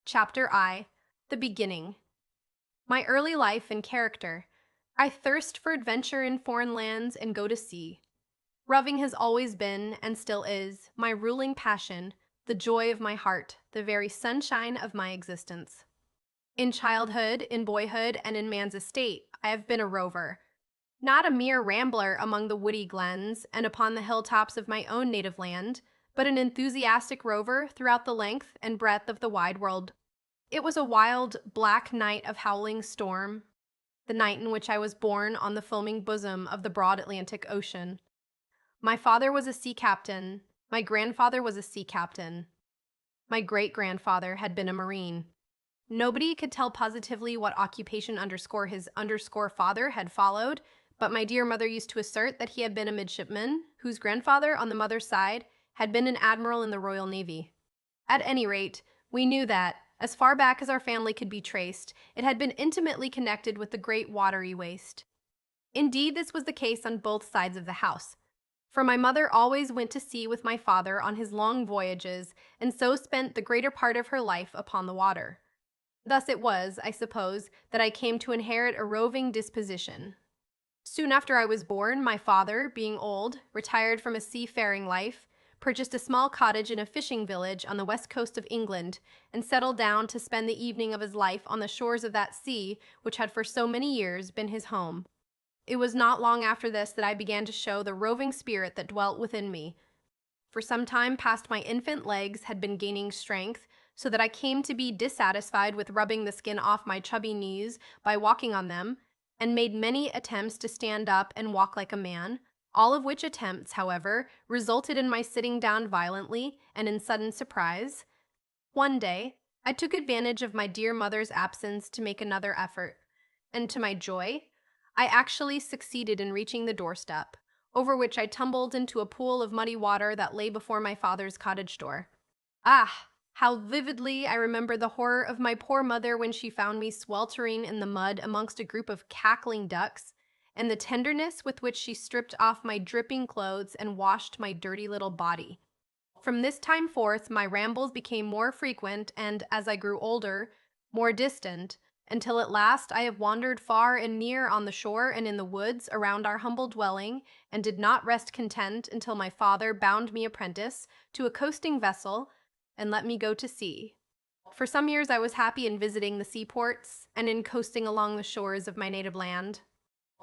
Chapter I, The Beginning. My early life and character. I thirst for adventure in foreign lands and go to sea. Roving has always been, and still is, my ruling passion, the joy of my heart, the very sunshine of my existence. In childhood, in boyhood, and in man's estate, I have been a rover. Not a mere rambler among the woody glens and upon the hilltops of my own native land, but an enthusiastic rover throughout the length and breadth of the wide world. It was a wild, black night of howling storm, the night in which I was born on the foaming bosom of the broad Atlantic Ocean. My father was a sea captain. My grandfather was a sea captain. My great-grandfather had been a Marine. Nobody could tell positively what occupation his father had followed, but my dear mother used to assert that he had been a midshipman, whose grandfather, on the mother's side, had been an admiral in the Royal Navy. At any rate, we knew that, as far back as our family could be traced, it had been intimately connected with the great watery waste. Indeed, this was the case on both sides of the house, for my mother always went to sea with my father on his long voyages, and so spent the greater part of her life upon the water. Thus it was, I suppose, that I came to inherit a roving disposition. Soon after I was born, my father, being old, retired from a seafaring life, purchased a small cottage in a fishing village on the west coast of England, and settled down to spend the evening of his life on the shores of that sea which had for so many years been his home. It was not long after this that I began to show the roving spirit that dwelt within me. For some time past my infant legs had been gaining strength, so that I came to be dissatisfied with rubbing the skin off my chubby knees by walking on them, and made many attempts to stand up and walk like a man, all of which attempts, however, resulted in my sitting down violently and in sudden surprise. One day, I took advantage of my dear mother's absence to make another effort, and to my joy, I actually succeeded in reaching the doorstep, over which I tumbled into a pool of muddy water that lay before my father's cottage door. Ah! How vividly I remember the horror of my poor mother when she found me sweltering in the mud amongst a group of cackling ducks, and the tenderness with which she stripped off my dripping clothes and washed my dirty little body. From this time forth, my rambles became more frequent and, as I grew older, more distant, until at last I have wandered far and near on the shore and in the woods around our humble dwelling, and did not rest content until my father bound me apprentice to a coasting vessel and let me go to sea. For some years I was happy in visiting the seaports and in coasting along the shores of my native land.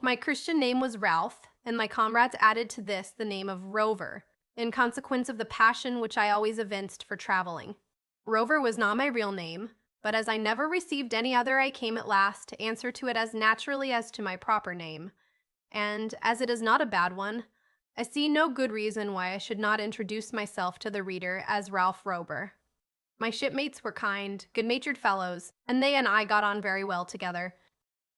My Christian name was Ralph, and my comrades added to this the name of Rover, in consequence of the passion which I always evinced for traveling. Rover was not my real name, but as I never received any other, I came at last to answer to it as naturally as to my proper name. And, as it is not a bad one, I see no good reason why I should not introduce myself to the reader as Ralph Rover. My shipmates were kind, good-natured fellows, and they and I got on very well together.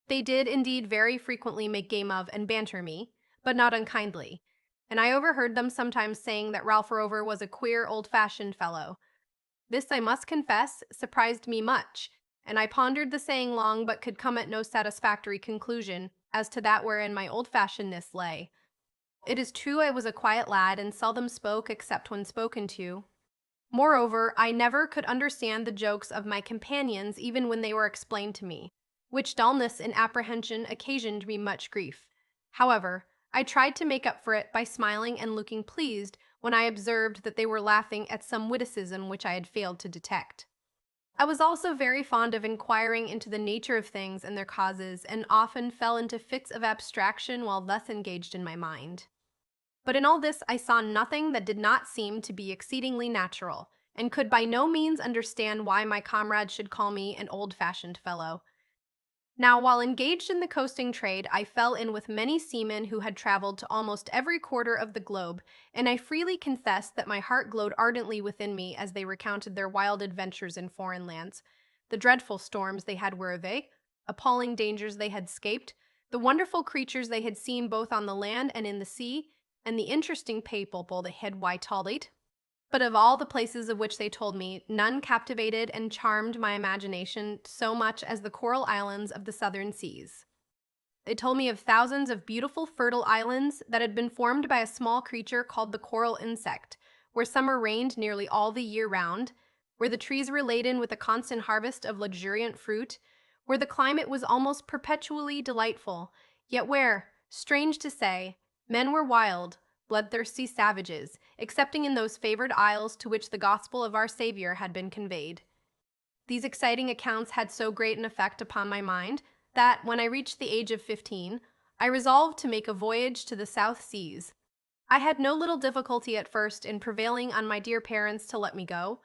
They did indeed very frequently make game of and banter me, but not unkindly, and I overheard them sometimes saying that Ralph Rover was a queer, old-fashioned fellow. This, I must confess, surprised me much, and I pondered the saying long but could come at no satisfactory conclusion as to that wherein my old-fashionedness lay. It is true I was a quiet lad and seldom spoke except when spoken to. Moreover, I never could understand the jokes of my companions even when they were explained to me, which dullness in apprehension occasioned me much grief. However, I tried to make up for it by smiling and looking pleased when I observed that they were laughing at some witticism which I had failed to detect. I was also very fond of inquiring into the nature of things and their causes, and often fell into fits of abstraction while thus engaged in my mind. But in all this I saw nothing that did not seem to be exceedingly natural, and could by no means understand why my comrades should call me an old-fashioned fellow. Now, while engaged in the coasting trade, I fell in with many seamen who had traveled to almost every quarter of the globe, and I freely confess that my heart glowed ardently within me as they recounted their wild adventures in foreign lands, the dreadful storms they had weathered, appalling dangers they had escaped, the wonderful creatures they had seen both on the land and in the sea, and the interesting people they had withheld. But of all the places of which they told me, none captivated and charmed my imagination so much as the coral islands of the southern seas. They told me of thousands of beautiful fertile islands that had been formed by a small creature called the coral insect, where summer reigned nearly all the year round, where the trees were laden with a constant harvest of luxuriant fruit, where the climate was almost perpetually delightful, yet where, strange to say, men were wild, bloodthirsty savages, excepting in those favored isles to which the gospel of our Savior had been conveyed. These exciting accounts had so great an effect upon my mind that, when I reached the age of 15, I resolved to make a voyage to the South Seas. I had no little difficulty at first in prevailing on my dear parents to let me go,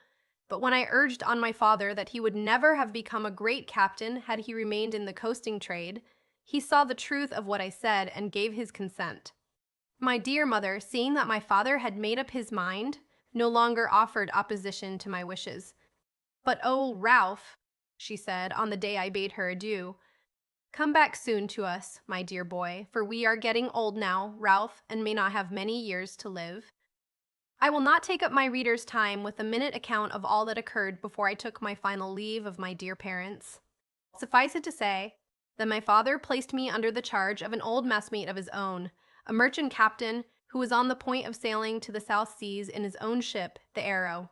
but when I urged on my father that he would never have become a great captain had he remained in the coasting trade, he saw the truth of what I said and gave his consent. My dear mother, seeing that my father had made up his mind, no longer offered opposition to my wishes. "But oh, Ralph," she said on the day I bade her adieu, "come back soon to us, my dear boy, for we are getting old now, Ralph, and may not have many years to live." I will not take up my reader's time with a minute account of all that occurred before I took my final leave of my dear parents. Suffice it to say that my father placed me under the charge of an old messmate of his own, a merchant captain who was on the point of sailing to the South Seas in his own ship, the Arrow.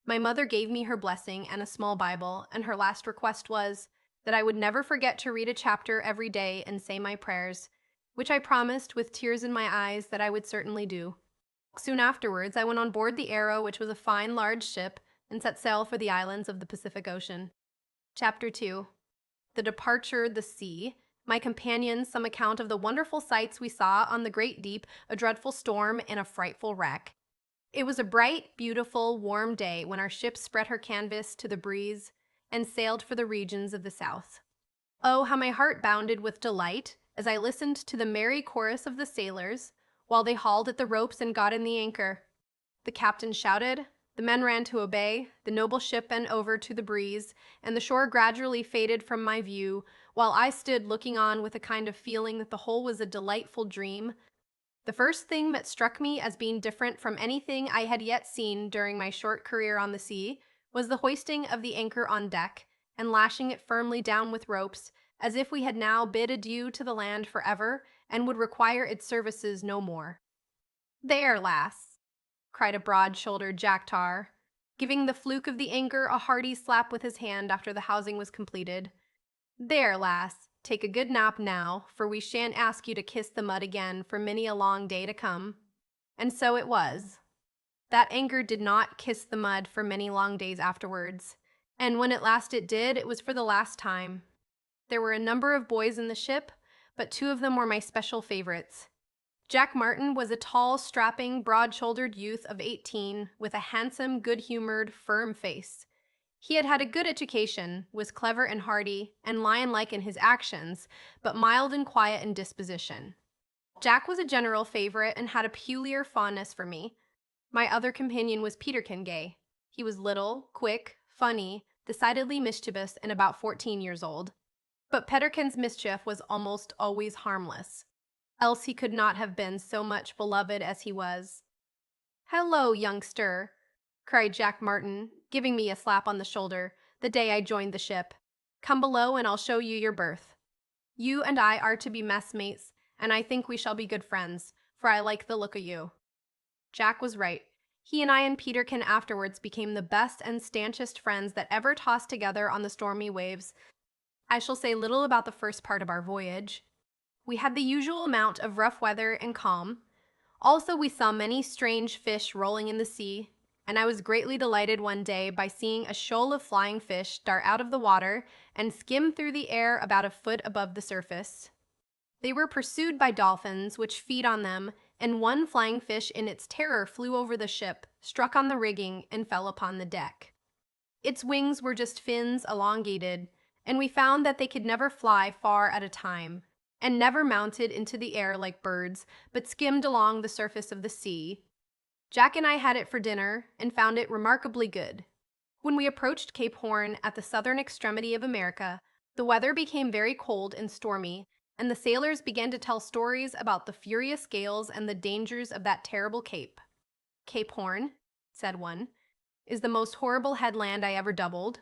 My mother gave me her blessing and a small Bible, and her last request was that I would never forget to read a chapter every day and say my prayers, which I promised with tears in my eyes that I would certainly do. Soon afterwards, I went on board the Arrow, which was a fine, large ship, and set sail for the islands of the Pacific Ocean. Chapter 2. The Departure, the Sea. My companions, some account of the wonderful sights we saw on the great deep, a dreadful storm, and a frightful wreck. It was a bright, beautiful, warm day when our ship spread her canvas to the breeze and sailed for the regions of the south. Oh, how my heart bounded with delight as I listened to the merry chorus of the sailors while they hauled at the ropes and got in the anchor. The captain shouted, the men ran to obey, the noble ship bent over to the breeze, and the shore gradually faded from my view, while I stood looking on with a kind of feeling that the whole was a delightful dream. The first thing that struck me as being different from anything I had yet seen during my short career on the sea was the hoisting of the anchor on deck and lashing it firmly down with ropes, as if we had now bid adieu to the land forever and would require its services no more. "There, lass," cried a broad-shouldered Jack Tar, giving the fluke of the anchor a hearty slap with his hand after the housing was completed. "There, lass, take a good nap now, for we shan't ask you to kiss the mud again for many a long day to come." And so it was. That anchor did not kiss the mud for many long days afterwards, and when at last it did, it was for the last time. There were a number of boys in the ship, but two of them were my special favorites. Jack Martin was a tall, strapping, broad-shouldered youth of 18, with a handsome, good-humored, firm face. He had had a good education, was clever and hearty, and lion-like in his actions, but mild and quiet in disposition. Jack was a general favorite and had a peculiar fondness for me. My other companion was Peterkin Gay. He was little, quick, funny, decidedly mischievous, and about 14 years old. But Peterkin's mischief was almost always harmless, else he could not have been so much beloved as he was. "Hello, youngster," cried Jack Martin, giving me a slap on the shoulder, the day I joined the ship. "Come below and I'll show you your berth. You and I are to be messmates, and I think we shall be good friends, for I like the look of you." Jack was right. He and I and Peterkin afterwards became the best and stanchest friends that ever tossed together on the stormy waves. I shall say little about the first part of our voyage. We had the usual amount of rough weather and calm. Also, we saw many strange fish rolling in the sea, and I was greatly delighted one day by seeing a shoal of flying fish dart out of the water and skim through the air about a foot above the surface. They were pursued by dolphins, which feed on them, and one flying fish in its terror flew over the ship, struck on the rigging, and fell upon the deck. Its wings were just fins elongated, and we found that they could never fly far at a time, and never mounted into the air like birds, but skimmed along the surface of the sea. Jack and I had it for dinner, and found it remarkably good. When we approached Cape Horn at the southern extremity of America, the weather became very cold and stormy, and the sailors began to tell stories about the furious gales and the dangers of that terrible cape. "Cape Horn," said one, "is the most horrible headland I ever doubled.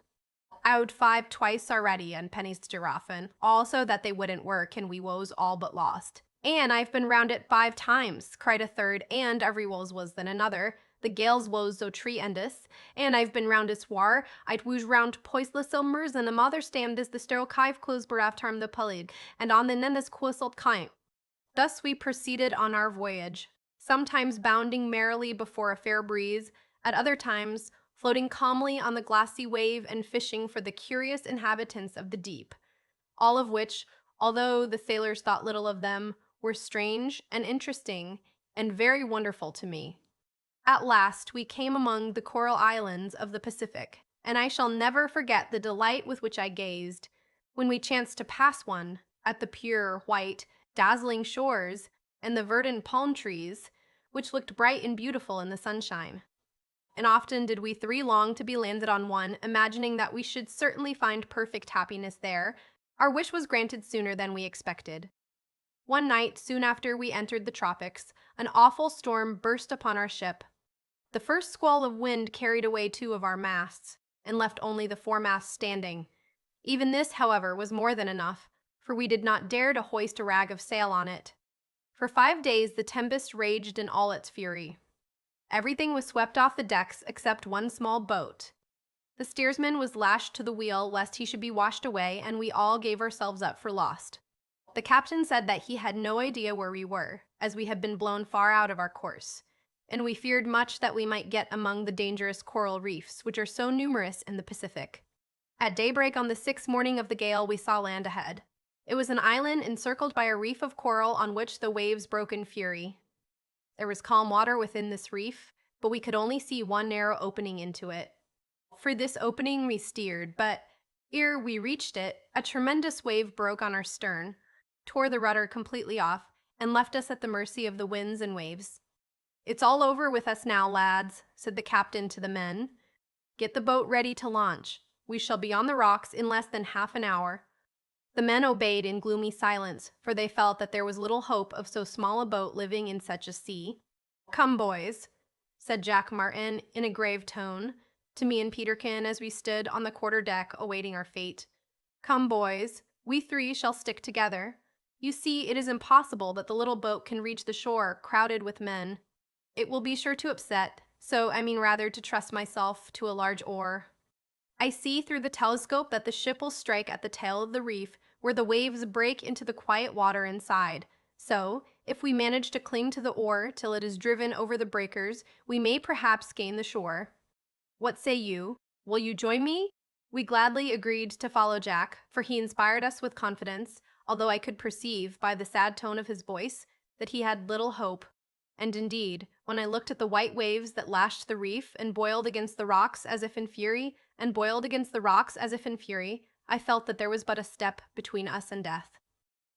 I'd 5 twice already and pennies to Giraffin, also that they wouldn't work and we woes all but lost. And I've been round it 5 times, cried a third, and every woes was than another. The gales woes zo tree endus, and I've been round its war, I'd wooge round poiseless ilmers, and a mother stand is the sterile kive close beraft harm the pullid, and on the nennis quisselt kite. Thus we proceeded on our voyage, sometimes bounding merrily before a fair breeze, at other times floating calmly on the glassy wave and fishing for the curious inhabitants of the deep, all of which, although the sailors thought little of them, were strange and interesting and very wonderful to me. At last we came among the coral islands of the Pacific, and I shall never forget the delight with which I gazed, when we chanced to pass one, at the pure, white, dazzling shores and the verdant palm trees, which looked bright and beautiful in the sunshine. And often did we three long to be landed on one, imagining that we should certainly find perfect happiness there. Our wish was granted sooner than we expected. One night, soon after we entered the tropics, an awful storm burst upon our ship. The first squall of wind carried away 2 of our masts, and left only the foremast standing. Even this, however, was more than enough, for we did not dare to hoist a rag of sail on it. For 5 days the tempest raged in all its fury. Everything was swept off the decks except one small boat. The steersman was lashed to the wheel lest he should be washed away, and we all gave ourselves up for lost. The captain said that he had no idea where we were, as we had been blown far out of our course, and we feared much that we might get among the dangerous coral reefs, which are so numerous in the Pacific. At daybreak on the 6th morning of the gale, we saw land ahead. It was an island encircled by a reef of coral on which the waves broke in fury. There was calm water within this reef, but we could only see one narrow opening into it. For this opening we steered, but ere we reached it, a tremendous wave broke on our stern, tore the rudder completely off, and left us at the mercy of the winds and waves. "It's all over with us now, lads," said the captain to the men. "Get the boat ready to launch. We shall be on the rocks in less than half an hour." The men obeyed in gloomy silence, for they felt that there was little hope of so small a boat living in such a sea. "Come, boys," said Jack Martin in a grave tone, to me and Peterkin as we stood on the quarter-deck awaiting our fate. "Come, boys, we 3 shall stick together. You see, it is impossible that the little boat can reach the shore crowded with men. It will be sure to upset, so I mean rather to trust myself to a large oar. I see through the telescope that the ship will strike at the tail of the reef, where the waves break into the quiet water inside. So, if we manage to cling to the oar till it is driven over the breakers, we may perhaps gain the shore. What say you? Will you join me?" We gladly agreed to follow Jack, for he inspired us with confidence, although I could perceive, by the sad tone of his voice, that he had little hope. And indeed, when I looked at the white waves that lashed the reef and boiled against the rocks as if in fury, I felt that there was but a step between us and death.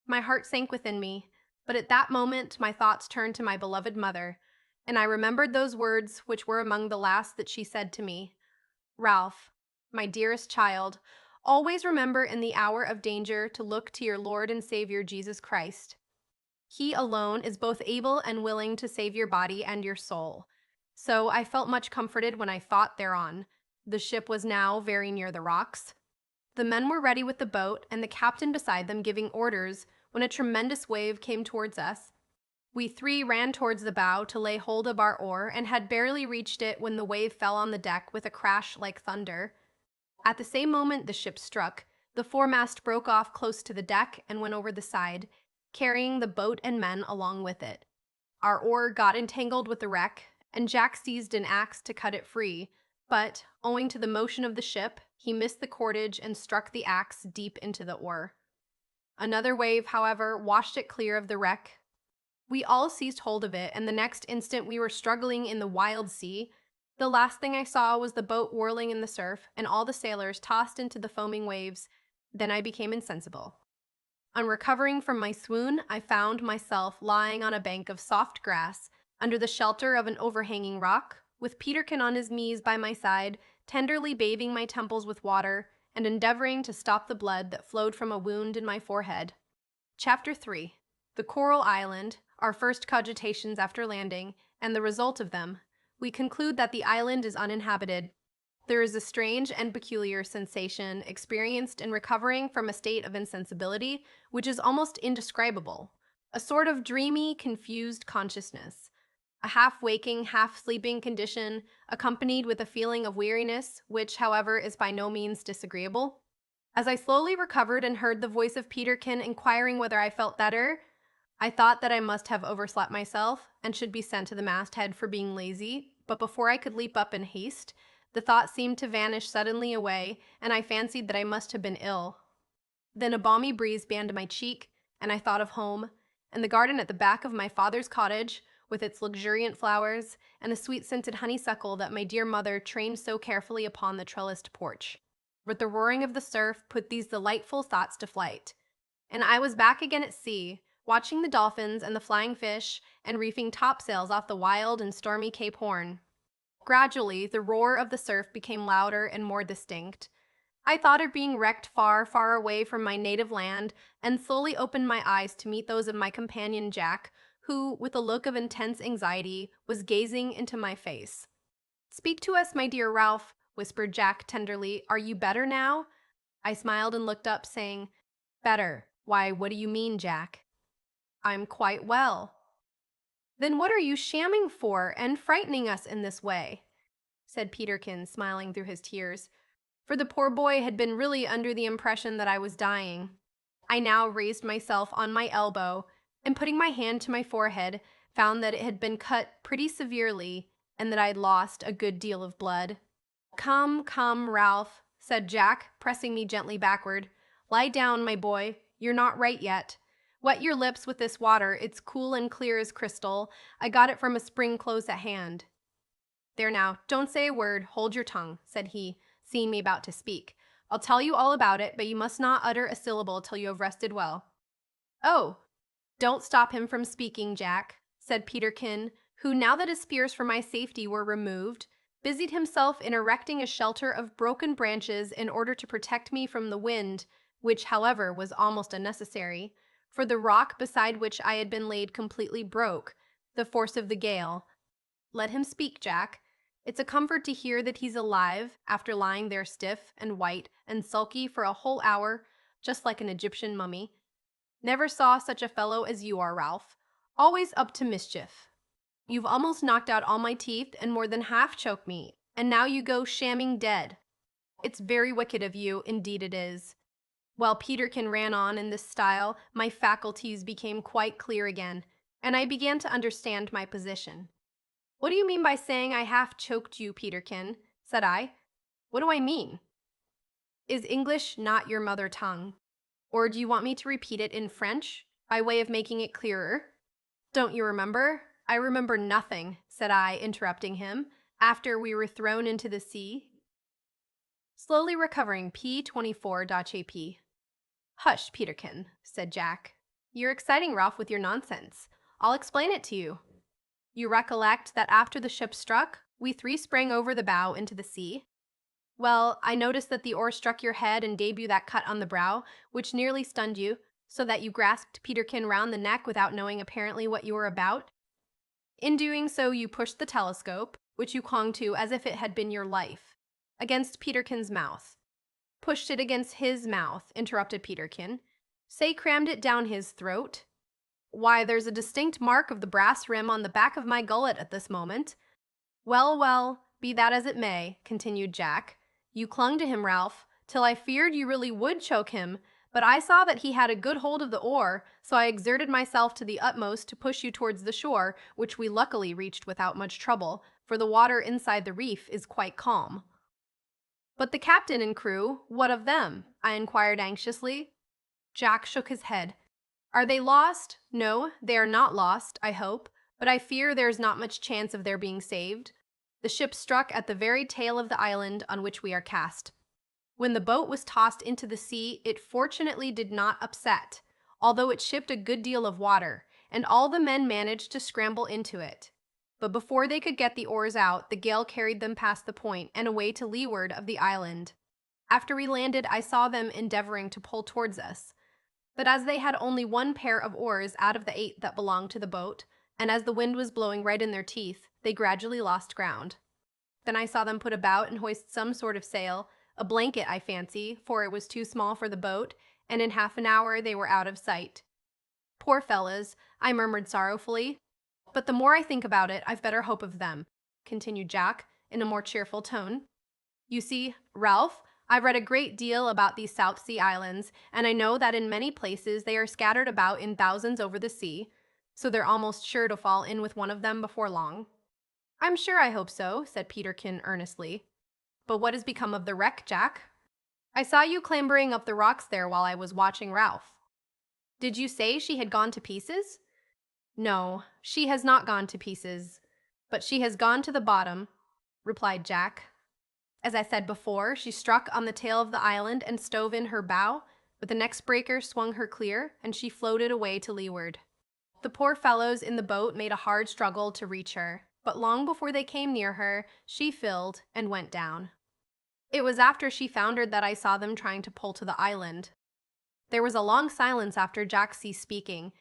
My heart sank within me, but at that moment my thoughts turned to my beloved mother, and I remembered those words which were among the last that she said to me. "Ralph, my dearest child, always remember in the hour of danger to look to your Lord and Savior Jesus Christ. He alone is both able and willing to save your body and your soul." So I felt much comforted when I thought thereon. The ship was now very near the rocks. The men were ready with the boat, and the captain beside them giving orders, when a tremendous wave came towards us. We 3 ran towards the bow to lay hold of our oar, and had barely reached it when the wave fell on the deck with a crash like thunder. At the same moment the ship struck. The foremast broke off close to the deck and went over the side, carrying the boat and men along with it. Our oar got entangled with the wreck, and Jack seized an axe to cut it free, but, owing to the motion of the ship, he missed the cordage and struck the axe deep into the oar. Another wave, however, washed it clear of the wreck. We all seized hold of it, and the next instant we were struggling in the wild sea. The last thing I saw was the boat whirling in the surf, and all the sailors tossed into the foaming waves. Then I became insensible. On recovering from my swoon, I found myself lying on a bank of soft grass, under the shelter of an overhanging rock, with Peterkin on his knees by my side, tenderly bathing my temples with water, and endeavoring to stop the blood that flowed from a wound in my forehead. Chapter 3. The Coral Island, our first cogitations after landing, and the result of them. We conclude that the island is uninhabited. There is a strange and peculiar sensation experienced in recovering from a state of insensibility which is almost indescribable, a sort of dreamy, confused consciousness. a half-waking, half-sleeping condition accompanied with a feeling of weariness, which, however, is by no means disagreeable. As I slowly recovered and heard the voice of Peterkin inquiring whether I felt better, I thought that I must have overslept myself and should be sent to the masthead for being lazy, but before I could leap up in haste, the thought seemed to vanish suddenly away, and I fancied that I must have been ill. Then a balmy breeze fanned my cheek, and I thought of home, and the garden at the back of my father's cottage, with its luxuriant flowers, and the sweet-scented honeysuckle that my dear mother trained so carefully upon the trellised porch. But the roaring of the surf put these delightful thoughts to flight, and I was back again at sea, watching the dolphins and the flying fish, and reefing topsails off the wild and stormy Cape Horn. Gradually, the roar of the surf became louder and more distinct. I thought of being wrecked far, far away from my native land, and slowly opened my eyes to meet those of my companion Jack, who, with a look of intense anxiety, was gazing into my face. "Speak to us, my dear Ralph," whispered Jack tenderly. "Are you better now?" I smiled and looked up, saying, "Better? Why, what do you mean, Jack?" "I'm quite well." "Then what are you shamming for and frightening us in this way?" said Peterkin, smiling through his tears, for the poor boy had been really under the impression that I was dying. I now raised myself on my elbow, and putting my hand to my forehead, found that it had been cut pretty severely, and that I had lost a good deal of blood. "Come, come, Ralph," said Jack, pressing me gently backward. "Lie down, my boy. You're not right yet. Wet your lips with this water. It's cool and clear as crystal. I got it from a spring close at hand." "There now, don't say a word. Hold your tongue," said he, seeing me about to speak. "I'll tell you all about it, but you must not utter a syllable till you have rested well." "Oh, don't stop him from speaking, Jack," said Peterkin, who, now that his fears for my safety were removed, busied himself in erecting a shelter of broken branches in order to protect me from the wind, which, however, was almost unnecessary, for the rock beside which I had been laid completely broke, the force of the gale. "Let him speak, Jack. It's a comfort to hear that he's alive, after lying there stiff and white and sulky for a whole hour, just like an Egyptian mummy. Never saw such a fellow as you are, Ralph. Always up to mischief. You've almost knocked out all my teeth and more than half choked me, and now you go shamming dead. It's very wicked of you, indeed it is." While Peterkin ran on in this style, my faculties became quite clear again, and I began to understand my position. "What do you mean by saying I half choked you, Peterkin?" said I. "What do I mean? Is English not your mother tongue? Or do you want me to repeat it in French, by way of making it clearer?" "Don't you remember?" "I remember nothing," said I, interrupting him, "after we were thrown into the sea." Slowly recovering P24.jp. "Hush, Peterkin," said Jack. "You're exciting Ralph with your nonsense. I'll explain it to you. You recollect that after the ship struck, we three sprang over the bow into the sea? Well, I noticed that the oar struck your head and gave you that cut on the brow, which nearly stunned you, so that you grasped Peterkin round the neck without knowing apparently what you were about. In doing so, you pushed the telescope, which you clung to as if it had been your life, against Peterkin's mouth." "Pushed it against his mouth," interrupted Peterkin. "Say crammed it down his throat? Why, there's a distinct mark of the brass rim on the back of my gullet at this moment." "Well, well, be that as it may," continued Jack. "You clung to him, Ralph, till I feared you really would choke him, but I saw that he had a good hold of the oar, so I exerted myself to the utmost to push you towards the shore, which we luckily reached without much trouble, for the water inside the reef is quite calm." "But the captain and crew, what of them?" I inquired anxiously. Jack shook his head. "Are they lost? No, they are not lost, I hope, but I fear there is not much chance of their being saved. The ship struck at the very tail of the island on which we are cast. When the boat was tossed into the sea, it fortunately did not upset, although it shipped a good deal of water, and all the men managed to scramble into it. But before they could get the oars out, the gale carried them past the point and away to leeward of the island. After we landed, I saw them endeavoring to pull towards us. But as they had only one pair of oars out of the 8 that belonged to the boat, and as the wind was blowing right in their teeth, they gradually lost ground. Then I saw them put about and hoist some sort of sail, a blanket, I fancy, for it was too small for the boat, and in half an hour they were out of sight." "Poor fellows," I murmured sorrowfully. But the more I think about it, I've better hope of them, continued Jack in a more cheerful tone. You see, Ralph, I've read a great deal about these South Sea Islands, and I know that in many places they are scattered about in thousands over the sea, so they're almost sure to fall in with one of them before long. I'm sure I hope so, said Peterkin earnestly. But what has become of the wreck, Jack? I saw you clambering up the rocks there while I was watching Ralph. Did you say she had gone to pieces? No, she has not gone to pieces, but she has gone to the bottom, replied Jack. As I said before, she struck on the tail of the island and stove in her bow, but the next breaker swung her clear, and she floated away to leeward. The poor fellows in the boat made a hard struggle to reach her, but long before they came near her, she filled and went down. It was after she foundered that I saw them trying to pull to the island. There was a long silence after Jack ceased speaking,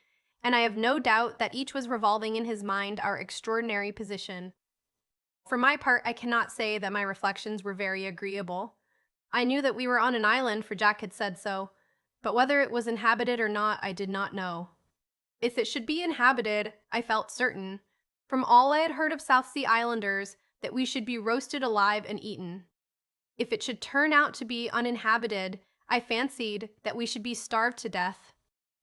and I have no doubt that each was revolving in his mind our extraordinary position. For my part, I cannot say that my reflections were very agreeable. I knew that we were on an island, for Jack had said so, but whether it was inhabited or not, I did not know. If it should be inhabited, I felt certain, from all I had heard of South Sea Islanders, that we should be roasted alive and eaten. If it should turn out to be uninhabited, I fancied that we should be starved to death.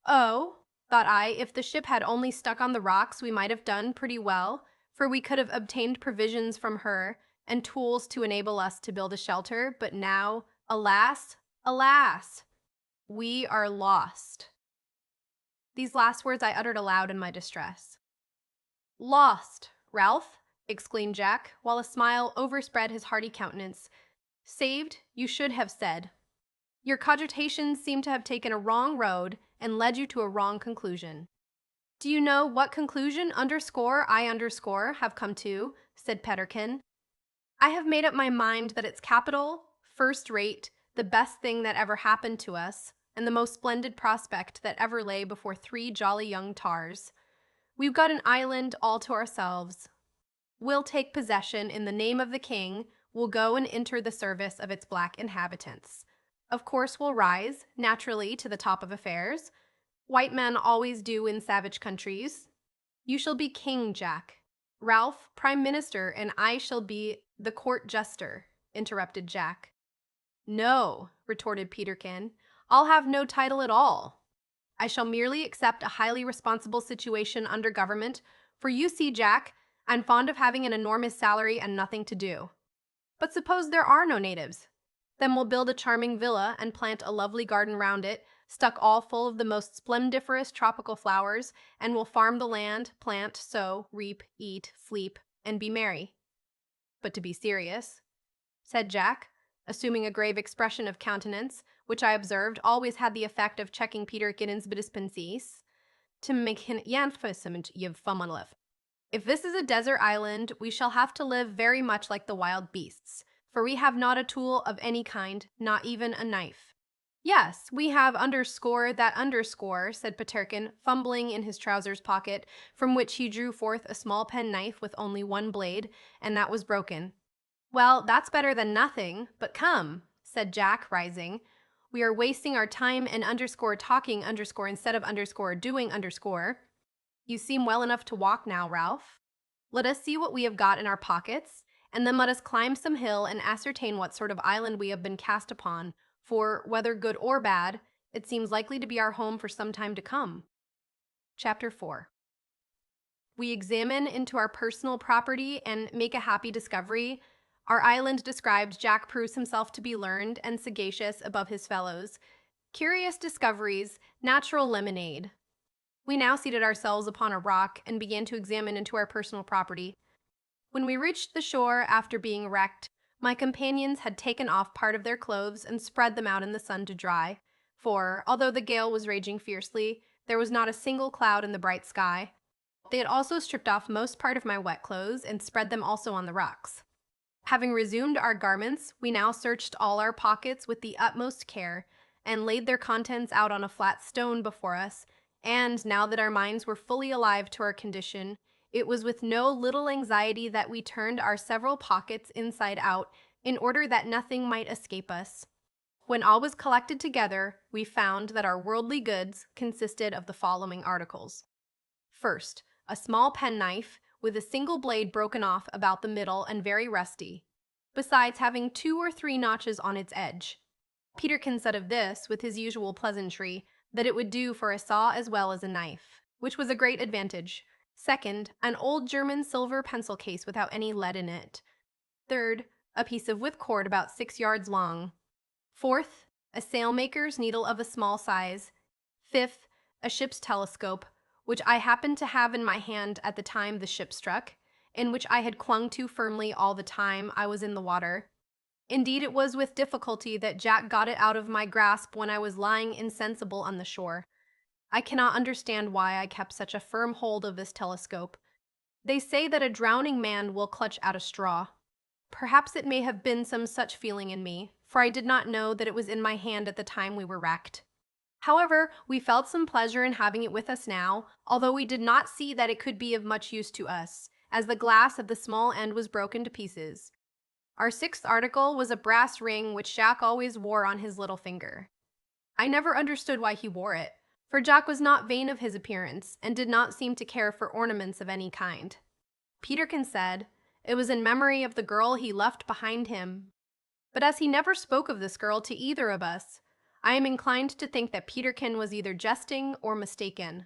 Oh, thought I, if the ship had only stuck on the rocks, we might have done pretty well, for we could have obtained provisions from her and tools to enable us to build a shelter, but now, alas, alas, we are lost. These last words I uttered aloud in my distress. Lost, Ralph, exclaimed Jack, while a smile overspread his hearty countenance. Saved, you should have said. Your cogitations seem to have taken a wrong road and led you to a wrong conclusion. Do you know what conclusion _I_ have come to? Said Peterkin. I have made up my mind that it's capital, first rate, the best thing that ever happened to us, and the most splendid prospect that ever lay before three jolly young tars. We've got an island all to ourselves. We'll take possession in the name of the king, we'll go and enter the service of its black inhabitants. Of course we'll rise, naturally, to the top of affairs. White men always do in savage countries. You shall be king, Jack. Ralph, prime minister, and I shall be the court jester, interrupted Jack. No, retorted Peterkin, I'll have no title at all. I shall merely accept a highly responsible situation under government, for you see, Jack, I'm fond of having an enormous salary and nothing to do. But suppose there are no natives? Then we'll build a charming villa and plant a lovely garden round it, stuck all full of the most splendiferous tropical flowers, and we'll farm the land, plant, sow, reap, eat, sleep, and be merry. But to be serious, said Jack, assuming a grave expression of countenance, which I observed always had the effect of checking Peterkin's bedispensis, to make hin yanfusament yiv fumanlef. If this is a desert island, we shall have to live very much like the wild beasts, for we have not a tool of any kind, not even a knife. Yes, we have _that_, said Peterkin, fumbling in his trousers pocket, from which he drew forth a small penknife with only one blade, and that was broken. Well, that's better than nothing, but come, said Jack, rising. We are wasting our time and _talking instead of doing _. You seem well enough to walk now, Ralph. Let us see what we have got in our pockets, and then let us climb some hill and ascertain what sort of island we have been cast upon, for, whether good or bad, it seems likely to be our home for some time to come. Chapter 4. We examine into our personal property and make a happy discovery. Our island described, Jack proves himself to be learned and sagacious above his fellows. Curious discoveries, natural lemonade. We now seated ourselves upon a rock and began to examine into our personal property. When we reached the shore after being wrecked, my companions had taken off part of their clothes and spread them out in the sun to dry, for, although the gale was raging fiercely, there was not a single cloud in the bright sky. They had also stripped off most part of my wet clothes and spread them also on the rocks. Having resumed our garments, we now searched all our pockets with the utmost care, and laid their contents out on a flat stone before us, and now that our minds were fully alive to our condition, it was with no little anxiety that we turned our several pockets inside out in order that nothing might escape us. When all was collected together, we found that our worldly goods consisted of the following articles. First, a small penknife with a single blade broken off about the middle and very rusty, besides having 2 or 3 notches on its edge. Peterkin said of this, with his usual pleasantry, that it would do for a saw as well as a knife, which was a great advantage. Second, an old German silver pencil case without any lead in it. Third, a piece of whipcord about 6 yards long. Fourth, a sailmaker's needle of a small size. Fifth, a ship's telescope, which I happened to have in my hand at the time the ship struck, and which I had clung to firmly all the time I was in the water. Indeed, it was with difficulty that Jack got it out of my grasp when I was lying insensible on the shore. I cannot understand why I kept such a firm hold of this telescope. They say that a drowning man will clutch at a straw. Perhaps it may have been some such feeling in me, for I did not know that it was in my hand at the time we were wrecked. However, we felt some pleasure in having it with us now, although we did not see that it could be of much use to us, as the glass at the small end was broken to pieces. Our 6th article was a brass ring which Jack always wore on his little finger. I never understood why he wore it, for Jack was not vain of his appearance and did not seem to care for ornaments of any kind. Peterkin said it was in memory of the girl he left behind him. But as he never spoke of this girl to either of us, I am inclined to think that Peterkin was either jesting or mistaken.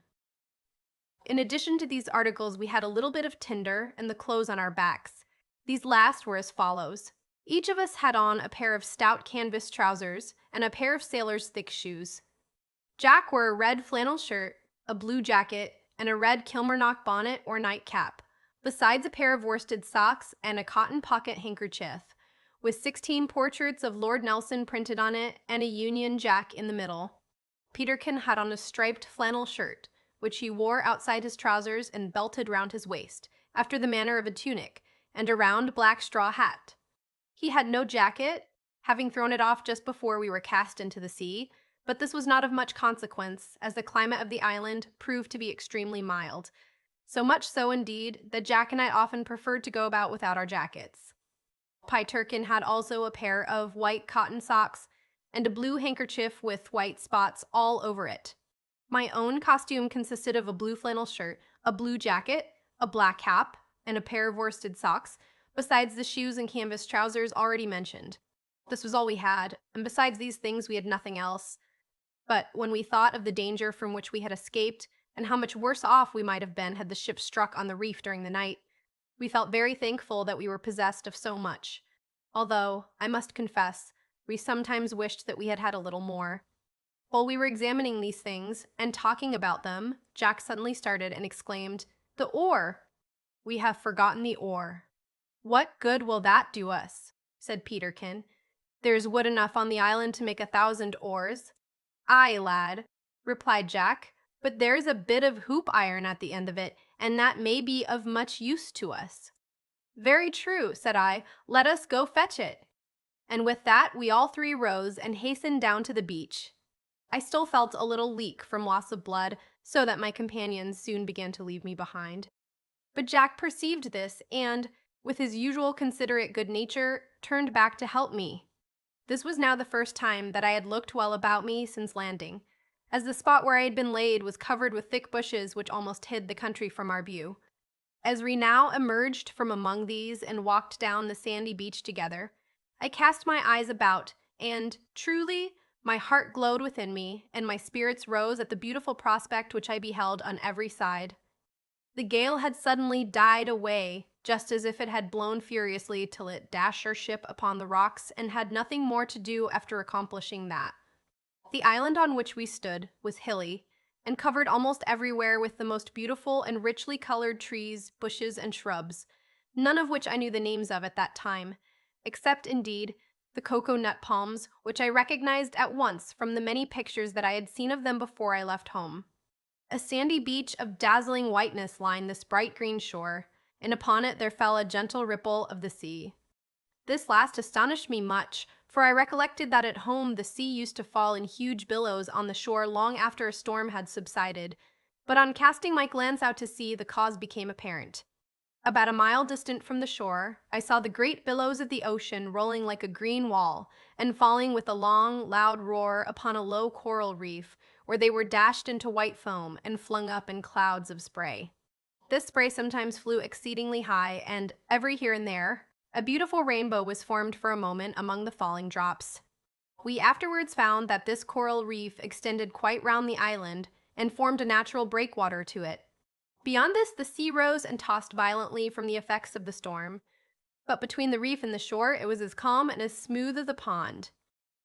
In addition to these articles, we had a little bit of tinder and the clothes on our backs. These last were as follows. Each of us had on a pair of stout canvas trousers and a pair of sailor's thick shoes. Jack wore a red flannel shirt, a blue jacket, and a red Kilmarnock bonnet or nightcap, besides a pair of worsted socks and a cotton pocket handkerchief, with 16 portraits of Lord Nelson printed on it and a Union Jack in the middle. Peterkin had on a striped flannel shirt, which he wore outside his trousers and belted round his waist, after the manner of a tunic, and a round black straw hat. He had no jacket, having thrown it off just before we were cast into the sea, but this was not of much consequence, as the climate of the island proved to be extremely mild, so much so indeed that Jack and I often preferred to go about without our jackets. Peterkin had also a pair of white cotton socks and a blue handkerchief with white spots all over it. My own costume consisted of a blue flannel shirt, a blue jacket, a black cap, and a pair of worsted socks, besides the shoes and canvas trousers already mentioned. This was all we had, and besides these things we had nothing else. But when we thought of the danger from which we had escaped, and how much worse off we might have been had the ship struck on the reef during the night, we felt very thankful that we were possessed of so much, although, I must confess, we sometimes wished that we had had a little more. While we were examining these things and talking about them, Jack suddenly started and exclaimed, "The oar! We have forgotten the oar." "What good will that do us?" said Peterkin. "There's wood enough on the island to make 1,000 oars." "Aye, lad," replied Jack, "but there's a bit of hoop iron at the end of it, and that may be of much use to us." "Very true," said I. "Let us go fetch it." And with that we all 3 rose and hastened down to the beach. I still felt a little leak from loss of blood, so that my companions soon began to leave me behind. But Jack perceived this and, with his usual considerate good nature, turned back to help me. This was now the first time that I had looked well about me since landing, as the spot where I had been laid was covered with thick bushes which almost hid the country from our view. As we now emerged from among these and walked down the sandy beach together, I cast my eyes about, and, truly, my heart glowed within me, and my spirits rose at the beautiful prospect which I beheld on every side. The gale had suddenly died away, just as if it had blown furiously till it dashed our ship upon the rocks and had nothing more to do after accomplishing that. The island on which we stood was hilly, and covered almost everywhere with the most beautiful and richly colored trees, bushes, and shrubs, none of which I knew the names of at that time, except, indeed, the cocoa-nut palms, which I recognized at once from the many pictures that I had seen of them before I left home. A sandy beach of dazzling whiteness lined this bright green shore, and upon it there fell a gentle ripple of the sea. This last astonished me much, for I recollected that at home the sea used to fall in huge billows on the shore long after a storm had subsided, but on casting my glance out to sea the cause became apparent. About a mile distant from the shore, I saw the great billows of the ocean rolling like a green wall, and falling with a long, loud roar upon a low coral reef, where they were dashed into white foam and flung up in clouds of spray. This spray sometimes flew exceedingly high, and every here and there, a beautiful rainbow was formed for a moment among the falling drops. We afterwards found that this coral reef extended quite round the island and formed a natural breakwater to it. Beyond this, the sea rose and tossed violently from the effects of the storm, but between the reef and the shore it was as calm and as smooth as a pond.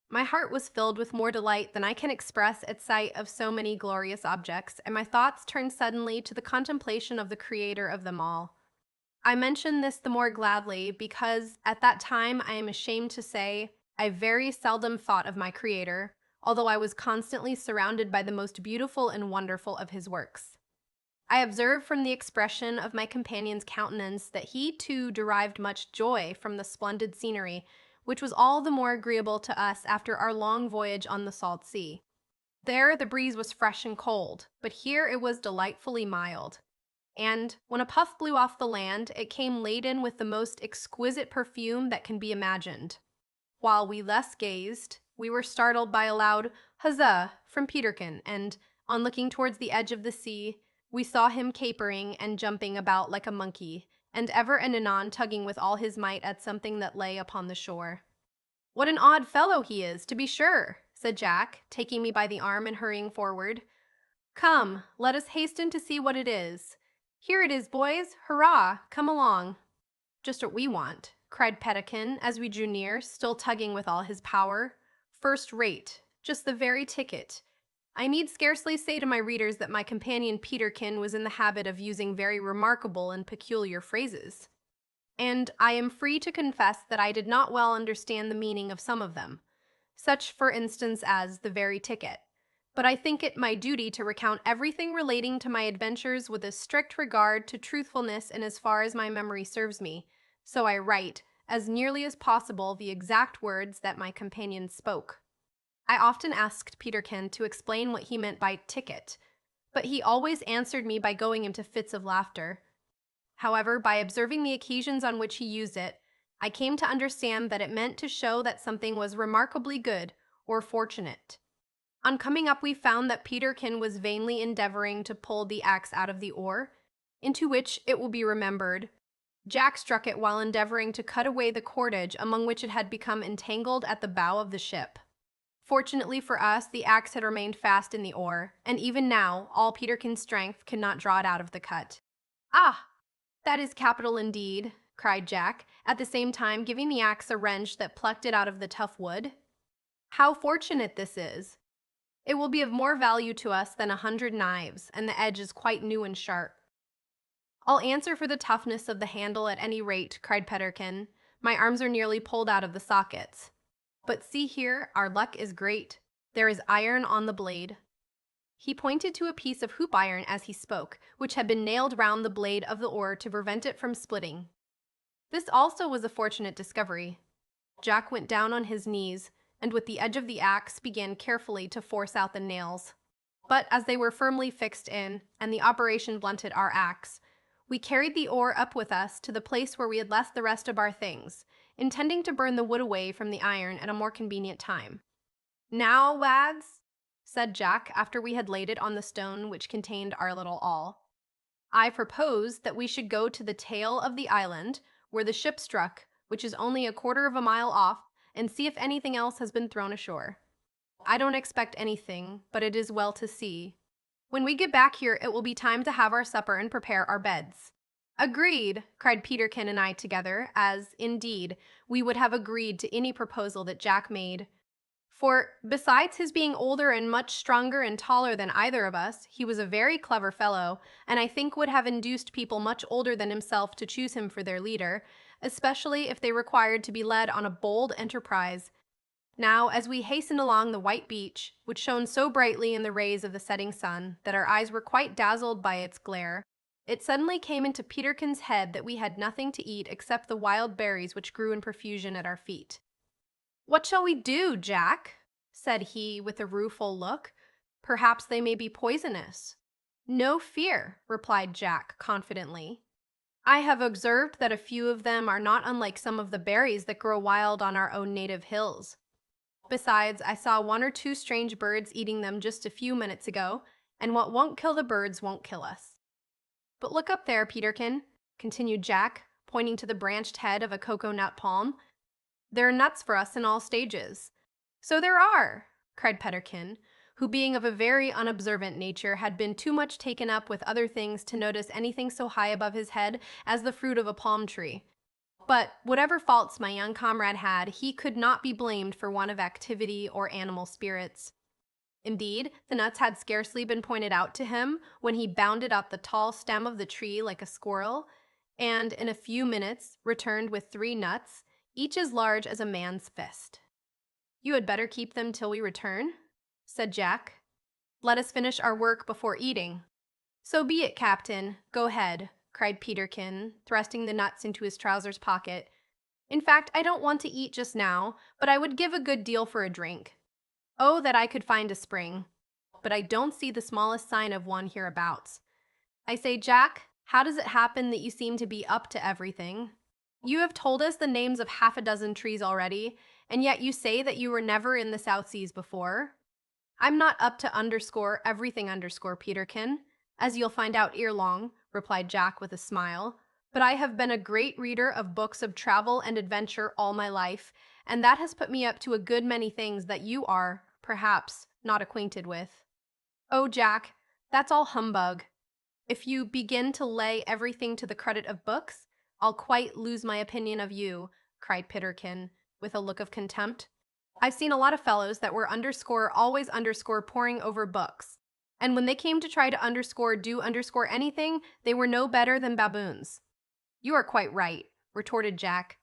My heart was filled with more delight than I can express at sight of so many glorious objects, and my thoughts turned suddenly to the contemplation of the Creator of them all. I mention this the more gladly because at that time I am ashamed to say I very seldom thought of my Creator, although I was constantly surrounded by the most beautiful and wonderful of his works. I observed from the expression of my companion's countenance that he too derived much joy from the splendid scenery, which was all the more agreeable to us after our long voyage on the salt sea. There the breeze was fresh and cold, but here it was delightfully mild. And when a puff blew off the land, it came laden with the most exquisite perfume that can be imagined. While we thus gazed, we were startled by a loud huzzah from Peterkin, and, on looking towards the edge of the sea, we saw him capering and jumping about like a monkey, and ever and anon tugging with all his might at something that lay upon the shore. "What an odd fellow he is, to be sure," said Jack, taking me by the arm and hurrying forward. "Come, let us hasten to see what it is. Here it is, boys! Hurrah! Come along!" "Just what we want," cried Peterkin as we drew near, still tugging with all his power. "First rate, just the very ticket." I need scarcely say to my readers that my companion Peterkin was in the habit of using very remarkable and peculiar phrases, and I am free to confess that I did not well understand the meaning of some of them, such for instance as the very ticket. But I think it my duty to recount everything relating to my adventures with a strict regard to truthfulness and as far as my memory serves me, so I write, as nearly as possible, the exact words that my companion spoke. I often asked Peterkin to explain what he meant by ticket, but he always answered me by going into fits of laughter. However, by observing the occasions on which he used it, I came to understand that it meant to show that something was remarkably good or fortunate. On coming up, we found that Peterkin was vainly endeavoring to pull the axe out of the oar, into which, it will be remembered, Jack struck it while endeavoring to cut away the cordage among which it had become entangled at the bow of the ship. Fortunately for us, the axe had remained fast in the oar, and even now, all Peterkin's strength could not draw it out of the cut. "Ah, that is capital indeed," cried Jack, at the same time giving the axe a wrench that plucked it out of the tough wood. "How fortunate this is! It will be of more value to us than 100 knives, and the edge is quite new and sharp." "I'll answer for the toughness of the handle at any rate," cried Peterkin. "My arms are nearly pulled out of the sockets. But see here, our luck is great. There is iron on the blade." He pointed to a piece of hoop iron as he spoke, which had been nailed round the blade of the oar to prevent it from splitting. This also was a fortunate discovery. Jack went down on his knees, and with the edge of the axe began carefully to force out the nails. But as they were firmly fixed in, and the operation blunted our axe, we carried the oar up with us to the place where we had left the rest of our things, intending to burn the wood away from the iron at a more convenient time. "Now, lads," said Jack after we had laid it on the stone which contained our little all, "I propose that we should go to the tail of the island, where the ship struck, which is only a quarter of a mile off, and see if anything else has been thrown ashore. I don't expect anything, but it is well to see. When we get back here, it will be time to have our supper and prepare our beds." "Agreed," cried Peterkin and I together, as, indeed, we would have agreed to any proposal that Jack made. For, besides his being older and much stronger and taller than either of us, he was a very clever fellow, and I think would have induced people much older than himself to choose him for their leader, especially if they required to be led on a bold enterprise. Now, as we hastened along the white beach, which shone so brightly in the rays of the setting sun that our eyes were quite dazzled by its glare, it suddenly came into Peterkin's head that we had nothing to eat except the wild berries which grew in profusion at our feet. "What shall we do, Jack?" said he, with a rueful look. "Perhaps they may be poisonous." "No fear," replied Jack confidently. "I have observed that a few of them are not unlike some of the berries that grow wild on our own native hills. Besides, I saw one or two strange birds eating them just a few minutes ago, and what won't kill the birds won't kill us." But look up there, Peterkin, continued Jack, pointing to the branched head of a cocoa-nut palm. There are nuts for us in all stages. So there are, cried Peterkin, who being of a very unobservant nature had been too much taken up with other things to notice anything so high above his head as the fruit of a palm tree. But whatever faults my young comrade had, he could not be blamed for want of activity or animal spirits. Indeed, the nuts had scarcely been pointed out to him when he bounded up the tall stem of the tree like a squirrel, and in a few minutes returned with 3 nuts, each as large as a man's fist. "You had better keep them till we return," said Jack. "Let us finish our work before eating." "So be it, Captain. Go ahead," cried Peterkin, thrusting the nuts into his trousers pocket. "In fact, I don't want to eat just now, but I would give a good deal for a drink. Oh, that I could find a spring. But I don't see the smallest sign of one hereabouts. I say, Jack, how does it happen that you seem to be up to everything? You have told us the names of half a dozen trees already, and yet you say that you were never in the South Seas before. I'm not up to underscore everything underscore Peterkin, as you'll find out ere long," replied Jack with a smile. "But I have been a great reader of books of travel and adventure all my life, and that has put me up to a good many things that you are, perhaps, not acquainted with." "Oh, Jack, that's all humbug. If you begin to lay everything to the credit of books, I'll quite lose my opinion of you," cried Peterkin, with a look of contempt. "I've seen a lot of fellows that were underscore always underscore poring over books, and when they came to try to underscore do underscore anything, they were no better than baboons." "You are quite right," retorted Jack.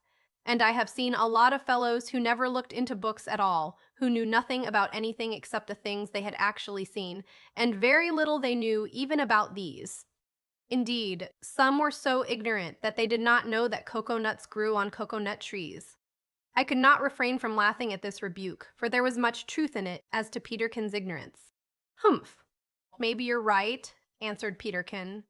"And I have seen a lot of fellows who never looked into books at all, who knew nothing about anything except the things they had actually seen, and very little they knew even about these. Indeed, some were so ignorant that they did not know that cocoa-nuts grew on cocoa-nut trees." I could not refrain from laughing at this rebuke, for there was much truth in it as to Peterkin's ignorance. "Humph, maybe you're right," answered Peterkin,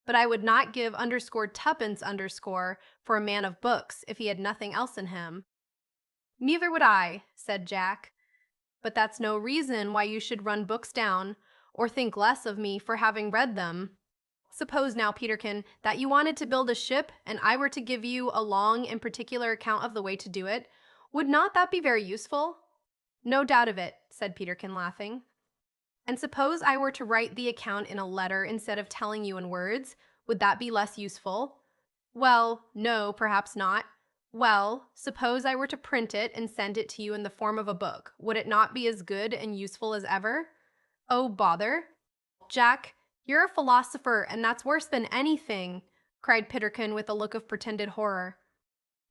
"but I would not give underscore tuppence underscore for a man of books if he had nothing else in him." "Neither would I," said Jack, "but that's no reason why you should run books down, or think less of me for having read them. Suppose now, Peterkin, that you wanted to build a ship, and I were to give you a long and particular account of the way to do it, would not that be very useful?" "No doubt of it," said Peterkin, laughing. "And suppose I were to write the account in a letter instead of telling you in words, would that be less useful?" "Well, no, perhaps not." "Well, suppose I were to print it and send it to you in the form of a book, would it not be as good and useful as ever?" "Oh, bother. Jack, you're a philosopher, and that's worse than anything," cried Peterkin with a look of pretended horror.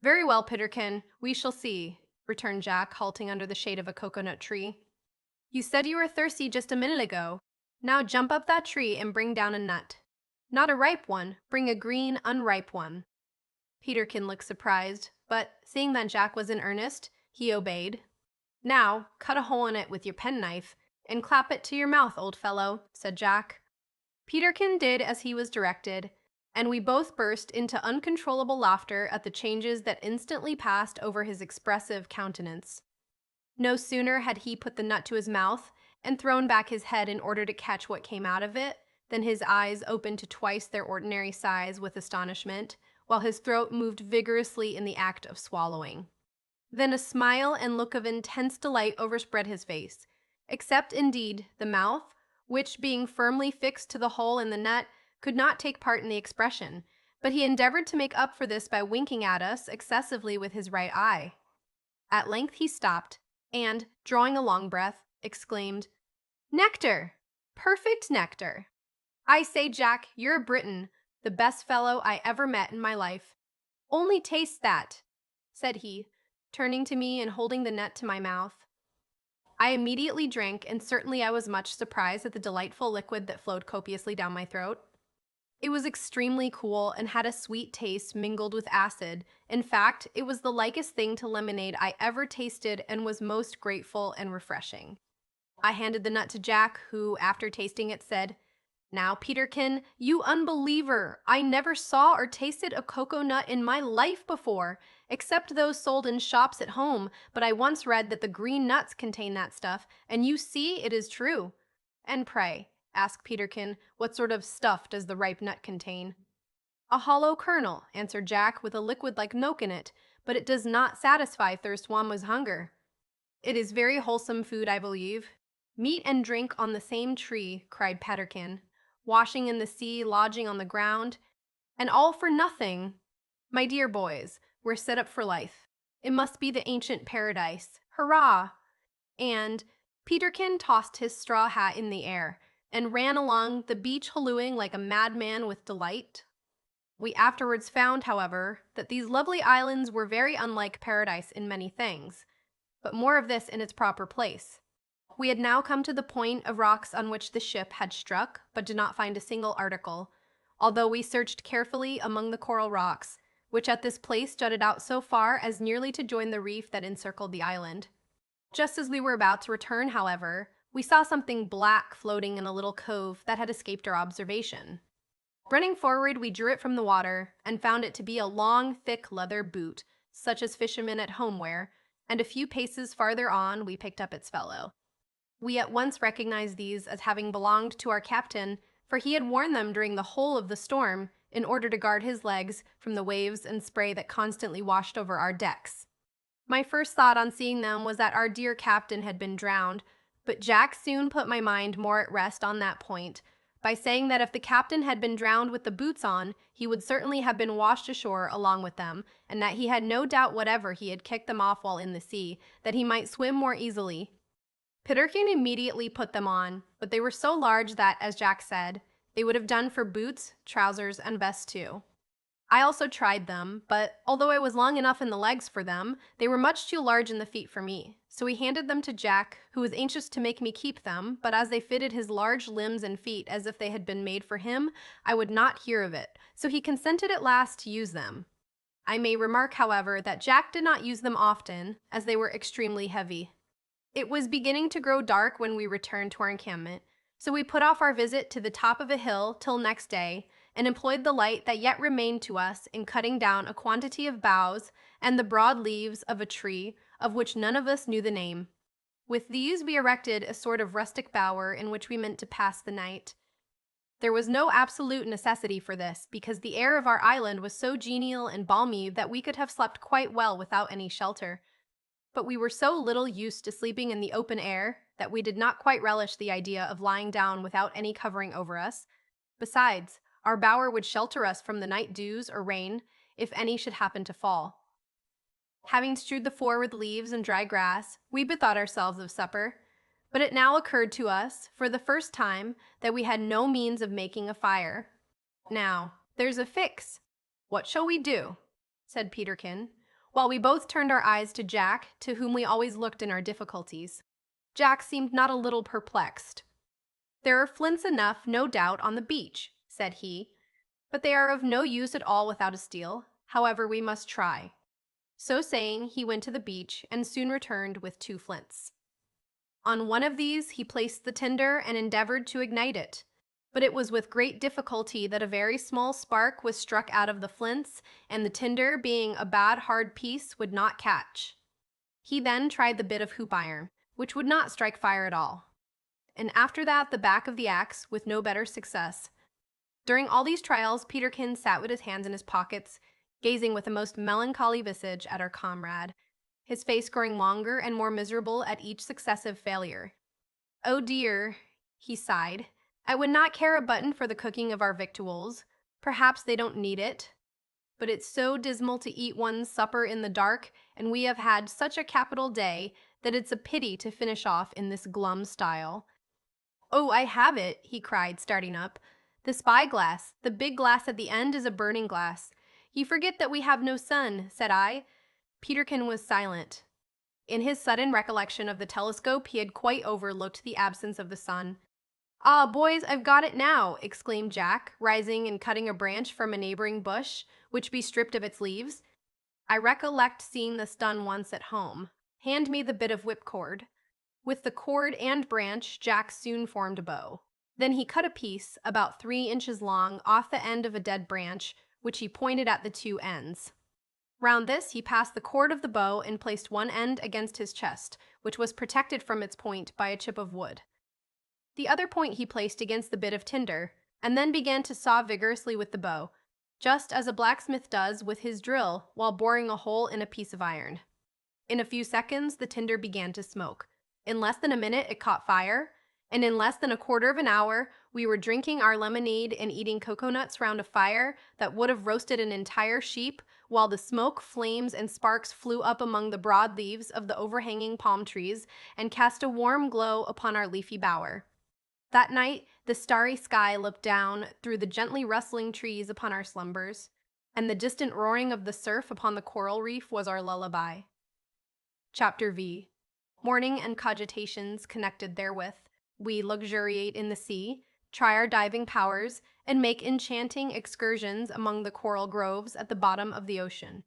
"Very well, Peterkin, we shall see," returned Jack, halting under the shade of a cocoa-nut tree. "You said you were thirsty just a minute ago. Now jump up that tree and bring down a nut. Not a ripe one, bring a green, unripe one." Peterkin looked surprised, but seeing that Jack was in earnest, he obeyed. "Now, cut a hole in it with your penknife, and clap it to your mouth, old fellow," said Jack. Peterkin did as he was directed, and we both burst into uncontrollable laughter at the changes that instantly passed over his expressive countenance. No sooner had he put the nut to his mouth and thrown back his head in order to catch what came out of it, than his eyes opened to twice their ordinary size with astonishment, while his throat moved vigorously in the act of swallowing. Then a smile and look of intense delight overspread his face, except indeed the mouth, which, being firmly fixed to the hole in the nut, could not take part in the expression, but he endeavored to make up for this by winking at us excessively with his right eye. At length he stopped, and, drawing a long breath, exclaimed, "Nectar! Perfect nectar! I say, Jack, you're a Briton, the best fellow I ever met in my life. Only taste that," said he, turning to me and holding the nut to my mouth. I immediately drank, and certainly I was much surprised at the delightful liquid that flowed copiously down my throat. It was extremely cool and had a sweet taste mingled with acid. In fact, it was the likest thing to lemonade I ever tasted and was most grateful and refreshing. I handed the nut to Jack, who, after tasting it, said, "Now, Peterkin, you unbeliever, I never saw or tasted a cocoa nut in my life before, except those sold in shops at home, but I once read that the green nuts contain that stuff, and you see it is true. And pray, asked Peterkin. "What sort of stuff does the ripe nut contain?" "A hollow kernel," answered Jack, "with a liquid like milk in it, but it does not satisfy Thirstwama's hunger." "It is very wholesome food, I believe." "Meat and drink on the same tree," cried Peterkin. "Washing in the sea, lodging on the ground, and all for nothing. My dear boys, we're set up for life. It must be the ancient paradise. Hurrah!" And Peterkin tossed his straw hat in the air and ran along the beach hallooing like a madman with delight. We afterwards found, however, that these lovely islands were very unlike paradise in many things, but more of this in its proper place. We had now come to the point of rocks on which the ship had struck, but did not find a single article, although we searched carefully among the coral rocks, which at this place jutted out so far as nearly to join the reef that encircled the island. Just as we were about to return, however, we saw something black floating in a little cove that had escaped our observation. Running forward, we drew it from the water and found it to be a long, thick leather boot, such as fishermen at home wear, and a few paces farther on we picked up its fellow. We at once recognized these as having belonged to our captain, for he had worn them during the whole of the storm in order to guard his legs from the waves and spray that constantly washed over our decks. My first thought on seeing them was that our dear captain had been drowned, but Jack soon put my mind more at rest on that point by saying that if the captain had been drowned with the boots on, he would certainly have been washed ashore along with them, and that he had no doubt whatever he had kicked them off while in the sea, that he might swim more easily. Peterkin immediately put them on, but they were so large that, as Jack said, they would have done for boots, trousers, and vest too. I also tried them, but although I was long enough in the legs for them, they were much too large in the feet for me. So he handed them to Jack, who was anxious to make me keep them, but as they fitted his large limbs and feet as if they had been made for him, I would not hear of it, so he consented at last to use them. I may remark, however, that Jack did not use them often, as they were extremely heavy. It was beginning to grow dark when we returned to our encampment, so we put off our visit to the top of a hill till next day, and employed the light that yet remained to us in cutting down a quantity of boughs and the broad leaves of a tree of which none of us knew the name. With these we erected a sort of rustic bower in which we meant to pass the night. There was no absolute necessity for this, because the air of our island was so genial and balmy that we could have slept quite well without any shelter. But we were so little used to sleeping in the open air that we did not quite relish the idea of lying down without any covering over us. Besides, our bower would shelter us from the night dews or rain, if any should happen to fall. Having strewed the floor with leaves and dry grass, we bethought ourselves of supper, but it now occurred to us, for the first time, that we had no means of making a fire. "Now, there's a fix. What shall we do?" said Peterkin, while we both turned our eyes to Jack, to whom we always looked in our difficulties. Jack seemed not a little perplexed. "There are flints enough, no doubt, on the beach," said he, "but they are of no use at all without a steel. However, we must try." So saying, he went to the beach and soon returned with 2 flints. On one of these he placed the tinder and endeavored to ignite it, but it was with great difficulty that a very small spark was struck out of the flints, and the tinder, being a bad hard piece, would not catch. He then tried the bit of hoop iron, which would not strike fire at all, and after that the back of the axe, with no better success. During all these trials, Peterkin sat with his hands in his pockets, gazing with a most melancholy visage at our comrade, his face growing longer and more miserable at each successive failure. "Oh dear," he sighed, "I would not care a button for the cooking of our victuals. Perhaps they don't need it. But it's so dismal to eat one's supper in the dark, and we have had such a capital day that it's a pity to finish off in this glum style. Oh, I have it," he cried, starting up. "The spyglass, the big glass at the end, is a burning glass." "You forget that we have no sun," said I. Peterkin was silent. In his sudden recollection of the telescope, he had quite overlooked the absence of the sun. "Ah, boys, I've got it now!" exclaimed Jack, rising and cutting a branch from a neighboring bush, which be stripped of its leaves. "I recollect seeing this done once at home. Hand me the bit of whipcord." With the cord and branch, Jack soon formed a bow. Then he cut a piece, about 3 inches long, off the end of a dead branch, which he pointed at the 2 ends. Round this he passed the cord of the bow and placed one end against his chest, which was protected from its point by a chip of wood. The other point he placed against the bit of tinder, and then began to saw vigorously with the bow, just as a blacksmith does with his drill while boring a hole in a piece of iron. In a few seconds, the tinder began to smoke. In less than a minute, it caught fire, and in less than a quarter of an hour, we were drinking our lemonade and eating coconuts round a fire that would have roasted an entire sheep, while the smoke, flames, and sparks flew up among the broad leaves of the overhanging palm trees and cast a warm glow upon our leafy bower. That night, the starry sky looked down through the gently rustling trees upon our slumbers, and the distant roaring of the surf upon the coral reef was our lullaby. Chapter V. Morning and cogitations connected therewith. We luxuriate in the sea, try our diving powers, and make enchanting excursions among the coral groves at the bottom of the ocean.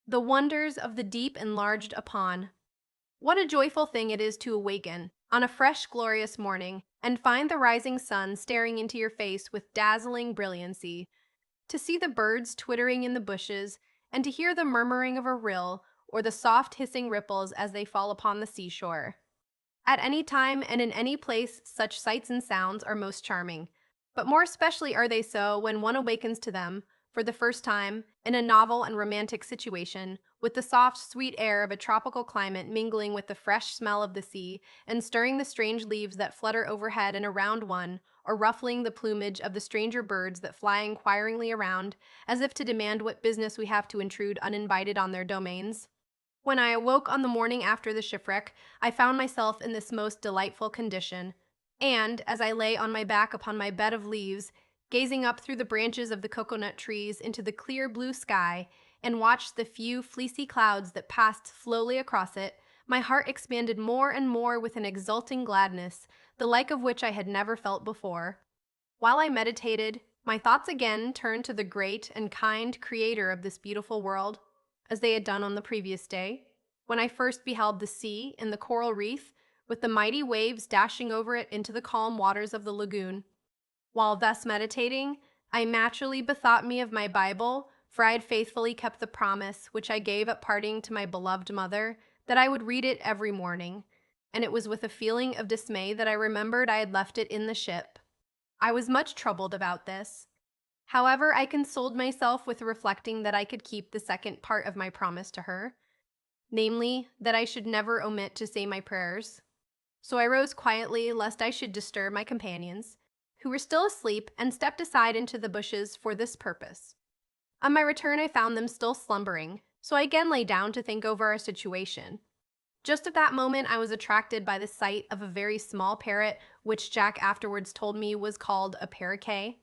The wonders of the deep enlarged upon. What a joyful thing it is to awaken, on a fresh, glorious morning, and find the rising sun staring into your face with dazzling brilliancy, to see the birds twittering in the bushes, and to hear the murmuring of a rill, or the soft hissing ripples as they fall upon the seashore. At any time and in any place, such sights and sounds are most charming, but more especially are they so when one awakens to them, for the first time, in a novel and romantic situation, with the soft, sweet air of a tropical climate mingling with the fresh smell of the sea, and stirring the strange leaves that flutter overhead and around one, or ruffling the plumage of the stranger birds that fly inquiringly around, as if to demand what business we have to intrude uninvited on their domains. When I awoke on the morning after the shipwreck, I found myself in this most delightful condition, and, as I lay on my back upon my bed of leaves, gazing up through the branches of the coconut trees into the clear blue sky, and watched the few fleecy clouds that passed slowly across it, my heart expanded more and more with an exulting gladness, the like of which I had never felt before. While I meditated, my thoughts again turned to the great and kind Creator of this beautiful world, as they had done on the previous day, when I first beheld the sea in the coral reef, with the mighty waves dashing over it into the calm waters of the lagoon. While thus meditating, I naturally bethought me of my Bible, for I had faithfully kept the promise which I gave at parting to my beloved mother, that I would read it every morning, and it was with a feeling of dismay that I remembered I had left it in the ship. I was much troubled about this. However, I consoled myself with reflecting that I could keep the second part of my promise to her, namely, that I should never omit to say my prayers. So I rose quietly, lest I should disturb my companions, who were still asleep, and stepped aside into the bushes for this purpose. On my return, I found them still slumbering, so I again lay down to think over our situation. Just at that moment, I was attracted by the sight of a very small parrot, which Jack afterwards told me was called a paroquet.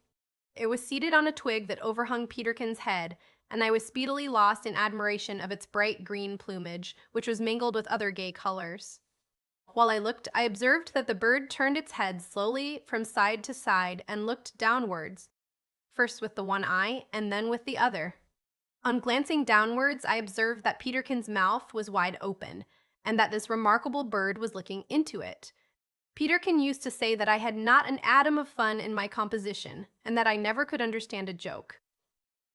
It was seated on a twig that overhung Peterkin's head, and I was speedily lost in admiration of its bright green plumage, which was mingled with other gay colors. While I looked, I observed that the bird turned its head slowly from side to side and looked downwards, first with the one eye and then with the other. On glancing downwards, I observed that Peterkin's mouth was wide open, and that this remarkable bird was looking into it. Peterkin used to say that I had not an atom of fun in my composition, and that I never could understand a joke.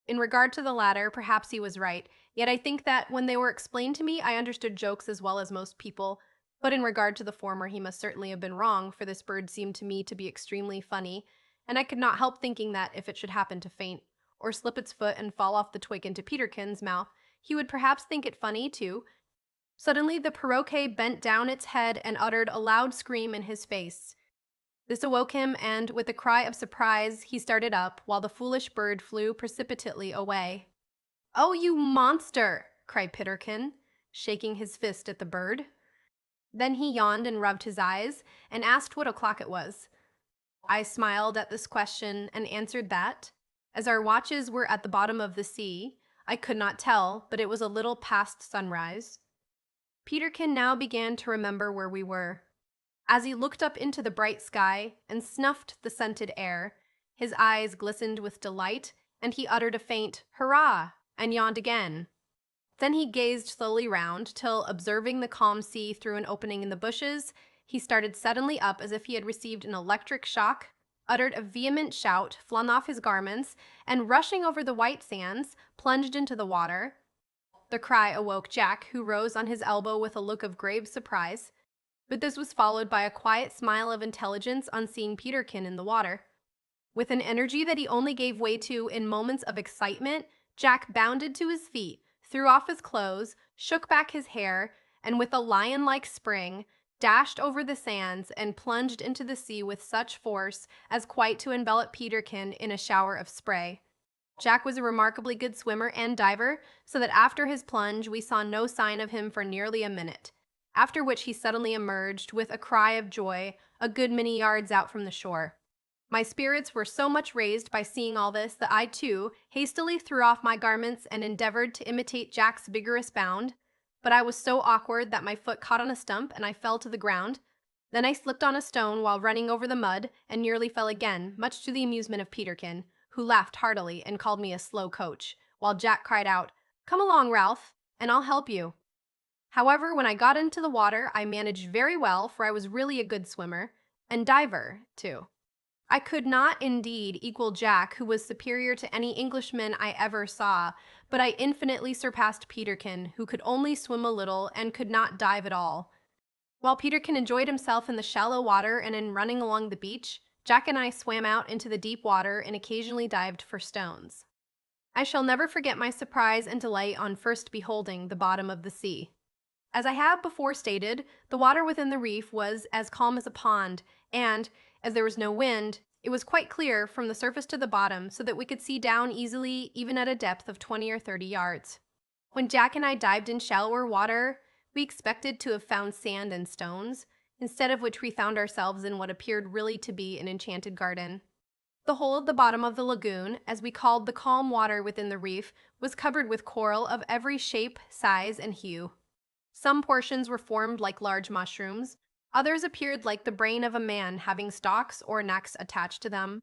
In regard to the latter, perhaps he was right, yet I think that when they were explained to me, I understood jokes as well as most people, but in regard to the former, he must certainly have been wrong, for this bird seemed to me to be extremely funny, and I could not help thinking that if it should happen to faint, or slip its foot and fall off the twig into Peterkin's mouth, he would perhaps think it funny, too. Suddenly the paroquet bent down its head and uttered a loud scream in his face. This awoke him, and, with a cry of surprise, he started up, while the foolish bird flew precipitately away. "Oh, you monster!" cried Peterkin, shaking his fist at the bird. Then he yawned and rubbed his eyes, and asked what o'clock it was. I smiled at this question, and answered that, as our watches were at the bottom of the sea, I could not tell, but it was a little past sunrise. Peterkin now began to remember where we were. As he looked up into the bright sky, and snuffed the scented air, his eyes glistened with delight, and he uttered a faint "hurrah!" and yawned again. Then he gazed slowly round, till, observing the calm sea through an opening in the bushes, he started suddenly up as if he had received an electric shock, uttered a vehement shout, flung off his garments, and rushing over the white sands, plunged into the water. The cry awoke Jack, who rose on his elbow with a look of grave surprise. But this was followed by a quiet smile of intelligence on seeing Peterkin in the water. With an energy that he only gave way to in moments of excitement, Jack bounded to his feet, threw off his clothes, shook back his hair, and with a lion-like spring, dashed over the sands and plunged into the sea with such force as quite to envelop Peterkin in a shower of spray. Jack was a remarkably good swimmer and diver, so that after his plunge we saw no sign of him for nearly a minute, after which he suddenly emerged with a cry of joy a good many yards out from the shore. My spirits were so much raised by seeing all this that I, too, hastily threw off my garments and endeavored to imitate Jack's vigorous bound, but I was so awkward that my foot caught on a stump and I fell to the ground. Then I slipped on a stone while running over the mud and nearly fell again, much to the amusement of Peterkin, who laughed heartily and called me a slow coach, while Jack cried out, "Come along, Ralph, and I'll help you." However, when I got into the water, I managed very well, for I was really a good swimmer, and diver, too. I could not, indeed, equal Jack, who was superior to any Englishman I ever saw, but I infinitely surpassed Peterkin, who could only swim a little and could not dive at all. While Peterkin enjoyed himself in the shallow water and in running along the beach, Jack and I swam out into the deep water and occasionally dived for stones. I shall never forget my surprise and delight on first beholding the bottom of the sea. As I have before stated, the water within the reef was as calm as a pond, and, as there was no wind, it was quite clear from the surface to the bottom so that we could see down easily even at a depth of 20 or 30 yards. When Jack and I dived in shallower water, we expected to have found sand and stones, instead of which we found ourselves in what appeared really to be an enchanted garden. The whole of the bottom of the lagoon, as we called the calm water within the reef, was covered with coral of every shape, size, and hue. Some portions were formed like large mushrooms, others appeared like the brain of a man having stalks or necks attached to them,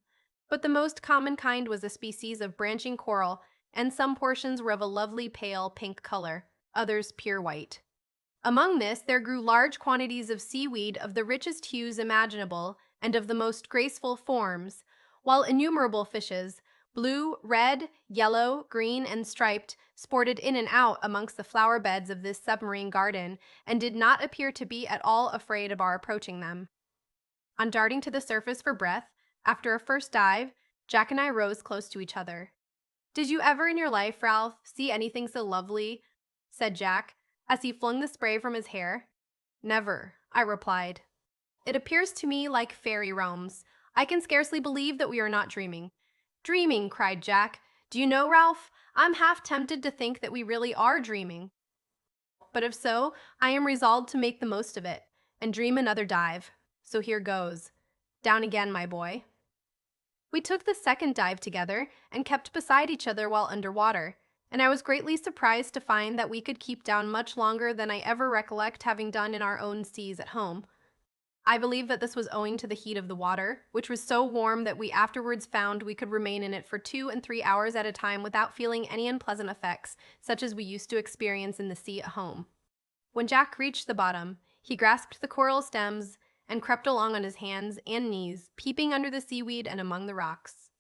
but the most common kind was a species of branching coral, and some portions were of a lovely pale pink color, others pure white. Among this there grew large quantities of seaweed of the richest hues imaginable and of the most graceful forms, while innumerable fishes, blue, red, yellow, green, and striped, sported in and out amongst the flower beds of this submarine garden, and did not appear to be at all afraid of our approaching them. On darting to the surface for breath, after a first dive, Jack and I rose close to each other. "Did you ever in your life, Ralph, see anything so lovely?" said Jack, as he flung the spray from his hair. "Never," I replied. "It appears to me like fairy realms. I can scarcely believe that we are not dreaming." "Dreaming!" cried Jack. "Do you know, Ralph, I'm half tempted to think that we really are dreaming. But if so, I am resolved to make the most of it, and dream another dive. So here goes. Down again, my boy." We took the second dive together, and kept beside each other while under water, and I was greatly surprised to find that we could keep down much longer than I ever recollect having done in our own seas at home. I believe that this was owing to the heat of the water, which was so warm that we afterwards found we could remain in it for 2 and 3 hours at a time without feeling any unpleasant effects, such as we used to experience in the sea at home. When Jack reached the bottom, he grasped the coral stems and crept along on his hands and knees, peeping under the seaweed and among the rocks.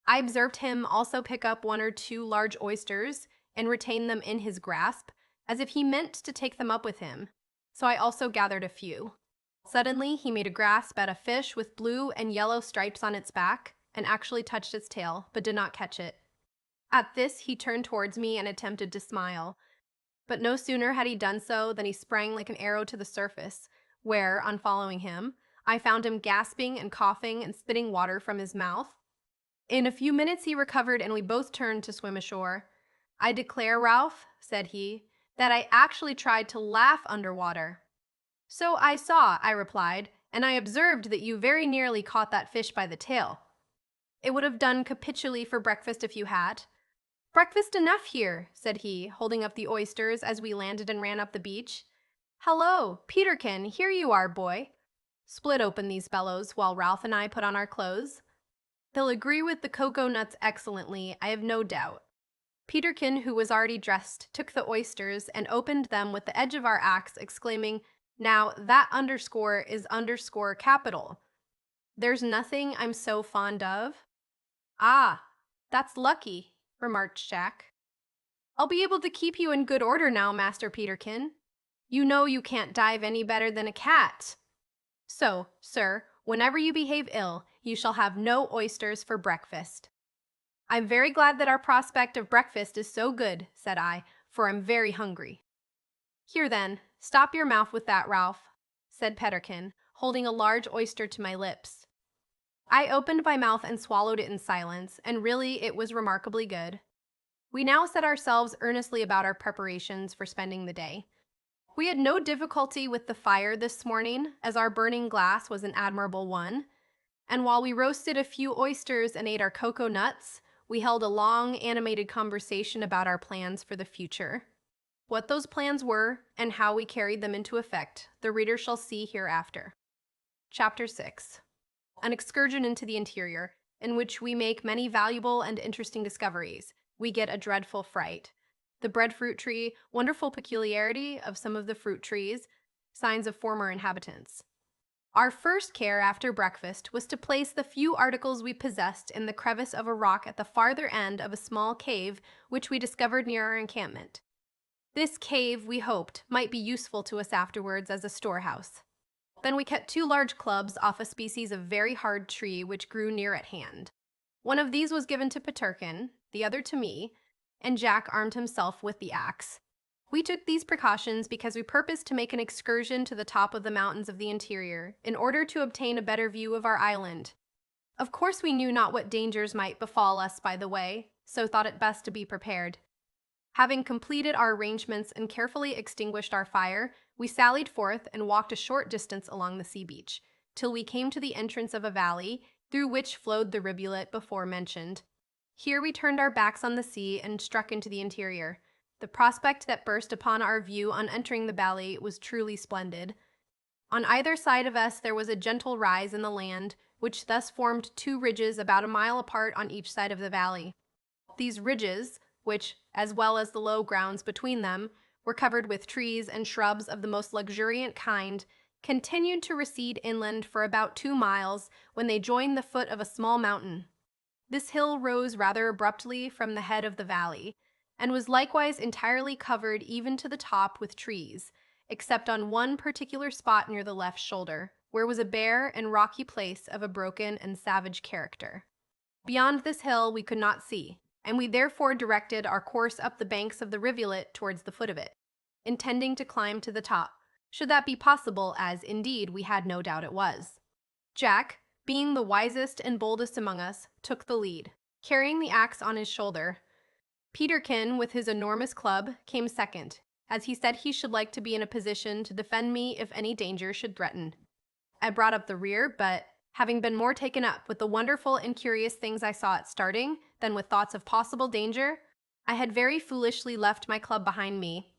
I observed him also pick up 1 or 2 large oysters and retain them in his grasp, as if he meant to take them up with him, so I also gathered a few. Suddenly, he made a grasp at a fish with blue and yellow stripes on its back, and actually touched its tail, but did not catch it. At this, he turned towards me and attempted to smile, but no sooner had he done so than he sprang like an arrow to the surface, where, on following him, I found him gasping and coughing and spitting water from his mouth. In a few minutes he recovered, and we both turned to swim ashore. "I declare, Ralph," said he, "that I actually tried to laugh underwater." "So I saw," I replied, "and I observed that you very nearly caught that fish by the tail. It would have done capitally for breakfast if you had." "Breakfast enough here," said he, holding up the oysters as we landed and ran up the beach. "Hello, Peterkin, here you are, boy. Split open these fellows while Ralph and I put on our clothes. They'll agree with the cocoa nuts excellently, I have no doubt." Peterkin, who was already dressed, took the oysters and opened them with the edge of our axe, exclaiming, "Now, that underscore is underscore capital. There's nothing I'm so fond of." "Ah, that's lucky," remarked Jack. "I'll be able to keep you in good order now, Master Peterkin." You know you can't dive any better than a cat. So, sir, whenever you behave ill, you shall have no oysters for breakfast. I'm very glad that our prospect of breakfast is so good, said I, for I'm very hungry. Here then, stop your mouth with that, Ralph, said Peterkin, holding a large oyster to my lips. I opened my mouth and swallowed it in silence, and really it was remarkably good. We now set ourselves earnestly about our preparations for spending the day. We had no difficulty with the fire this morning, as our burning glass was an admirable one, and while we roasted a few oysters and ate our cocoa nuts, we held a long, animated conversation about our plans for the future. What those plans were, and how we carried them into effect, the reader shall see hereafter. Chapter 6. An excursion into the interior, in which we make many valuable and interesting discoveries. We get a dreadful fright. The breadfruit tree, wonderful peculiarity of some of the fruit trees, signs of former inhabitants. Our first care after breakfast was to place the few articles we possessed in the crevice of a rock at the farther end of a small cave which we discovered near our encampment. This cave, we hoped, might be useful to us afterwards as a storehouse. Then we cut 2 large clubs off a species of very hard tree which grew near at hand. One of these was given to Peterkin, the other to me, and Jack armed himself with the axe. We took these precautions because we purposed to make an excursion to the top of the mountains of the interior, in order to obtain a better view of our island. Of course we knew not what dangers might befall us by the way, so thought it best to be prepared. Having completed our arrangements and carefully extinguished our fire, we sallied forth and walked a short distance along the sea beach, till we came to the entrance of a valley, through which flowed the rivulet before mentioned. Here we turned our backs on the sea and struck into the interior. The prospect that burst upon our view on entering the valley was truly splendid. On either side of us there was a gentle rise in the land, which thus formed 2 ridges about a mile apart on each side of the valley. These ridges, which, as well as the low grounds between them, were covered with trees and shrubs of the most luxuriant kind, continued to recede inland for about 2 miles when they joined the foot of a small mountain. This hill rose rather abruptly from the head of the valley, and was likewise entirely covered even to the top with trees, except on one particular spot near the left shoulder, where was a bare and rocky place of a broken and savage character. Beyond this hill we could not see, and we therefore directed our course up the banks of the rivulet towards the foot of it, intending to climb to the top, should that be possible, as, indeed, we had no doubt it was. Jack, being the wisest and boldest among us, took the lead, carrying the axe on his shoulder. Peterkin, with his enormous club, came second, as he said he should like to be in a position to defend me if any danger should threaten. I brought up the rear, but, having been more taken up with the wonderful and curious things I saw at starting than with thoughts of possible danger, I had very foolishly left my club behind me.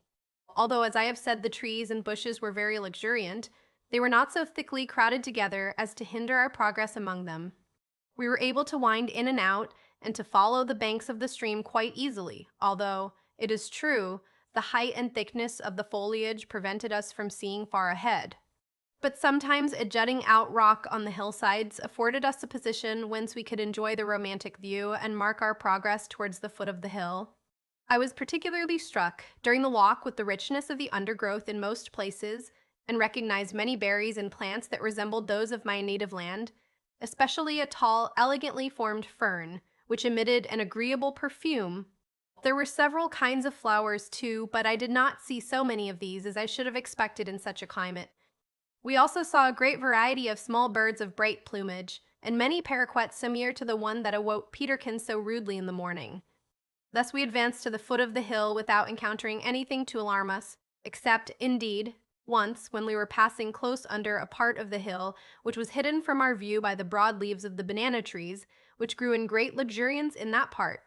Although, as I have said, the trees and bushes were very luxuriant, they were not so thickly crowded together as to hinder our progress among them. We were able to wind in and out, and to follow the banks of the stream quite easily, although, it is true, the height and thickness of the foliage prevented us from seeing far ahead. But sometimes a jutting out rock on the hillsides afforded us a position whence we could enjoy the romantic view and mark our progress towards the foot of the hill. I was particularly struck during the walk with the richness of the undergrowth in most places, and recognized many berries and plants that resembled those of my native land, especially a tall, elegantly formed fern, which emitted an agreeable perfume. There were several kinds of flowers, too, but I did not see so many of these as I should have expected in such a climate. We also saw a great variety of small birds of bright plumage, and many paroquets similar to the one that awoke Peterkin so rudely in the morning. Thus we advanced to the foot of the hill without encountering anything to alarm us, except, indeed, once when we were passing close under a part of the hill which was hidden from our view by the broad leaves of the banana trees, which grew in great luxuriance in that part.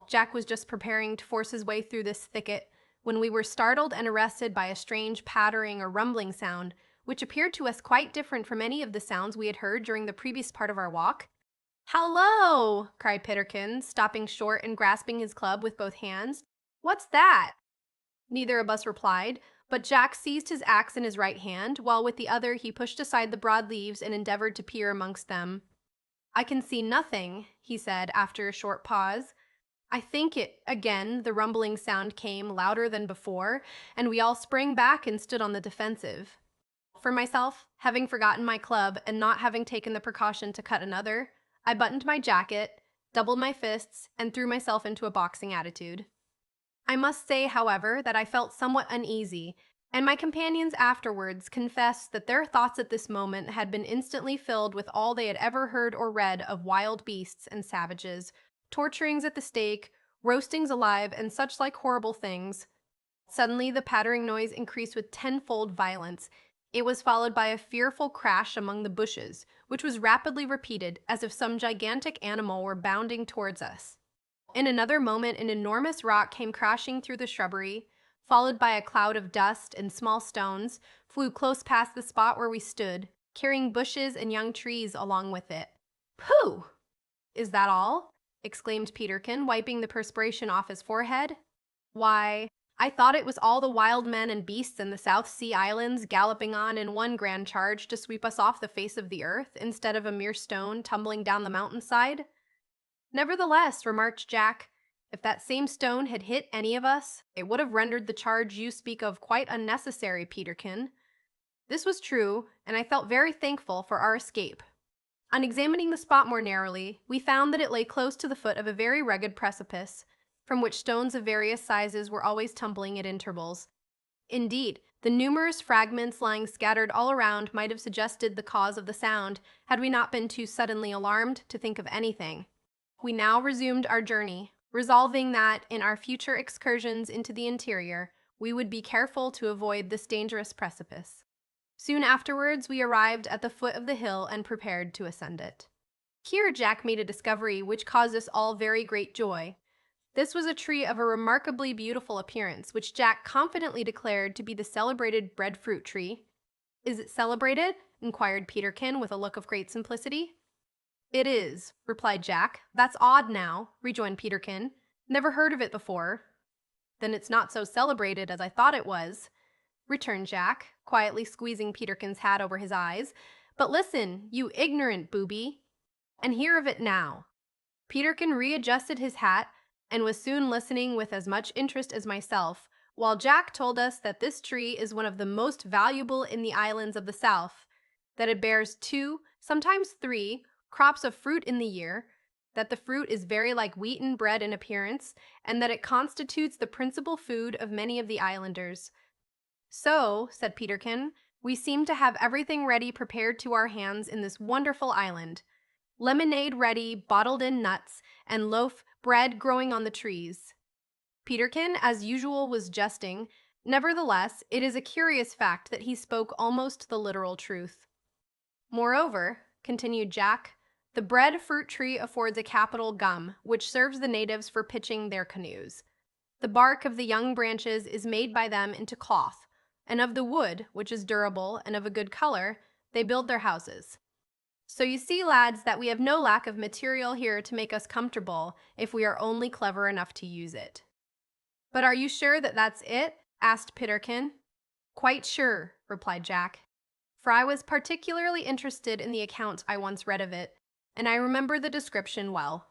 Jack was just preparing to force his way through this thicket, when we were startled and arrested by a strange pattering or rumbling sound, which appeared to us quite different from any of the sounds we had heard during the previous part of our walk. "Hallo!" cried Peterkin, stopping short and grasping his club with both hands. "What's that?" Neither of us replied, but Jack seized his axe in his right hand, while with the other he pushed aside the broad leaves and endeavored to peer amongst them. "I can see nothing," he said after a short pause. I think it, again, the rumbling sound came louder than before, and we all sprang back and stood on the defensive. For myself, having forgotten my club and not having taken the precaution to cut another, I buttoned my jacket, doubled my fists, and threw myself into a boxing attitude. I must say, however, that I felt somewhat uneasy, and my companions afterwards confessed that their thoughts at this moment had been instantly filled with all they had ever heard or read of wild beasts and savages, torturings at the stake, roastings alive, and such like horrible things. Suddenly, the pattering noise increased with tenfold violence. It was followed by a fearful crash among the bushes, which was rapidly repeated as if some gigantic animal were bounding towards us. In another moment, an enormous rock came crashing through the shrubbery, followed by a cloud of dust and small stones, flew close past the spot where we stood, carrying bushes and young trees along with it. Pooh! Is that all? Exclaimed Peterkin, wiping the perspiration off his forehead. Why, I thought it was all the wild men and beasts in the South Sea Islands galloping on in one grand charge to sweep us off the face of the earth, instead of a mere stone tumbling down the mountainside. Nevertheless, remarked Jack, if that same stone had hit any of us, it would have rendered the charge you speak of quite unnecessary, Peterkin. This was true, and I felt very thankful for our escape. On examining the spot more narrowly, we found that it lay close to the foot of a very rugged precipice, from which stones of various sizes were always tumbling at intervals. Indeed, the numerous fragments lying scattered all around might have suggested the cause of the sound, had we not been too suddenly alarmed to think of anything. We now resumed our journey, resolving that, in our future excursions into the interior, we would be careful to avoid this dangerous precipice. Soon afterwards, we arrived at the foot of the hill and prepared to ascend it. Here Jack made a discovery which caused us all very great joy. This was a tree of a remarkably beautiful appearance, which Jack confidently declared to be the celebrated breadfruit tree. "Is it celebrated?" inquired Peterkin with a look of great simplicity. "It is," replied Jack. "That's odd now," rejoined Peterkin. "Never heard of it before." "Then it's not so celebrated as I thought it was," returned Jack, quietly squeezing Peterkin's hat over his eyes. "But listen, you ignorant booby, and hear of it now." Peterkin readjusted his hat, and was soon listening with as much interest as myself, while Jack told us that this tree is one of the most valuable in the islands of the south, that it bears 2, sometimes 3, crops of fruit in the year, that the fruit is very like wheaten bread in appearance, and that it constitutes the principal food of many of the islanders. "So," said Peterkin, "we seem to have everything ready prepared to our hands in this wonderful island. Lemonade ready, bottled-in nuts, and loaf bread growing on the trees." Peterkin, as usual, was jesting. Nevertheless, it is a curious fact that he spoke almost the literal truth. "Moreover," continued Jack, "the breadfruit tree affords a capital gum, which serves the natives for pitching their canoes. The bark of the young branches is made by them into cloth, and of the wood, which is durable and of a good color, they build their houses. So you see, lads, that we have no lack of material here to make us comfortable if we are only clever enough to use it." "But are you sure that that's it?" asked Peterkin. "Quite sure," replied Jack, "for I was particularly interested in the account I once read of it, and I remember the description well.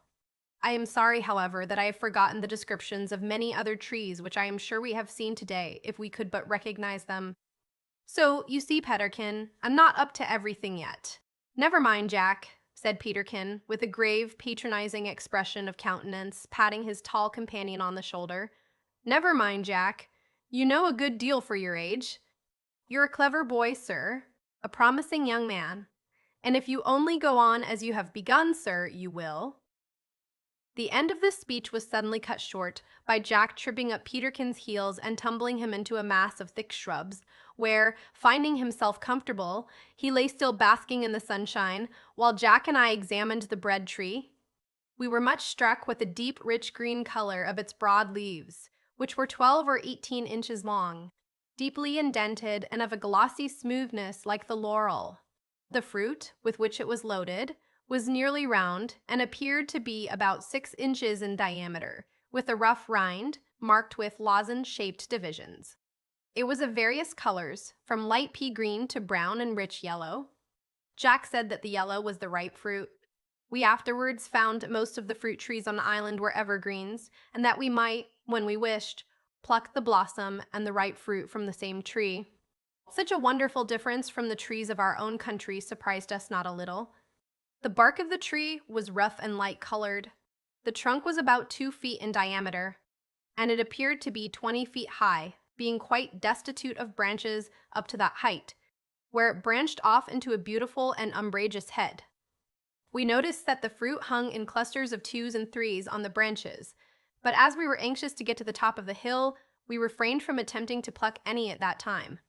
I am sorry, however, that I have forgotten the descriptions of many other trees which I am sure we have seen today, if we could but recognize them. So, you see, Peterkin, I'm not up to everything yet." "Never mind, Jack," said Peterkin, with a grave, patronizing expression of countenance, patting his tall companion on the shoulder. "Never mind, Jack. You know a good deal for your age. You're a clever boy, sir, a promising young man. And if you only go on as you have begun, sir, you will—" The end of this speech was suddenly cut short by Jack tripping up Peterkin's heels and tumbling him into a mass of thick shrubs, where, finding himself comfortable, he lay still basking in the sunshine, while Jack and I examined the bread tree. We were much struck with the deep, rich green color of its broad leaves, which were 12 or 18 inches long, deeply indented, and of a glossy smoothness like the laurel. The fruit, with which it was loaded, was nearly round, and appeared to be about 6 inches in diameter, with a rough rind, marked with lozenge-shaped divisions. It was of various colors, from light pea green to brown and rich yellow. Jack said that the yellow was the ripe fruit. We afterwards found most of the fruit trees on the island were evergreens, and that we might, when we wished, pluck the blossom and the ripe fruit from the same tree. Such a wonderful difference from the trees of our own country surprised us not a little. The bark of the tree was rough and light colored. The trunk was about 2 feet in diameter, and it appeared to be 20 feet high, being quite destitute of branches up to that height, where it branched off into a beautiful and umbrageous head. We noticed that the fruit hung in clusters of twos and threes on the branches, but as we were anxious to get to the top of the hill, we refrained from attempting to pluck any at that time.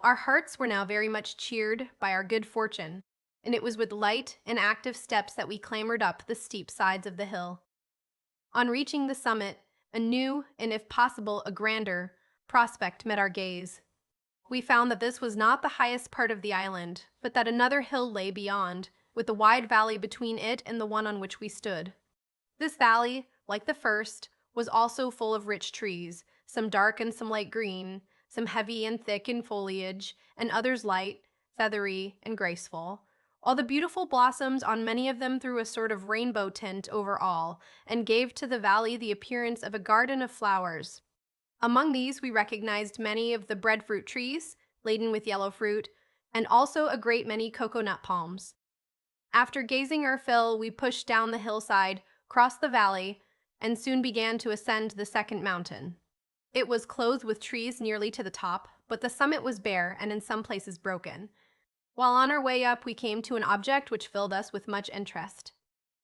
Our hearts were now very much cheered by our good fortune, and it was with light and active steps that we clambered up the steep sides of the hill. On reaching the summit, a new, and if possible a grander, prospect met our gaze. We found that this was not the highest part of the island, but that another hill lay beyond, with a wide valley between it and the one on which we stood. This valley, like the first, was also full of rich trees, some dark and some light green, some heavy and thick in foliage, and others light, feathery, and graceful. All the beautiful blossoms on many of them threw a sort of rainbow tint over all, and gave to the valley the appearance of a garden of flowers. Among these we recognized many of the breadfruit trees, laden with yellow fruit, and also a great many cocoa-nut palms. After gazing our fill, we pushed down the hillside, crossed the valley, and soon began to ascend the second mountain. It was clothed with trees nearly to the top, but the summit was bare and in some places broken. While on our way up, we came to an object which filled us with much interest.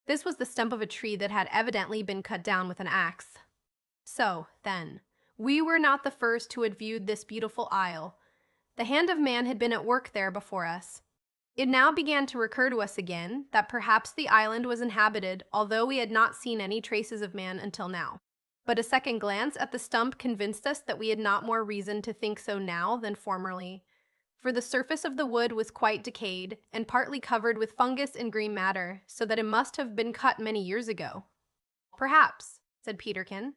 This was the stump of a tree that had evidently been cut down with an axe. So, then, we were not the first who had viewed this beautiful isle. The hand of man had been at work there before us. It now began to recur to us again that perhaps the island was inhabited, although we had not seen any traces of man until now. But a second glance at the stump convinced us that we had not more reason to think so now than formerly, for the surface of the wood was quite decayed, and partly covered with fungus and green matter, so that it must have been cut many years ago. "Perhaps," said Peterkin,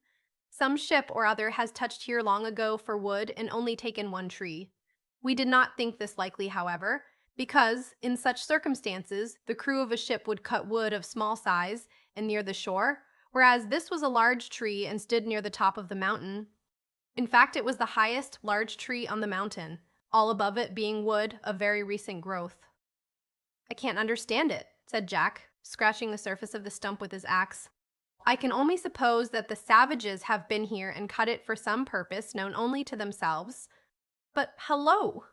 "some ship or other has touched here long ago for wood and only taken one tree." We did not think this likely, however, because, in such circumstances, the crew of a ship would cut wood of small size and near the shore, whereas this was a large tree and stood near the top of the mountain. In fact, it was the highest large tree on the mountain, all above it being wood of very recent growth. "I can't understand it," said Jack, scratching the surface of the stump with his axe. "I can only suppose that the savages have been here and cut it for some purpose known only to themselves. But hello!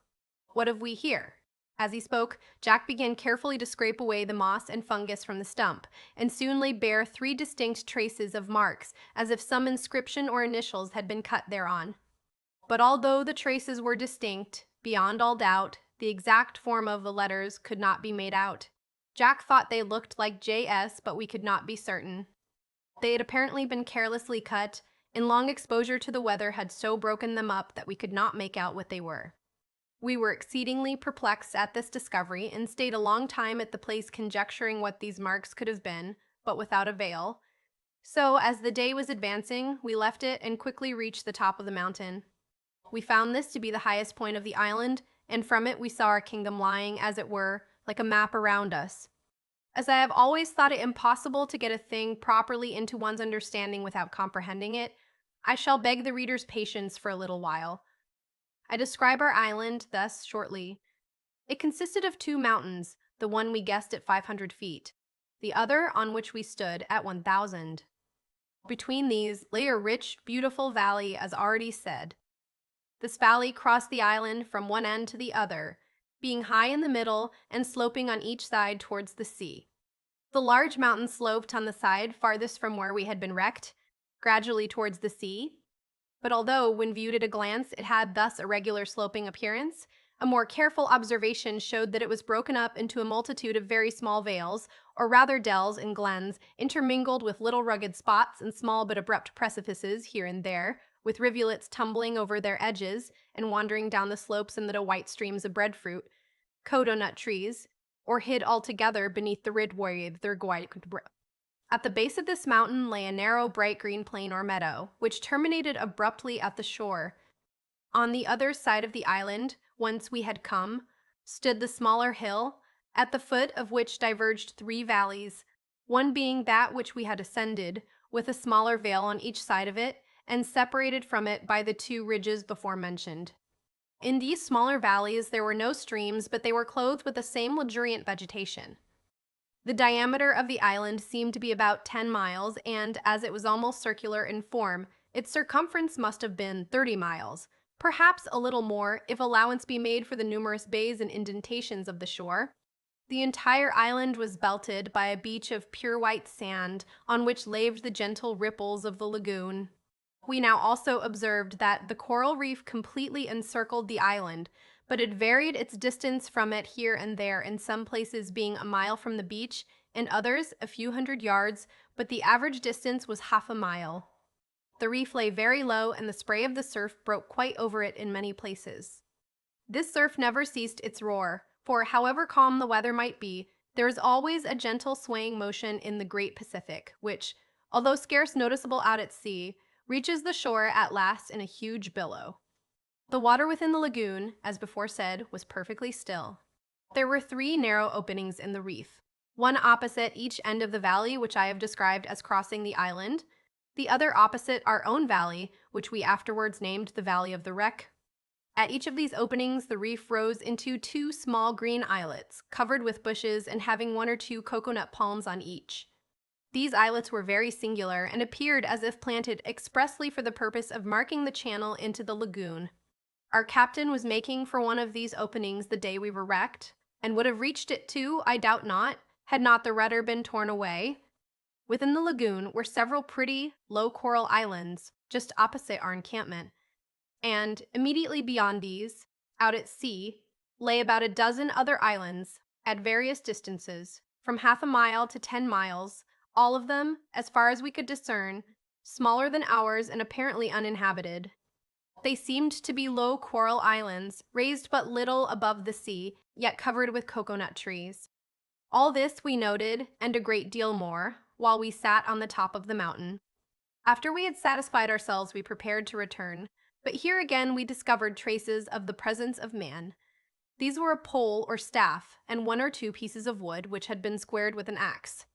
What have we here?" As he spoke, Jack began carefully to scrape away the moss and fungus from the stump, and soon laid bare 3 distinct traces of marks, as if some inscription or initials had been cut thereon. But although the traces were distinct, beyond all doubt, the exact form of the letters could not be made out. Jack thought they looked like JS, but we could not be certain. They had apparently been carelessly cut, and long exposure to the weather had so broken them up that we could not make out what they were. We were exceedingly perplexed at this discovery, and stayed a long time at the place conjecturing what these marks could have been, but without avail. So, as the day was advancing, we left it and quickly reached the top of the mountain. We found this to be the highest point of the island, and from it we saw our kingdom lying, as it were, like a map around us. As I have always thought it impossible to get a thing properly into one's understanding without comprehending it, I shall beg the reader's patience for a little while. I describe our island thus shortly. It consisted of 2 mountains, the one we guessed at 500 feet, the other, on which we stood, at 1,000. Between these lay a rich, beautiful valley, as already said. This valley crossed the island from one end to the other, being high in the middle and sloping on each side towards the sea. The large mountain sloped on the side farthest from where we had been wrecked, gradually towards the sea. But although, when viewed at a glance, it had thus a regular sloping appearance, a more careful observation showed that it was broken up into a multitude of very small vales, or rather dells and glens, intermingled with little rugged spots and small but abrupt precipices here and there, with rivulets tumbling over their edges and wandering down the slopes in little white streams of breadfruit, cocoa-nut trees, or hid altogether beneath the ridgeway of their At the base of this mountain lay a narrow, bright green plain or meadow, which terminated abruptly at the shore. On the other side of the island, whence we had come, stood the smaller hill, at the foot of which diverged 3 valleys, one being that which we had ascended, with a smaller vale on each side of it, and separated from it by the two ridges before mentioned. In these smaller valleys there were no streams, but they were clothed with the same luxuriant vegetation. The diameter of the island seemed to be about 10 miles, and as it was almost circular in form, its circumference must have been 30 miles, perhaps a little more if allowance be made for the numerous bays and indentations of the shore. The entire island was belted by a beach of pure white sand on which laved the gentle ripples of the lagoon. We now also observed that the coral reef completely encircled the island, but it varied its distance from it here and there, in some places being a mile from the beach, in others a few hundred yards, but the average distance was half a mile. The reef lay very low, and the spray of the surf broke quite over it in many places. This surf never ceased its roar, for however calm the weather might be, there is always a gentle swaying motion in the great Pacific, which, although scarce noticeable out at sea, reaches the shore at last in a huge billow. The water within the lagoon, as before said, was perfectly still. There were 3 narrow openings in the reef, one opposite each end of the valley which I have described as crossing the island, the other opposite our own valley, which we afterwards named the Valley of the Wreck. At each of these openings the reef rose into 2 small green islets, covered with bushes and having 1 or 2 coconut palms on each. These islets were very singular, and appeared as if planted expressly for the purpose of marking the channel into the lagoon. Our captain was making for one of these openings the day we were wrecked, and would have reached it too, I doubt not, had not the rudder been torn away. Within the lagoon were several pretty, low coral islands, just opposite our encampment, and immediately beyond these, out at sea, lay about a dozen other islands, at various distances, from half a mile to 10 miles, all of them, as far as we could discern, smaller than ours and apparently uninhabited. They seemed to be low coral islands, raised but little above the sea, yet covered with coconut trees. All this we noted, and a great deal more, while we sat on the top of the mountain. After we had satisfied ourselves, we prepared to return, but here again we discovered traces of the presence of man. These were a pole or staff, and 1 or 2 pieces of wood which had been squared with an axe.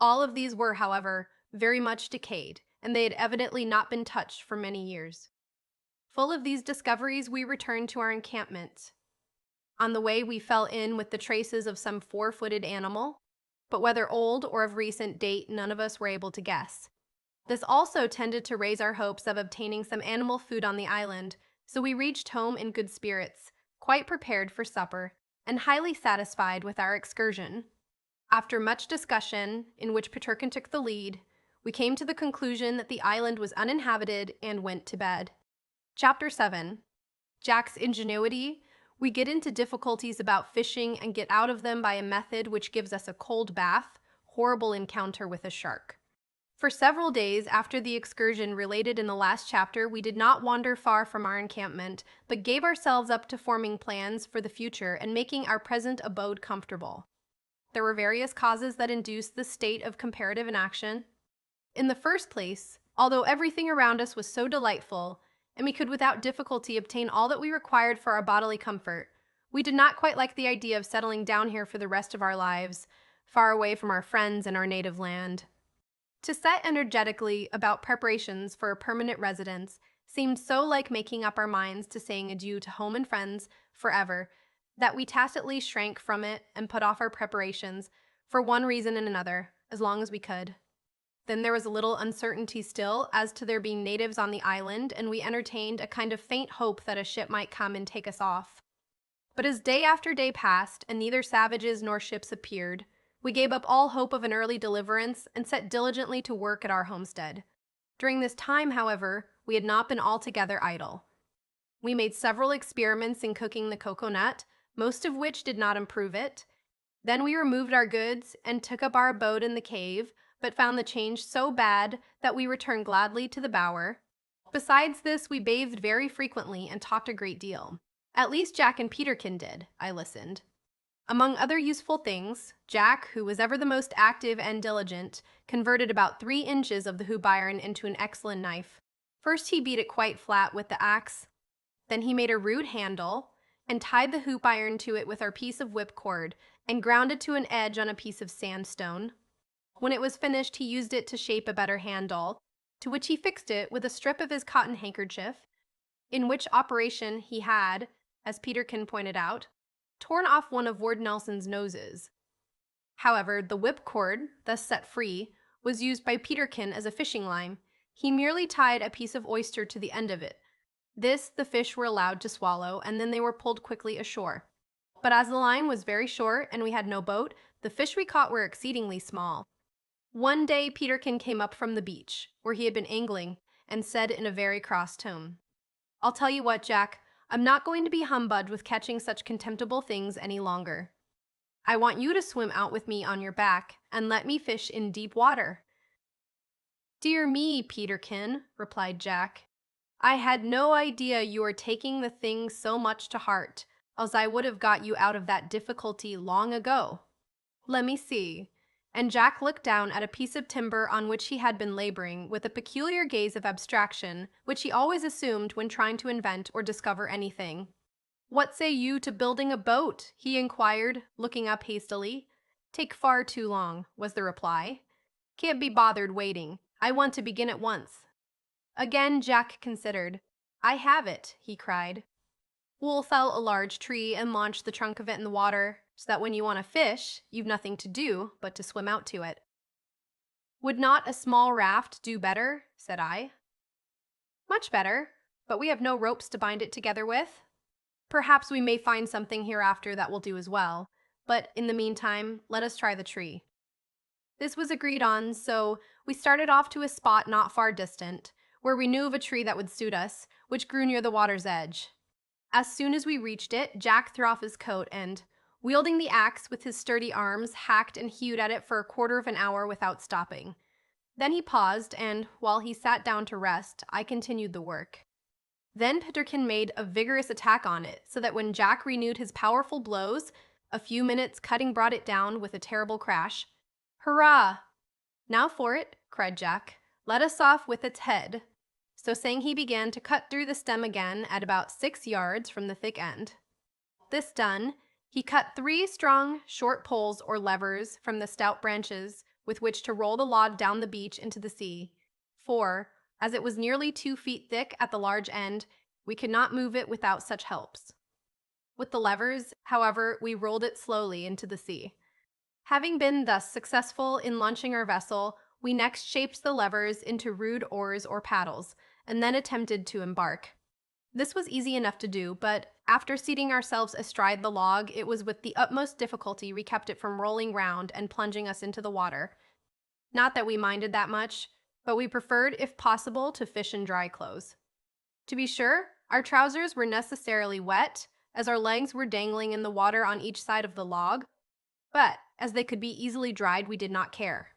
All of these were, however, very much decayed, and they had evidently not been touched for many years. Full of these discoveries, we returned to our encampment. On the way, we fell in with the traces of some 4-footed animal, but whether old or of recent date, none of us were able to guess. This also tended to raise our hopes of obtaining some animal food on the island, so we reached home in good spirits, quite prepared for supper, and highly satisfied with our excursion. After much discussion, in which Peterkin took the lead, we came to the conclusion that the island was uninhabited and went to bed. Chapter 7. Jack's ingenuity. We get into difficulties about fishing and get out of them by a method which gives us a cold bath. Horrible encounter with a shark. For several days after the excursion related in the last chapter, we did not wander far from our encampment, but gave ourselves up to forming plans for the future and making our present abode comfortable. There were various causes that induced this state of comparative inaction. In the first place, although everything around us was so delightful, and we could without difficulty obtain all that we required for our bodily comfort, we did not quite like the idea of settling down here for the rest of our lives, far away from our friends and our native land. To set energetically about preparations for a permanent residence seemed so like making up our minds to saying adieu to home and friends forever, that we tacitly shrank from it and put off our preparations, for one reason and another, as long as we could. Then there was a little uncertainty still as to there being natives on the island, and we entertained a kind of faint hope that a ship might come and take us off. But as day after day passed, and neither savages nor ships appeared, we gave up all hope of an early deliverance and set diligently to work at our homestead. During this time, however, we had not been altogether idle. We made several experiments in cooking the cocoanut, most of which did not improve it. Then we removed our goods and took up our abode in the cave, but found the change so bad that we returned gladly to the bower. Besides this, we bathed very frequently and talked a great deal. At least Jack and Peterkin did. I listened. Among other useful things, Jack, who was ever the most active and diligent, converted about 3 inches of the hoop iron into an excellent knife. First he beat it quite flat with the axe. Then he made a rude handle, and tied the hoop iron to it with our piece of whipcord, and ground it to an edge on a piece of sandstone. When it was finished, he used it to shape a better handle, to which he fixed it with a strip of his cotton handkerchief, in which operation he had, as Peterkin pointed out, torn off one of Ward Nelson's noses. However, the whipcord, thus set free, was used by Peterkin as a fishing line. He merely tied a piece of oyster to the end of it. This the fish were allowed to swallow, and then they were pulled quickly ashore. But as the line was very short and we had no boat, the fish we caught were exceedingly small. One day Peterkin came up from the beach, where he had been angling, and said in a very cross tone, "I'll tell you what, Jack, I'm not going to be humbugged with catching such contemptible things any longer. I want you to swim out with me on your back and let me fish in deep water." "Dear me, Peterkin," replied Jack, "I had no idea you were taking the thing so much to heart, else I would have got you out of that difficulty long ago. Let me see." And Jack looked down at a piece of timber on which he had been laboring with a peculiar gaze of abstraction which he always assumed when trying to invent or discover anything. "What say you to building a boat?" he inquired, looking up hastily. "Take far too long," was the reply. "Can't be bothered waiting. I want to begin at once." Again Jack considered. "I have it," he cried. "We'll fell a large tree and launch the trunk of it in the water, so that when you want to fish, you've nothing to do but to swim out to it." "Would not a small raft do better?" said I. "Much better, but we have no ropes to bind it together with. Perhaps we may find something hereafter that will do as well, but in the meantime, let us try the tree." This was agreed on, so we started off to a spot not far distant, where we knew of a tree that would suit us, which grew near the water's edge. As soon as we reached it, Jack threw off his coat and, wielding the axe with his sturdy arms, hacked and hewed at it for a quarter of an hour without stopping. Then he paused, and, while he sat down to rest, I continued the work. Then Peterkin made a vigorous attack on it, so that when Jack renewed his powerful blows, a few minutes' cutting brought it down with a terrible crash. "Hurrah! Now for it," cried Jack. "Let us off with its head." So saying, he began to cut through the stem again at about 6 yards from the thick end. This done, he cut 3 strong, short poles or levers from the stout branches with which to roll the log down the beach into the sea, for, as it was nearly 2 feet thick at the large end, we could not move it without such helps. With the levers, however, we rolled it slowly into the sea. Having been thus successful in launching our vessel, we next shaped the levers into rude oars or paddles, and then attempted to embark. This was easy enough to do, but after seating ourselves astride the log, it was with the utmost difficulty we kept it from rolling round and plunging us into the water. Not that we minded that much, but we preferred, if possible, to fish in dry clothes. To be sure, our trousers were necessarily wet, as our legs were dangling in the water on each side of the log, but as they could be easily dried, we did not care.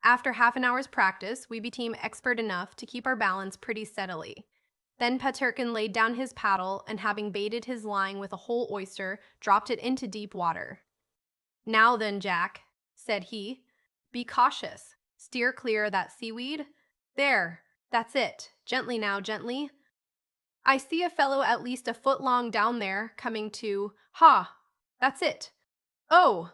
After half an hour's practice, we became expert enough to keep our balance pretty steadily. Then Peterkin laid down his paddle, and having baited his line with a whole oyster, dropped it into deep water. "Now then, Jack," said he, "be cautious. Steer clear of that seaweed. There, that's it. Gently now, gently. I see a fellow at least a foot long down there, coming to. Ha! That's it. Oh!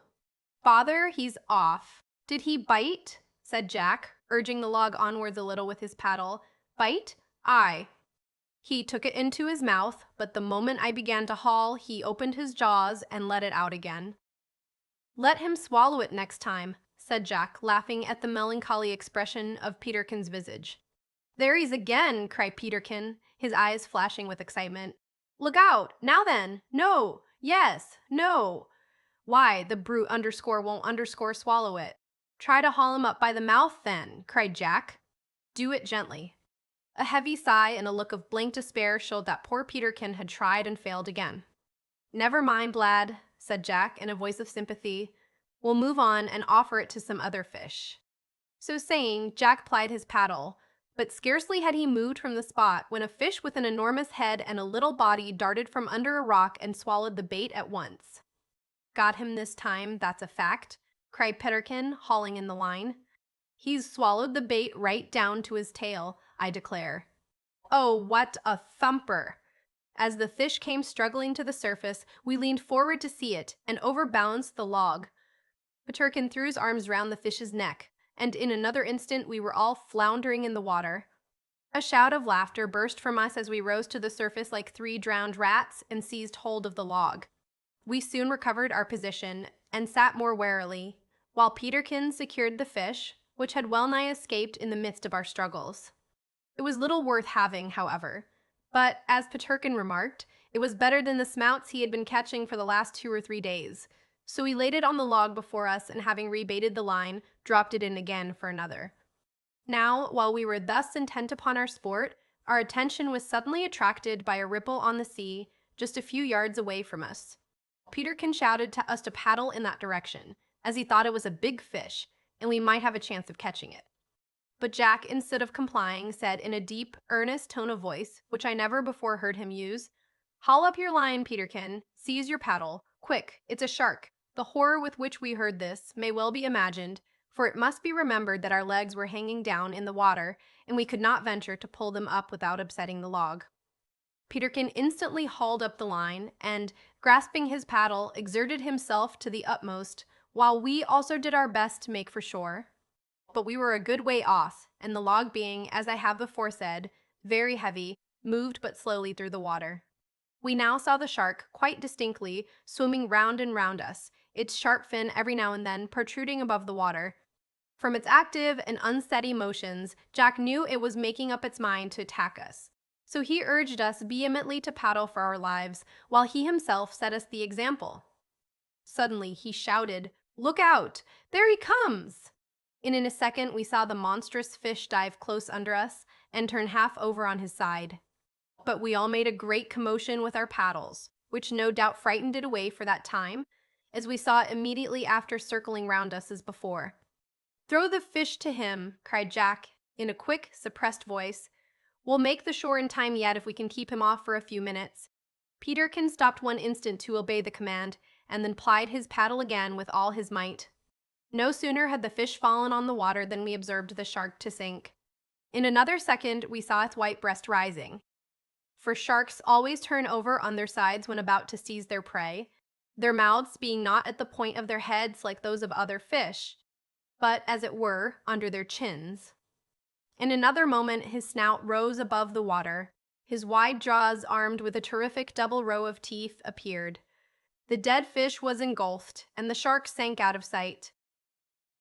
Father, he's off. Did he bite?" said Jack, urging the log onwards a little with his paddle. "Bite? Aye. He took it into his mouth, but the moment I began to haul, he opened his jaws and let it out again." "Let him swallow it next time," said Jack, laughing at the melancholy expression of Peterkin's visage. "There he's again," cried Peterkin, his eyes flashing with excitement. "Look out! Now then! No! Yes! No! Why, the brute won't swallow it. Try to haul him up by the mouth, then," cried Jack. "Do it gently." A heavy sigh and a look of blank despair showed that poor Peterkin had tried and failed again. "Never mind, lad," said Jack in a voice of sympathy. "We'll move on and offer it to some other fish." So saying, Jack plied his paddle, but scarcely had he moved from the spot when a fish with an enormous head and a little body darted from under a rock and swallowed the bait at once. "Got him this time, that's a fact," cried Peterkin, hauling in the line. "He's swallowed the bait right down to his tail, I declare. Oh, what a thumper!" As the fish came struggling to the surface, we leaned forward to see it, and overbalanced the log. Peterkin threw his arms round the fish's neck, and in another instant we were all floundering in the water. A shout of laughter burst from us as we rose to the surface like three drowned rats and seized hold of the log. We soon recovered our position and sat more warily, while Peterkin secured the fish, which had well nigh escaped in the midst of our struggles. It was little worth having, however, but, as Peterkin remarked, it was better than the smouts he had been catching for the last 2 or 3 days, so we laid it on the log before us and, having rebaited the line, dropped it in again for another. Now, while we were thus intent upon our sport, our attention was suddenly attracted by a ripple on the sea just a few yards away from us. Peterkin shouted to us to paddle in that direction, as he thought it was a big fish, and we might have a chance of catching it. But Jack, instead of complying, said in a deep, earnest tone of voice, which I never before heard him use, "Haul up your line, Peterkin. Seize your paddle. Quick, it's a shark." The horror with which we heard this may well be imagined, for it must be remembered that our legs were hanging down in the water, and we could not venture to pull them up without upsetting the log. Peterkin instantly hauled up the line, and, grasping his paddle, exerted himself to the utmost, while we also did our best to make for shore. But we were a good way off, and the log being, as I have before said, very heavy, moved but slowly through the water. We now saw the shark quite distinctly, swimming round and round us, its sharp fin every now and then protruding above the water. From its active and unsteady motions, Jack knew it was making up its mind to attack us. So he urged us vehemently to paddle for our lives, while he himself set us the example. Suddenly he shouted, "Look out! There he comes!" And in a second we saw the monstrous fish dive close under us and turn half over on his side. But we all made a great commotion with our paddles, which no doubt frightened it away for that time, as we saw it immediately after circling round us as before. "Throw the fish to him," cried Jack, in a quick, suppressed voice. "We'll make the shore in time yet if we can keep him off for a few minutes." Peterkin stopped one instant to obey the command, and then plied his paddle again with all his might. No sooner had the fish fallen on the water than we observed the shark to sink. In another second we saw its white breast rising. For sharks always turn over on their sides when about to seize their prey, their mouths being not at the point of their heads like those of other fish, but, as it were, under their chins. In another moment his snout rose above the water. His wide jaws, armed with a terrific double row of teeth, appeared. The dead fish was engulfed, and the shark sank out of sight.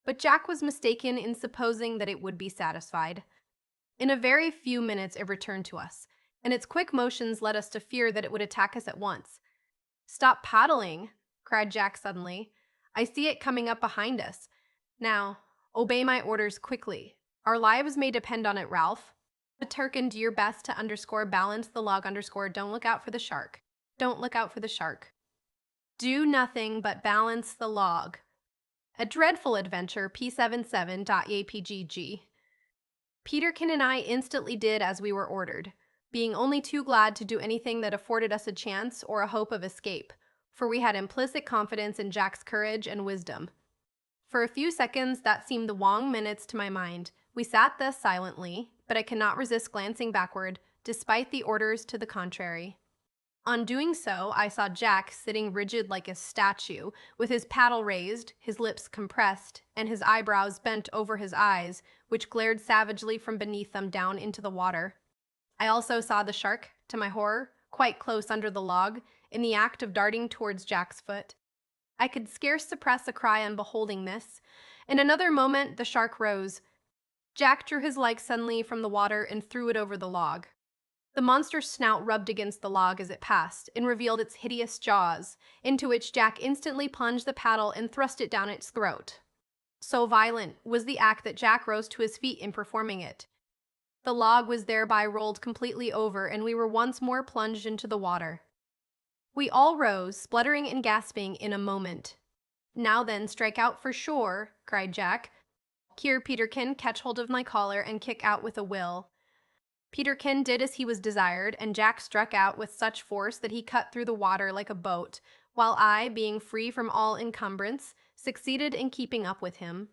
But Jack was mistaken in supposing that it would be satisfied. In a very few minutes it returned to us, and its quick motions led us to fear that it would attack us at once. "Stop paddling!" cried Jack suddenly. "I see it coming up behind us. Now, obey my orders quickly. Our lives may depend on it, Ralph. Turkin, do your best to balance the log don't look out for the shark. Don't look out for the shark. Do nothing but balance the log." A dreadful adventure, P77.apgg. Peterkin and I instantly did as we were ordered, being only too glad to do anything that afforded us a chance or a hope of escape, for we had implicit confidence in Jack's courage and wisdom. For a few seconds that seemed the long minutes to my mind. We sat thus silently, but I cannot resist glancing backward, despite the orders to the contrary. On doing so, I saw Jack sitting rigid like a statue, with his paddle raised, his lips compressed, and his eyebrows bent over his eyes, which glared savagely from beneath them down into the water. I also saw the shark, to my horror, quite close under the log, in the act of darting towards Jack's foot. I could scarce suppress a cry on beholding this. In another moment the shark rose. Jack drew his leg suddenly from the water and threw it over the log. The monster's snout rubbed against the log as it passed, and revealed its hideous jaws, into which Jack instantly plunged the paddle and thrust it down its throat. So violent was the act that Jack rose to his feet in performing it. The log was thereby rolled completely over, and we were once more plunged into the water. We all rose, spluttering and gasping, in a moment. "Now then, strike out for shore," cried Jack. "Here, Peterkin, catch hold of my collar and kick out with a will." Peterkin did as he was desired, and Jack struck out with such force that he cut through the water like a boat, while I, being free from all encumbrance, succeeded in keeping up with him.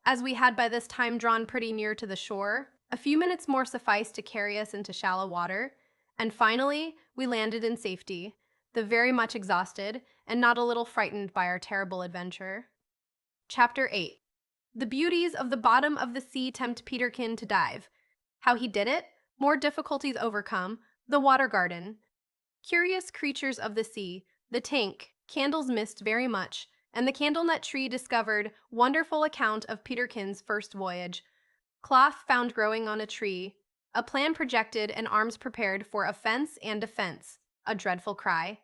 As we had by this time drawn pretty near to the shore, a few minutes more sufficed to carry us into shallow water, and finally we landed in safety, though very much exhausted, and not a little frightened by our terrible adventure. Chapter 8. The beauties of the bottom of the sea tempt Peterkin to dive. How he did it? More difficulties overcome. The water garden. Curious creatures of the sea. The tank. Candles missed very much. And the candlenut tree discovered. Wonderful account of Peterkin's first voyage. Cloth found growing on a tree. A plan projected and arms prepared for offense and defense. A dreadful cry.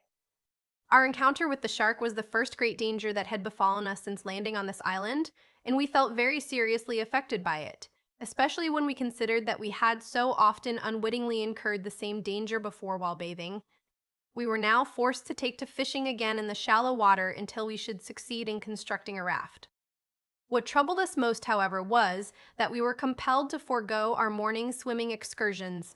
Our encounter with the shark was the first great danger that had befallen us since landing on this island, and we felt very seriously affected by it, especially when we considered that we had so often unwittingly incurred the same danger before while bathing. We were now forced to take to fishing again in the shallow water until we should succeed in constructing a raft. What troubled us most, however, was that we were compelled to forego our morning swimming excursions.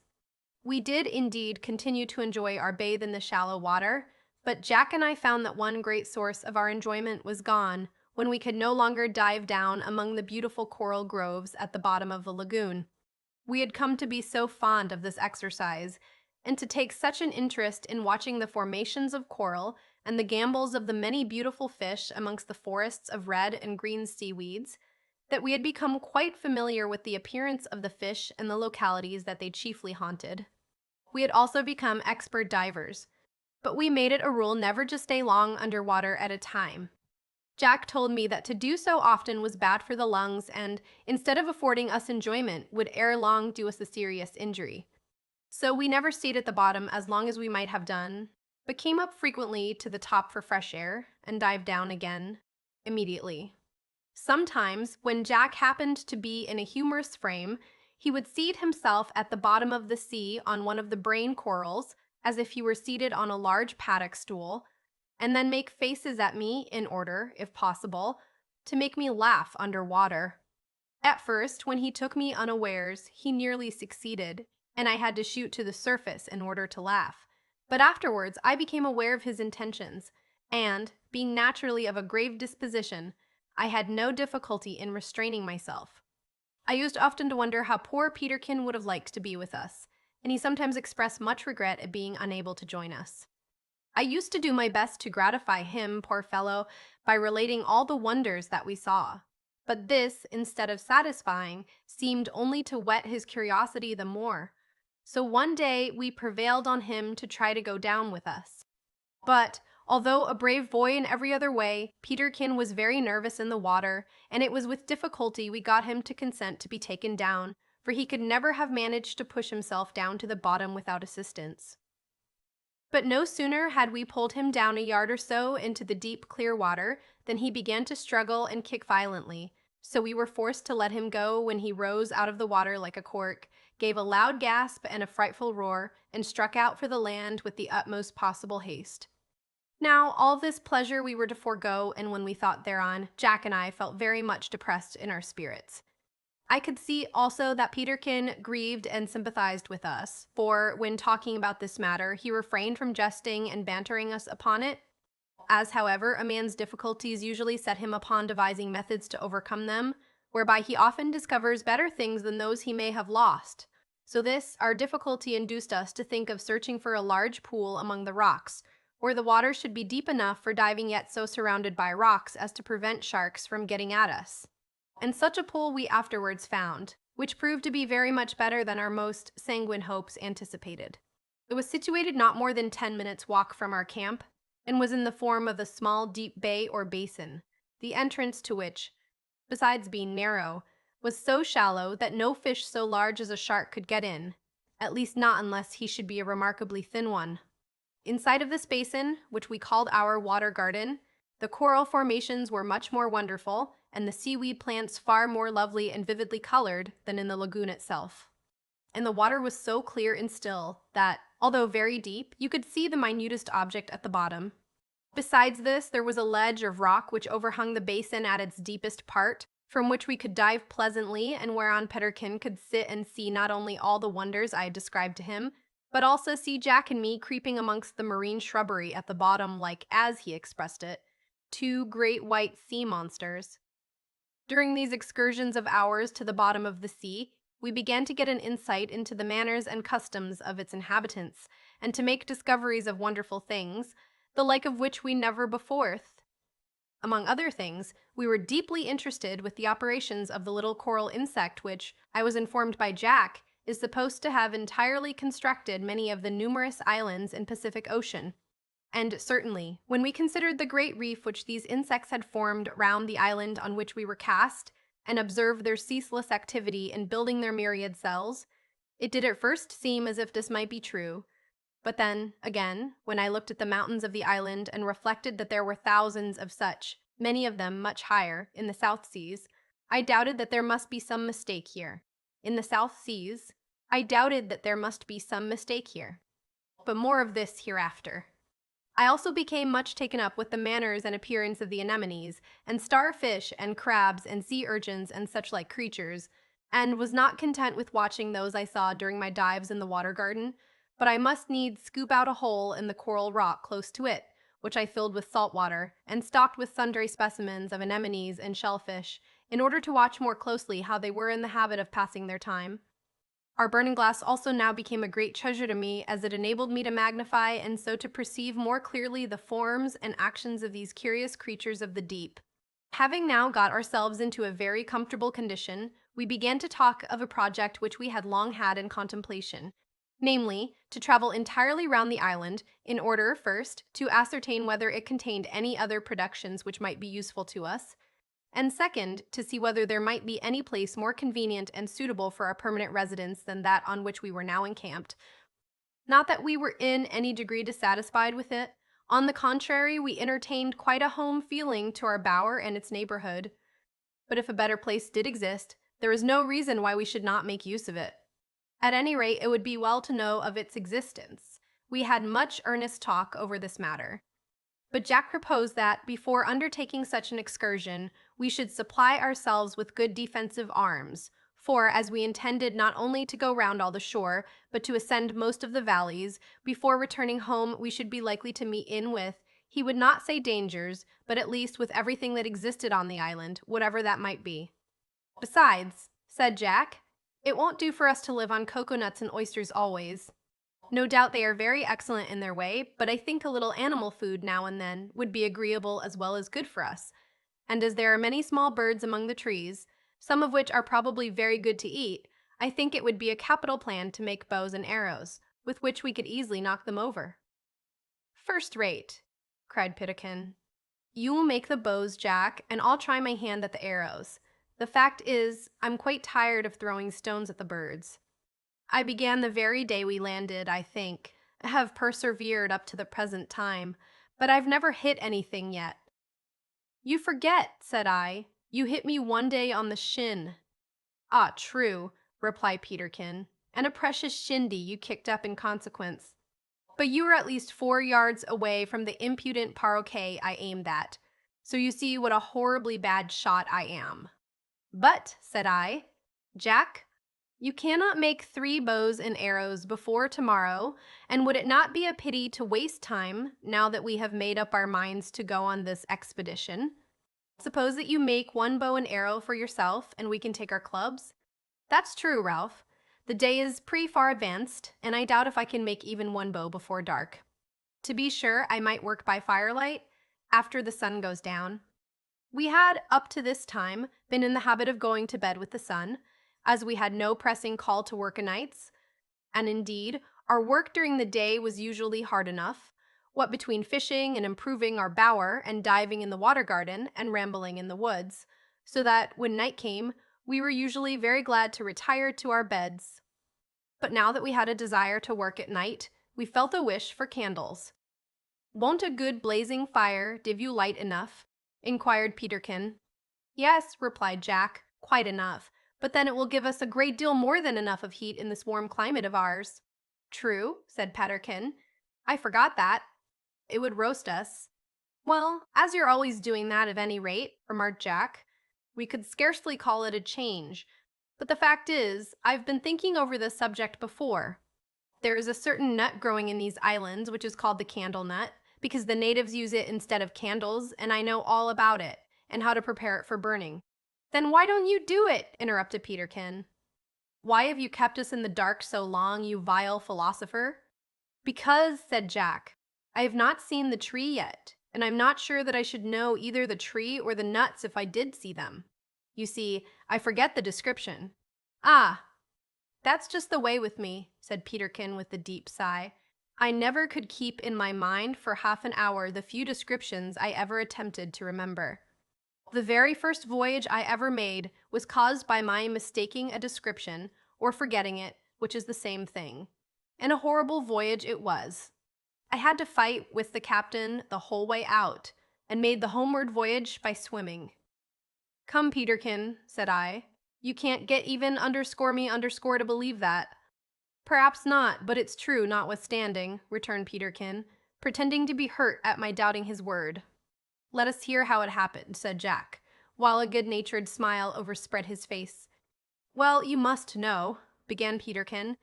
We did indeed continue to enjoy our bathe in the shallow water, but Jack and I found that one great source of our enjoyment was gone when we could no longer dive down among the beautiful coral groves at the bottom of the lagoon. We had come to be so fond of this exercise, and to take such an interest in watching the formations of coral and the gambols of the many beautiful fish amongst the forests of red and green seaweeds, that we had become quite familiar with the appearance of the fish and the localities that they chiefly haunted. We had also become expert divers, but we made it a rule never to stay long underwater at a time. Jack told me that to do so often was bad for the lungs and, instead of affording us enjoyment, would ere long do us a serious injury. So we never stayed at the bottom as long as we might have done, but came up frequently to the top for fresh air and dived down again immediately. Sometimes, when Jack happened to be in a humorous frame, he would seat himself at the bottom of the sea on one of the brain corals, as if he were seated on a large paddock stool, and then make faces at me in order, if possible, to make me laugh under water. At first, when he took me unawares, he nearly succeeded, and I had to shoot to the surface in order to laugh. But afterwards, I became aware of his intentions, and, being naturally of a grave disposition, I had no difficulty in restraining myself. I used often to wonder how poor Peterkin would have liked to be with us, and he sometimes expressed much regret at being unable to join us. I used to do my best to gratify him, poor fellow, by relating all the wonders that we saw. But this, instead of satisfying, seemed only to whet his curiosity the more. So one day we prevailed on him to try to go down with us. But, although a brave boy in every other way, Peterkin was very nervous in the water, and it was with difficulty we got him to consent to be taken down, for he could never have managed to push himself down to the bottom without assistance. But no sooner had we pulled him down a yard or so into the deep, clear water than he began to struggle and kick violently, so we were forced to let him go when he rose out of the water like a cork, gave a loud gasp and a frightful roar, and struck out for the land with the utmost possible haste. Now, all this pleasure we were to forego, and when we thought thereon, Jack and I felt very much depressed in our spirits. I could see also that Peterkin grieved and sympathized with us, for when talking about this matter, he refrained from jesting and bantering us upon it. As, however, a man's difficulties usually set him upon devising methods to overcome them, whereby he often discovers better things than those he may have lost. So this, our difficulty induced us to think of searching for a large pool among the rocks, where the water should be deep enough for diving yet so surrounded by rocks as to prevent sharks from getting at us. And such a pool we afterwards found, which proved to be very much better than our most sanguine hopes anticipated. It was situated not more than 10 minutes' walk from our camp, and was in the form of a small deep bay or basin, the entrance to which, besides being narrow, was so shallow that no fish so large as a shark could get in, at least not unless he should be a remarkably thin one. Inside of this basin, which we called our water garden, the coral formations were much more wonderful, and the seaweed plants far more lovely and vividly colored than in the lagoon itself. And the water was so clear and still that, although very deep, you could see the minutest object at the bottom. Besides this, there was a ledge of rock which overhung the basin at its deepest part, from which we could dive pleasantly and whereon Peterkin could sit and see not only all the wonders I had described to him, but also see Jack and me creeping amongst the marine shrubbery at the bottom like, as he expressed it, two great white sea monsters. During these excursions of ours to the bottom of the sea, we began to get an insight into the manners and customs of its inhabitants, and to make discoveries of wonderful things, the like of which we never before Among other things, we were deeply interested with the operations of the little coral insect which, I was informed by Jack, is supposed to have entirely constructed many of the numerous islands in Pacific Ocean. And certainly, when we considered the great reef which these insects had formed round the island on which we were cast, and observed their ceaseless activity in building their myriad cells, it did at first seem as if this might be true. But then, again, when I looked at the mountains of the island and reflected that there were thousands of such, many of them much higher, in the South Seas, I doubted that there must be some mistake here. In the South Seas, I doubted that there must be some mistake here. But more of this hereafter. I also became much taken up with the manners and appearance of the anemones, and starfish, and crabs, and sea urchins, and such like creatures, and was not content with watching those I saw during my dives in the water garden, but I must needs scoop out a hole in the coral rock close to it, which I filled with salt water, and stocked with sundry specimens of anemones and shellfish, in order to watch more closely how they were in the habit of passing their time. Our burning glass also now became a great treasure to me, as it enabled me to magnify and so to perceive more clearly the forms and actions of these curious creatures of the deep. Having now got ourselves into a very comfortable condition, we began to talk of a project which we had long had in contemplation, namely, to travel entirely round the island, in order, first, to ascertain whether it contained any other productions which might be useful to us, and second, to see whether there might be any place more convenient and suitable for our permanent residence than that on which we were now encamped. Not that we were in any degree dissatisfied with it. On the contrary, we entertained quite a home feeling to our bower and its neighborhood. But if a better place did exist, there is no reason why we should not make use of it. At any rate, it would be well to know of its existence. We had much earnest talk over this matter. But Jack proposed that, before undertaking such an excursion, we should supply ourselves with good defensive arms, for, as we intended not only to go round all the shore, but to ascend most of the valleys, before returning home we should be likely to meet in with, he would not say dangers, but at least with everything that existed on the island, whatever that might be. Besides, said Jack, it won't do for us to live on coconuts and oysters always. No doubt they are very excellent in their way, but I think a little animal food now and then would be agreeable as well as good for us. And as there are many small birds among the trees, some of which are probably very good to eat, I think it would be a capital plan to make bows and arrows, with which we could easily knock them over. First rate, cried Peterkin. You will make the bows, Jack, and I'll try my hand at the arrows. The fact is, I'm quite tired of throwing stones at the birds. I began the very day we landed, I think, have persevered up to the present time, but I've never hit anything yet. You forget, said I. You hit me one day on the shin. Ah, true, replied Peterkin, and a precious shindy you kicked up in consequence. But you were at least 4 yards away from the impudent paroquet I aimed at, so you see what a horribly bad shot I am. But, said I, Jack, you cannot make 3 bows and arrows before tomorrow, and would it not be a pity to waste time, now that we have made up our minds to go on this expedition? Suppose that you make 1 bow and arrow for yourself, and we can take our clubs? That's true, Ralph. The day is pretty far advanced, and I doubt if I can make even 1 bow before dark. To be sure, I might work by firelight, after the sun goes down. We had, up to this time, been in the habit of going to bed with the sun, as we had no pressing call to work o' nights, and indeed, our work during the day was usually hard enough, what between fishing and improving our bower, and diving in the water garden, and rambling in the woods, so that, when night came, we were usually very glad to retire to our beds. But now that we had a desire to work at night, we felt a wish for candles. Won't a good blazing fire give you light enough? Inquired Peterkin. Yes, replied Jack, quite enough. But then it will give us a great deal more than enough of heat in this warm climate of ours. True, said Peterkin. I forgot that. It would roast us. Well, as you're always doing that at any rate, remarked Jack, we could scarcely call it a change. But the fact is, I've been thinking over this subject before. There is a certain nut growing in these islands which is called the candle nut, because the natives use it instead of candles, and I know all about it, and how to prepare it for burning. Then why don't you do it? Interrupted Peterkin. Why have you kept us in the dark so long, you vile philosopher? Because, said Jack, I have not seen the tree yet, and I'm not sure that I should know either the tree or the nuts if I did see them. You see, I forget the description. Ah, that's just the way with me, said Peterkin with a deep sigh. I never could keep in my mind for half an hour the few descriptions I ever attempted to remember. The very first voyage I ever made was caused by my mistaking a description, or forgetting it, which is the same thing. And a horrible voyage it was. I had to fight with the captain the whole way out, and made the homeward voyage by swimming. Come, Peterkin, said I. You can't get even underscore me underscore to believe that. Perhaps not, but it's true notwithstanding, returned Peterkin, pretending to be hurt at my doubting his word. Let us hear how it happened, said Jack, while a good-natured smile overspread his face. Well, you must know, began Peterkin,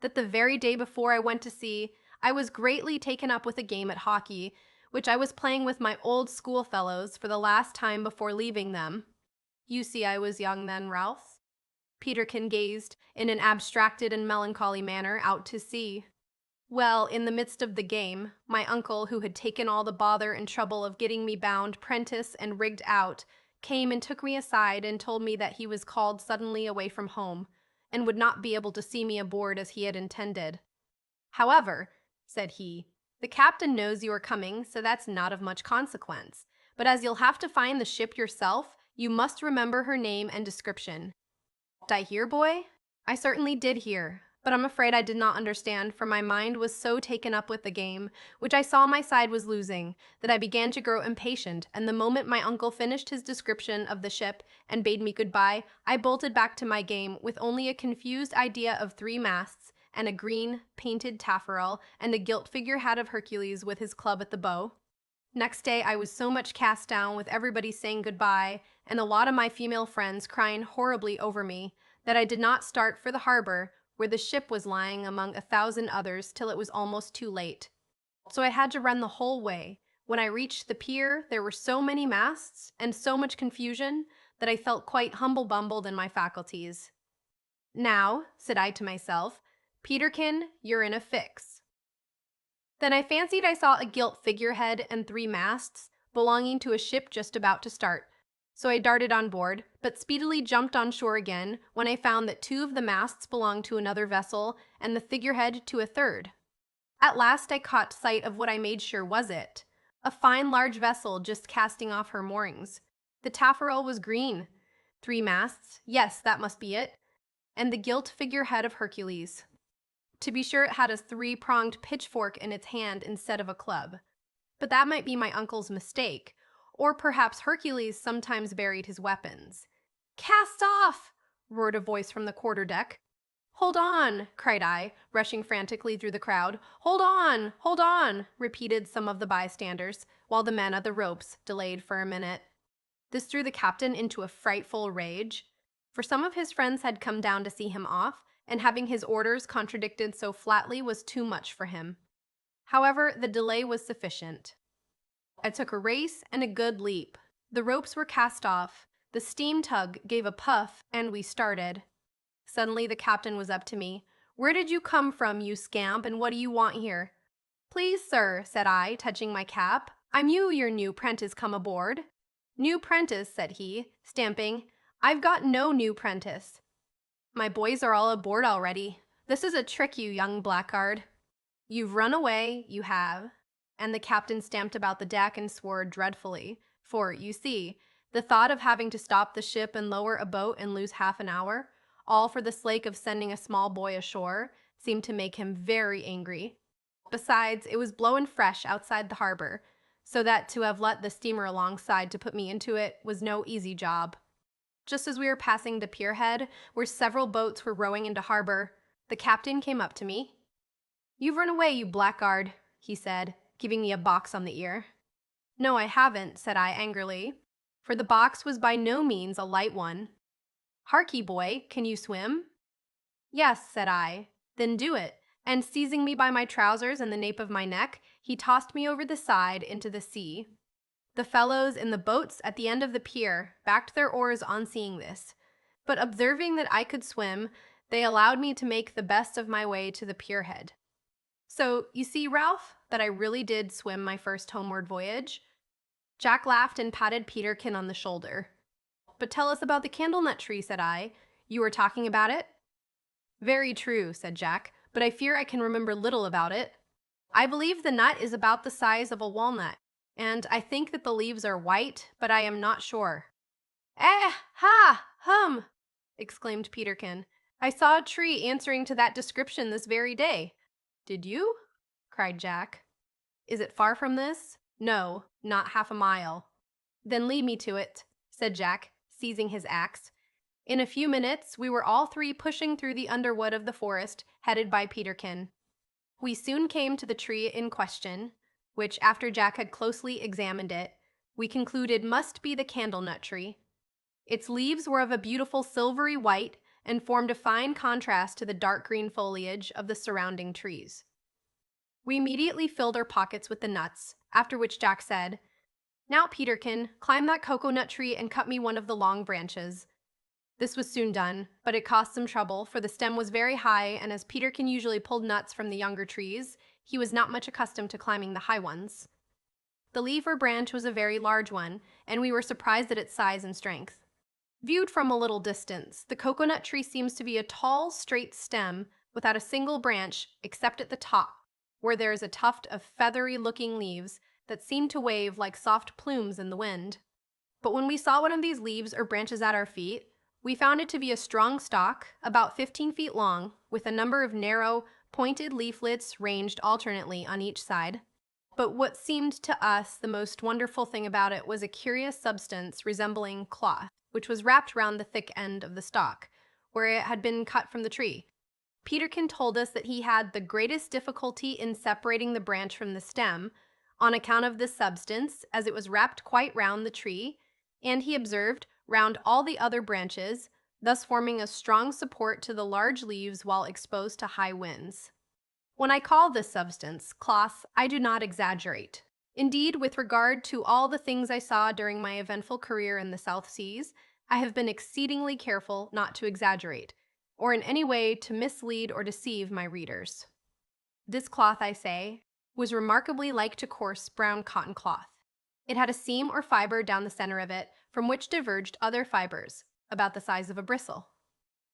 that the very day before I went to sea, I was greatly taken up with a game at hockey, which I was playing with my old schoolfellows for the last time before leaving them. You see I was young then, Ralph. Peterkin gazed, in an abstracted and melancholy manner, out to sea. Well, in the midst of the game, my uncle, who had taken all the bother and trouble of getting me bound, prentice, and rigged out, came and took me aside and told me that he was called suddenly away from home, and would not be able to see me aboard as he had intended. However, said he, the captain knows you are coming, so that's not of much consequence. But as you'll have to find the ship yourself, you must remember her name and description. Did I hear, boy? I certainly did hear, but I'm afraid I did not understand, for my mind was so taken up with the game, which I saw my side was losing, that I began to grow impatient, and the moment my uncle finished his description of the ship and bade me goodbye, I bolted back to my game with only a confused idea of 3 masts, and a green, painted taffrail, and a gilt figure hat of Hercules with his club at the bow. Next day I was so much cast down with everybody saying goodbye, and a lot of my female friends crying horribly over me, that I did not start for the harbor, where the ship was lying among 1,000 others, till it was almost too late. So I had to run the whole way. When I reached the pier, there were so many masts, and so much confusion, that I felt quite humble-bumbled in my faculties. Now, said I to myself, Peterkin, you're in a fix. Then I fancied I saw a gilt figurehead and 3 masts, belonging to a ship just about to start. So I darted on board, but speedily jumped on shore again when I found that 2 of the masts belonged to another vessel and the figurehead to a third. At last I caught sight of what I made sure was it, a fine large vessel just casting off her moorings. The taffrail was green. 3 masts, yes, that must be it, and the gilt figurehead of Hercules. To be sure, it had a 3-pronged pitchfork in its hand instead of a club. But that might be my uncle's mistake, or perhaps Hercules sometimes buried his weapons. "Cast off!" roared a voice from the quarter-deck. "Hold on!" cried I, rushing frantically through the crowd. "Hold on! Hold on!" repeated some of the bystanders, while the men at the ropes delayed for a minute. This threw the captain into a frightful rage, for some of his friends had come down to see him off, and having his orders contradicted so flatly was too much for him. However, the delay was sufficient. I took a race and a good leap. The ropes were cast off, the steam tug gave a puff, and we started. Suddenly the captain was up to me. "Where did you come from, you scamp, and what do you want here?" "Please, sir," said I, touching my cap, "I'm your new prentice come aboard." "New prentice," said he, stamping. "I've got no new prentice. My boys are all aboard already. This is a trick, you young blackguard. You've run away, you have." And the captain stamped about the deck and swore dreadfully, for, you see, the thought of having to stop the ship and lower a boat and lose half an hour, all for the sake of sending a small boy ashore, seemed to make him very angry. Besides, it was blowing fresh outside the harbor, so that to have let the steamer alongside to put me into it was no easy job. Just as we were passing the pier head, where several boats were rowing into harbor, the captain came up to me. "You've run away, you blackguard," he said, giving me a box on the ear. "No, I haven't," said I angrily, for the box was by no means a light one. "Harkee, boy, can you swim?" "Yes," said I. "Then do it," and seizing me by my trousers and the nape of my neck, he tossed me over the side into the sea. The fellows in the boats at the end of the pier backed their oars on seeing this, but observing that I could swim, they allowed me to make the best of my way to the pierhead. So, you see, Ralph, that I really did swim my first homeward voyage. Jack laughed and patted Peterkin on the shoulder. But tell us about the candlenut tree, said I. You were talking about it? Very true, said Jack, but I fear I can remember little about it. I believe the nut is about the size of a walnut, and I think that the leaves are white, but I am not sure. Eh, ha, hum, exclaimed Peterkin. I saw a tree answering to that description this very day. Did you? Cried Jack. Is it far from this? No, not half a mile. Then lead me to it, said Jack, seizing his axe. In a few minutes, we were all three pushing through the underwood of the forest, headed by Peterkin. We soon came to the tree in question, which, after Jack had closely examined it, we concluded must be the candlenut tree. Its leaves were of a beautiful silvery white and formed a fine contrast to the dark green foliage of the surrounding trees. We immediately filled our pockets with the nuts, after which Jack said, "Now, Peterkin, climb that cocoa-nut tree and cut me one of the long branches." This was soon done, but it cost some trouble, for the stem was very high, and as Peterkin usually pulled nuts from the younger trees, he was not much accustomed to climbing the high ones. The leaf or branch was a very large one, and we were surprised at its size and strength. Viewed from a little distance, the cocoa-nut tree seems to be a tall, straight stem without a single branch except at the top, where there is a tuft of feathery-looking leaves that seem to wave like soft plumes in the wind. But when we saw one of these leaves or branches at our feet, we found it to be a strong stalk, about 15 feet long, with a number of narrow, pointed leaflets ranged alternately on each side. But what seemed to us the most wonderful thing about it was a curious substance resembling cloth, which was wrapped round the thick end of the stalk, where it had been cut from the tree. Peterkin told us that he had the greatest difficulty in separating the branch from the stem, on account of this substance, as it was wrapped quite round the tree, and he observed, round all the other branches, thus forming a strong support to the large leaves while exposed to high winds. When I call this substance cloth, I do not exaggerate. Indeed, with regard to all the things I saw during my eventful career in the South Seas, I have been exceedingly careful not to exaggerate, or in any way to mislead or deceive my readers. This cloth, I say, was remarkably like to coarse brown cotton cloth. It had a seam or fiber down the center of it, from which diverged other fibers, about the size of a bristle.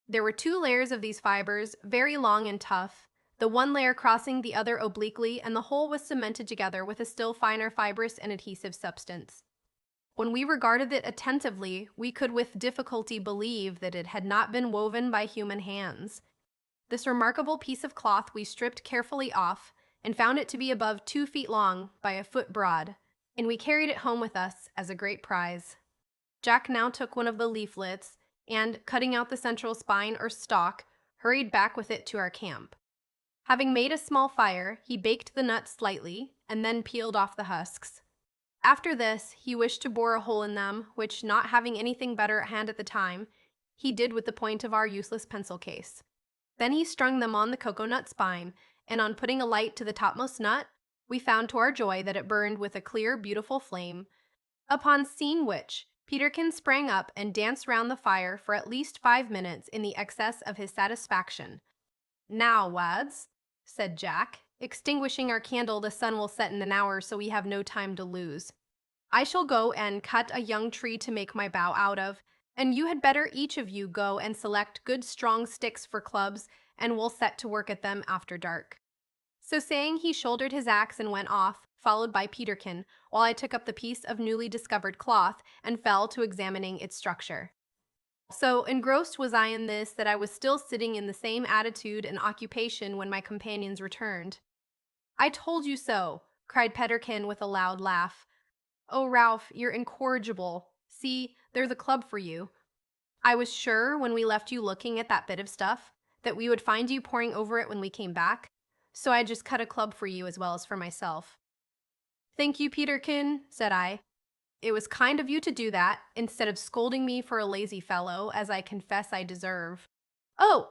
There were 2 layers of these fibers, very long and tough, the one layer crossing the other obliquely, and the whole was cemented together with a still finer fibrous and adhesive substance. When we regarded it attentively, we could with difficulty believe that it had not been woven by human hands. This remarkable piece of cloth we stripped carefully off, and found it to be above 2 feet long by a foot broad, and we carried it home with us as a great prize. Jack now took one of the leaflets, and, cutting out the central spine or stalk, hurried back with it to our camp. Having made a small fire, he baked the nuts slightly, and then peeled off the husks. After this, he wished to bore a hole in them, which, not having anything better at hand at the time, he did with the point of our useless pencil case. Then he strung them on the cocoa-nut spine, and on putting a light to the topmost nut, we found to our joy that it burned with a clear, beautiful flame, upon seeing which, Peterkin sprang up and danced round the fire for at least 5 minutes in the excess of his satisfaction. "Now, lads," said Jack, "extinguishing our candle, the sun will set in an hour, so we have no time to lose. I shall go and cut a young tree to make my bow out of, and you had better each of you go and select good strong sticks for clubs, and we'll set to work at them after dark." So saying, he shouldered his axe and went off, followed by Peterkin, while I took up the piece of newly discovered cloth and fell to examining its structure. So engrossed was I in this that I was still sitting in the same attitude and occupation when my companions returned. "I told you so," cried Peterkin with a loud laugh. "Oh, Ralph, you're incorrigible. See, there's a club for you. I was sure, when we left you looking at that bit of stuff, that we would find you poring over it when we came back, so I just cut a club for you as well as for myself." "Thank you, Peterkin," said I. "It was kind of you to do that, instead of scolding me for a lazy fellow, as I confess I deserve." "Oh,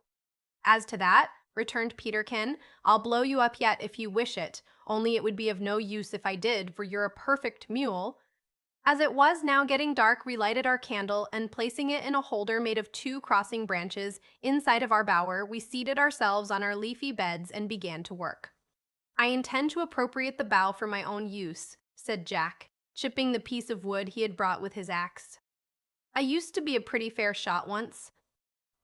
as to that," returned Peterkin, "I'll blow you up yet if you wish it, only it would be of no use if I did, for you're a perfect mule." As it was now getting dark, we lighted our candle, and placing it in a holder made of 2 crossing branches inside of our bower, we seated ourselves on our leafy beds and began to work. "I intend to appropriate the bough for my own use," said Jack. chipping the piece of wood he had brought with his axe. I used to be a pretty fair shot once.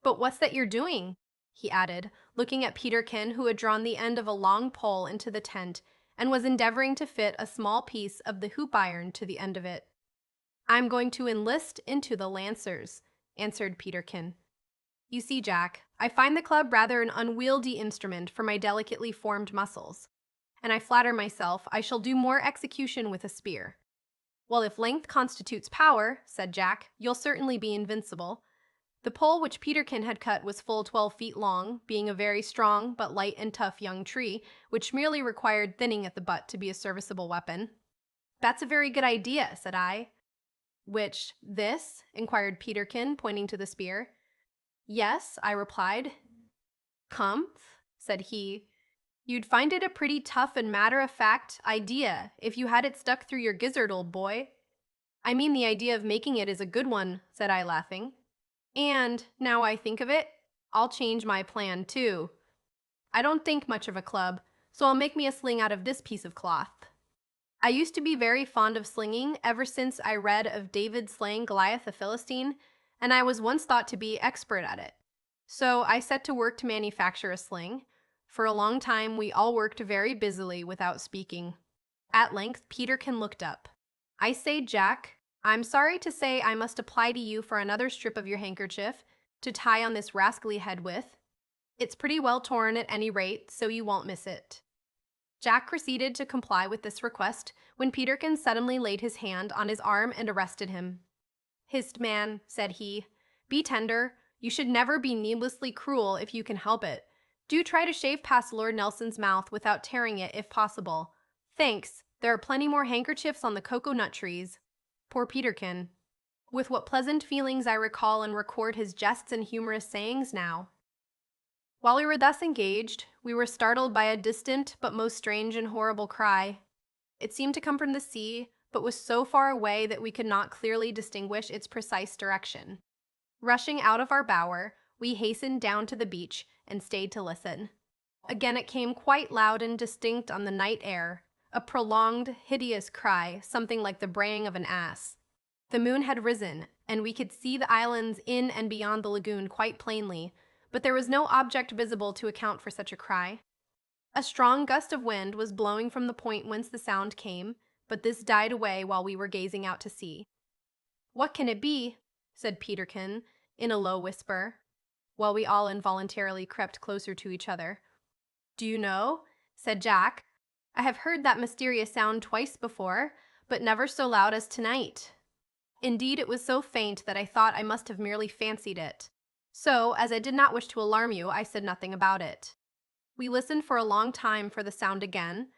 But what's that you're doing? He added, looking at Peterkin, who had drawn the end of a long pole into the tent and was endeavoring to fit a small piece of the hoop iron to the end of it. I'm going to enlist into the Lancers, answered Peterkin. You see, Jack, I find the club rather an unwieldy instrument for my delicately formed muscles, and I flatter myself I shall do more execution with a spear. Well, if length constitutes power, said Jack, you'll certainly be invincible. The pole which Peterkin had cut was full 12 feet long, being a very strong but light and tough young tree, which merely required thinning at the butt to be a serviceable weapon. That's a very good idea, said I. Which, this? Inquired Peterkin, pointing to the spear. Yes, I replied. Humph, said he. You'd find it a pretty tough and matter-of-fact idea if you had it stuck through your gizzard, old boy. I mean, the idea of making it is a good one, said I, laughing. And, now I think of it, I'll change my plan, too. I don't think much of a club, so I'll make me a sling out of this piece of cloth. I used to be very fond of slinging ever since I read of David slaying Goliath the Philistine, and I was once thought to be expert at it. So I set to work to manufacture a sling. For a long time we all worked very busily without speaking. At length Peterkin looked up. I say, Jack, I'm sorry to say I must apply to you for another strip of your handkerchief to tie on this rascally head with. It's pretty well torn at any rate, so you won't miss it. Jack proceeded to comply with this request when Peterkin suddenly laid his hand on his arm and arrested him. Hist, man, said he, be tender. You should never be needlessly cruel if you can help it. Do try to shave past Lord Nelson's mouth without tearing it if possible. Thanks, there are plenty more handkerchiefs on the cocoa-nut trees. Poor Peterkin. With what pleasant feelings I recall and record his jests and humorous sayings now. While we were thus engaged, we were startled by a distant but most strange and horrible cry. It seemed to come from the sea, but was so far away that we could not clearly distinguish its precise direction. Rushing out of our bower, we hastened down to the beach and stayed to listen. Again it came quite loud and distinct on the night air, a prolonged, hideous cry, something like the braying of an ass. The moon had risen, and we could see the islands in and beyond the lagoon quite plainly, but there was no object visible to account for such a cry. A strong gust of wind was blowing from the point whence the sound came, but this died away while we were gazing out to sea. What can it be? Said Peterkin, in a low whisper, while we all involuntarily crept closer to each other. Do you know? Said Jack. I have heard that mysterious sound twice before, but never so loud as tonight. Indeed, it was so faint that I thought I must have merely fancied it. So, as I did not wish to alarm you, I said nothing about it. We listened for a long time for the sound again,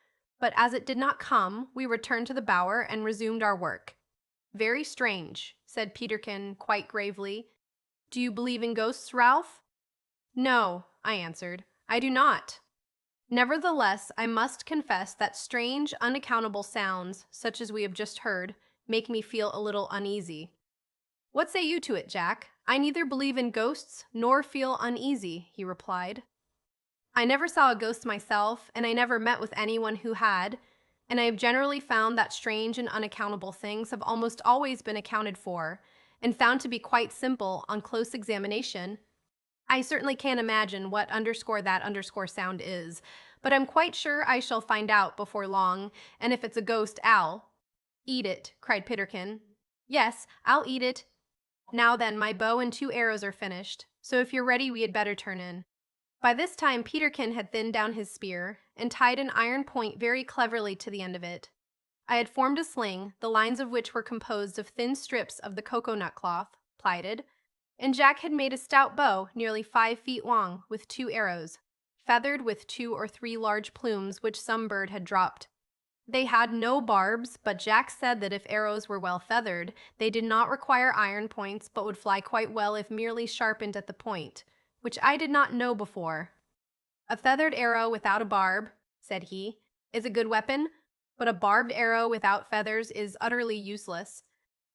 but as it did not come, we returned to the bower and resumed our work. Very strange, said Peterkin quite gravely. Do you believe in ghosts, Ralph? No, I answered. I do not. Nevertheless, I must confess that strange, unaccountable sounds, such as we have just heard, make me feel a little uneasy. What say you to it, Jack? I neither believe in ghosts nor feel uneasy, he replied. I never saw a ghost myself, and I never met with anyone who had, and I have generally found that strange and unaccountable things have almost always been accounted for, and found to be quite simple on close examination. I certainly can't imagine what _that_ sound is, but I'm quite sure I shall find out before long, and if it's a ghost, I'll— Eat it, cried Peterkin. Yes, I'll eat it. Now then, my bow and 2 arrows are finished, so if you're ready we had better turn in. By this time Peterkin had thinned down his spear, and tied an iron point very cleverly to the end of it. I had formed a sling, the lines of which were composed of thin strips of the cocoa-nut cloth, plaited, and Jack had made a stout bow nearly 5 feet long, with 2 arrows, feathered with 2 or 3 large plumes which some bird had dropped. They had no barbs, but Jack said that if arrows were well feathered, they did not require iron points, but would fly quite well if merely sharpened at the point, which I did not know before. A feathered arrow without a barb, said he, is a good weapon, but a barbed arrow without feathers is utterly useless.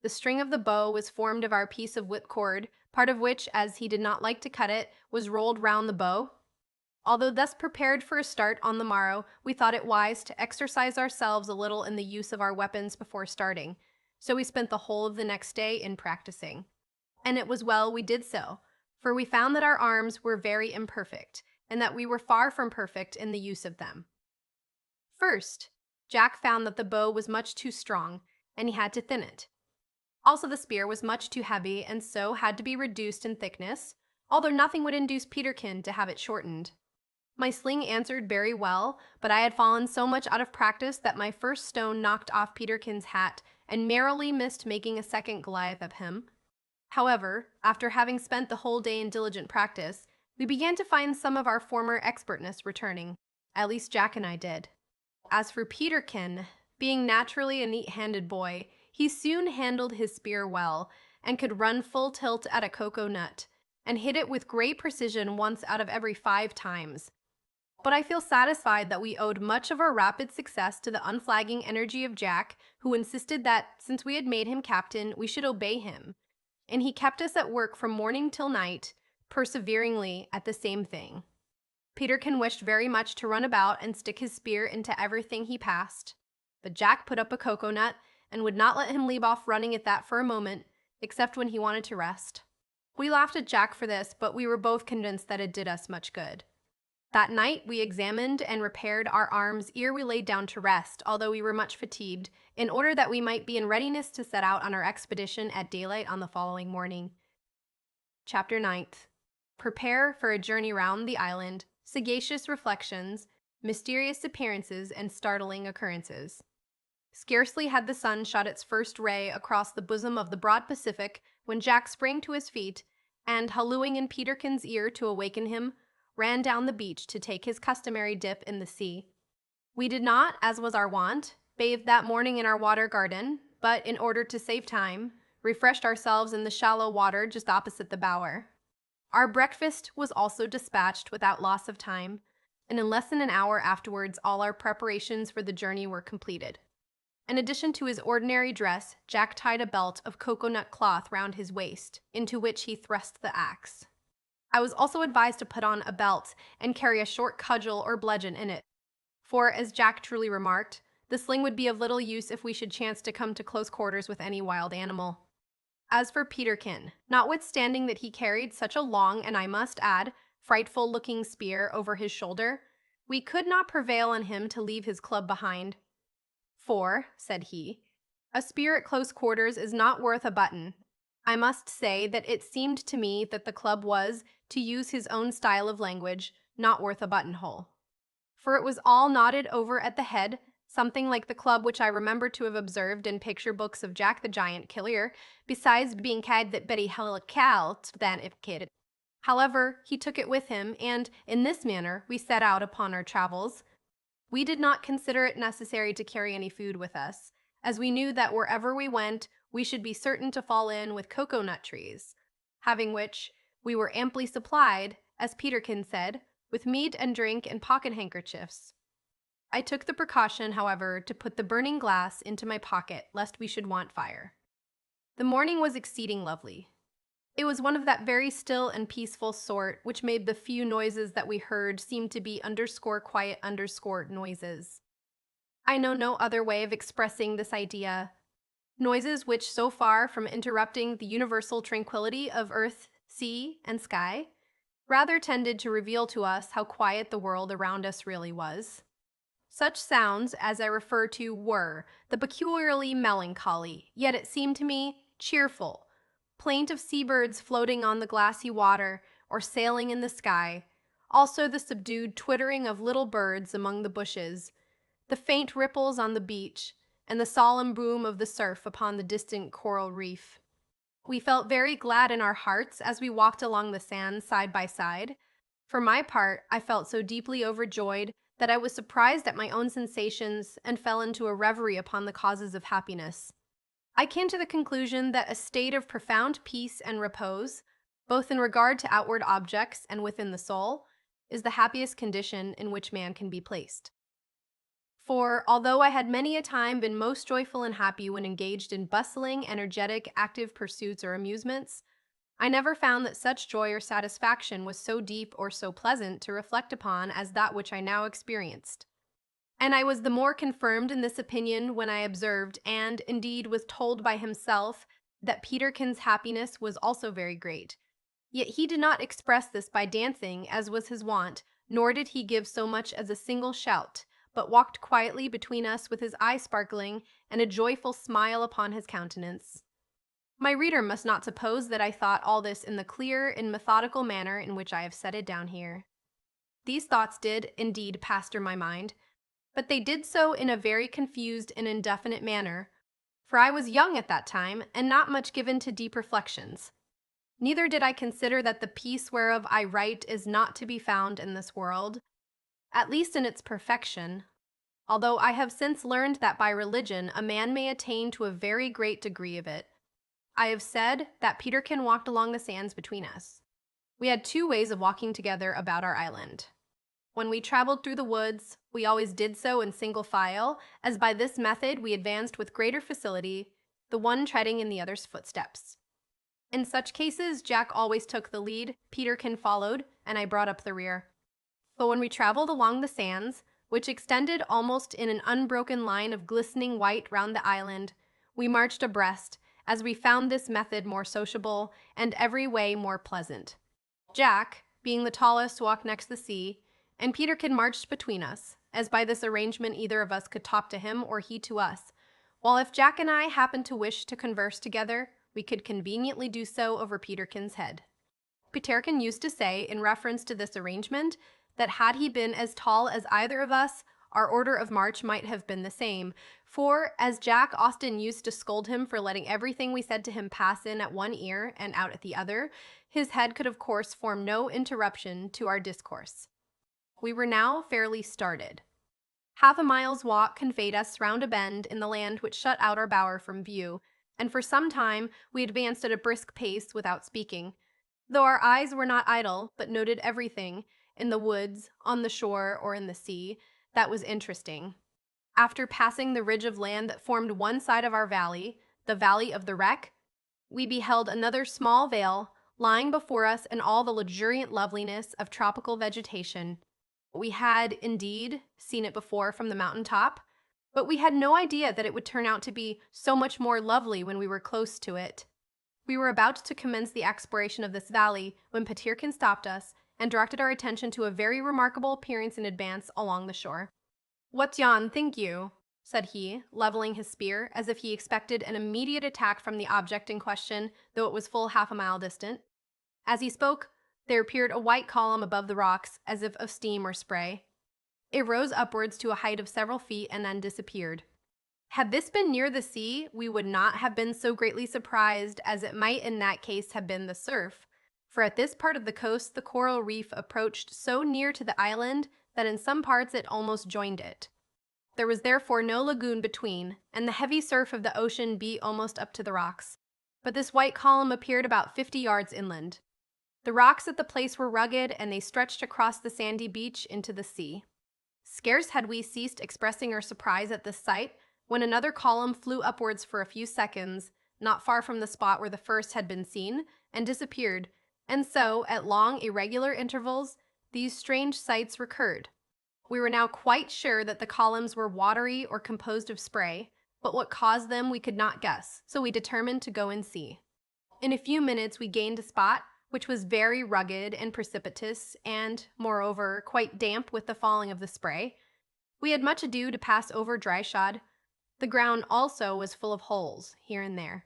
The string of the bow was formed of our piece of whipcord, part of which, as he did not like to cut it, was rolled round the bow. Although thus prepared for a start on the morrow, we thought it wise to exercise ourselves a little in the use of our weapons before starting, so we spent the whole of the next day in practicing. And it was well we did so, for we found that our arms were very imperfect, and that we were far from perfect in the use of them. First, Jack found that the bow was much too strong, and he had to thin it. Also, the spear was much too heavy, and so had to be reduced in thickness, although nothing would induce Peterkin to have it shortened. My sling answered very well, but I had fallen so much out of practice that my first stone knocked off Peterkin's hat and merrily missed making a second Goliath of him. However, after having spent the whole day in diligent practice, we began to find some of our former expertness returning. At least Jack and I did. As for Peterkin, being naturally a neat-handed boy, he soon handled his spear well, and could run full tilt at a cocoa nut, and hit it with great precision once out of every 5 times. But I feel satisfied that we owed much of our rapid success to the unflagging energy of Jack, who insisted that, since we had made him captain, we should obey him. And he kept us at work from morning till night, perseveringly at the same thing. Peterkin wished very much to run about and stick his spear into everything he passed, but Jack put up a cocoa-nut and would not let him leave off running at that for a moment, except when he wanted to rest. We laughed at Jack for this, but we were both convinced that it did us much good. That night we examined and repaired our arms ere we laid down to rest, although we were much fatigued, in order that we might be in readiness to set out on our expedition at daylight on the following morning. Chapter 9th. Prepare for a journey round the island, sagacious reflections, mysterious appearances, and startling occurrences. Scarcely had the sun shot its first ray across the bosom of the broad Pacific when Jack sprang to his feet, and, hallooing in Peterkin's ear to awaken him, ran down the beach to take his customary dip in the sea. We did not, as was our wont, bathe that morning in our water garden, but, in order to save time, refreshed ourselves in the shallow water just opposite the bower. Our breakfast was also dispatched without loss of time, and in less than an hour afterwards all our preparations for the journey were completed. In addition to his ordinary dress, Jack tied a belt of cocoa-nut cloth round his waist, into which he thrust the axe. I was also advised to put on a belt and carry a short cudgel or bludgeon in it, for, as Jack truly remarked, the sling would be of little use if we should chance to come to close quarters with any wild animal. As for Peterkin, notwithstanding that he carried such a long, and I must add, frightful-looking spear over his shoulder, we could not prevail on him to leave his club behind. For, said he, a spear at close quarters is not worth a button. I must say that it seemed to me that the club was, to use his own style of language, not worth a buttonhole. For it was all knotted over at the head, something like the club which I remember to have observed in picture books of Jack the Giant Killer, besides being cad that Betty helicalt than if kid. However, he took it with him, and, in this manner, we set out upon our travels. We did not consider it necessary to carry any food with us, as we knew that wherever we went, we should be certain to fall in with cocoa-nut trees, having which, we were amply supplied, as Peterkin said, with meat and drink and pocket-handkerchiefs. I took the precaution, however, to put the burning glass into my pocket, lest we should want fire. The morning was exceeding lovely. It was one of that very still and peaceful sort which made the few noises that we heard seem to be quiet noises. I know no other way of expressing this idea. Noises which, so far from interrupting the universal tranquility of earth, sea, and sky, rather tended to reveal to us how quiet the world around us really was. Such sounds as I refer to were the peculiarly melancholy, yet it seemed to me cheerful, plaint of seabirds floating on the glassy water or sailing in the sky, also the subdued twittering of little birds among the bushes, the faint ripples on the beach, and the solemn boom of the surf upon the distant coral reef. We felt very glad in our hearts as we walked along the sand side by side. For my part, I felt so deeply overjoyed that I was surprised at my own sensations and fell into a reverie upon the causes of happiness. I came to the conclusion that a state of profound peace and repose, both in regard to outward objects and within the soul, is the happiest condition in which man can be placed. For, although I had many a time been most joyful and happy when engaged in bustling, energetic, active pursuits or amusements, I never found that such joy or satisfaction was so deep or so pleasant to reflect upon as that which I now experienced. And I was the more confirmed in this opinion when I observed, and indeed was told by himself, that Peterkin's happiness was also very great. Yet he did not express this by dancing, as was his wont, nor did he give so much as a single shout, but walked quietly between us with his eye sparkling and a joyful smile upon his countenance. My reader must not suppose that I thought all this in the clear and methodical manner in which I have set it down here. These thoughts did, indeed, pass through my mind, but they did so in a very confused and indefinite manner, for I was young at that time, and not much given to deep reflections. Neither did I consider that the peace whereof I write is not to be found in this world, at least in its perfection, although I have since learned that by religion a man may attain to a very great degree of it. I have said that Peterkin walked along the sands between us. We had two ways of walking together about our island. When we traveled through the woods, we always did so in single file, as by this method we advanced with greater facility, the one treading in the other's footsteps. In such cases, Jack always took the lead, Peterkin followed, and I brought up the rear. But when we traveled along the sands, which extended almost in an unbroken line of glistening white round the island, we marched abreast, as we found this method more sociable and every way more pleasant. Jack, being the tallest, walked next the sea, and Peterkin marched between us, as by this arrangement either of us could talk to him or he to us, while if Jack and I happened to wish to converse together, we could conveniently do so over Peterkin's head. Peterkin used to say, in reference to this arrangement, that had he been as tall as either of us, our order of march might have been the same, for, as Jack often used to scold him for letting everything we said to him pass in at one ear and out at the other, his head could of course form no interruption to our discourse. We were now fairly started. Half a mile's walk conveyed us round a bend in the land which shut out our bower from view, and for some time we advanced at a brisk pace without speaking, though our eyes were not idle, but noted everything, in the woods, on the shore, or in the sea, that was interesting. After passing the ridge of land that formed one side of our valley, the Valley of the Wreck, we beheld another small vale lying before us in all the luxuriant loveliness of tropical vegetation. We had, indeed, seen it before from the mountain top, but we had no idea that it would turn out to be so much more lovely when we were close to it. We were about to commence the exploration of this valley when Peterkin stopped us and directed our attention to a very remarkable appearance in advance along the shore. "What's yon, think you?" said he, leveling his spear, as if he expected an immediate attack from the object in question, though it was full half a mile distant. As he spoke, there appeared a white column above the rocks, as if of steam or spray. It rose upwards to a height of several feet and then disappeared. Had this been near the sea, we would not have been so greatly surprised as it might in that case have been the surf, for at this part of the coast the coral reef approached so near to the island that in some parts it almost joined it. There was therefore no lagoon between, and the heavy surf of the ocean beat almost up to the rocks. But this white column appeared about 50 yards inland. The rocks at the place were rugged, and they stretched across the sandy beach into the sea. Scarce had we ceased expressing our surprise at this sight, when another column flew upwards for a few seconds, not far from the spot where the first had been seen, and disappeared, and so, at long, irregular intervals, these strange sights recurred. We were now quite sure that the columns were watery or composed of spray, but what caused them we could not guess, so we determined to go and see. In a few minutes we gained a spot which was very rugged and precipitous, and, moreover, quite damp with the falling of the spray. We had much ado to pass over dry-shod. The ground also was full of holes, here and there.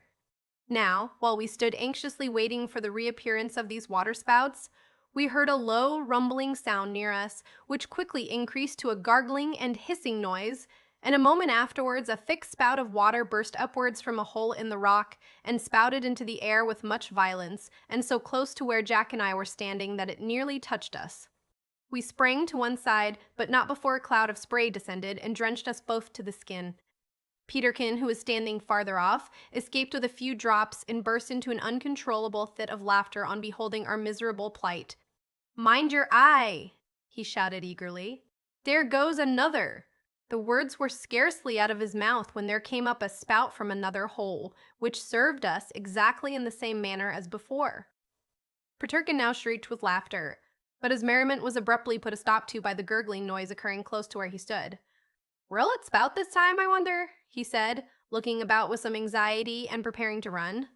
Now, while we stood anxiously waiting for the reappearance of these waterspouts, we heard a low, rumbling sound near us, which quickly increased to a gargling and hissing noise, and a moment afterwards a thick spout of water burst upwards from a hole in the rock, and spouted into the air with much violence, and so close to where Jack and I were standing that it nearly touched us. We sprang to one side, but not before a cloud of spray descended and drenched us both to the skin. Peterkin, who was standing farther off, escaped with a few drops and burst into an uncontrollable fit of laughter on beholding our miserable plight. "Mind your eye!" he shouted eagerly. "There goes another!" The words were scarcely out of his mouth when there came up a spout from another hole, which served us exactly in the same manner as before. Peterkin now shrieked with laughter, but his merriment was abruptly put a stop to by the gurgling noise occurring close to where he stood. "Will it spout this time, I wonder?" he said, looking about with some anxiety and preparing to run.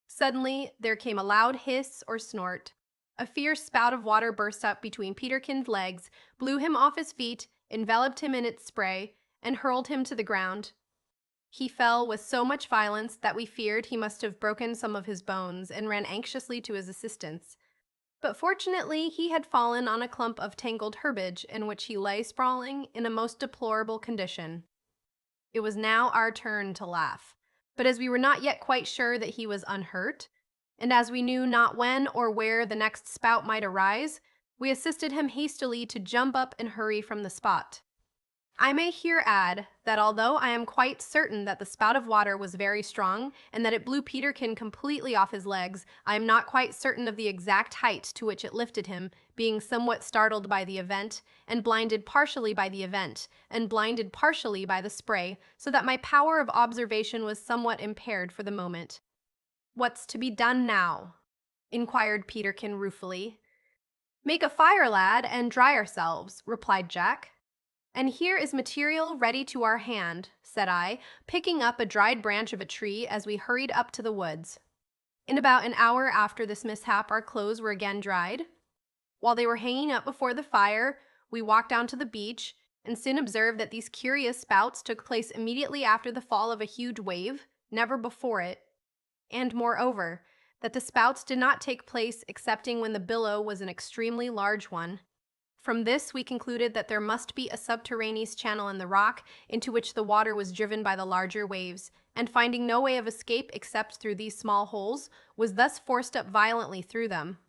Suddenly, there came a loud hiss or snort. A fierce spout of water burst up between Peterkin's legs, blew him off his feet, enveloped him in its spray, and hurled him to the ground. He fell with so much violence that we feared he must have broken some of his bones and ran anxiously to his assistance. But fortunately, he had fallen on a clump of tangled herbage in which he lay sprawling in a most deplorable condition. It was now our turn to laugh, but as we were not yet quite sure that he was unhurt, and as we knew not when or where the next spout might arise, we assisted him hastily to jump up and hurry from the spot. I may here add that although I am quite certain that the spout of water was very strong and that it blew Peterkin completely off his legs, I am not quite certain of the exact height to which it lifted him, being somewhat startled by the event, and blinded partially by the event, and blinded partially by the spray, so that my power of observation was somewhat impaired for the moment. "What's to be done now?" inquired Peterkin ruefully. "Make a fire, lad, and dry ourselves," replied Jack. "And here is material ready to our hand," said I, picking up a dried branch of a tree as we hurried up to the woods. In about an hour after this mishap, our clothes were again dried. While they were hanging up before the fire, we walked down to the beach, and soon observed that these curious spouts took place immediately after the fall of a huge wave, never before it, and moreover, that the spouts did not take place excepting when the billow was an extremely large one. From this, we concluded that there must be a subterraneous channel in the rock into which the water was driven by the larger waves, and finding no way of escape except through these small holes, was thus forced up violently through them.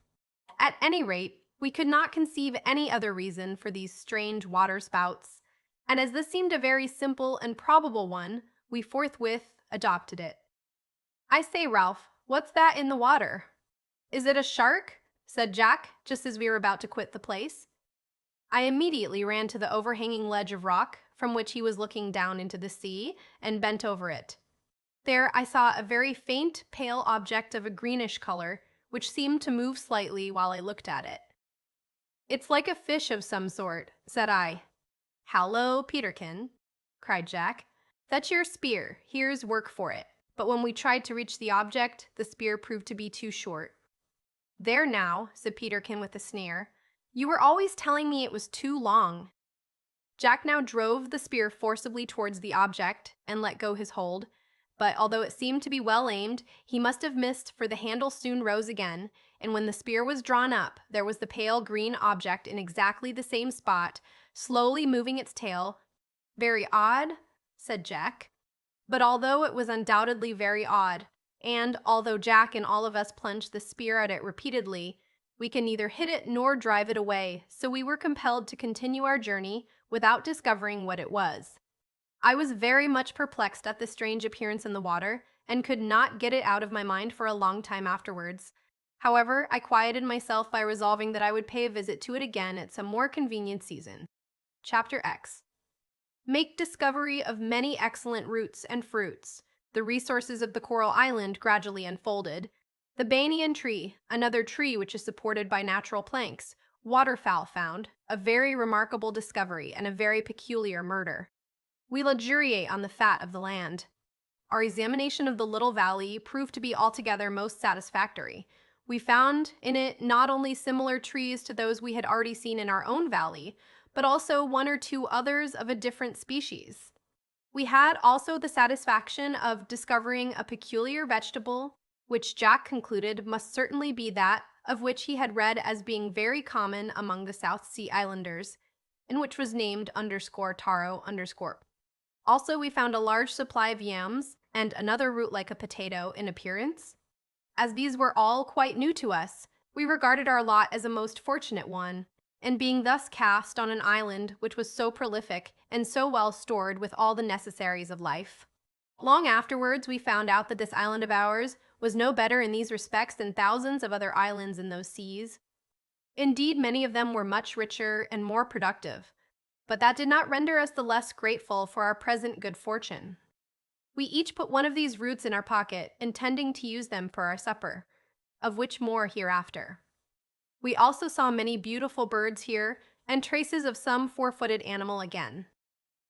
At any rate, we could not conceive any other reason for these strange water spouts, and as this seemed a very simple and probable one, we forthwith adopted it. "I say, Ralph, what's that in the water?" "Is it a shark?" said Jack, just as we were about to quit the place. I immediately ran to the overhanging ledge of rock, from which he was looking down into the sea, and bent over it. There I saw a very faint, pale object of a greenish color, which seemed to move slightly while I looked at it. "It's like a fish of some sort," said I. "Hallo, Peterkin," cried Jack. "That's your spear. Here's work for it." But when we tried to reach the object, the spear proved to be too short. "There now," said Peterkin with a sneer. "You were always telling me it was too long." Jack now drove the spear forcibly towards the object and let go his hold, but although it seemed to be well aimed, he must have missed, for the handle soon rose again, and when the spear was drawn up, there was the pale green object in exactly the same spot, slowly moving its tail. "Very odd," said Jack. But although it was undoubtedly very odd, and although Jack and all of us plunged the spear at it repeatedly, we can neither hit it nor drive it away, so we were compelled to continue our journey without discovering what it was. I was very much perplexed at the strange appearance in the water, and could not get it out of my mind for a long time afterwards. However, I quieted myself by resolving that I would pay a visit to it again at some more convenient season. Chapter X. Make discovery of many excellent roots and fruits. The resources of the coral island gradually unfolded. The banyan tree, another tree which is supported by natural planks. Waterfowl found, a very remarkable discovery and a very peculiar murder. We luxuriate on the fat of the land. Our examination of the little valley proved to be altogether most satisfactory. We found in it not only similar trees to those we had already seen in our own valley, but also one or two others of a different species. We had also the satisfaction of discovering a peculiar vegetable, which Jack concluded must certainly be that of which he had read as being very common among the South Sea Islanders, and which was named _taro_. Also, we found a large supply of yams, and another root like a potato in appearance. As these were all quite new to us, we regarded our lot as a most fortunate one, and being thus cast on an island which was so prolific and so well stored with all the necessaries of life. Long afterwards, we found out that this island of ours was no better in these respects than thousands of other islands in those seas. Indeed, many of them were much richer and more productive, but that did not render us the less grateful for our present good fortune. We each put one of these roots in our pocket, intending to use them for our supper, of which more hereafter. We also saw many beautiful birds here and traces of some four-footed animal again.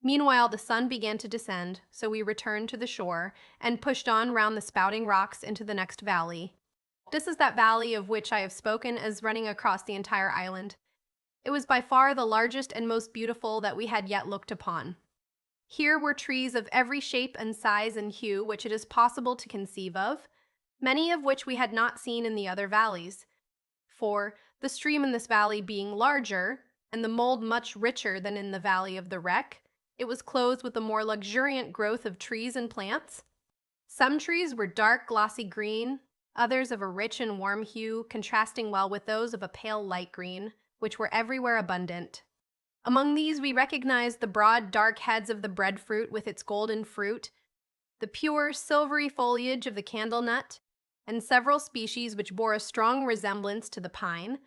Meanwhile, the sun began to descend, so we returned to the shore and pushed on round the spouting rocks into the next valley. This is that valley of which I have spoken as running across the entire island. It was by far the largest and most beautiful that we had yet looked upon. Here were trees of every shape and size and hue which it is possible to conceive of, many of which we had not seen in the other valleys. For, the stream in this valley being larger, and the mold much richer than in the valley of the wreck, it was clothed with a more luxuriant growth of trees and plants. Some trees were dark glossy green, others of a rich and warm hue, contrasting well with those of a pale light green, which were everywhere abundant. Among these we recognized the broad dark heads of the breadfruit with its golden fruit, the pure silvery foliage of the candle nut, and several species which bore a strong resemblance to the pine,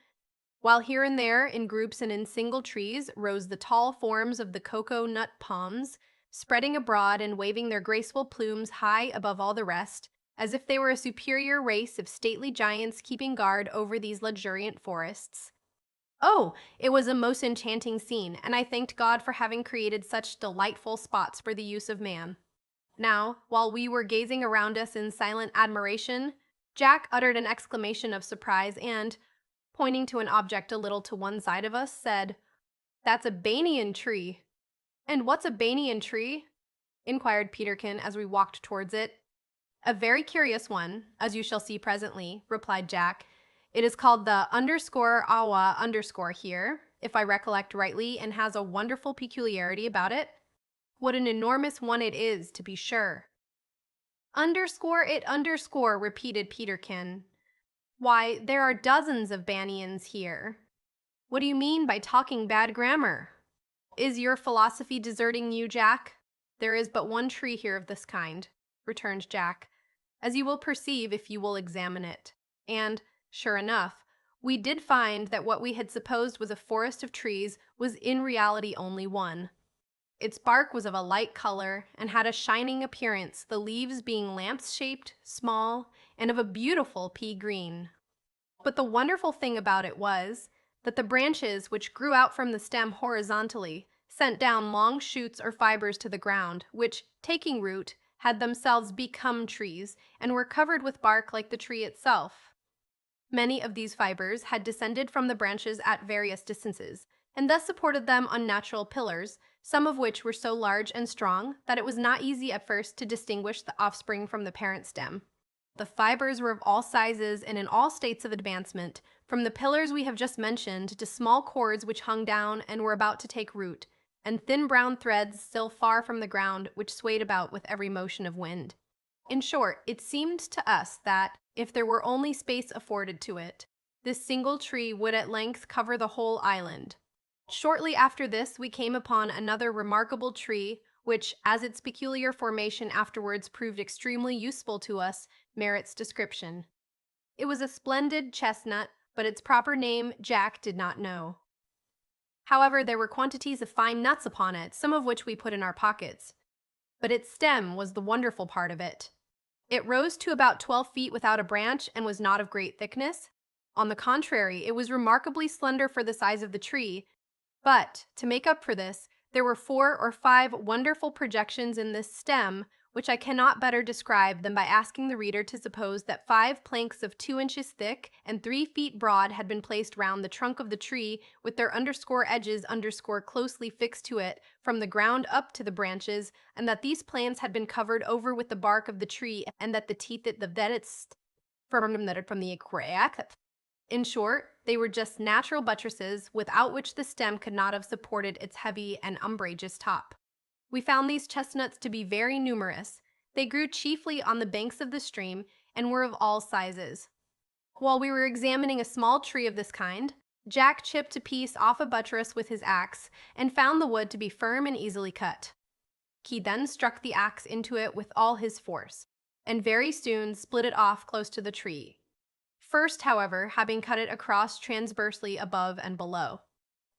while here and there, in groups and in single trees, rose the tall forms of the cocoa nut palms, spreading abroad and waving their graceful plumes high above all the rest, as if they were a superior race of stately giants keeping guard over these luxuriant forests. Oh, it was a most enchanting scene, and I thanked God for having created such delightful spots for the use of man. Now, while we were gazing around us in silent admiration, Jack uttered an exclamation of surprise and, pointing to an object a little to one side of us, said, "That's a banyan tree." "And what's a banyan tree?" inquired Peterkin as we walked towards it. "A very curious one, as you shall see presently," replied Jack. "It is called the underscore awa underscore here, if I recollect rightly, and has a wonderful peculiarity about it. What an enormous one it is, to be sure." "Underscore it underscore," repeated Peterkin. "Why, there are dozens of banyans here. What do you mean by talking bad grammar? Is your philosophy deserting you, Jack?" "There is but one tree here of this kind," returned Jack, "as you will perceive if you will examine it. And, sure enough, we did find that what we had supposed was a forest of trees was in reality only one. Its bark was of a light color and had a shining appearance, the leaves being lamp-shaped, small, and of a beautiful pea green. But the wonderful thing about it was that the branches which grew out from the stem horizontally sent down long shoots or fibers to the ground, which, taking root, had themselves become trees and were covered with bark like the tree itself. Many of these fibers had descended from the branches at various distances, and thus supported them on natural pillars, some of which were so large and strong that it was not easy at first to distinguish the offspring from the parent stem. The fibers were of all sizes and in all states of advancement, from the pillars we have just mentioned to small cords which hung down and were about to take root, and thin brown threads still far from the ground which swayed about with every motion of wind. In short, it seemed to us that, if there were only space afforded to it, this single tree would at length cover the whole island. Shortly after this we came upon another remarkable tree, which, as its peculiar formation afterwards proved extremely useful to us, merits description. It was a splendid chestnut, but its proper name Jack did not know. However, there were quantities of fine nuts upon it, some of which we put in our pockets. But its stem was the wonderful part of it. It rose to about 12 feet without a branch and was not of great thickness. On the contrary, it was remarkably slender for the size of the tree, but, to make up for this, there were 4 or 5 wonderful projections in this stem, which I cannot better describe than by asking the reader to suppose that 5 planks of 2 inches thick and 3 feet broad had been placed round the trunk of the tree, with their underscore edges underscore closely fixed to it from the ground up to the branches, and that these plants had been covered over with the bark of the tree, and that the teeth at the vedest from the crack. In short, they were just natural buttresses, without which the stem could not have supported its heavy and umbrageous top. We found these chestnuts to be very numerous. They grew chiefly on the banks of the stream and were of all sizes. While we were examining a small tree of this kind, Jack chipped a piece off a buttress with his axe and found the wood to be firm and easily cut. He then struck the axe into it with all his force, and very soon split it off close to the tree. First, however, having cut it across transversely above and below.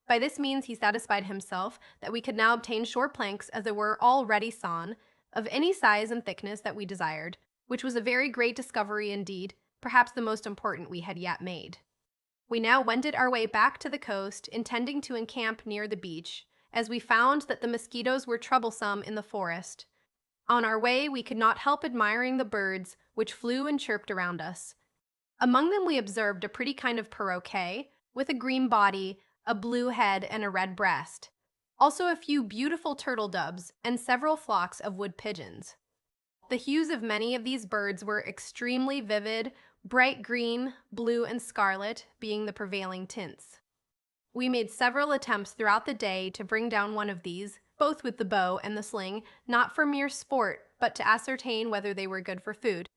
By this means he satisfied himself that we could now obtain short planks, as they were already sawn, of any size and thickness that we desired, which was a very great discovery indeed, perhaps the most important we had yet made. We now wended our way back to the coast, intending to encamp near the beach, as we found that the mosquitoes were troublesome in the forest. On our way, we could not help admiring the birds which flew and chirped around us. Among them we observed a pretty kind of paroquet, with a green body, a blue head, and a red breast. Also a few beautiful turtle doves, and several flocks of wood pigeons. The hues of many of these birds were extremely vivid, bright green, blue, and scarlet being the prevailing tints. We made several attempts throughout the day to bring down one of these, both with the bow and the sling, not for mere sport, but to ascertain whether they were good for food.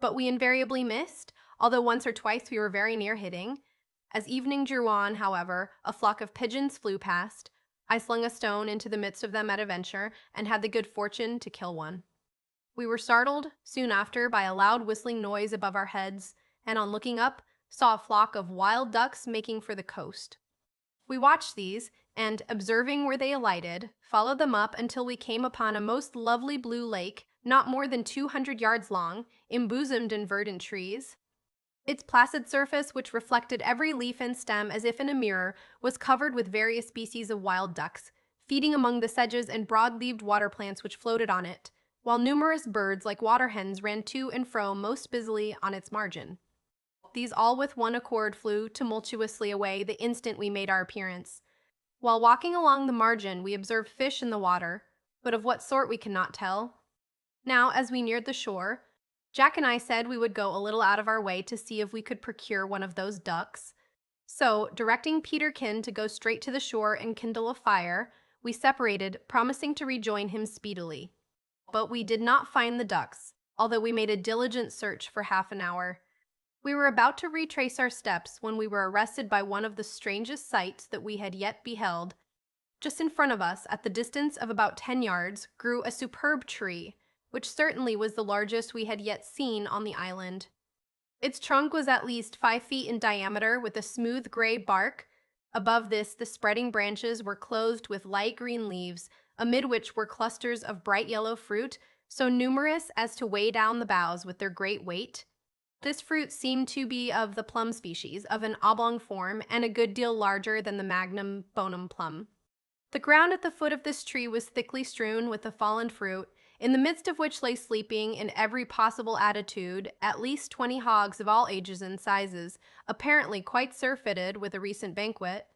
But we invariably missed, although once or twice we were very near hitting. As evening drew on, however, a flock of pigeons flew past. I slung a stone into the midst of them at a venture, and had the good fortune to kill one. We were startled soon after by a loud whistling noise above our heads, and on looking up, saw a flock of wild ducks making for the coast. We watched these, and, observing where they alighted, followed them up until we came upon a most lovely blue lake, not more than 200 yards long, embosomed in verdant trees. Its placid surface, which reflected every leaf and stem as if in a mirror, was covered with various species of wild ducks, feeding among the sedges and broad-leaved water plants which floated on it, while numerous birds like water hens ran to and fro most busily on its margin. These all with one accord flew tumultuously away the instant we made our appearance. While walking along the margin, we observed fish in the water, but of what sort we cannot tell. Now, as we neared the shore, Jack and I said we would go a little out of our way to see if we could procure one of those ducks. So, directing Peterkin to go straight to the shore and kindle a fire, we separated, promising to rejoin him speedily. But we did not find the ducks, although we made a diligent search for half an hour. We were about to retrace our steps when we were arrested by one of the strangest sights that we had yet beheld. Just in front of us, at the distance of about 10 yards, grew a superb tree, which certainly was the largest we had yet seen on the island. Its trunk was at least 5 feet in diameter, with a smooth gray bark. Above this, the spreading branches were clothed with light green leaves, amid which were clusters of bright yellow fruit, so numerous as to weigh down the boughs with their great weight. This fruit seemed to be of the plum species, of an oblong form, and a good deal larger than the magnum bonum plum. The ground at the foot of this tree was thickly strewn with the fallen fruit, in the midst of which lay sleeping, in every possible attitude, at least 20 hogs of all ages and sizes, apparently quite surfeited with a recent banquet.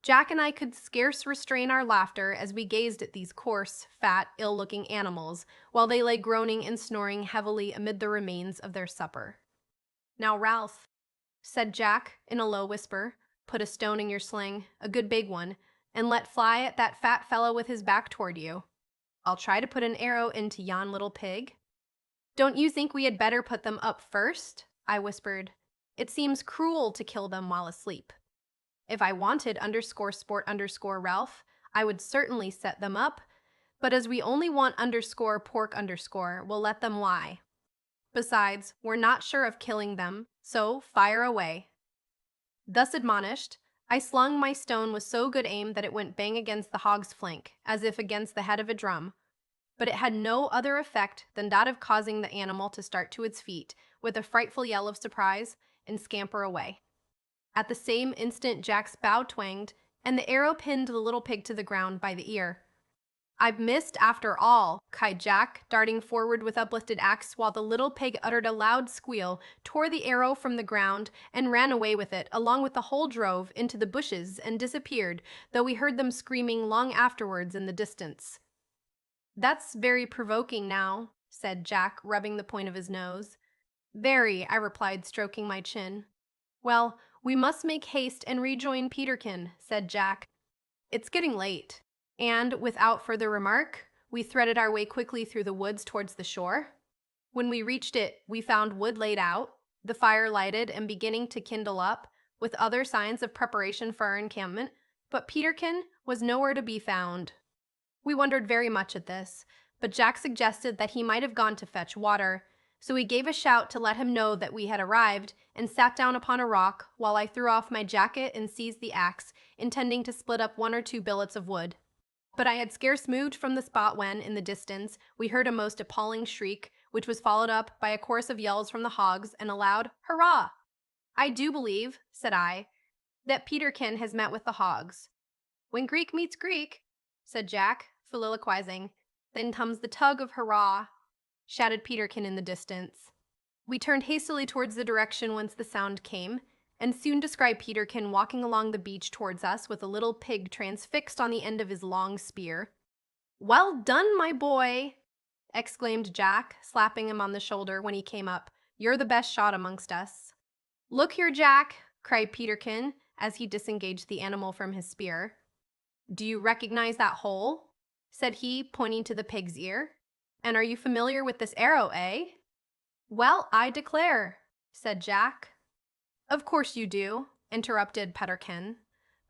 Jack and I could scarce restrain our laughter as we gazed at these coarse, fat, ill-looking animals, while they lay groaning and snoring heavily amid the remains of their supper. "Now, Ralph," said Jack in a low whisper, "put a stone in your sling, a good big one, and let fly at that fat fellow with his back toward you. I'll try to put an arrow into yon little pig." "Don't you think we had better put them up first?" I whispered. "It seems cruel to kill them while asleep. If I wanted _sport_Ralph, I would certainly set them up, but as we only want _pork_, we'll let them lie. Besides, we're not sure of killing them, so fire away." Thus admonished, I slung my stone with so good aim that it went bang against the hog's flank, as if against the head of a drum. But it had no other effect than that of causing the animal to start to its feet, with a frightful yell of surprise, and scamper away. At the same instant Jack's bow twanged, and the arrow pinned the little pig to the ground by the ear. "I've missed after all," cried Jack, darting forward with uplifted axe, while the little pig uttered a loud squeal, tore the arrow from the ground, and ran away with it, along with the whole drove, into the bushes, and disappeared, though we heard them screaming long afterwards in the distance. "That's very provoking now," said Jack, rubbing the point of his nose. "Very," I replied, stroking my chin. "Well, we must make haste and rejoin Peterkin," said Jack. "It's getting late." And, without further remark, we threaded our way quickly through the woods towards the shore. When we reached it, we found wood laid out, the fire lighted and beginning to kindle up, with other signs of preparation for our encampment, but Peterkin was nowhere to be found. We wondered very much at this, but Jack suggested that he might have gone to fetch water, so we gave a shout to let him know that we had arrived, and sat down upon a rock, while I threw off my jacket and seized the axe, intending to split up 1 or 2 billets of wood. But I had scarce moved from the spot when, in the distance, we heard a most appalling shriek, which was followed up by a chorus of yells from the hogs and a loud "Hurrah!" "I do believe," said I, that Peterkin has met with the hogs. When Greek meets Greek, said Jack, soliloquizing. Then comes the tug of hurrah, shouted Peterkin in the distance. We turned hastily towards the direction whence the sound came, and soon descried Peterkin walking along the beach towards us with a little pig transfixed on the end of his long spear. "Well done, my boy!" exclaimed Jack, slapping him on the shoulder when he came up. "You're the best shot amongst us." "Look here, Jack!" cried Peterkin, as he disengaged the animal from his spear. "Do you recognize that hole?" said he, pointing to the pig's ear. "And are you familiar with this arrow, eh?" "Well, I declare," said Jack. "Of course you do," interrupted Peterkin.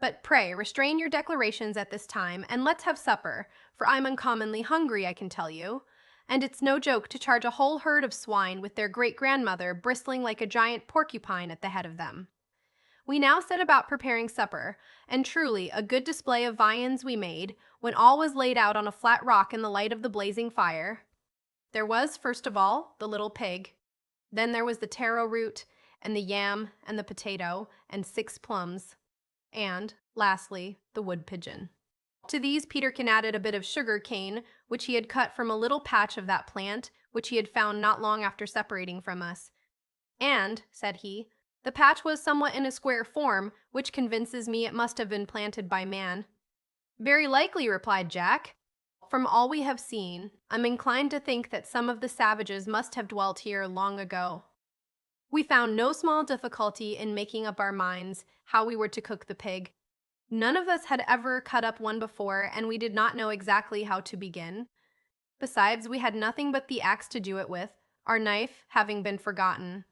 "But pray restrain your declarations at this time, and let's have supper, for I'm uncommonly hungry, I can tell you. And it's no joke to charge a whole herd of swine with their great-grandmother bristling like a giant porcupine at the head of them." We now set about preparing supper, and truly a good display of viands we made, when all was laid out on a flat rock in the light of the blazing fire. There was, first of all, the little pig. Then there was the taro root, and the yam, and the potato, and 6 plums. And, lastly, the wood pigeon. To these Peterkin added a bit of sugar cane, which he had cut from a little patch of that plant, which he had found not long after separating from us. "And," said he, "the patch was somewhat in a square form, which convinces me it must have been planted by man." "Very likely," replied Jack. "From all we have seen, I'm inclined to think that some of the savages must have dwelt here long ago." We found no small difficulty in making up our minds how we were to cook the pig. None of us had ever cut up one before, and we did not know exactly how to begin. Besides, we had nothing but the axe to do it with, our knife having been forgotten.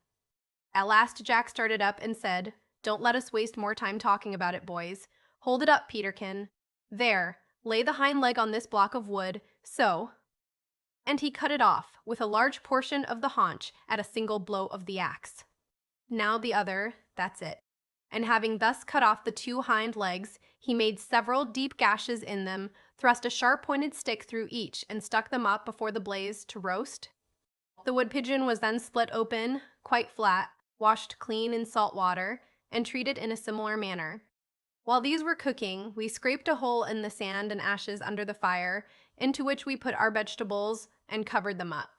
At last Jack started up and said, "Don't let us waste more time talking about it, boys. Hold it up, Peterkin. There, lay the hind leg on this block of wood, so." And he cut it off, with a large portion of the haunch, at a single blow of the axe. "Now the other, that's it." And having thus cut off the 2 hind legs, he made several deep gashes in them, thrust a sharp-pointed stick through each, and stuck them up before the blaze to roast. The wood pigeon was then split open, quite flat, washed clean in salt water, and treated in a similar manner. While these were cooking, we scraped a hole in the sand and ashes under the fire, into which we put our vegetables and covered them up.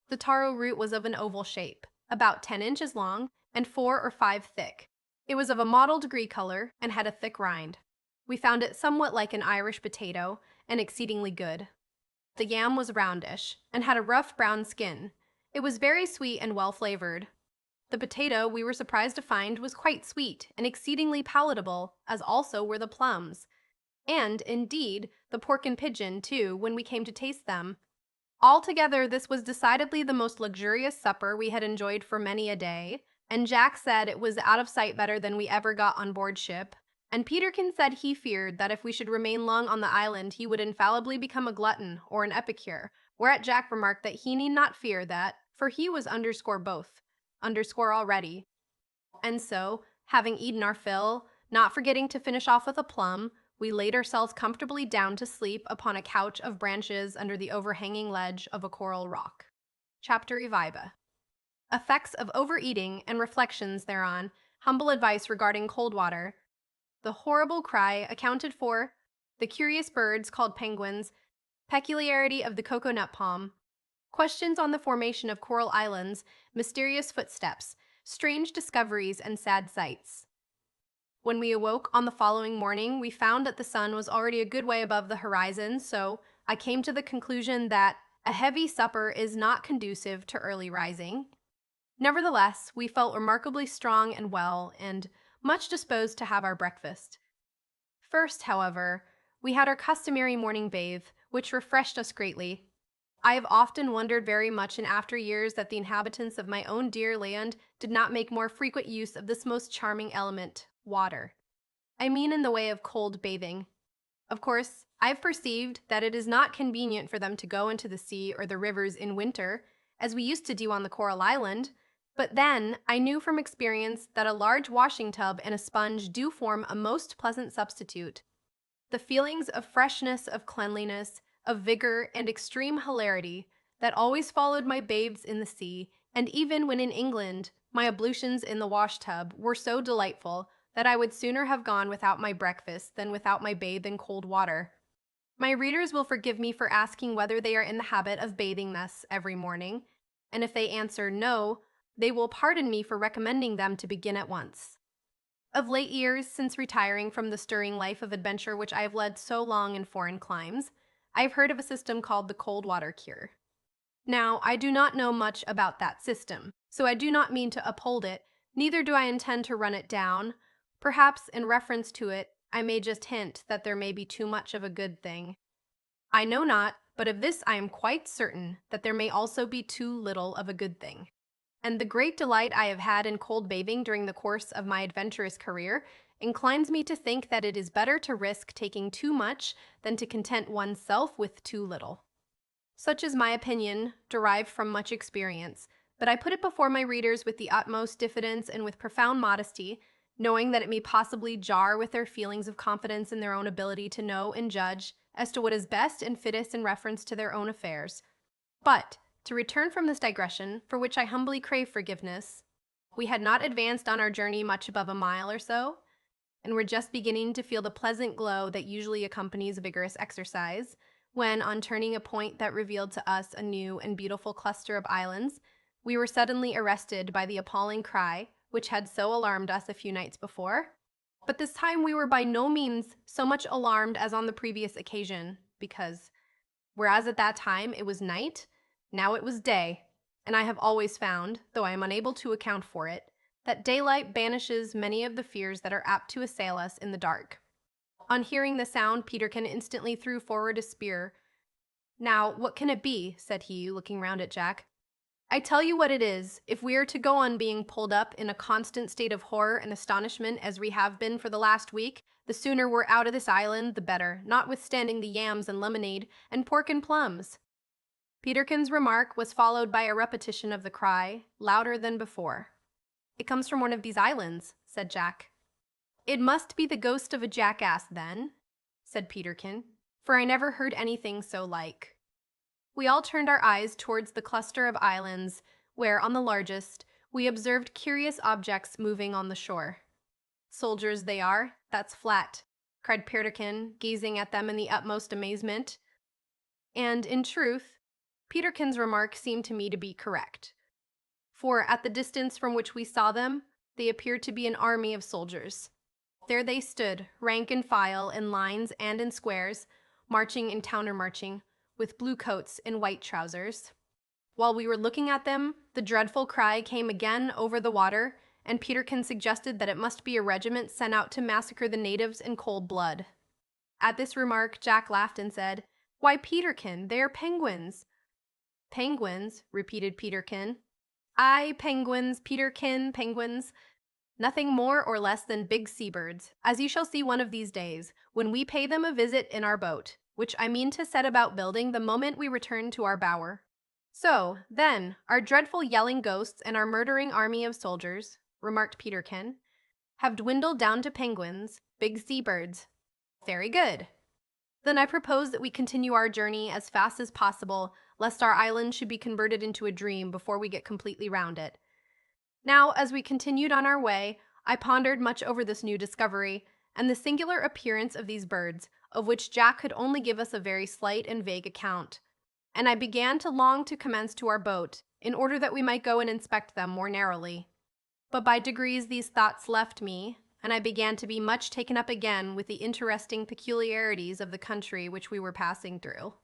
The taro root was of an oval shape, about 10 inches long and 4 or 5 thick. It was of a mottled green color and had a thick rind. We found it somewhat like an Irish potato and exceedingly good. The yam was roundish and had a rough brown skin. It was very sweet and well flavored. The potato, we were surprised to find, was quite sweet and exceedingly palatable, as also were the plums. And, indeed, the pork and pigeon, too, when we came to taste them. Altogether, this was decidedly the most luxurious supper we had enjoyed for many a day, and Jack said it was out of sight better than we ever got on board ship, and Peterkin said he feared that if we should remain long on the island he would infallibly become a glutton or an epicure, whereat Jack remarked that he need not fear that, for he was underscore already. And so, having eaten our fill, not forgetting to finish off with a plum, we laid ourselves comfortably down to sleep upon a couch of branches under the overhanging ledge of a coral rock. Chapter Eviva. Effects of overeating and reflections thereon, humble advice regarding cold water, the horrible cry accounted for, the curious birds called penguins, peculiarity of the cocoa-nut palm, questions on the formation of coral islands, mysterious footsteps, strange discoveries, and sad sights. When we awoke on the following morning, we found that the sun was already a good way above the horizon, so I came to the conclusion that a heavy supper is not conducive to early rising. Nevertheless, we felt remarkably strong and well, and much disposed to have our breakfast. First, however, we had our customary morning bathe, which refreshed us greatly. I have often wondered very much in after years that the inhabitants of my own dear land did not make more frequent use of this most charming element, water. I mean in the way of cold bathing. Of course, I have perceived that it is not convenient for them to go into the sea or the rivers in winter, as we used to do on the Coral Island, but then I knew from experience that a large washing tub and a sponge do form a most pleasant substitute. The feelings of freshness, of cleanliness, of vigor, and extreme hilarity that always followed my bathes in the sea, and even when in England, my ablutions in the wash-tub, were so delightful, that I would sooner have gone without my breakfast than without my bathe in cold water. My readers will forgive me for asking whether they are in the habit of bathing thus every morning, and if they answer no, they will pardon me for recommending them to begin at once. Of late years, since retiring from the stirring life of adventure which I have led so long in foreign climes, I have heard of a system called the cold water cure. Now, I do not know much about that system, so I do not mean to uphold it, neither do I intend to run it down. Perhaps in reference to it, I may just hint that there may be too much of a good thing. I know not, but of this I am quite certain, that there may also be too little of a good thing. And the great delight I have had in cold bathing during the course of my adventurous career inclines me to think that it is better to risk taking too much than to content oneself with too little. Such is my opinion, derived from much experience, but I put it before my readers with the utmost diffidence and with profound modesty, knowing that it may possibly jar with their feelings of confidence in their own ability to know and judge as to what is best and fittest in reference to their own affairs. But, to return from this digression, for which I humbly crave forgiveness, we had not advanced on our journey much above a mile or so, and were just beginning to feel the pleasant glow that usually accompanies vigorous exercise, when, on turning a point that revealed to us a new and beautiful cluster of islands, we were suddenly arrested by the appalling cry which had so alarmed us a few nights before. But this time we were by no means so much alarmed as on the previous occasion, because, whereas at that time it was night, now it was day, and I have always found, though I am unable to account for it, that daylight banishes many of the fears that are apt to assail us in the dark. On hearing the sound, Peterkin instantly threw forward a spear. "Now, what can it be?" said he, looking round at Jack. "I tell you what it is, if we are to go on being pulled up in a constant state of horror and astonishment as we have been for the last week, the sooner we're out of this island the better, notwithstanding the yams and lemonade, and pork and plums." Peterkin's remark was followed by a repetition of the cry, louder than before. "It comes from one of these islands," said Jack. "It must be the ghost of a jackass, then," said Peterkin, "for I never heard anything so like." We all turned our eyes towards the cluster of islands, where, on the largest, we observed curious objects moving on the shore. "Soldiers they are, that's flat," cried Peterkin, gazing at them in the utmost amazement. And, in truth, Peterkin's remark seemed to me to be correct, for at the distance from which we saw them, they appeared to be an army of soldiers. There they stood, rank and file, in lines and in squares, marching and countermarching, with blue coats and white trousers. While we were looking at them, the dreadful cry came again over the water, and Peterkin suggested that it must be a regiment sent out to massacre the natives in cold blood. At this remark, Jack laughed and said, "Why, Peterkin, they are penguins." "Penguins," repeated Peterkin. "Aye, penguins, Peterkin, penguins. Nothing more or less than big seabirds, as you shall see one of these days, when we pay them a visit in our boat, which I mean to set about building the moment we return to our bower. So, then, our dreadful yelling ghosts and our murdering army of soldiers," remarked Peterkin, "have dwindled down to penguins, big seabirds. Very good. Then I propose that we continue our journey as fast as possible, lest our island should be converted into a dream before we get completely round it." Now, as we continued on our way, I pondered much over this new discovery, and the singular appearance of these birds, of which Jack could only give us a very slight and vague account, and I began to long to commence to our boat, in order that we might go and inspect them more narrowly. But by degrees these thoughts left me, and I began to be much taken up again with the interesting peculiarities of the country which we were passing through.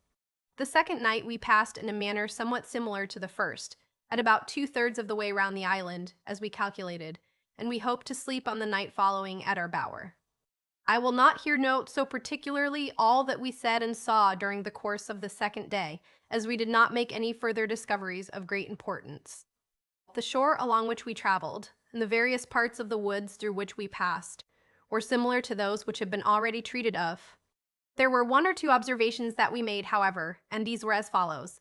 The second night we passed in a manner somewhat similar to the first, at about 2/3 of the way round the island, as we calculated, and we hoped to sleep on the night following at our bower. I will not here note so particularly all that we said and saw during the course of the second day, as we did not make any further discoveries of great importance. The shore along which we traveled, and the various parts of the woods through which we passed, were similar to those which have been already treated of. There were one or two observations that we made, however, and these were as follows.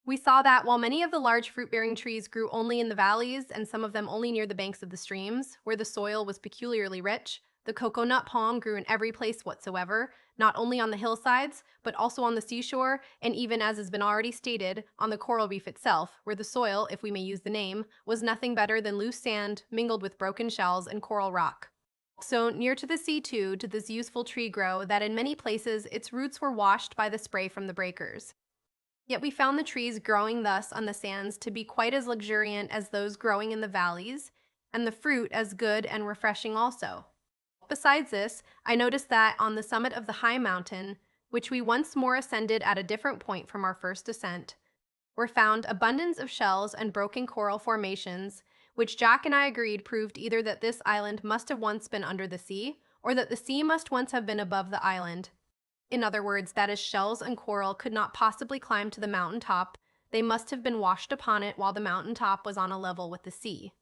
We saw that while many of the large fruit-bearing trees grew only in the valleys, and some of them only near the banks of the streams, where the soil was peculiarly rich, the cocoa-nut palm grew in every place whatsoever, not only on the hillsides, but also on the seashore, and even, as has been already stated, on the coral reef itself, where the soil, if we may use the name, was nothing better than loose sand mingled with broken shells and coral rock. So near to the sea too did this useful tree grow that in many places its roots were washed by the spray from the breakers. Yet we found the trees growing thus on the sands to be quite as luxuriant as those growing in the valleys, and the fruit as good and refreshing also. Besides this, I noticed that on the summit of the high mountain, which we once more ascended at a different point from our first ascent, were found abundance of shells and broken coral formations, which Jack and I agreed proved either that this island must have once been under the sea, or that the sea must once have been above the island. In other words, that as shells and coral could not possibly climb to the mountain top, they must have been washed upon it while the mountain top was on a level with the sea.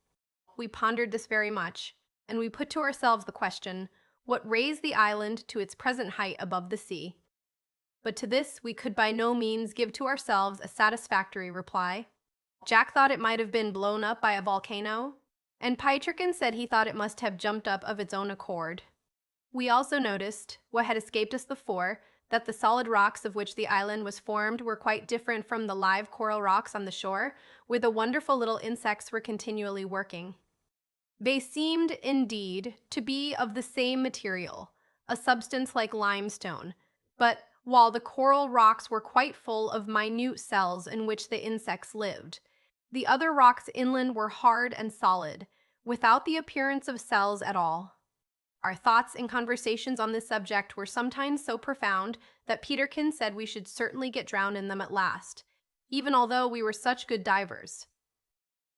We pondered this very much, and we put to ourselves the question, what raised the island to its present height above the sea? But to this we could by no means give to ourselves a satisfactory reply. Jack thought it might have been blown up by a volcano, and Peiterkin said he thought it must have jumped up of its own accord. We also noticed, what had escaped us before, that the solid rocks of which the island was formed were quite different from the live coral rocks on the shore, where the wonderful little insects were continually working. They seemed, indeed, to be of the same material, a substance like limestone, but while the coral rocks were quite full of minute cells in which the insects lived, the other rocks inland were hard and solid, without the appearance of cells at all. Our thoughts and conversations on this subject were sometimes so profound that Peterkin said we should certainly get drowned in them at last, even although we were such good divers.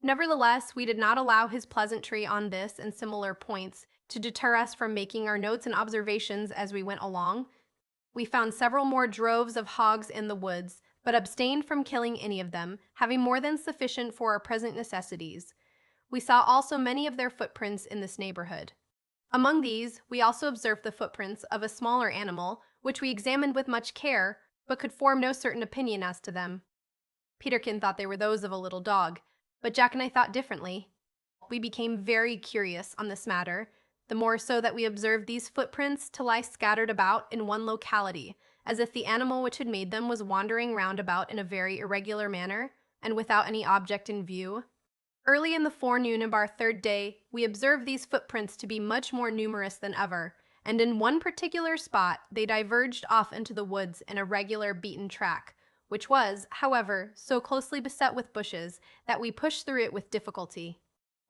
Nevertheless, we did not allow his pleasantry on this and similar points to deter us from making our notes and observations as we went along. We found several more droves of hogs in the woods, but abstained from killing any of them, having more than sufficient for our present necessities. We saw also many of their footprints in this neighborhood. Among these, we also observed the footprints of a smaller animal, which we examined with much care, but could form no certain opinion as to them. Peterkin thought they were those of a little dog, but Jack and I thought differently. We became very curious on this matter, the more so that we observed these footprints to lie scattered about in one locality, as if the animal which had made them was wandering round about in a very irregular manner, and without any object in view. Early in the forenoon of our third day, we observed these footprints to be much more numerous than ever, and in one particular spot they diverged off into the woods in a regular beaten track, which was, however, so closely beset with bushes that we pushed through it with difficulty.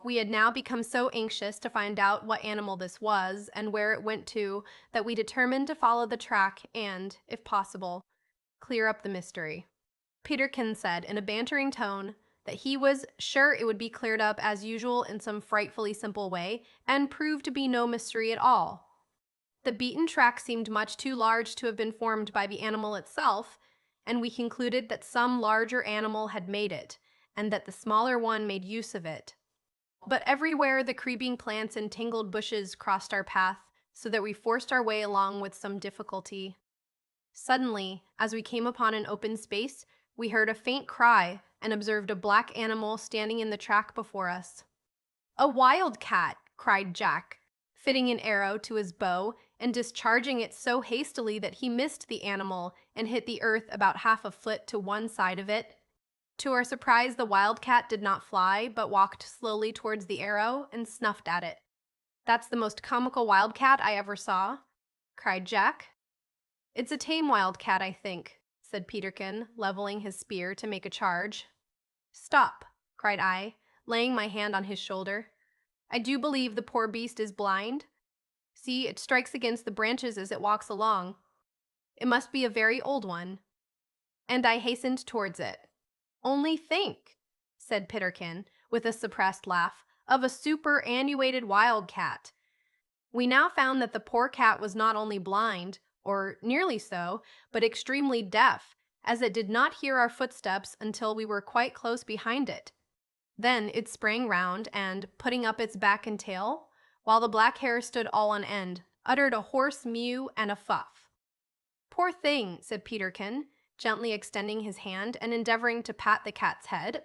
We had now become so anxious to find out what animal this was and where it went to that we determined to follow the track and, if possible, clear up the mystery. Peterkin said in a bantering tone that he was sure it would be cleared up as usual in some frightfully simple way, and proved to be no mystery at all. The beaten track seemed much too large to have been formed by the animal itself, and we concluded that some larger animal had made it, and that the smaller one made use of it. But everywhere the creeping plants and tangled bushes crossed our path, so that we forced our way along with some difficulty. Suddenly, as we came upon an open space, we heard a faint cry and observed a black animal standing in the track before us. "A wildcat!" cried Jack, fitting an arrow to his bow and discharging it so hastily that he missed the animal and hit the earth about half a foot to one side of it. To our surprise, the wildcat did not fly, but walked slowly towards the arrow and snuffed at it. "That's the most comical wildcat I ever saw," cried Jack. "It's a tame wildcat, I think," said Peterkin, leveling his spear to make a charge. "Stop," cried I, laying my hand on his shoulder. "I do believe the poor beast is blind. See, it strikes against the branches as it walks along. It must be a very old one." And I hastened towards it. "Only think," said Peterkin, with a suppressed laugh, "of a superannuated wildcat." We now found that the poor cat was not only blind, or nearly so, but extremely deaf, as it did not hear our footsteps until we were quite close behind it. Then it sprang round and, putting up its back and tail, while the black hair stood all on end, uttered a hoarse mew and a fuff. "Poor thing," said Peterkin, gently extending his hand and endeavoring to pat the cat's head.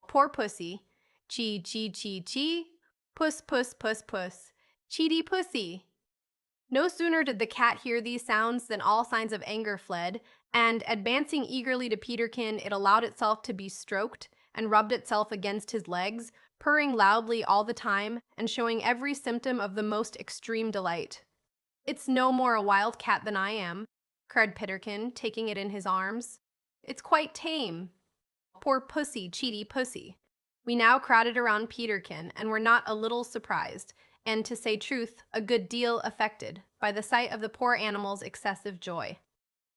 "Poor pussy. Chee, chee, chee, chee. Puss, puss, puss, puss. Cheety pussy." No sooner did the cat hear these sounds than all signs of anger fled, and advancing eagerly to Peterkin, it allowed itself to be stroked and rubbed itself against his legs, purring loudly all the time and showing every symptom of the most extreme delight. "It's no more a wild cat than I am," cried Peterkin, taking it in his arms. "It's quite tame. Poor pussy, cheaty pussy." We now crowded around Peterkin and were not a little surprised, and to say truth, a good deal affected, by the sight of the poor animal's excessive joy.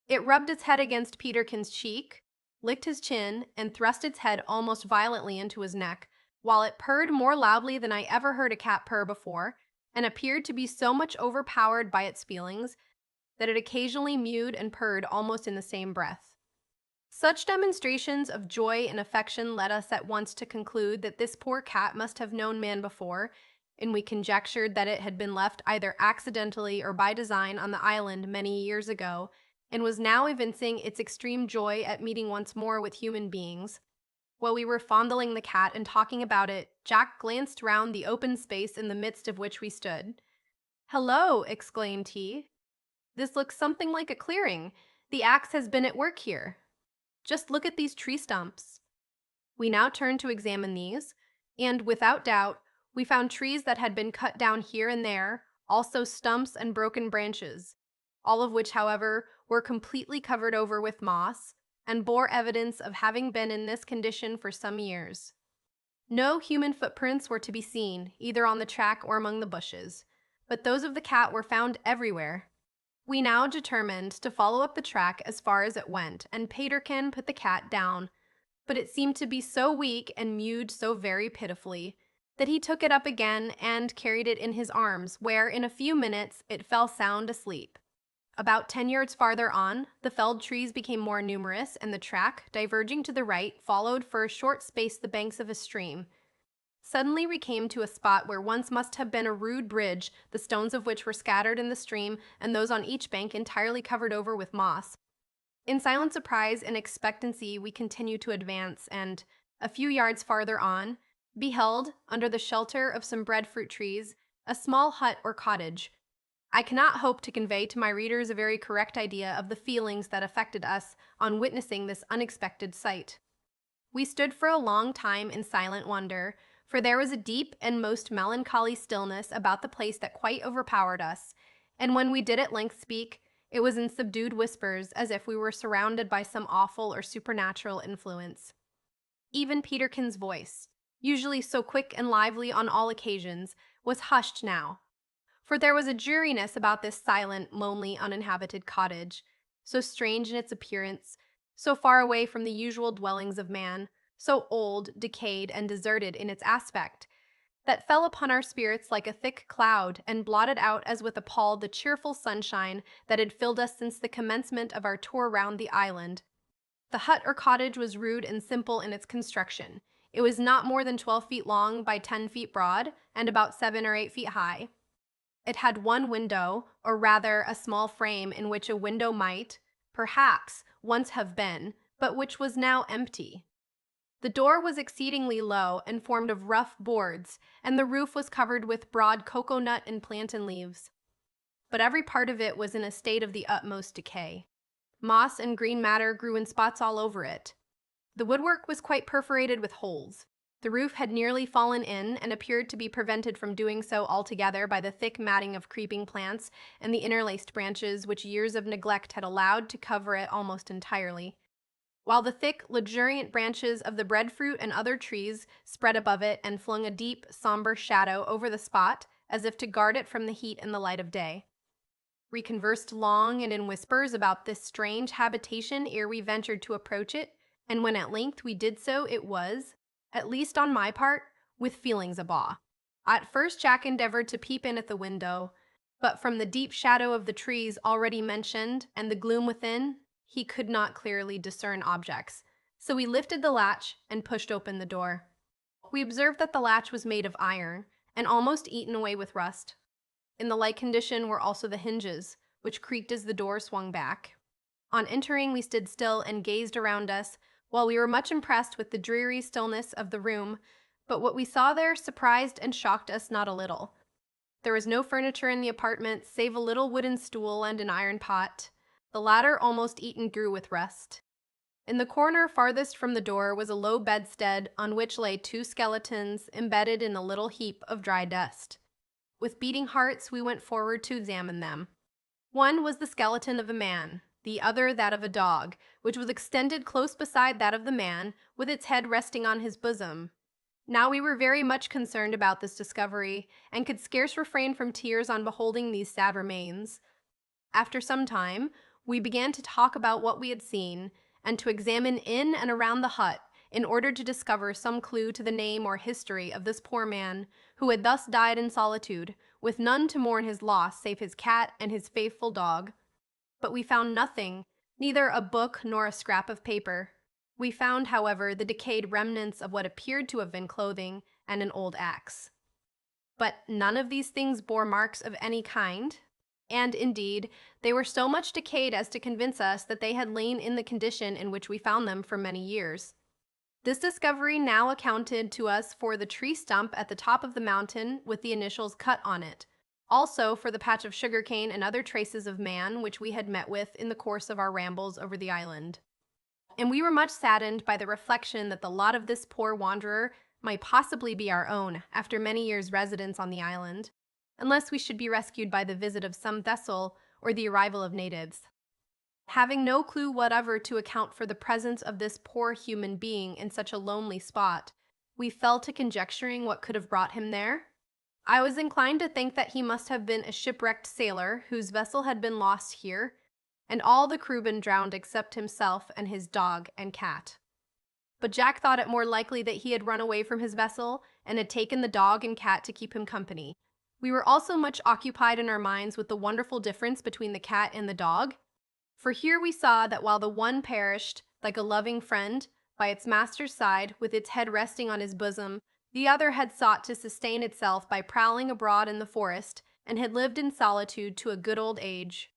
It rubbed its head against Peterkin's cheek, licked his chin, and thrust its head almost violently into his neck, while it purred more loudly than I ever heard a cat purr before, and appeared to be so much overpowered by its feelings that it occasionally mewed and purred almost in the same breath. Such demonstrations of joy and affection led us at once to conclude that this poor cat must have known man before, and we conjectured that it had been left either accidentally or by design on the island many years ago, and was now evincing its extreme joy at meeting once more with human beings. While we were fondling the cat and talking about it, Jack glanced round the open space in the midst of which we stood. "Hello!" exclaimed he. "This looks something like a clearing. The axe has been at work here. Just look at these tree stumps." We now turned to examine these, and without doubt, we found trees that had been cut down here and there, also stumps and broken branches, all of which, however, were completely covered over with moss, and bore evidence of having been in this condition for some years. No human footprints were to be seen, either on the track or among the bushes, but those of the cat were found everywhere. We now determined to follow up the track as far as it went, and Peterkin put the cat down, but it seemed to be so weak and mewed so very pitifully that he took it up again and carried it in his arms, where in a few minutes it fell sound asleep. About 10 yards farther on, the felled trees became more numerous, and the track, diverging to the right, followed for a short space the banks of a stream. Suddenly we came to a spot where once must have been a rude bridge, the stones of which were scattered in the stream, and those on each bank entirely covered over with moss. In silent surprise and expectancy we continued to advance, and, a few yards farther on, beheld, under the shelter of some breadfruit trees, a small hut or cottage. I cannot hope to convey to my readers a very correct idea of the feelings that affected us on witnessing this unexpected sight. We stood for a long time in silent wonder, for there was a deep and most melancholy stillness about the place that quite overpowered us, and when we did at length speak, it was in subdued whispers, as if we were surrounded by some awful or supernatural influence. Even Peterkin's voice, usually so quick and lively on all occasions, was hushed now, for there was a dreariness about this silent, lonely, uninhabited cottage, so strange in its appearance, so far away from the usual dwellings of man, so old, decayed, and deserted in its aspect, that fell upon our spirits like a thick cloud, and blotted out as with a pall the cheerful sunshine that had filled us since the commencement of our tour round the island. The hut or cottage was rude and simple in its construction. It was not more than 12 feet long by 10 feet broad, and about 7 or 8 feet high. It had one window, or rather a small frame in which a window might, perhaps, once have been, but which was now empty. The door was exceedingly low and formed of rough boards, and the roof was covered with broad cocoa-nut and plantain leaves. But every part of it was in a state of the utmost decay. Moss and green matter grew in spots all over it. The woodwork was quite perforated with holes. The roof had nearly fallen in and appeared to be prevented from doing so altogether by the thick matting of creeping plants and the interlaced branches which years of neglect had allowed to cover it almost entirely, while the thick, luxuriant branches of the breadfruit and other trees spread above it and flung a deep, somber shadow over the spot, as if to guard it from the heat and the light of day. We conversed long and in whispers about this strange habitation ere we ventured to approach it, and when at length we did so, it was, at least on my part, with feelings of awe. At first Jack endeavored to peep in at the window, but from the deep shadow of the trees already mentioned and the gloom within, he could not clearly discern objects, so we lifted the latch and pushed open the door. We observed that the latch was made of iron, and almost eaten away with rust. In the like condition were also the hinges, which creaked as the door swung back. On entering, we stood still and gazed around us, while we were much impressed with the dreary stillness of the room, but what we saw there surprised and shocked us not a little. There was no furniture in the apartment, save a little wooden stool and an iron pot, the latter almost eaten through with rust. In the corner farthest from the door was a low bedstead on which lay two skeletons embedded in a little heap of dry dust. With beating hearts, we went forward to examine them. One was the skeleton of a man, the other that of a dog, which was extended close beside that of the man, with its head resting on his bosom. Now we were very much concerned about this discovery, and could scarce refrain from tears on beholding these sad remains. After some time, we began to talk about what we had seen, and to examine in and around the hut, in order to discover some clue to the name or history of this poor man, who had thus died in solitude, with none to mourn his loss save his cat and his faithful dog. But we found nothing, neither a book nor a scrap of paper. We found, however, the decayed remnants of what appeared to have been clothing and an old axe. But none of these things bore marks of any kind, and indeed, they were so much decayed as to convince us that they had lain in the condition in which we found them for many years. This discovery now accounted to us for the tree stump at the top of the mountain with the initials cut on it, also for the patch of sugarcane and other traces of man which we had met with in the course of our rambles over the island. And we were much saddened by the reflection that the lot of this poor wanderer might possibly be our own after many years' residence on the island, unless we should be rescued by the visit of some vessel or the arrival of natives. Having no clue whatever to account for the presence of this poor human being in such a lonely spot, we fell to conjecturing what could have brought him there. I was inclined to think that he must have been a shipwrecked sailor whose vessel had been lost here, and all the crew been drowned except himself and his dog and cat. But Jack thought it more likely that he had run away from his vessel and had taken the dog and cat to keep him company. We were also much occupied in our minds with the wonderful difference between the cat and the dog, for here we saw that while the one perished, like a loving friend, by its master's side, with its head resting on his bosom, the other had sought to sustain itself by prowling abroad in the forest, and had lived in solitude to a good old age.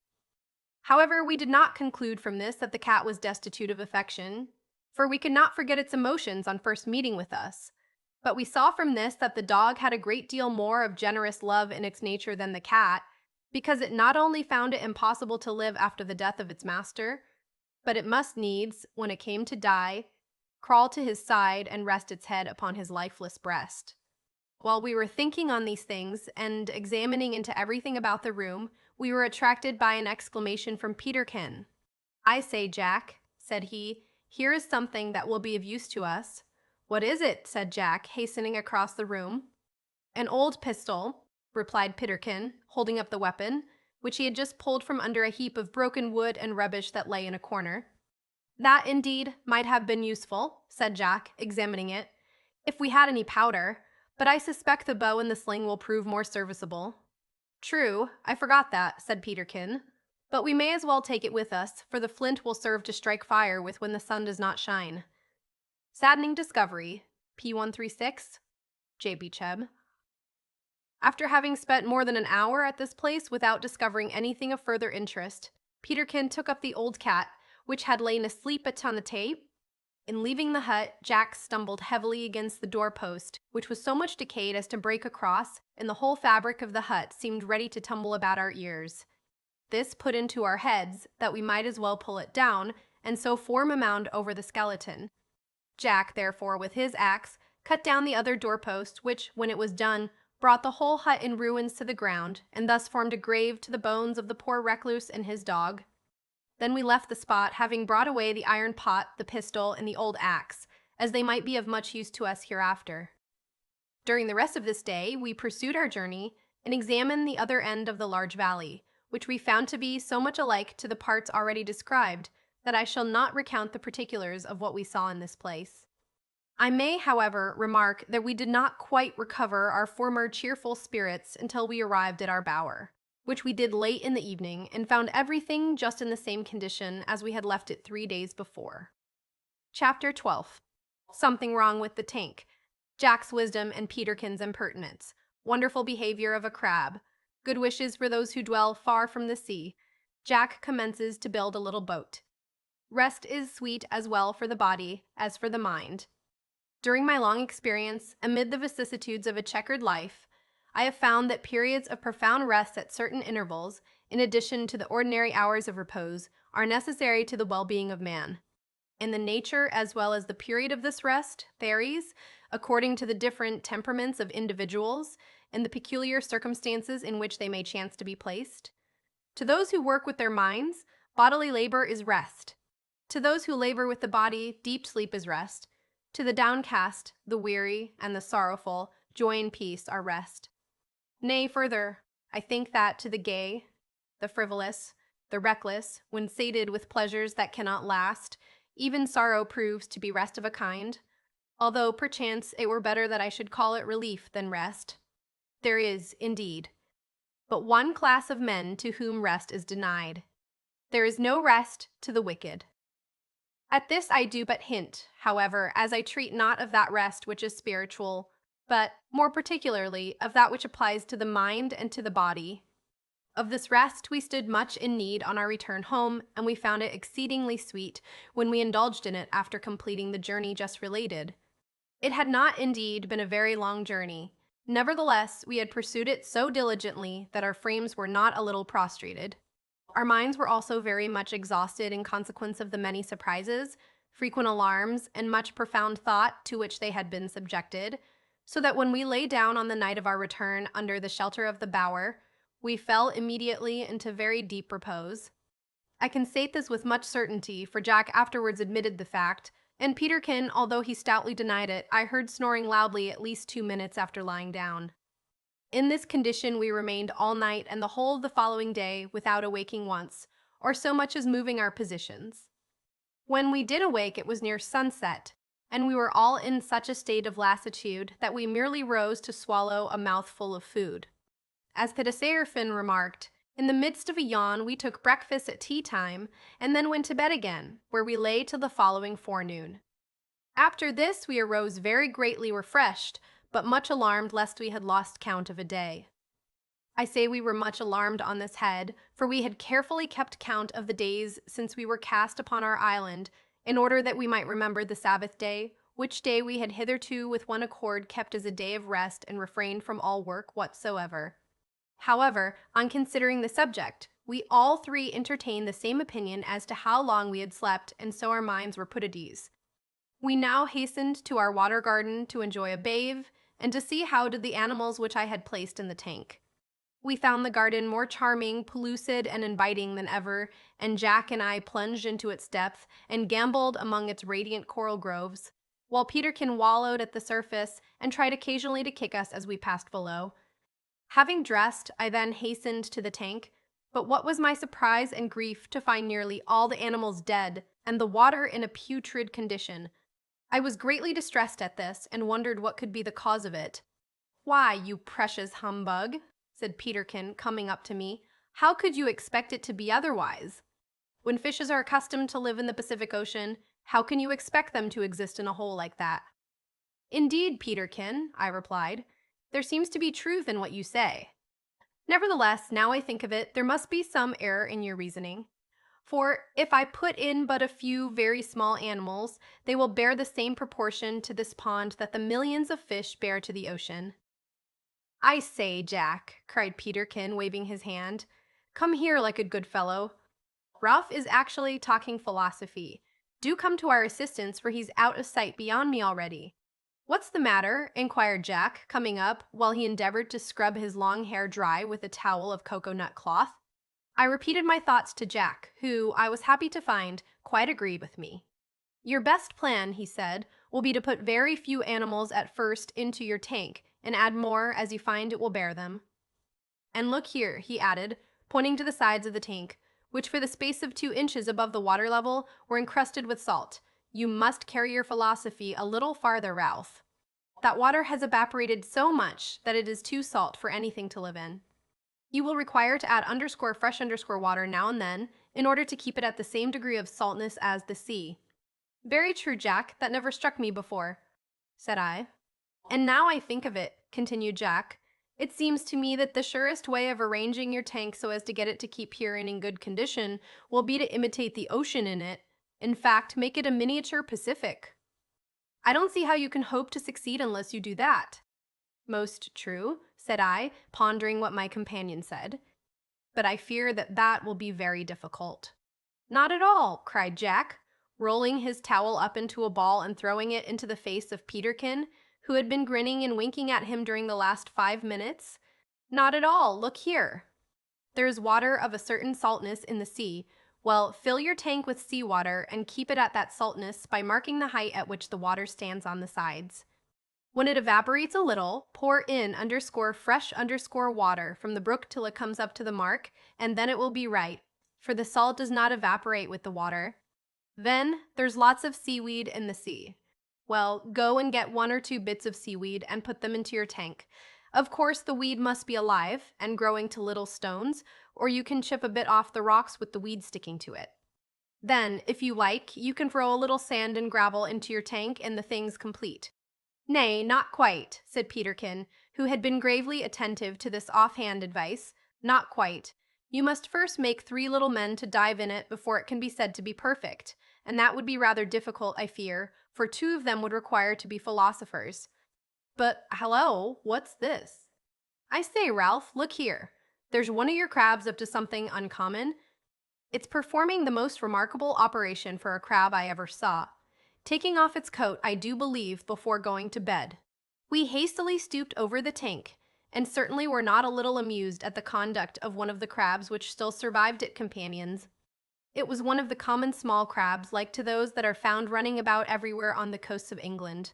However, we did not conclude from this that the cat was destitute of affection, for we could not forget its emotions on first meeting with us. But we saw from this that the dog had a great deal more of generous love in its nature than the cat, because it not only found it impossible to live after the death of its master, but it must needs, when it came to die, crawl to his side and rest its head upon his lifeless breast. While we were thinking on these things and examining into everything about the room, we were attracted by an exclamation from Peterkin. "I say, Jack," said he, "here is something that will be of use to us." "What is it?" said Jack, hastening across the room. "An old pistol," replied Peterkin, holding up the weapon, which he had just pulled from under a heap of broken wood and rubbish that lay in a corner. "That, indeed, might have been useful," said Jack, examining it, "if we had any powder, but I suspect the bow and the sling will prove more serviceable." "True, I forgot that," said Peterkin, "but we may as well take it with us, for the flint will serve to strike fire with when the sun does not shine." Saddening discovery. P136, J.B. Cheb. After having spent more than an hour at this place without discovering anything of further interest, Peterkin took up the old cat, which had lain asleep upon the tape. In leaving the hut, Jack stumbled heavily against the doorpost, which was so much decayed as to break across, and the whole fabric of the hut seemed ready to tumble about our ears. This put into our heads that we might as well pull it down, and so form a mound over the skeleton. Jack, therefore, with his axe, cut down the other doorpost, which, when it was done, brought the whole hut in ruins to the ground, and thus formed a grave to the bones of the poor recluse and his dog. Then we left the spot, having brought away the iron pot, the pistol, and the old axe, as they might be of much use to us hereafter. During the rest of this day, we pursued our journey, and examined the other end of the large valley, which we found to be so much alike to the parts already described, that I shall not recount the particulars of what we saw in this place. I may, however, remark that we did not quite recover our former cheerful spirits until we arrived at our bower, which we did late in the evening, and found everything just in the same condition as we had left it 3 days before. Chapter 12. Something wrong with the tank. Jack's wisdom and Peterkin's impertinence. Wonderful behavior of a crab. Good wishes for those who dwell far from the sea. Jack commences to build a little boat. Rest is sweet as well for the body as for the mind. During my long experience, amid the vicissitudes of a checkered life, I have found that periods of profound rest at certain intervals, in addition to the ordinary hours of repose, are necessary to the well-being of man. And the nature as well as the period of this rest varies according to the different temperaments of individuals and the peculiar circumstances in which they may chance to be placed. To those who work with their minds, bodily labor is rest. To those who labor with the body, deep sleep is rest. To the downcast, the weary, and the sorrowful, joy and peace are rest. Nay, further, I think that to the gay, the frivolous, the reckless, when sated with pleasures that cannot last, even sorrow proves to be rest of a kind, although perchance it were better that I should call it relief than rest. There is, indeed, but one class of men to whom rest is denied. There is no rest to the wicked. At this I do but hint, however, as I treat not of that rest which is spiritual, but, more particularly, of that which applies to the mind and to the body. Of this rest we stood much in need on our return home, and we found it exceedingly sweet when we indulged in it after completing the journey just related. It had not, indeed, been a very long journey. Nevertheless, we had pursued it so diligently that our frames were not a little prostrated. Our minds were also very much exhausted in consequence of the many surprises, frequent alarms, and much profound thought to which they had been subjected, so that when we lay down on the night of our return under the shelter of the bower, we fell immediately into very deep repose. I can state this with much certainty, for Jack afterwards admitted the fact, and Peterkin, although he stoutly denied it, I heard snoring loudly at least 2 minutes after lying down. In this condition we remained all night and the whole of the following day without awaking once, or so much as moving our positions. When we did awake it was near sunset, and we were all in such a state of lassitude that we merely rose to swallow a mouthful of food. As Pittaserfin remarked, in the midst of a yawn we took breakfast at tea time, and then went to bed again, where we lay till the following forenoon. After this we arose very greatly refreshed, but much alarmed lest we had lost count of a day. I say we were much alarmed on this head, for we had carefully kept count of the days since we were cast upon our island, in order that we might remember the Sabbath day, which day we had hitherto with one accord kept as a day of rest and refrained from all work whatsoever. However, on considering the subject, we all three entertained the same opinion as to how long we had slept, and so our minds were put at ease. We now hastened to our water garden to enjoy a bathe, and to see how did the animals which I had placed in the tank. We found the garden more charming, pellucid, and inviting than ever, and Jack and I plunged into its depth and gamboled among its radiant coral groves, while Peterkin wallowed at the surface and tried occasionally to kick us as we passed below. Having dressed, I then hastened to the tank, but what was my surprise and grief to find nearly all the animals dead, and the water in a putrid condition. I was greatly distressed at this, and wondered what could be the cause of it. "Why, you precious humbug," said Peterkin, coming up to me, "how could you expect it to be otherwise? When fishes are accustomed to live in the Pacific Ocean, how can you expect them to exist in a hole like that?" "Indeed, Peterkin," I replied, "there seems to be truth in what you say. Nevertheless, now I think of it, there must be some error in your reasoning. For if I put in but a few very small animals, they will bear the same proportion to this pond that the millions of fish bear to the ocean." "I say, Jack," cried Peterkin, waving his hand, "come here like a good fellow. Ralph is actually talking philosophy. Do come to our assistance, for he's out of sight beyond me already." "What's the matter?" inquired Jack, coming up, while he endeavored to scrub his long hair dry with a towel of cocoa-nut cloth. I repeated my thoughts to Jack, who, I was happy to find, quite agreed with me. "Your best plan," he said, "will be to put very few animals at first into your tank, and add more as you find it will bear them. And look here," he added, pointing to the sides of the tank, which for the space of 2 inches above the water level were encrusted with salt. "You must carry your philosophy a little farther, Ralph. That water has evaporated so much that it is too salt for anything to live in. You will require to add fresh water now and then, in order to keep it at the same degree of saltness as the sea." "Very true, Jack, that never struck me before," said I. "And now I think of it," continued Jack, "it seems to me that the surest way of arranging your tank so as to get it to keep here and in good condition will be to imitate the ocean in it, in fact, make it a miniature Pacific." "I don't see how you can hope to succeed unless you do that." "Most true," said I, pondering what my companion said, "but I fear that that will be very difficult." "Not at all," cried Jack. rolling his towel up into a ball and throwing it into the face of Peterkin, who had been grinning and winking at him during the last 5 minutes. Not at all, look here. There is water of a certain saltness in the sea. Well, fill your tank with seawater and keep it at that saltness by marking the height at which the water stands on the sides. When it evaporates a little, pour in fresh water from the brook till it comes up to the mark, and then it will be right, for the salt does not evaporate with the water. Then there's lots of seaweed in the sea. Well, go and get 1 or 2 bits of seaweed and put them into your tank. Of course, the weed must be alive and growing to little stones, or you can chip a bit off the rocks with the weed sticking to it. Then, if you like, you can throw a little sand and gravel into your tank and the thing's complete. Nay, not quite, said Peterkin, who had been gravely attentive to this offhand advice. Not quite. You must first make 3 little men to dive in it before it can be said to be perfect, and that would be rather difficult, I fear, for 2 of them would require to be philosophers. But, hello, what's this? I say, Ralph, look here. There's one of your crabs up to something uncommon. It's performing the most remarkable operation for a crab I ever saw. Taking off its coat, I do believe, before going to bed. We hastily stooped over the tank, and certainly were not a little amused at the conduct of one of the crabs which still survived it companions. It was one of the common small crabs, like to those that are found running about everywhere on the coasts of England.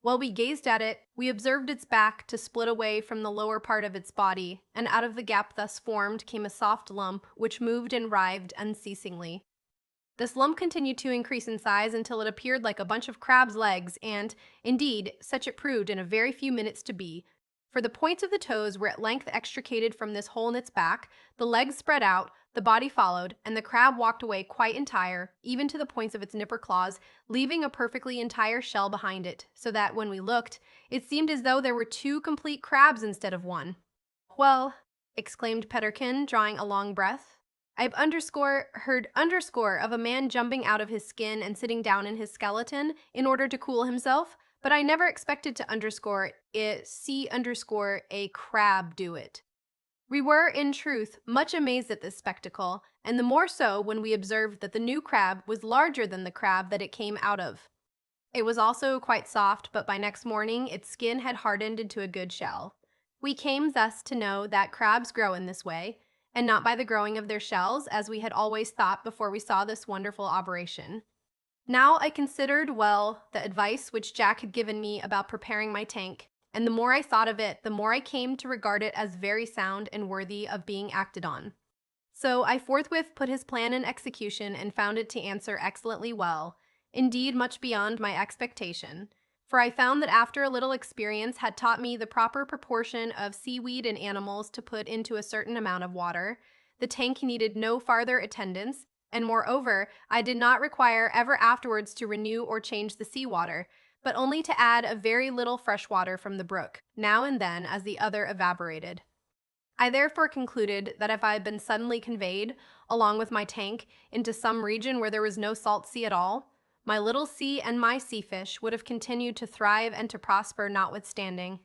While we gazed at it, we observed its back to split away from the lower part of its body, and out of the gap thus formed came a soft lump, which moved and writhed unceasingly. This lump continued to increase in size until it appeared like a bunch of crab's legs, and, indeed, such it proved in a very few minutes to be, for the points of the toes were at length extricated from this hole in its back, the legs spread out, the body followed, and the crab walked away quite entire, even to the points of its nipper claws, leaving a perfectly entire shell behind it, so that, when we looked, it seemed as though there were 2 complete crabs instead of 1. Well, exclaimed Peterkin, drawing a long breath, I've heard of a man jumping out of his skin and sitting down in his skeleton in order to cool himself, but I never expected to see a crab do it. We were, in truth, much amazed at this spectacle, and the more so when we observed that the new crab was larger than the crab that it came out of. It was also quite soft, but by next morning its skin had hardened into a good shell. We came thus to know that crabs grow in this way, and not by the growing of their shells, as we had always thought before we saw this wonderful operation. Now I considered well the advice which Jack had given me about preparing my tank, and the more I thought of it, the more I came to regard it as very sound and worthy of being acted on. So I forthwith put his plan in execution and found it to answer excellently well, indeed much beyond my expectation, for I found that after a little experience had taught me the proper proportion of seaweed and animals to put into a certain amount of water, the tank needed no farther attendance, and moreover, I did not require ever afterwards to renew or change the seawater, but only to add a very little fresh water from the brook, now and then as the other evaporated. I therefore concluded that if I had been suddenly conveyed, along with my tank, into some region where there was no salt sea at all, my little sea and my sea fish would have continued to thrive and to prosper notwithstanding.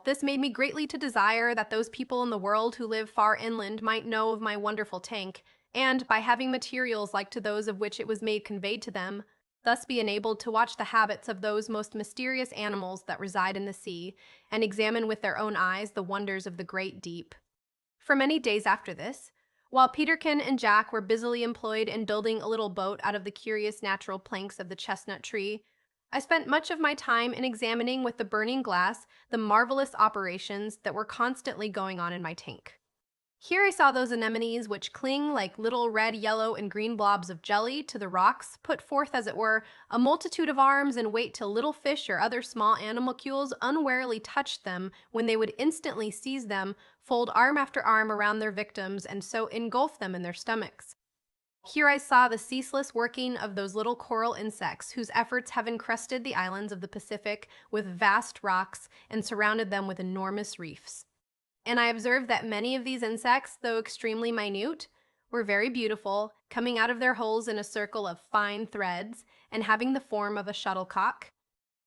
This made me greatly to desire that those people in the world who live far inland might know of my wonderful tank, and, by having materials like to those of which it was made conveyed to them, thus be enabled to watch the habits of those most mysterious animals that reside in the sea, and examine with their own eyes the wonders of the great deep. For many days after this, while Peterkin and Jack were busily employed in building a little boat out of the curious natural planks of the chestnut tree, I spent much of my time in examining with the burning glass the marvelous operations that were constantly going on in my tank. Here I saw those anemones which cling like little red, yellow, and green blobs of jelly to the rocks, put forth, as it were, a multitude of arms, and wait till little fish or other small animalcules unwarily touched them, when they would instantly seize them, fold arm after arm around their victims, and so engulf them in their stomachs. Here I saw the ceaseless working of those little coral insects whose efforts have encrusted the islands of the Pacific with vast rocks and surrounded them with enormous reefs. And I observed that many of these insects, though extremely minute, were very beautiful, coming out of their holes in a circle of fine threads, and having the form of a shuttlecock.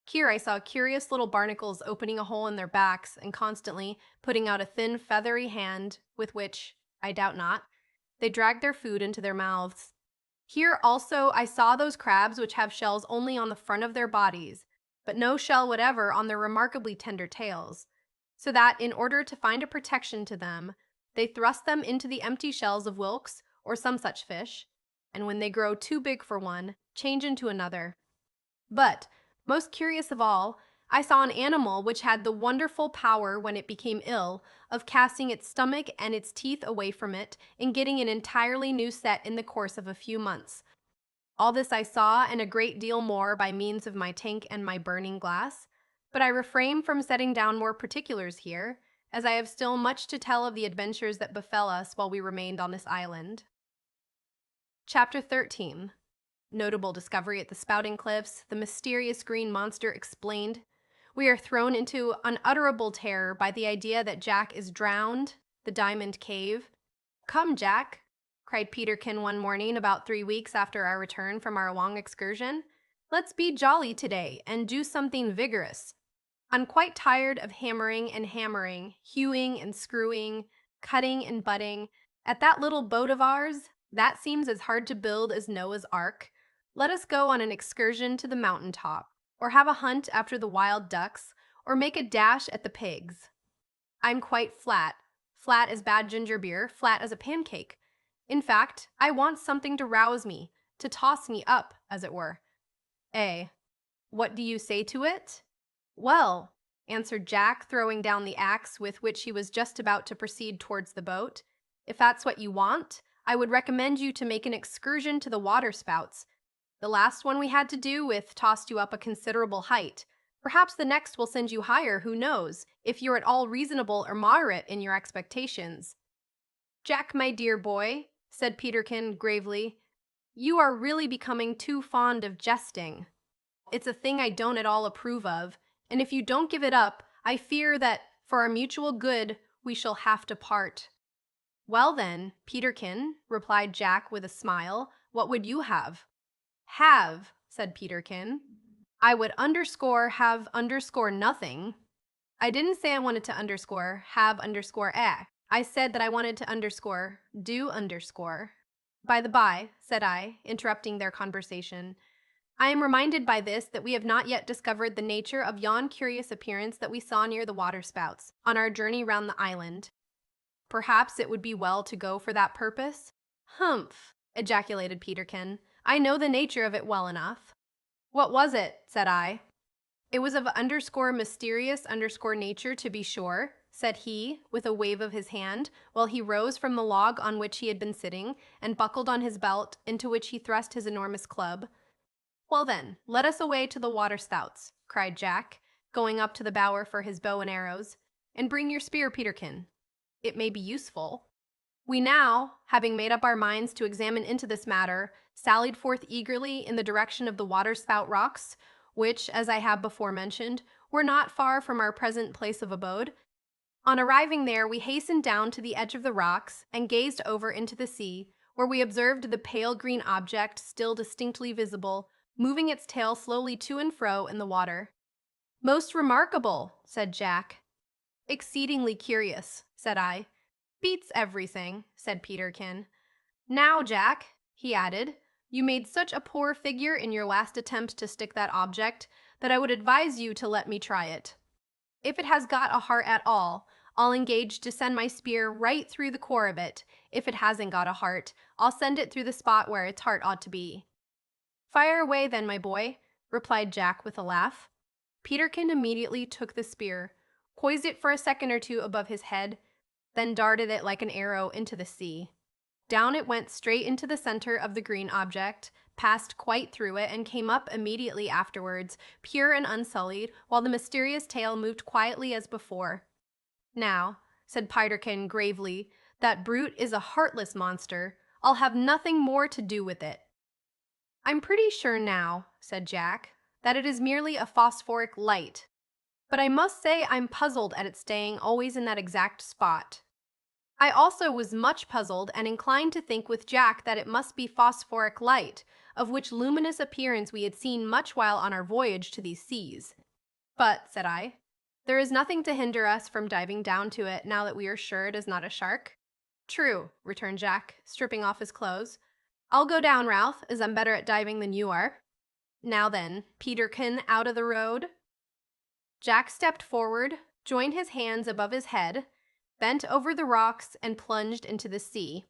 Here I saw curious little barnacles opening a hole in their backs, and constantly putting out a thin feathery hand, with which, I doubt not, they dragged their food into their mouths. Here also I saw those crabs which have shells only on the front of their bodies, but no shell whatever on their remarkably tender tails, so that in order to find a protection to them, they thrust them into the empty shells of wilks or some such fish, and when they grow too big for one, change into another. But, most curious of all, I saw an animal which had the wonderful power when it became ill of casting its stomach and its teeth away from it and getting an entirely new set in the course of a few months. All this I saw and a great deal more by means of my tank and my burning glass, but I refrain from setting down more particulars here, as I have still much to tell of the adventures that befell us while we remained on this island. Chapter 13. Notable discovery at the Spouting Cliffs, the mysterious green monster explained. We are thrown into unutterable terror by the idea that Jack is drowned, the Diamond Cave. Come, Jack, cried Peterkin one morning about 3 weeks after our return from our long excursion. Let's be jolly today and do something vigorous. I'm quite tired of hammering, hewing and screwing, cutting and butting. At that little boat of ours, that seems as hard to build as Noah's Ark. Let us go on an excursion to the mountain top, or have a hunt after the wild ducks, or make a dash at the pigs. I'm quite flat. Flat as bad ginger beer, flat as a pancake. In fact, I want something to rouse me, to toss me up, as it were. Eh, what do you say to it? Well, answered Jack, throwing down the axe with which he was just about to proceed towards the boat, if that's what you want, I would recommend you to make an excursion to the waterspouts. The last one we had to do with tossed you up a considerable height. Perhaps the next will send you higher, who knows, if you're at all reasonable or moderate in your expectations. Jack, my dear boy, said Peterkin gravely, you are really becoming too fond of jesting. It's a thing I don't at all approve of, and if you don't give it up, I fear that, for our mutual good, we shall have to part. Well then, Peterkin, replied Jack with a smile, what would you have? Have, said Peterkin. I would have nothing. I didn't say I wanted to have_. I said that I wanted to do. By the by, said I, interrupting their conversation, I am reminded by this that we have not yet discovered the nature of yon curious appearance that we saw near the waterspouts on our journey round the island. Perhaps it would be well to go for that purpose? Humph, ejaculated Peterkin. I know the nature of it well enough. What was it? Said I. It was of mysterious_nature, to be sure, said he, with a wave of his hand, while he rose from the log on which he had been sitting, and buckled on his belt, into which he thrust his enormous club. Well then, let us away to the waterspouts, cried Jack, going up to the bower for his bow and arrows, and bring your spear, Peterkin. It may be useful. We now, having made up our minds to examine into this matter, sallied forth eagerly in the direction of the waterspout rocks, which, as I have before mentioned, were not far from our present place of abode. On arriving there, we hastened down to the edge of the rocks and gazed over into the sea, where we observed the pale green object still distinctly visible, moving its tail slowly to and fro in the water. Most remarkable, said Jack. Exceedingly curious, said I. Beats everything, said Peterkin. Now, Jack, he added, you made such a poor figure in your last attempt to stick that object that I would advise you to let me try it. If it has got a heart at all, I'll engage to send my spear right through the core of it. If it hasn't got a heart, I'll send it through the spot where its heart ought to be. Fire away then, my boy, replied Jack with a laugh. Peterkin immediately took the spear, poised it for a second or two above his head, then darted it like an arrow into the sea. Down it went straight into the center of the green object, passed quite through it, and came up immediately afterwards, pure and unsullied, while the mysterious tail moved quietly as before. Now, said Peterkin gravely, that brute is a heartless monster. I'll have nothing more to do with it. I'm pretty sure now, said Jack, that it is merely a phosphoric light, but I must say I'm puzzled at its staying always in that exact spot. I also was much puzzled and inclined to think with Jack that it must be phosphoric light, of which luminous appearance we had seen much while on our voyage to these seas. But, said I, there is nothing to hinder us from diving down to it now that we are sure it is not a shark. True, returned Jack, stripping off his clothes. I'll go down, Ralph, as I'm better at diving than you are. Now then, Peterkin, out of the road. Jack stepped forward, joined his hands above his head, bent over the rocks, and plunged into the sea.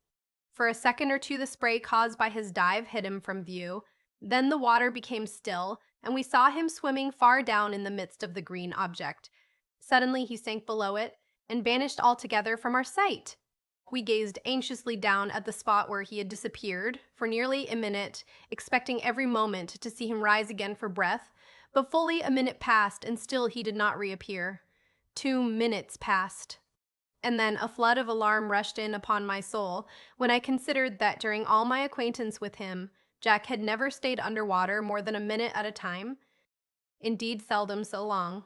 For a second or two, the spray caused by his dive hid him from view. Then the water became still, and we saw him swimming far down in the midst of the green object. Suddenly, he sank below it and vanished altogether from our sight. We gazed anxiously down at the spot where he had disappeared for nearly a minute, expecting every moment to see him rise again for breath, but fully a minute passed and still he did not reappear. 2 minutes passed. And then a flood of alarm rushed in upon my soul when I considered that during all my acquaintance with him, Jack had never stayed underwater more than a minute at a time, indeed seldom so long.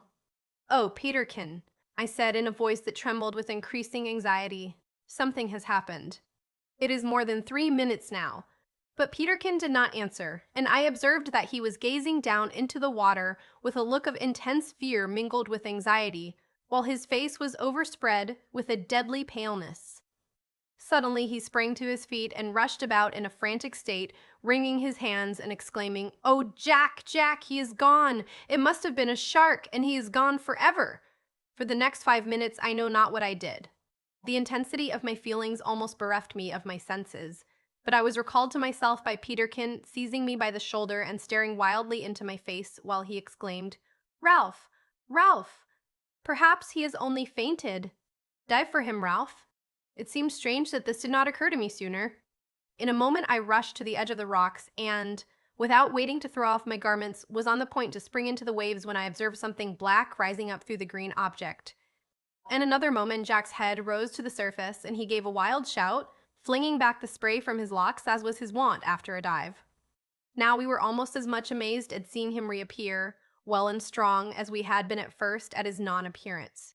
"Oh, Peterkin," I said in a voice that trembled with increasing anxiety, "something has happened. It is more than 3 minutes now." But Peterkin did not answer, and I observed that he was gazing down into the water with a look of intense fear mingled with anxiety, while his face was overspread with a deadly paleness. Suddenly he sprang to his feet and rushed about in a frantic state, wringing his hands and exclaiming, "Oh, Jack, Jack, he is gone! It must have been a shark, and he is gone forever!" For the next 5 minutes I know not what I did. The intensity of my feelings almost bereft me of my senses, but I was recalled to myself by Peterkin seizing me by the shoulder and staring wildly into my face while he exclaimed, "Ralph! Ralph! Perhaps he has only fainted. Dive for him, Ralph." It seems strange that this did not occur to me sooner. In a moment I rushed to the edge of the rocks and, without waiting to throw off my garments, was on the point to spring into the waves when I observed something black rising up through the green object. In another moment Jack's head rose to the surface and he gave a wild shout, flinging back the spray from his locks as was his wont after a dive. Now we were almost as much amazed at seeing him reappear, well and strong, as we had been at first at his non-appearance.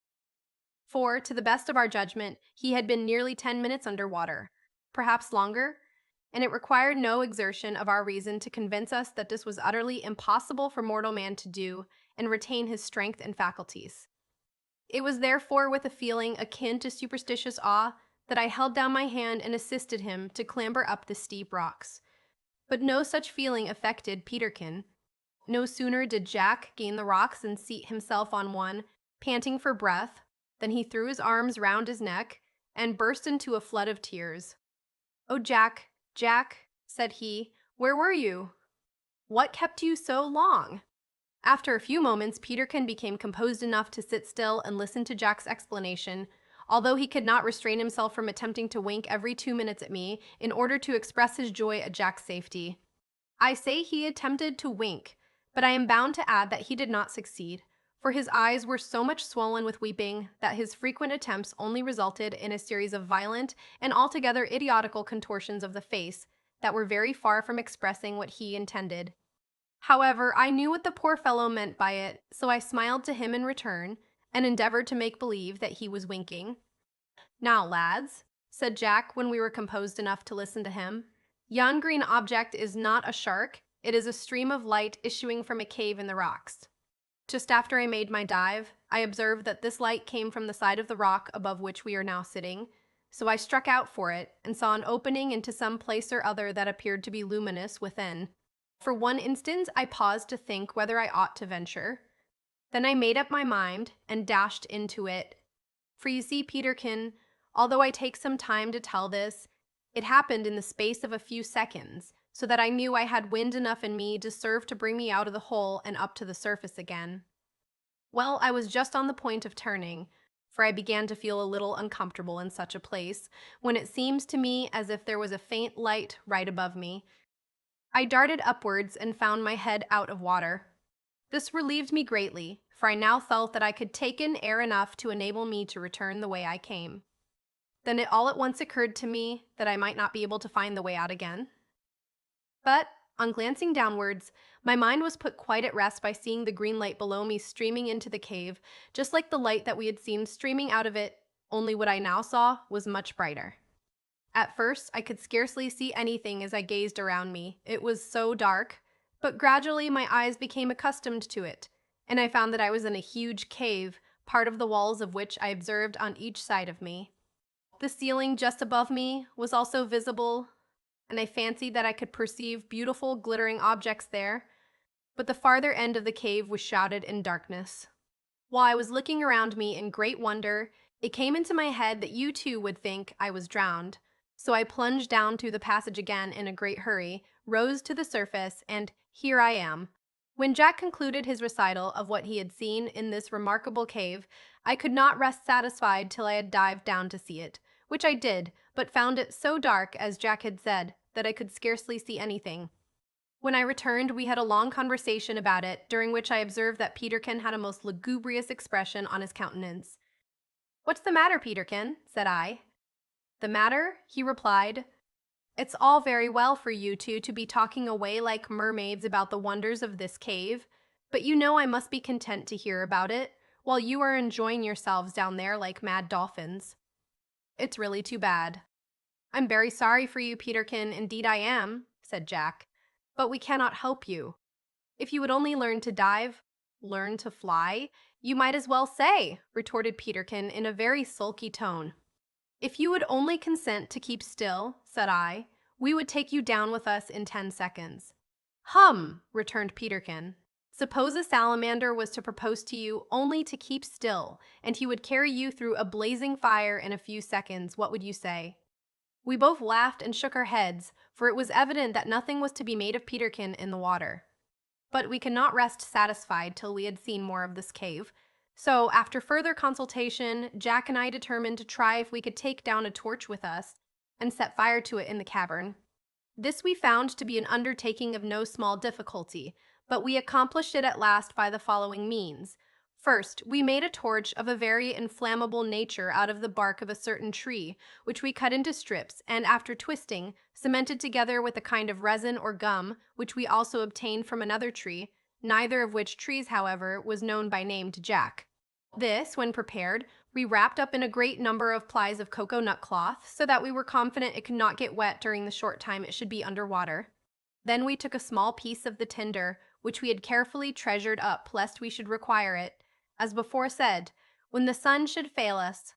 For, to the best of our judgment, he had been nearly 10 minutes underwater, perhaps longer, and it required no exertion of our reason to convince us that this was utterly impossible for mortal man to do and retain his strength and faculties. It was therefore with a feeling akin to superstitious awe that I held down my hand and assisted him to clamber up the steep rocks. But no such feeling affected Peterkin. No sooner did Jack gain the rocks and seat himself on one, panting for breath, than he threw his arms round his neck and burst into a flood of tears. "Oh, Jack, Jack," said he, "where were you? What kept you so long?" After a few moments, Peterkin became composed enough to sit still and listen to Jack's explanation, although he could not restrain himself from attempting to wink every 2 minutes at me in order to express his joy at Jack's safety. I say he attempted to wink, but I am bound to add that he did not succeed, for his eyes were so much swollen with weeping that his frequent attempts only resulted in a series of violent and altogether idiotical contortions of the face that were very far from expressing what he intended. However, I knew what the poor fellow meant by it, so I smiled to him in return, and endeavored to make believe that he was winking. "Now, lads," said Jack when we were composed enough to listen to him, "yon green object is not a shark, it is a stream of light issuing from a cave in the rocks. Just after I made my dive, I observed that this light came from the side of the rock above which we are now sitting, so I struck out for it and saw an opening into some place or other that appeared to be luminous within. For one instant I paused to think whether I ought to venture. Then I made up my mind and dashed into it. For you see, Peterkin, although I take some time to tell this, it happened in the space of a few seconds, so that I knew I had wind enough in me to serve to bring me out of the hole and up to the surface again. Well, I was just on the point of turning, for I began to feel a little uncomfortable in such a place, when it seems to me as if there was a faint light right above me. I darted upwards and found my head out of water. This relieved me greatly, for I now felt that I could take in air enough to enable me to return the way I came. Then it all at once occurred to me that I might not be able to find the way out again. But, on glancing downwards, my mind was put quite at rest by seeing the green light below me streaming into the cave, just like the light that we had seen streaming out of it, only what I now saw was much brighter. At first, I could scarcely see anything as I gazed around me, it was so dark, but gradually my eyes became accustomed to it, and I found that I was in a huge cave, part of the walls of which I observed on each side of me. The ceiling just above me was also visible, and I fancied that I could perceive beautiful, glittering objects there, but the farther end of the cave was shrouded in darkness. While I was looking around me in great wonder, it came into my head that you too would think I was drowned. So I plunged down through the passage again in a great hurry, rose to the surface, and here I am. When Jack concluded his recital of what he had seen in this remarkable cave, I could not rest satisfied till I had dived down to see it, which I did, but found it so dark, as Jack had said, that I could scarcely see anything. When I returned, we had a long conversation about it, during which I observed that Peterkin had a most lugubrious expression on his countenance. "What's the matter, Peterkin?" said I. "The matter?" he replied. "It's all very well for you two to be talking away like mermaids about the wonders of this cave, but you know I must be content to hear about it, while you are enjoying yourselves down there like mad dolphins. It's really too bad." "I'm very sorry for you, Peterkin, indeed I am," said Jack, "but we cannot help you. If you would only learn to dive, learn to fly, you might as well say," retorted Peterkin in a very sulky tone. "If you would only consent to keep still," said I, "we would take you down with us in 10 seconds. "Hum," returned Peterkin. "Suppose a salamander was to propose to you only to keep still, and he would carry you through a blazing fire in a few seconds, what would you say?" We both laughed and shook our heads, for it was evident that nothing was to be made of Peterkin in the water. But we could not rest satisfied till we had seen more of this cave. So, after further consultation, Jack and I determined to try if we could take down a torch with us and set fire to it in the cavern. This we found to be an undertaking of no small difficulty, but we accomplished it at last by the following means. First, we made a torch of a very inflammable nature out of the bark of a certain tree, which we cut into strips, and after twisting, cemented together with a kind of resin or gum, which we also obtained from another tree, neither of which trees, however, was known by name to Jack. This, when prepared, we wrapped up in a great number of plies of cocoa-nut cloth, so that we were confident it could not get wet during the short time it should be under water. Then we took a small piece of the tinder, which we had carefully treasured up lest we should require it, as before said, when the sun should fail us.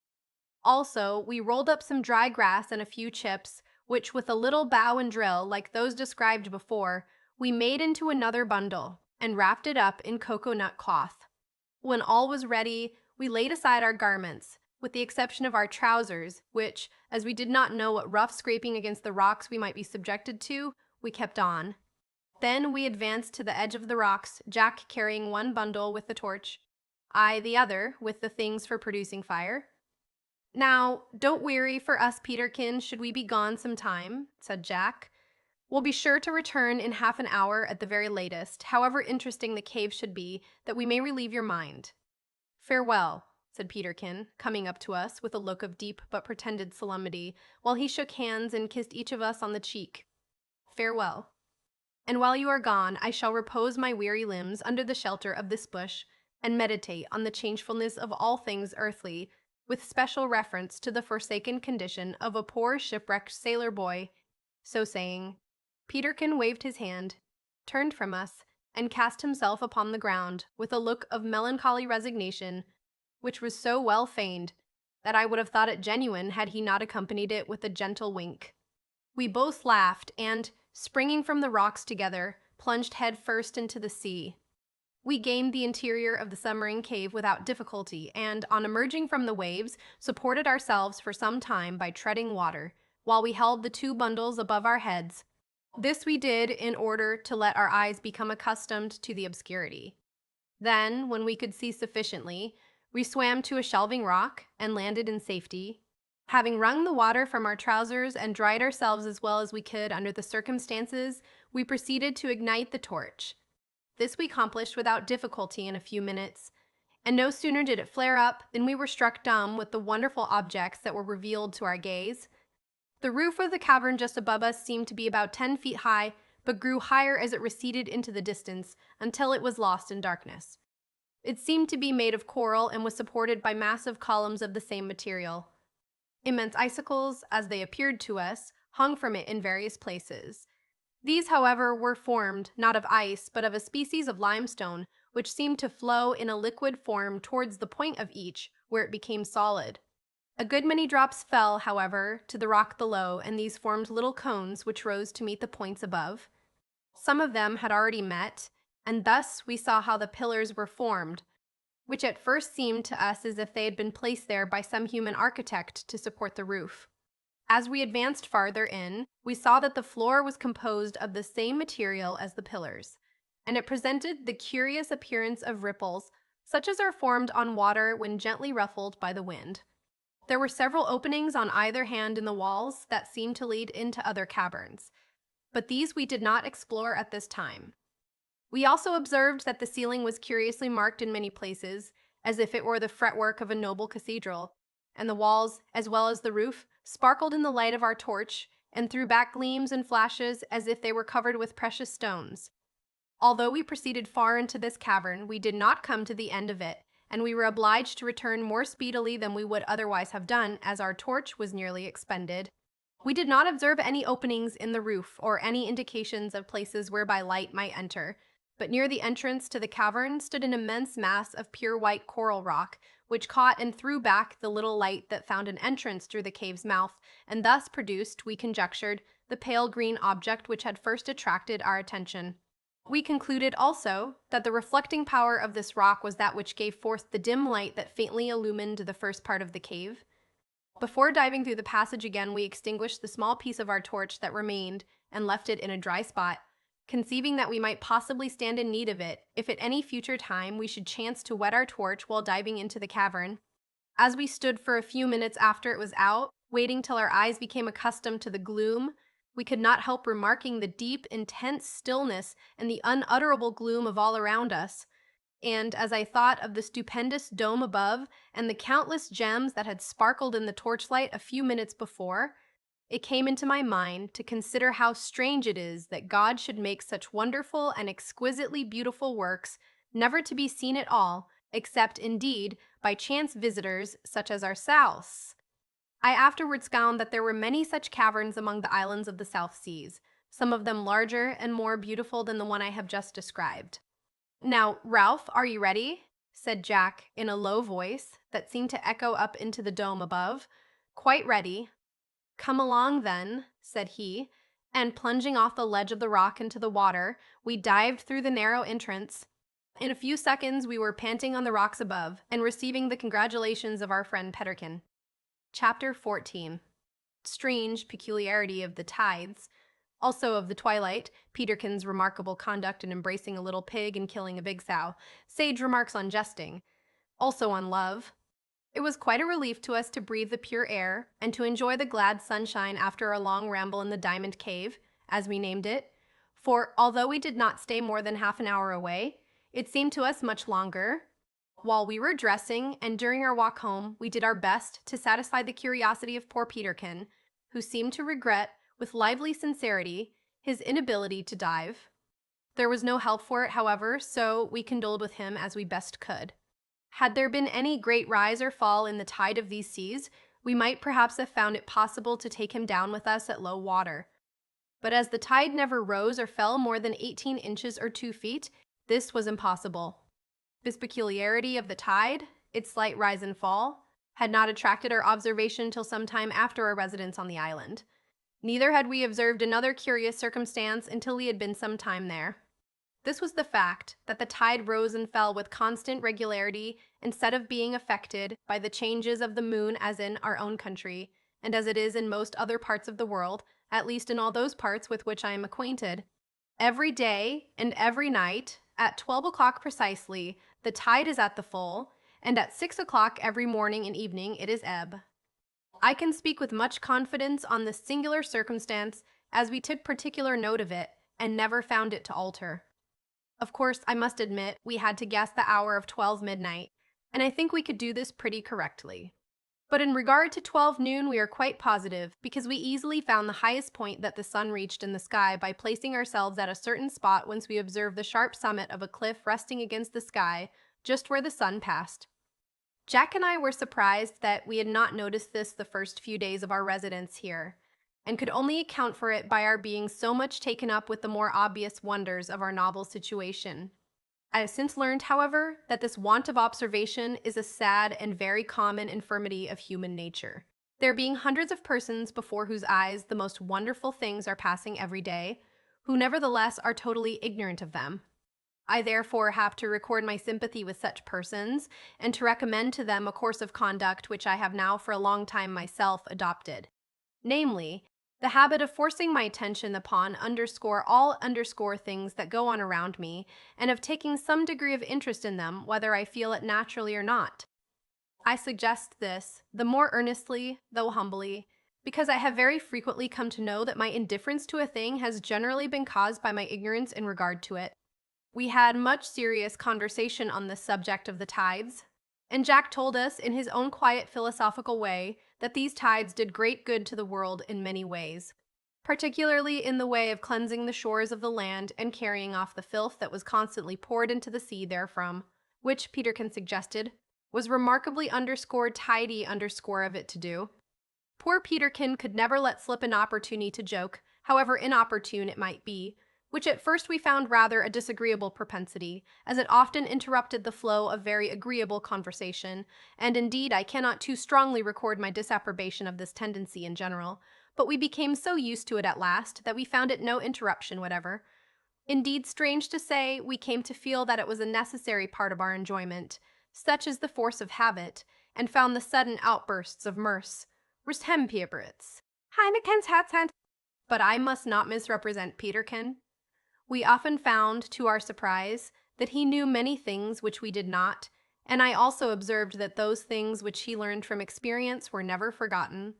Also, we rolled up some dry grass and a few chips, which with a little bow and drill, like those described before, we made into another bundle, and wrapped it up in cocoa-nut cloth. When all was ready, we laid aside our garments, with the exception of our trousers, which, as we did not know what rough scraping against the rocks we might be subjected to, we kept on. Then we advanced to the edge of the rocks, Jack carrying one bundle with the torch, I the other with the things for producing fire. "Now, don't weary for us, Peterkin, should we be gone some time," said Jack. "We'll be sure to return in half an hour at the very latest, however interesting the cave should be, that we may relieve your mind." "Farewell," said Peterkin, coming up to us with a look of deep but pretended solemnity, while he shook hands and kissed each of us on the cheek. "Farewell. And while you are gone, I shall repose my weary limbs under the shelter of this bush, and meditate on the changefulness of all things earthly, with special reference to the forsaken condition of a poor shipwrecked sailor boy." So saying, Peterkin waved his hand, turned from us, and cast himself upon the ground with a look of melancholy resignation, which was so well feigned that I would have thought it genuine had he not accompanied it with a gentle wink. We both laughed, and, springing from the rocks together, plunged head first into the sea. We gained the interior of the submarine cave without difficulty, and, on emerging from the waves, supported ourselves for some time by treading water, while we held the two bundles above our heads. This we did in order to let our eyes become accustomed to the obscurity. Then, when we could see sufficiently, we swam to a shelving rock and landed in safety. Having wrung the water from our trousers and dried ourselves as well as we could under the circumstances, we proceeded to ignite the torch. This we accomplished without difficulty in a few minutes, and no sooner did it flare up than we were struck dumb with the wonderful objects that were revealed to our gaze. The roof of the cavern just above us seemed to be about 10 feet high, but grew higher as it receded into the distance until it was lost in darkness. It seemed to be made of coral and was supported by massive columns of the same material. Immense icicles, as they appeared to us, hung from it in various places. These, however, were formed, not of ice, but of a species of limestone, which seemed to flow in a liquid form towards the point of each, where it became solid. A good many drops fell, however, to the rock below, and these formed little cones which rose to meet the points above. Some of them had already met, and thus we saw how the pillars were formed, which at first seemed to us as if they had been placed there by some human architect to support the roof. As we advanced farther in, we saw that the floor was composed of the same material as the pillars, and it presented the curious appearance of ripples, such as are formed on water when gently ruffled by the wind. There were several openings on either hand in the walls that seemed to lead into other caverns, but these we did not explore at this time. We also observed that the ceiling was curiously marked in many places, as if it were the fretwork of a noble cathedral, and the walls, as well as the roof, sparkled in the light of our torch and threw back gleams and flashes as if they were covered with precious stones. Although we proceeded far into this cavern, we did not come to the end of it, and we were obliged to return more speedily than we would otherwise have done, as our torch was nearly expended. We did not observe any openings in the roof or any indications of places whereby light might enter, but near the entrance to the cavern stood an immense mass of pure white coral rock, which caught and threw back the little light that found an entrance through the cave's mouth, and thus produced, we conjectured, the pale green object which had first attracted our attention. We concluded also that the reflecting power of this rock was that which gave forth the dim light that faintly illumined the first part of the cave. Before diving through the passage again, we extinguished the small piece of our torch that remained and left it in a dry spot, conceiving that we might possibly stand in need of it if at any future time we should chance to wet our torch while diving into the cavern. As we stood for a few minutes after it was out, waiting till our eyes became accustomed to the gloom, we could not help remarking the deep, intense stillness and the unutterable gloom of all around us. And as I thought of the stupendous dome above and the countless gems that had sparkled in the torchlight a few minutes before, it came into my mind to consider how strange it is that God should make such wonderful and exquisitely beautiful works never to be seen at all, except indeed by chance visitors such as ourselves. I afterwards found that there were many such caverns among the islands of the South Seas, some of them larger and more beautiful than the one I have just described. "Now, Ralph, are you ready?" said Jack in a low voice that seemed to echo up into the dome above. "Quite ready." "Come along, then," said he, and plunging off the ledge of the rock into the water, we dived through the narrow entrance. In a few seconds we were panting on the rocks above and receiving the congratulations of our friend Peterkin. Chapter 14. Strange peculiarity of the tides. Also of the twilight, Peterkin's remarkable conduct in embracing a little pig and killing a big sow, sage remarks on jesting, also on love. It was quite a relief to us to breathe the pure air and to enjoy the glad sunshine after our long ramble in the Diamond Cave, as we named it, for although we did not stay more than half an hour away, it seemed to us much longer. While we were dressing and during our walk home, we did our best to satisfy the curiosity of poor Peterkin, who seemed to regret, with lively sincerity, his inability to dive. There was no help for it, however, so we condoled with him as we best could. Had there been any great rise or fall in the tide of these seas, we might perhaps have found it possible to take him down with us at low water. But as the tide never rose or fell more than 18 inches or 2 feet, this was impossible. This peculiarity of the tide, its slight rise and fall, had not attracted our observation till some time after our residence on the island. Neither had we observed another curious circumstance until we had been some time there. This was the fact that the tide rose and fell with constant regularity instead of being affected by the changes of the moon as in our own country, and as it is in most other parts of the world, at least in all those parts with which I am acquainted. Every day and every night, at 12 o'clock precisely, the tide is at the full, and at 6 o'clock every morning and evening it is ebb. I can speak with much confidence on this singular circumstance, as we took particular note of it, and never found it to alter. Of course, I must admit, we had to guess the hour of 12 midnight, and I think we could do this pretty correctly. But in regard to 12 noon, we are quite positive, because we easily found the highest point that the sun reached in the sky by placing ourselves at a certain spot whence we observed the sharp summit of a cliff resting against the sky, just where the sun passed. Jack and I were surprised that we had not noticed this the first few days of our residence here, and could only account for it by our being so much taken up with the more obvious wonders of our novel situation. I have since learned, however, that this want of observation is a sad and very common infirmity of human nature. There being hundreds of persons before whose eyes the most wonderful things are passing every day, who nevertheless are totally ignorant of them. I therefore have to record my sympathy with such persons, and to recommend to them a course of conduct which I have now for a long time myself adopted. Namely, the habit of forcing my attention upon all things that go on around me, and of taking some degree of interest in them, whether I feel it naturally or not. I suggest this the more earnestly, though humbly, because I have very frequently come to know that my indifference to a thing has generally been caused by my ignorance in regard to it. We had much serious conversation on this subject of the tides, and Jack told us in his own quiet philosophical way that these tides did great good to the world in many ways, particularly in the way of cleansing the shores of the land and carrying off the filth that was constantly poured into the sea therefrom, which, Peterkin suggested, was remarkably tidy of it to do. Poor Peterkin could never let slip an opportunity to joke, however inopportune it might be, which at first we found rather a disagreeable propensity, as it often interrupted the flow of very agreeable conversation, and indeed I cannot too strongly record my disapprobation of this tendency in general, but we became so used to it at last that we found it no interruption whatever. Indeed, strange to say, we came to feel that it was a necessary part of our enjoyment, such is the force of habit, and found the sudden outbursts of mirth, Rishempiebritz, Heineken's Hatzhand. But I must not misrepresent Peterkin. We often found, to our surprise, that he knew many things which we did not, and I also observed that those things which he learned from experience were never forgotten.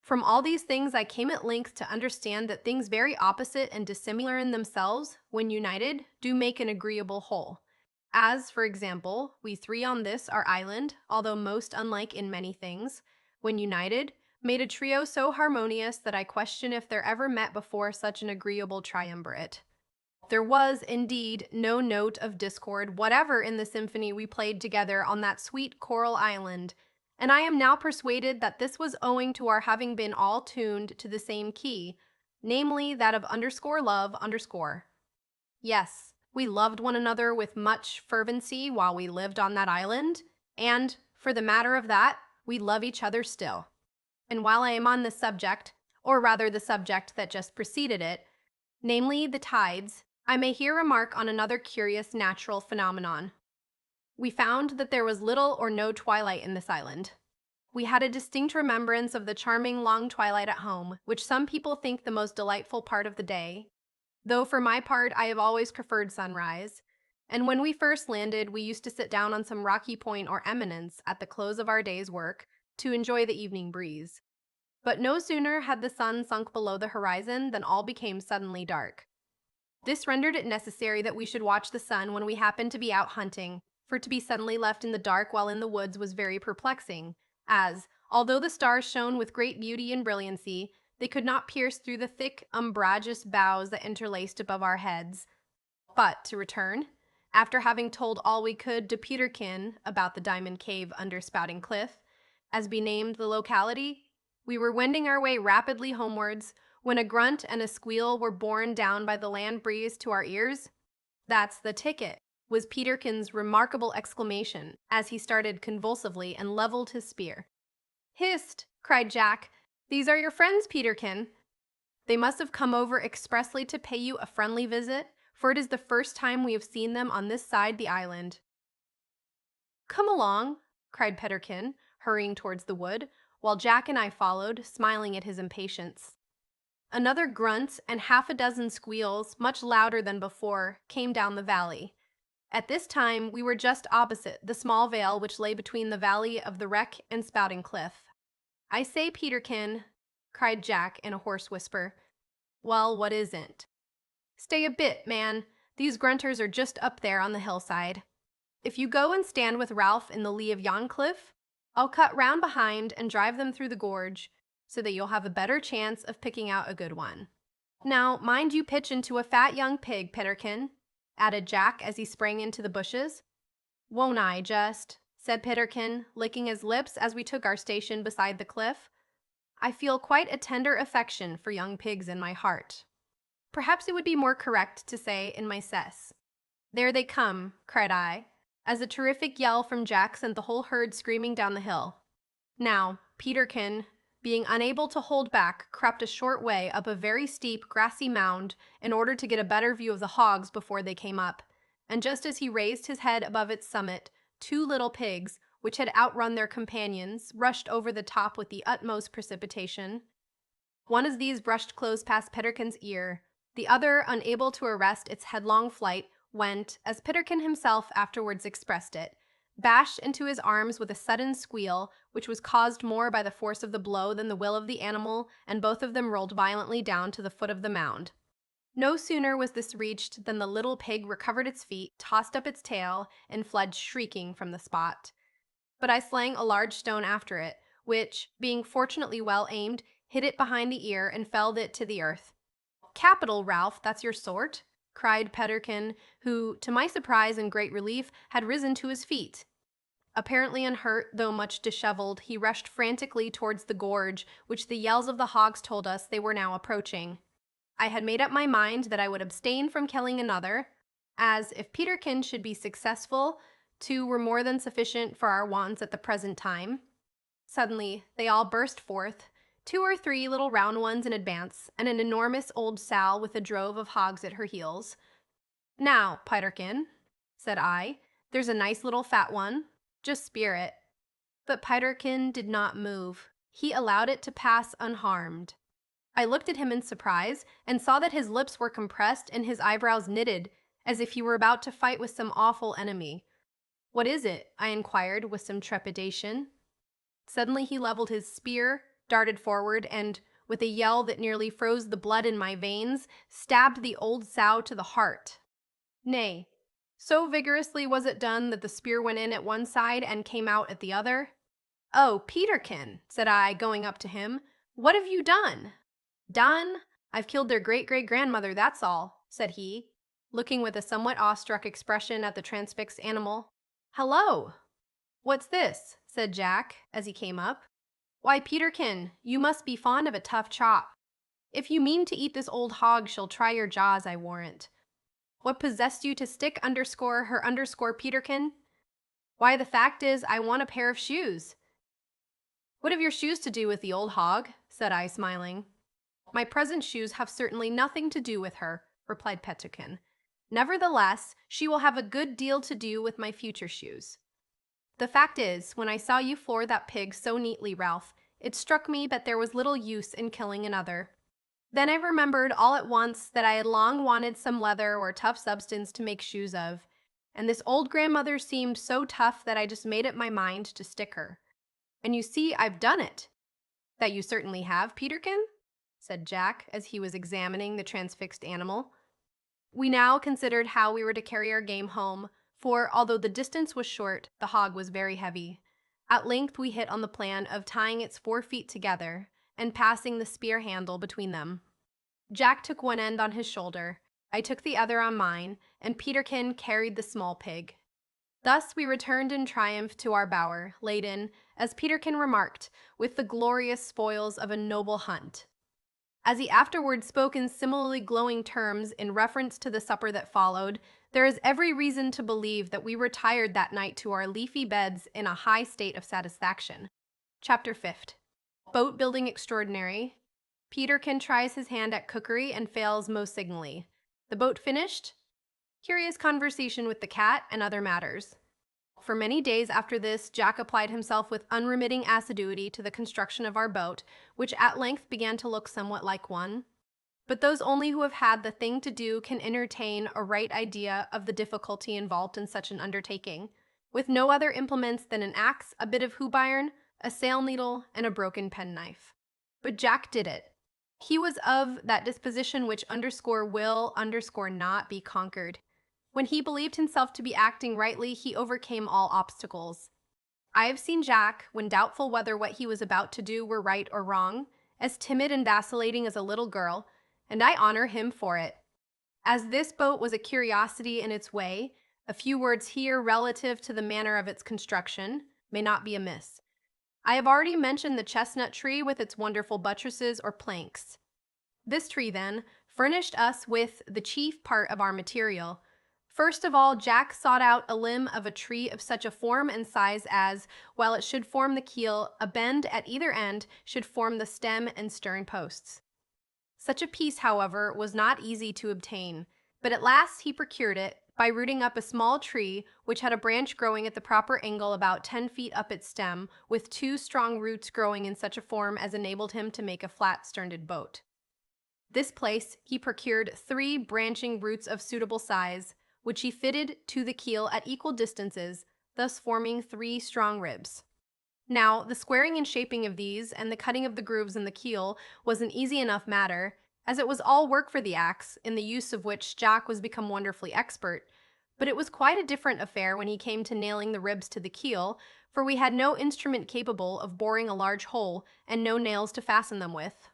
From all these things I came at length to understand that things very opposite and dissimilar in themselves, when united, do make an agreeable whole. As, for example, we three on this our island, although most unlike in many things, when united, made a trio so harmonious that I question if there ever met before such an agreeable triumvirate. There was, indeed, no note of discord whatever in the symphony we played together on that sweet coral island, and I am now persuaded that this was owing to our having been all tuned to the same key, namely that of love. Yes, we loved one another with much fervency while we lived on that island, and, for the matter of that, we love each other still. And while I am on this subject, or rather the subject that just preceded it, namely the tides, I may here remark on another curious natural phenomenon. We found that there was little or no twilight in this island. We had a distinct remembrance of the charming long twilight at home, which some people think the most delightful part of the day, though for my part I have always preferred sunrise, and when we first landed we used to sit down on some rocky point or eminence at the close of our day's work to enjoy the evening breeze. But no sooner had the sun sunk below the horizon than all became suddenly dark. This rendered it necessary that we should watch the sun when we happened to be out hunting, for to be suddenly left in the dark while in the woods was very perplexing, as, although the stars shone with great beauty and brilliancy, they could not pierce through the thick, umbrageous boughs that interlaced above our heads. But, to return, after having told all we could to Peterkin about the diamond cave under Spouting Cliff, as be named the locality, we were wending our way rapidly homewards, when a grunt and a squeal were borne down by the land breeze to our ears. "That's the ticket," was Peterkin's remarkable exclamation, as he started convulsively and leveled his spear. "Hist!" cried Jack. "These are your friends, Peterkin. They must have come over expressly to pay you a friendly visit, for it is the first time we have seen them on this side the island." "Come along," cried Peterkin, hurrying towards the wood, while Jack and I followed, smiling at his impatience. Another grunt and half a dozen squeals, much louder than before, came down the valley. At this time we were just opposite the small vale which lay between the valley of the Wreck and Spouting Cliff. "I say, Peterkin," cried Jack in a hoarse whisper. "Well, what isn't?" "Stay a bit, man. These grunters are just up there on the hillside. If you go and stand with Ralph in the lee of yon cliff, I'll cut round behind and drive them through the gorge, so that you'll have a better chance of picking out a good one. Now, mind you pitch into a fat young pig, Peterkin," added Jack as he sprang into the bushes. "Won't I, just?" said Peterkin, licking his lips as we took our station beside the cliff. "I feel quite a tender affection for young pigs in my heart. Perhaps it would be more correct to say in my cess." There they come, cried I, as a terrific yell from Jack sent the whole herd screaming down the hill. Now, Peterkin, being unable to hold back, crept a short way up a very steep, grassy mound in order to get a better view of the hogs before they came up, and just as he raised his head above its summit, two little pigs, which had outrun their companions, rushed over the top with the utmost precipitation. One of these brushed close past Peterkin's ear. The other, unable to arrest its headlong flight, went, as Peterkin himself afterwards expressed it, bashed into his arms with a sudden squeal, which was caused more by the force of the blow than the will of the animal, and both of them rolled violently down to the foot of the mound. No sooner was this reached than the little pig recovered its feet, tossed up its tail, and fled shrieking from the spot. But I slang a large stone after it, which, being fortunately well aimed, hit it behind the ear and felled it to the earth. "Capital, Ralph, that's your sort," cried Peterkin, who, to my surprise and great relief, had risen to his feet. Apparently unhurt, though much disheveled, he rushed frantically towards the gorge, which the yells of the hogs told us they were now approaching. I had made up my mind that I would abstain from killing another, as, if Peterkin should be successful, two were more than sufficient for our wants at the present time. Suddenly, they all burst forth, 2 or 3 little round ones in advance, and an enormous old sow with a drove of hogs at her heels. "Now, Peterkin," said I, "there's a nice little fat one. Just spear it." But Peterkin did not move. He allowed it to pass unharmed. I looked at him in surprise, and saw that his lips were compressed and his eyebrows knitted, as if he were about to fight with some awful enemy. "What is it?" I inquired with some trepidation. Suddenly he leveled his spear, darted forward, and, with a yell that nearly froze the blood in my veins, stabbed the old sow to the heart. Nay, so vigorously was it done that the spear went in at one side and came out at the other. "Oh, Peterkin," said I, going up to him, "what have you done?" "Done? I've killed their great-great-grandmother, that's all," said he, looking with a somewhat awestruck expression at the transfixed animal. "Hello! What's this?" said Jack, as he came up. "Why, Peterkin, you must be fond of a tough chop. If you mean to eat this old hog, she'll try your jaws, I warrant. What possessed you to stick _her_ Peterkin? Why, the fact is, I want a pair of shoes." "What have your shoes to do with the old hog?" said I, smiling. "My present shoes have certainly nothing to do with her," replied Peterkin. "Nevertheless, she will have a good deal to do with my future shoes. The fact is, when I saw you floor that pig so neatly, Ralph, it struck me that there was little use in killing another. Then I remembered all at once that I had long wanted some leather or tough substance to make shoes of, and this old grandmother seemed so tough that I just made up my mind to stick her. And you see, I've done it." "That you certainly have, Peterkin," said Jack, as he was examining the transfixed animal. We now considered how we were to carry our game home, for although the distance was short, the hog was very heavy. At length we hit on the plan of tying its 4 feet together and passing the spear handle between them. Jack took one end on his shoulder, I took the other on mine, and Peterkin carried the small pig. Thus we returned in triumph to our bower, laden, as Peterkin remarked, with the glorious spoils of a noble hunt. As he afterwards spoke in similarly glowing terms in reference to the supper that followed, there is every reason to believe that we retired that night to our leafy beds in a high state of satisfaction. Chapter 5. Boat building extraordinary. Peterkin tries his hand at cookery and fails most signally. The boat finished. Curious conversation with the cat, and other matters. For many days after this, Jack applied himself with unremitting assiduity to the construction of our boat, which at length began to look somewhat like one. But those only who have had the thing to do can entertain a right idea of the difficulty involved in such an undertaking, with no other implements than an axe, a bit of hoop iron, a sail needle, and a broken penknife. But Jack did it. He was of that disposition which _will _not be conquered. When he believed himself to be acting rightly, he overcame all obstacles. I have seen Jack, when doubtful whether what he was about to do were right or wrong, as timid and vacillating as a little girl, and I honor him for it. As this boat was a curiosity in its way, a few words here relative to the manner of its construction may not be amiss. I have already mentioned the chestnut tree with its wonderful buttresses or planks. This tree, then, furnished us with the chief part of our material, First of all, Jack sought out a limb of a tree of such a form and size as, while it should form the keel, a bend at either end should form the stem and stern posts. Such a piece, however, was not easy to obtain, but at last he procured it by rooting up a small tree which had a branch growing at the proper angle about 10 feet up its stem, with two strong roots growing in such a form as enabled him to make a flat-sterned boat. This place he procured 3 branching roots of suitable size, which he fitted to the keel at equal distances, thus forming 3 strong ribs. Now, the squaring and shaping of these and the cutting of the grooves in the keel was an easy enough matter, as it was all work for the axe, in the use of which Jack was become wonderfully expert, but it was quite a different affair when he came to nailing the ribs to the keel, for we had no instrument capable of boring a large hole, and no nails to fasten them with.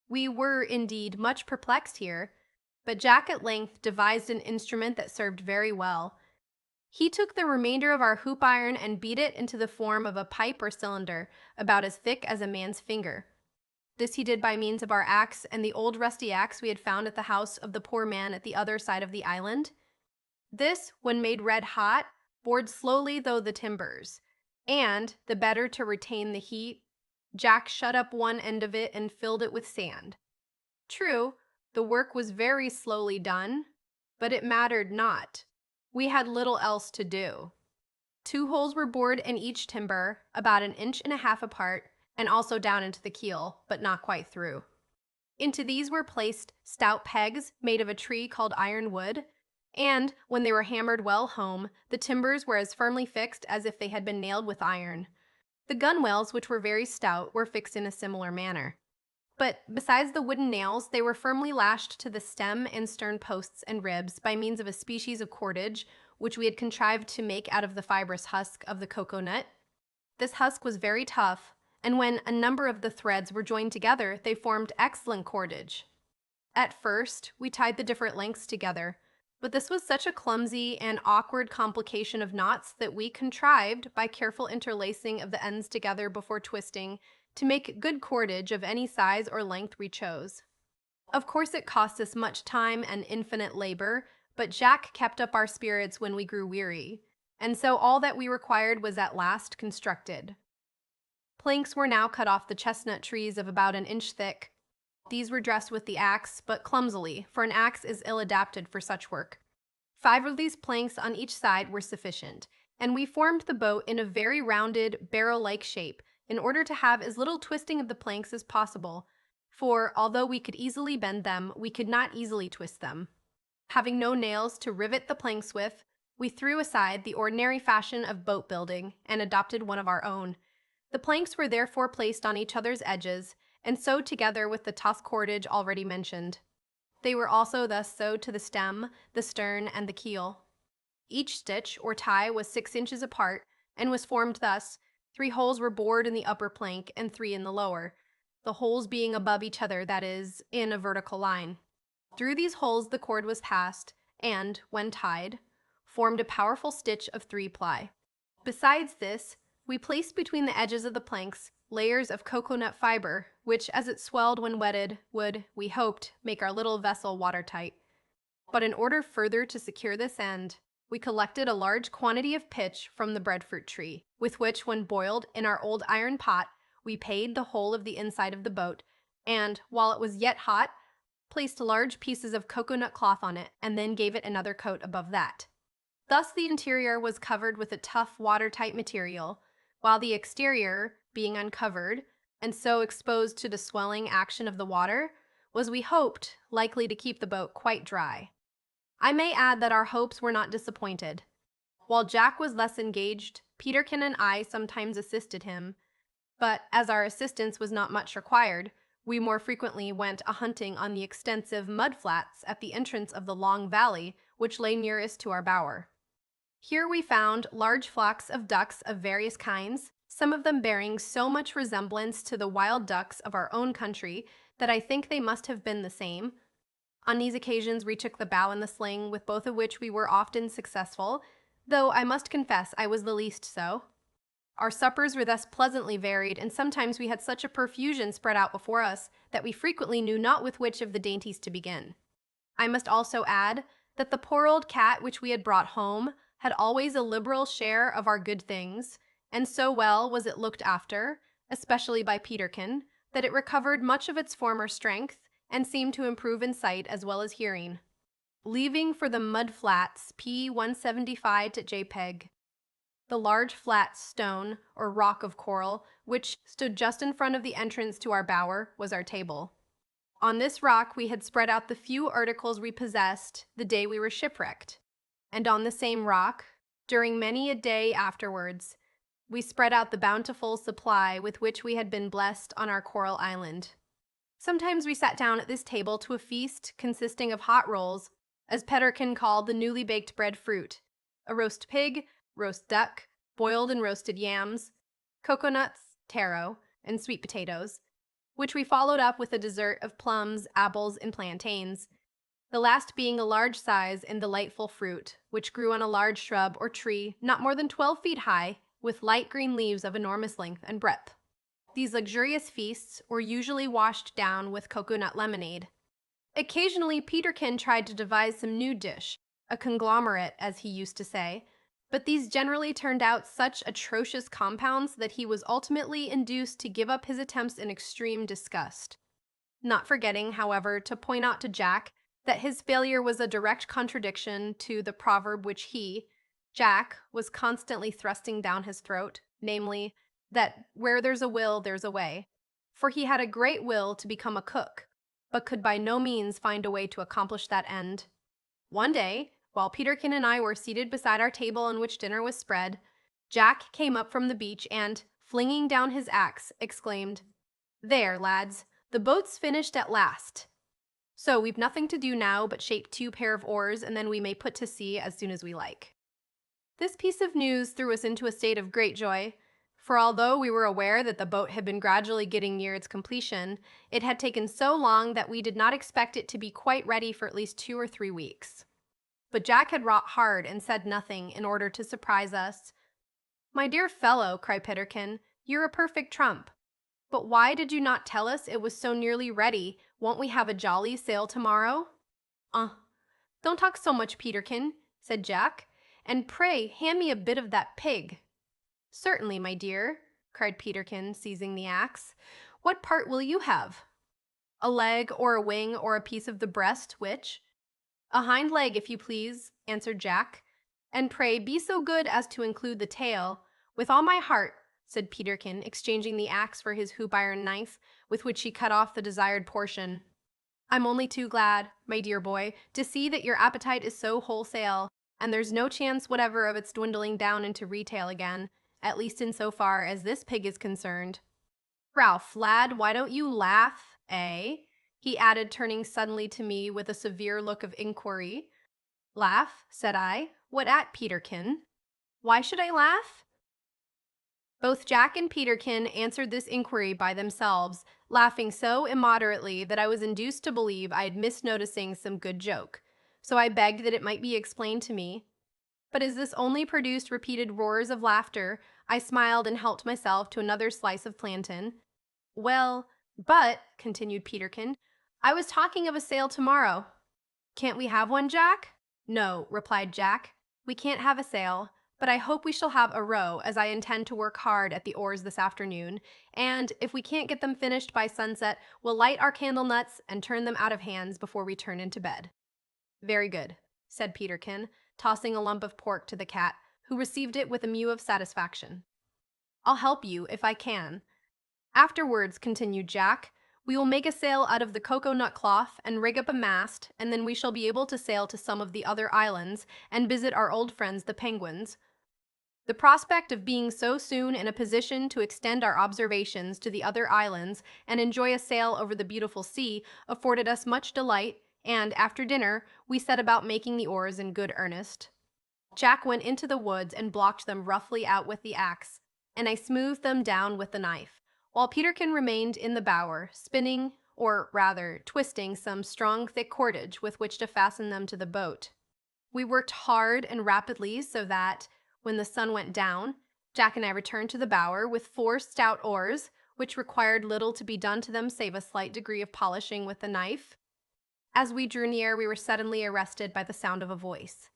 We were, indeed, much perplexed here, but Jack at length devised an instrument that served very well. He took the remainder of our hoop iron and beat it into the form of a pipe or cylinder, about as thick as a man's finger. This he did by means of our axe and the old rusty axe we had found at the house of the poor man at the other side of the island. This, when made red hot, bored slowly through the timbers, and, the better to retain the heat, Jack shut up one end of it and filled it with sand. True, the work was very slowly done, but it mattered not. We had little else to do. 2 holes were bored in each timber, about 1.5 inches apart, and also down into the keel, but not quite through. Into these were placed stout pegs made of a tree called ironwood, and, when they were hammered well home, the timbers were as firmly fixed as if they had been nailed with iron. The gunwales, which were very stout, were fixed in a similar manner. But, besides the wooden nails, they were firmly lashed to the stem and stern posts and ribs by means of a species of cordage, which we had contrived to make out of the fibrous husk of the cocoa nut. This husk was very tough, and when a number of the threads were joined together, they formed excellent cordage. At first, we tied the different lengths together, but this was such a clumsy and awkward complication of knots that we contrived, by careful interlacing of the ends together before twisting, to make good cordage of any size or length we chose. Of course it cost us much time and infinite labor, but Jack kept up our spirits when we grew weary, and so all that we required was at last constructed. Planks were now cut off the chestnut trees of about 1 inch thick. These were dressed with the axe, but clumsily, for an axe is ill adapted for such work. 5 of these planks on each side were sufficient, and we formed the boat in a very rounded, barrel-like shape, in order to have as little twisting of the planks as possible, for, although we could easily bend them, we could not easily twist them. Having no nails to rivet the planks with, we threw aside the ordinary fashion of boat building, and adopted one of our own. The planks were therefore placed on each other's edges, and sewed together with the tough cordage already mentioned. They were also thus sewed to the stem, the stern, and the keel. Each stitch, or tie, was 6 inches apart, and was formed thus: 3 holes were bored in the upper plank, and 3 in the lower, the holes being above each other, that is, in a vertical line. Through these holes the cord was passed, and, when tied, formed a powerful stitch of 3-ply. Besides this, we placed between the edges of the planks layers of cocoa-nut fiber, which, as it swelled when wetted, would, we hoped, make our little vessel watertight. But in order further to secure this end, we collected a large quantity of pitch from the breadfruit tree, with which, when boiled in our old iron pot, we paid the whole of the inside of the boat, and, while it was yet hot, placed large pieces of cocoa-nut cloth on it, and then gave it another coat above that. Thus the interior was covered with a tough, watertight material, while the exterior, being uncovered, and so exposed to the swelling action of the water, was, we hoped, likely to keep the boat quite dry. I may add that our hopes were not disappointed. While Jack was thus engaged, Peterkin and I sometimes assisted him, but, as our assistance was not much required, we more frequently went a-hunting on the extensive mud-flats at the entrance of the long valley which lay nearest to our bower. Here we found large flocks of ducks of various kinds, some of them bearing so much resemblance to the wild ducks of our own country that I think they must have been the same. On these occasions we took the bow and the sling, with both of which we were often successful, though I must confess I was the least so. Our suppers were thus pleasantly varied, and sometimes we had such a profusion spread out before us that we frequently knew not with which of the dainties to begin. I must also add that the poor old cat which we had brought home had always a liberal share of our good things, and so well was it looked after, especially by Peterkin, that it recovered much of its former strength and seemed to improve in sight as well as hearing. Leaving for the mud flats P175 at JPEG, the large flat stone or rock of coral, which stood just in front of the entrance to our bower, was our table. On this rock we had spread out the few articles we possessed the day we were shipwrecked, and on the same rock, during many a day afterwards, we spread out the bountiful supply with which we had been blessed on our coral island. Sometimes we sat down at this table to a feast consisting of hot rolls, as Peterkin called the newly baked bread fruit, a roast pig, roast duck, boiled and roasted yams, coconuts, taro, and sweet potatoes, which we followed up with a dessert of plums, apples, and plantains, the last being a large size and delightful fruit, which grew on a large shrub or tree not more than 12 feet high, with light green leaves of enormous length and breadth. These luxurious feasts were usually washed down with coconut lemonade. Occasionally, Peterkin tried to devise some new dish, a conglomerate, as he used to say, but these generally turned out such atrocious compounds that he was ultimately induced to give up his attempts in extreme disgust. Not forgetting, however, to point out to Jack that his failure was a direct contradiction to the proverb which he, Jack, was constantly thrusting down his throat, namely, that where there's a will, there's a way, for he had a great will to become a cook, but could by no means find a way to accomplish that end. One day, while Peterkin and I were seated beside our table on which dinner was spread, Jack came up from the beach and, flinging down his axe, exclaimed, "There, lads, the boat's finished at last. So we've nothing to do now but shape 2 pair of oars, and then we may put to sea as soon as we like." This piece of news threw us into a state of great joy, for although we were aware that the boat had been gradually getting near its completion, it had taken so long that we did not expect it to be quite ready for at least 2 or 3 weeks. But Jack had wrought hard and said nothing in order to surprise us. "My dear fellow," cried Peterkin, "you're a perfect trump. But why did you not tell us it was so nearly ready? Won't we have a jolly sail tomorrow?" Don't talk so much, Peterkin," said Jack, "and pray hand me a bit of that pig." "Certainly, my dear," cried Peterkin, seizing the axe. "What part will you have? A leg or a wing or a piece of the breast, which?" "A hind leg, if you please," answered Jack. "And pray be so good as to include the tail." "With all my heart," said Peterkin, exchanging the axe for his hoop-iron knife, with which he cut off the desired portion. "I'm only too glad, my dear boy, to see that your appetite is so wholesale, and there's no chance whatever of its dwindling down into retail again, at least in so far as this pig is concerned. Ralph, lad, why don't you laugh, eh?" he added, turning suddenly to me with a severe look of inquiry. "Laugh?" said I. "What at, Peterkin? Why should I laugh?" Both Jack and Peterkin answered this inquiry by themselves, laughing so immoderately that I was induced to believe I had missed noticing some good joke, so I begged that it might be explained to me. But as this only produced repeated roars of laughter, I smiled and helped myself to another slice of plantain. "Well, but," continued Peterkin, "I was talking of a sail tomorrow." "Can't we have one, Jack?" "No," replied Jack, "we can't have a sail, but I hope we shall have a row, as I intend to work hard at the oars this afternoon, and, if we can't get them finished by sunset, we'll light our candle nuts and turn them out of hands before we turn into bed." "Very good," said Peterkin, tossing a lump of pork to the cat, who received it with a mew of satisfaction. "I'll help you, if I can. Afterwards," continued Jack, "we will make a sail out of the cocoa-nut cloth and rig up a mast, and then we shall be able to sail to some of the other islands and visit our old friends the penguins." The prospect of being so soon in a position to extend our observations to the other islands and enjoy a sail over the beautiful sea afforded us much delight, and, after dinner, we set about making the oars in good earnest. Jack went into the woods and blocked them roughly out with the axe, and I smoothed them down with the knife, while Peterkin remained in the bower, spinning, or rather twisting, some strong thick cordage with which to fasten them to the boat. We worked hard and rapidly so that, when the sun went down, Jack and I returned to the bower with 4 stout oars, which required little to be done to them save a slight degree of polishing with the knife. As we drew near, we were suddenly arrested by the sound of a voice.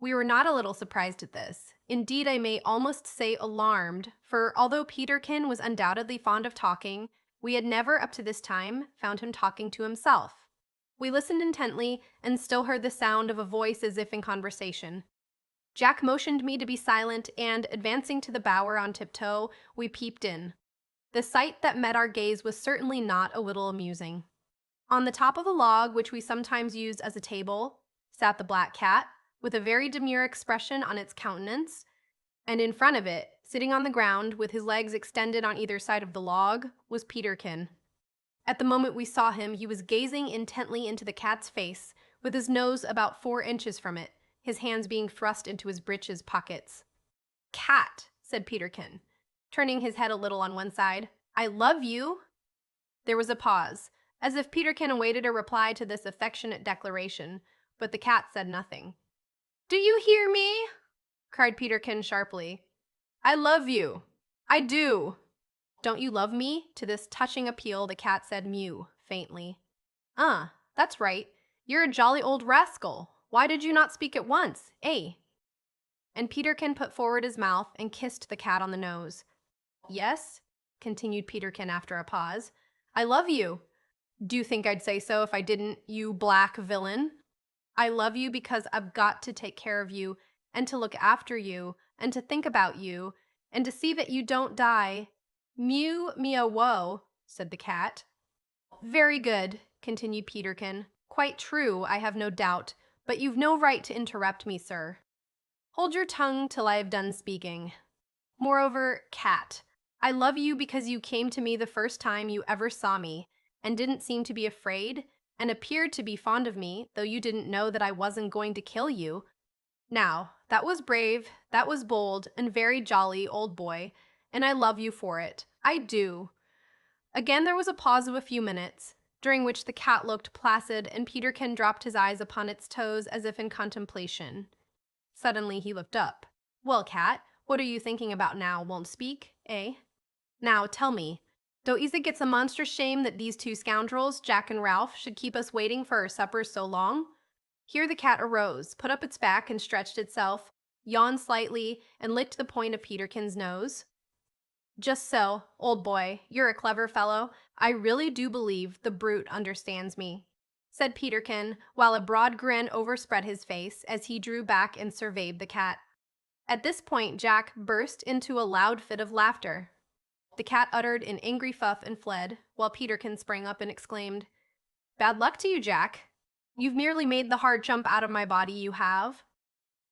We were not a little surprised at this. Indeed, I may almost say alarmed, for although Peterkin was undoubtedly fond of talking, we had never up to this time found him talking to himself. We listened intently and still heard the sound of a voice as if in conversation. Jack motioned me to be silent, and, advancing to the bower on tiptoe, we peeped in. The sight that met our gaze was certainly not a little amusing. On the top of a log, which we sometimes used as a table, sat the black cat, with a very demure expression on its countenance, and in front of it, sitting on the ground, with his legs extended on either side of the log, was Peterkin. At the moment we saw him, he was gazing intently into the cat's face, with his nose about 4 inches from it, his hands being thrust into his breeches pockets. "Cat," said Peterkin, turning his head a little on one side, "I love you." There was a pause, as if Peterkin awaited a reply to this affectionate declaration, but the cat said nothing. "Do you hear me?" cried Peterkin sharply. "I love you. I do." "Don't you love me?" To this touching appeal, the cat said mew, faintly. That's right. You're a jolly old rascal. Why did you not speak at once, eh?" And Peterkin put forward his mouth and kissed the cat on the nose. "Yes," continued Peterkin after a pause, "I love you. Do you think I'd say so if I didn't, you black villain? I love you because I've got to take care of you, and to look after you, and to think about you, and to see that you don't die." "Mew, meow, woe," said the cat. "Very good," continued Peterkin. "Quite true, I have no doubt, but you've no right to interrupt me, sir. Hold your tongue till I have done speaking. Moreover, cat, I love you because you came to me the first time you ever saw me, and didn't seem to be afraid, and appeared to be fond of me, though you didn't know that I wasn't going to kill you. Now, that was brave, that was bold, and very jolly, old boy, and I love you for it. I do." Again there was a pause of a few minutes, during which the cat looked placid, and Peterkin dropped his eyes upon its toes as if in contemplation. Suddenly he looked up. "Well, cat, what are you thinking about now? Won't speak, eh? Now, tell me, don't you think it's a monstrous shame that these two scoundrels, Jack and Ralph, should keep us waiting for our suppers so long?" Here the cat arose, put up its back and stretched itself, yawned slightly, and licked the point of Peterkin's nose. "Just so, old boy, you're a clever fellow. I really do believe the brute understands me," said Peterkin, while a broad grin overspread his face as he drew back and surveyed the cat. At this point Jack burst into a loud fit of laughter. The cat uttered an angry fuff and fled, while Peterkin sprang up and exclaimed, "Bad luck to you, Jack. You've merely made the hard jump out of my body, you have."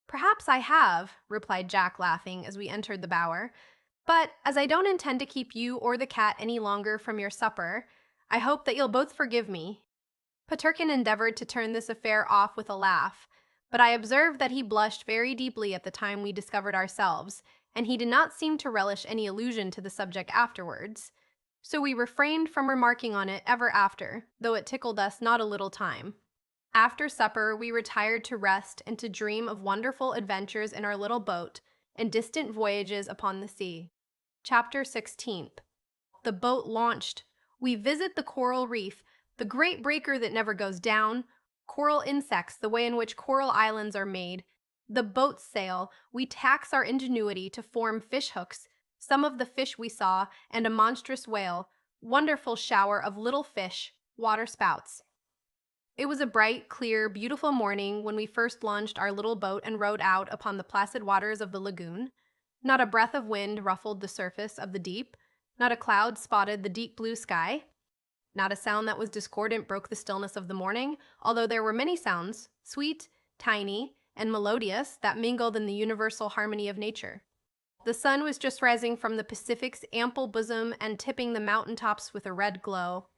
"Perhaps I have," replied Jack, laughing, as we entered the bower, "but as I don't intend to keep you or the cat any longer from your supper, I hope that you'll both forgive me." Peterkin endeavored to turn this affair off with a laugh, but I observed that he blushed very deeply at the time we discovered ourselves, and he did not seem to relish any allusion to the subject afterwards. So we refrained from remarking on it ever after, though it tickled us not a little time. After supper, we retired to rest and to dream of wonderful adventures in our little boat and distant voyages upon the sea. Chapter 16th. The boat launched. We visit the coral reef, the great breaker that never goes down, coral insects, the way in which coral islands are made, the boat sail, we tax our ingenuity to form fish hooks, some of the fish we saw, and a monstrous whale, wonderful shower of little fish, water spouts. It was a bright, clear, beautiful morning when we first launched our little boat and rowed out upon the placid waters of the lagoon. Not a breath of wind ruffled the surface of the deep, not a cloud spotted the deep blue sky. Not a sound that was discordant broke the stillness of the morning, although there were many sounds, sweet, tiny, and melodious, that mingled in the universal harmony of nature. The sun was just rising from the Pacific's ample bosom and tipping the mountain tops with a red glow.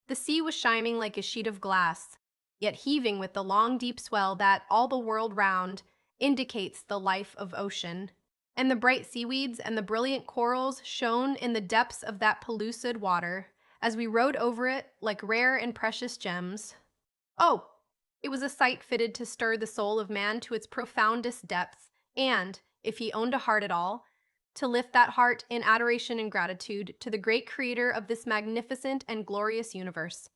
The sea was shining like a sheet of glass, yet heaving with the long deep swell that, all the world round, indicates the life of ocean. And the bright seaweeds and the brilliant corals shone in the depths of that pellucid water, as we rode over it like rare and precious gems. Oh, it was a sight fitted to stir the soul of man to its profoundest depths, and, if he owned a heart at all, to lift that heart in adoration and gratitude to the great creator of this magnificent and glorious universe.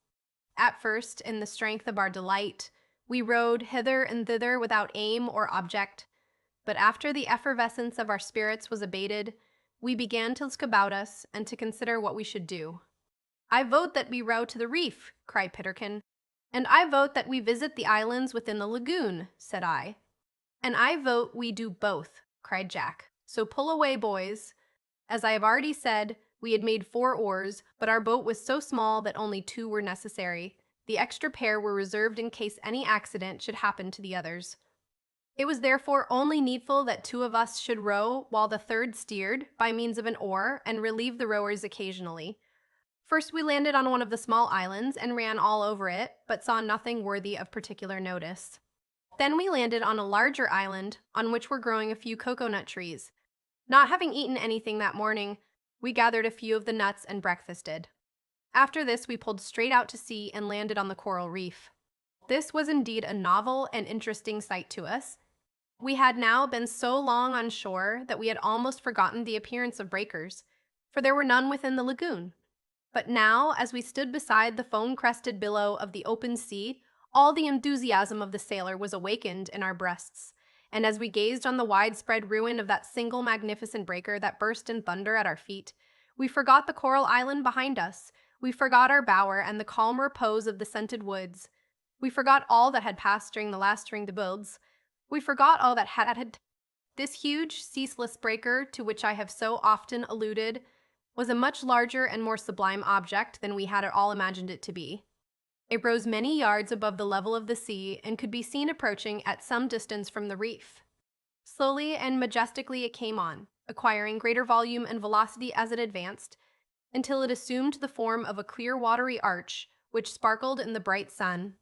At first, in the strength of our delight, we rode hither and thither without aim or object, but after the effervescence of our spirits was abated, we began to look about us and to consider what we should do. "I vote that we row to the reef," cried Peterkin. "And I vote that we visit the islands within the lagoon," said I. "And I vote we do both," cried Jack. "So pull away, boys." As I have already said, we had made 4 oars, but our boat was so small that only 2 were necessary. The extra pair were reserved in case any accident should happen to the others. It was therefore only needful that 2 of us should row, while the third steered, by means of an oar, and relieved the rowers occasionally. First we landed on one of the small islands and ran all over it, but saw nothing worthy of particular notice. Then we landed on a larger island, on which were growing a few cocoanut trees. Not having eaten anything that morning, we gathered a few of the nuts and breakfasted. After this we pulled straight out to sea and landed on the coral reef. This was indeed a novel and interesting sight to us. We had now been so long on shore that we had almost forgotten the appearance of breakers, for there were none within the lagoon. But now, as we stood beside the foam-crested billow of the open sea, all the enthusiasm of the sailor was awakened in our breasts, and as we gazed on the widespread ruin of that single magnificent breaker that burst in thunder at our feet, we forgot the coral island behind us, we forgot our bower and the calm repose of the scented woods, we forgot all that had passed during the last ring de billes, we forgot all that had. This huge, ceaseless breaker, to which I have so often alluded, was a much larger and more sublime object than we had at all imagined it to be. It rose many yards above the level of the sea and could be seen approaching at some distance from the reef. Slowly and majestically it came on, acquiring greater volume and velocity as it advanced, until it assumed the form of a clear watery arch, which sparkled in the bright sun.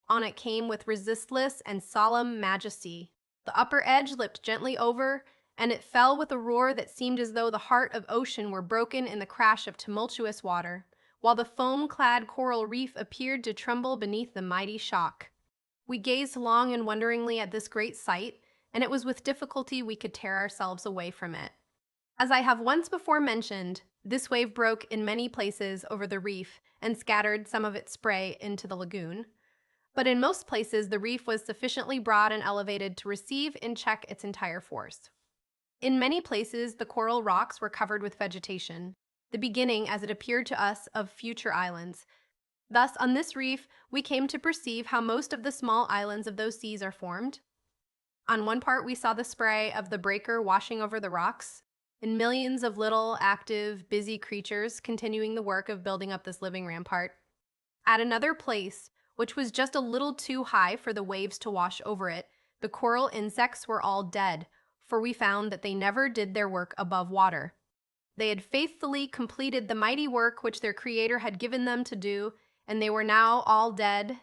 On it came with resistless and solemn majesty. The upper edge lipped gently over, and it fell with a roar that seemed as though the heart of ocean were broken in the crash of tumultuous water, while the foam-clad coral reef appeared to tremble beneath the mighty shock. We gazed long and wonderingly at this great sight, and it was with difficulty we could tear ourselves away from it. As I have once before mentioned, this wave broke in many places over the reef and scattered some of its spray into the lagoon. But in most places the reef was sufficiently broad and elevated to receive in check its entire force. In many places the coral rocks were covered with vegetation, the beginning, as it appeared to us, of future islands. Thus, on this reef, we came to perceive how most of the small islands of those seas are formed. On one part we saw the spray of the breaker washing over the rocks, and millions of little, active, busy creatures continuing the work of building up this living rampart. At another place, which was just a little too high for the waves to wash over it, the coral insects were all dead, for we found that they never did their work above water. They had faithfully completed the mighty work which their Creator had given them to do, and they were now all dead.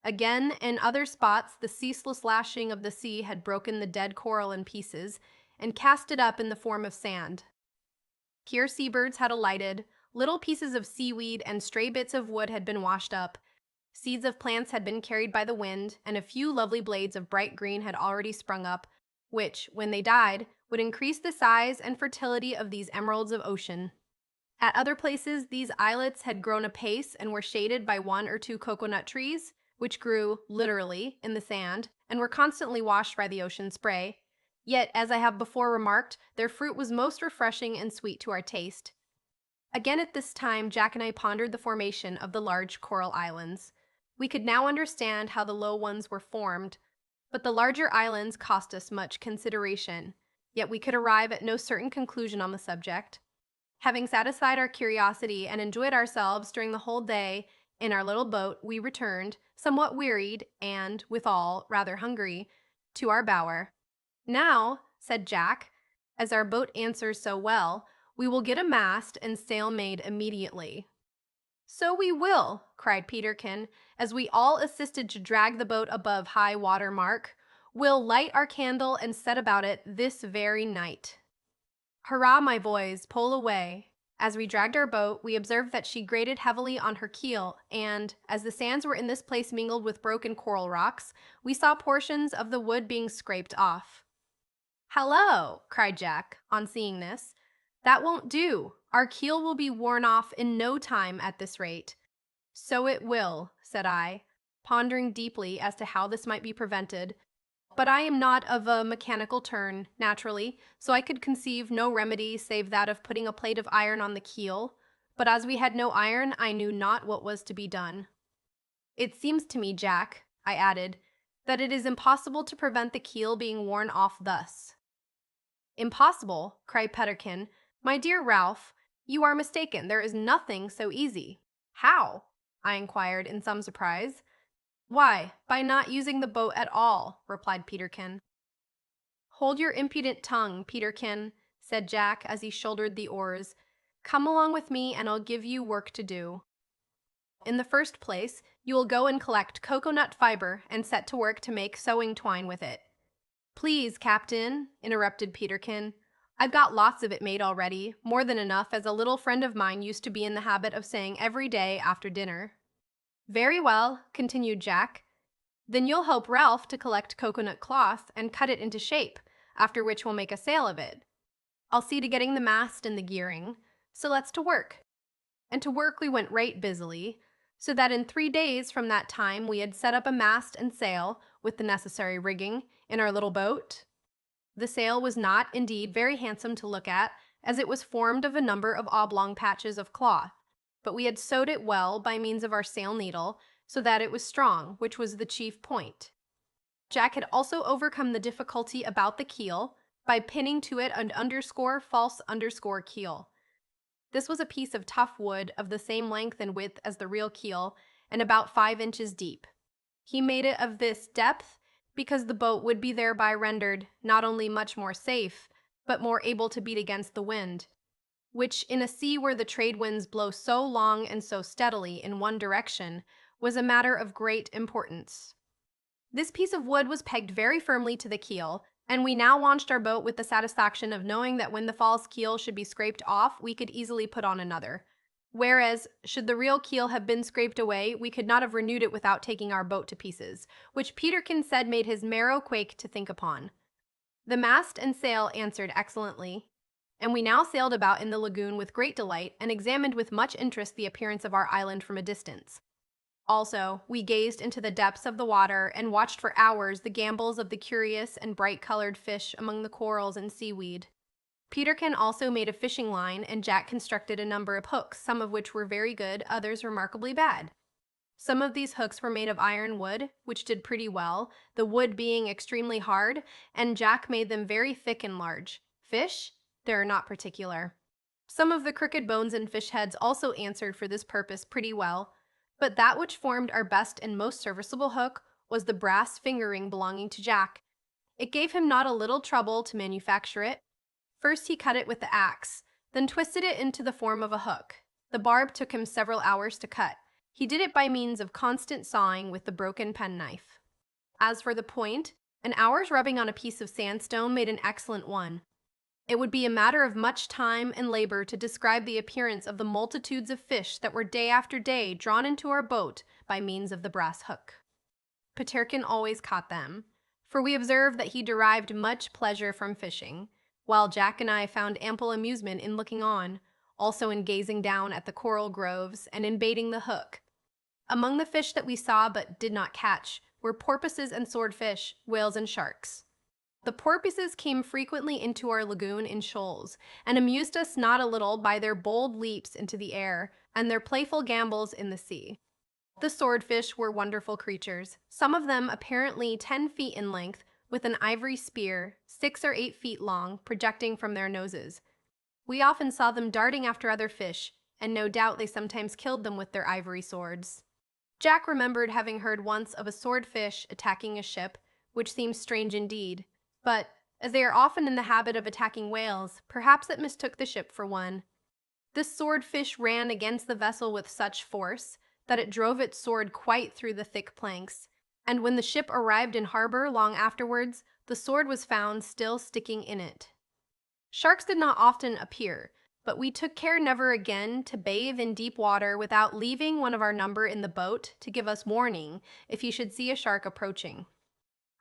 Again, in other spots, the ceaseless lashing of the sea had broken the dead coral in pieces, and cast it up in the form of sand. Here seabirds had alighted, little pieces of seaweed and stray bits of wood had been washed up, seeds of plants had been carried by the wind, and a few lovely blades of bright green had already sprung up, which, when they died, would increase the size and fertility of these emeralds of ocean. At other places, these islets had grown apace and were shaded by 1 or 2 cocoanut trees, which grew, literally, in the sand, and were constantly washed by the ocean spray. Yet, as I have before remarked, their fruit was most refreshing and sweet to our taste. Again at this time, Jack and I pondered the formation of the large coral islands. We could now understand how the low ones were formed, but the larger islands cost us much consideration, yet we could arrive at no certain conclusion on the subject. Having satisfied our curiosity and enjoyed ourselves during the whole day in our little boat, we returned, somewhat wearied and, withal, rather hungry, to our bower. "Now," said Jack, "as our boat answers so well, we will get a mast and sail made immediately." "So we will," cried Peterkin, as we all assisted to drag the boat above high water mark. "We'll light our candle and set about it this very night." "Hurrah, my boys, pull away." As we dragged our boat, we observed that she grated heavily on her keel, and, as the sands were in this place mingled with broken coral rocks, we saw portions of the wood being scraped off. "Hallo!" cried Jack, on seeing this. "That won't do. Our keel will be worn off in no time at this rate." "So it will," said I, pondering deeply as to how this might be prevented. But I am not of a mechanical turn, naturally, so I could conceive no remedy save that of putting a plate of iron on the keel. But as we had no iron, I knew not what was to be done. It seems to me, Jack, I added, that it is impossible to prevent the keel being worn off thus. Impossible, cried Peterkin. My dear Ralph, you are mistaken. There is nothing so easy. How? I inquired in some surprise. Why, by not using the boat at all, replied Peterkin. Hold your impudent tongue, Peterkin, said Jack as he shouldered the oars. Come along with me and I'll give you work to do. In the first place, you will go and collect cocoanut fiber and set to work to make sewing twine with it. Please, Captain, interrupted Peterkin. I've got lots of it made already, more than enough, as a little friend of mine used to be in the habit of saying every day after dinner. Very well, continued Jack. Then you'll help Ralph to collect coconut cloth and cut it into shape, after which we'll make a sail of it. I'll see to getting the mast and the gearing, so let's to work. And to work we went right busily, so that in 3 days from that time we had set up a mast and sail, with the necessary rigging, in our little boat. The sail was not, indeed, very handsome to look at, as it was formed of a number of oblong patches of cloth, but we had sewed it well by means of our sail needle, so that it was strong, which was the chief point. Jack had also overcome the difficulty about the keel by pinning to it an false keel. This was a piece of tough wood of the same length and width as the real keel, and about 5 inches deep. He made it of this depth because the boat would be thereby rendered not only much more safe, but more able to beat against the wind, which in a sea where the trade winds blow so long and so steadily in one direction was a matter of great importance. This piece of wood was pegged very firmly to the keel, and we now launched our boat with the satisfaction of knowing that when the false keel should be scraped off, we could easily put on another. Whereas, should the real keel have been scraped away, we could not have renewed it without taking our boat to pieces, which Peterkin said made his marrow quake to think upon. The mast and sail answered excellently, and we now sailed about in the lagoon with great delight, and examined with much interest the appearance of our island from a distance. Also, we gazed into the depths of the water and watched for hours the gambols of the curious and bright-colored fish among the corals and seaweed. Peterkin also made a fishing line, and Jack constructed a number of hooks, some of which were very good, others remarkably bad. Some of these hooks were made of iron wood, which did pretty well, the wood being extremely hard, and Jack made them very thick and large. Fish? They're not particular. Some of the crooked bones and fish heads also answered for this purpose pretty well, but that which formed our best and most serviceable hook was the brass finger-ring belonging to Jack. It gave him not a little trouble to manufacture it. First he cut it with the axe, then twisted it into the form of a hook. The barb took him several hours to cut. He did it by means of constant sawing with the broken penknife. As for the point, an hour's rubbing on a piece of sandstone made an excellent one. It would be a matter of much time and labor to describe the appearance of the multitudes of fish that were day after day drawn into our boat by means of the brass hook. Peterkin always caught them, for we observed that he derived much pleasure from fishing, while Jack and I found ample amusement in looking on, also in gazing down at the coral groves and in baiting the hook. Among the fish that we saw but did not catch were porpoises and swordfish, whales and sharks. The porpoises came frequently into our lagoon in shoals, and amused us not a little by their bold leaps into the air and their playful gambols in the sea. The swordfish were wonderful creatures, some of them apparently 10 feet in length, with an ivory spear, 6 or 8 feet long, projecting from their noses. We often saw them darting after other fish, and no doubt they sometimes killed them with their ivory swords. Jack remembered having heard once of a swordfish attacking a ship, which seems strange indeed, but, as they are often in the habit of attacking whales, perhaps it mistook the ship for one. This swordfish ran against the vessel with such force that it drove its sword quite through the thick planks, and when the ship arrived in harbor long afterwards, the sword was found still sticking in it. Sharks did not often appear, but we took care never again to bathe in deep water without leaving one of our number in the boat to give us warning if he should see a shark approaching.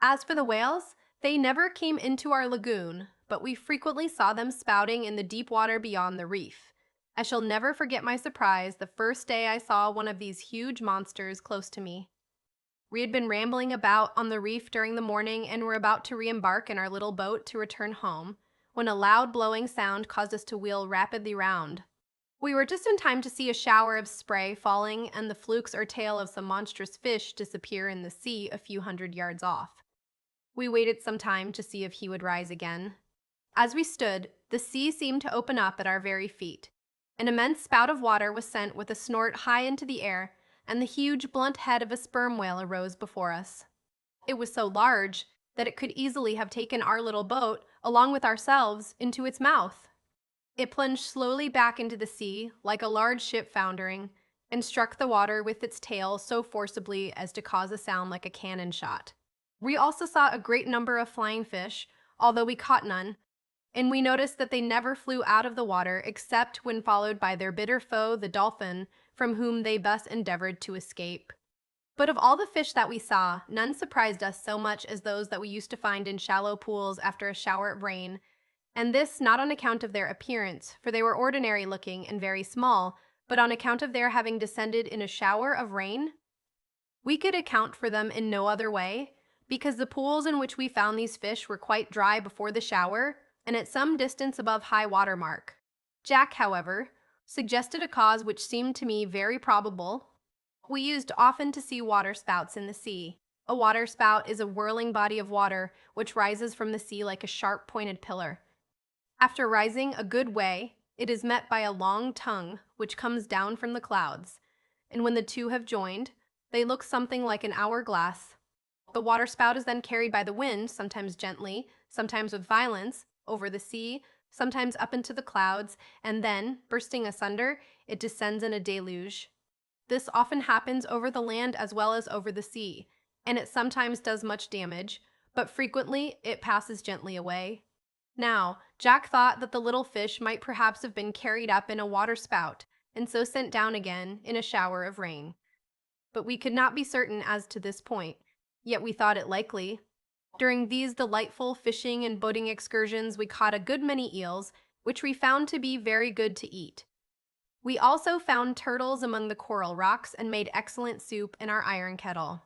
As for the whales, they never came into our lagoon, but we frequently saw them spouting in the deep water beyond the reef. I shall never forget my surprise the first day I saw one of these huge monsters close to me. We had been rambling about on the reef during the morning and were about to re-embark in our little boat to return home, when a loud blowing sound caused us to wheel rapidly round. We were just in time to see a shower of spray falling and the flukes or tail of some monstrous fish disappear in the sea a few hundred yards off. We waited some time to see if he would rise again. As we stood, the sea seemed to open up at our very feet. An immense spout of water was sent with a snort high into the air, and the huge, blunt head of a sperm whale arose before us. It was so large that it could easily have taken our little boat, along with ourselves, into its mouth. It plunged slowly back into the sea, like a large ship foundering, and struck the water with its tail so forcibly as to cause a sound like a cannon shot. We also saw a great number of flying fish, although we caught none, and we noticed that they never flew out of the water except when followed by their bitter foe, the dolphin, from whom they thus endeavored to escape. But of all the fish that we saw, none surprised us so much as those that we used to find in shallow pools after a shower of rain, and this not on account of their appearance, for they were ordinary looking and very small, but on account of their having descended in a shower of rain. We could account for them in no other way, because the pools in which we found these fish were quite dry before the shower, and at some distance above high water mark. Jack, however, suggested a cause which seemed to me very probable. We used often to see waterspouts in the sea. A waterspout is a whirling body of water which rises from the sea like a sharp-pointed pillar. After rising a good way, it is met by a long tongue which comes down from the clouds, and when the two have joined, they look something like an hourglass. The waterspout is then carried by the wind, sometimes gently, sometimes with violence, over the sea, sometimes up into the clouds, and then, bursting asunder, it descends in a deluge. This often happens over the land as well as over the sea, and it sometimes does much damage, but frequently it passes gently away. Now, Jack thought that the little fish might perhaps have been carried up in a waterspout, and so sent down again in a shower of rain. But we could not be certain as to this point, yet we thought it likely. During these delightful fishing and boating excursions, we caught a good many eels, which we found to be very good to eat. We also found turtles among the coral rocks and made excellent soup in our iron kettle.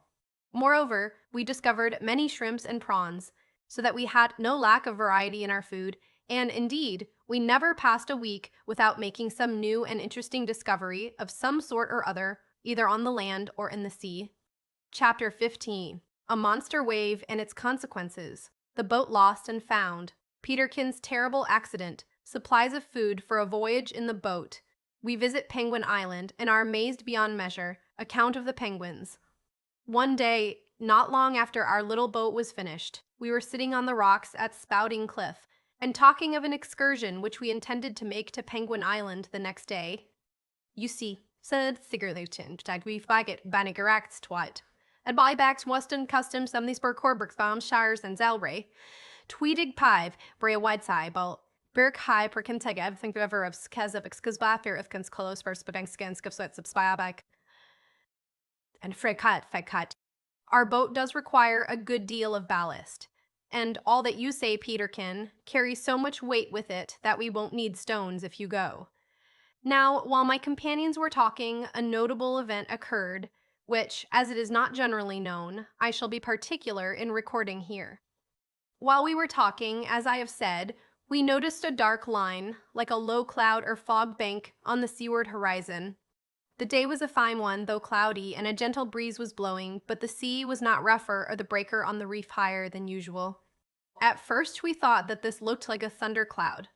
Moreover, we discovered many shrimps and prawns, so that we had no lack of variety in our food, and indeed, we never passed a week without making some new and interesting discovery of some sort or other, either on the land or in the sea. Chapter 15. A Monster Wave and Its Consequences. The Boat Lost and Found. Peterkin's Terrible Accident. Supplies of Food for a Voyage in the Boat. We visit Penguin Island and are amazed beyond measure. Account of the penguins. One day, not long after our little boat was finished, we were sitting on the rocks at Spouting Cliff and talking of an excursion which we intended to make to Penguin Island the next day. You see, said Sigurlutin, that we've baget Bannigeracts twat. And buybacks Weston Customs some these Corbergsbaum Shires and Zelray. Tweedig Pive, Brea Whiteside, Bal Birk High per Kentega, everything to ever of Skazabix Kazbafir if Kans Kolos first Bedangskan Skipswets of Spyabak. And Frekat. Our boat does require a good deal of ballast. And all that you say, Peterkin, carries so much weight with it that we won't need stones if you go. Now, while my companions were talking, a notable event occurred, which, as it is not generally known, I shall be particular in recording here. While we were talking, as I have said, we noticed a dark line, like a low cloud or fog bank, on the seaward horizon. The day was a fine one, though cloudy, and a gentle breeze was blowing, but the sea was not rougher or the breaker on the reef higher than usual. At first we thought that this looked like a thundercloud,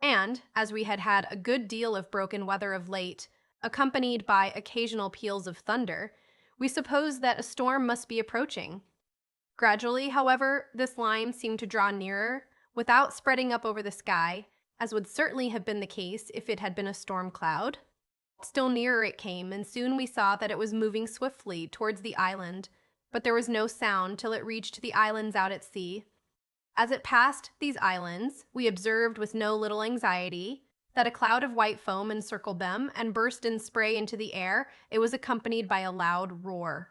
and, as we had had a good deal of broken weather of late, accompanied by occasional peals of thunder, we supposed that a storm must be approaching. Gradually, however, this line seemed to draw nearer, without spreading up over the sky, as would certainly have been the case if it had been a storm cloud. Still nearer it came, and soon we saw that it was moving swiftly towards the island, but there was no sound till it reached the islands out at sea. As it passed these islands, we observed with no little anxiety that a cloud of white foam encircled them and burst in spray into the air. It was accompanied by a loud roar.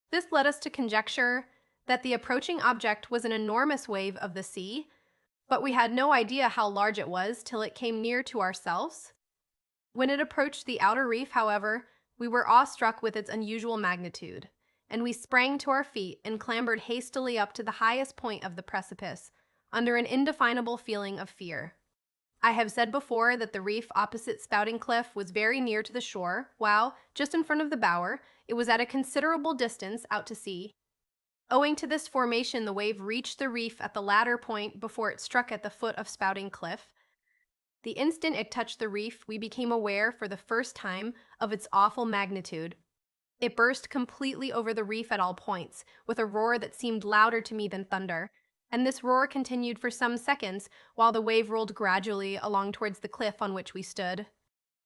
This led us to conjecture that the approaching object was an enormous wave of the sea, but we had no idea how large it was till it came near to ourselves. When it approached the outer reef, however, we were awestruck with its unusual magnitude, and we sprang to our feet and clambered hastily up to the highest point of the precipice, under an indefinable feeling of fear. I have said before that the reef opposite Spouting Cliff was very near to the shore, while, just in front of the bower, it was at a considerable distance out to sea. Owing to this formation, the wave reached the reef at the latter point before it struck at the foot of Spouting Cliff. The instant it touched the reef, we became aware for the first time of its awful magnitude. It burst completely over the reef at all points, with a roar that seemed louder to me than thunder, and this roar continued for some seconds while the wave rolled gradually along towards the cliff on which we stood.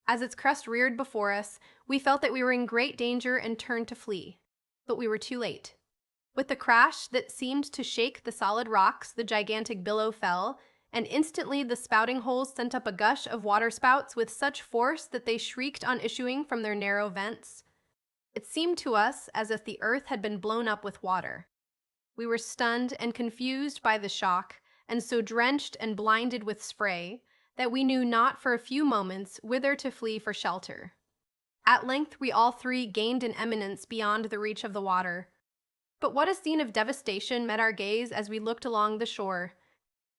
As its crest reared before us, we felt that we were in great danger and turned to flee. But we were too late. With the crash that seemed to shake the solid rocks, the gigantic billow fell, and instantly the spouting holes sent up a gush of waterspouts with such force that they shrieked on issuing from their narrow vents. It seemed to us as if the earth had been blown up with water. We were stunned and confused by the shock, and so drenched and blinded with spray that we knew not for a few moments whither to flee for shelter. At length we all three gained an eminence beyond the reach of the water. But what a scene of devastation met our gaze as we looked along the shore.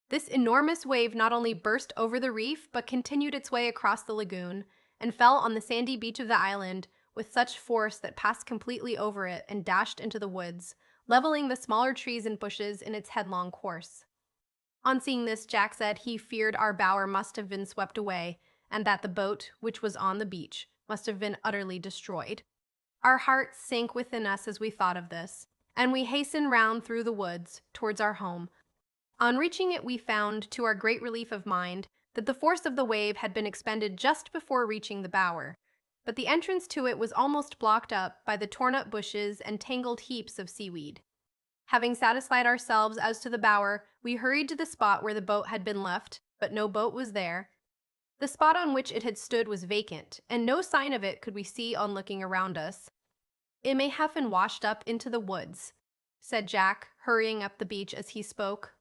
This enormous wave not only burst over the reef, but continued its way across the lagoon, and fell on the sandy beach of the island with such force that passed completely over it and dashed into the woods, leveling the smaller trees and bushes in its headlong course. On seeing this, Jack said he feared our bower must have been swept away, and that the boat, which was on the beach, must have been utterly destroyed. Our hearts sank within us as we thought of this, and we hastened round through the woods towards our home. On reaching it, we found, to our great relief of mind, that the force of the wave had been expended just before reaching the bower, but the entrance to it was almost blocked up by the torn-up bushes and tangled heaps of seaweed. Having satisfied ourselves as to the bower, we hurried to the spot where the boat had been left, but no boat was there. The spot on which it had stood was vacant, and no sign of it could we see on looking around us. "It may have been washed up into the woods," said Jack, hurrying up the beach as he spoke.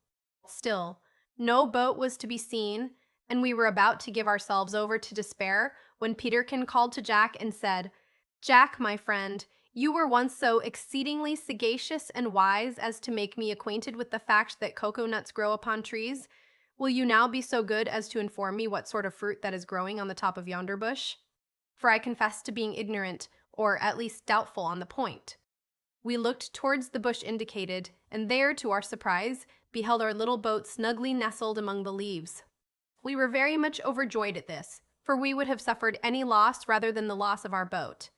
Still, no boat was to be seen, and we were about to give ourselves over to despair when Peterkin called to Jack and said, "Jack, my friend, you were once so exceedingly sagacious and wise as to make me acquainted with the fact that cocoa nuts grow upon trees. Will you now be so good as to inform me what sort of fruit that is growing on the top of yonder bush? For I confess to being ignorant, or at least doubtful on the point." We looked towards the bush indicated, and there, to our surprise, beheld our little boat snugly nestled among the leaves. We were very much overjoyed at this, for we would have suffered any loss rather than the loss of our boat.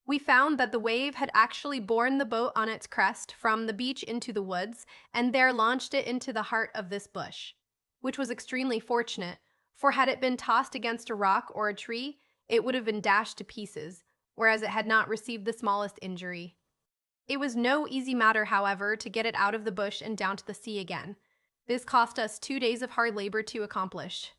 We found that the wave had actually borne the boat on its crest from the beach into the woods, and there launched it into the heart of this bush, which was extremely fortunate, for had it been tossed against a rock or a tree, it would have been dashed to pieces, whereas it had not received the smallest injury. It was no easy matter, however, to get it out of the bush and down to the sea again. This cost us 2 days of hard labor to accomplish.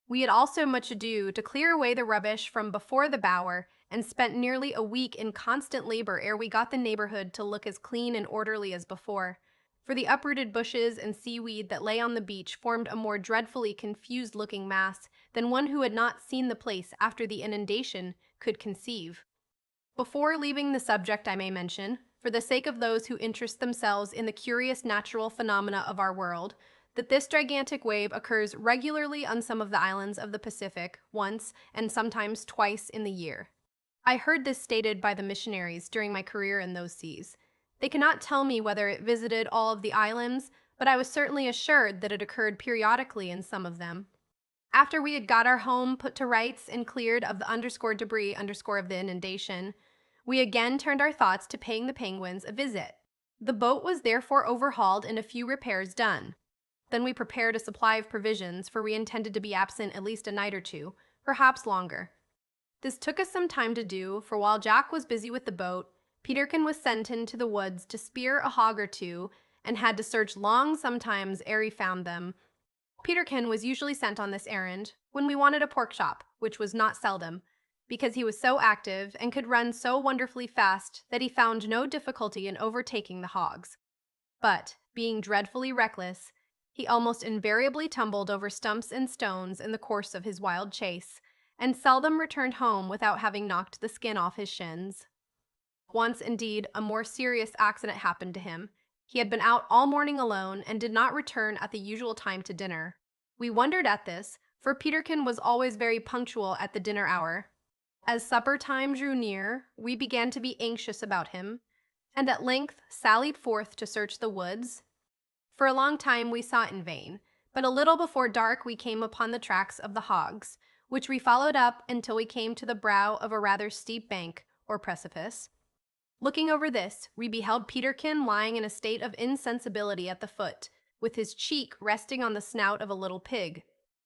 We had also much ado to clear away the rubbish from before the bower, and spent nearly a week in constant labor ere we got the neighborhood to look as clean and orderly as before, for the uprooted bushes and seaweed that lay on the beach formed a more dreadfully confused-looking mass than one who had not seen the place after the inundation could conceive. Before leaving the subject, I may mention, for the sake of those who interest themselves in the curious natural phenomena of our world, that this gigantic wave occurs regularly on some of the islands of the Pacific once and sometimes twice in the year. I heard this stated by the missionaries during my career in those seas. They cannot tell me whether it visited all of the islands, but I was certainly assured that it occurred periodically in some of them. After we had got our home put to rights and cleared of the debris of the inundation, we again turned our thoughts to paying the penguins a visit. The boat was therefore overhauled and a few repairs done. Then we prepared a supply of provisions, for we intended to be absent at least a night or two, perhaps longer. This took us some time to do, for while Jack was busy with the boat, Peterkin was sent into the woods to spear a hog or two, and had to search long sometimes ere he found them. Peterkin was usually sent on this errand when we wanted a pork chop, which was not seldom, because he was so active and could run so wonderfully fast that he found no difficulty in overtaking the hogs. But, being dreadfully reckless, he almost invariably tumbled over stumps and stones in the course of his wild chase, and seldom returned home without having knocked the skin off his shins. Once, indeed, a more serious accident happened to him. He had been out all morning alone and did not return at the usual time to dinner. We wondered at this, for Peterkin was always very punctual at the dinner hour. As supper time drew near, we began to be anxious about him, and at length sallied forth to search the woods. For a long time we sought in vain, but a little before dark we came upon the tracks of the hogs, which we followed up until we came to the brow of a rather steep bank, or precipice. Looking over this, we beheld Peterkin lying in a state of insensibility at the foot, with his cheek resting on the snout of a little pig,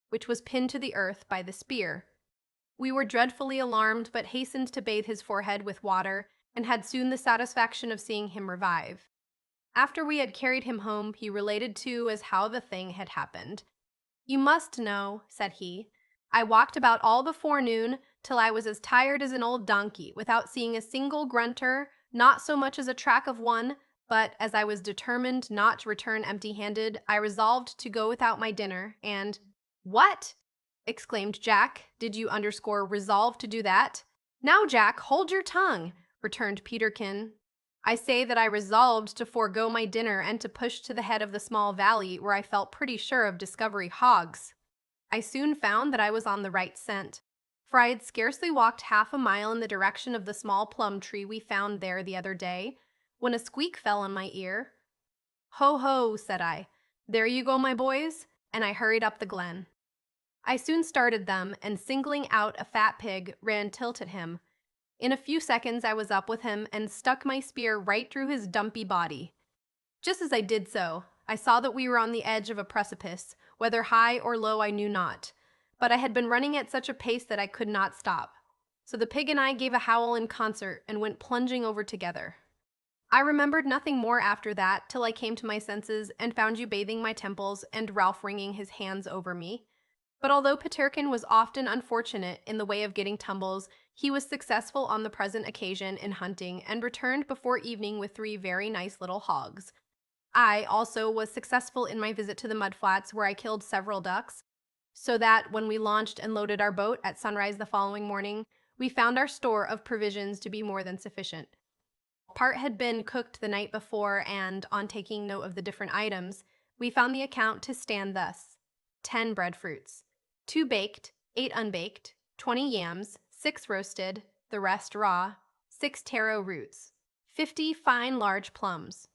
which was pinned to the earth by the spear. We were dreadfully alarmed, but hastened to bathe his forehead with water, and had soon the satisfaction of seeing him revive. After we had carried him home, he related to us how the thing had happened. "You must know," said he, "I walked about all the forenoon till I was as tired as an old donkey, without seeing a single grunter, not so much as a track of one, but as I was determined not to return empty-handed, I resolved to go without my dinner, and—" "What!" exclaimed Jack. "Did you underscore resolve to do that?" "Now, Jack, hold your tongue," returned Peterkin. "I say that I resolved to forego my dinner and to push to the head of the small valley where I felt pretty sure of discovering hogs. I soon found that I was on the right scent, for I had scarcely walked half a mile in the direction of the small plum tree we found there the other day, when a squeak fell on my ear. 'Ho, ho,' said I, 'there you go, my boys,' and I hurried up the glen. I soon started them, and singling out a fat pig, ran tilt at him. In a few seconds I was up with him and stuck my spear right through his dumpy body. Just as I did so, I saw that we were on the edge of a precipice, whether high or low I knew not, but I had been running at such a pace that I could not stop. So the pig and I gave a howl in concert and went plunging over together. I remembered nothing more after that till I came to my senses and found you bathing my temples and Ralph wringing his hands over me. But although Peterkin was often unfortunate in the way of getting tumbles, he was successful on the present occasion in hunting and returned before evening with 3 very nice little hogs. I, also, was successful in my visit to the mudflats where I killed several ducks, so that when we launched and loaded our boat at sunrise the following morning, we found our store of provisions to be more than sufficient. Part had been cooked the night before, and, on taking note of the different items, we found the account to stand thus: 10 breadfruits, 2 baked, 8 unbaked, 20 yams, 6 roasted, the rest raw, 6 taro roots, 50 fine large plums,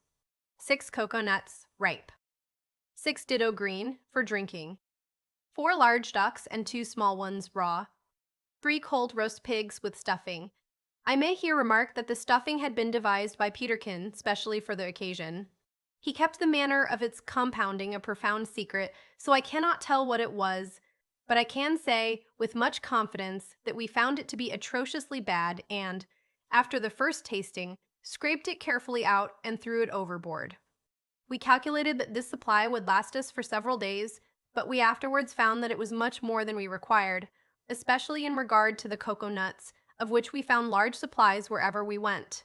6 cocoa nuts, ripe, 6 ditto green, for drinking, 4 large ducks and 2 small ones, raw, 3 cold roast pigs with stuffing. I may here remark that the stuffing had been devised by Peterkin specially for the occasion. He kept the manner of its compounding a profound secret, so I cannot tell what it was, but I can say, with much confidence, that we found it to be atrociously bad and, after the first tasting, scraped it carefully out and threw it overboard. We calculated that this supply would last us for several days, but we afterwards found that it was much more than we required, especially in regard to the cocoa nuts, of which we found large supplies wherever we went.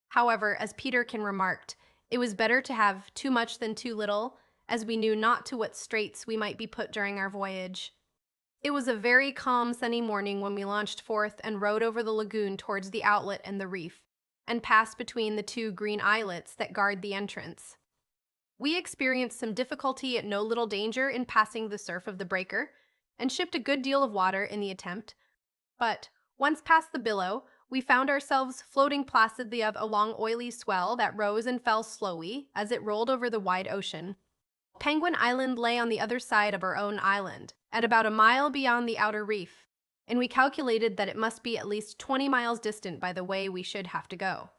However, as Peterkin remarked, it was better to have too much than too little, as we knew not to what straits we might be put during our voyage. It was a very calm, sunny morning when we launched forth and rowed over the lagoon towards the outlet and the reef, and passed between the 2 green islets that guard the entrance. We experienced some difficulty at no little danger in passing the surf of the breaker, and shipped a good deal of water in the attempt, but, once past the billow, we found ourselves floating placidly of a long oily swell that rose and fell slowly as it rolled over the wide ocean. Penguin Island lay on the other side of our own island, at about a mile beyond the outer reef, and we calculated that it must be at least 20 miles distant by the way we should have to go.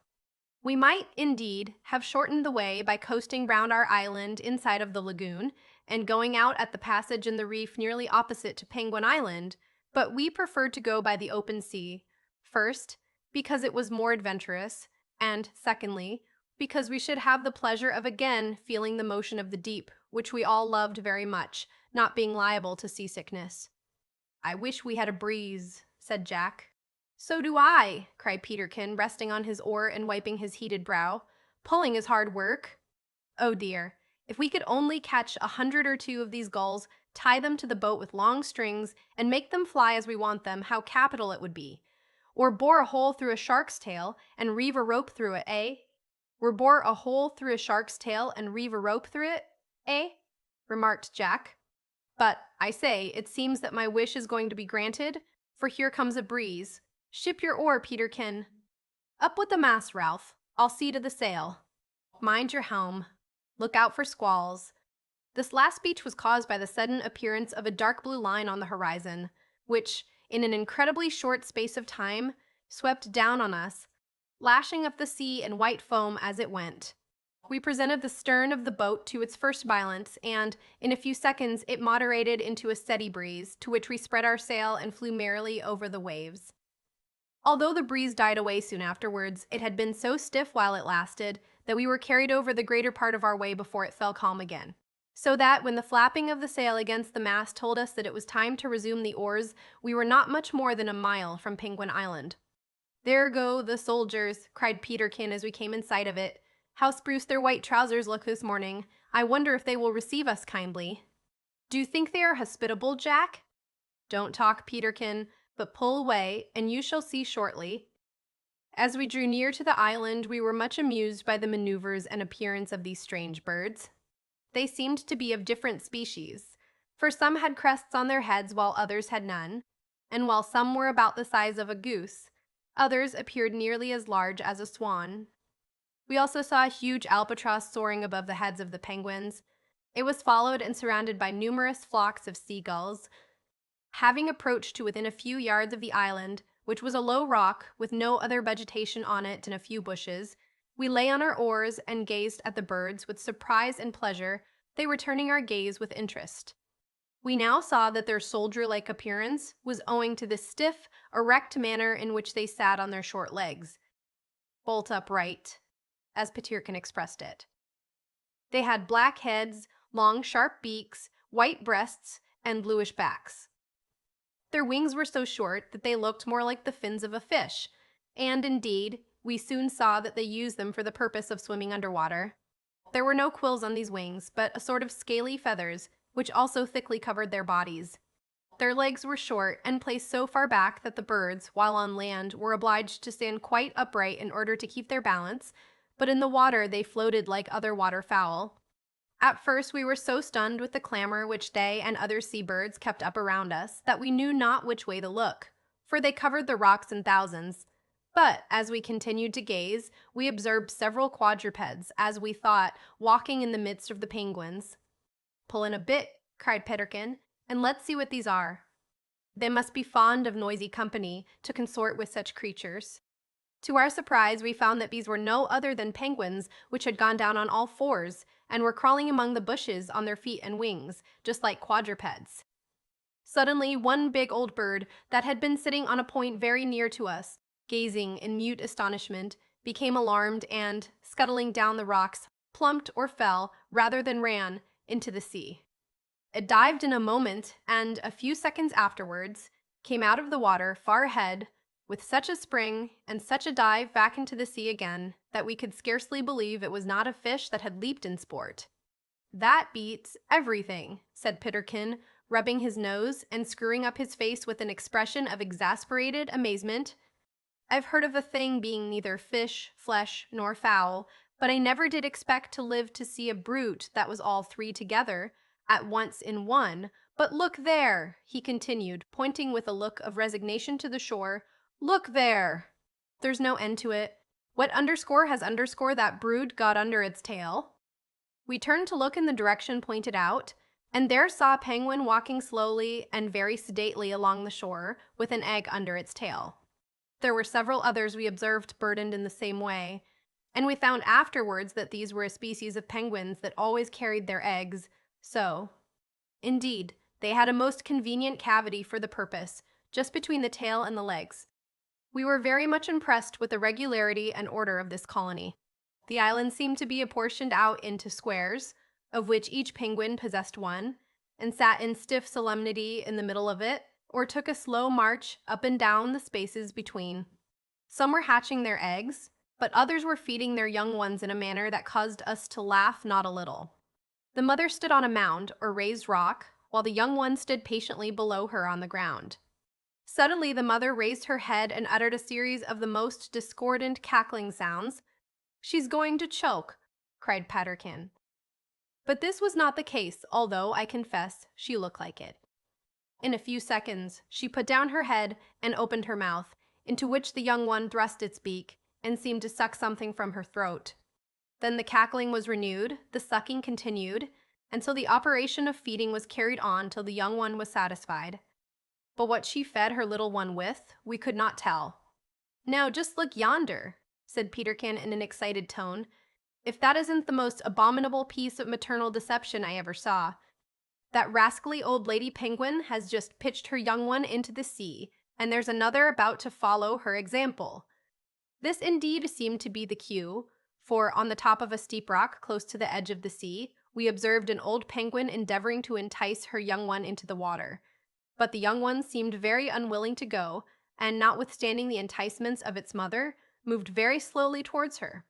We might, indeed, have shortened the way by coasting round our island inside of the lagoon, and going out at the passage in the reef nearly opposite to Penguin Island, but we preferred to go by the open sea, first, because it was more adventurous, and, secondly, because we should have the pleasure of again feeling the motion of the deep, which we all loved very much, not being liable to seasickness. "I wish we had a breeze," said Jack. "So do I," cried Peterkin, resting on his oar and wiping his heated brow. "Pulling is hard work. Oh dear, if we could only catch 100 or 2 of these gulls, tie them to the boat with long strings, and make them fly as we want them, how capital it would be. Or bore a hole through a shark's tail and reeve a rope through it, eh? Or bore a hole through a shark's tail and reeve a rope through it, eh? Remarked Jack. But, I say, it seems that my wish is going to be granted, for here comes a breeze. Ship your oar, Peterkin. Up with the mast, Ralph. I'll see to the sail. Mind your helm. Look out for squalls. This last speech was caused by the sudden appearance of a dark blue line on the horizon, which, in an incredibly short space of time, swept down on us, lashing up the sea in white foam as it went. We presented the stern of the boat to its first violence, and, in a few seconds, it moderated into a steady breeze, to which we spread our sail and flew merrily over the waves. Although the breeze died away soon afterwards, it had been so stiff while it lasted that we were carried over the greater part of our way before it fell calm again. So that, when the flapping of the sail against the mast told us that it was time to resume the oars, we were not much more than a mile from Penguin Island. "There go the soldiers," cried Peterkin as we came in sight of it. "How spruce their white trousers look this morning. I wonder if they will receive us kindly." "Do you think they are hospitable, Jack?" "Don't talk, Peterkin, but pull away, and you shall see shortly." As we drew near to the island, we were much amused by the maneuvers and appearance of these strange birds. They seemed to be of different species, for some had crests on their heads while others had none, and while some were about the size of a goose, others appeared nearly as large as a swan. We also saw a huge albatross soaring above the heads of the penguins. It was followed and surrounded by numerous flocks of seagulls. Having approached to within a few yards of the island, which was a low rock with no other vegetation on it than a few bushes, we lay on our oars and gazed at the birds with surprise and pleasure, they returning our gaze with interest. We now saw that their soldier-like appearance was owing to the stiff, erect manner in which they sat on their short legs, bolt upright, as Peterkin expressed it. They had black heads, long sharp beaks, white breasts, and bluish backs. Their wings were so short that they looked more like the fins of a fish, and indeed, we soon saw that they used them for the purpose of swimming underwater. There were no quills on these wings, but a sort of scaly feathers, which also thickly covered their bodies. Their legs were short and placed so far back that the birds, while on land, were obliged to stand quite upright in order to keep their balance, but in the water they floated like other waterfowl. At first we were so stunned with the clamor which they and other seabirds kept up around us that we knew not which way to look, for they covered the rocks in thousands. But, as we continued to gaze, we observed several quadrupeds, as we thought, walking in the midst of the penguins. "Pull in a bit," cried Peterkin, "and let's see what these are. They must be fond of noisy company to consort with such creatures." To our surprise, we found that these were no other than penguins, which had gone down on all fours, and were crawling among the bushes on their feet and wings, just like quadrupeds. Suddenly, one big old bird that had been sitting on a point very near to us, gazing in mute astonishment, became alarmed and, scuttling down the rocks, plumped or fell, rather than ran, into the sea. It dived in a moment, and, a few seconds afterwards, came out of the water far ahead, with such a spring and such a dive back into the sea again that we could scarcely believe it was not a fish that had leaped in sport. "That beats everything," said Peterkin, rubbing his nose and screwing up his face with an expression of exasperated amazement. "I've heard of a thing being neither fish, flesh, nor fowl, but I never did expect to live to see a brute that was all three together, at once in one. But look there," he continued, pointing with a look of resignation to the shore, "look there! There's no end to it. What underscore has underscore that brood got under its tail?" We turned to look in the direction pointed out, and there saw a penguin walking slowly and very sedately along the shore, with an egg under its tail. There were several others we observed burdened in the same way, and we found afterwards that these were a species of penguins that always carried their eggs so. Indeed, they had a most convenient cavity for the purpose, just between the tail and the legs. We were very much impressed with the regularity and order of this colony. The island seemed to be apportioned out into squares, of which each penguin possessed one, and sat in stiff solemnity in the middle of it, or took a slow march up and down the spaces between. Some were hatching their eggs, but others were feeding their young ones in a manner that caused us to laugh not a little. The mother stood on a mound, or raised rock, while the young one stood patiently below her on the ground. Suddenly, the mother raised her head and uttered a series of the most discordant cackling sounds. "She's going to choke," cried Patterkin. But this was not the case, although, I confess, she looked like it. In a few seconds, she put down her head and opened her mouth, into which the young one thrust its beak and seemed to suck something from her throat. Then the cackling was renewed, the sucking continued, until the operation of feeding was carried on till the young one was satisfied. But what she fed her little one with, we could not tell. "Now just look yonder," said Peterkin in an excited tone. "If that isn't the most abominable piece of maternal deception I ever saw. That rascally old lady penguin has just pitched her young one into the sea, and there's another about to follow her example." This indeed seemed to be the cue, for on the top of a steep rock close to the edge of the sea, we observed an old penguin endeavoring to entice her young one into the water. But the young one seemed very unwilling to go, and notwithstanding the enticements of its mother, moved very slowly towards her.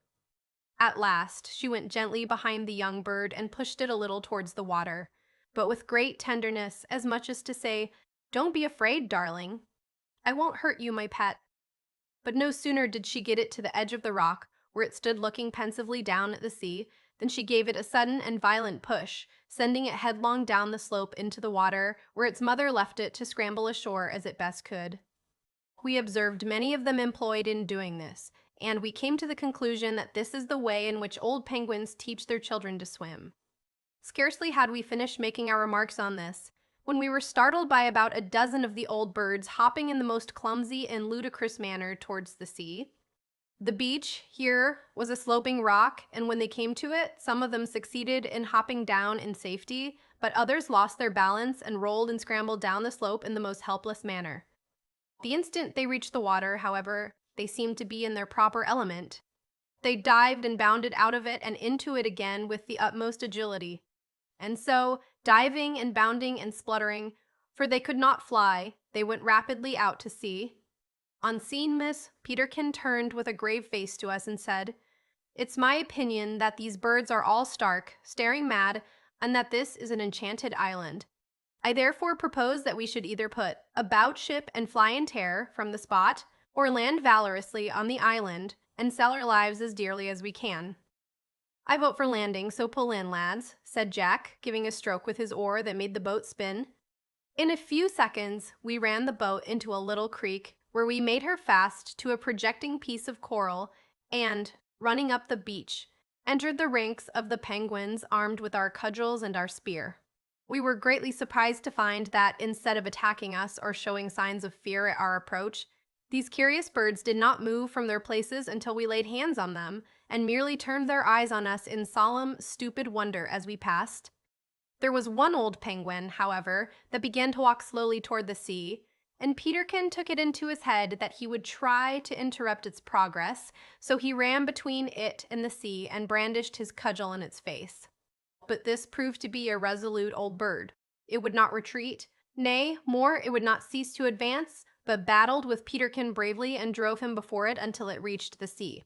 At last, she went gently behind the young bird and pushed it a little towards the water, but with great tenderness, as much as to say, "Don't be afraid, darling. I won't hurt you, my pet." But no sooner did she get it to the edge of the rock, where it stood looking pensively down at the sea, than she gave it a sudden and violent push, sending it headlong down the slope into the water, where its mother left it to scramble ashore as it best could. We observed many of them employed in doing this, and we came to the conclusion that this is the way in which old penguins teach their children to swim. Scarcely had we finished making our remarks on this, when we were startled by about a dozen of the old birds hopping in the most clumsy and ludicrous manner towards the sea. The beach here was a sloping rock, and when they came to it, some of them succeeded in hopping down in safety, but others lost their balance and rolled and scrambled down the slope in the most helpless manner. The instant they reached the water, however, they seemed to be in their proper element. They dived and bounded out of it and into it again with the utmost agility. And so, diving and bounding and spluttering, for they could not fly, they went rapidly out to sea. On seeing this, Peterkin turned with a grave face to us and said, "It's my opinion that these birds are all stark, staring mad, and that this is an enchanted island. I therefore propose that we should either put about ship and fly in terror from the spot, or land valorously on the island and sell our lives as dearly as we can." "I vote for landing, so pull in, lads," said Jack, giving a stroke with his oar that made the boat spin. In a few seconds, we ran the boat into a little creek, where we made her fast to a projecting piece of coral, and, running up the beach, entered the ranks of the penguins armed with our cudgels and our spear. We were greatly surprised to find that, instead of attacking us or showing signs of fear at our approach, these curious birds did not move from their places until we laid hands on them, and merely turned their eyes on us in solemn, stupid wonder as we passed. There was one old penguin, however, that began to walk slowly toward the sea, and Peterkin took it into his head that he would try to interrupt its progress, so he ran between it and the sea and brandished his cudgel in its face. But this proved to be a resolute old bird. It would not retreat, nay, more, it would not cease to advance, but battled with Peterkin bravely and drove him before it until it reached the sea.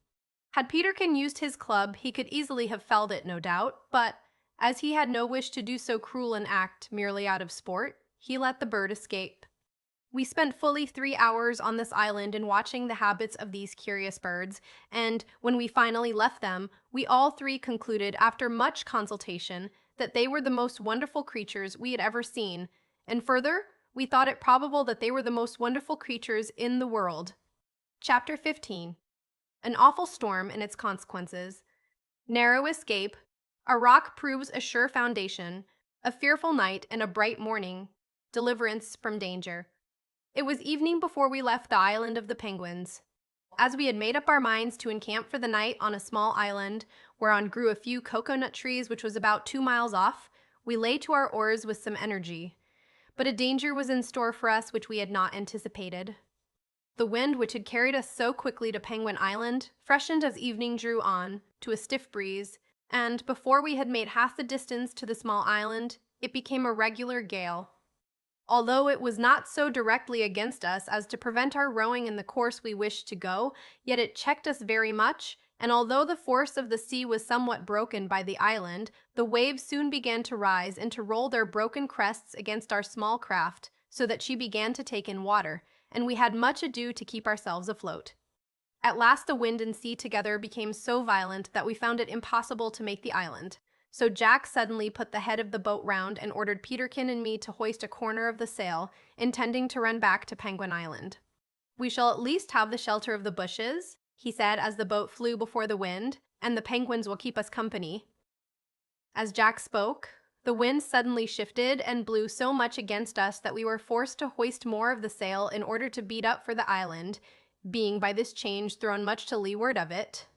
Had Peterkin used his club, he could easily have felled it, no doubt, but, as he had no wish to do so cruel an act merely out of sport, he let the bird escape. We spent fully 3 hours on this island in watching the habits of these curious birds, and when we finally left them, we all three concluded, after much consultation, that they were the most wonderful creatures we had ever seen, and further, we thought it probable that they were the most wonderful creatures in the world. Chapter 15. An awful storm and its consequences. Narrow escape. A rock proves a sure foundation. A fearful night and a bright morning. Deliverance from danger. It was evening before we left the island of the penguins. As we had made up our minds to encamp for the night on a small island, whereon grew a few cocoa-nut trees which was about 2 miles off, we lay to our oars with some energy. But a danger was in store for us which we had not anticipated. The wind, which had carried us so quickly to Penguin Island, freshened as evening drew on, to a stiff breeze, and, before we had made half the distance to the small island, it became a regular gale. Although it was not so directly against us as to prevent our rowing in the course we wished to go, yet it checked us very much, and although the force of the sea was somewhat broken by the island, the waves soon began to rise and to roll their broken crests against our small craft, so that she began to take in water, and we had much ado to keep ourselves afloat. At last the wind and sea together became so violent that we found it impossible to make the island. So Jack suddenly put the head of the boat round and ordered Peterkin and me to hoist a corner of the sail, intending to run back to Penguin Island. "We shall at least have the shelter of the bushes," he said as the boat flew before the wind, "and the penguins will keep us company." As Jack spoke, the wind suddenly shifted and blew so much against us that we were forced to hoist more of the sail in order to beat up for the island, being by this change thrown much to leeward of it.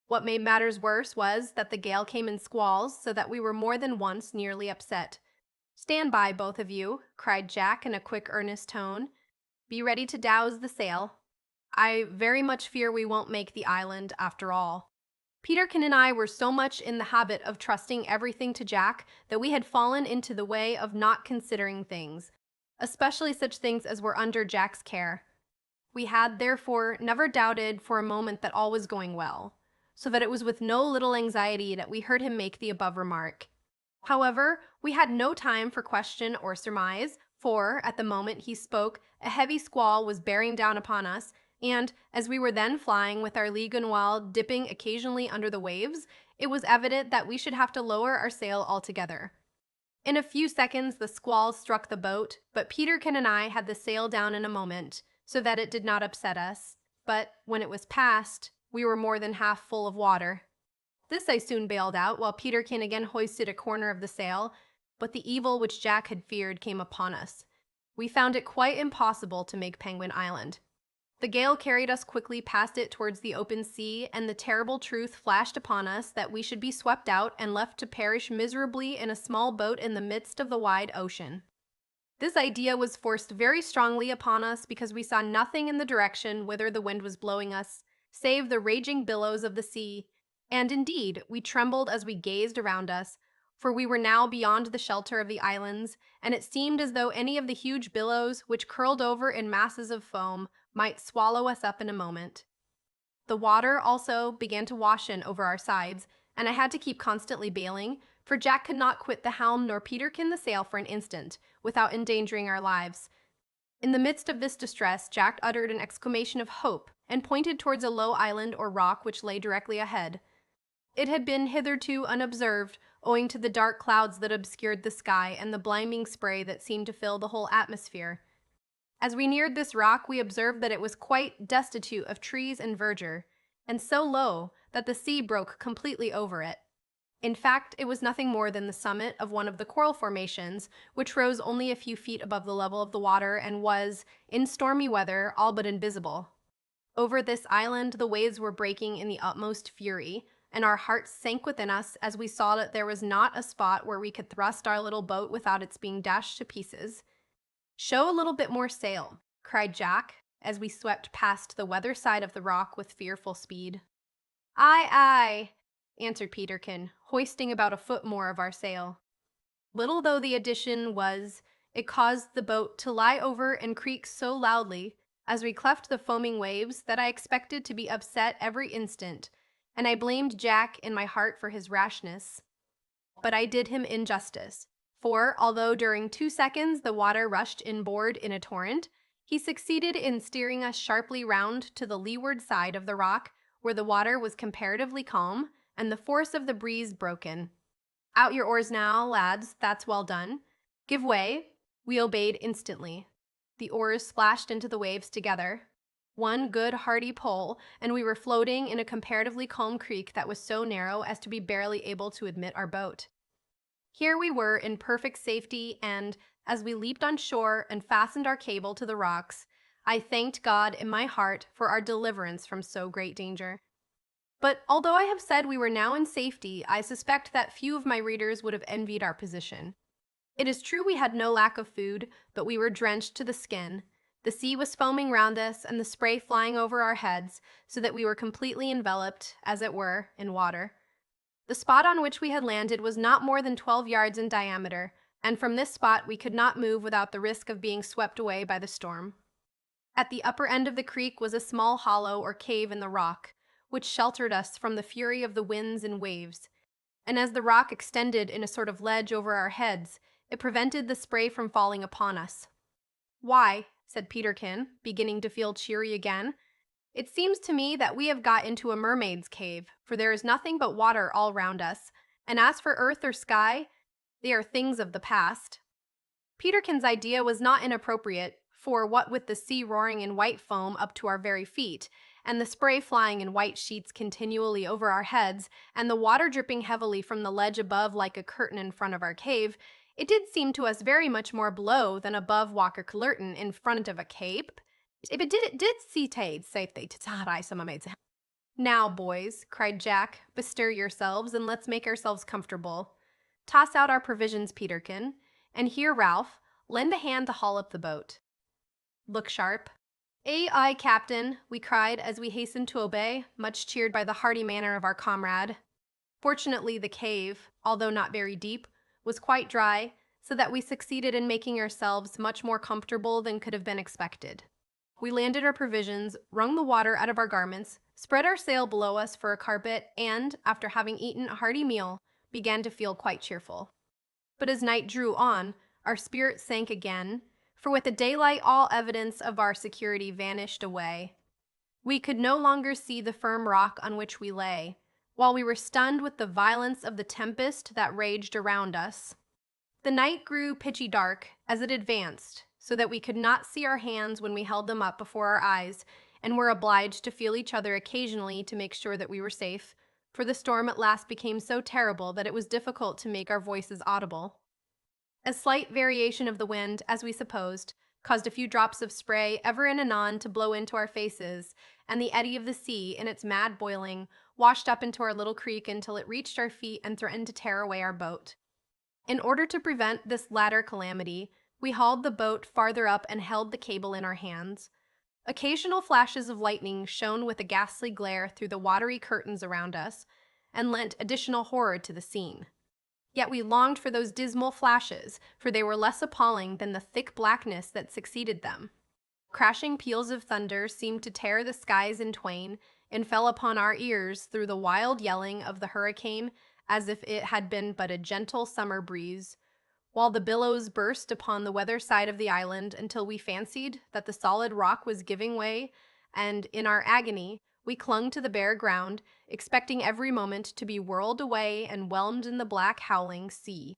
What made matters worse was that the gale came in squalls, so that we were more than once nearly upset. "Stand by, both of you," cried Jack in a quick, earnest tone. "Be ready to douse the sail. I very much fear we won't make the island after all." Peterkin and I were so much in the habit of trusting everything to Jack that we had fallen into the way of not considering things, especially such things as were under Jack's care. We had, therefore, never doubted for a moment that all was going well, so that it was with no little anxiety that we heard him make the above remark. However, we had no time for question or surmise, for, at the moment he spoke, a heavy squall was bearing down upon us, and, as we were then flying with our lee gunwale dipping occasionally under the waves, it was evident that we should have to lower our sail altogether. In a few seconds the squall struck the boat, but Peterkin and I had the sail down in a moment, so that it did not upset us, but, when it was past, we were more than half full of water. This I soon bailed out, while Peterkin again hoisted a corner of the sail, but the evil which Jack had feared came upon us. We found it quite impossible to make Penguin Island. The gale carried us quickly past it towards the open sea, and the terrible truth flashed upon us that we should be swept out and left to perish miserably in a small boat in the midst of the wide ocean. This idea was forced very strongly upon us because we saw nothing in the direction whither the wind was blowing us, save the raging billows of the sea, and indeed we trembled as we gazed around us, for we were now beyond the shelter of the islands, and it seemed as though any of the huge billows, which curled over in masses of foam, might swallow us up in a moment. The water also began to wash in over our sides, and I had to keep constantly bailing, for Jack could not quit the helm nor Peterkin the sail for an instant, without endangering our lives. In the midst of this distress, Jack uttered an exclamation of hope, and pointed towards a low island or rock which lay directly ahead. It had been hitherto unobserved, owing to the dark clouds that obscured the sky and the blinding spray that seemed to fill the whole atmosphere. As we neared this rock, we observed that it was quite destitute of trees and verdure, and so low that the sea broke completely over it. In fact, it was nothing more than the summit of one of the coral formations, which rose only a few feet above the level of the water and was, in stormy weather, all but invisible. Over this island the waves were breaking in the utmost fury, and our hearts sank within us as we saw that there was not a spot where we could thrust our little boat without its being dashed to pieces. "Show a little bit more sail," cried Jack, as we swept past the weather side of the rock with fearful speed. "Aye, aye," answered Peterkin, hoisting about a foot more of our sail. Little though the addition was, it caused the boat to lie over and creak so loudly, as we cleft the foaming waves, that I expected to be upset every instant, and I blamed Jack in my heart for his rashness. But I did him injustice, for, although during 2 seconds the water rushed inboard in a torrent, he succeeded in steering us sharply round to the leeward side of the rock, where the water was comparatively calm, and the force of the breeze broken. "Out your oars now, lads, that's well done. Give way." We obeyed instantly. The oars splashed into the waves together. One good hearty pull, and we were floating in a comparatively calm creek that was so narrow as to be barely able to admit our boat. Here we were in perfect safety, and, as we leaped on shore and fastened our cable to the rocks, I thanked God in my heart for our deliverance from so great danger. But although I have said we were now in safety, I suspect that few of my readers would have envied our position. It is true we had no lack of food, but we were drenched to the skin. The sea was foaming round us, and the spray flying over our heads, so that we were completely enveloped, as it were, in water. The spot on which we had landed was not more than 12 yards in diameter, and from this spot we could not move without the risk of being swept away by the storm. At the upper end of the creek was a small hollow or cave in the rock, which sheltered us from the fury of the winds and waves. And as the rock extended in a sort of ledge over our heads, it prevented the spray from falling upon us. "Why," said Peterkin, beginning to feel cheery again, "it seems to me that we have got into a mermaid's cave, for there is nothing but water all round us, and as for earth or sky, they are things of the past." Peterkin's idea was not inappropriate, for what with the sea roaring in white foam up to our very feet, and the spray flying in white sheets continually over our heads, and the water dripping heavily from the ledge above like a curtain in front of our cave, it did seem to us very much more below than above Walker Cullerton in front of a cape. If it did see tade, say they tatarai some mates. "Now, boys," cried Jack, "bestir yourselves, and let's make ourselves comfortable. Toss out our provisions, Peterkin, and here, Ralph, lend a hand to haul up the boat. Look sharp." "Aye, Captain," we cried as we hastened to obey, much cheered by the hearty manner of our comrade. Fortunately, the cave, although not very deep, was quite dry, so that we succeeded in making ourselves much more comfortable than could have been expected. We landed our provisions, wrung the water out of our garments, spread our sail below us for a carpet, and, after having eaten a hearty meal, began to feel quite cheerful. But as night drew on, our spirits sank again, for with the daylight all evidence of our security vanished away. We could no longer see the firm rock on which we lay, while we were stunned with the violence of the tempest that raged around us. The night grew pitchy dark as it advanced, so that we could not see our hands when we held them up before our eyes, and were obliged to feel each other occasionally to make sure that we were safe, for the storm at last became so terrible that it was difficult to make our voices audible. A slight variation of the wind, as we supposed, caused a few drops of spray ever and anon to blow into our faces, and the eddy of the sea, in its mad boiling, washed up into our little creek until it reached our feet and threatened to tear away our boat. In order to prevent this latter calamity, we hauled the boat farther up and held the cable in our hands. Occasional flashes of lightning shone with a ghastly glare through the watery curtains around us, and lent additional horror to the scene. Yet we longed for those dismal flashes, for they were less appalling than the thick blackness that succeeded them. Crashing peals of thunder seemed to tear the skies in twain, and fell upon our ears through the wild yelling of the hurricane as if it had been but a gentle summer breeze, while the billows burst upon the weather side of the island until we fancied that the solid rock was giving way, and, in our agony, we clung to the bare ground, expecting every moment to be whirled away and whelmed in the black howling sea.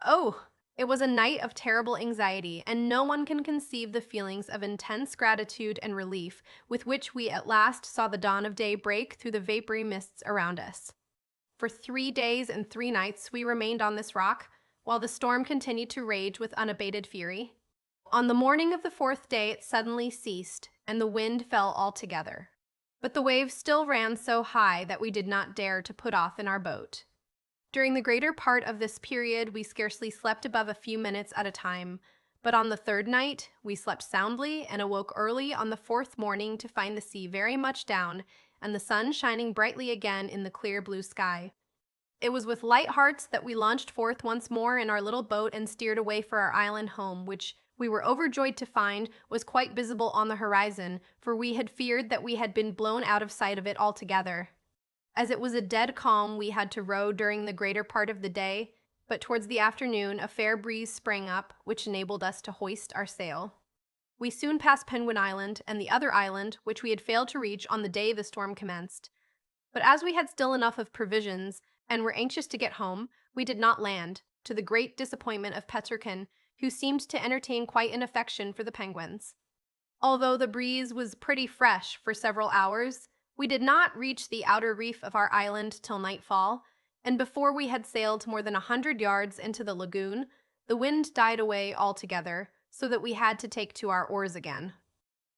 Oh, it was a night of terrible anxiety, and no one can conceive the feelings of intense gratitude and relief with which we at last saw the dawn of day break through the vapory mists around us. For 3 days and 3 nights we remained on this rock, while the storm continued to rage with unabated fury. On the morning of the 4th day it suddenly ceased, and the wind fell altogether. But the waves still ran so high that we did not dare to put off in our boat. During the greater part of this period we scarcely slept above a few minutes at a time, but on the 3rd night we slept soundly and awoke early on the 4th morning to find the sea very much down and the sun shining brightly again in the clear blue sky. It was with light hearts that we launched forth once more in our little boat and steered away for our island home, which we were overjoyed to find was quite visible on the horizon, for we had feared that we had been blown out of sight of it altogether. As it was a dead calm, we had to row during the greater part of the day, but towards the afternoon a fair breeze sprang up, which enabled us to hoist our sail. We soon passed Penguin Island and the other island, which we had failed to reach on the day the storm commenced. But as we had still enough of provisions, and were anxious to get home, we did not land, to the great disappointment of Peterkin, who seemed to entertain quite an affection for the penguins. Although the breeze was pretty fresh for several hours, we did not reach the outer reef of our island till nightfall, and before we had sailed more than 100 yards into the lagoon, the wind died away altogether, so that we had to take to our oars again.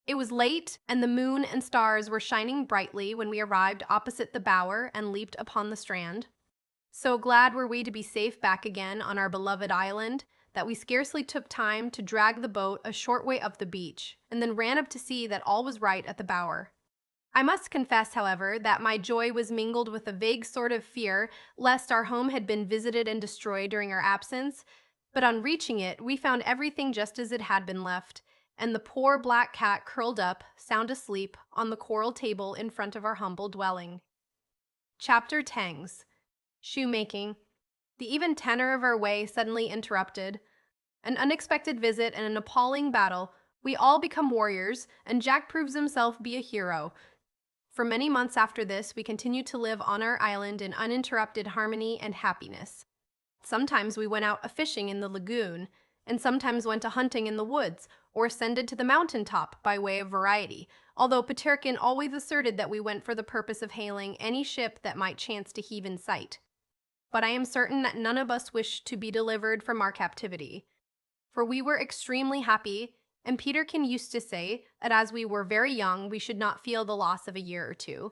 It was late, and the moon and stars were shining brightly when we arrived opposite the bower and leaped upon the strand. So glad were we to be safe back again on our beloved island that we scarcely took time to drag the boat a short way up the beach, and then ran up to see that all was right at the bower. I must confess, however, that my joy was mingled with a vague sort of fear lest our home had been visited and destroyed during our absence, but on reaching it we found everything just as it had been left, and the poor black cat curled up, sound asleep, on the coral table in front of our humble dwelling. Chapter Tangs. Shoemaking. The even tenor of our way suddenly interrupted. An unexpected visit and an appalling battle. We all become warriors, and Jack proves himself be a hero. For many months after this, we continued to live on our island in uninterrupted harmony and happiness. Sometimes we went out a-fishing in the lagoon, and sometimes went a-hunting in the woods, or ascended to the mountain top by way of variety, although Peterkin always asserted that we went for the purpose of hailing any ship that might chance to heave in sight. But I am certain that none of us wished to be delivered from our captivity, for we were extremely happy, and Peterkin used to say that as we were very young, we should not feel the loss of a year or two.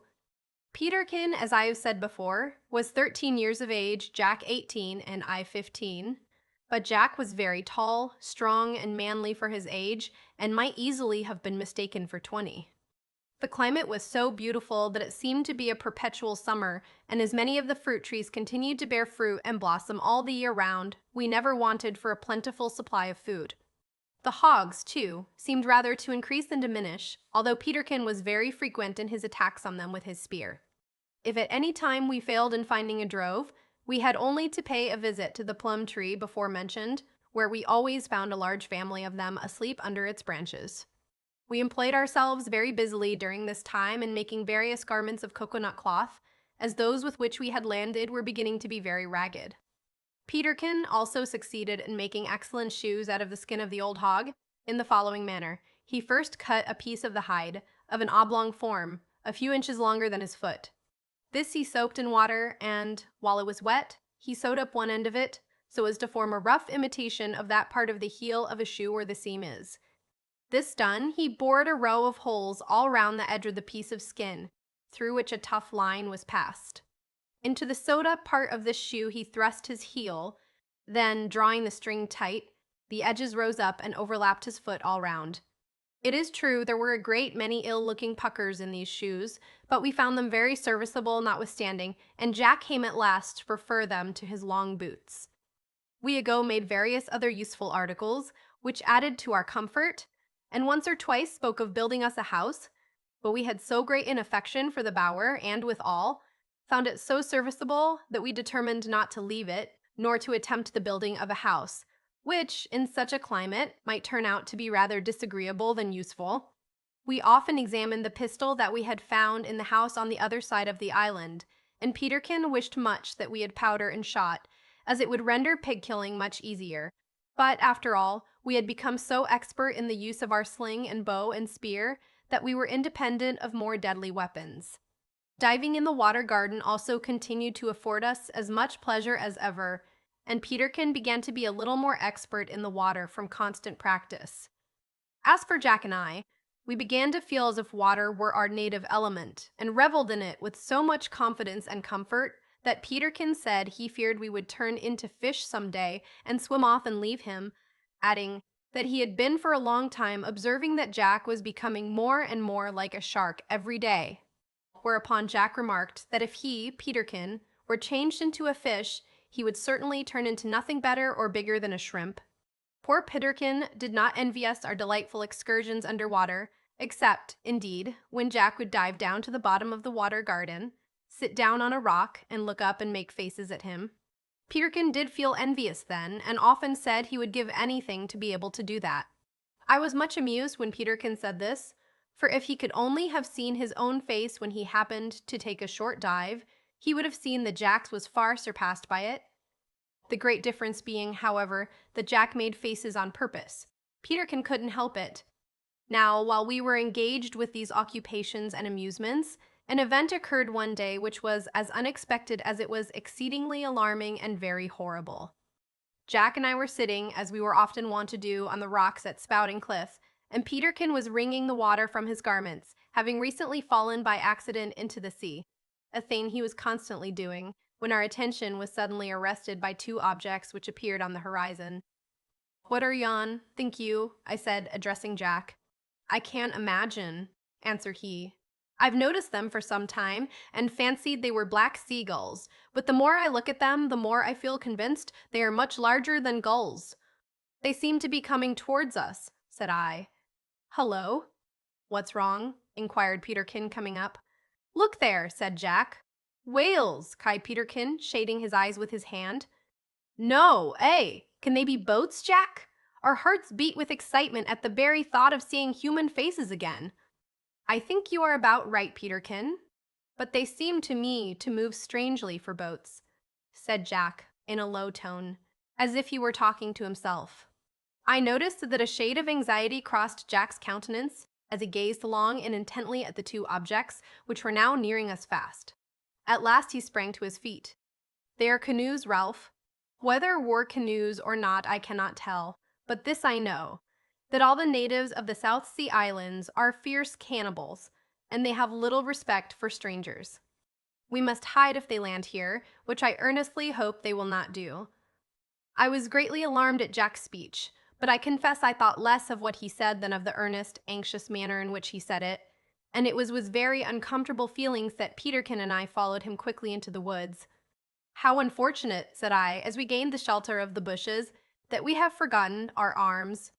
Peterkin, as I have said before, was 13 years of age, Jack 18, and I 15. But Jack was very tall, strong, and manly for his age, and might easily have been mistaken for 20. The climate was so beautiful that it seemed to be a perpetual summer, and as many of the fruit trees continued to bear fruit and blossom all the year round, we never wanted for a plentiful supply of food. The hogs, too, seemed rather to increase than diminish, although Peterkin was very frequent in his attacks on them with his spear. If at any time we failed in finding a drove, we had only to pay a visit to the plum tree before mentioned, where we always found a large family of them asleep under its branches. We employed ourselves very busily during this time in making various garments of coconut cloth, as those with which we had landed were beginning to be very ragged. Peterkin also succeeded in making excellent shoes out of the skin of the old hog, in the following manner. He first cut a piece of the hide, of an oblong form, a few inches longer than his foot. This he soaked in water, and, while it was wet, he sewed up one end of it, so as to form a rough imitation of that part of the heel of a shoe where the seam is. This done, he bored a row of holes all round the edge of the piece of skin, through which a tough line was passed. Into the sewed-up part of this shoe he thrust his heel, then, drawing the string tight, the edges rose up and overlapped his foot all round. It is true there were a great many ill-looking puckers in these shoes, but we found them very serviceable notwithstanding, and Jack came at last to prefer them to his long boots. We ago made various other useful articles, which added to our comfort, and once or twice spoke of building us a house, but we had so great an affection for the bower, and withal, found it so serviceable that we determined not to leave it, nor to attempt the building of a house, which, in such a climate, might turn out to be rather disagreeable than useful. We often examined the pistol that we had found in the house on the other side of the island, and Peterkin wished much that we had powder and shot, as it would render pig-killing much easier. But, after all, we had become so expert in the use of our sling and bow and spear that we were independent of more deadly weapons. Diving in the water garden also continued to afford us as much pleasure as ever, and Peterkin began to be a little more expert in the water from constant practice. As for Jack and I, we began to feel as if water were our native element, and reveled in it with so much confidence and comfort that Peterkin said he feared we would turn into fish some day and swim off and leave him, adding that he had been for a long time observing that Jack was becoming more and more like a shark every day. Whereupon Jack remarked that if he, Peterkin, were changed into a fish, he would certainly turn into nothing better or bigger than a shrimp. Poor Peterkin did not envy us our delightful excursions under water, except, indeed, when Jack would dive down to the bottom of the water garden, sit down on a rock, and look up and make faces at him. Peterkin did feel envious then, and often said he would give anything to be able to do that. I was much amused when Peterkin said this, for if he could only have seen his own face when he happened to take a short dive, he would have seen that Jack's was far surpassed by it. The great difference being, however, that Jack made faces on purpose. Peterkin couldn't help it. Now, while we were engaged with these occupations and amusements, an event occurred one day which was as unexpected as it was exceedingly alarming and very horrible. Jack and I were sitting, as we were often wont to do, on the rocks at Spouting Cliff, and Peterkin was wringing the water from his garments, having recently fallen by accident into the sea, a thing he was constantly doing, when our attention was suddenly arrested by two objects which appeared on the horizon. "What are yon, think you?" I said, addressing Jack. "I can't imagine," answered he. "I've noticed them for some time, and fancied they were black seagulls, but the more I look at them, the more I feel convinced they are much larger than gulls." "They seem to be coming towards us," said I. Hello? What's wrong? Inquired Peterkin, coming up. Look there, said Jack. Whales, cried Peterkin, shading his eyes with his hand. No, can they be boats, Jack? Our hearts beat with excitement at the very thought of seeing human faces again. I think you are about right, Peterkin, but they seem to me to move strangely for boats, said Jack in a low tone, as if he were talking to himself. I noticed that a shade of anxiety crossed Jack's countenance as he gazed long and intently at the two objects, which were now nearing us fast. At last he sprang to his feet. They are canoes, Ralph. Whether war canoes or not, I cannot tell, but this I know, that all the natives of the South Sea Islands are fierce cannibals, and they have little respect for strangers. We must hide if they land here, which I earnestly hope they will not do. I was greatly alarmed at Jack's speech, but I confess I thought less of what he said than of the earnest, anxious manner in which he said it, and it was with very uncomfortable feelings that Peterkin and I followed him quickly into the woods. How unfortunate, said I, as we gained the shelter of the bushes, that we have forgotten our arms.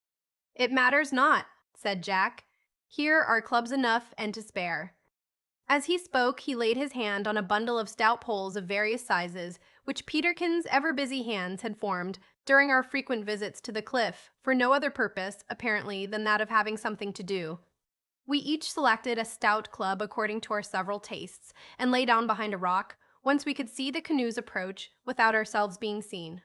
It matters not, said Jack. Here are clubs enough and to spare. As he spoke, he laid his hand on a bundle of stout poles of various sizes, which Peterkin's ever-busy hands had formed during our frequent visits to the cliff, for no other purpose, apparently, than that of having something to do. We each selected a stout club according to our several tastes, and lay down behind a rock, whence we could see the canoes approach without ourselves being seen.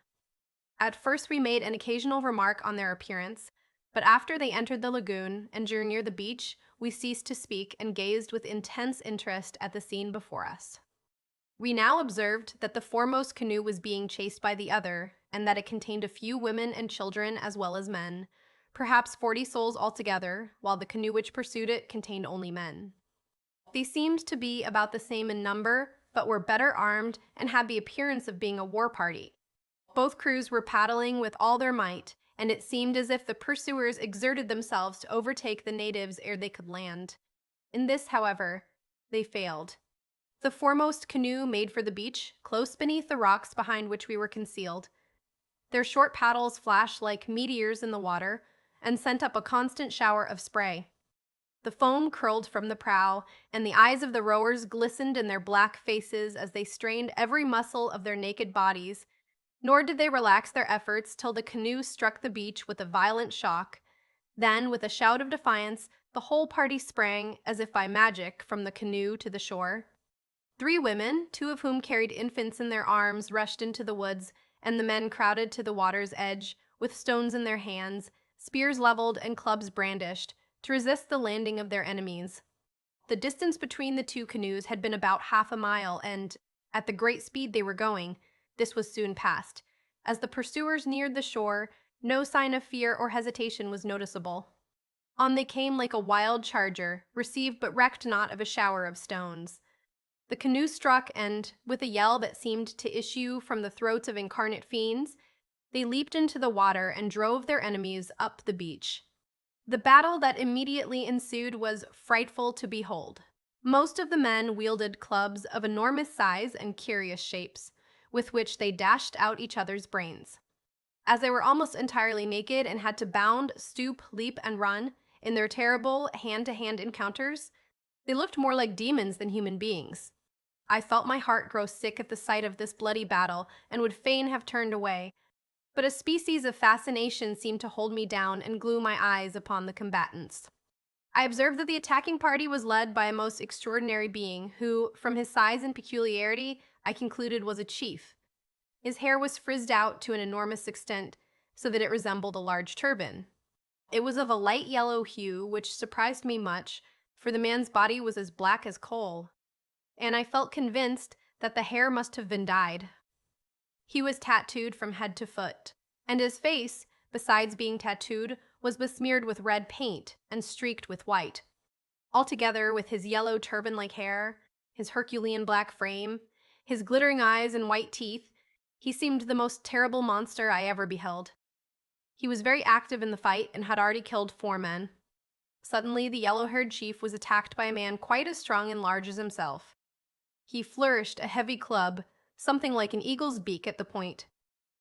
At first we made an occasional remark on their appearance, but after they entered the lagoon and drew near the beach, we ceased to speak and gazed with intense interest at the scene before us. We now observed that the foremost canoe was being chased by the other, and that it contained a few women and children as well as men, perhaps 40 souls altogether, while the canoe which pursued it contained only men. They seemed to be about the same in number, but were better armed and had the appearance of being a war party. Both crews were paddling with all their might, and it seemed as if the pursuers exerted themselves to overtake the natives ere they could land. In this, however, they failed. The foremost canoe made for the beach, close beneath the rocks behind which we were concealed. Their short paddles flashed like meteors in the water, and sent up a constant shower of spray. The foam curled from the prow, and the eyes of the rowers glistened in their black faces as they strained every muscle of their naked bodies, nor did they relax their efforts till the canoe struck the beach with a violent shock. Then, with a shout of defiance, the whole party sprang, as if by magic, from the canoe to the shore. 3 women, 2 of whom carried infants in their arms, rushed into the woods, and the men crowded to the water's edge, with stones in their hands, spears leveled and clubs brandished, to resist the landing of their enemies. The distance between the 2 canoes had been about half a mile, and, at the great speed they were going, this was soon passed. As the pursuers neared the shore, no sign of fear or hesitation was noticeable. On they came like a wild charger, received but recked not of a shower of stones. The canoe struck, and, with a yell that seemed to issue from the throats of incarnate fiends, they leaped into the water and drove their enemies up the beach. The battle that immediately ensued was frightful to behold. Most of the men wielded clubs of enormous size and curious shapes, with which they dashed out each other's brains. As they were almost entirely naked and had to bound, stoop, leap, and run in their terrible hand-to-hand encounters, they looked more like demons than human beings. I felt my heart grow sick at the sight of this bloody battle and would fain have turned away, but a species of fascination seemed to hold me down and glue my eyes upon the combatants. I observed that the attacking party was led by a most extraordinary being, who, from his size and peculiarity, I concluded was a chief. His hair was frizzed out to an enormous extent, so that it resembled a large turban. It was of a light yellow hue, which surprised me much, for the man's body was as black as coal, and I felt convinced that the hair must have been dyed. He was tattooed from head to foot, and his face, besides being tattooed, was besmeared with red paint and streaked with white. Altogether, with his yellow turban-like hair, his Herculean black frame, his glittering eyes and white teeth, he seemed the most terrible monster I ever beheld. He was very active in the fight and had already killed 4 men. Suddenly, the yellow-haired chief was attacked by a man quite as strong and large as himself. He flourished a heavy club, something like an eagle's beak at the point.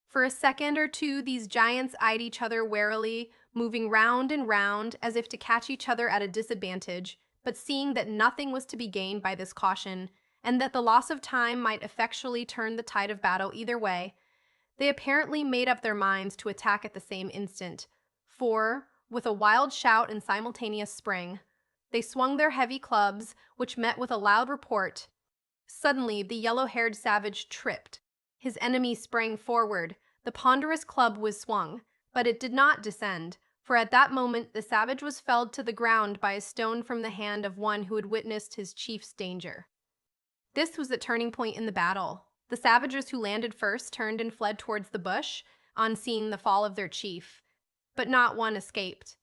For a second or two these giants eyed each other warily, moving round and round as if to catch each other at a disadvantage, but seeing that nothing was to be gained by this caution, and that the loss of time might effectually turn the tide of battle either way, they apparently made up their minds to attack at the same instant, for, with a wild shout and simultaneous spring, they swung their heavy clubs, which met with a loud report. Suddenly, the yellow-haired savage tripped. His enemy sprang forward. The ponderous club was swung, but it did not descend, for at that moment the savage was felled to the ground by a stone from the hand of one who had witnessed his chief's danger. This was the turning point in the battle. The savages who landed first turned and fled towards the bush on seeing the fall of their chief, but not one escaped.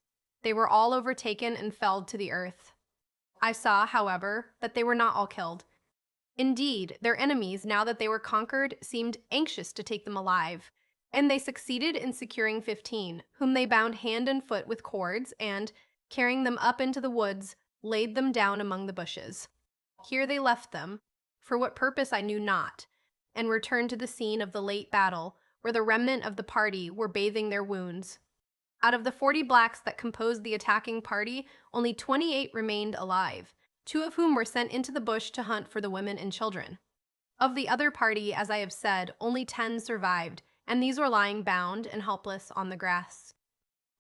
They were all overtaken and felled to the earth. I saw, however, that they were not all killed. Indeed, their enemies, now that they were conquered, seemed anxious to take them alive, and they succeeded in securing 15, whom they bound hand and foot with cords and, carrying them up into the woods, laid them down among the bushes. Here they left them, for what purpose I knew not, and returned to the scene of the late battle, where the remnant of the party were bathing their wounds. Out of the 40 blacks that composed the attacking party, only 28 remained alive, 2 of whom were sent into the bush to hunt for the women and children. Of the other party, as I have said, only 10 survived, and these were lying bound and helpless on the grass.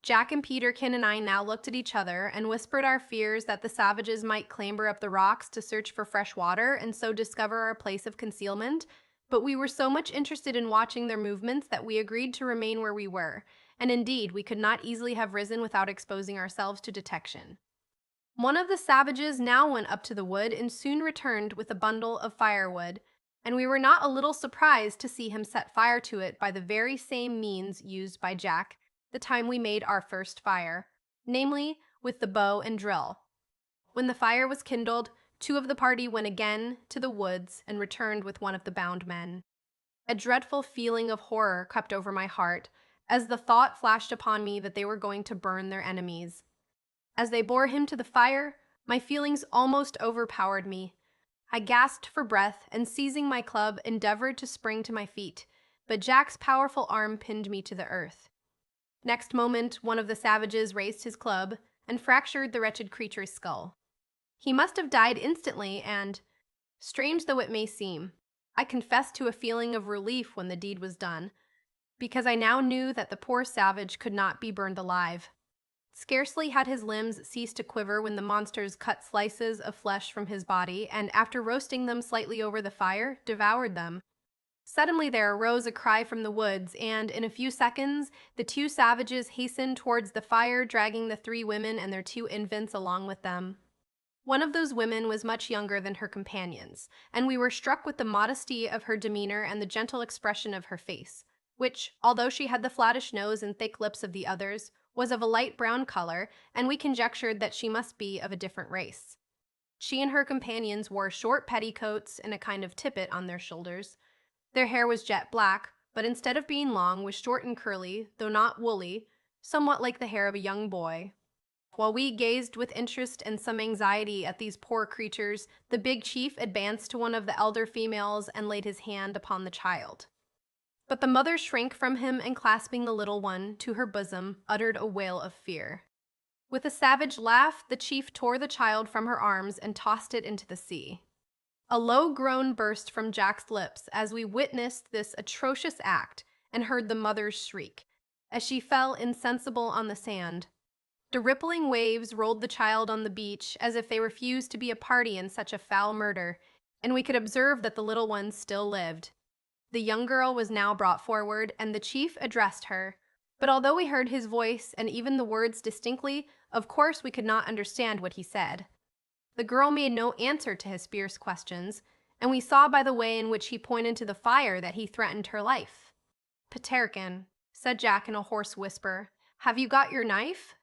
Jack and Peterkin and I now looked at each other and whispered our fears that the savages might clamber up the rocks to search for fresh water and so discover our place of concealment, but we were so much interested in watching their movements that we agreed to remain where we were, and indeed we could not easily have risen without exposing ourselves to detection. One of the savages now went up to the wood and soon returned with a bundle of firewood, and we were not a little surprised to see him set fire to it by the very same means used by Jack the time we made our first fire, namely, with the bow and drill. When the fire was kindled, 2 of the party went again to the woods and returned with one of the bound men. A dreadful feeling of horror crept over my heart as the thought flashed upon me that they were going to burn their enemies. As they bore him to the fire, my feelings almost overpowered me. I gasped for breath and, seizing my club, endeavored to spring to my feet, but Jack's powerful arm pinned me to the earth. Next moment, one of the savages raised his club and fractured the wretched creature's skull. He must have died instantly and, strange though it may seem, I confessed to a feeling of relief when the deed was done, because I now knew that the poor savage could not be burned alive. Scarcely had his limbs ceased to quiver when the monsters cut slices of flesh from his body and, after roasting them slightly over the fire, devoured them. Suddenly there arose a cry from the woods, and in a few seconds the 2 savages hastened towards the fire, dragging the 3 women and their 2 infants along with them. One of those women was much younger than her companions, and we were struck with the modesty of her demeanor and the gentle expression of her face, which, although she had the flattish nose and thick lips of the others, was of a light brown color, and we conjectured that she must be of a different race. She and her companions wore short petticoats and a kind of tippet on their shoulders. Their hair was jet black, but instead of being long, was short and curly, though not woolly, somewhat like the hair of a young boy. While we gazed with interest and some anxiety at these poor creatures, the big chief advanced to one of the elder females and laid his hand upon the child. But the mother shrank from him and, clasping the little one to her bosom, uttered a wail of fear. With a savage laugh, the chief tore the child from her arms and tossed it into the sea. A low groan burst from Jack's lips as we witnessed this atrocious act and heard the mother's shriek, as she fell insensible on the sand. The rippling waves rolled the child on the beach as if they refused to be a party in such a foul murder, and we could observe that the little one still lived. The young girl was now brought forward, and the chief addressed her, but although we heard his voice and even the words distinctly, of course we could not understand what he said. The girl made no answer to his fierce questions, and we saw by the way in which he pointed to the fire that he threatened her life. "Peterkin," said Jack in a hoarse whisper, "have you got your knife?"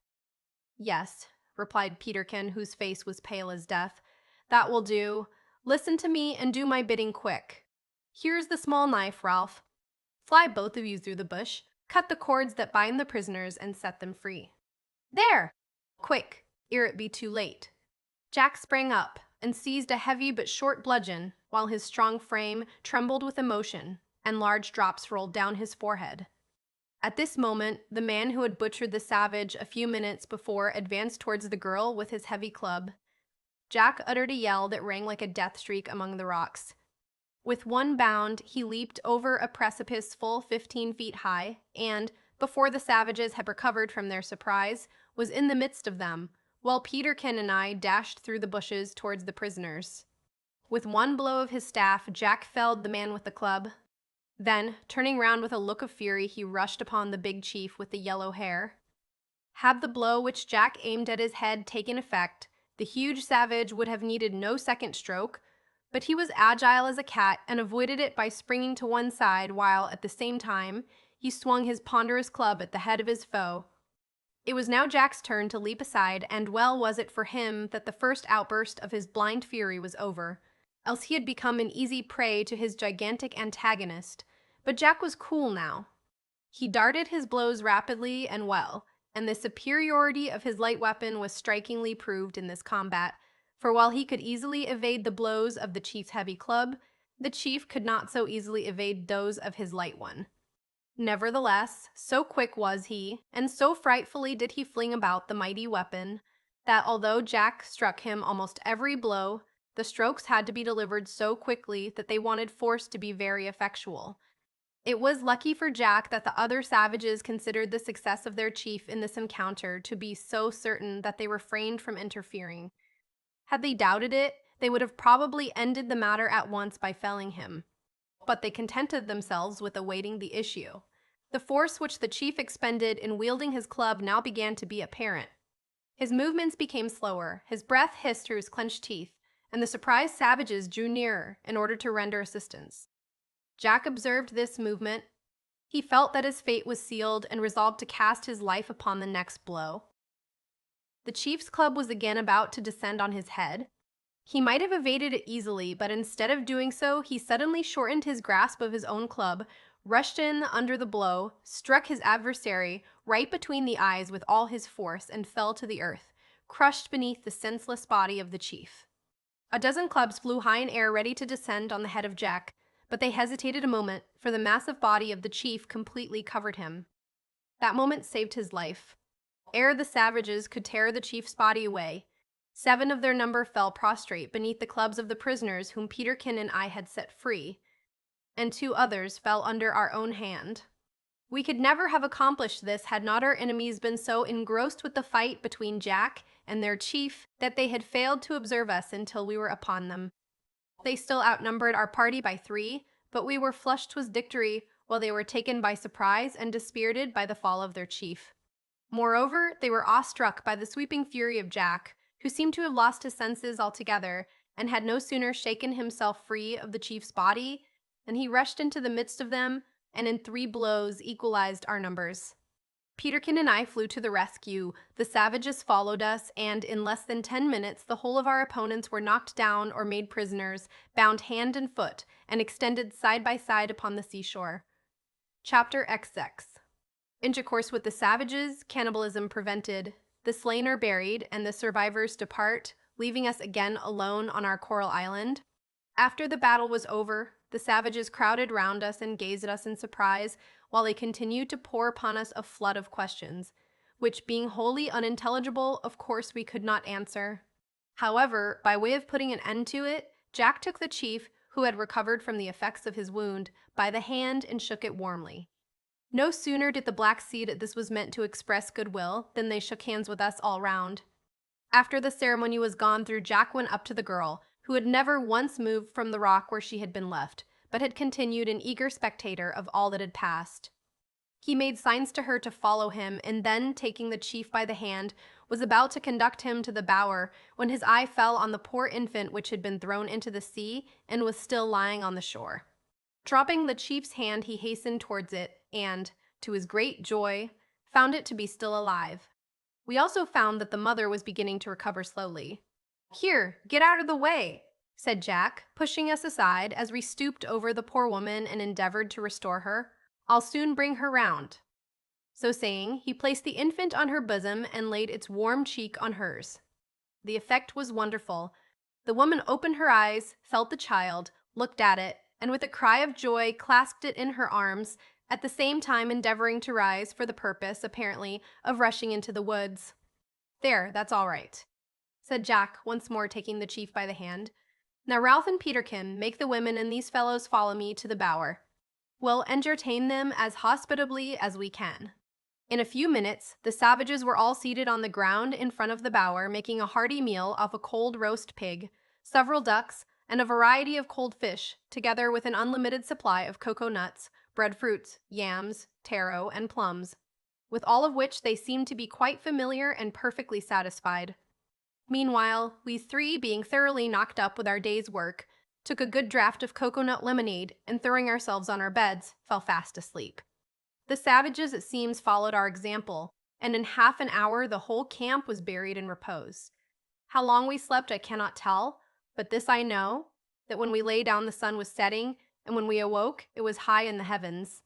"Yes," replied Peterkin, whose face was pale as death. "That will do. Listen to me and do my bidding quick. Here's the small knife, Ralph. Fly both of you through the bush, cut the cords that bind the prisoners, and set them free. There! Quick, ere it be too late." Jack sprang up and seized a heavy but short bludgeon, while his strong frame trembled with emotion, and large drops rolled down his forehead. At this moment, the man who had butchered the savage a few minutes before advanced towards the girl with his heavy club. Jack uttered a yell that rang like a death shriek among the rocks. With one bound, he leaped over a precipice full 15 feet high, and, before the savages had recovered from their surprise, was in the midst of them, while Peterkin and I dashed through the bushes towards the prisoners. With one blow of his staff, Jack felled the man with the club. Then, turning round with a look of fury, he rushed upon the big chief with the yellow hair. Had the blow which Jack aimed at his head taken effect, the huge savage would have needed no second stroke, but he was agile as a cat and avoided it by springing to one side while, at the same time, he swung his ponderous club at the head of his foe. It was now Jack's turn to leap aside, and well was it for him that the first outburst of his blind fury was over, else he had become an easy prey to his gigantic antagonist. But Jack was cool now. He darted his blows rapidly and well, and the superiority of his light weapon was strikingly proved in this combat, for while he could easily evade the blows of the chief's heavy club, the chief could not so easily evade those of his light one. Nevertheless, so quick was he, and so frightfully did he fling about the mighty weapon, that although Jack struck him almost every blow, the strokes had to be delivered so quickly that they wanted force to be very effectual. It was lucky for Jack that the other savages considered the success of their chief in this encounter to be so certain that they refrained from interfering. Had they doubted it, they would have probably ended the matter at once by felling him. But they contented themselves with awaiting the issue. The force which the chief expended in wielding his club now began to be apparent. His movements became slower, his breath hissed through his clenched teeth, and the surprised savages drew nearer in order to render assistance. Jack observed this movement. He felt that his fate was sealed and resolved to cast his life upon the next blow. The chief's club was again about to descend on his head. He might have evaded it easily, but instead of doing so, he suddenly shortened his grasp of his own club, rushed in under the blow, struck his adversary right between the eyes with all his force, and fell to the earth, crushed beneath the senseless body of the chief. A dozen clubs flew high in air ready to descend on the head of Jack, but they hesitated a moment, for the massive body of the chief completely covered him. That moment saved his life. Ere the savages could tear the chief's body away, 7 of their number fell prostrate beneath the clubs of the prisoners whom Peterkin and I had set free, and 2 others fell under our own hand. We could never have accomplished this had not our enemies been so engrossed with the fight between Jack and their chief that they had failed to observe us until we were upon them. They still outnumbered our party by 3, but we were flushed with victory while they were taken by surprise and dispirited by the fall of their chief. Moreover, they were awestruck by the sweeping fury of Jack, who seemed to have lost his senses altogether, and had no sooner shaken himself free of the chief's body than he rushed into the midst of them, and in 3 blows equalized our numbers. Peterkin and I flew to the rescue, the savages followed us, and in less than 10 minutes the whole of our opponents were knocked down or made prisoners, bound hand and foot, and extended side by side upon the seashore. Chapter XX. Intercourse with the savages, cannibalism prevented, the slain are buried, and the survivors depart, leaving us again alone on our coral island. After the battle was over, the savages crowded round us and gazed at us in surprise, while they continued to pour upon us a flood of questions, which, being wholly unintelligible, of course we could not answer. However, by way of putting an end to it, Jack took the chief, who had recovered from the effects of his wound, by the hand and shook it warmly. No sooner did the blacks see that this was meant to express goodwill than they shook hands with us all round. After the ceremony was gone through, Jack went up to the girl, who had never once moved from the rock where she had been left, but had continued an eager spectator of all that had passed. He made signs to her to follow him, and then, taking the chief by the hand, was about to conduct him to the bower, when his eye fell on the poor infant which had been thrown into the sea and was still lying on the shore. Dropping the chief's hand, he hastened towards it, and, to his great joy, found it to be still alive. We also found that the mother was beginning to recover slowly. "Here, get out of the way," said Jack, pushing us aside as we stooped over the poor woman and endeavored to restore her. "I'll soon bring her round." So saying, he placed the infant on her bosom and laid its warm cheek on hers. The effect was wonderful. The woman opened her eyes, felt the child, looked at it, and with a cry of joy clasped it in her arms, at the same time endeavoring to rise for the purpose, apparently, of rushing into the woods. "There, that's all right," said Jack, once more taking the chief by the hand. "Now, Ralph and Peterkin, make the women and these fellows follow me to the bower. We'll entertain them as hospitably as we can." In a few minutes, the savages were all seated on the ground in front of the bower, making a hearty meal off a cold roast pig, several ducks, and a variety of cold fish, together with an unlimited supply of cocoa nuts, breadfruits, yams, taro, and plums, with all of which they seemed to be quite familiar and perfectly satisfied. Meanwhile, we three, being thoroughly knocked up with our day's work, took a good draught of coconut lemonade, and throwing ourselves on our beds, fell fast asleep. The savages, it seems, followed our example, and in half an hour the whole camp was buried in repose. How long we slept I cannot tell, but this I know, that when we lay down the sun was setting, and when we awoke it was high in the heavens.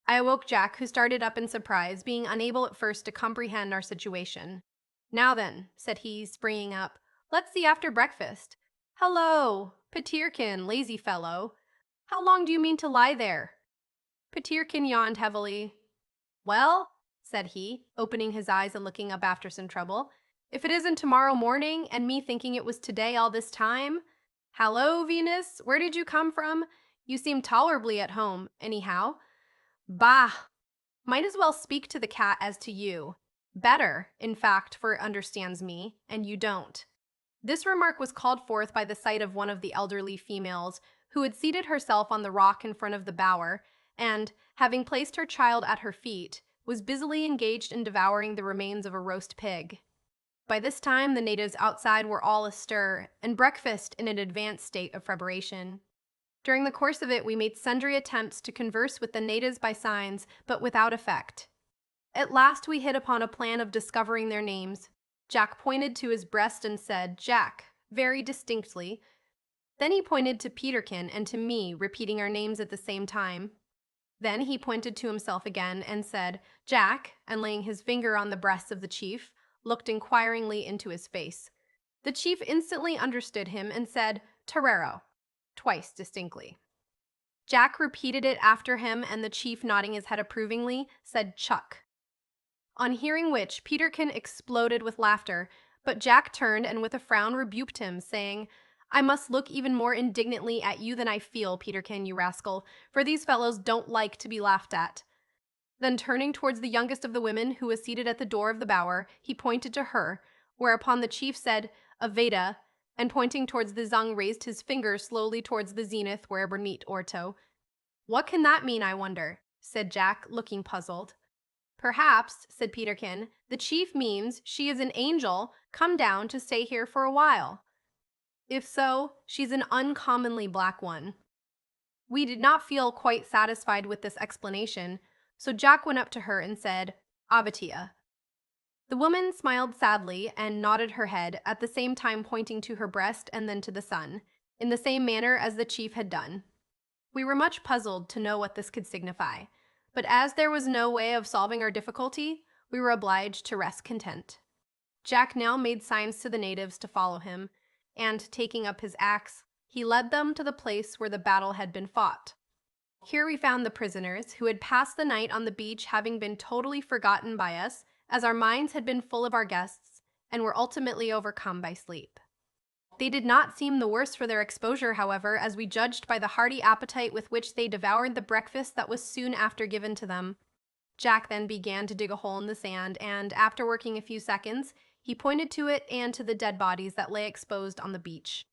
I awoke Jack, who started up in surprise, being unable at first to comprehend our situation. "Now then," said he, springing up, "let's see after breakfast. Hello, Peterkin, lazy fellow. How long do you mean to lie there?" Peterkin yawned heavily. "Well," said he, opening his eyes and looking up after some trouble, "if it isn't tomorrow morning, and me thinking it was today all this time. Hallo, Venus, where did you come from? You seem tolerably at home, anyhow. Bah! Might as well speak to the cat as to you. Better, in fact, for it understands me, and you don't." This remark was called forth by the sight of one of the elderly females, who had seated herself on the rock in front of the bower, and, having placed her child at her feet, was busily engaged in devouring the remains of a roast pig. By this time the natives outside were all astir, and breakfast in an advanced state of preparation. During the course of it we made sundry attempts to converse with the natives by signs, but without effect. At last we hit upon a plan of discovering their names. Jack pointed to his breast and said, "Jack," very distinctly. Then he pointed to Peterkin and to me, repeating our names at the same time. Then he pointed to himself again and said, "Jack," and laying his finger on the breast of the chief, looked inquiringly into his face. The chief instantly understood him and said, "Torero," twice distinctly. Jack repeated it after him, and the chief, nodding his head approvingly, said, "Chuck." On hearing which, Peterkin exploded with laughter, but Jack turned and with a frown rebuked him, saying, "I must look even more indignantly at you than I feel, Peterkin, you rascal, for these fellows don't like to be laughed at." Then turning towards the youngest of the women, who was seated at the door of the bower, he pointed to her, whereupon the chief said, "Aveda," and pointing towards the zung raised his finger slowly towards the zenith where Bernit Orto. "What can that mean, I wonder?" said Jack, looking puzzled. "Perhaps," said Peterkin, "the chief means she is an angel come down to stay here for a while. If so, she's an uncommonly black one." We did not feel quite satisfied with this explanation, so Jack went up to her and said, "Abatia." The woman smiled sadly and nodded her head, at the same time pointing to her breast and then to the sun, in the same manner as the chief had done. We were much puzzled to know what this could signify, but as there was no way of solving our difficulty, we were obliged to rest content. Jack now made signs to the natives to follow him, and, taking up his axe, he led them to the place where the battle had been fought. Here we found the prisoners, who had passed the night on the beach, having been totally forgotten by us, as our minds had been full of our guests, and were ultimately overcome by sleep. They did not seem the worse for their exposure, however, as we judged by the hearty appetite with which they devoured the breakfast that was soon after given to them. Jack then began to dig a hole in the sand, and, after working a few seconds, he pointed to it and to the dead bodies that lay exposed on the beach.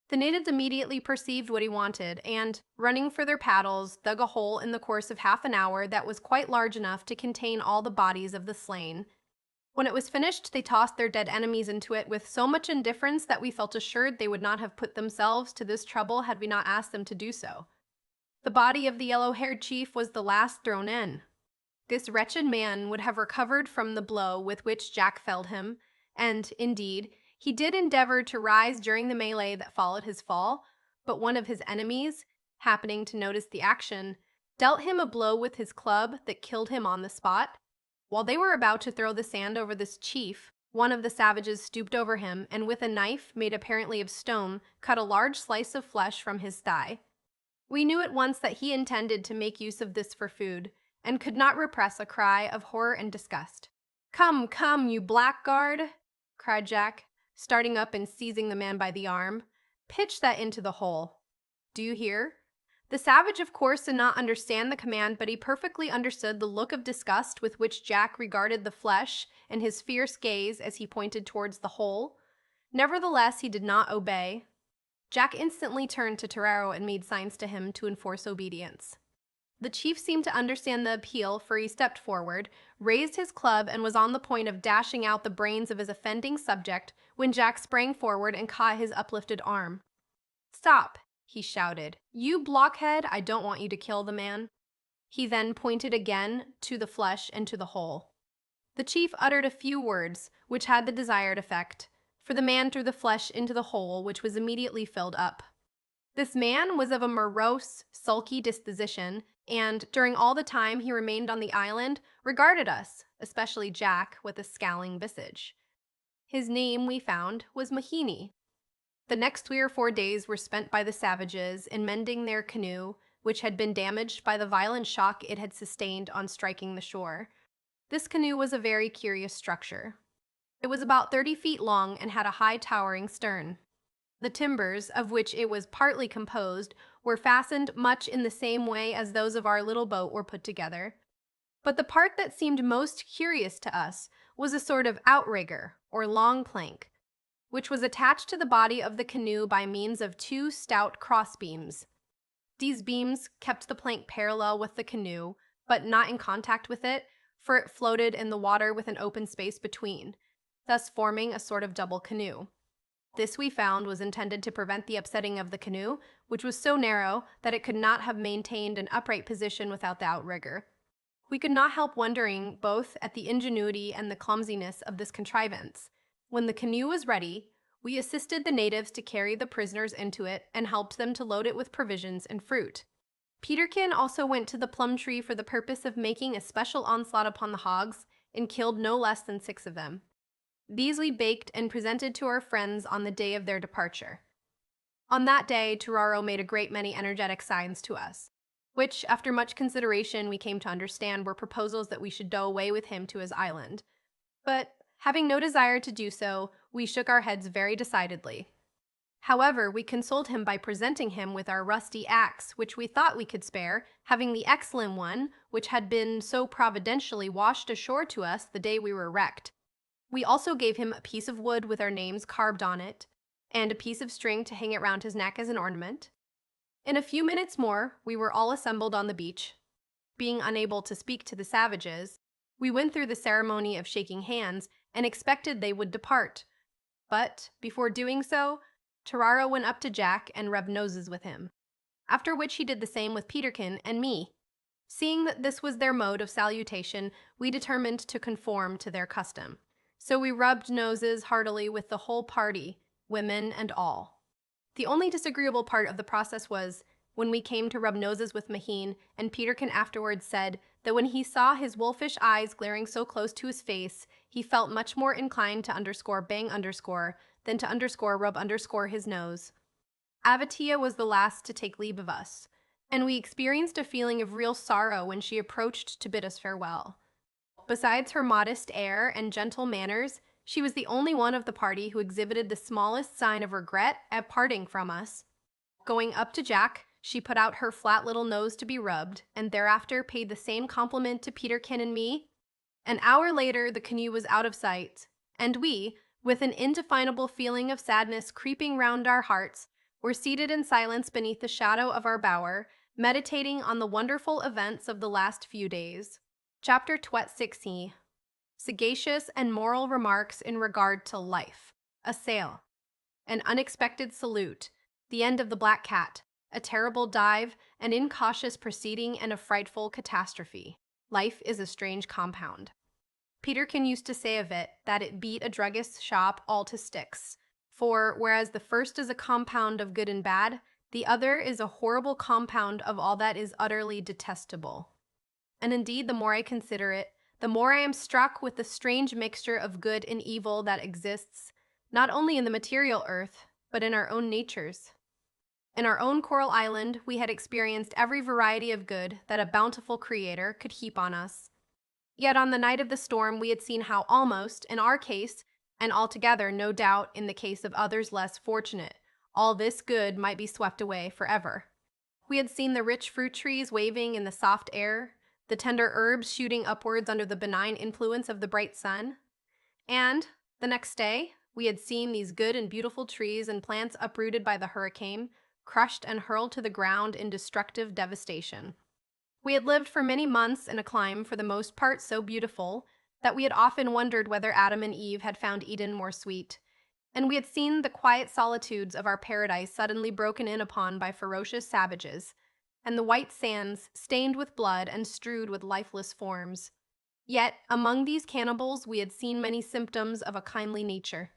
The natives immediately perceived what he wanted, and, running for their paddles, dug a hole in the course of half an hour that was quite large enough to contain all the bodies of the slain. When it was finished, they tossed their dead enemies into it with so much indifference that we felt assured they would not have put themselves to this trouble had we not asked them to do so. The body of the yellow-haired chief was the last thrown in. This wretched man would have recovered from the blow with which Jack felled him, and, indeed, he did endeavor to rise during the melee that followed his fall, but one of his enemies, happening to notice the action, dealt him a blow with his club that killed him on the spot. While they were about to throw the sand over this chief, one of the savages stooped over him, and with a knife, made apparently of stone, cut a large slice of flesh from his thigh. We knew at once that he intended to make use of this for food, and could not repress a cry of horror and disgust. Come, come, you blackguard, cried Jack, starting up and seizing the man by the arm. Pitch that into the hole. Do you hear? The savage, of course, did not understand the command, but he perfectly understood the look of disgust with which Jack regarded the flesh and his fierce gaze as he pointed towards the hole. Nevertheless, he did not obey. Jack instantly turned to Torero and made signs to him to enforce obedience. The chief seemed to understand the appeal, for he stepped forward, raised his club, and was on the point of dashing out the brains of his offending subject when Jack sprang forward and caught his uplifted arm. Stop, he shouted. You blockhead, I don't want you to kill the man. He then pointed again to the flesh and to the hole. The chief uttered a few words, which had the desired effect, for the man threw the flesh into the hole, which was immediately filled up. This man was of a morose, sulky disposition, and, during all the time he remained on the island, regarded us, especially Jack, with a scowling visage. His name, we found, was Mahini. The next 3 or 4 days were spent by the savages in mending their canoe, which had been damaged by the violent shock it had sustained on striking the shore. This canoe was a very curious structure. It was about 30 feet long and had a high towering stern. The timbers, of which it was partly composed, were fastened much in the same way as those of our little boat were put together. But the part that seemed most curious to us was a sort of outrigger, or long plank, which was attached to the body of the canoe by means of 2 stout crossbeams. These beams kept the plank parallel with the canoe, but not in contact with it, for it floated in the water with an open space between, thus forming a sort of double canoe. This, we found, was intended to prevent the upsetting of the canoe, which was so narrow that it could not have maintained an upright position without the outrigger. We could not help wondering both at the ingenuity and the clumsiness of this contrivance. When the canoe was ready, we assisted the natives to carry the prisoners into it and helped them to load it with provisions and fruit. Peterkin also went to the plum tree for the purpose of making a special onslaught upon the hogs, and killed no less than 6 of them. These we baked and presented to our friends on the day of their departure. On that day, Torero made a great many energetic signs to us, which, after much consideration, we came to understand were proposals that we should go away with him to his island. But, having no desire to do so, we shook our heads very decidedly. However, we consoled him by presenting him with our rusty axe, which we thought we could spare, having the excellent one, which had been so providentially washed ashore to us the day we were wrecked. We also gave him a piece of wood with our names carved on it, and a piece of string to hang it round his neck as an ornament. In a few minutes more, we were all assembled on the beach. Being unable to speak to the savages, we went through the ceremony of shaking hands and expected they would depart. But, before doing so, Torero went up to Jack and rubbed noses with him, after which he did the same with Peterkin and me. Seeing that this was their mode of salutation, we determined to conform to their custom. So we rubbed noses heartily with the whole party, women and all. The only disagreeable part of the process was when we came to rub noses with Mahine, and Peterkin afterwards said that when he saw his wolfish eyes glaring so close to his face, he felt much more inclined to underscore bang underscore than to underscore rub underscore his nose. Avatia was the last to take leave of us, and we experienced a feeling of real sorrow when she approached to bid us farewell. Besides her modest air and gentle manners, she was the only one of the party who exhibited the smallest sign of regret at parting from us. Going up to Jack, she put out her flat little nose to be rubbed, and thereafter paid the same compliment to Peterkin and me. An hour later, the canoe was out of sight, and we, with an indefinable feeling of sadness creeping round our hearts, were seated in silence beneath the shadow of our bower, meditating on the wonderful events of the last few days. Chapter 16. Sagacious and moral remarks in regard to life. A sail. An unexpected salute. The end of the black cat. A terrible dive. An incautious proceeding and a frightful catastrophe. Life is a strange compound. Peterkin used to say of it that it beat a druggist's shop all to sticks. For, whereas the first is a compound of good and bad, the other is a horrible compound of all that is utterly detestable. And indeed, the more I consider it, the more I am struck with the strange mixture of good and evil that exists, not only in the material earth, but in our own natures. In our own coral island, we had experienced every variety of good that a bountiful creator could heap on us. Yet on the night of the storm, we had seen how almost, in our case, and altogether, no doubt, in the case of others less fortunate, all this good might be swept away forever. We had seen the rich fruit trees waving in the soft air, the tender herbs shooting upwards under the benign influence of the bright sun, and, the next day, we had seen these good and beautiful trees and plants uprooted by the hurricane, crushed and hurled to the ground in destructive devastation. We had lived for many months in a clime for the most part so beautiful that we had often wondered whether Adam and Eve had found Eden more sweet, and we had seen the quiet solitudes of our paradise suddenly broken in upon by ferocious savages, and the white sands stained with blood and strewed with lifeless forms. Yet, among these cannibals, we had seen many symptoms of a kindly nature.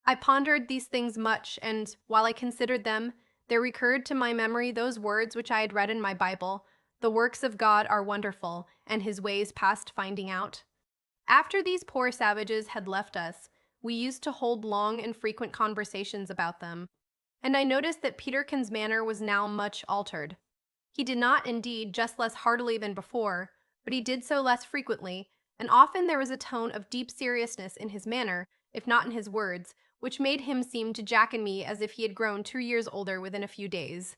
I pondered these things much, and, while I considered them, there recurred to my memory those words which I had read in my Bible: "The works of God are wonderful, and his ways past finding out." After these poor savages had left us, we used to hold long and frequent conversations about them, and I noticed that Peterkin's manner was now much altered. He did not, indeed, jest less heartily than before, but he did so less frequently, and often there was a tone of deep seriousness in his manner, if not in his words, which made him seem to Jack and me as if he had grown 2 years older within a few days.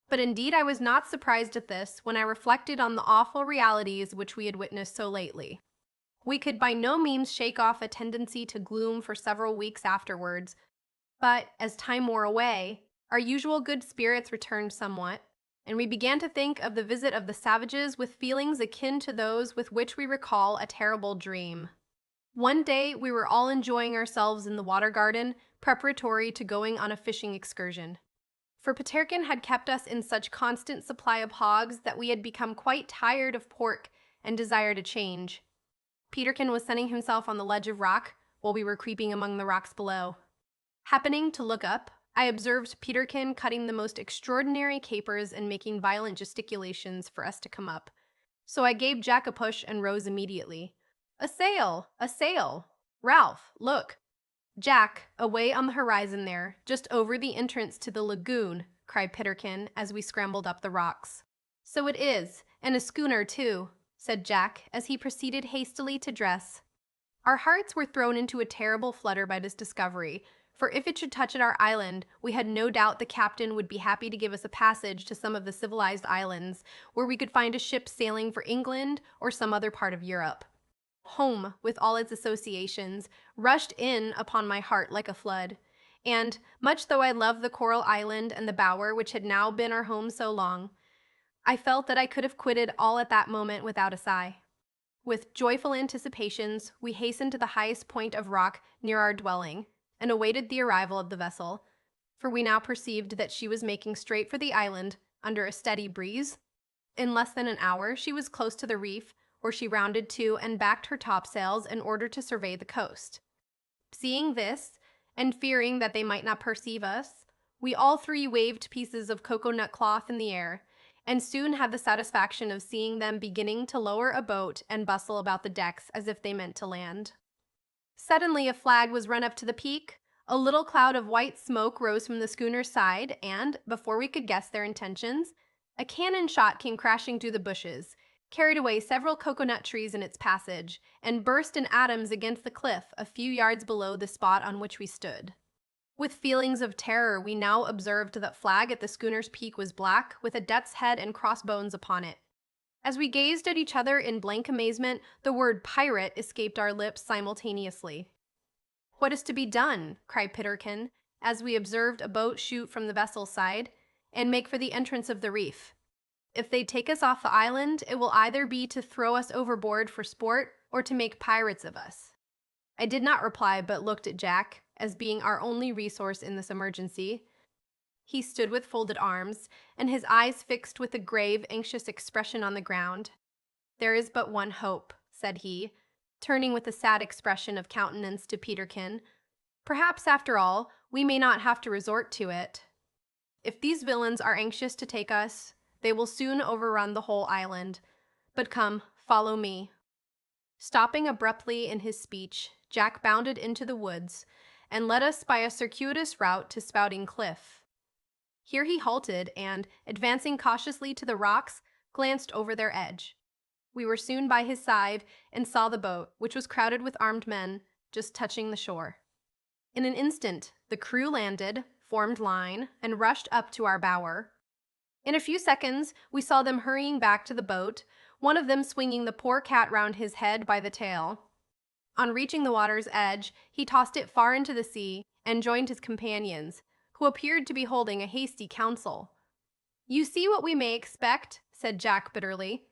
But indeed I was not surprised at this when I reflected on the awful realities which we had witnessed so lately. We could by no means shake off a tendency to gloom for several weeks afterwards, but, as time wore away, our usual good spirits returned somewhat, and we began to think of the visit of the savages with feelings akin to those with which we recall a terrible dream. One day we were all enjoying ourselves in the water garden, preparatory to going on a fishing excursion. For Peterkin had kept us in such constant supply of hogs that we had become quite tired of pork and desired a change. Peterkin was sunning himself on the ledge of rock, while we were creeping among the rocks below. Happening to look up, I observed Peterkin cutting the most extraordinary capers and making violent gesticulations for us to come up. So I gave Jack a push and rose immediately. "A sail! A sail! Ralph, look!" "Jack, away on the horizon there, just over the entrance to the lagoon," cried Peterkin as we scrambled up the rocks. "So it is, and a schooner too," said Jack as he proceeded hastily to dress. Our hearts were thrown into a terrible flutter by this discovery, for if it should touch at our island, we had no doubt the captain would be happy to give us a passage to some of the civilized islands, where we could find a ship sailing for England or some other part of Europe. Home, with all its associations, rushed in upon my heart like a flood, and, much though I loved the coral island and the bower which had now been our home so long, I felt that I could have quitted all at that moment without a sigh. With joyful anticipations, we hastened to the highest point of rock near our dwelling, and awaited the arrival of the vessel, for we now perceived that she was making straight for the island under a steady breeze. In less than an hour she was close to the reef, where she rounded to and backed her topsails in order to survey the coast. Seeing this, and fearing that they might not perceive us, we all three waved pieces of cocoa-nut cloth in the air, and soon had the satisfaction of seeing them beginning to lower a boat and bustle about the decks as if they meant to land. Suddenly a flag was run up to the peak, a little cloud of white smoke rose from the schooner's side, and, before we could guess their intentions, a cannon shot came crashing through the bushes, carried away several cocoa-nut trees in its passage, and burst in atoms against the cliff a few yards below the spot on which we stood. With feelings of terror, we now observed that flag at the schooner's peak was black, with a death's head and crossbones upon it. As we gazed at each other in blank amazement, the word pirate escaped our lips simultaneously. "What is to be done?" cried Peterkin, as we observed a boat shoot from the vessel's side, and make for the entrance of the reef. "If they take us off the island, it will either be to throw us overboard for sport, or to make pirates of us." I did not reply, but looked at Jack, as being our only resource in this emergency. He stood with folded arms, and his eyes fixed with a grave, anxious expression on the ground. "There is but one hope," said he, turning with a sad expression of countenance to Peterkin. "Perhaps, after all, we may not have to resort to it. If these villains are anxious to take us, they will soon overrun the whole island. But come, follow me." Stopping abruptly in his speech, Jack bounded into the woods, and led us by a circuitous route to Spouting Cliff. Here he halted and, advancing cautiously to the rocks, glanced over their edge. We were soon by his side and saw the boat, which was crowded with armed men, just touching the shore. In an instant, the crew landed, formed line, and rushed up to our bower. In a few seconds, we saw them hurrying back to the boat, one of them swinging the poor cat round his head by the tail. On reaching the water's edge, he tossed it far into the sea and joined his companions, who appeared to be holding a hasty council. "You see what we may expect," said Jack bitterly.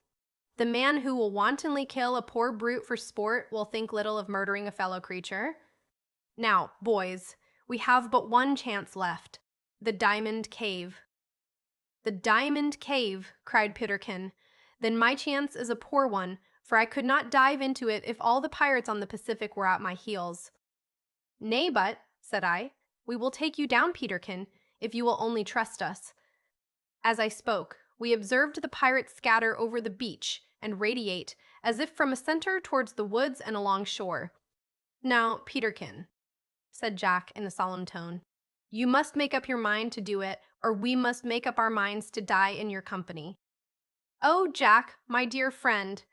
"The man who will wantonly kill a poor brute for sport will think little of murdering a fellow creature. Now, boys, we have but one chance left, the Diamond Cave." "The Diamond Cave," cried Peterkin. "Then my chance is a poor one, for I could not dive into it if all the pirates on the Pacific were at my heels." "Nay, but," said I, "we will take you down, Peterkin, if you will only trust us." As I spoke, we observed the pirates scatter over the beach and radiate, as if from a center towards the woods and along shore. "Now, Peterkin," said Jack in a solemn tone, "you must make up your mind to do it, or we must make up our minds to die in your company." "Oh, Jack, my dear friend,"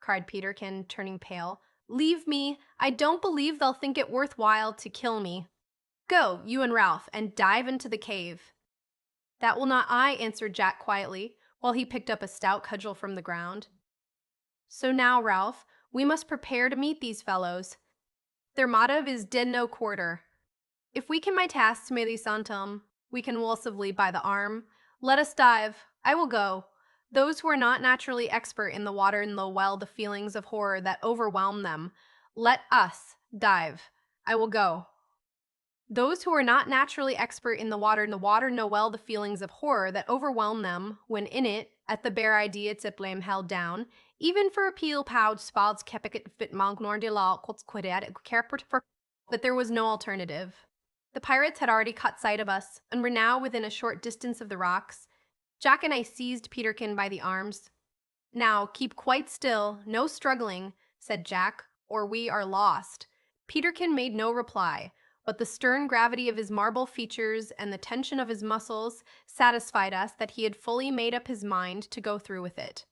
cried Peterkin, turning pale, "leave me. I don't believe they'll think it worth while to kill me. Go, you and Ralph, and dive into the cave." "That will not I," answered Jack quietly, while he picked up a stout cudgel from the ground. "So now, Ralph, we must prepare to meet these fellows. Their motto is Did no quarter. If we can my tasks me santum, we convulsively by the arm. Let us dive. I will go. Those who are not naturally expert in the water know well the feelings of horror that overwhelm them. Let us dive. I will go. Those who are not naturally expert in the water know well the feelings of horror that overwhelm them when in it, at the bare idea it's a blame held down, even for a peel poud spads kepik fit mangnor de la for. But there was no alternative. The pirates had already caught sight of us, and were now within a short distance of the rocks. Jack and I seized Peterkin by the arms. "Now, keep quite still, no struggling," said Jack, "or we are lost." Peterkin made no reply, but the stern gravity of his marble features and the tension of his muscles satisfied us that he had fully made up his mind to go through with it.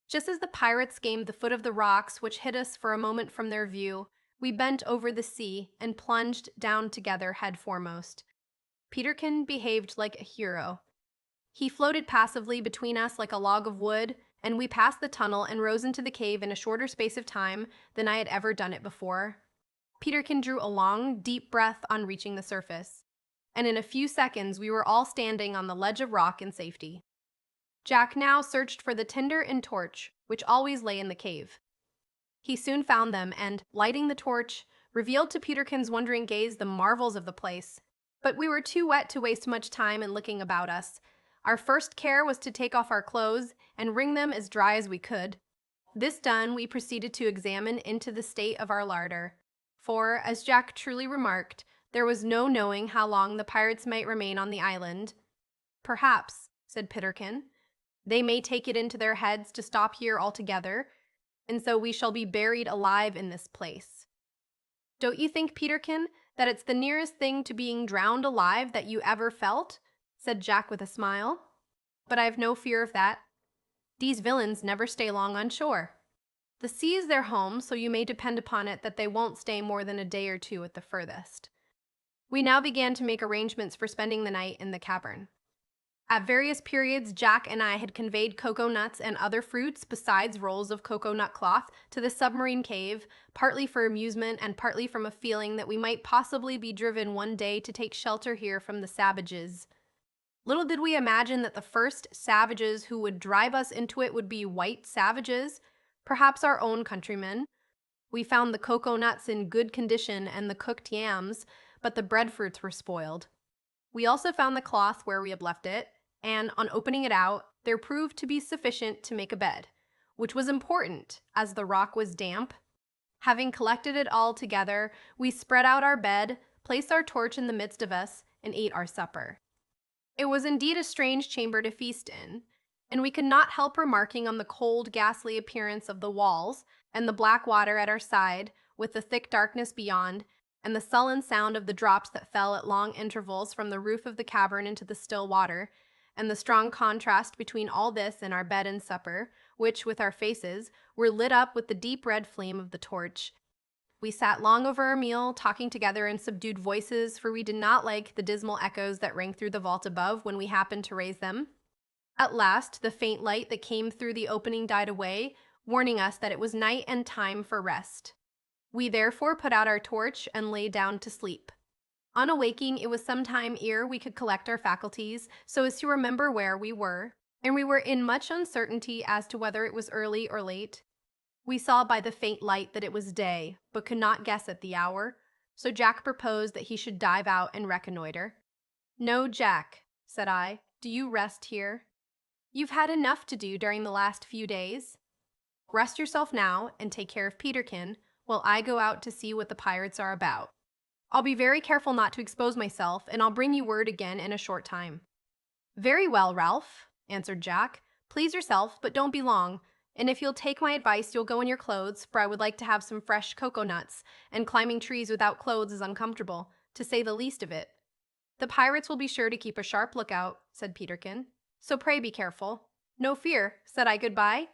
Just as the pirates gained the foot of the rocks which hid us for a moment from their view, we bent over the sea and plunged down together head foremost. Peterkin behaved like a hero. He floated passively between us like a log of wood, and we passed the tunnel and rose into the cave in a shorter space of time than I had ever done it before. Peterkin drew a long, deep breath on reaching the surface, and in a few seconds we were all standing on the ledge of rock in safety. Jack now searched for the tinder and torch, which always lay in the cave. He soon found them and, lighting the torch, revealed to Peterkin's wondering gaze the marvels of the place. But we were too wet to waste much time in looking about us. Our first care was to take off our clothes and wring them as dry as we could. This done, we proceeded to examine into the state of our larder. For, as Jack truly remarked, there was no knowing how long the pirates might remain on the island. "Perhaps," said Peterkin, "they may take it into their heads to stop here altogether, and so we shall be buried alive in this place." "Don't you think, Peterkin, that it's the nearest thing to being drowned alive that you ever felt?" said Jack with a smile. "But I've no fear of that. These villains never stay long on shore. The sea is their home, so you may depend upon it that they won't stay more than a day or two at the furthest." We now began to make arrangements for spending the night in the cavern. At various periods, Jack and I had conveyed cocoa nuts and other fruits, besides rolls of cocoa nut cloth, to the submarine cave, partly for amusement and partly from a feeling that we might possibly be driven one day to take shelter here from the savages. Little did we imagine that the first savages who would drive us into it would be white savages, perhaps our own countrymen. We found the cocoa nuts in good condition and the cooked yams, but the breadfruits were spoiled. We also found the cloth where we had left it, and on opening it out, there proved to be sufficient to make a bed, which was important, as the rock was damp. Having collected it all together, we spread out our bed, placed our torch in the midst of us, and ate our supper. It was indeed a strange chamber to feast in, and we could not help remarking on the cold, ghastly appearance of the walls, and the black water at our side, with the thick darkness beyond, and the sullen sound of the drops that fell at long intervals from the roof of the cavern into the still water, and the strong contrast between all this and our bed and supper, which, with our faces, were lit up with the deep red flame of the torch. We sat long over our meal, talking together in subdued voices, for we did not like the dismal echoes that rang through the vault above when we happened to raise them. At last, the faint light that came through the opening died away, warning us that it was night and time for rest. We therefore put out our torch and lay down to sleep. On awaking, it was some time ere we could collect our faculties so as to remember where we were, and we were in much uncertainty as to whether it was early or late. We saw by the faint light that it was day, but could not guess at the hour, so Jack proposed that he should dive out and reconnoiter. "No, Jack," said I, "do you rest here. You've had enough to do during the last few days. Rest yourself now and take care of Peterkin, while I go out to see what the pirates are about. I'll be very careful not to expose myself, and I'll bring you word again in a short time." "Very well, Ralph," answered Jack. "Please yourself, but don't be long. And if you'll take my advice, you'll go in your clothes, for I would like to have some fresh cocoa nuts, and climbing trees without clothes is uncomfortable, to say the least of it." "The pirates will be sure to keep a sharp lookout," said Peterkin. "So pray be careful." "No fear," said I goodbye.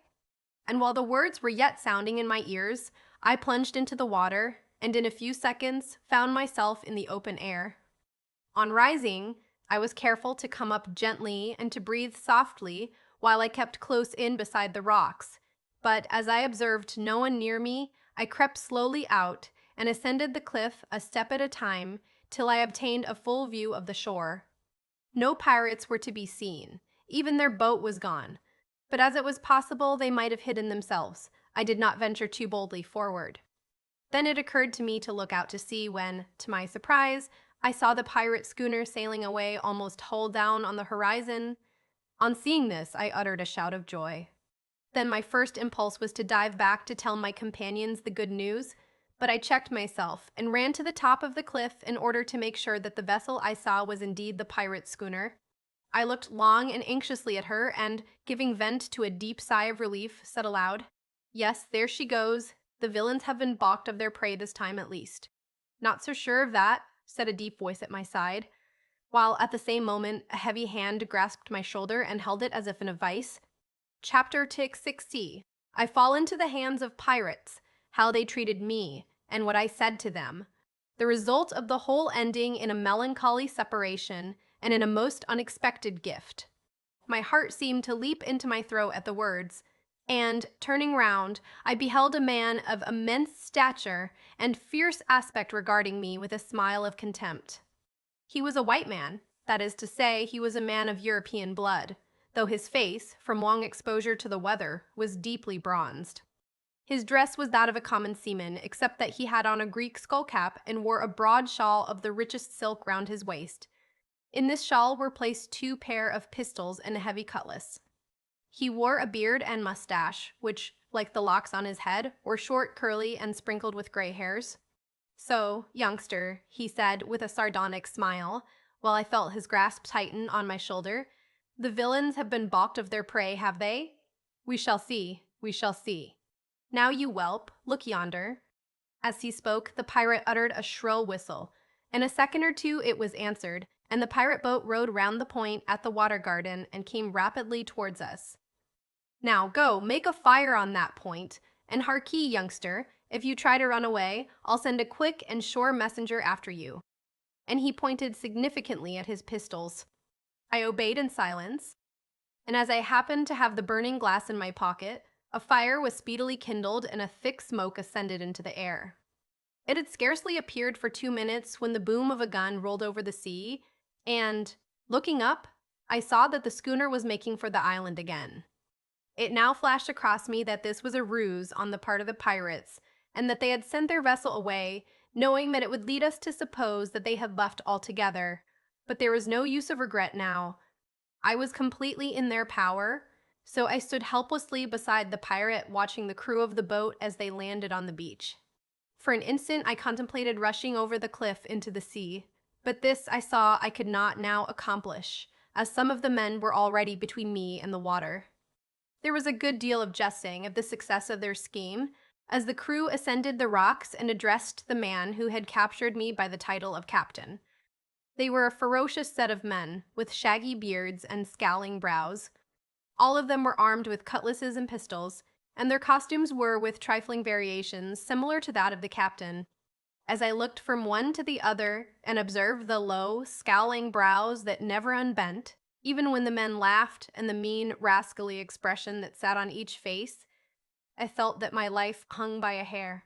And while the words were yet sounding in my ears, I plunged into the water, and in a few seconds found myself in the open air. On rising, I was careful to come up gently and to breathe softly while I kept close in beside the rocks, but as I observed no one near me, I crept slowly out and ascended the cliff a step at a time till I obtained a full view of the shore. No pirates were to be seen, even their boat was gone, but as it was possible they might have hidden themselves, I did not venture too boldly forward. Then it occurred to me to look out to sea when, to my surprise, I saw the pirate schooner sailing away almost hull down on the horizon. On seeing this, I uttered a shout of joy. Then my first impulse was to dive back to tell my companions the good news, but I checked myself and ran to the top of the cliff in order to make sure that the vessel I saw was indeed the pirate schooner. I looked long and anxiously at her and, giving vent to a deep sigh of relief, said aloud, "Yes, there she goes. The villains have been balked of their prey this time at least." "Not so sure of that," said a deep voice at my side, while at the same moment a heavy hand grasped my shoulder and held it as if in a vice. Chapter 60. I fall into the hands of pirates, how they treated me, and what I said to them. The result of the whole ending in a melancholy separation and in a most unexpected gift. My heart seemed to leap into my throat at the words, and, turning round, I beheld a man of immense stature and fierce aspect regarding me with a smile of contempt. He was a white man, that is to say, he was a man of European blood, though his face, from long exposure to the weather, was deeply bronzed. His dress was that of a common seaman, except that he had on a Greek skullcap and wore a broad shawl of the richest silk round his waist. In this shawl were placed 2 pair of pistols and a heavy cutlass. He wore a beard and mustache, which, like the locks on his head, were short, curly, and sprinkled with gray hairs. "So, youngster," he said with a sardonic smile, while I felt his grasp tighten on my shoulder, "the villains have been balked of their prey, have they? We shall see, we shall see. Now, you whelp, look yonder." As he spoke, the pirate uttered a shrill whistle. In a second or two it was answered, and the pirate boat rowed round the point at the water garden and came rapidly towards us. "Now go, make a fire on that point, and harkee, youngster, if you try to run away, I'll send a quick and sure messenger after you." And he pointed significantly at his pistols. I obeyed in silence, and as I happened to have the burning glass in my pocket, a fire was speedily kindled and a thick smoke ascended into the air. It had scarcely appeared for 2 minutes when the boom of a gun rolled over the sea, and, looking up, I saw that the schooner was making for the island again. It now flashed across me that this was a ruse on the part of the pirates, and that they had sent their vessel away, knowing that it would lead us to suppose that they had left altogether. But there was no use of regret now. I was completely in their power, so I stood helplessly beside the pirate, watching the crew of the boat as they landed on the beach. For an instant I contemplated rushing over the cliff into the sea, but this I saw I could not now accomplish, as some of the men were already between me and the water. There was a good deal of jesting of the success of their scheme, as the crew ascended the rocks and addressed the man who had captured me by the title of captain. They were a ferocious set of men, with shaggy beards and scowling brows. All of them were armed with cutlasses and pistols, and their costumes were, with trifling variations, similar to that of the captain. As I looked from one to the other and observed the low, scowling brows that never unbent, even when the men laughed, and the mean, rascally expression that sat on each face, I felt that my life hung by a hair.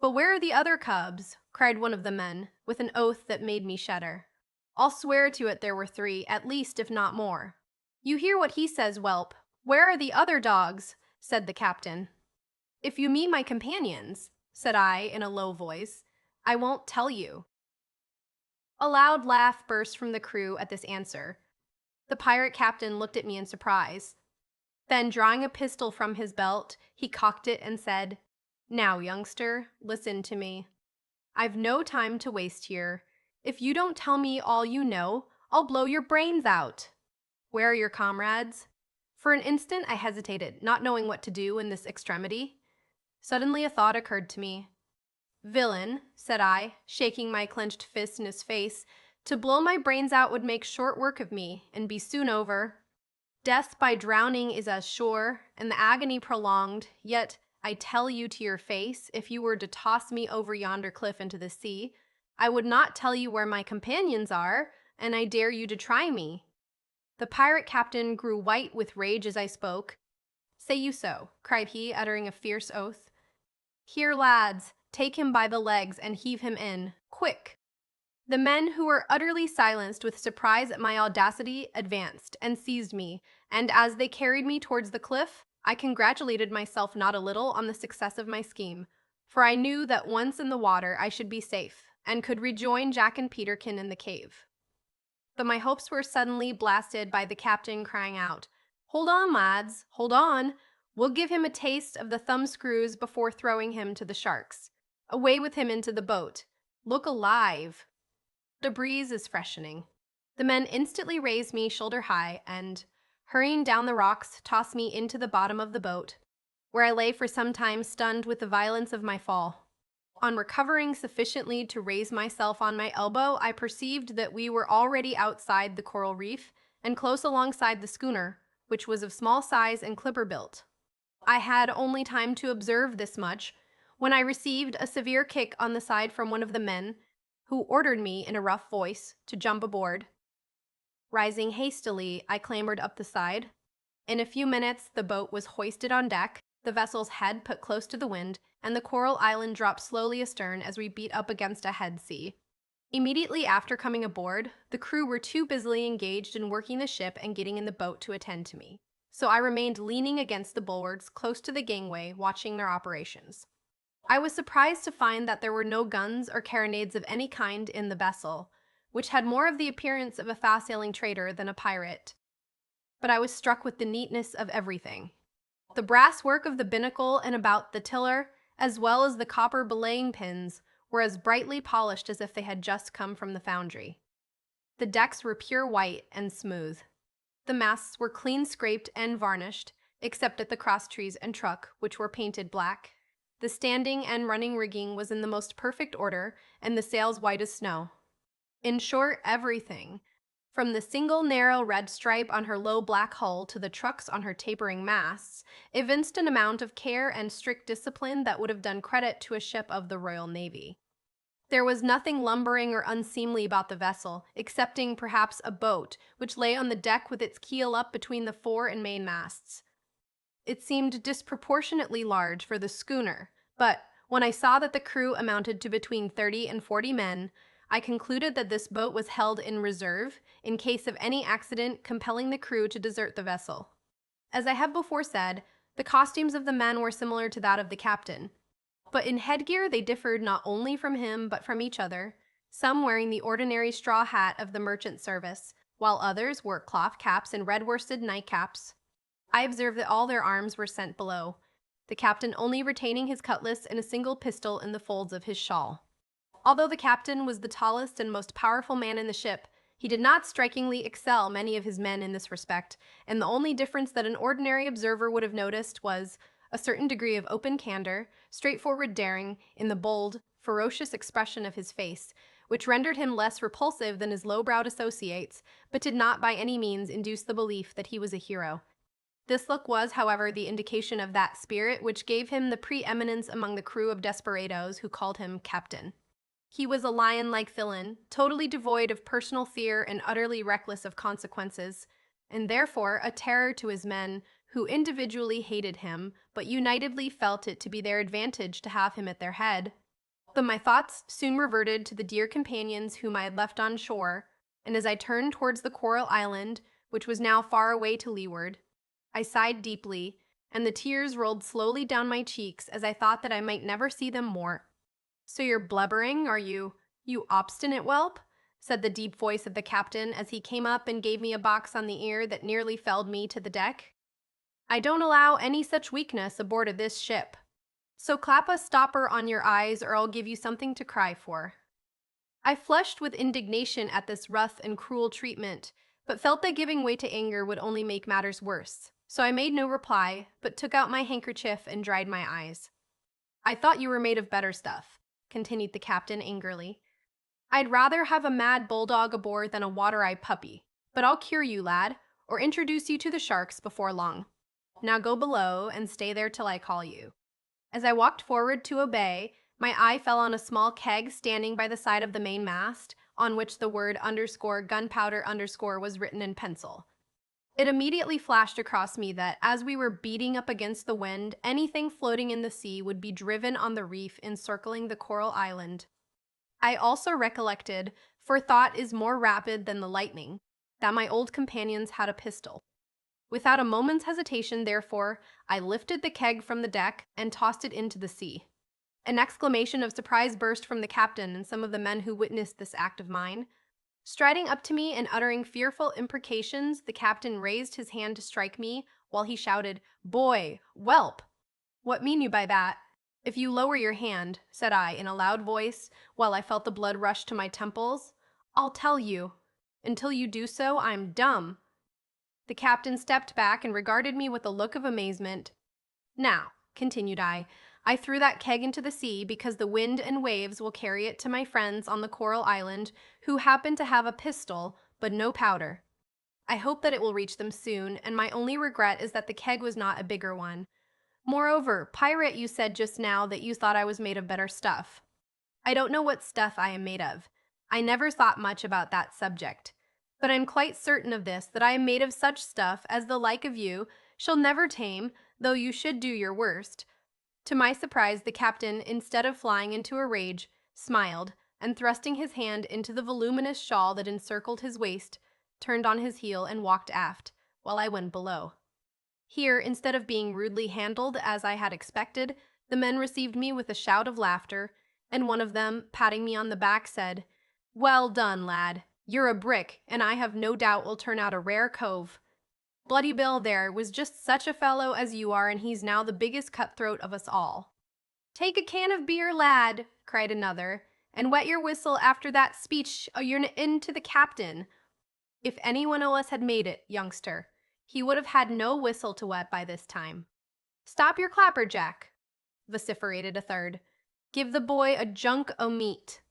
"But where are the other cubs?" cried one of the men, with an oath that made me shudder. "I'll swear to it there were 3, at least, if not more." "You hear what he says, whelp. Where are the other dogs?" said the captain. "If you mean my companions," said I in a low voice, "I won't tell you." A loud laugh burst from the crew at this answer. The pirate captain looked at me in surprise. Then, drawing a pistol from his belt, he cocked it and said, "Now, youngster, listen to me. I've no time to waste here. If you don't tell me all you know, I'll blow your brains out. Where are your comrades?" For an instant I hesitated, not knowing what to do in this extremity. Suddenly a thought occurred to me. "Villain," said I, shaking my clenched fist in his face, "to blow my brains out would make short work of me, and be soon over. Death by drowning is as sure, and the agony prolonged, yet I tell you to your face, if you were to toss me over yonder cliff into the sea, I would not tell you where my companions are, and I dare you to try me." The pirate captain grew white with rage as I spoke. "Say you so?" cried he, uttering a fierce oath. "Here, lads, take him by the legs and heave him in. Quick!" The men, who were utterly silenced with surprise at my audacity, advanced and seized me, and as they carried me towards the cliff, I congratulated myself not a little on the success of my scheme, for I knew that once in the water I should be safe, and could rejoin Jack and Peterkin in the cave. But my hopes were suddenly blasted by the captain crying out, "Hold on, lads, hold on! We'll give him a taste of the thumbscrews before throwing him to the sharks. Away with him into the boat. Look alive! The breeze is freshening." The men instantly raised me shoulder high and, hurrying down the rocks, tossed me into the bottom of the boat, where I lay for some time stunned with the violence of my fall. On recovering sufficiently to raise myself on my elbow, I perceived that we were already outside the coral reef and close alongside the schooner, which was of small size and clipper built. I had only time to observe this much when I received a severe kick on the side from one of the men, who ordered me, in a rough voice, to jump aboard. Rising hastily, I clambered up the side. In a few minutes, the boat was hoisted on deck, the vessel's head put close to the wind, and the coral island dropped slowly astern as we beat up against a head sea. Immediately after coming aboard, the crew were too busily engaged in working the ship and getting in the boat to attend to me, so I remained leaning against the bulwarks close to the gangway, watching their operations. I was surprised to find that there were no guns or carronades of any kind in the vessel, which had more of the appearance of a fast-sailing trader than a pirate. But I was struck with the neatness of everything. The brass work of the binnacle and about the tiller, as well as the copper belaying pins, were as brightly polished as if they had just come from the foundry. The decks were pure white and smooth. The masts were clean scraped and varnished, except at the crosstrees and truck, which were painted black. The standing and running rigging was in the most perfect order, and the sails white as snow. In short, everything, from the single narrow red stripe on her low black hull to the trucks on her tapering masts, evinced an amount of care and strict discipline that would have done credit to a ship of the Royal Navy. There was nothing lumbering or unseemly about the vessel, excepting perhaps a boat, which lay on the deck with its keel up between the fore and main masts. It seemed disproportionately large for the schooner, but when I saw that the crew amounted to between 30 and 40 men, I concluded that this boat was held in reserve in case of any accident compelling the crew to desert the vessel. As I have before said, the costumes of the men were similar to that of the captain, but in headgear they differed not only from him but from each other, some wearing the ordinary straw hat of the merchant service, while others wore cloth caps and red worsted nightcaps. I observed that all their arms were sent below, the captain only retaining his cutlass and a single pistol in the folds of his shawl. Although the captain was the tallest and most powerful man in the ship, he did not strikingly excel many of his men in this respect, and the only difference that an ordinary observer would have noticed was a certain degree of open candor, straightforward daring in the bold, ferocious expression of his face, which rendered him less repulsive than his low-browed associates, but did not by any means induce the belief that he was a hero. This look was, however, the indication of that spirit which gave him the preeminence among the crew of desperadoes who called him captain. He was a lion-like villain, totally devoid of personal fear and utterly reckless of consequences, and therefore a terror to his men, who individually hated him, but unitedly felt it to be their advantage to have him at their head. But my thoughts soon reverted to the dear companions whom I had left on shore, and as I turned towards the Coral Island, which was now far away to leeward, I sighed deeply, and the tears rolled slowly down my cheeks as I thought that I might never see them more. "So you're blubbering, are you, you obstinate whelp?" said the deep voice of the captain as he came up and gave me a box on the ear that nearly felled me to the deck. "I don't allow any such weakness aboard of this ship. So clap a stopper on your eyes or I'll give you something to cry for." I flushed with indignation at this rough and cruel treatment, but felt that giving way to anger would only make matters worse. So I made no reply, but took out my handkerchief and dried my eyes. "I thought you were made of better stuff," continued the captain angrily. "I'd rather have a mad bulldog aboard than a water-eyed puppy. But I'll cure you, lad, or introduce you to the sharks before long. Now go below and stay there till I call you." As I walked forward to obey, my eye fell on a small keg standing by the side of the main mast, on which the word _gunpowder_ was written in pencil. It immediately flashed across me that, as we were beating up against the wind, anything floating in the sea would be driven on the reef encircling the Coral Island. I also recollected, for thought is more rapid than the lightning, that my old companions had a pistol. Without a moment's hesitation, therefore, I lifted the keg from the deck and tossed it into the sea. An exclamation of surprise burst from the captain and some of the men who witnessed this act of mine. Striding up to me and uttering fearful imprecations, the captain raised his hand to strike me, while he shouted, "Boy! Whelp!" "What mean you by that?" "If you lower your hand," said I in a loud voice, while I felt the blood rush to my temples, "I'll tell you. Until you do so, I'm dumb." The captain stepped back and regarded me with a look of amazement. "Now," continued I threw that keg into the sea because the wind and waves will carry it to my friends on the Coral Island who happen to have a pistol, but no powder. I hope that it will reach them soon, and my only regret is that the keg was not a bigger one. Moreover, pirate, you said just now that you thought I was made of better stuff. I don't know what stuff I am made of. I never thought much about that subject. But I'm quite certain of this, that I am made of such stuff as the like of you shall never tame, though you should do your worst." To my surprise, the captain, instead of flying into a rage, smiled, and thrusting his hand into the voluminous shawl that encircled his waist, turned on his heel and walked aft, while I went below. Here, instead of being rudely handled as I had expected, the men received me with a shout of laughter, and one of them, patting me on the back, said, "Well done, lad. You're a brick, and I have no doubt will turn out a rare cove. Bloody Bill there was just such a fellow as you are, and he's now the biggest cutthroat of us all." "Take a can of beer, lad," cried another, "and wet your whistle after that speech o' yourn into the captain." "If any one o' us had made it, youngster, he would have had no whistle to wet by this time." "Stop your clapper, Jack," vociferated a third. "Give the boy a junk o' meat.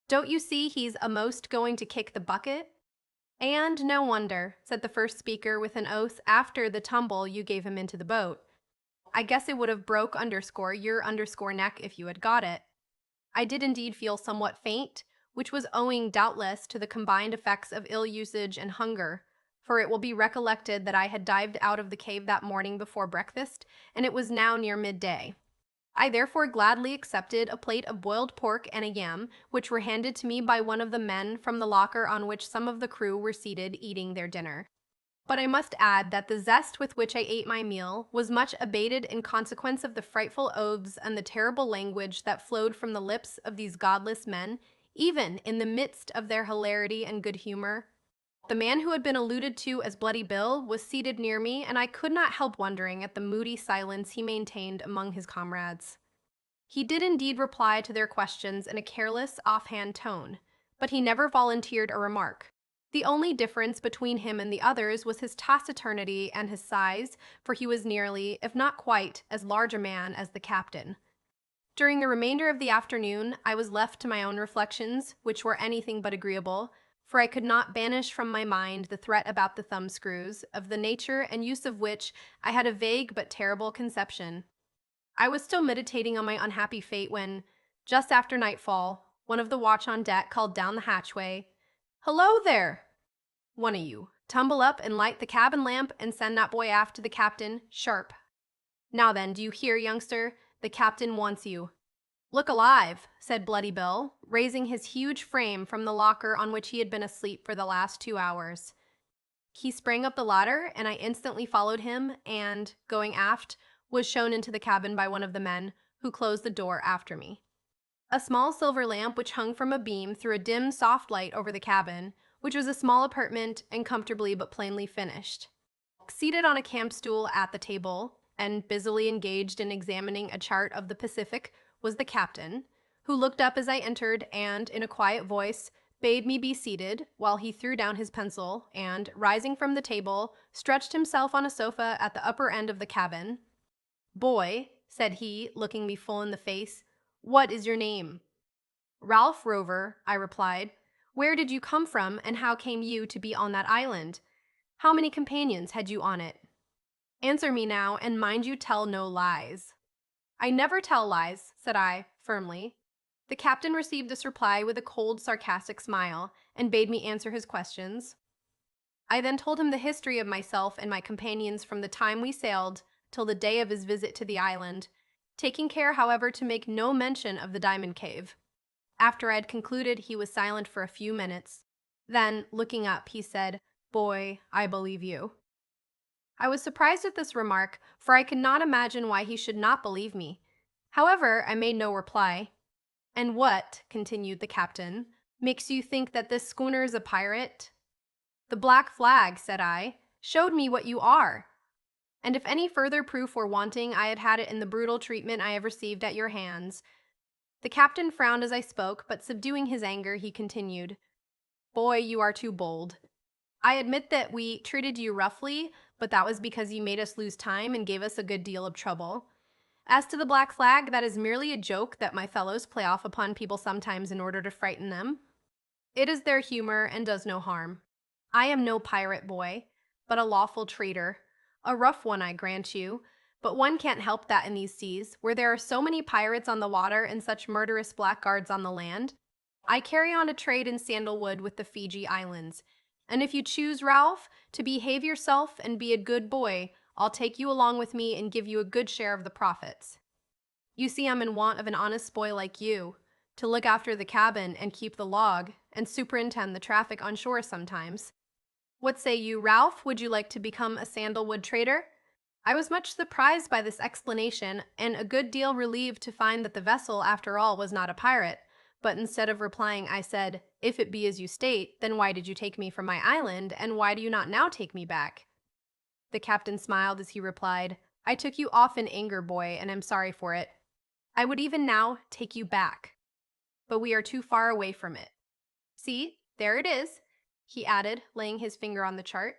Don't you see he's a'most going to kick the bucket?" "And no wonder," said the first speaker with an oath, "after the tumble you gave him into the boat. I guess it would have broke your neck if you had got it." I did indeed feel somewhat faint, which was owing, doubtless, to the combined effects of ill usage and hunger, for it will be recollected that I had dived out of the cave that morning before breakfast, and it was now near midday. I therefore gladly accepted a plate of boiled pork and a yam, which were handed to me by one of the men from the locker on which some of the crew were seated eating their dinner. But I must add that the zest with which I ate my meal was much abated in consequence of the frightful oaths and the terrible language that flowed from the lips of these godless men, even in the midst of their hilarity and good humor. The man who had been alluded to as Bloody Bill was seated near me, and I could not help wondering at the moody silence he maintained among his comrades. He did indeed reply to their questions in a careless, offhand tone, but he never volunteered a remark. The only difference between him and the others was his taciturnity and his size, for he was nearly, if not quite, as large a man as the captain. During the remainder of the afternoon, I was left to my own reflections, which were anything but agreeable, for I could not banish from my mind the threat about the thumbscrews, of the nature and use of which I had a vague but terrible conception. I was still meditating on my unhappy fate when, just after nightfall, one of the watch on deck called down the hatchway, "Hello there! One of you, tumble up and light the cabin lamp and send that boy aft to the captain, sharp. Now then, do you hear, youngster? The captain wants you." "Look alive," said Bloody Bill, raising his huge frame from the locker on which he had been asleep for the last 2 hours. He sprang up the ladder, and I instantly followed him and, going aft, was shown into the cabin by one of the men, who closed the door after me. A small silver lamp which hung from a beam threw a dim, soft light over the cabin, which was a small apartment and comfortably but plainly finished. Seated on a camp stool at the table, and busily engaged in examining a chart of the Pacific, was the captain, who looked up as I entered and, in a quiet voice, bade me be seated, while he threw down his pencil and, rising from the table, stretched himself on a sofa at the upper end of the cabin. "Boy," said he, looking me full in the face, "what is your name?" "Ralph Rover," I replied. "Where did you come from, and how came you to be on that island? How many companions had you on it? Answer me now, and mind you tell no lies." "I never tell lies," said I, firmly. The captain received this reply with a cold, sarcastic smile, and bade me answer his questions. I then told him the history of myself and my companions from the time we sailed till the day of his visit to the island, taking care, however, to make no mention of the diamond cave. After I had concluded, he was silent for a few minutes. Then, looking up, he said, "Boy, I believe you." I was surprised at this remark, for I could not imagine why he should not believe me. However, I made no reply. "And what," continued the captain, "makes you think that this schooner is a pirate?" "The black flag," said I, "showed me what you are. And if any further proof were wanting, I had had it in the brutal treatment I have received at your hands." The captain frowned as I spoke, but subduing his anger, he continued, "Boy, you are too bold. I admit that we treated you roughly, but that was because you made us lose time and gave us a good deal of trouble. As to the black flag, that is merely a joke that my fellows play off upon people sometimes in order to frighten them. It is their humor and does no harm. I am no pirate, boy, but a lawful trader. A rough one, I grant you, but one can't help that in these seas, where there are so many pirates on the water and such murderous blackguards on the land. I carry on a trade in sandalwood with the Fiji Islands, and if you choose, Ralph, to behave yourself and be a good boy, I'll take you along with me and give you a good share of the profits. You see, I'm in want of an honest boy like you, to look after the cabin and keep the log, and superintend the traffic on shore sometimes. What say you, Ralph? Would you like to become a sandalwood trader?" I was much surprised by this explanation, and a good deal relieved to find that the vessel, after all, was not a pirate. But instead of replying, I said, "If it be as you state, then why did you take me from my island, and why do you not now take me back?" The captain smiled as he replied, "I took you off in anger, boy, and am sorry for it. I would even now take you back, but we are too far away from it. See, there it is," he added, laying his finger on the chart.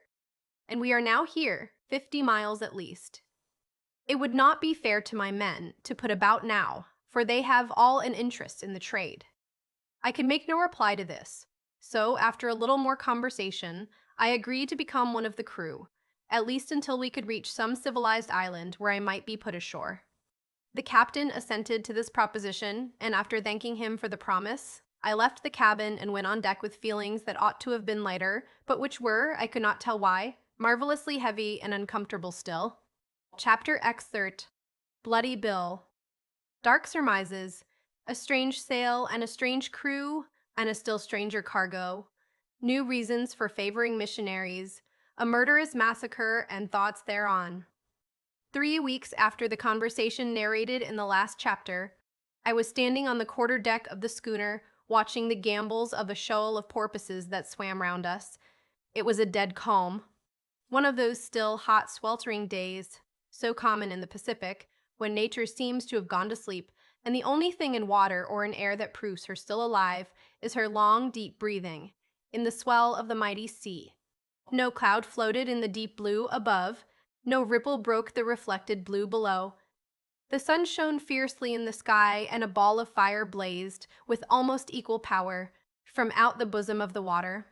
"And we are now here, 50 miles at least. It would not be fair to my men to put about now, for they have all an interest in the trade." I could make no reply to this, so after a little more conversation, I agreed to become one of the crew, at least until we could reach some civilized island where I might be put ashore. The captain assented to this proposition, and after thanking him for the promise, I left the cabin and went on deck with feelings that ought to have been lighter, but which were, I could not tell why, marvelously heavy and uncomfortable still. Chapter Excerpt. Bloody Bill. Dark surmises, a strange sail and a strange crew, and a still stranger cargo, new reasons for favoring missionaries, a murderous massacre and thoughts thereon. 3 weeks after the conversation narrated in the last chapter, I was standing on the quarter-deck of the schooner, watching the gambols of a shoal of porpoises that swam round us. It was a dead calm, one of those still, hot, sweltering days, so common in the Pacific, when nature seems to have gone to sleep, and the only thing in water or in air that proves her still alive is her long, deep breathing. in the swell of the mighty sea. No cloud floated in the deep blue above, no ripple broke the reflected blue below. The sun shone fiercely in the sky, and a ball of fire blazed, with almost equal power, from out the bosom of the water.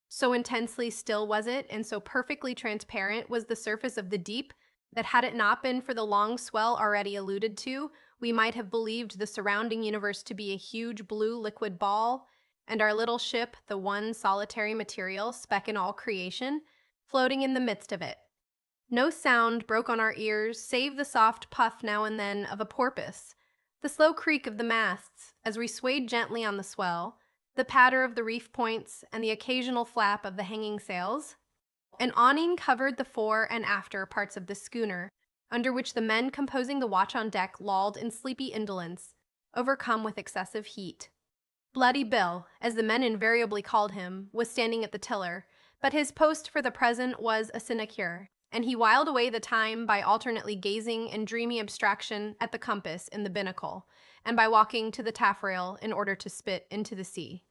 So intensely still was it, and so perfectly transparent was the surface of the deep, that had it not been for the long swell already alluded to, we might have believed the surrounding universe to be a huge blue liquid ball, and our little ship the one solitary material speck in all creation, floating in the midst of it. No sound broke on our ears, save the soft puff now and then of a porpoise, the slow creak of the masts as we swayed gently on the swell, the patter of the reef points, and the occasional flap of the hanging sails. An awning covered the fore and after parts of the schooner, under which the men composing the watch on deck lolled in sleepy indolence, overcome with excessive heat. Bloody Bill, as the men invariably called him, was standing at the tiller, but his post for the present was a sinecure, and he whiled away the time by alternately gazing in dreamy abstraction at the compass in the binnacle, and by walking to the taffrail in order to spit into the sea.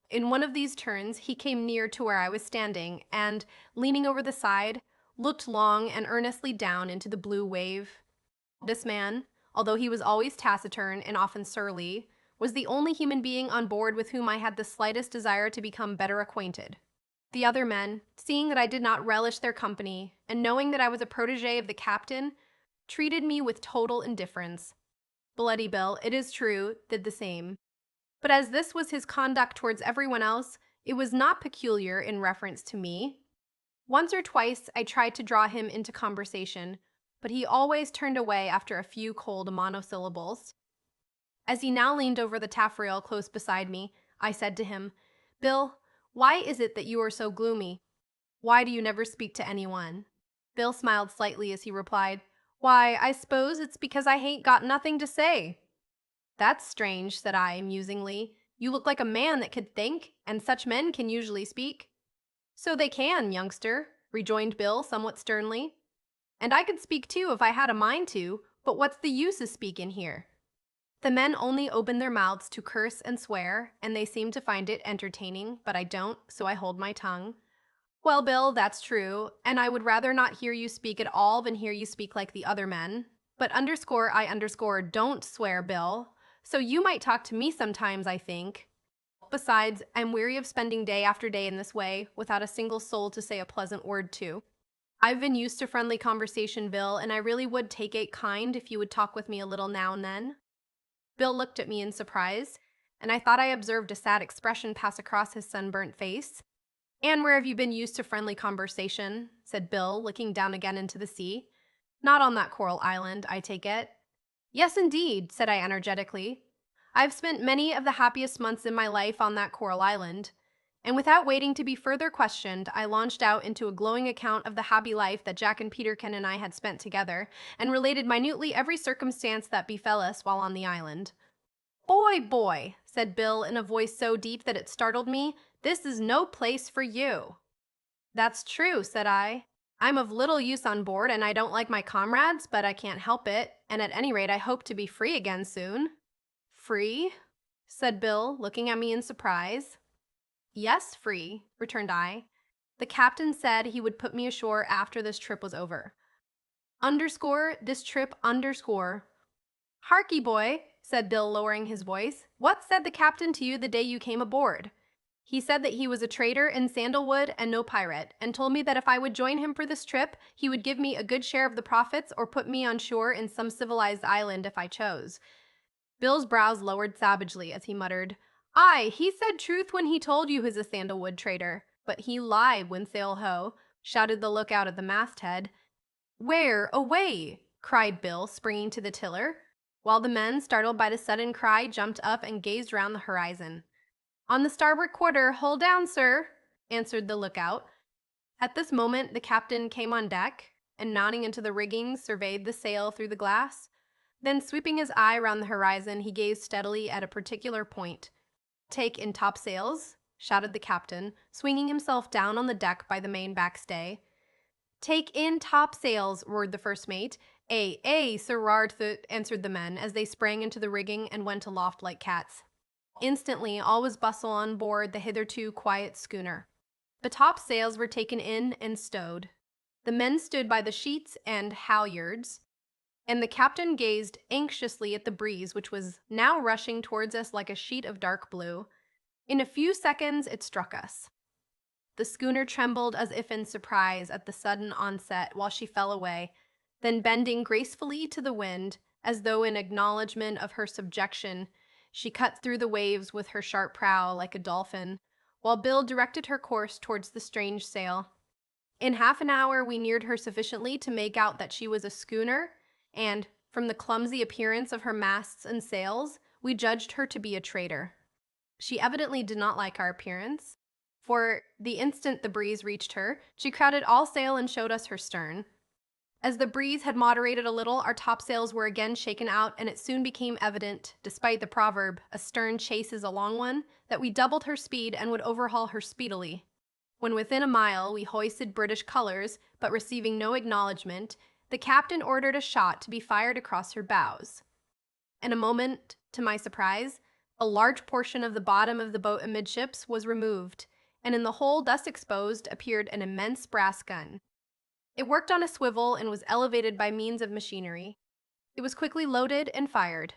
In one of these turns he came near to where I was standing, and, leaning over the side, looked long and earnestly down into the blue wave. This man, although he was always taciturn and often surly, was the only human being on board with whom I had the slightest desire to become better acquainted. The other men, seeing that I did not relish their company, and knowing that I was a protege of the captain, treated me with total indifference. Bloody Bill, it is true, did the same. But as this was his conduct towards everyone else, it was not peculiar in reference to me. Once or twice I tried to draw him into conversation, but he always turned away after a few cold monosyllables. As he now leaned over the taffrail close beside me, I said to him, "Bill, why is it that you are so gloomy? Why do you never speak to anyone?" Bill smiled slightly as he replied, "Why, I suppose it's because I hain't got nothing to say." "That's strange," said I, musingly. "You look like a man that could think, and such men can usually speak." "So they can, youngster," rejoined Bill somewhat sternly. "And I could speak too if I had a mind to, but what's the use of speaking here?" The men only open their mouths to curse and swear, and they seem to find it entertaining, but I don't, so I hold my tongue. "Well, Bill, that's true, and I would rather not hear you speak at all than hear you speak like the other men. But don't swear, Bill. So you might talk to me sometimes, I think. Besides, I'm weary of spending day after day in this way, without a single soul to say a pleasant word to. I've been used to friendly conversation, Bill, and I really would take it kind if you would talk with me a little now and then." Bill looked at me in surprise, and I thought I observed a sad expression pass across his sunburnt face. "And where have you been used to friendly conversation?" said Bill, looking down again into the sea. "Not on that coral island, I take it." "Yes, indeed," said I energetically. "I've spent many of the happiest months in my life on that coral island." And without waiting to be further questioned, I launched out into a glowing account of the happy life that Jack and Peterkin and I had spent together, and related minutely every circumstance that befell us while on the island. Boy," said Bill in a voice so deep that it startled me, "this is no place for you." "That's true," said I. "I'm of little use on board, and I don't like my comrades, but I can't help it, and at any rate I hope to be free again soon." "Free?" said Bill, looking at me in surprise. "Yes, free," returned I. "The captain said he would put me ashore after this trip was over. This trip underscore. Harky, boy," said Bill, lowering his voice, "what said the captain to you the day you came aboard?" "He said that he was a trader in sandalwood and no pirate, and told me that if I would join him for this trip, he would give me a good share of the profits or put me on shore in some civilized island if I chose." Bill's brows lowered savagely as he muttered, "Aye, he said truth when he told you he's a sandalwood trader, but he lied when sail-ho," shouted the lookout at the masthead. "Where away?" cried Bill, springing to the tiller, while the men, startled by the sudden cry, jumped up and gazed round the horizon. "On the starboard quarter, hull down, sir," answered the lookout. At this moment the captain came on deck, and mounting into the rigging, surveyed the sail through the glass. Then, sweeping his eye round the horizon, he gazed steadily at a particular point. "Take in topsails," shouted the captain, swinging himself down on the deck by the main backstay. "Take in topsails," roared the first mate. Ay, Sir Rardth," answered the men, as they sprang into the rigging and went aloft like cats. Instantly, all was bustle on board the hitherto quiet schooner. The top sails were taken in and stowed. The men stood by the sheets and halyards, and the captain gazed anxiously at the breeze, which was now rushing towards us like a sheet of dark blue. In a few seconds, it struck us. The schooner trembled as if in surprise at the sudden onset while she fell away, then bending gracefully to the wind, as though in acknowledgment of her subjection, she cut through the waves with her sharp prow like a dolphin, while Bill directed her course towards the strange sail. In half an hour we neared her sufficiently to make out that she was a schooner, and, from the clumsy appearance of her masts and sails, we judged her to be a trader. She evidently did not like our appearance, for the instant the breeze reached her, she crowded all sail and showed us her stern. As the breeze had moderated a little, our topsails were again shaken out, and it soon became evident, despite the proverb, "A stern chases a long one," that we doubled her speed and would overhaul her speedily. When within a mile, we hoisted British colors, but receiving no acknowledgment, the captain ordered a shot to be fired across her bows. In a moment, to my surprise, a large portion of the bottom of the boat amidships was removed, and in the hole thus exposed appeared an immense brass gun. It worked on a swivel and was elevated by means of machinery. It was quickly loaded and fired.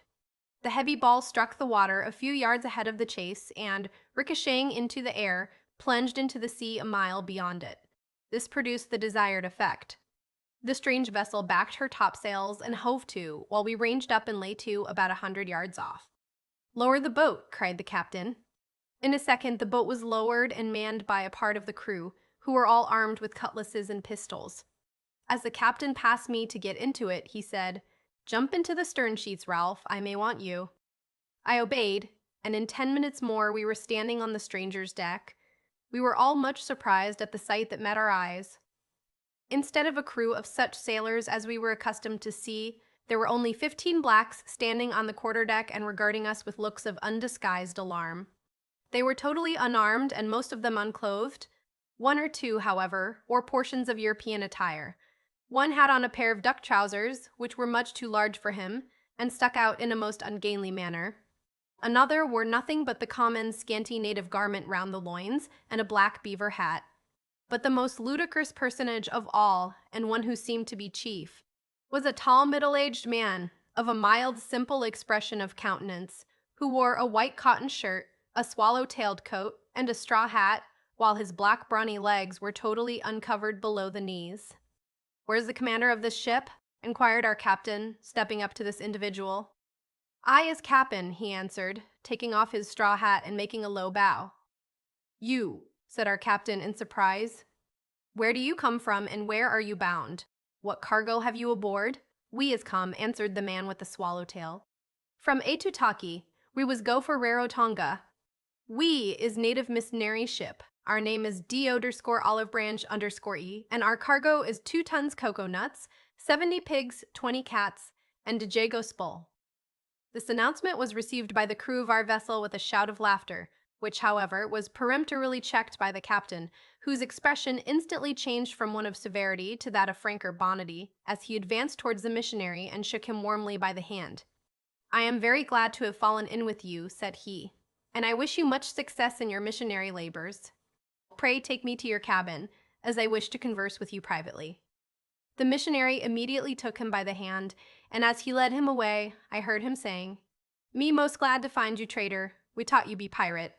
The heavy ball struck the water a few yards ahead of the chase and, ricocheting into the air, plunged into the sea a mile beyond it. This produced the desired effect. The strange vessel backed her topsails and hove to, while we ranged up and lay to about 100 yards off. "Lower the boat," cried the captain. In a second, the boat was lowered and manned by a part of the crew, who were all armed with cutlasses and pistols. As the captain passed me to get into it, he said, "Jump into the stern sheets, Ralph, I may want you." I obeyed, and in 10 minutes more we were standing on the stranger's deck. We were all much surprised at the sight that met our eyes. Instead of a crew of such sailors as we were accustomed to see, there were only 15 blacks standing on the quarterdeck and regarding us with looks of undisguised alarm. They were totally unarmed and most of them unclothed. One or two, however, wore portions of European attire. One had on a pair of duck trousers, which were much too large for him, and stuck out in a most ungainly manner. Another wore nothing but the common scanty native garment round the loins and a black beaver hat. But the most ludicrous personage of all, and one who seemed to be chief, was a tall middle-aged man, of a mild, simple expression of countenance, who wore a white cotton shirt, a swallow-tailed coat, and a straw hat, while his black brawny legs were totally uncovered below the knees. "Where's the commander of this ship?" inquired our captain, stepping up to this individual. "I is cap'n," he answered, taking off his straw hat and making a low bow. "You," said our captain in surprise. "Where do you come from, and where are you bound? What cargo have you aboard?" "We is come," answered the man with the swallowtail, "from Aitutaki. We was go for Rarotonga. We is native missionary ship. Our name is D_Olive Branch _E, and our cargo is 2 tons cocoa nuts, 70 pigs, 20 cats, and Djago Spull." This announcement was received by the crew of our vessel with a shout of laughter, which, however, was peremptorily checked by the captain, whose expression instantly changed from one of severity to that of frank urbanity, as he advanced towards the missionary and shook him warmly by the hand. "I am very glad to have fallen in with you," said he, "and I wish you much success in your missionary labors. Pray take me to your cabin, as I wish to converse with you privately." The missionary immediately took him by the hand, and as he led him away, I heard him saying, "Me most glad to find you, trader. We taught you be pirate.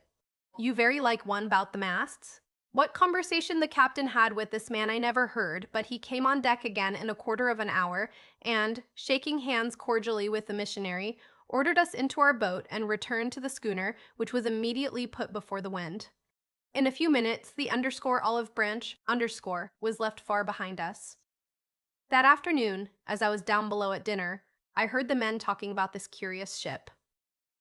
You very like one 'bout the masts?" What conversation the captain had with this man I never heard, but he came on deck again in a quarter of an hour, and, shaking hands cordially with the missionary, ordered us into our boat and returned to the schooner, which was immediately put before the wind. In a few minutes, the _Olive Branch was left far behind us. That afternoon, as I was down below at dinner, I heard the men talking about this curious ship.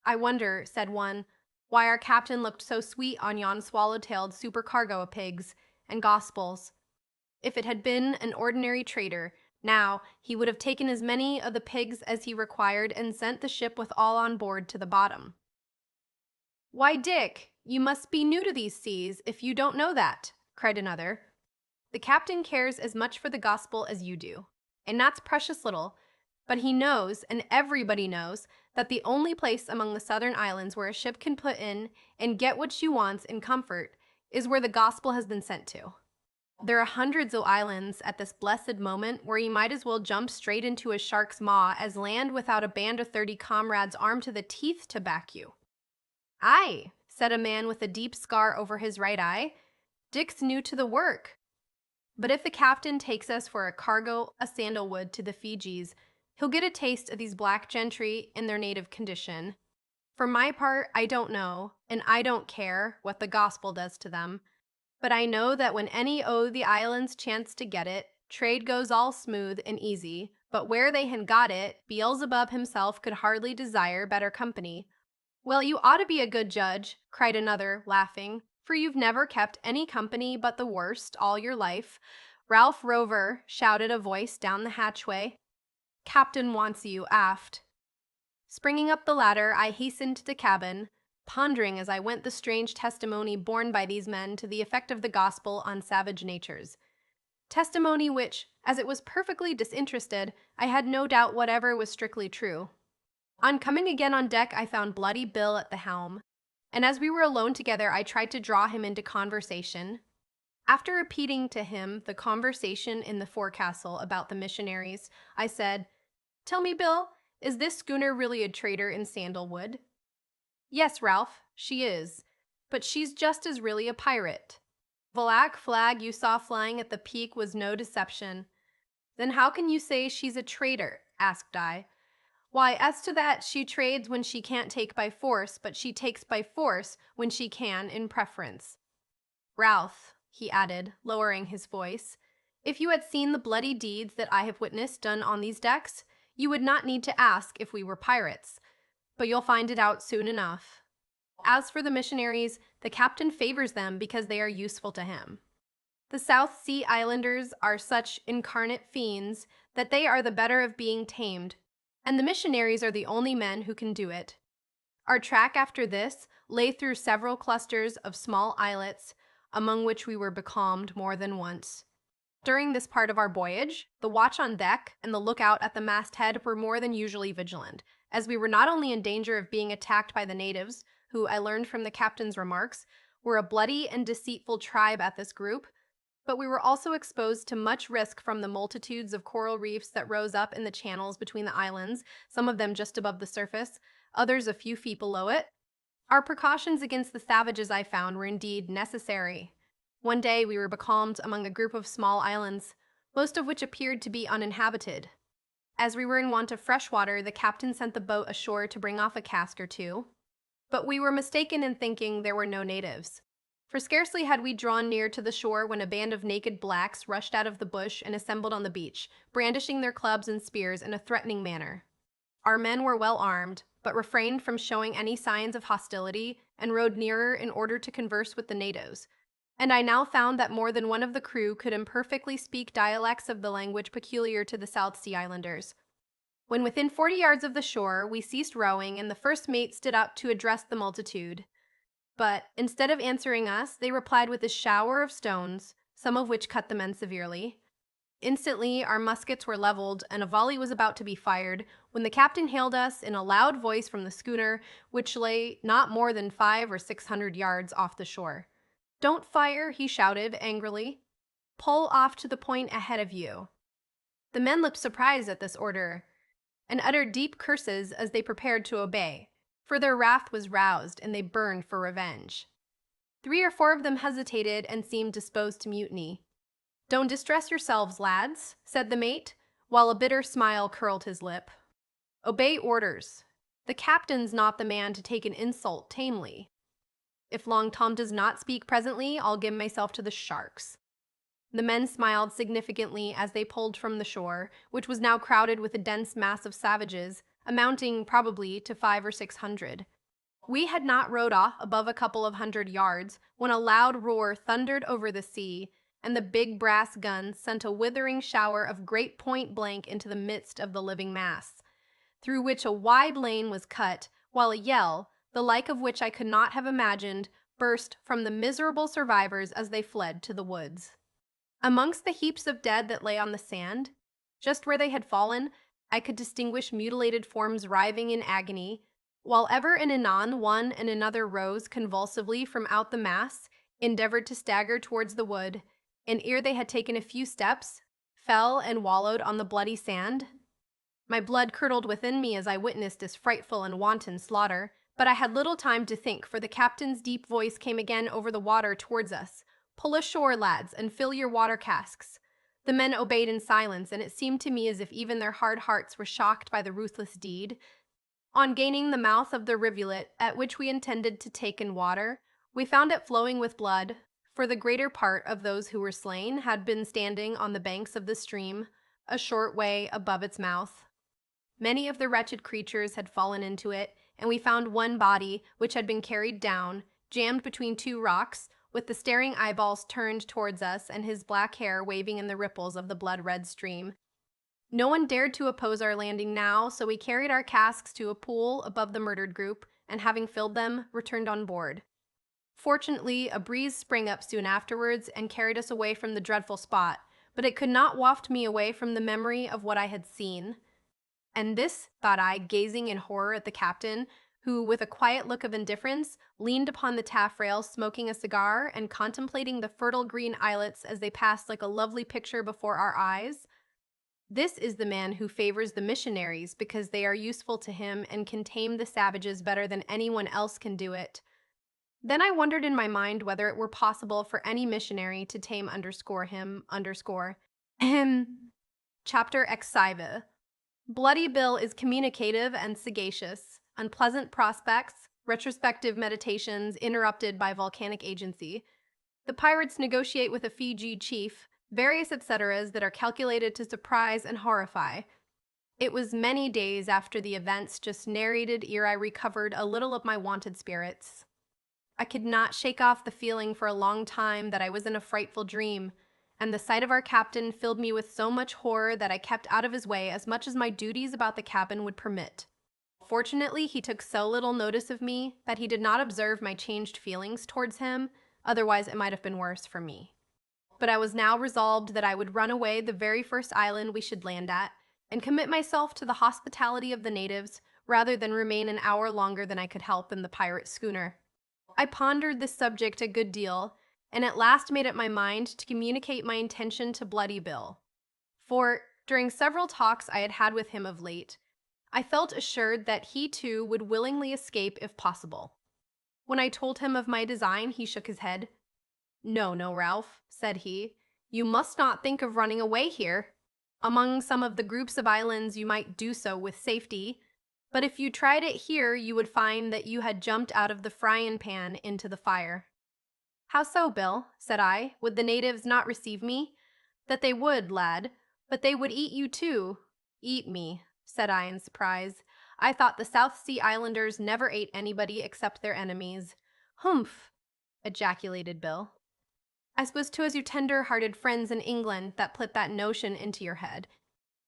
"I wonder," said one, "why our captain looked so sweet on yon swallow-tailed supercargo of pigs and gospels. If it had been an ordinary trader, now, he would have taken as many of the pigs as he required and sent the ship with all on board to the bottom." "Why, Dick, you must be new to these seas if you don't know that," cried another. "The captain cares as much for the gospel as you do, and that's precious little, but he knows, and everybody knows, that the only place among the southern islands where a ship can put in and get what she wants in comfort is where the gospel has been sent to. There are hundreds of islands at this blessed moment where you might as well jump straight into a shark's maw as land without a band of 30 comrades armed to the teeth to back you. "Aye," said a man with a deep scar over his right eye. "Dick's new to the work. But if the captain takes us for a cargo of sandalwood to the Fijis, he'll get a taste of these black gentry in their native condition. For my part, I don't know, and I don't care what the gospel does to them. But I know that when any o' the islands chance to get it, trade goes all smooth and easy. But where they had got it, Beelzebub himself could hardly desire better company." "Well, you ought to be a good judge," cried another, laughing, "for you've never kept any company but the worst all your life." "Ralph Rover," shouted a voice down the hatchway. "Captain wants you aft." Springing up the ladder, I hastened to the cabin, pondering as I went the strange testimony borne by these men to the effect of the gospel on savage natures. Testimony which, as it was perfectly disinterested, I had no doubt whatever was strictly true. On coming again on deck, I found Bloody Bill at the helm, and as we were alone together, I tried to draw him into conversation. After repeating to him the conversation in the forecastle about the missionaries, I said, "Tell me, Bill, is this schooner really a trader in sandalwood?" "Yes, Ralph, she is, but she's just as really a pirate. The black flag you saw flying at the peak was no deception." "Then how can you say she's a trader?" asked I. "Why, as to that, she trades when she can't take by force, but she takes by force when she can in preference. Ralph," he added, lowering his voice, "if you had seen the bloody deeds that I have witnessed done on these decks, you would not need to ask if we were pirates. But you'll find it out soon enough. As for the missionaries, the captain favors them because they are useful to him. The South Sea Islanders are such incarnate fiends that they are the better of being tamed, and the missionaries are the only men who can do it. Our track after this lay through several clusters of small islets, among which we were becalmed more than once. During this part of our voyage, the watch on deck and the lookout at the masthead were more than usually vigilant, as we were not only in danger of being attacked by the natives, who, I learned from the captain's remarks, were a bloody and deceitful tribe at this group, but we were also exposed to much risk from the multitudes of coral reefs that rose up in the channels between the islands, some of them just above the surface, others a few feet below it. Our precautions against the savages, I found, were indeed necessary. One day we were becalmed among a group of small islands, most of which appeared to be uninhabited. As we were in want of fresh water, the captain sent the boat ashore to bring off a cask or two, but we were mistaken in thinking there were no natives. For scarcely had we drawn near to the shore when a band of naked blacks rushed out of the bush and assembled on the beach, brandishing their clubs and spears in a threatening manner. Our men were well armed, but refrained from showing any signs of hostility and rode nearer in order to converse with the natives, and I now found that more than one of the crew could imperfectly speak dialects of the language peculiar to the South Sea Islanders. When within 40 yards of the shore, we ceased rowing, and the first mate stood up to address the multitude. But, instead of answering us, they replied with a shower of stones, some of which cut the men severely. Instantly, our muskets were leveled, and a volley was about to be fired, when the captain hailed us in a loud voice from the schooner, which lay not more than 500 or 600 yards off the shore. "Don't fire," he shouted angrily. "Pull off to the point ahead of you." The men looked surprised at this order, and uttered deep curses as they prepared to obey, for their wrath was roused, and they burned for revenge. 3 or 4 of them hesitated and seemed disposed to mutiny. "Don't distress yourselves, lads," said the mate, while a bitter smile curled his lip. "Obey orders. The captain's not the man to take an insult tamely. If Long Tom does not speak presently, I'll give myself to the sharks." The men smiled significantly as they pulled from the shore, which was now crowded with a dense mass of savages, amounting probably to 500 or 600. We had not rowed off above a couple of 100 yards when a loud roar thundered over the sea, and the big brass guns sent a withering shower of grape point blank into the midst of the living mass, through which a wide lane was cut, while a yell, the like of which I could not have imagined, burst from the miserable survivors as they fled to the woods. Amongst the heaps of dead that lay on the sand, just where they had fallen, I could distinguish mutilated forms writhing in agony, while ever and anon one and another rose convulsively from out the mass, endeavored to stagger towards the wood, and ere they had taken a few steps, fell and wallowed on the bloody sand. My blood curdled within me as I witnessed this frightful and wanton slaughter, but I had little time to think, for the captain's deep voice came again over the water towards us. "Pull ashore, lads, and fill your water casks." The men obeyed in silence, and it seemed to me as if even their hard hearts were shocked by the ruthless deed. On gaining the mouth of the rivulet at which we intended to take in water, we found it flowing with blood, for the greater part of those who were slain had been standing on the banks of the stream, a short way above its mouth. Many of the wretched creatures had fallen into it, and we found one body, which had been carried down, jammed between two rocks, with the staring eyeballs turned towards us and his black hair waving in the ripples of the blood-red stream. No one dared to oppose our landing now, so we carried our casks to a pool above the murdered group, and having filled them, returned on board. Fortunately, a breeze sprang up soon afterwards and carried us away from the dreadful spot, but it could not waft me away from the memory of what I had seen. And this, thought I, gazing in horror at the captain, who, with a quiet look of indifference, leaned upon the taffrail smoking a cigar and contemplating the fertile green islets as they passed like a lovely picture before our eyes. This is the man who favors the missionaries because they are useful to him and can tame the savages better than anyone else can do it. Then I wondered in my mind whether it were possible for any missionary to tame him. Ahem. Chapter Exive. Bloody Bill is communicative and sagacious. Unpleasant prospects, retrospective meditations interrupted by volcanic agency. The pirates negotiate with a Fiji chief, various etceteras that are calculated to surprise and horrify. It was many days after the events just narrated ere I recovered a little of my wonted spirits. I could not shake off the feeling for a long time that I was in a frightful dream, and the sight of our captain filled me with so much horror that I kept out of his way as much as my duties about the cabin would permit. Fortunately, he took so little notice of me that he did not observe my changed feelings towards him, otherwise it might have been worse for me. But I was now resolved that I would run away the very first island we should land at, and commit myself to the hospitality of the natives, rather than remain an hour longer than I could help in the pirate schooner. I pondered this subject a good deal, and at last made up my mind to communicate my intention to Bloody Bill. For, during several talks I had had with him of late, I felt assured that he too would willingly escape if possible. When I told him of my design, he shook his head. "No, no, Ralph," said he, "you must not think of running away here. Among some of the groups of islands you might do so with safety, but if you tried it here you would find that you had jumped out of the frying pan into the fire." "How so, Bill?" said I. "Would the natives not receive me?" "That they would, lad, but they would eat you too." "Eat me," said I in surprise. "I thought the South Sea Islanders never ate anybody except their enemies." "Humph!" ejaculated Bill. "I suppose 'twas your tender-hearted friends in England that put that notion into your head.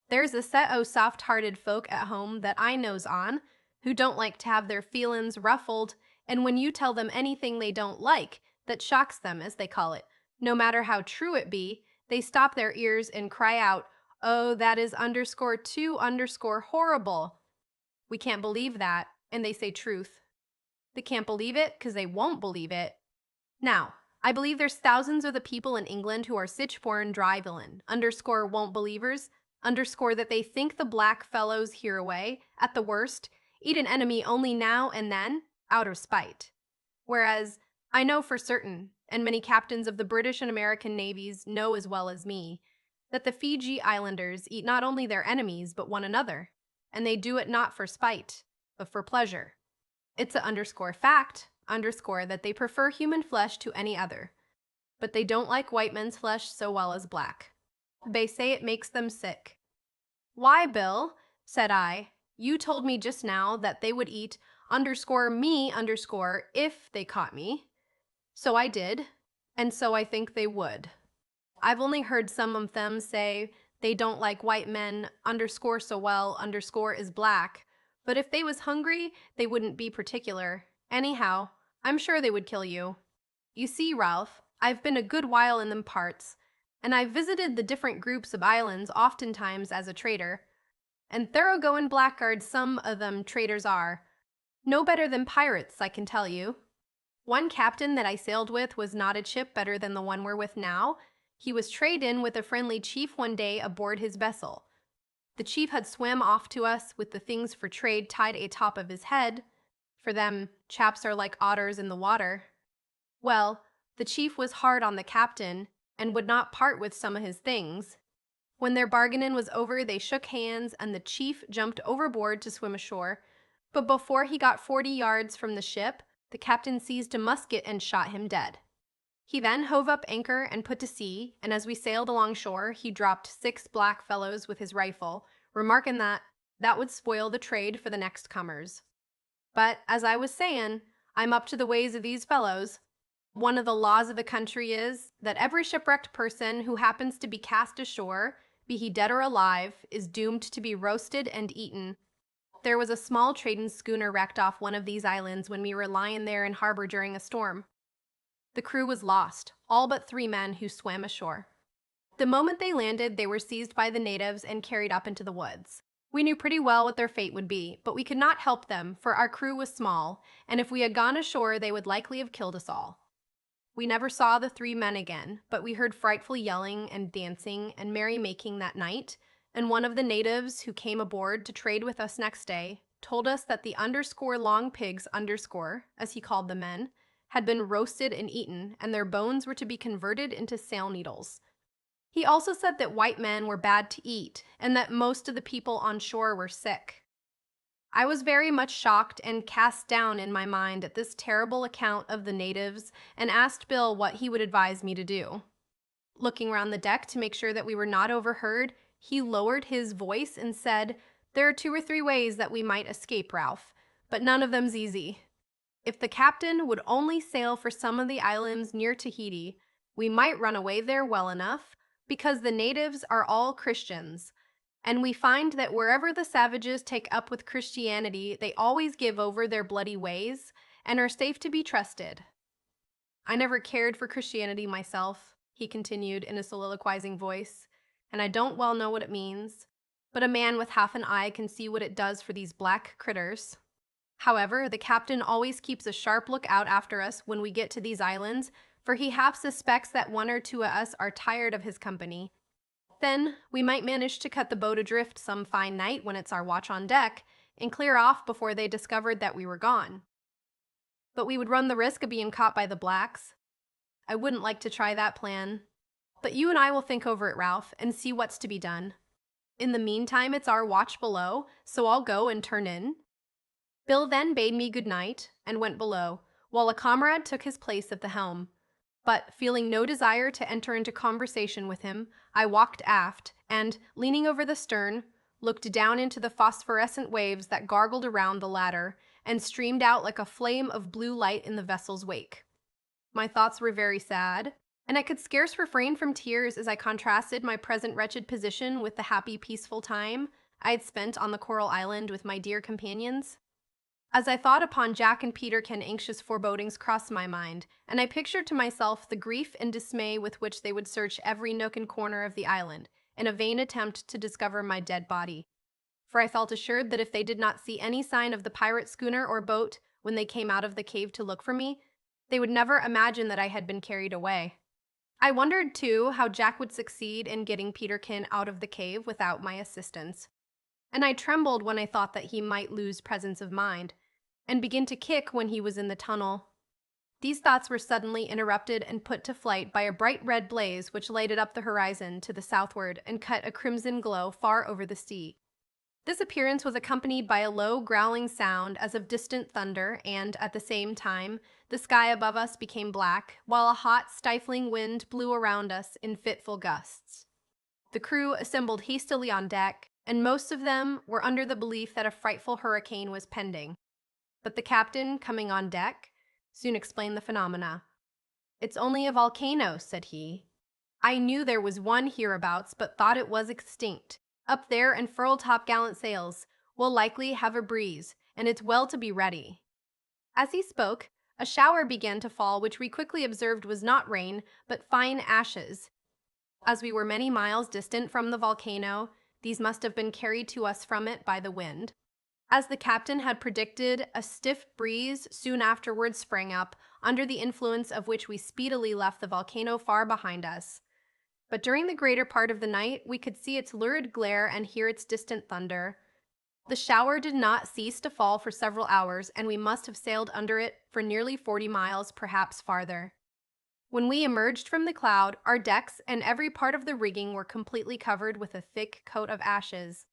There's a set o' soft-hearted folk at home that I knows on, who don't like to have their feelin's ruffled, and when you tell them anything they don't like, that shocks them, as they call it, no matter how true it be, they stop their ears and cry out, 'Oh, that is too horrible.' We can't believe that, and they say truth. They can't believe it, 'cause they won't believe it. Now, I believe there's thousands of the people in England who are sich born dry villain, won't believers, that they think the black fellows hereaway, at the worst, eat an enemy only now and then, out of spite. Whereas, I know for certain, and many captains of the British and American navies know as well as me, that the Fiji Islanders eat not only their enemies, but one another, and they do it not for spite, but for pleasure. It's a fact, that they prefer human flesh to any other, but they don't like white men's flesh so well as black. They say it makes them sick." "Why, Bill," said I, "you told me just now that they would eat me if they caught me." "So I did, and so I think they would. I've only heard some of them say they don't like white men so well as black, but if they was hungry, they wouldn't be particular. Anyhow, I'm sure they would kill you. You see, Ralph, I've been a good while in them parts, and I've visited the different groups of islands oftentimes as a trader, and thoroughgoing blackguards some of them traders are. No better than pirates, I can tell you. One captain that I sailed with was not a chip better than the one we're with now. He was trade in with a friendly chief one day aboard his vessel. The chief had swam off to us with the things for trade tied atop of his head. For them, chaps are like otters in the water. Well, the chief was hard on the captain and would not part with some of his things. When their bargainin' was over, they shook hands and the chief jumped overboard to swim ashore. But before he got 40 yards from the ship, the captain seized a musket and shot him dead. He then hove up anchor and put to sea, and as we sailed alongshore, he dropped 6 black fellows with his rifle, remarking that would spoil the trade for the next comers. But, as I was saying, I'm up to the ways of these fellows. One of the laws of the country is that every shipwrecked person who happens to be cast ashore, be he dead or alive, is doomed to be roasted and eaten. There was a small trading schooner wrecked off one of these islands when we were lying there in harbor during a storm. The crew was lost, all but 3 men who swam ashore. The moment they landed, they were seized by the natives and carried up into the woods. We knew pretty well what their fate would be, but we could not help them, for our crew was small, and if we had gone ashore, they would likely have killed us all. We never saw the 3 men again, but we heard frightful yelling and dancing and merrymaking that night, and one of the natives who came aboard to trade with us next day told us that the _long pigs as he called the men, had been roasted and eaten, and their bones were to be converted into sail needles. He also said that white men were bad to eat, and that most of the people on shore were sick. I was very much shocked and cast down in my mind at this terrible account of the natives, and asked Bill what he would advise me to do. Looking round the deck to make sure that we were not overheard, he lowered his voice and said, "There are 2 or 3 ways that we might escape, Ralph, but none of them's easy. If the captain would only sail for some of the islands near Tahiti, we might run away there well enough, because the natives are all Christians, and we find that wherever the savages take up with Christianity, they always give over their bloody ways and are safe to be trusted. I never cared for Christianity myself," he continued in a soliloquizing voice, "and I don't well know what it means, but a man with half an eye can see what it does for these black critters. However, the captain always keeps a sharp lookout after us when we get to these islands, for he half suspects that 1 or 2 of us are tired of his company. Then we might manage to cut the boat adrift some fine night when it's our watch on deck, and clear off before they discovered that we were gone. But we would run the risk of being caught by the blacks. I wouldn't like to try that plan. But you and I will think over it, Ralph, and see what's to be done. In the meantime, it's our watch below, so I'll go and turn in." Bill then bade me good night and went below, while a comrade took his place at the helm. But, feeling no desire to enter into conversation with him, I walked aft and, leaning over the stern, looked down into the phosphorescent waves that gargled around the ladder and streamed out like a flame of blue light in the vessel's wake. My thoughts were very sad, and I could scarce refrain from tears as I contrasted my present wretched position with the happy, peaceful time I had spent on the Coral Island with my dear companions. As I thought upon Jack and Peterkin, anxious forebodings crossed my mind, and I pictured to myself the grief and dismay with which they would search every nook and corner of the island, in a vain attempt to discover my dead body. For I felt assured that if they did not see any sign of the pirate schooner or boat when they came out of the cave to look for me, they would never imagine that I had been carried away. I wondered, too, how Jack would succeed in getting Peterkin out of the cave without my assistance, and I trembled when I thought that he might lose presence of mind and begin to kick when he was in the tunnel. These thoughts were suddenly interrupted and put to flight by a bright red blaze which lighted up the horizon to the southward and cut a crimson glow far over the sea. This appearance was accompanied by a low growling sound as of distant thunder, and, at the same time, the sky above us became black, while a hot, stifling wind blew around us in fitful gusts. The crew assembled hastily on deck, and most of them were under the belief that a frightful hurricane was pending. But the captain, coming on deck, soon explained the phenomena. "It's only a volcano," said he. "I knew there was one hereabouts, but thought it was extinct. Up there and furl topgallant sails. We'll likely have a breeze, and it's well to be ready." As he spoke, a shower began to fall, which we quickly observed was not rain, but fine ashes. As we were many miles distant from the volcano, These must have been carried to us from it by the wind. As the captain had predicted, a stiff breeze soon afterwards sprang up, under the influence of which we speedily left the volcano far behind us. But during the greater part of the night, we could see its lurid glare and hear its distant thunder. The shower did not cease to fall for several hours, and we must have sailed under it for nearly 40 miles, perhaps farther. When we emerged from the cloud, our decks and every part of the rigging were completely covered with a thick coat of ashes.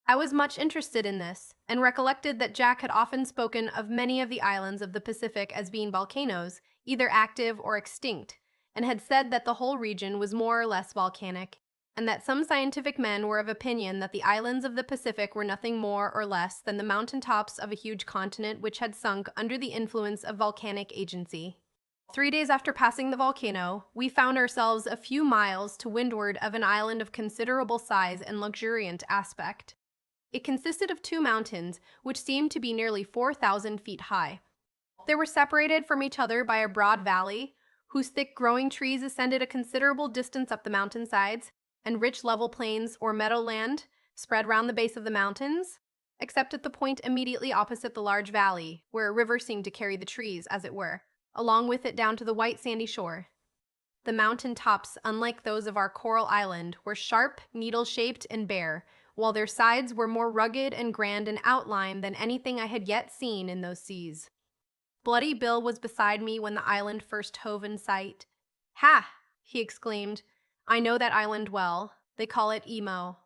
I was much interested in this, and recollected that Jack had often spoken of many of the islands of the Pacific as being volcanoes, either active or extinct, and had said that the whole region was more or less volcanic, and that some scientific men were of opinion that the islands of the Pacific were nothing more or less than the mountain tops of a huge continent which had sunk under the influence of volcanic agency. 3 days after passing the volcano, we found ourselves a few miles to windward of an island of considerable size and luxuriant aspect. It consisted of two mountains, which seemed to be nearly 4,000 feet high. They were separated from each other by a broad valley, whose thick growing trees ascended a considerable distance up the mountain sides, and rich level plains or meadowland spread round the base of the mountains, except at the point immediately opposite the large valley, where a river seemed to carry the trees, as it were, along with it down to the white sandy shore. The mountain tops, unlike those of our coral island, were sharp, needle-shaped, and bare, while their sides were more rugged and grand in outline than anything I had yet seen in those seas. Bloody Bill was beside me when the island first hove in sight. "Ha!" he exclaimed. "I know that island well. They call it Emo."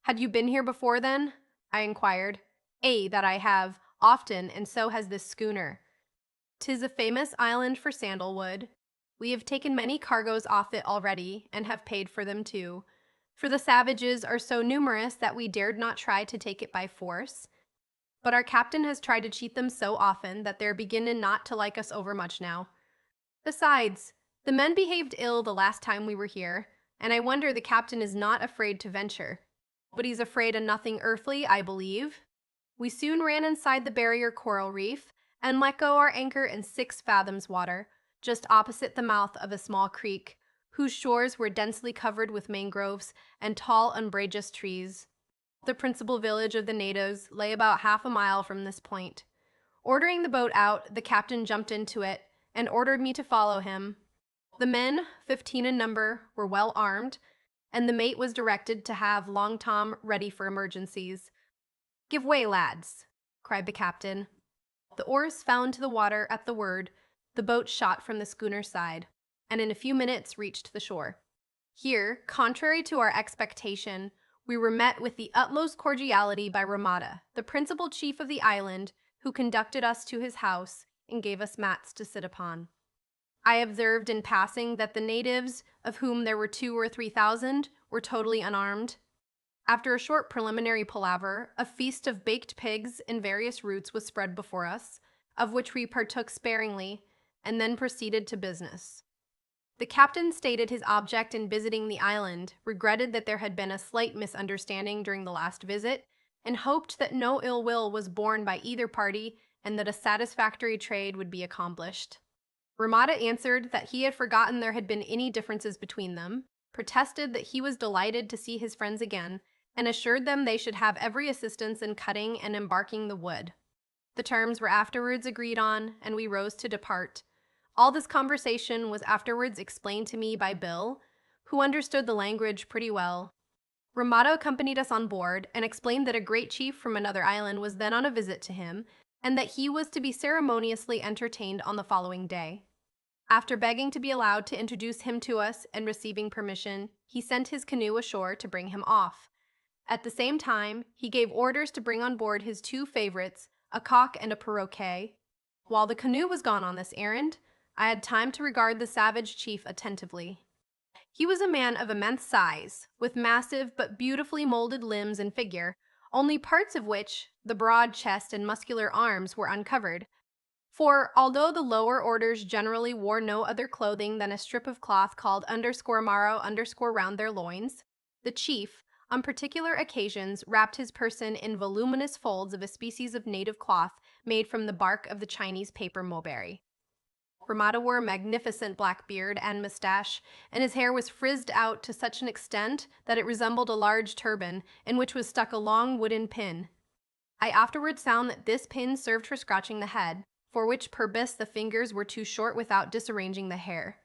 "Had you been here before, then?" I inquired. "Ay, that I have, often, and so has this schooner. 'Tis a famous island for sandalwood. We have taken many cargoes off it already, and have paid for them too, for the savages are so numerous that we dared not try to take it by force. But our captain has tried to cheat them so often that they're beginning not to like us overmuch now. Besides, the men behaved ill the last time we were here, and I wonder the captain is not afraid to venture. But he's afraid of nothing earthly, I believe." We soon ran inside the barrier coral reef, and let go our anchor in 6 fathoms water, just opposite the mouth of a small creek, whose shores were densely covered with mangroves and tall umbrageous trees. The principal village of the natives lay about half a mile from this point. Ordering the boat out, the captain jumped into it, and ordered me to follow him. The men, 15 in number, were well armed, and the mate was directed to have Long Tom ready for emergencies. "Give way, lads," cried the captain. The oars fell into the water at the word, the boat shot from the schooner's side, and in a few minutes reached the shore. Here, contrary to our expectation, we were met with the utmost cordiality by Ramada, the principal chief of the island, who conducted us to his house and gave us mats to sit upon. I observed in passing that the natives, of whom there were 2,000 or 3,000, were totally unarmed. After a short preliminary palaver, a feast of baked pigs and various roots was spread before us, of which we partook sparingly, and then proceeded to business. The captain stated his object in visiting the island, regretted that there had been a slight misunderstanding during the last visit, and hoped that no ill will was borne by either party and that a satisfactory trade would be accomplished. Ramada answered that he had forgotten there had been any differences between them, protested that he was delighted to see his friends again, and assured them they should have every assistance in cutting and embarking the wood. The terms were afterwards agreed on, and we rose to depart. All this conversation was afterwards explained to me by Bill, who understood the language pretty well. Ramada accompanied us on board, and explained that a great chief from another island was then on a visit to him, and that he was to be ceremoniously entertained on the following day. After begging to be allowed to introduce him to us and receiving permission, he sent his canoe ashore to bring him off. At the same time, he gave orders to bring on board his 2 favorites, a cock and a perroquet. While the canoe was gone on this errand, I had time to regard the savage chief attentively. He was a man of immense size, with massive but beautifully molded limbs and figure, only parts of which, the broad chest and muscular arms, were uncovered. For, although the lower orders generally wore no other clothing than a strip of cloth called _maro_ round their loins, the chief, on particular occasions, wrapped his person in voluminous folds of a species of native cloth made from the bark of the Chinese paper mulberry. Ramada wore a magnificent black beard and mustache, and his hair was frizzed out to such an extent that it resembled a large turban, in which was stuck a long wooden pin. I afterwards found that this pin served for scratching the head, for which purpose the fingers were too short without disarranging the hair.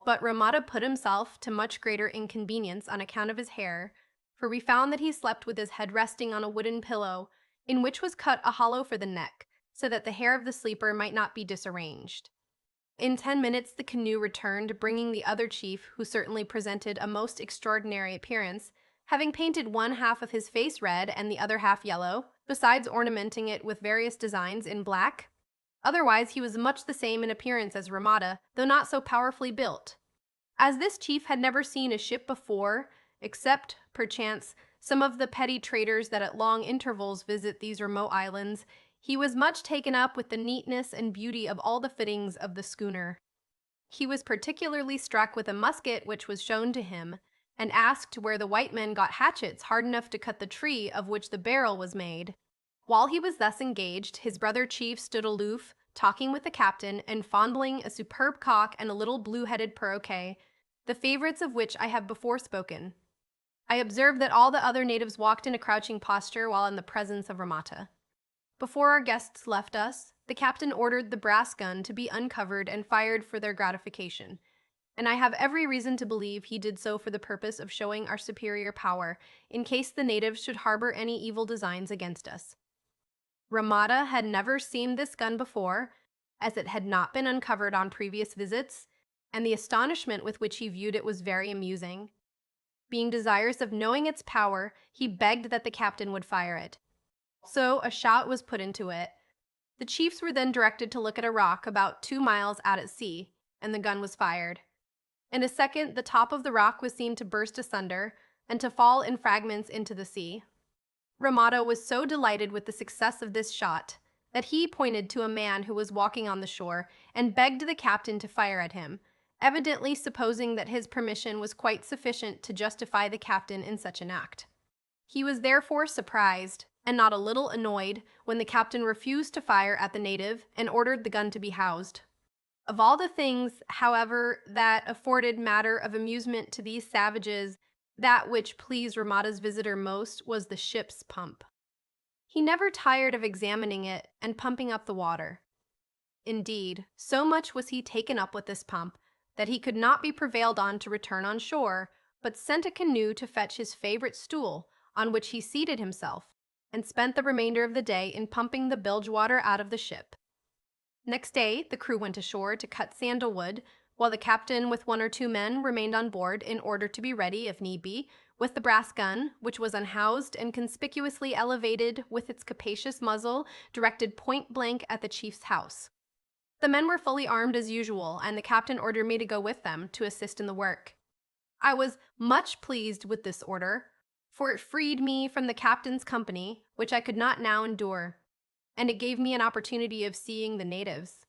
But Ramada put himself to much greater inconvenience on account of his hair, for we found that he slept with his head resting on a wooden pillow, in which was cut a hollow for the neck, so that the hair of the sleeper might not be disarranged. In 10 minutes the canoe returned, bringing the other chief, who certainly presented a most extraordinary appearance, having painted one half of his face red and the other half yellow, besides ornamenting it with various designs in black. Otherwise he was much the same in appearance as Ramada, though not so powerfully built. As this chief had never seen a ship before, except, perchance, some of the petty traders that at long intervals visit these remote islands, he was much taken up with the neatness and beauty of all the fittings of the schooner. He was particularly struck with a musket which was shown to him, and asked where the white men got hatchets hard enough to cut the tree of which the barrel was made. While he was thus engaged, his brother chief stood aloof, talking with the captain, and fondling a superb cock and a little blue-headed paroquet, the favorites of which I have before spoken. I observed that all the other natives walked in a crouching posture while in the presence of Ramata. Before our guests left us, the captain ordered the brass gun to be uncovered and fired for their gratification, and I have every reason to believe he did so for the purpose of showing our superior power, in case the natives should harbor any evil designs against us. Ramada had never seen this gun before, as it had not been uncovered on previous visits, and the astonishment with which he viewed it was very amusing. Being desirous of knowing its power, he begged that the captain would fire it. So a shot was put into it. The chiefs were then directed to look at a rock about 2 miles out at sea, and the gun was fired. In a second, the top of the rock was seen to burst asunder, and to fall in fragments into the sea. Ramada was so delighted with the success of this shot that he pointed to a man who was walking on the shore and begged the captain to fire at him, evidently supposing that his permission was quite sufficient to justify the captain in such an act. He was therefore surprised, and not a little annoyed, when the captain refused to fire at the native and ordered the gun to be housed. Of all the things, however, that afforded matter of amusement to these savages, that which pleased Ramada's visitor most was the ship's pump. He never tired of examining it and pumping up the water. Indeed, so much was he taken up with this pump that he could not be prevailed on to return on shore, but sent a canoe to fetch his favorite stool, on which he seated himself, and spent the remainder of the day in pumping the bilge water out of the ship. Next day, the crew went ashore to cut sandalwood, while the captain with 1 or 2 men remained on board in order to be ready, if need be, with the brass gun, which was unhoused and conspicuously elevated with its capacious muzzle directed point-blank at the chief's house. The men were fully armed as usual, and the captain ordered me to go with them to assist in the work. I was much pleased with this order, for it freed me from the captain's company, which I could not now endure, and it gave me an opportunity of seeing the natives.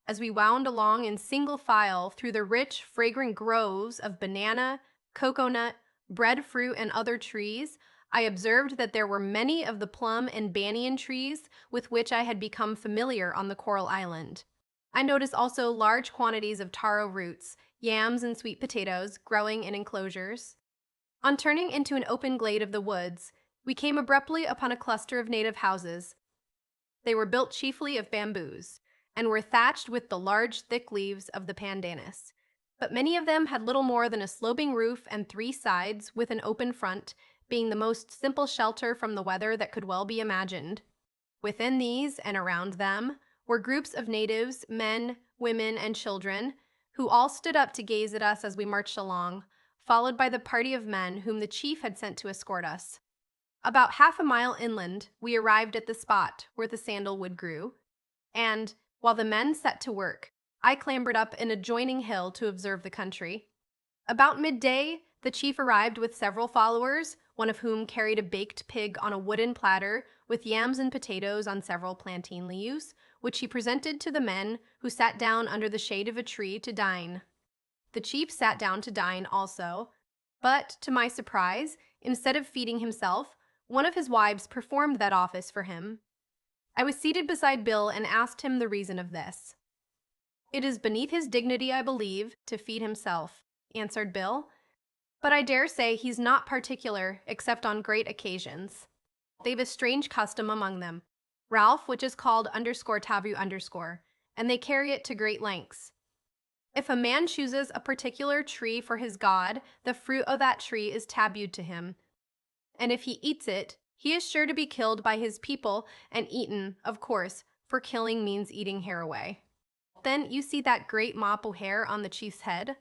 As we wound along in single file through the rich, fragrant groves of banana, cocoanut, breadfruit, and other trees, I observed that there were many of the plum and banyan trees with which I had become familiar on the Coral Island. I noticed also large quantities of taro roots, yams, and sweet potatoes growing in enclosures. On turning into an open glade of the woods, we came abruptly upon a cluster of native houses. They were built chiefly of bamboos, and were thatched with the large, thick leaves of the pandanus. But many of them had little more than a sloping roof and 3 sides with an open front, being the most simple shelter from the weather that could well be imagined. Within these, and around them, were groups of natives, men, women, and children, who all stood up to gaze at us as we marched along, followed by the party of men whom the chief had sent to escort us. About half a mile inland, we arrived at the spot where the sandalwood grew, and, while the men set to work, I clambered up an adjoining hill to observe the country. About midday, the chief arrived with several followers, one of whom carried a baked pig on a wooden platter with yams and potatoes on several plantain leaves, which he presented to the men, who sat down under the shade of a tree to dine. The chief sat down to dine also, but, to my surprise, instead of feeding himself, one of his wives performed that office for him. I was seated beside Bill and asked him the reason of this. It is beneath his dignity, I believe, to feed himself, answered Bill. But I dare say he's not particular except on great occasions. They've a strange custom among them, Ralph, which is called underscore taboo underscore, and they carry it to great lengths. If a man chooses a particular tree for his god, the fruit of that tree is tabooed to him, and if he eats it, he is sure to be killed by his people and eaten, of course, for killing means eating hair away. Then you see that great mop o' hair on the chief's head?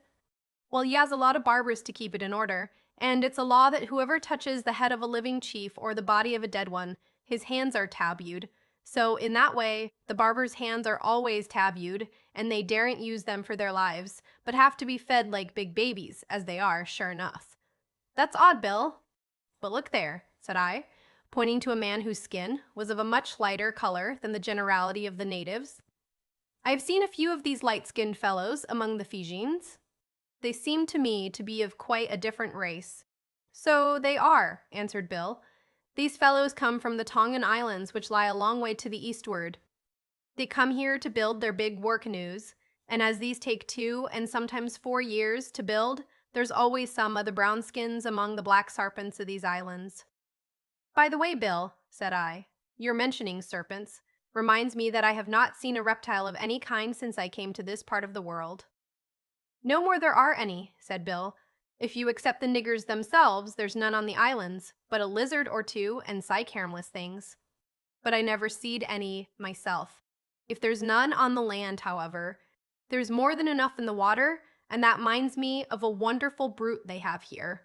Well, he has a lot of barbers to keep it in order, and it's a law that whoever touches the head of a living chief or the body of a dead one, his hands are tabooed. So, in that way, the barber's hands are always tabooed, and they daren't use them for their lives, but have to be fed like big babies, as they are, sure enough. That's odd, Bill. But look there, said I, pointing to a man whose skin was of a much lighter color than the generality of the natives. I have seen a few of these light-skinned fellows among the Fijians. They seem to me to be of quite a different race. So they are, answered Bill. These fellows come from the Tongan Islands, which lie a long way to the eastward. They come here to build their big war canoes, and as these take 2 and sometimes 4 years to build, there's always some of the brownskins among the black serpents of these islands. By the way, Bill, said I, your mentioning serpents reminds me that I have not seen a reptile of any kind since I came to this part of the world. No more there are any, said Bill. If you accept the niggers themselves, there's none on the islands, but a lizard or 2 and sic harmless things. But I never seed any myself. If there's none on the land, however, there's more than enough in the water, and that minds me of a wonderful brute they have here.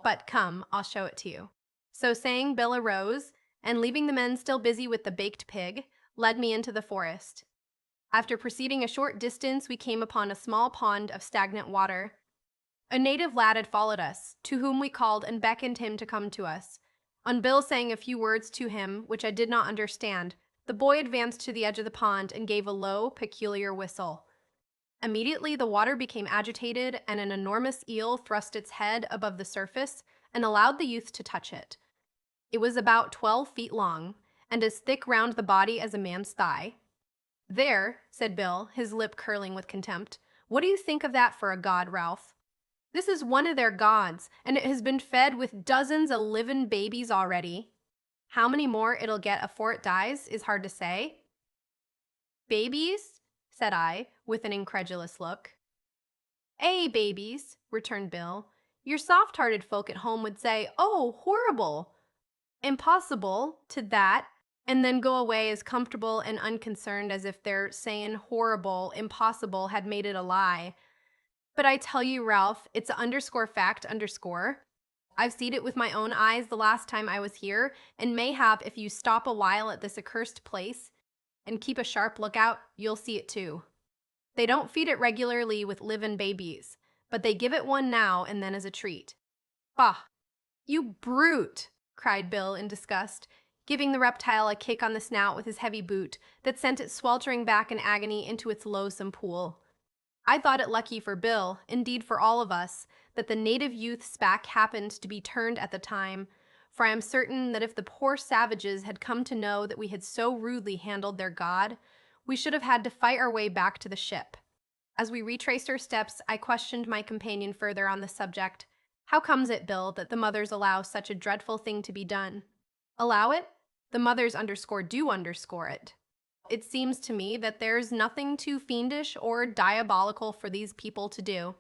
But come, I'll show it to you. So saying, Bill arose, and leaving the men still busy with the baked pig, led me into the forest. After proceeding a short distance, we came upon a small pond of stagnant water. A native lad had followed us, to whom we called and beckoned him to come to us. On Bill saying a few words to him, which I did not understand, the boy advanced to the edge of the pond and gave a low, peculiar whistle. Immediately the water became agitated, and an enormous eel thrust its head above the surface and allowed the youth to touch it. It was about 12 feet long, and as thick round the body as a man's thigh. There, said Bill, his lip curling with contempt. What do you think of that for a god, Ralph? This is one of their gods, and it has been fed with dozens of livin' babies already. How many more it'll get afore it dies is hard to say. Babies? Said I, with an incredulous look. Babies, returned Bill. Your soft-hearted folk at home would say, oh, horrible! Impossible to that, and then go away as comfortable and unconcerned as if their saying horrible, impossible had made it a lie. But I tell you, Ralph, it's a underscore fact underscore. I've seen it with my own eyes the last time I was here, and mayhap if you stop a while at this accursed place and keep a sharp lookout, you'll see it too. They don't feed it regularly with livin' babies, but they give it one now and then as a treat. Bah! You brute! Cried Bill in disgust, giving the reptile a kick on the snout with his heavy boot that sent it sweltering back in agony into its loathsome pool. I thought it lucky for Bill, indeed for all of us, that the native youth's back happened to be turned at the time, for I am certain that if the poor savages had come to know that we had so rudely handled their god, we should have had to fight our way back to the ship. As we retraced our steps, I questioned my companion further on the subject. How comes it, Bill, that the mothers allow such a dreadful thing to be done? Allow it? The mothers do underscore it. It seems to me that there's nothing too fiendish or diabolical for these people to do.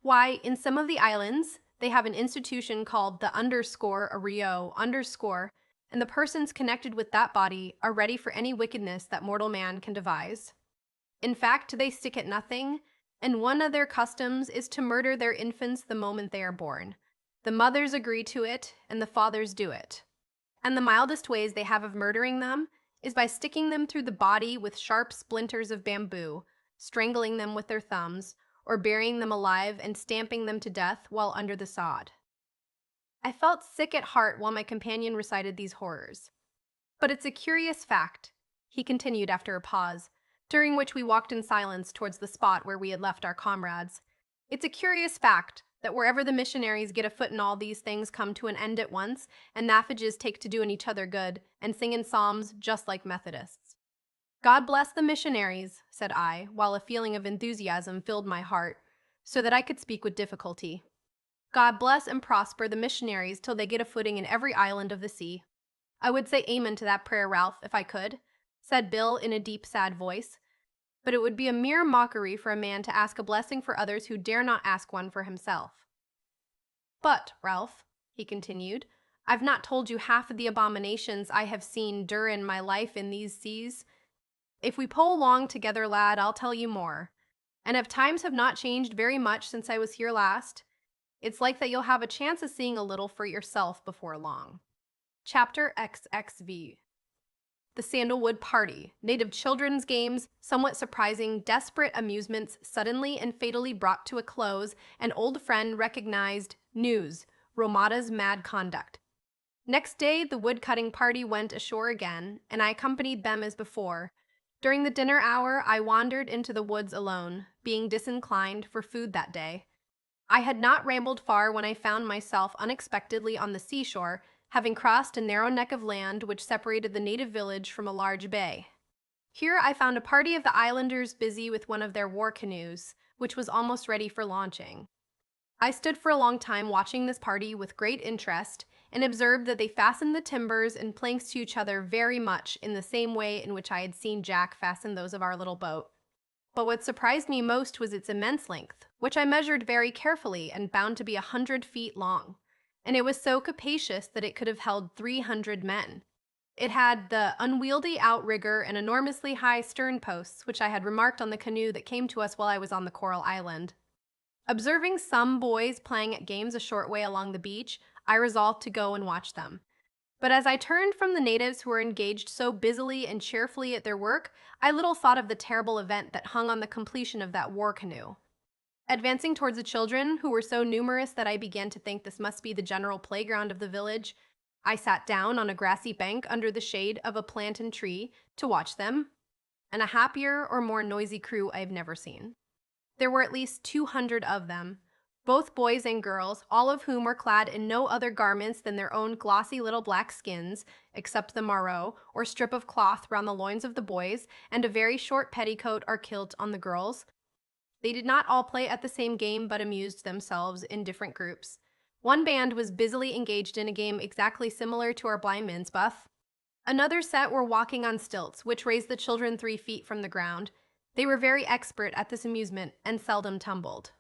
Why, in some of the islands, they have an institution called the underscore a Rio underscore, and the persons connected with that body are ready for any wickedness that mortal man can devise. In fact, they stick at nothing, and one of their customs is to murder their infants the moment they are born. The mothers agree to it, and the fathers do it. And the mildest ways they have of murdering them is by sticking them through the body with sharp splinters of bamboo, strangling them with their thumbs, or burying them alive and stamping them to death while under the sod. I felt sick at heart while my companion recited these horrors. But it's a curious fact, he continued after a pause, during which we walked in silence towards the spot where we had left our comrades. It's a curious fact that wherever the missionaries get a foot in all these things come to an end at once, and naffages take to doing each other good, and singing psalms just like Methodists. God bless the missionaries, said I, while a feeling of enthusiasm filled my heart, so that I could speak with difficulty. God bless and prosper the missionaries till they get a footing in every island of the sea. I would say amen to that prayer, Ralph, if I could, said Bill in a deep, sad voice. But it would be a mere mockery for a man to ask a blessing for others who dare not ask one for himself. But, Ralph, he continued, I've not told you half of the abominations I have seen durin' my life in these seas. If we pull along together, lad, I'll tell you more. And if times have not changed very much since I was here last, it's like that you'll have a chance of seeing a little for yourself before long. Chapter XXV. The Sandalwood Party, native children's games, somewhat surprising, desperate amusements suddenly and fatally brought to a close, an old friend recognized, news, Romata's mad conduct. Next day, the wood-cutting party went ashore again, and I accompanied them as before. During the dinner hour, I wandered into the woods alone, being disinclined for food that day. I had not rambled far when I found myself unexpectedly on the seashore, having crossed a narrow neck of land which separated the native village from a large bay. Here I found a party of the islanders busy with one of their war canoes, which was almost ready for launching. I stood for a long time watching this party with great interest, and observed that they fastened the timbers and planks to each other very much in the same way in which I had seen Jack fasten those of our little boat. But what surprised me most was its immense length, which I measured very carefully and found to be 100 feet long, and it was so capacious that it could have held 300 men. It had the unwieldy outrigger and enormously high stern posts, which I had remarked on the canoe that came to us while I was on the Coral Island. Observing some boys playing at games a short way along the beach, I resolved to go and watch them. But as I turned from the natives who were engaged so busily and cheerfully at their work, I little thought of the terrible event that hung on the completion of that war canoe. Advancing towards the children, who were so numerous that I began to think this must be the general playground of the village, I sat down on a grassy bank under the shade of a plantain tree to watch them, and a happier or more noisy crew I have never seen. There were at least 200 of them, both boys and girls, all of whom were clad in no other garments than their own glossy little black skins, except the maro, or strip of cloth round the loins of the boys, and a very short petticoat or kilt on the girls. They did not all play at the same game, but amused themselves in different groups. One band was busily engaged in a game exactly similar to our blind man's buff. Another set were walking on stilts, which raised the children 3 feet from the ground. They were very expert at this amusement, and seldom tumbled.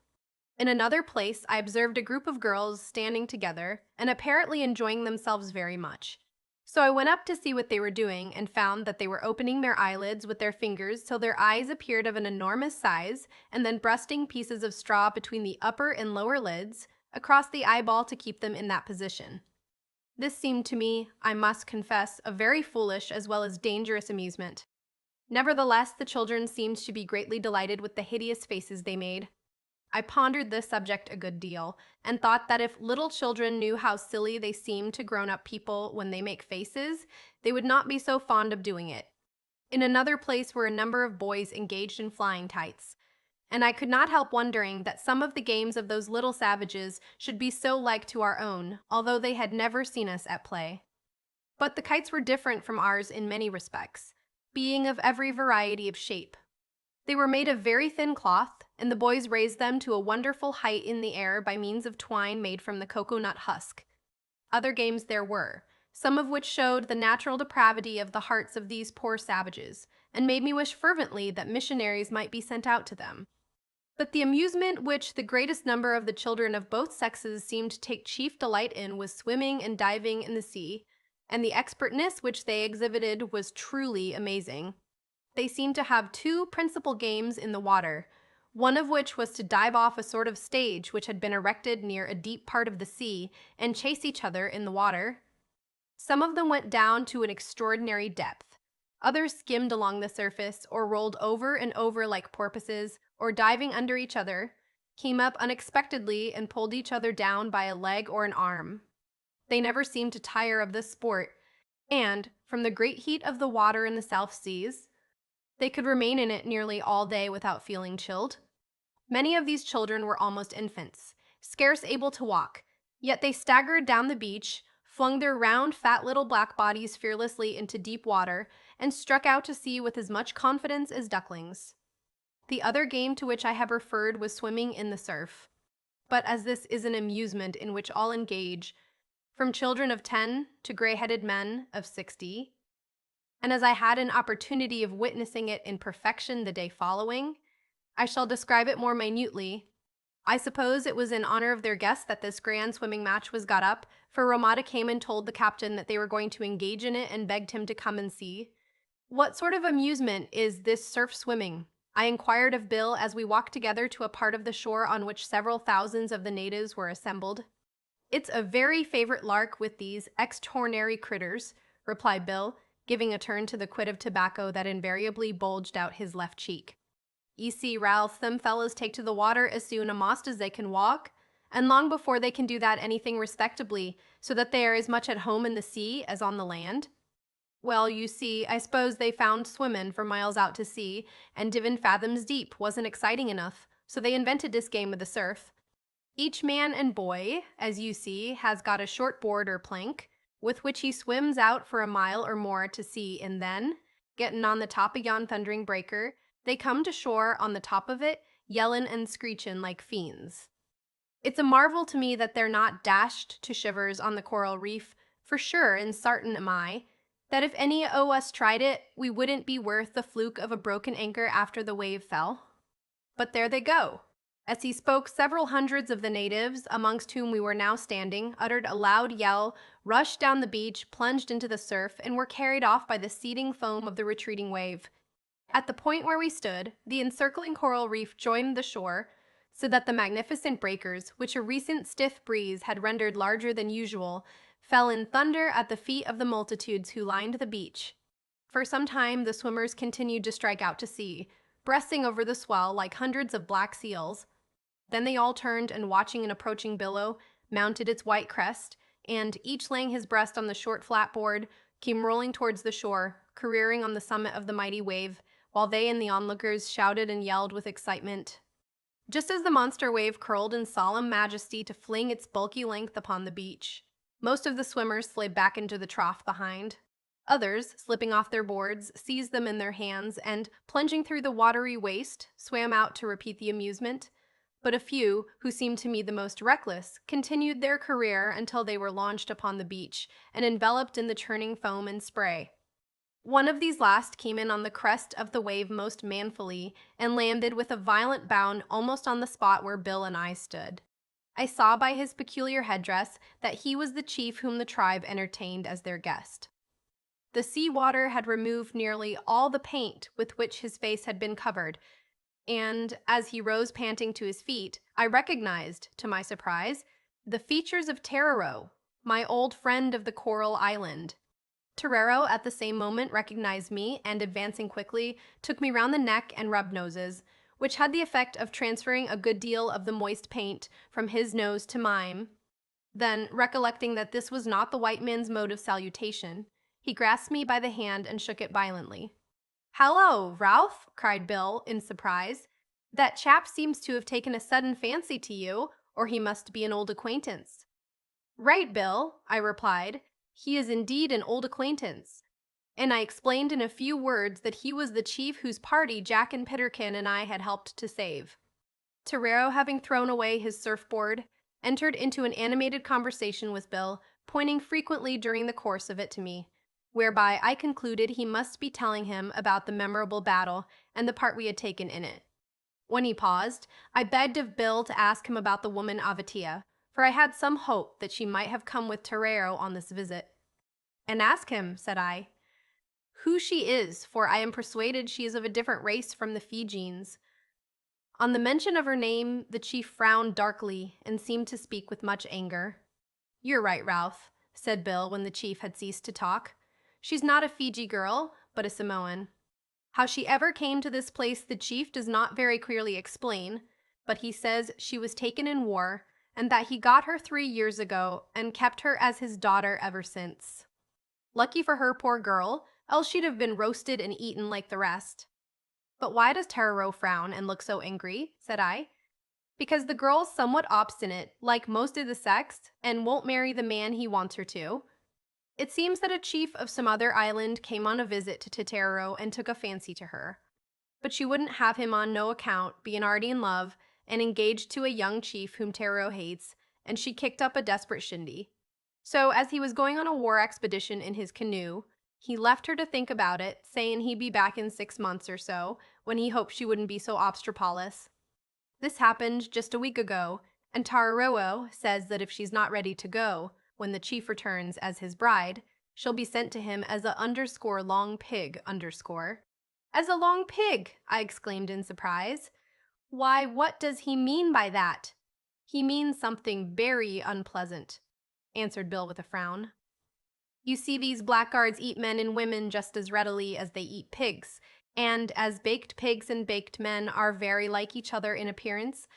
In another place, I observed a group of girls standing together and apparently enjoying themselves very much. So I went up to see what they were doing and found that they were opening their eyelids with their fingers till their eyes appeared of an enormous size, and then breasting pieces of straw between the upper and lower lids across the eyeball to keep them in that position. This seemed to me, I must confess, a very foolish as well as dangerous amusement. Nevertheless, the children seemed to be greatly delighted with the hideous faces they made. I pondered this subject a good deal, and thought that if little children knew how silly they seem to grown-up people when they make faces, they would not be so fond of doing it. In another place were a number of boys engaged in flying kites, and I could not help wondering that some of the games of those little savages should be so like to our own, although they had never seen us at play. But the kites were different from ours in many respects, being of every variety of shape. They were made of very thin cloth, and the boys raised them to a wonderful height in the air by means of twine made from the cocoa-nut husk. Other games there were, some of which showed the natural depravity of the hearts of these poor savages, and made me wish fervently that missionaries might be sent out to them. But the amusement which the greatest number of the children of both sexes seemed to take chief delight in was swimming and diving in the sea, and the expertness which they exhibited was truly amazing. They seemed to have two principal games in the water, one of which was to dive off a sort of stage which had been erected near a deep part of the sea and chase each other in the water. Some of them went down to an extraordinary depth. Others skimmed along the surface, or rolled over and over like porpoises, or diving under each other, came up unexpectedly and pulled each other down by a leg or an arm. They never seemed to tire of this sport, and, from the great heat of the water in the South Seas, they could remain in it nearly all day without feeling chilled. Many of these children were almost infants, scarce able to walk, yet they staggered down the beach, flung their round, fat little black bodies fearlessly into deep water, and struck out to sea with as much confidence as ducklings. The other game to which I have referred was swimming in the surf. But as this is an amusement in which all engage, from children of 10 to gray-headed men of 60, and as I had an opportunity of witnessing it in perfection the day following, I shall describe it more minutely. I suppose it was in honor of their guests that this grand swimming match was got up, for Ramada came and told the captain that they were going to engage in it and begged him to come and see. "What sort of amusement is this surf swimming?" I inquired of Bill as we walked together to a part of the shore on which several thousands of the natives were assembled. "It's a very favorite lark with these extraordinary critters," replied Bill, giving a turn to the quid of tobacco that invariably bulged out his left cheek. "Ye see, Ralph, them fellows take to the water as soon a'most as they can walk, and long before they can do that anything respectably, so that they are as much at home in the sea as on the land. Well, you see, I suppose they found swimmin' for miles out to sea, and divin fathoms deep wasn't exciting enough, so they invented this game of the surf. Each man and boy, as you see, has got a short board or plank, with which he swims out for a mile or more to sea, and then, gettin' on the top of yon thundering breaker, they come to shore on the top of it, yellin' and screechin' like fiends. It's a marvel to me that they're not dashed to shivers on the coral reef, for sure, and sartin am I, that if any o' us tried it, we wouldn't be worth the fluke of a broken anchor after the wave fell. But there they go." As he spoke, several hundreds of the natives, amongst whom we were now standing, uttered a loud yell, rushed down the beach, plunged into the surf, and were carried off by the seething foam of the retreating wave. At the point where we stood, the encircling coral reef joined the shore, so that the magnificent breakers, which a recent stiff breeze had rendered larger than usual, fell in thunder at the feet of the multitudes who lined the beach. For some time the swimmers continued to strike out to sea, breasting over the swell like hundreds of black seals. Then they all turned and, watching an approaching billow, mounted its white crest, and, each laying his breast on the short flat board, came rolling towards the shore, careering on the summit of the mighty wave, while they and the onlookers shouted and yelled with excitement. Just as the monster wave curled in solemn majesty to fling its bulky length upon the beach, most of the swimmers slid back into the trough behind. Others, slipping off their boards, seized them in their hands and, plunging through the watery waste, swam out to repeat the amusement. But a few, who seemed to me the most reckless, continued their career until they were launched upon the beach and enveloped in the churning foam and spray. One of these last came in on the crest of the wave most manfully and landed with a violent bound almost on the spot where Bill and I stood. I saw by his peculiar headdress that he was the chief whom the tribe entertained as their guest. The sea water had removed nearly all the paint with which his face had been covered, and, as he rose panting to his feet, I recognized, to my surprise, the features of Terrero, my old friend of the Coral Island. Terrero at the same moment recognized me, and, advancing quickly, took me round the neck and rubbed noses, which had the effect of transferring a good deal of the moist paint from his nose to mine. Then, recollecting that this was not the white man's mode of salutation, he grasped me by the hand and shook it violently. "Hallo, Ralph!" cried Bill, in surprise. "That chap seems to have taken a sudden fancy to you, or he must be an old acquaintance." "Right, Bill," I replied. "He is indeed an old acquaintance." And I explained in a few words that he was the chief whose party Jack and Pitterkin and I had helped to save. Terrero, having thrown away his surfboard, entered into an animated conversation with Bill, pointing frequently during the course of it to me, whereby I concluded he must be telling him about the memorable battle and the part we had taken in it. When he paused, I begged of Bill to ask him about the woman Avatia, for I had some hope that she might have come with Terrero on this visit. "And ask him," said I, "who she is, for I am persuaded she is of a different race from the Fijians." On the mention of her name, the chief frowned darkly and seemed to speak with much anger. "You're right, Ralph," said Bill when the chief had ceased to talk. "She's not a Fiji girl, but a Samoan. How she ever came to this place the chief does not very clearly explain, but he says she was taken in war, and that he got her 3 years ago and kept her as his daughter ever since. Lucky for her, poor girl, else she'd have been roasted and eaten like the rest." "But why does Terrero frown and look so angry?" said I. "Because the girl's somewhat obstinate, like most of the sex, and won't marry the man he wants her to. It seems that a chief of some other island came on a visit to Totaro and took a fancy to her. But she wouldn't have him on no account, being already in love and engaged to a young chief whom Taro hates, and she kicked up a desperate shindy. So, as he was going on a war expedition in his canoe, he left her to think about it, saying he'd be back in 6 months or so, when he hoped she wouldn't be so obstropolous. This happened just a week ago, and Tararoa says that if she's not ready to go, when the chief returns as his bride, she'll be sent to him as a underscore long pig underscore. As a long pig, I exclaimed in surprise. Why, what does he mean by that? He means something very unpleasant, answered Bill with a frown. You see, these blackguards eat men and women just as readily as they eat pigs, and as baked pigs and baked men are very like each other in appearance,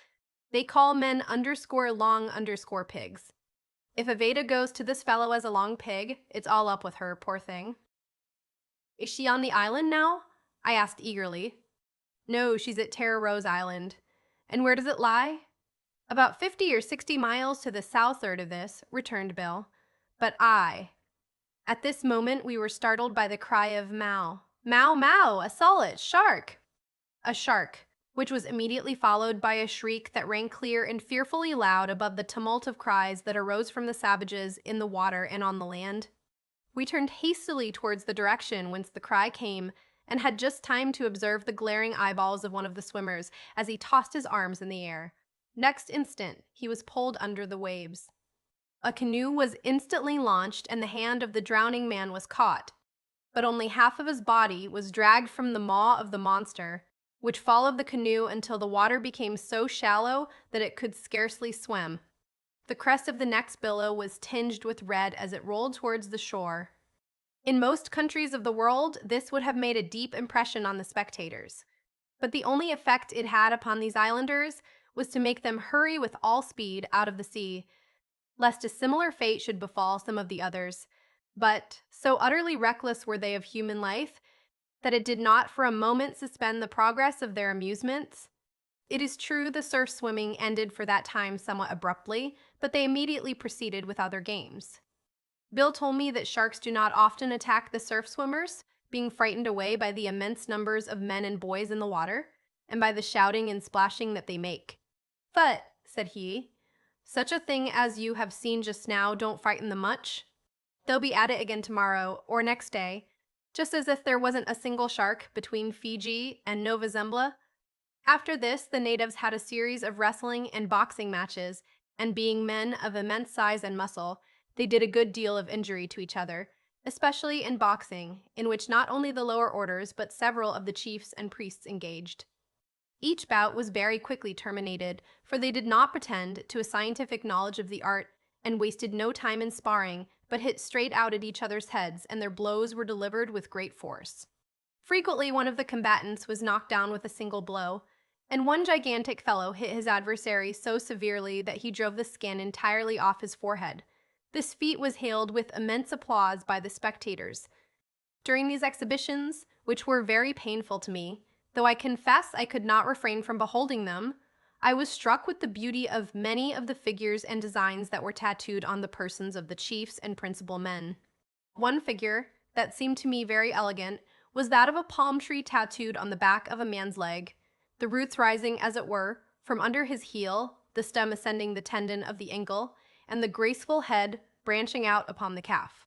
they call men underscore long underscore pigs. If Aveda goes to this fellow as a long pig, it's all up with her, poor thing. Is she on the island now? I asked eagerly. No, she's at Terra Rose Island. And where does it lie? About 50 or 60 miles to the southward of this, returned Bill. But At this moment we were startled by the cry of Mao. Mao, Mao, a solid shark! A shark, which was immediately followed by a shriek that rang clear and fearfully loud above the tumult of cries that arose from the savages in the water and on the land. We turned hastily towards the direction whence the cry came, and had just time to observe the glaring eyeballs of one of the swimmers as he tossed his arms in the air. Next instant, he was pulled under the waves. A canoe was instantly launched, and the hand of the drowning man was caught, but only half of his body was dragged from the maw of the monster, which followed the canoe until the water became so shallow that it could scarcely swim. The crest of the next billow was tinged with red as it rolled towards the shore. In most countries of the world, this would have made a deep impression on the spectators. But the only effect it had upon these islanders was to make them hurry with all speed out of the sea, lest a similar fate should befall some of the others. But so utterly reckless were they of human life that it did not for a moment suspend the progress of their amusements. It is true the surf swimming ended for that time somewhat abruptly, but they immediately proceeded with other games. Bill told me that sharks do not often attack the surf swimmers, being frightened away by the immense numbers of men and boys in the water, and by the shouting and splashing that they make. But, said he, such a thing as you have seen just now don't frighten them much. They'll be at it again tomorrow, or next day, just as if there wasn't a single shark between Fiji and Nova Zembla. After this, the natives had a series of wrestling and boxing matches, and being men of immense size and muscle, they did a good deal of injury to each other, especially in boxing, in which not only the lower orders but several of the chiefs and priests engaged. Each bout was very quickly terminated, for they did not pretend to a scientific knowledge of the art, and wasted no time in sparring, but hit straight out at each other's heads, and their blows were delivered with great force. Frequently one of the combatants was knocked down with a single blow, and one gigantic fellow hit his adversary so severely that he drove the skin entirely off his forehead. This feat was hailed with immense applause by the spectators. During these exhibitions, which were very painful to me, though I confess I could not refrain from beholding them, I was struck with the beauty of many of the figures and designs that were tattooed on the persons of the chiefs and principal men. One figure, that seemed to me very elegant, was that of a palm tree tattooed on the back of a man's leg, the roots rising, as it were, from under his heel, the stem ascending the tendon of the ankle, and the graceful head branching out upon the calf.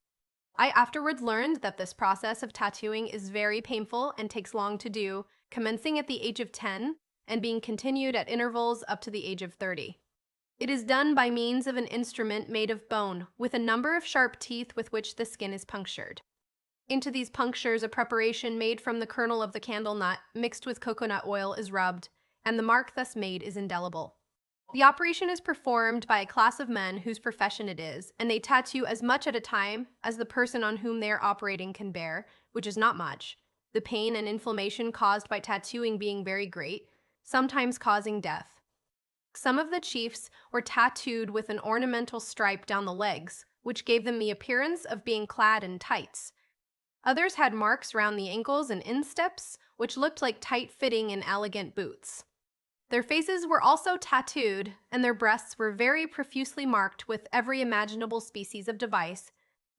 I afterwards learned that this process of tattooing is very painful and takes long to do, commencing at the age of 10 and being continued at intervals up to the age of 30. It is done by means of an instrument made of bone, with a number of sharp teeth with which the skin is punctured. Into these punctures a preparation made from the kernel of the candle nut, mixed with coconut oil, is rubbed, and the mark thus made is indelible. The operation is performed by a class of men whose profession it is, and they tattoo as much at a time as the person on whom they are operating can bear, which is not much, the pain and inflammation caused by tattooing being very great, sometimes causing death. Some of the chiefs were tattooed with an ornamental stripe down the legs, which gave them the appearance of being clad in tights. Others had marks round the ankles and insteps, which looked like tight-fitting and elegant boots. Their faces were also tattooed, and their breasts were very profusely marked with every imaginable species of device,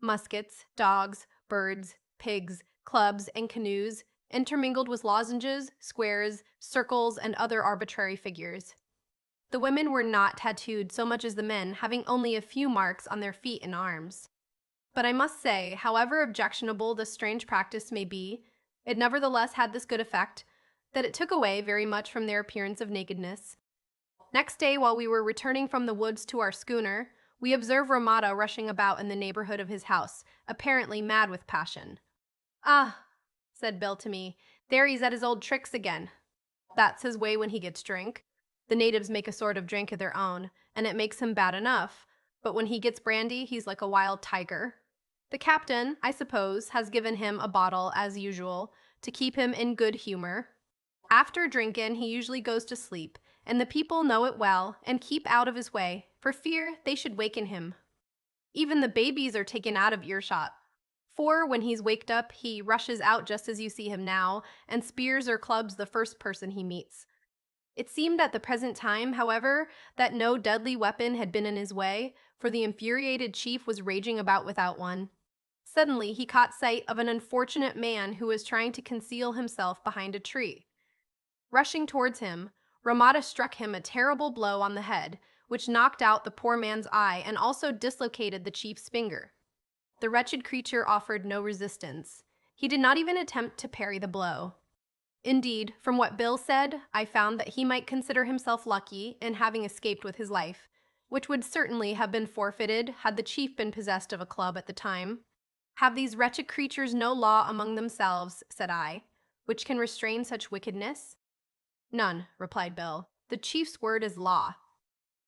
muskets, dogs, birds, pigs, clubs, and canoes, intermingled with lozenges, squares, circles, and other arbitrary figures. The women were not tattooed so much as the men, having only a few marks on their feet and arms. But I must say, however objectionable this strange practice may be, it nevertheless had this good effect, that it took away very much from their appearance of nakedness. Next day, while we were returning from the woods to our schooner, we observed Ramada rushing about in the neighborhood of his house, apparently mad with passion. "Ah," said Bill to me, "there he's at his old tricks again. That's his way when he gets drink. The natives make a sort of drink of their own, and it makes him bad enough, but when he gets brandy, he's like a wild tiger. The captain, I suppose, has given him a bottle, as usual, to keep him in good humor. After drinkin', he usually goes to sleep, and the people know it well and keep out of his way, for fear they should waken him. Even the babies are taken out of earshot, for when he's waked up, he rushes out just as you see him now, and spears or clubs the first person he meets. It seemed at the present time, however, that no deadly weapon had been in his way, for the infuriated chief was raging about without one. Suddenly he caught sight of an unfortunate man who was trying to conceal himself behind a tree. Rushing towards him, Ramada struck him a terrible blow on the head, which knocked out the poor man's eye and also dislocated the chief's finger. The wretched creature offered no resistance. He did not even attempt to parry the blow. Indeed, from what Bill said, I found that he might consider himself lucky in having escaped with his life, which would certainly have been forfeited had the chief been possessed of a club at the time. "Have these wretched creatures no law among themselves," said I, "which can restrain such wickedness?" "None," replied Bill. "The chief's word is law.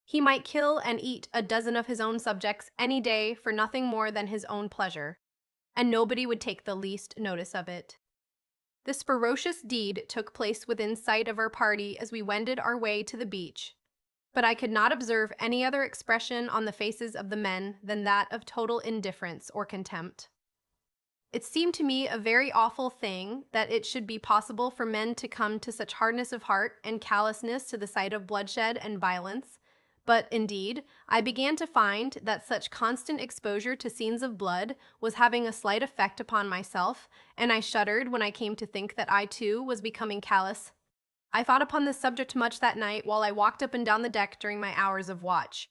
He might kill and eat a dozen of his own subjects any day for nothing more than his own pleasure, and nobody would take the least notice of it." This ferocious deed took place within sight of our party as we wended our way to the beach, but I could not observe any other expression on the faces of the men than that of total indifference or contempt. It seemed to me a very awful thing that it should be possible for men to come to such hardness of heart and callousness to the sight of bloodshed and violence, but, indeed, I began to find that such constant exposure to scenes of blood was having a slight effect upon myself, and I shuddered when I came to think that I, too, was becoming callous. I thought upon this subject much that night while I walked up and down the deck during my hours of watch,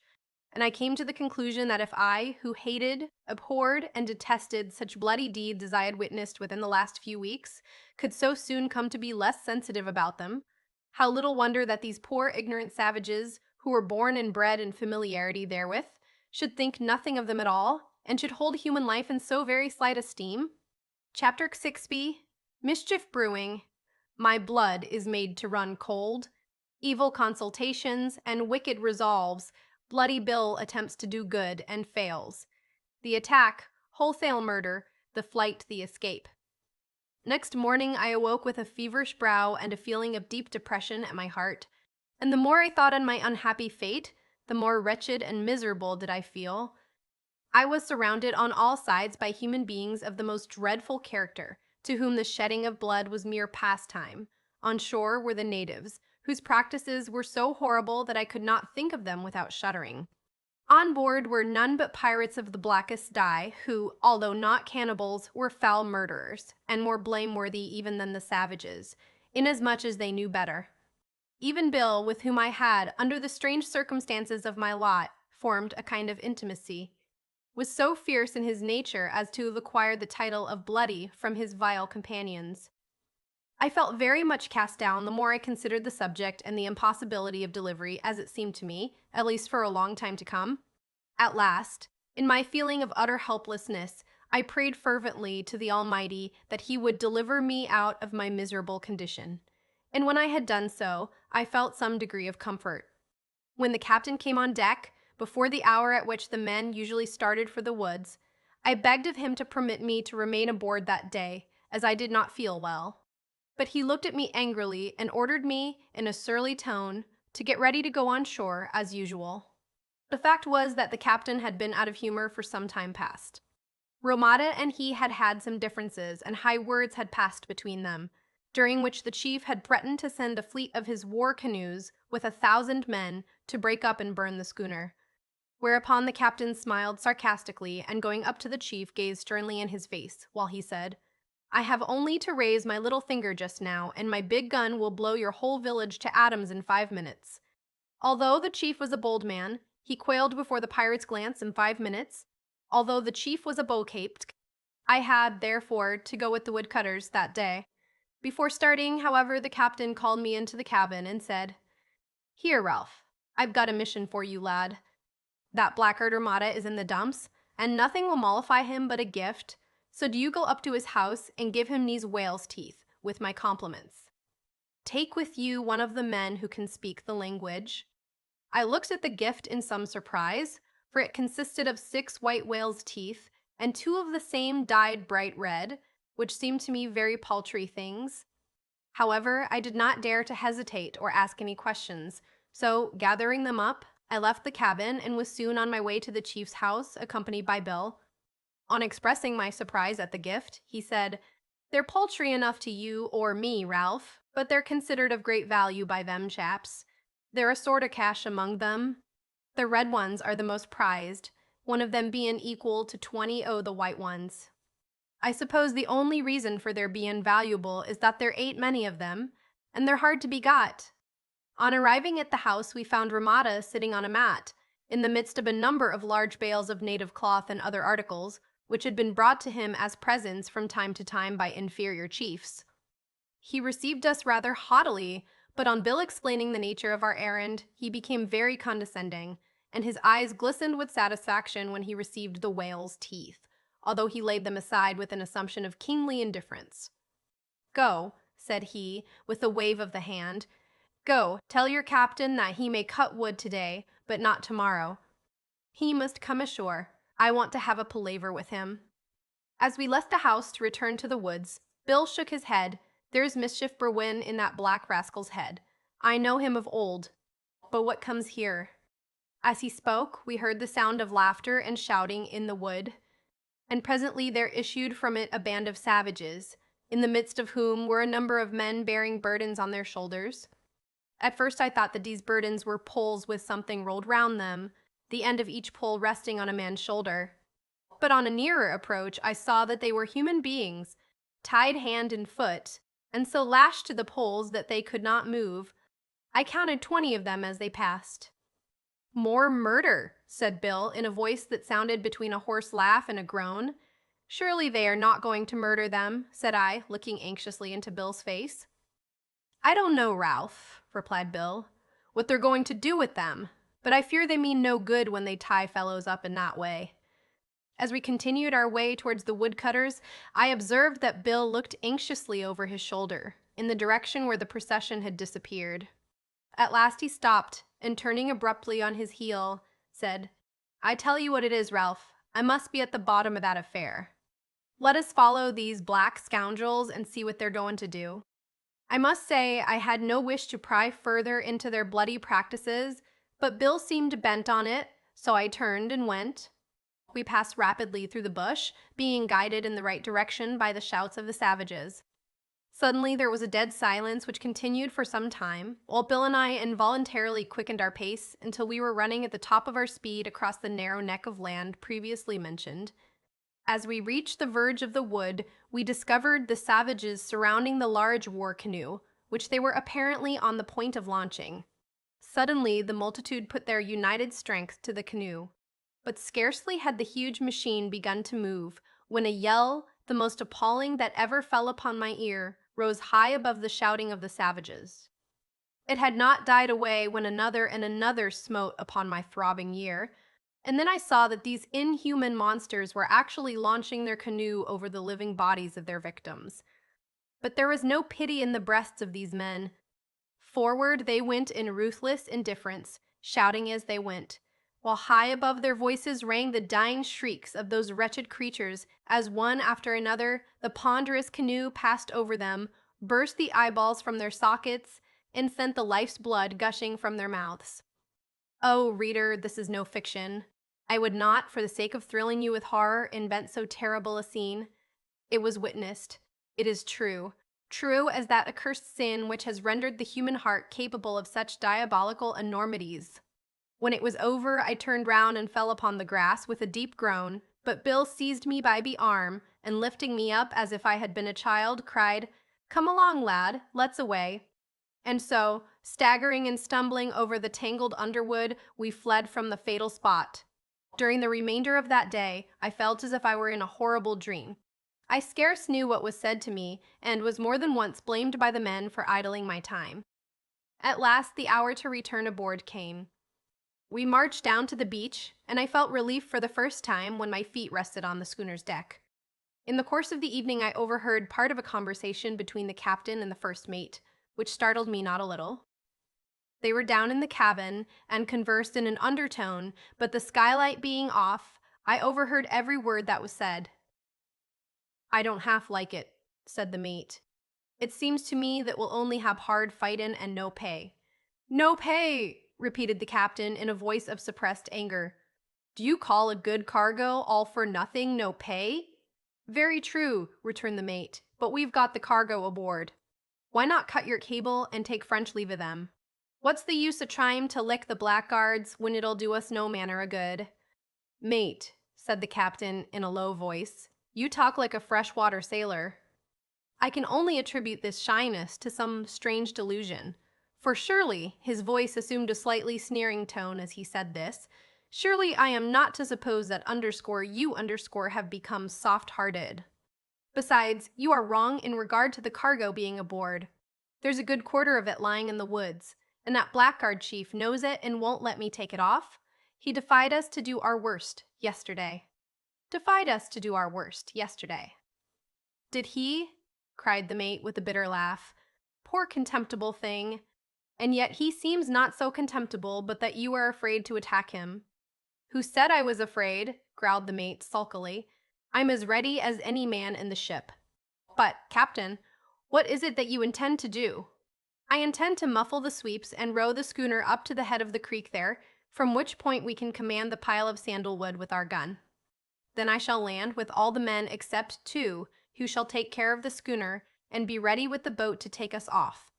and I came to the conclusion that if I, who hated, abhorred, and detested such bloody deeds as I had witnessed within the last few weeks, could so soon come to be less sensitive about them, how little wonder that these poor ignorant savages, who were born and bred in familiarity therewith, should think nothing of them at all, and should hold human life in so very slight esteem. Chapter 6b. Mischief brewing. My blood is made to run cold. Evil consultations and wicked resolves. Bloody Bill attempts to do good and fails. The attack, wholesale murder, the flight, the escape. Next morning I awoke with a feverish brow and a feeling of deep depression at my heart, and the more I thought on my unhappy fate, the more wretched and miserable did I feel. I was surrounded on all sides by human beings of the most dreadful character, to whom the shedding of blood was mere pastime. On shore were the natives, whose practices were so horrible that I could not think of them without shuddering. On board were none but pirates of the blackest dye, who, although not cannibals, were foul murderers, and more blameworthy even than the savages, inasmuch as they knew better. Even Bill, with whom I had, under the strange circumstances of my lot, formed a kind of intimacy, was so fierce in his nature as to have acquired the title of Bloody from his vile companions. I felt very much cast down the more I considered the subject and the impossibility of delivery, as it seemed to me, at least for a long time to come. At last, in my feeling of utter helplessness, I prayed fervently to the Almighty that He would deliver me out of my miserable condition. And when I had done so, I felt some degree of comfort. When the captain came on deck, before the hour at which the men usually started for the woods, I begged of him to permit me to remain aboard that day, as I did not feel well. But he looked at me angrily and ordered me, in a surly tone, to get ready to go on shore as usual. The fact was that the captain had been out of humor for some time past. Ramada and he had had some differences, and high words had passed between them, during which the chief had threatened to send a fleet of his war canoes with 1,000 men to break up and burn the schooner. Whereupon the captain smiled sarcastically and going up to the chief gazed sternly in his face, while he said, I have only to raise my little finger just now, and my big gun will blow your whole village to atoms in 5 minutes. Although the chief was a bold man, he quailed before the pirate's glance in 5 minutes. Although the chief was a bow-caped, I had, therefore, to go with the woodcutters that day. Before starting, however, the captain called me into the cabin and said, Here, Ralph, I've got a mission for you, lad. That blackguard Armada is in the dumps, and nothing will mollify him but a gift, so do you go up to his house and give him these whale's teeth, with my compliments. Take with you one of the men who can speak the language. I looked at the gift in some surprise, for it consisted of 6 white whale's teeth, and 2 of the same dyed bright red, which seemed to me very paltry things. However, I did not dare to hesitate or ask any questions, so, gathering them up, I left the cabin and was soon on my way to the chief's house, accompanied by Bill. On expressing my surprise at the gift, he said, They're paltry enough to you or me, Ralph, but they're considered of great value by them chaps. They're a sort of cash among them. The red ones are the most prized, one of them being equal to 20 o' the white ones. I suppose the only reason for their being valuable is that there ain't many of them, and they're hard to be got. On arriving at the house, we found Ramada sitting on a mat, in the midst of a number of large bales of native cloth and other articles, which had been brought to him as presents from time to time by inferior chiefs. He received us rather haughtily, but on Bill explaining the nature of our errand, he became very condescending, and his eyes glistened with satisfaction when he received the whale's teeth, although he laid them aside with an assumption of kingly indifference. Go, said he, with a wave of the hand. Go, tell your captain that he may cut wood today, but not tomorrow. He must come ashore. I want to have a palaver with him. As we left the house to return to the woods, Bill shook his head. There's mischief brewin' in that black rascal's head. I know him of old. But what comes here? As he spoke, we heard the sound of laughter and shouting in the wood, and presently there issued from it a band of savages, in the midst of whom were a number of men bearing burdens on their shoulders. At first I thought that these burdens were poles with something rolled round them, the end of each pole resting on a man's shoulder. But on a nearer approach I saw that they were human beings, tied hand and foot, and so lashed to the poles that they could not move. I counted 20 of them as they passed. More murder, said Bill, in a voice that sounded between a hoarse laugh and a groan. Surely they are not going to murder them, said I, looking anxiously into Bill's face. I don't know, Ralph, replied Bill, what they're going to do with them, but I fear they mean no good when they tie fellows up in that way. As we continued our way towards the woodcutters, I observed that Bill looked anxiously over his shoulder, in the direction where the procession had disappeared. At last he stopped, and turning abruptly on his heel, said, I tell you what it is, Ralph, I must be at the bottom of that affair. Let us follow these black scoundrels and see what they're going to do. I must say I had no wish to pry further into their bloody practices, but Bill seemed bent on it, so I turned and went. We passed rapidly through the bush, being guided in the right direction by the shouts of the savages. Suddenly there was a dead silence which continued for some time, while Bill and I involuntarily quickened our pace until we were running at the top of our speed across the narrow neck of land previously mentioned. As we reached the verge of the wood, we discovered the savages surrounding the large war canoe, which they were apparently on the point of launching. Suddenly the multitude put their united strength to the canoe, but scarcely had the huge machine begun to move when a yell, the most appalling that ever fell upon my ear, rose high above the shouting of the savages. It had not died away when another and another smote upon my throbbing ear, and then I saw that these inhuman monsters were actually launching their canoe over the living bodies of their victims. But there was no pity in the breasts of these men. Forward they went in ruthless indifference, shouting as they went, while high above their voices rang the dying shrieks of those wretched creatures as one after another the ponderous canoe passed over them, burst the eyeballs from their sockets, and sent the life's blood gushing from their mouths. Oh, reader, this is no fiction. I would not, for the sake of thrilling you with horror, invent so terrible a scene. It was witnessed. It is true. True as that accursed sin which has rendered the human heart capable of such diabolical enormities. When it was over, I turned round and fell upon the grass with a deep groan, but Bill seized me by the arm and lifting me up as if I had been a child, cried, "Come along, lad, let's away." And so, staggering and stumbling over the tangled underwood, we fled from the fatal spot. During the remainder of that day, I felt as if I were in a horrible dream. I scarce knew what was said to me, and was more than once blamed by the men for idling my time. At last, the hour to return aboard came. We marched down to the beach, and I felt relief for the first time when my feet rested on the schooner's deck. In the course of the evening, I overheard part of a conversation between the captain and the first mate, which startled me not a little. They were down in the cabin and conversed in an undertone, but the skylight being off, I overheard every word that was said. "I don't half like it," said the mate. "It seems to me that we'll only have hard fightin' and no pay." "No pay!" repeated the captain in a voice of suppressed anger. "Do you call a good cargo all for nothing, no pay?" "Very true," returned the mate, "but we've got the cargo aboard. Why not cut your cable and take French leave of them? What's the use of trying to lick the blackguards when it'll do us no manner of good?" "Mate," said the captain in a low voice, "you talk like a freshwater sailor." I can only attribute this shyness to some strange delusion. For surely, his voice assumed a slightly sneering tone as he said this, surely I am not to suppose that you have become soft-hearted. Besides, you are wrong in regard to the cargo being aboard. There's a good quarter of it lying in the woods, and that blackguard chief knows it and won't let me take it off. He defied us to do our worst yesterday. Defied us to do our worst yesterday. Did he? Cried the mate with a bitter laugh. Poor contemptible thing. And yet he seems not so contemptible but that you are afraid to attack him. Who said I was afraid? Growled the mate sulkily. I'm as ready as any man in the ship. But, Captain, what is it that you intend to do? I intend to muffle the sweeps and row the schooner up to the head of the creek there, from which point we can command the pile of sandalwood with our gun. Then I shall land with all the men except two, who shall take care of the schooner, and be ready with the boat to take us off.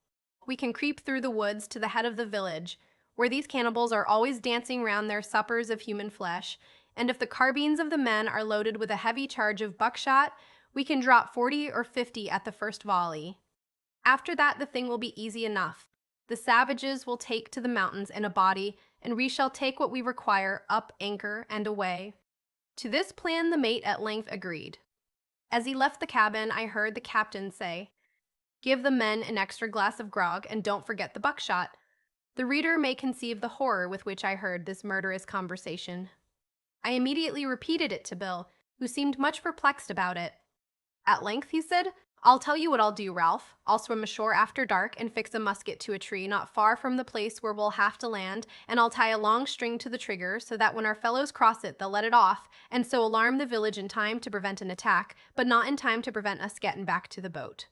We can creep through the woods to the head of the village, where these cannibals are always dancing round their suppers of human flesh, and if the carbines of the men are loaded with a heavy charge of buckshot, we can drop 40 or 50 at the first volley. After that the thing will be easy enough. The savages will take to the mountains in a body, and we shall take what we require, up anchor, and away. To this plan the mate at length agreed. As he left the cabin, I heard the captain say, "Give the men an extra glass of grog, and don't forget the buckshot." The reader may conceive the horror with which I heard this murderous conversation. I immediately repeated it to Bill, who seemed much perplexed about it. At length he said, "I'll tell you what I'll do, Ralph. I'll swim ashore after dark and fix a musket to a tree not far from the place where we'll have to land, and I'll tie a long string to the trigger so that when our fellows cross it, they'll let it off, and so alarm the village in time to prevent an attack, but not in time to prevent us getting back to the boat."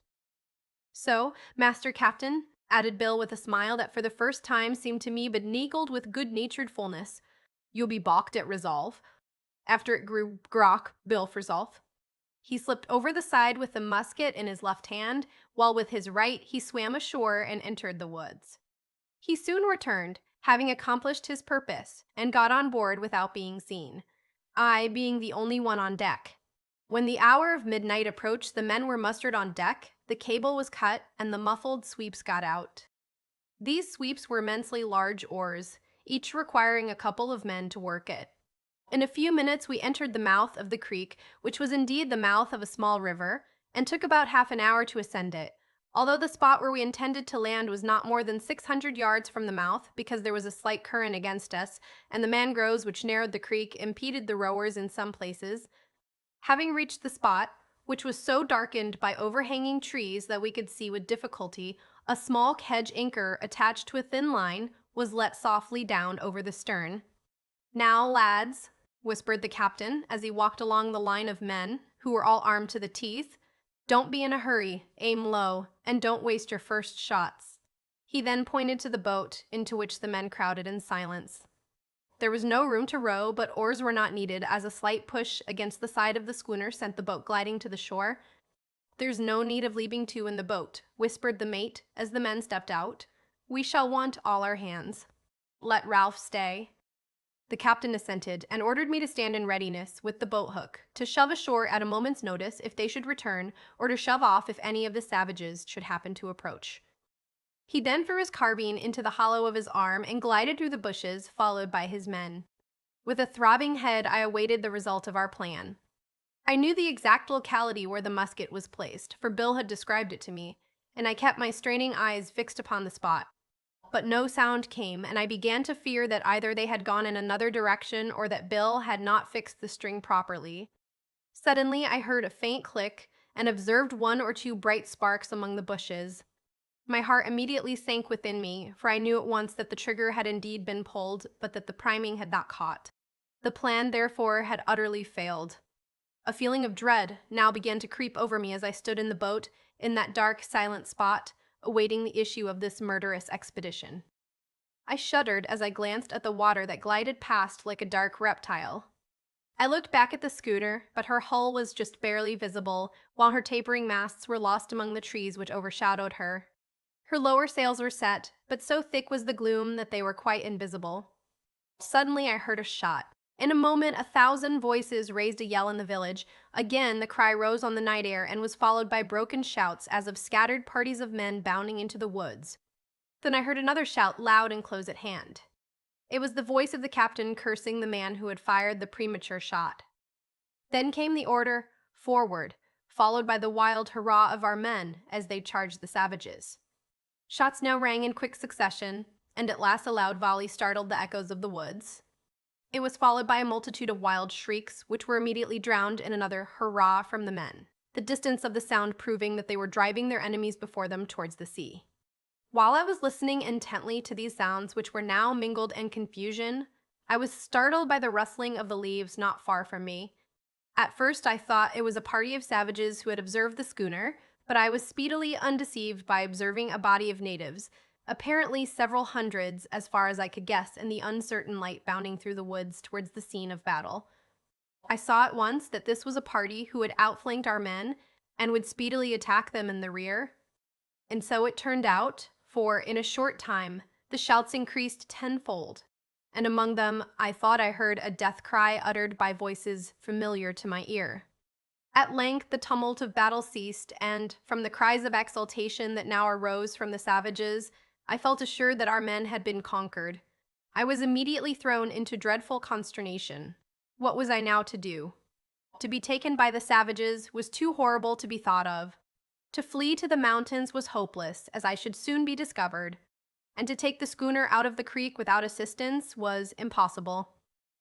"So, Master Captain," added Bill with a smile that for the first time seemed to me beneagled with good-natured fullness, "you'll be balked at resolve." After it grew grok, Bill for Zolf. He slipped over the side with the musket in his left hand, while with his right he swam ashore and entered the woods. He soon returned, having accomplished his purpose, and got on board without being seen, I being the only one on deck. When the hour of midnight approached, the men were mustered on deck, the cable was cut, and the muffled sweeps got out. These sweeps were immensely large oars, each requiring a couple of men to work it. In a few minutes we entered the mouth of the creek, which was indeed the mouth of a small river, and took about half an hour to ascend it, although the spot where we intended to land was not more than 600 yards from the mouth, because there was a slight current against us, and the mangroves which narrowed the creek impeded the rowers in some places. Having reached the spot, which was so darkened by overhanging trees that we could see with difficulty, a small kedge anchor attached to a thin line was let softly down over the stern. "Now, lads," whispered the captain as he walked along the line of men, who were all armed to the teeth, "don't be in a hurry, aim low, and don't waste your first shots." He then pointed to the boat, into which the men crowded in silence. There was no room to row, but oars were not needed, as a slight push against the side of the schooner sent the boat gliding to the shore. "There's no need of leaving two in the boat," whispered the mate as the men stepped out. "We shall want all our hands. Let Ralph stay. The captain assented and ordered me to stand in readiness with the boat hook, to shove ashore at a moment's notice if they should return, or to shove off if any of the savages should happen to approach. He then threw his carbine into the hollow of his arm and glided through the bushes, followed by his men. With a throbbing head, I awaited the result of our plan. I knew the exact locality where the musket was placed, for Bill had described it to me, and I kept my straining eyes fixed upon the spot. But no sound came, and I began to fear that either they had gone in another direction or that Bill had not fixed the string properly. Suddenly, I heard a faint click and observed one or two bright sparks among the bushes. My heart immediately sank within me, for I knew at once that the trigger had indeed been pulled, but that the priming had not caught. The plan, therefore, had utterly failed. A feeling of dread now began to creep over me as I stood in the boat, in that dark, silent spot, awaiting the issue of this murderous expedition. I shuddered as I glanced at the water that glided past like a dark reptile. I looked back at the schooner, but her hull was just barely visible, while her tapering masts were lost among the trees which overshadowed her. Her lower sails were set, but so thick was the gloom that they were quite invisible. Suddenly I heard a shot. In a moment, 1,000 voices raised a yell in the village. Again, the cry rose on the night air and was followed by broken shouts as of scattered parties of men bounding into the woods. Then I heard another shout loud and close at hand. It was the voice of the captain cursing the man who had fired the premature shot. Then came the order, "Forward," followed by the wild hurrah of our men as they charged the savages. Shots now rang in quick succession, and at last a loud volley startled the echoes of the woods. It was followed by a multitude of wild shrieks, which were immediately drowned in another hurrah from the men, the distance of the sound proving that they were driving their enemies before them towards the sea. While I was listening intently to these sounds, which were now mingled in confusion, I was startled by the rustling of the leaves not far from me. At first I thought it was a party of savages who had observed the schooner, but I was speedily undeceived by observing a body of natives, apparently several hundreds, as far as I could guess in the uncertain light bounding through the woods towards the scene of battle. I saw at once that this was a party who had outflanked our men and would speedily attack them in the rear. And so it turned out, for in a short time the shouts increased tenfold, and among them I thought I heard a death cry uttered by voices familiar to my ear. At length the tumult of battle ceased, and, from the cries of exultation that now arose from the savages, I felt assured that our men had been conquered. I was immediately thrown into dreadful consternation. What was I now to do? To be taken by the savages was too horrible to be thought of. To flee to the mountains was hopeless, as I should soon be discovered, and to take the schooner out of the creek without assistance was impossible.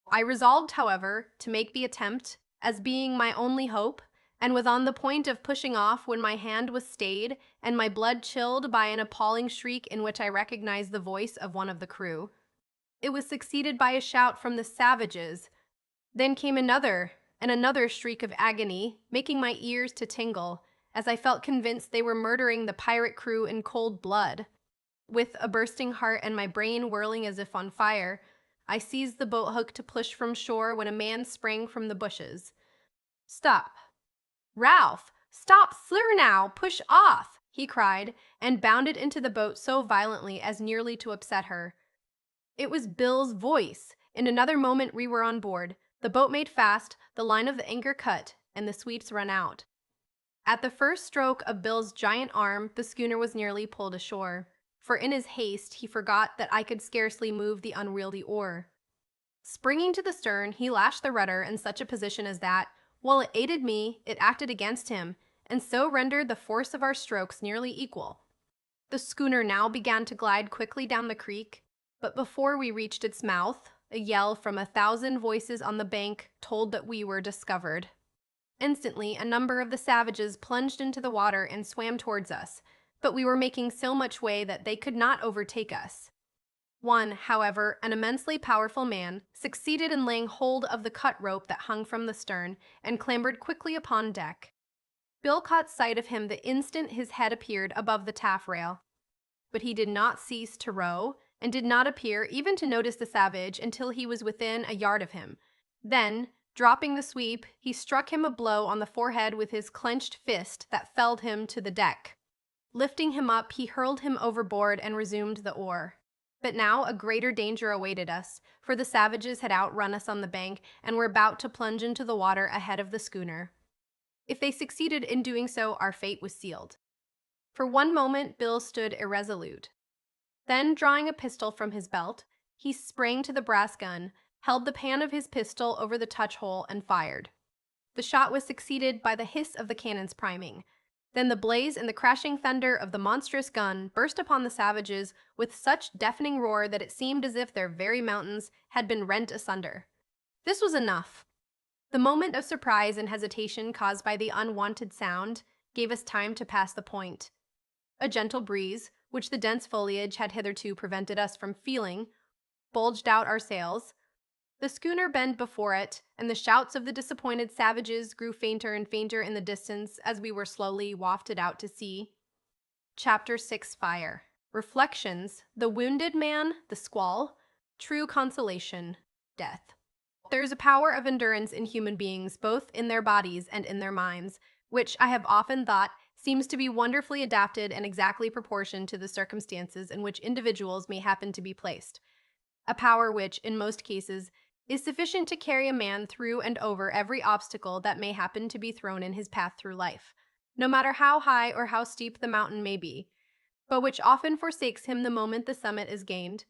I resolved, however, to make the attempt, as being my only hope, and was on the point of pushing off when my hand was stayed and my blood chilled by an appalling shriek in which I recognized the voice of one of the crew. It was succeeded by a shout from the savages. Then came another and another shriek of agony, making my ears to tingle, as I felt convinced they were murdering the pirate crew in cold blood. With a bursting heart and my brain whirling as if on fire, I seized the boat hook to push from shore when a man sprang from the bushes. "Stop! Ralph! Stop slur now! Push off!" he cried, and bounded into the boat so violently as nearly to upset her. It was Bill's voice. In another moment we were on board. The boat made fast, the line of the anchor cut, and the sweeps run out. At the first stroke of Bill's giant arm, the schooner was nearly pulled ashore, for in his haste he forgot that I could scarcely move the unwieldy oar. Springing to the stern, he lashed the rudder in such a position as that, while it aided me, it acted against him, and so rendered the force of our strokes nearly equal. The schooner now began to glide quickly down the creek, but before we reached its mouth, a yell from 1,000 voices on the bank told that we were discovered. Instantly, a number of the savages plunged into the water and swam towards us, but we were making so much way that they could not overtake us. One, however, an immensely powerful man, succeeded in laying hold of the cut rope that hung from the stern and clambered quickly upon deck. Bill caught sight of him the instant his head appeared above the taffrail. But he did not cease to row, and did not appear even to notice the savage until he was within a yard of him. Then, dropping the sweep, he struck him a blow on the forehead with his clenched fist that felled him to the deck. Lifting him up, he hurled him overboard and resumed the oar. But now a greater danger awaited us, for the savages had outrun us on the bank and were about to plunge into the water ahead of the schooner. If they succeeded in doing so, our fate was sealed. For one moment, Bill stood irresolute. Then, drawing a pistol from his belt, he sprang to the brass gun, held the pan of his pistol over the touch hole, and fired. The shot was succeeded by the hiss of the cannon's priming. Then the blaze and the crashing thunder of the monstrous gun burst upon the savages with such deafening roar that it seemed as if their very mountains had been rent asunder. This was enough. The moment of surprise and hesitation caused by the unwanted sound gave us time to pass the point. A gentle breeze, which the dense foliage had hitherto prevented us from feeling, bulged out our sails. The schooner bent before it, and the shouts of the disappointed savages grew fainter and fainter in the distance as we were slowly wafted out to sea. Chapter 6: Fire. Reflections: The wounded man, the squall, true consolation, death. There is a power of endurance in human beings, both in their bodies and in their minds, which I have often thought seems to be wonderfully adapted and exactly proportioned to the circumstances in which individuals may happen to be placed. A power which, in most cases, is sufficient to carry a man through and over every obstacle that may happen to be thrown in his path through life, no matter how high or how steep the mountain may be, but which often forsakes him the moment the summit is gained,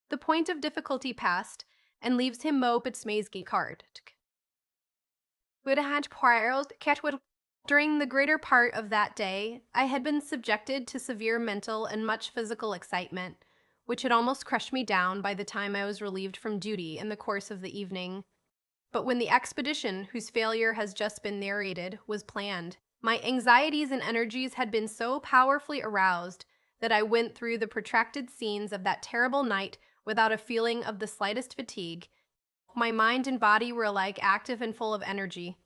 the point of difficulty passed, and leaves him mope its maze card. During the greater part of that day, I had been subjected to severe mental and much physical excitement, which had almost crushed me down by the time I was relieved from duty in the course of the evening. But when the expedition, whose failure has just been narrated, was planned, my anxieties and energies had been so powerfully aroused that I went through the protracted scenes of that terrible night without a feeling of the slightest fatigue. My mind and body were alike active and full of energy.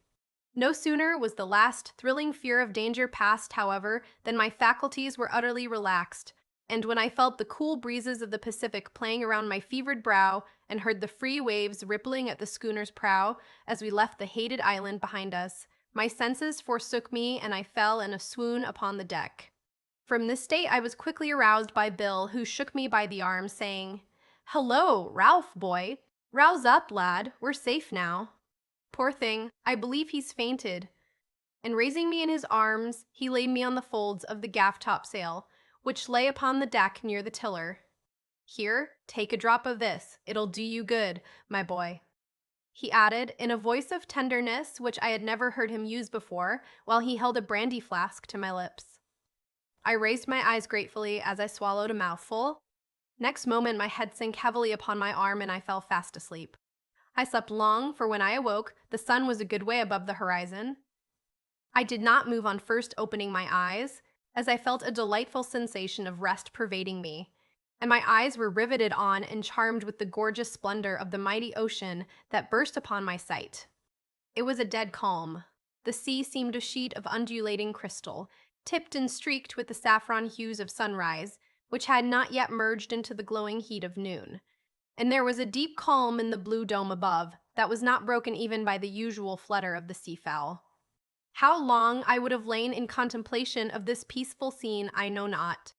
No sooner was the last thrilling fear of danger past, however, than my faculties were utterly relaxed, and when I felt the cool breezes of the Pacific playing around my fevered brow and heard the free waves rippling at the schooner's prow as we left the hated island behind us, my senses forsook me and I fell in a swoon upon the deck. From this state I was quickly aroused by Bill, who shook me by the arm, saying, "Hello, Ralph, boy! Rouse up, lad, we're safe now." Poor thing, I believe he's fainted. And raising me in his arms, he laid me on the folds of the gaff topsail, which lay upon the deck near the tiller. "Here, take a drop of this. It'll do you good, my boy," he added, in a voice of tenderness which I had never heard him use before, while he held a brandy flask to my lips. I raised my eyes gratefully as I swallowed a mouthful. Next moment my head sank heavily upon my arm and I fell fast asleep. I slept long, for when I awoke, the sun was a good way above the horizon. I did not move on first opening my eyes, as I felt a delightful sensation of rest pervading me, and my eyes were riveted on and charmed with the gorgeous splendor of the mighty ocean that burst upon my sight. It was a dead calm. The sea seemed a sheet of undulating crystal, tipped and streaked with the saffron hues of sunrise, which had not yet merged into the glowing heat of noon. And there was a deep calm in the blue dome above that was not broken even by the usual flutter of the seafowl. How long I would have lain in contemplation of this peaceful scene I know not,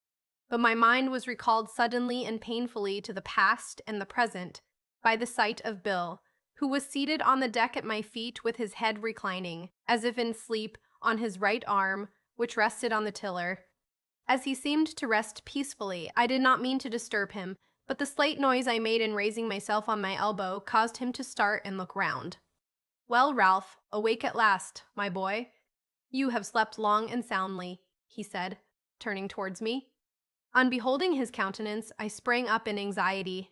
but my mind was recalled suddenly and painfully to the past and the present by the sight of Bill, who was seated on the deck at my feet with his head reclining, as if in sleep, on his right arm, which rested on the tiller. As he seemed to rest peacefully, I did not mean to disturb him, but the slight noise I made in raising myself on my elbow caused him to start and look round. "Well, Ralph, awake at last, my boy. You have slept long and soundly," he said, turning towards me. On beholding his countenance, I sprang up in anxiety.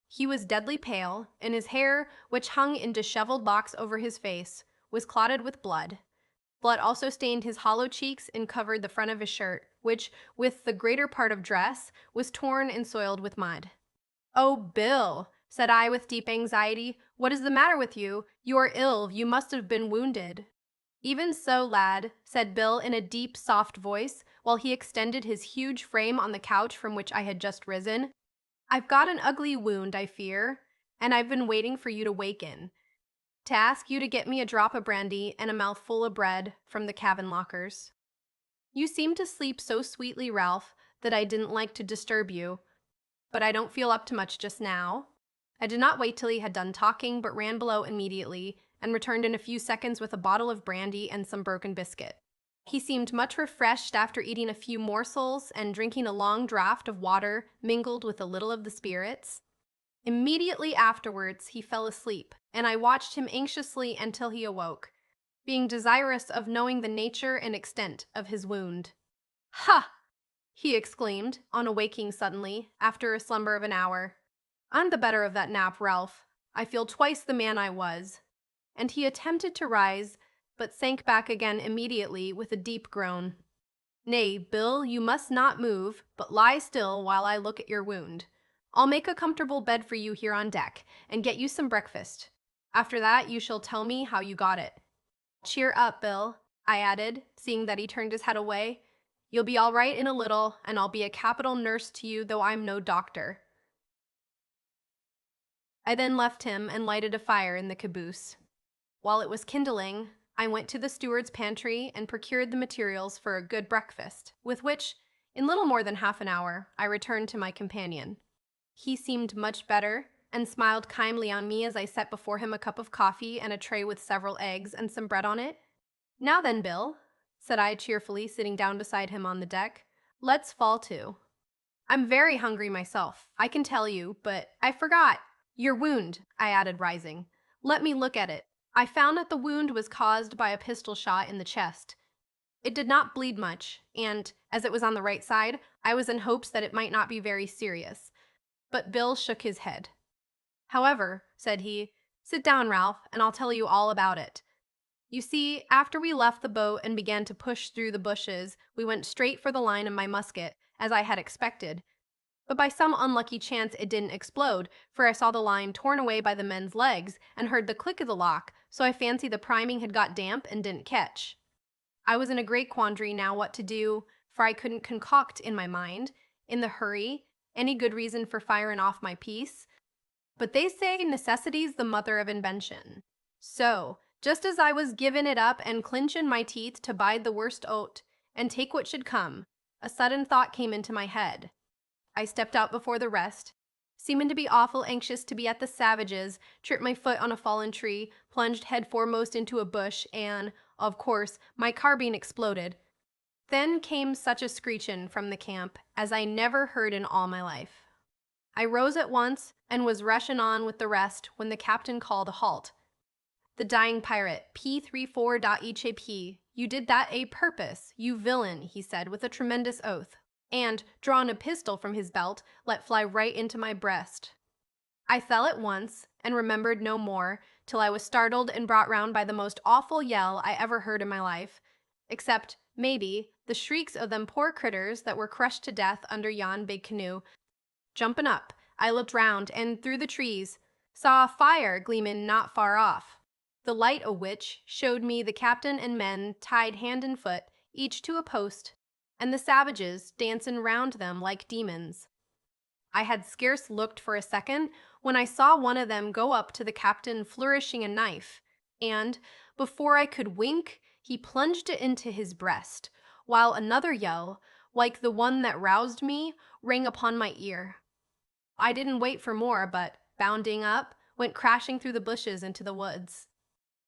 He was deadly pale, and his hair, which hung in disheveled locks over his face, was clotted with blood. Blood also stained his hollow cheeks and covered the front of his shirt, which, with the greater part of dress, was torn and soiled with mud. "Oh, Bill," said I with deep anxiety, "what is the matter with you? You are ill, you must have been wounded." "Even so, lad," said Bill in a deep, soft voice, while he extended his huge frame on the couch from which I had just risen. "I've got an ugly wound, I fear, and I've been waiting for you to waken, to ask you to get me a drop of brandy and a mouthful of bread from the cabin lockers. You seemed to sleep so sweetly, Ralph, that I didn't like to disturb you. but I don't feel up to much just now." I did not wait till he had done talking, but ran below immediately and returned in a few seconds with a bottle of brandy and some broken biscuit. He seemed much refreshed after eating a few morsels and drinking a long draught of water mingled with a little of the spirits. Immediately afterwards, he fell asleep, and I watched him anxiously until he awoke, being desirous of knowing the nature and extent of his wound. "Ha!" he exclaimed, on awaking suddenly, after a slumber of an hour. "I'm the better of that nap, Ralph. I feel twice the man I was." And he attempted to rise, but sank back again immediately with a deep groan. "Nay, Bill, you must not move, but lie still while I look at your wound. I'll make a comfortable bed for you here on deck, and get you some breakfast. After that, you shall tell me how you got it. Cheer up, Bill," I added, seeing that he turned his head away. "You'll be all right in a little, and I'll be a capital nurse to you, though I'm no doctor." I then left him and lighted a fire in the caboose. While it was kindling, I went to the steward's pantry and procured the materials for a good breakfast, with which, in little more than half an hour, I returned to my companion. He seemed much better, and smiled kindly on me as I set before him a cup of coffee and a tray with several eggs and some bread on it. "Now then, Bill," said I cheerfully, sitting down beside him on the deck, "let's fall to. I'm very hungry myself, I can tell you, but I forgot. Your wound," I added, rising. "Let me look at it." I found that the wound was caused by a pistol shot in the chest. It did not bleed much, and, as it was on the right side, I was in hopes that it might not be very serious. But Bill shook his head. "However," said he, "sit down, Ralph, and I'll tell you all about it. You see, after we left the boat and began to push through the bushes, we went straight for the line of my musket, as I had expected. But by some unlucky chance it didn't explode, for I saw the line torn away by the men's legs and heard the click of the lock, so I fancy the priming had got damp and didn't catch. I was in a great quandary now what to do, for I couldn't concoct in my mind, in the hurry, any good reason for firing off my piece. But they say necessity's the mother of invention. So, just as I was giving it up and clinching my teeth to bide the worst o't, and take what should come, a sudden thought came into my head. I stepped out before the rest, seeming to be awful anxious to be at the savages, tripped my foot on a fallen tree, plunged head foremost into a bush, and, of course, my carbine exploded. Then came such a screechin' from the camp as I never heard in all my life. I rose at once and was rushin' on with the rest when the captain called a halt. "The dying pirate, P34.HAP, you did that a purpose, you villain," he said with a tremendous oath, and, drawing a pistol from his belt, let fly right into my breast. I fell at once, and remembered no more, till I was startled and brought round by the most awful yell I ever heard in my life, except, maybe, the shrieks of them poor critters that were crushed to death under yon big canoe. Jumpin' up, I looked round, and through the trees, saw a fire gleamin' not far off, the light o' which showed me the captain and men tied hand and foot, each to a post, and the savages dancin' round them like demons. I had scarce looked for a second when I saw one of them go up to the captain flourishing a knife, and, before I could wink, he plunged it into his breast, while another yell, like the one that roused me, rang upon my ear. I didn't wait for more, but, bounding up, went crashing through the bushes into the woods.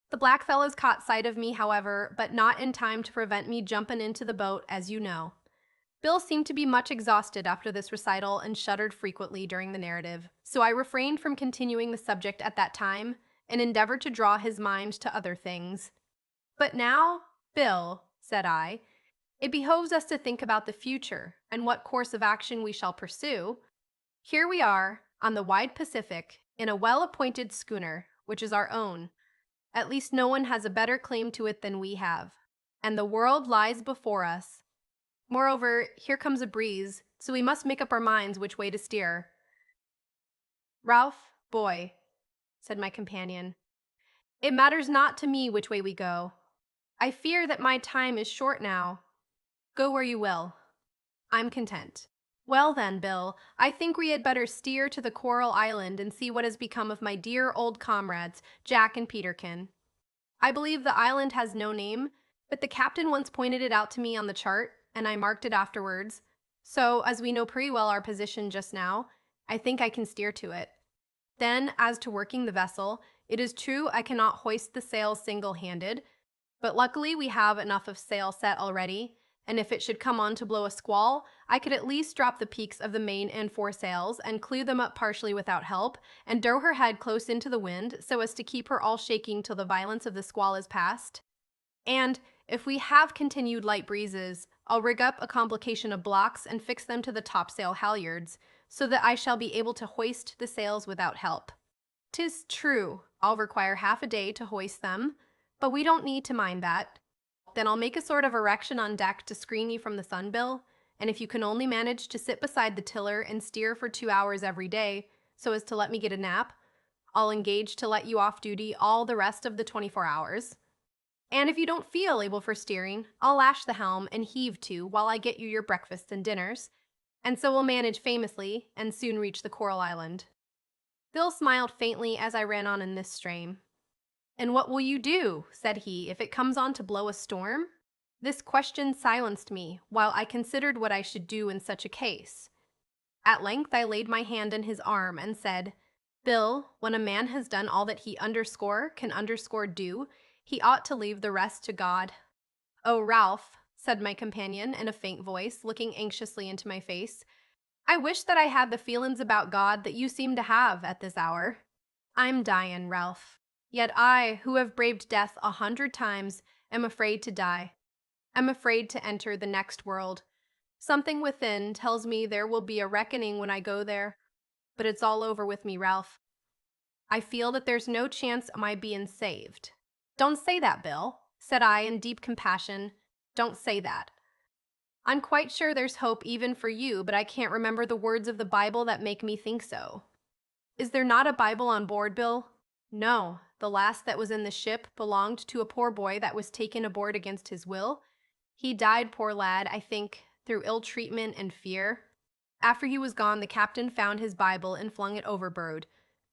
The blackfellows caught sight of me, however, but not in time to prevent me jumping into the boat, as you know. Bill seemed to be much exhausted after this recital and shuddered frequently during the narrative, so I refrained from continuing the subject at that time and endeavored to draw his mind to other things. "But now, Bill," said I, "it behoves us to think about the future and what course of action we shall pursue. Here we are, on the wide Pacific, in a well-appointed schooner, which is our own. At least no one has a better claim to it than we have, and the world lies before us. Moreover, here comes a breeze, so we must make up our minds which way to steer." "Ralph, boy," said my companion, "it matters not to me which way we go. I fear that my time is short now. Go where you will. I'm content." "Well then, Bill, I think we had better steer to the Coral Island and see what has become of my dear old comrades, Jack and Peterkin. I believe the island has no name, but the captain once pointed it out to me on the chart, and I marked it afterwards. So, as we know pretty well our position just now, I think I can steer to it. Then, as to working the vessel, it is true I cannot hoist the sails single-handed, but luckily we have enough of sail set already, and if it should come on to blow a squall, I could at least drop the peaks of the main and foresails and clew them up partially without help, and dough her head close into the wind so as to keep her all shaking till the violence of the squall is past. And if we have continued light breezes, I'll rig up a complication of blocks and fix them to the topsail halyards, so that I shall be able to hoist the sails without help. 'Tis true, I'll require half a day to hoist them, but we don't need to mind that. Then I'll make a sort of erection on deck to screen you from the sun, Bill, and if you can only manage to sit beside the tiller and steer for 2 hours every day, so as to let me get a nap, I'll engage to let you off duty all the rest of the 24 hours. And if you don't feel able for steering, I'll lash the helm and heave to while I get you your breakfasts and dinners, and so we'll manage famously and soon reach the Coral Island. Bill smiled faintly as I ran on in this strain. And what will you do, said he, if it comes on to blow a storm? This question silenced me while I considered what I should do in such a case. At length I laid my hand on his arm and said, Bill, when a man has done all that he can underscore do, he ought to leave the rest to God. Oh, Ralph, said my companion in a faint voice, looking anxiously into my face, I wish that I had the feelin's about God that you seem to have at this hour. I'm dyin', Ralph. Yet I, who have braved death 100 times, am afraid to die. I'm afraid to enter the next world. Something within tells me there will be a reckoning when I go there, but it's all over with me, Ralph. I feel that there's no chance of my being saved. Don't say that, Bill, said I in deep compassion. Don't say that. I'm quite sure there's hope even for you, but I can't remember the words of the Bible that make me think so. Is there not a Bible on board, Bill? No, the last that was in the ship belonged to a poor boy that was taken aboard against his will. He died, poor lad, I think, through ill treatment and fear. After he was gone, the captain found his Bible and flung it overboard.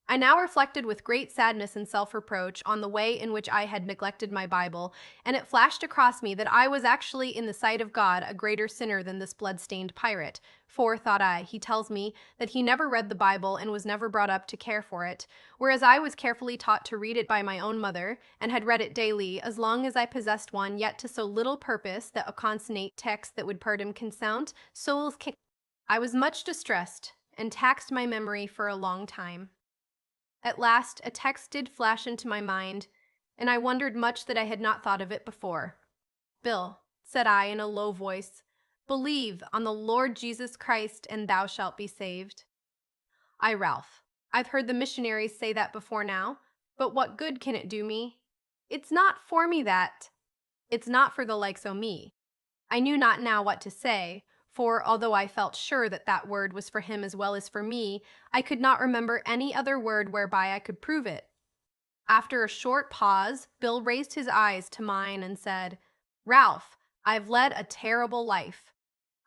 I now reflected with great sadness and self-reproach on the way in which I had neglected my Bible, and it flashed across me that I was actually in the sight of God a greater sinner than this blood-stained pirate. For, thought I, he tells me that he never read the Bible and was never brought up to care for it, whereas I was carefully taught to read it by my own mother, and had read it daily, as long as I possessed one, yet to so little purpose that a consonant text that would pardon consount, souls can. I was much distressed, and taxed my memory for a long time. At last, a text did flash into my mind, and I wondered much that I had not thought of it before. Bill, said I in a low voice, believe on the Lord Jesus Christ, and thou shalt be saved. Ay, Ralph, I've heard the missionaries say that before now, but what good can it do me? It's not for me that. It's not for the likes o' me. I knew not now what to say, for although I felt sure that that word was for him as well as for me, I could not remember any other word whereby I could prove it. After a short pause, Bill raised his eyes to mine and said, Ralph, I've led a terrible life.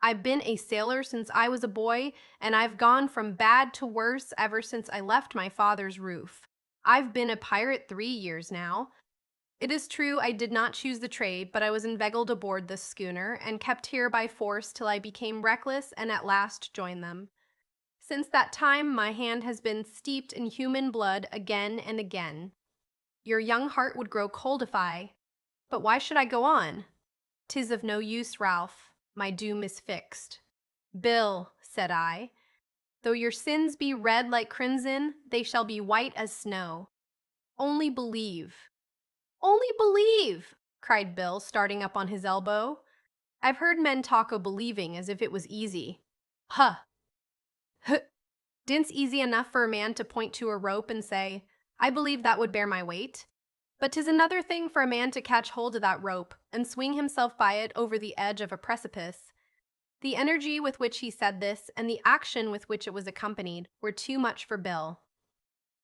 I've been a sailor since I was a boy, and I've gone from bad to worse ever since I left my father's roof. I've been a pirate 3 years now. It is true I did not choose the trade, but I was inveigled aboard this schooner, and kept here by force till I became reckless and at last joined them. Since that time my hand has been steeped in human blood again and again. Your young heart would grow cold if but why should I go on? 'Tis of no use, Ralph, my doom is fixed. Bill, said I, though your sins be red like crimson, they shall be white as snow. Only believe. Only believe, cried Bill, starting up on his elbow. I've heard men talk o' believing as if it was easy. Huh! Huh! Din's easy enough for a man to point to a rope and say, I believe that would bear my weight. But 'tis another thing for a man to catch hold of that rope and swing himself by it over the edge of a precipice. The energy with which he said this and the action with which it was accompanied were too much for Bill.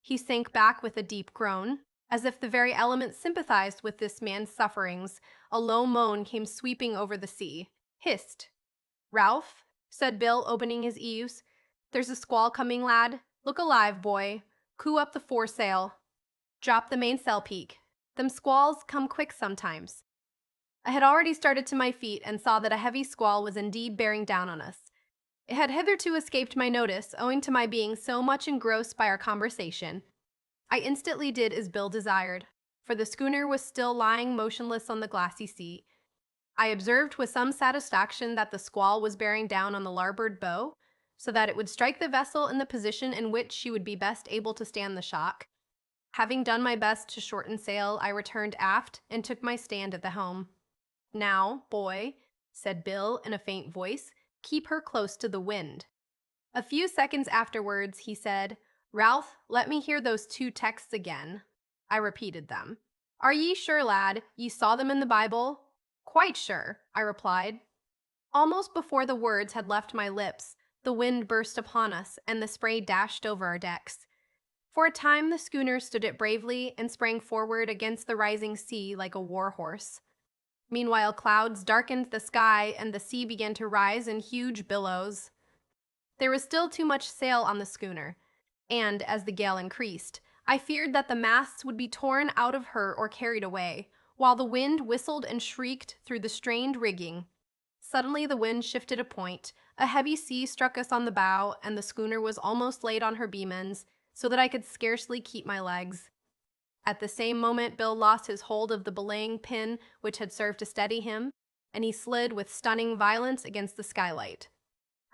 He sank back with a deep groan, as if the very elements sympathized with this man's sufferings. A low moan came sweeping over the sea. Hist! Ralph, said Bill, opening his eaves, there's a squall coming, lad. Look alive, boy. Coo up the foresail. Drop the mainsail peak. Them squalls come quick sometimes. I had already started to my feet and saw that a heavy squall was indeed bearing down on us. It had hitherto escaped my notice, owing to my being so much engrossed by our conversation. I instantly did as Bill desired, for the schooner was still lying motionless on the glassy sea. I observed with some satisfaction that the squall was bearing down on the larboard bow, so that it would strike the vessel in the position in which she would be best able to stand the shock. Having done my best to shorten sail, I returned aft and took my stand at the helm. "Now, boy," said Bill in a faint voice, "keep her close to the wind." A few seconds afterwards, he said, "Ralph, let me hear those two texts again." I repeated them. "Are ye sure, lad, ye saw them in the Bible?" "Quite sure," I replied. Almost before the words had left my lips, the wind burst upon us, and the spray dashed over our decks. For a time the schooner stood it bravely and sprang forward against the rising sea like a war horse. Meanwhile clouds darkened the sky and the sea began to rise in huge billows. There was still too much sail on the schooner, and as the gale increased, I feared that the masts would be torn out of her or carried away, while the wind whistled and shrieked through the strained rigging. Suddenly the wind shifted a point, a heavy sea struck us on the bow, and the schooner was almost laid on her beam ends, so that I could scarcely keep my legs. At the same moment Bill lost his hold of the belaying pin which had served to steady him, and he slid with stunning violence against the skylight.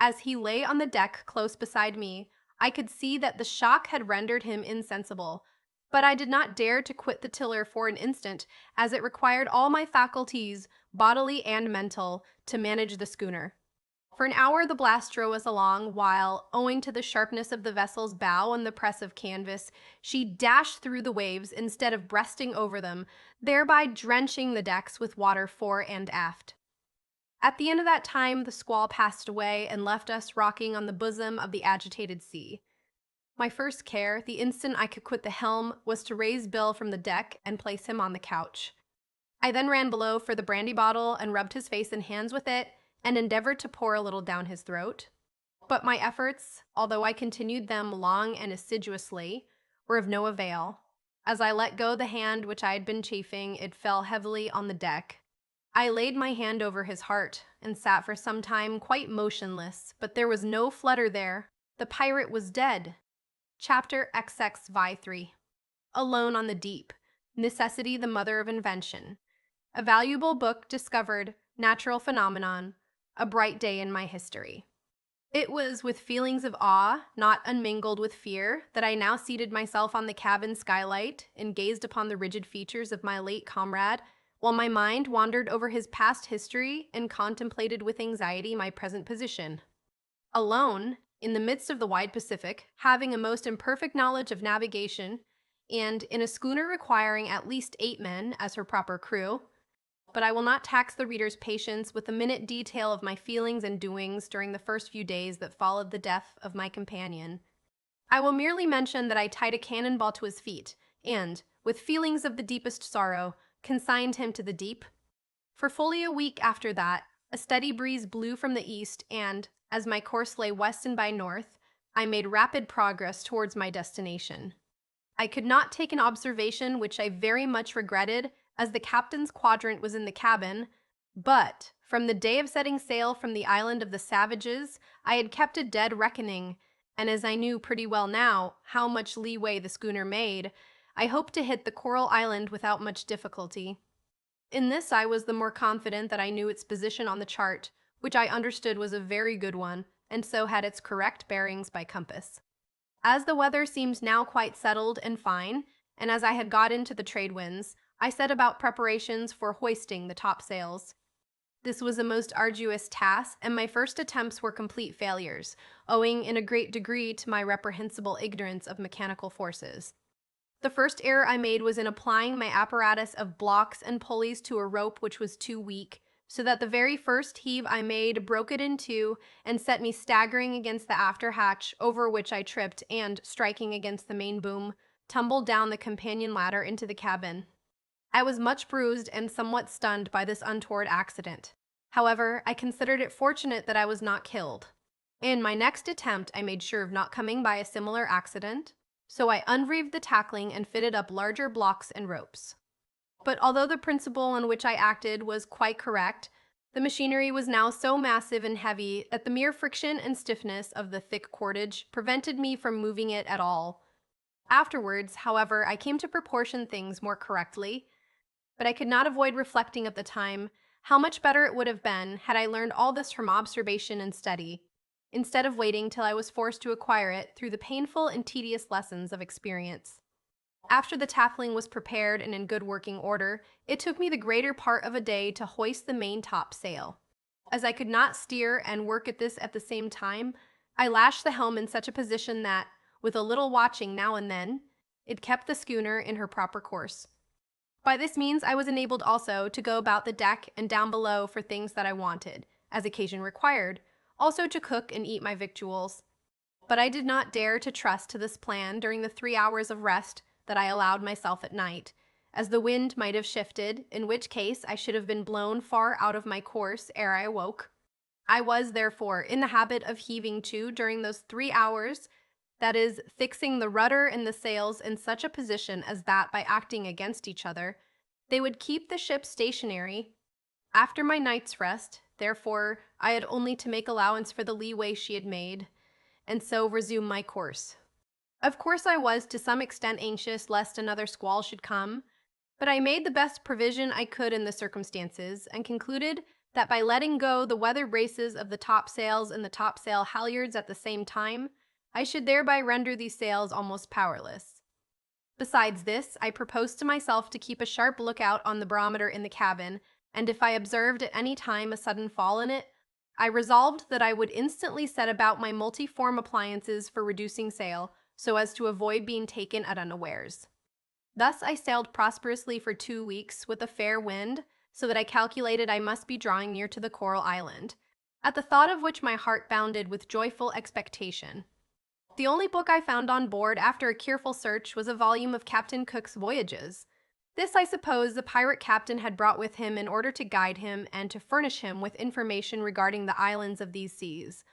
As he lay on the deck close beside me, I could see that the shock had rendered him insensible, but I did not dare to quit the tiller for an instant, as it required all my faculties, bodily and mental, to manage the schooner. For an hour the blast drove us along, while, owing to the sharpness of the vessel's bow and the press of canvas, she dashed through the waves instead of breasting over them, thereby drenching the decks with water fore and aft. At the end of that time, the squall passed away and left us rocking on the bosom of the agitated sea. My first care, the instant I could quit the helm, was to raise Bill from the deck and place him on the couch. I then ran below for the brandy bottle and rubbed his face and hands with it, and endeavored to pour a little down his throat. But my efforts, although I continued them long and assiduously, were of no avail. As I let go the hand which I had been chafing, it fell heavily on the deck. I laid my hand over his heart, and sat for some time quite motionless, but there was no flutter there. The pirate was dead. Chapter XXV3. Alone on the Deep. Necessity the Mother of Invention. A valuable book discovered. Natural phenomenon. A bright day in my history. It was with feelings of awe, not unmingled with fear, that I now seated myself on the cabin skylight and gazed upon the rigid features of my late comrade, while my mind wandered over his past history and contemplated with anxiety my present position. Alone, in the midst of the wide Pacific, having a most imperfect knowledge of navigation, and in a schooner requiring at least 8 men as her proper crew, but I will not tax the reader's patience with a minute detail of my feelings and doings during the first few days that followed the death of my companion. I will merely mention that I tied a cannonball to his feet, and, with feelings of the deepest sorrow, consigned him to the deep. For fully a week after that, a steady breeze blew from the east, and, as my course lay west and by north, I made rapid progress towards my destination. I could not take an observation which I very much regretted, as the captain's quadrant was in the cabin, but from the day of setting sail from the island of the savages, I had kept a dead reckoning, and as I knew pretty well now how much leeway the schooner made, I hoped to hit the Coral Island without much difficulty. In this I was the more confident that I knew its position on the chart, which I understood was a very good one, and so had its correct bearings by compass. As the weather seemed now quite settled and fine, and as I had got into the trade winds, I set about preparations for hoisting the topsails. This was a most arduous task, and my first attempts were complete failures, owing in a great degree to my reprehensible ignorance of mechanical forces. The first error I made was in applying my apparatus of blocks and pulleys to a rope which was too weak, so that the very first heave I made broke it in two and set me staggering against the after hatch, over which I tripped and, striking against the main boom, tumbled down the companion ladder into the cabin. I was much bruised and somewhat stunned by this untoward accident. However, I considered it fortunate that I was not killed. In my next attempt, I made sure of not coming by a similar accident, so I unreeved the tackling and fitted up larger blocks and ropes. But although the principle on which I acted was quite correct, The machinery was now so massive and heavy that the mere friction and stiffness of the thick cordage prevented me from moving it at all. Afterwards, however, I came to proportion things more correctly, but I could not avoid reflecting at the time how much better it would have been had I learned all this from observation and study, instead of waiting till I was forced to acquire it through the painful and tedious lessons of experience. After the taffling was prepared and in good working order, it took me the greater part of a day to hoist the main topsail. As I could not steer and work at this at the same time, I lashed the helm in such a position that, with a little watching now and then, it kept the schooner in her proper course. By this means I was enabled also to go about the deck and down below for things that I wanted, as occasion required, also to cook and eat my victuals. But I did not dare to trust to this plan during the 3 hours of rest that I allowed myself at night, as the wind might have shifted, in which case I should have been blown far out of my course ere I awoke. I was, therefore, in the habit of heaving to during those 3 hours, that is, fixing the rudder and the sails in such a position as that by acting against each other, they would keep the ship stationary. After my night's rest, therefore, I had only to make allowance for the leeway she had made, and so resume my course. Of course I was to some extent anxious lest another squall should come, but I made the best provision I could in the circumstances, and concluded that by letting go the weather braces of the topsails and the topsail halyards at the same time, I should thereby render these sails almost powerless. Besides this, I proposed to myself to keep a sharp lookout on the barometer in the cabin, and if I observed at any time a sudden fall in it, I resolved that I would instantly set about my multiform appliances for reducing sail, so as to avoid being taken at unawares. Thus I sailed prosperously for 2 weeks with a fair wind, so that I calculated I must be drawing near to the Coral Island, at the thought of which my heart bounded with joyful expectation. The only book I found on board after a careful search was a volume of Captain Cook's voyages. This, I suppose, the pirate captain had brought with him in order to guide him and to furnish him with information regarding the islands of these seas.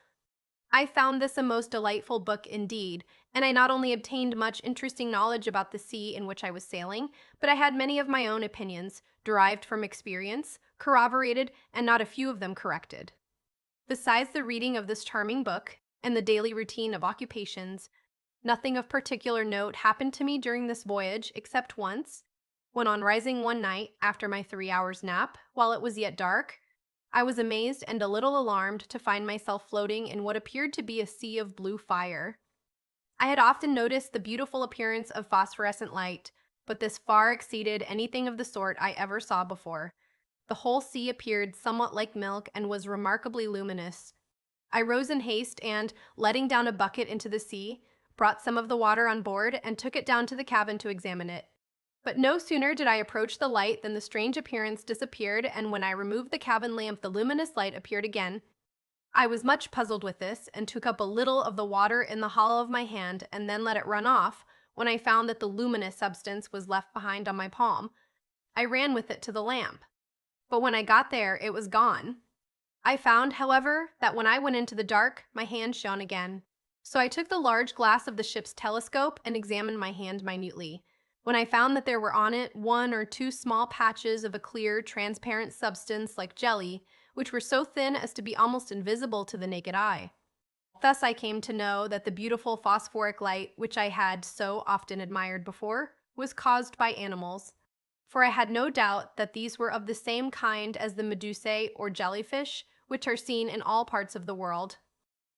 I found this a most delightful book indeed, and I not only obtained much interesting knowledge about the sea in which I was sailing, but I had many of my own opinions, derived from experience, corroborated, and not a few of them corrected. Besides the reading of this charming book, and the daily routine of occupations, nothing of particular note happened to me during this voyage, except once, when on rising one night after my 3 hours' nap, while it was yet dark, I was amazed and a little alarmed to find myself floating in what appeared to be a sea of blue fire. I had often noticed the beautiful appearance of phosphorescent light, but this far exceeded anything of the sort I ever saw before. The whole sea appeared somewhat like milk and was remarkably luminous. I rose in haste and, letting down a bucket into the sea, brought some of the water on board and took it down to the cabin to examine it. But no sooner did I approach the light than the strange appearance disappeared, and when I removed the cabin lamp the luminous light appeared again. I was much puzzled with this, and took up a little of the water in the hollow of my hand and then let it run off, when I found that the luminous substance was left behind on my palm. I ran with it to the lamp, but when I got there it was gone. I found, however, that when I went into the dark, my hand shone again. So I took the large glass of the ship's telescope and examined my hand minutely, when I found that there were on it 1 or 2 small patches of a clear, transparent substance like jelly, which were so thin as to be almost invisible to the naked eye. Thus I came to know that the beautiful phosphoric light, which I had so often admired before, was caused by animals, for I had no doubt that these were of the same kind as the medusae or jellyfish, which are seen in all parts of the world.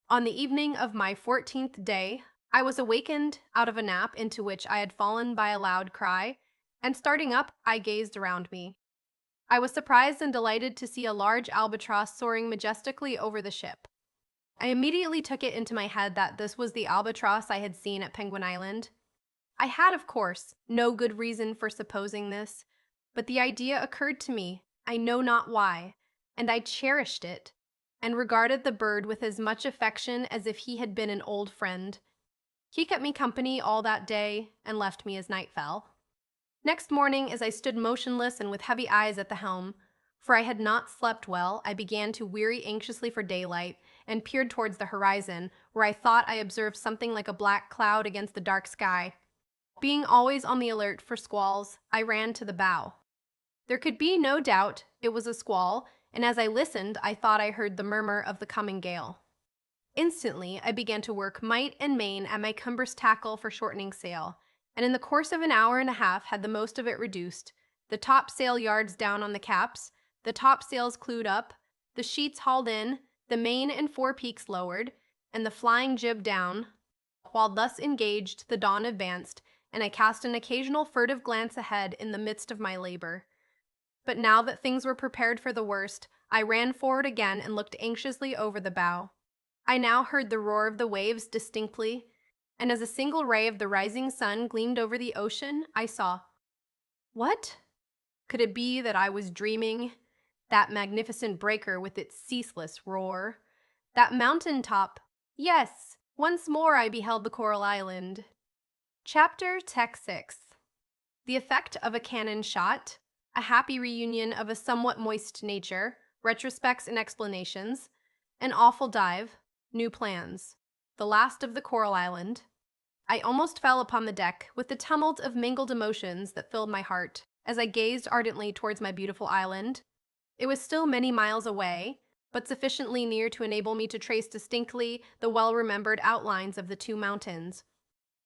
On the evening of my 14th day, I was awakened out of a nap into which I had fallen by a loud cry, and starting up, I gazed around me. I was surprised and delighted to see a large albatross soaring majestically over the ship. I immediately took it into my head that this was the albatross I had seen at Penguin Island. I had, of course, no good reason for supposing this, but the idea occurred to me, I know not why, and I cherished it, and regarded the bird with as much affection as if he had been an old friend. He kept me company all that day, and left me as night fell. Next morning, as I stood motionless and with heavy eyes at the helm, for I had not slept well, I began to weary anxiously for daylight, and peered towards the horizon, where I thought I observed something like a black cloud against the dark sky. Being always on the alert for squalls, I ran to the bow. There could be no doubt it was a squall, and as I listened, I thought I heard the murmur of the coming gale. Instantly, I began to work might and main at my cumbrous tackle for shortening sail, and in the course of an hour and a half had the most of it reduced, the topsail yards down on the caps, the topsails clewed up, the sheets hauled in, the main and forepeaks lowered, and the flying jib down. While thus engaged, the dawn advanced, and I cast an occasional furtive glance ahead in the midst of my labor. But now that things were prepared for the worst, I ran forward again and looked anxiously over the bow. I now heard the roar of the waves distinctly, and as a single ray of the rising sun gleamed over the ocean, I saw— what? Could it be that I was dreaming? That magnificent breaker with its ceaseless roar? That mountain top? Yes, once more I beheld the Coral Island. Chapter Tech 6. The effect of a cannon shot, a happy reunion of a somewhat moist nature, retrospects and explanations, an awful dive, new plans, the last of the Coral Island. I almost fell upon the deck with the tumult of mingled emotions that filled my heart as I gazed ardently towards my beautiful island. It was still many miles away, but sufficiently near to enable me to trace distinctly the well-remembered outlines of the two mountains.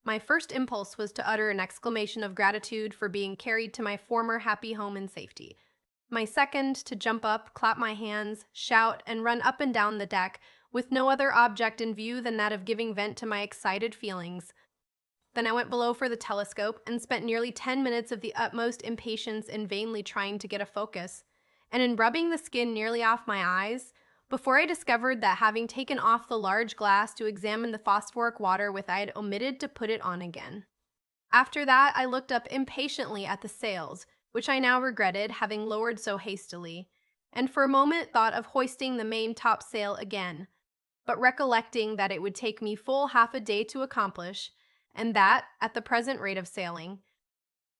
My first impulse was to utter an exclamation of gratitude for being carried to my former happy home in safety. My second, to jump up, clap my hands, shout, and run up and down the deck, with no other object in view than that of giving vent to my excited feelings. Then I went below for the telescope and spent nearly 10 minutes of the utmost impatience in vainly trying to get a focus, and in rubbing the skin nearly off my eyes, before I discovered that having taken off the large glass to examine the phosphoric water I had omitted to put it on again. After that, I looked up impatiently at the sails, which I now regretted having lowered so hastily, and for a moment thought of hoisting the main topsail again, but recollecting that it would take me full half a day to accomplish, and that, at the present rate of sailing,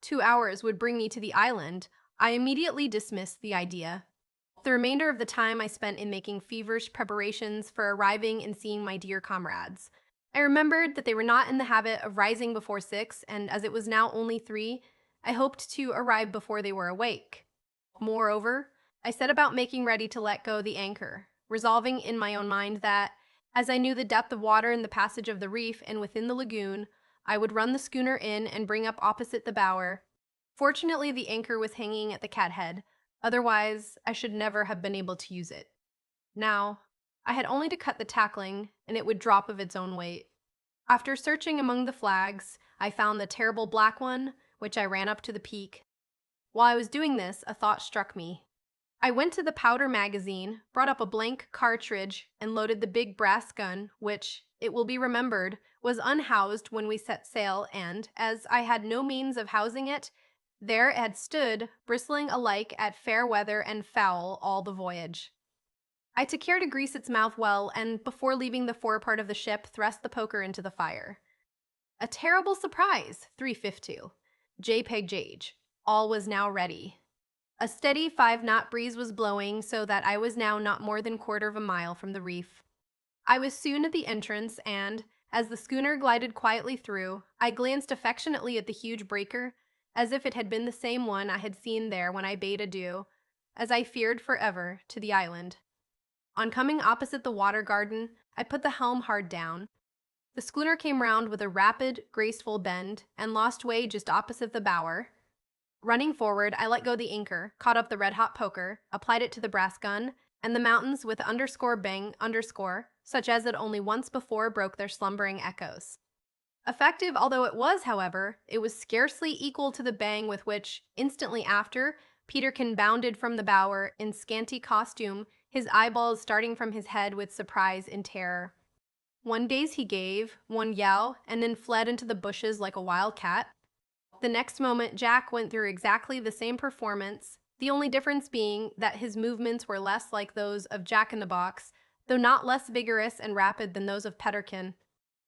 2 hours would bring me to the island, I immediately dismissed the idea. The remainder of the time I spent in making feverish preparations for arriving and seeing my dear comrades. I remembered that they were not in the habit of rising before 6, and as it was now only 3, I hoped to arrive before they were awake. Moreover, I set about making ready to let go the anchor, resolving in my own mind that, as I knew the depth of water in the passage of the reef and within the lagoon, I would run the schooner in and bring up opposite the bower. Fortunately, the anchor was hanging at the cathead, otherwise I should never have been able to use it. Now, I had only to cut the tackling, and it would drop of its own weight. After searching among the flags, I found the terrible black one, which I ran up to the peak. While I was doing this, a thought struck me. I went to the powder magazine, brought up a blank cartridge, and loaded the big brass gun, which, it will be remembered, was unhoused when we set sail, and, as I had no means of housing it, there it had stood, bristling alike at fair weather and foul all the voyage. I took care to grease its mouth well, and before leaving the forepart of the ship, thrust the poker into the fire. A terrible surprise, 352. JPEG. All was now ready. A steady 5-knot breeze was blowing, so that I was now not more than quarter of a mile from the reef. I was soon at the entrance, and, as the schooner glided quietly through, I glanced affectionately at the huge breaker, as if it had been the same one I had seen there when I bade adieu, as I feared forever, to the island. On coming opposite the water garden, I put the helm hard down. The schooner came round with a rapid, graceful bend, and lost way just opposite the bower. Running forward, I let go the anchor, caught up the red-hot poker, applied it to the brass gun, and the mountains with underscore bang underscore, such as had only once before broke their slumbering echoes. Effective although it was, however, it was scarcely equal to the bang with which, instantly after, Peterkin bounded from the bower in scanty costume, his eyeballs starting from his head with surprise and terror. One gaze he gave, one yell, and then fled into the bushes like a wild cat. The next moment Jack went through exactly the same performance, the only difference being that his movements were less like those of Jack-in-the-Box, though not less vigorous and rapid than those of Peterkin.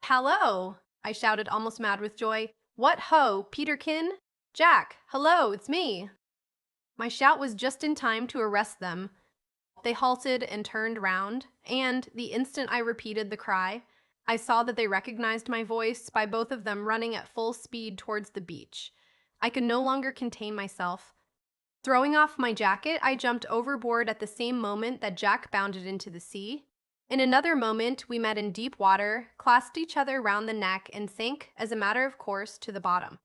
"Hallo!" I shouted, almost mad with joy. "What ho, Peterkin? Jack, hello, it's me!" My shout was just in time to arrest them. They halted and turned round, and, the instant I repeated the cry, I saw that they recognized my voice by both of them running at full speed towards the beach. I could no longer contain myself. Throwing off my jacket, I jumped overboard at the same moment that Jack bounded into the sea. In another moment, we met in deep water, clasped each other round the neck, and sank, as a matter of course, to the bottom.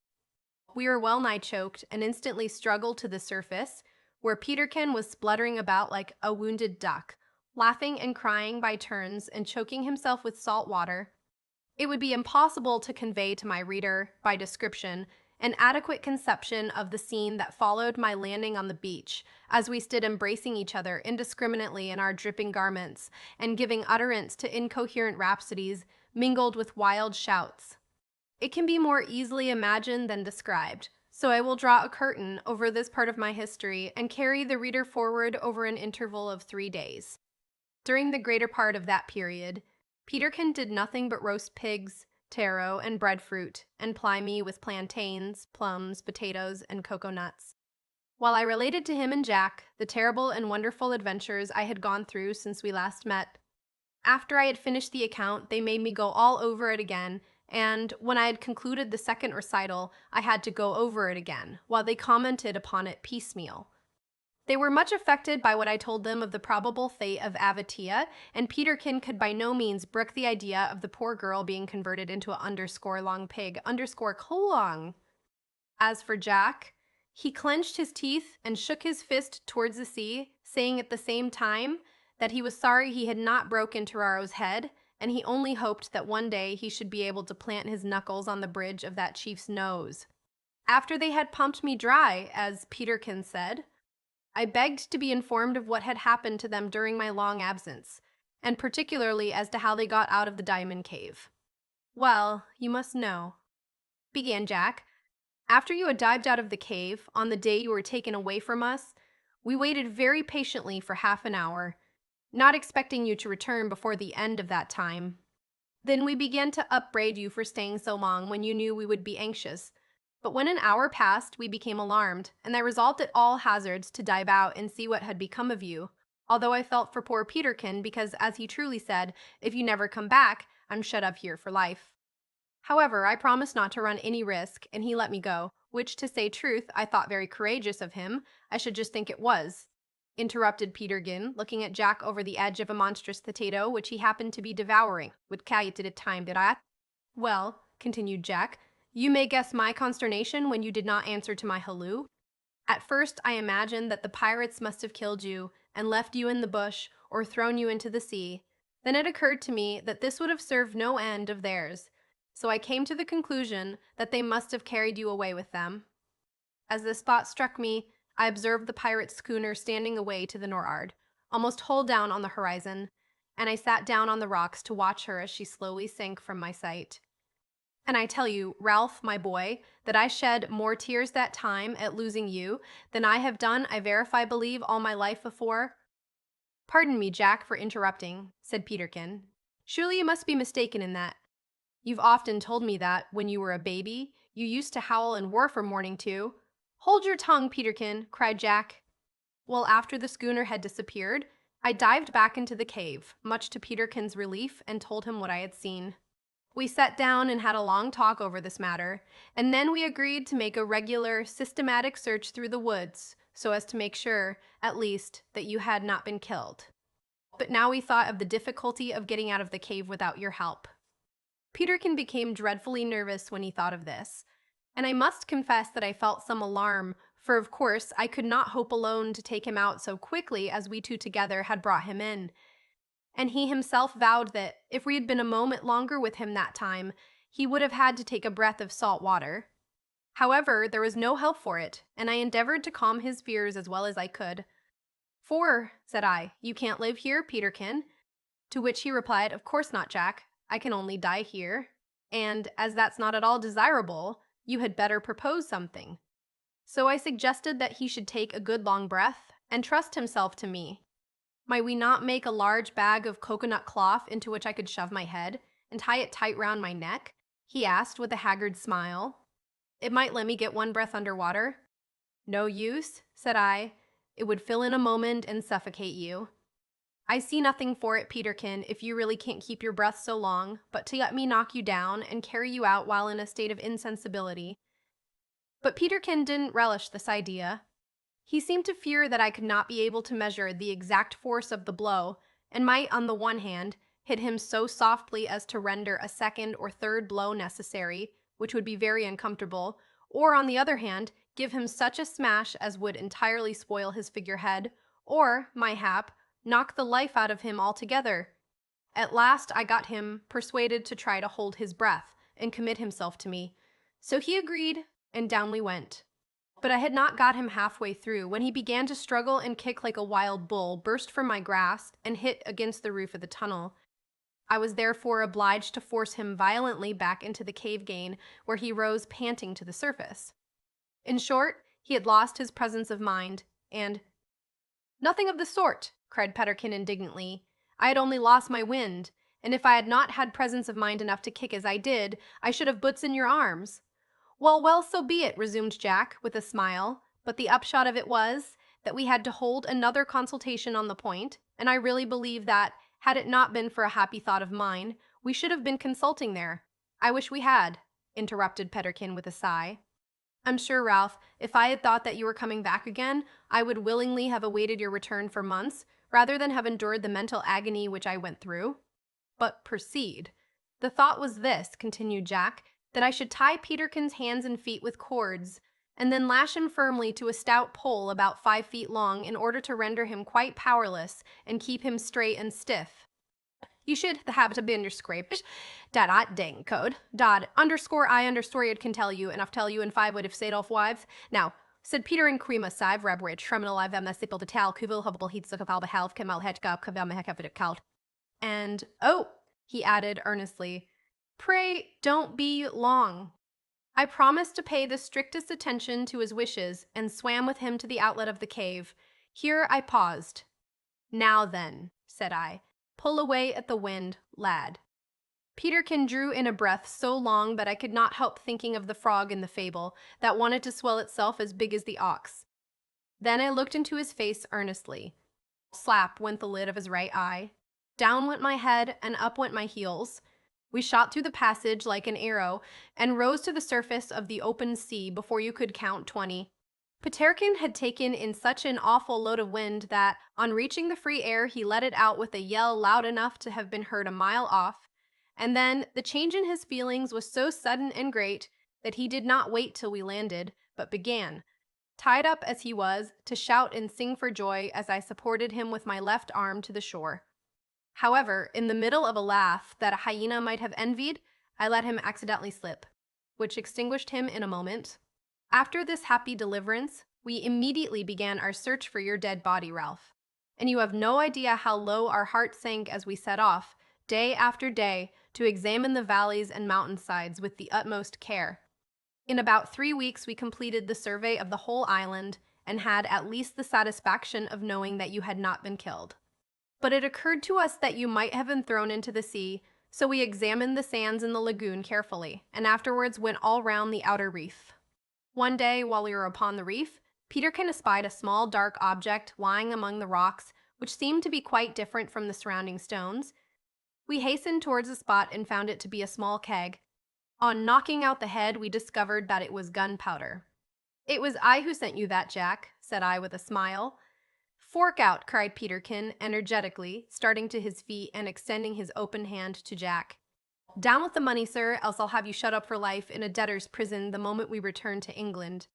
We were well nigh choked and instantly struggled to the surface, where Peterkin was spluttering about like a wounded duck, laughing and crying by turns and choking himself with salt water. It would be impossible to convey to my reader, by description, an adequate conception of the scene that followed my landing on the beach, as we stood embracing each other indiscriminately in our dripping garments and giving utterance to incoherent rhapsodies mingled with wild shouts. It can be more easily imagined than described, so I will draw a curtain over this part of my history and carry the reader forward over an interval of 3 days. During the greater part of that period, Peterkin did nothing but roast pigs, taro, and breadfruit, and ply me with plantains, plums, potatoes, and cocoa nuts, while I related to him and Jack the terrible and wonderful adventures I had gone through since we last met. After I had finished the account, they made me go all over it again, and when I had concluded the second recital, I had to go over it again, while they commented upon it piecemeal. They were much affected by what I told them of the probable fate of Avatia, and Peterkin could by no means brook the idea of the poor girl being converted into a underscore long pig underscore colong. As for Jack, he clenched his teeth and shook his fist towards the sea, saying at the same time that he was sorry he had not broken Tararo's head, and he only hoped that one day he should be able to plant his knuckles on the bridge of that chief's nose. After they had pumped me dry, as Peterkin said, I begged to be informed of what had happened to them during my long absence, and particularly as to how they got out of the diamond cave. "Well, you must know," began Jack. "After you had dived out of the cave, on the day you were taken away from us, we waited very patiently for half an hour, not expecting you to return before the end of that time. Then we began to upbraid you for staying so long when you knew we would be anxious. But when an hour passed, we became alarmed, and I resolved at all hazards to dive out and see what had become of you, although I felt for poor Peterkin because, as he truly said, if you never come back, I'm shut up here for life. However, I promised not to run any risk, and he let me go, which, to say truth, I thought very courageous of him. I should just think it was," interrupted Peterkin, looking at Jack over the edge of a monstrous potato which he happened to be devouring. "With kajt it time did I?" "Well," continued Jack, "you may guess my consternation when you did not answer to my halloo. At first I imagined that the pirates must have killed you and left you in the bush or thrown you into the sea. Then it occurred to me that this would have served no end of theirs, so I came to the conclusion that they must have carried you away with them. As this thought struck me, I observed the pirate schooner standing away to the nor'ard, almost hull down on the horizon, and I sat down on the rocks to watch her as she slowly sank from my sight. And I tell you, Ralph, my boy, that I shed more tears that time at losing you than I have done, I verify believe, all my life before." "Pardon me, Jack, for interrupting," said Peterkin. "Surely you must be mistaken in that. You've often told me that, when you were a baby, you used to howl and roar from morning to—" "Hold your tongue, Peterkin," cried Jack. "Well, after the schooner had disappeared, I dived back into the cave, much to Peterkin's relief, and told him what I had seen. We sat down and had a long talk over this matter, and then we agreed to make a regular, systematic search through the woods, so as to make sure, at least, that you had not been killed. But now we thought of the difficulty of getting out of the cave without your help." Peterkin became dreadfully nervous when he thought of this, and I must confess that I felt some alarm, for of course I could not hope alone to take him out so quickly as we two together had brought him in. And he himself vowed that, if we had been a moment longer with him that time, he would have had to take a breath of salt water. However, there was no help for it, and I endeavored to calm his fears as well as I could. "For," said I, "you can't live here, Peterkin." To which he replied, "Of course not, Jack. I can only die here. And, as that's not at all desirable, you had better propose something." So I suggested that he should take a good long breath and trust himself to me. Might we not make a large bag of coconut cloth into which I could shove my head, and tie it tight round my neck? He asked with a haggard smile. "It might let me get one breath under water." "No use," said I. "It would fill in a moment and suffocate you. I see nothing for it, Peterkin, if you really can't keep your breath so long, but to let me knock you down and carry you out while in a state of insensibility." But Peterkin didn't relish this idea. He seemed to fear that I could not be able to measure the exact force of the blow, and might, on the one hand, hit him so softly as to render a second or third blow necessary, which would be very uncomfortable, or, on the other hand, give him such a smash as would entirely spoil his figurehead, or, mayhap, knock the life out of him altogether. At last I got him persuaded to try to hold his breath and commit himself to me. So he agreed, and down we went. But I had not got him halfway through when he began to struggle and kick like a wild bull, burst from my grasp, and hit against the roof of the tunnel. I was therefore obliged to force him violently back into the cave again, where he rose panting to the surface. In short, he had lost his presence of mind, and— "Nothing of the sort," cried Peterkin indignantly. "I had only lost my wind, and if I had not had presence of mind enough to kick as I did, I should have buts in your arms." "Well, well, so be it," resumed Jack, with a smile, "but the upshot of it was, that we had to hold another consultation on the point, and I really believe that, had it not been for a happy thought of mine, we should have been consulting there." "I wish we had," interrupted Peterkin with a sigh. "I'm sure, Ralph, if I had thought that you were coming back again, I would willingly have awaited your return for months, rather than have endured the mental agony which I went through. But proceed." "The thought was this," continued Jack, "that I should tie Peterkin's hands and feet with cords, and then lash him firmly to a stout pole about 5 feet long in order to render him quite powerless and keep him straight and stiff. You should have to be underscraped. Dat I dang code. Dod underscore I underscore it can tell you, and I've tell you in 5 would have said off wives. Now, said Peter and Crema Sive Rabridge, Terminal Live them Sipple to Tal, Kuvil Hubble Heats of Alba Half, Kemal Hetgab, Kavam Hekafit Kalt. And, oh, he added earnestly, pray don't be long. I promised to pay the strictest attention to his wishes, and swam with him to the outlet of the cave. Here I paused. Now then, said I, pull away at the wind, lad. Peterkin drew in a breath so long that I could not help thinking of the frog in the fable, that wanted to swell itself as big as the ox. Then I looked into his face earnestly. Slap went the lid of his right eye. Down went my head, and up went my heels. We shot through the passage like an arrow, and rose to the surface of the open sea before you could count 20. Peterkin had taken in such an awful load of wind that, on reaching the free air, he let it out with a yell loud enough to have been heard a mile off, and then the change in his feelings was so sudden and great that he did not wait till we landed, but began, tied up as he was, to shout and sing for joy as I supported him with my left arm to the shore. However, in the middle of a laugh that a hyena might have envied, I let him accidentally slip, which extinguished him in a moment. After this happy deliverance, we immediately began our search for your dead body, Ralph. And you have no idea how low our hearts sank as we set off, day after day, to examine the valleys and mountainsides with the utmost care. In about 3 weeks we completed the survey of the whole island, and had at least the satisfaction of knowing that you had not been killed. But it occurred to us that you might have been thrown into the sea, so we examined the sands in the lagoon carefully, and afterwards went all round the outer reef. One day, while we were upon the reef, Peterkin espied a small dark object lying among the rocks, which seemed to be quite different from the surrounding stones. We hastened towards the spot and found it to be a small keg. On knocking out the head, we discovered that it was gunpowder. "It was I who sent you that, Jack," said I with a smile. "Fork out," cried Peterkin, energetically, starting to his feet and extending his open hand to Jack. "Down with the money, sir, else I'll have you shut up for life in a debtor's prison the moment we return to England."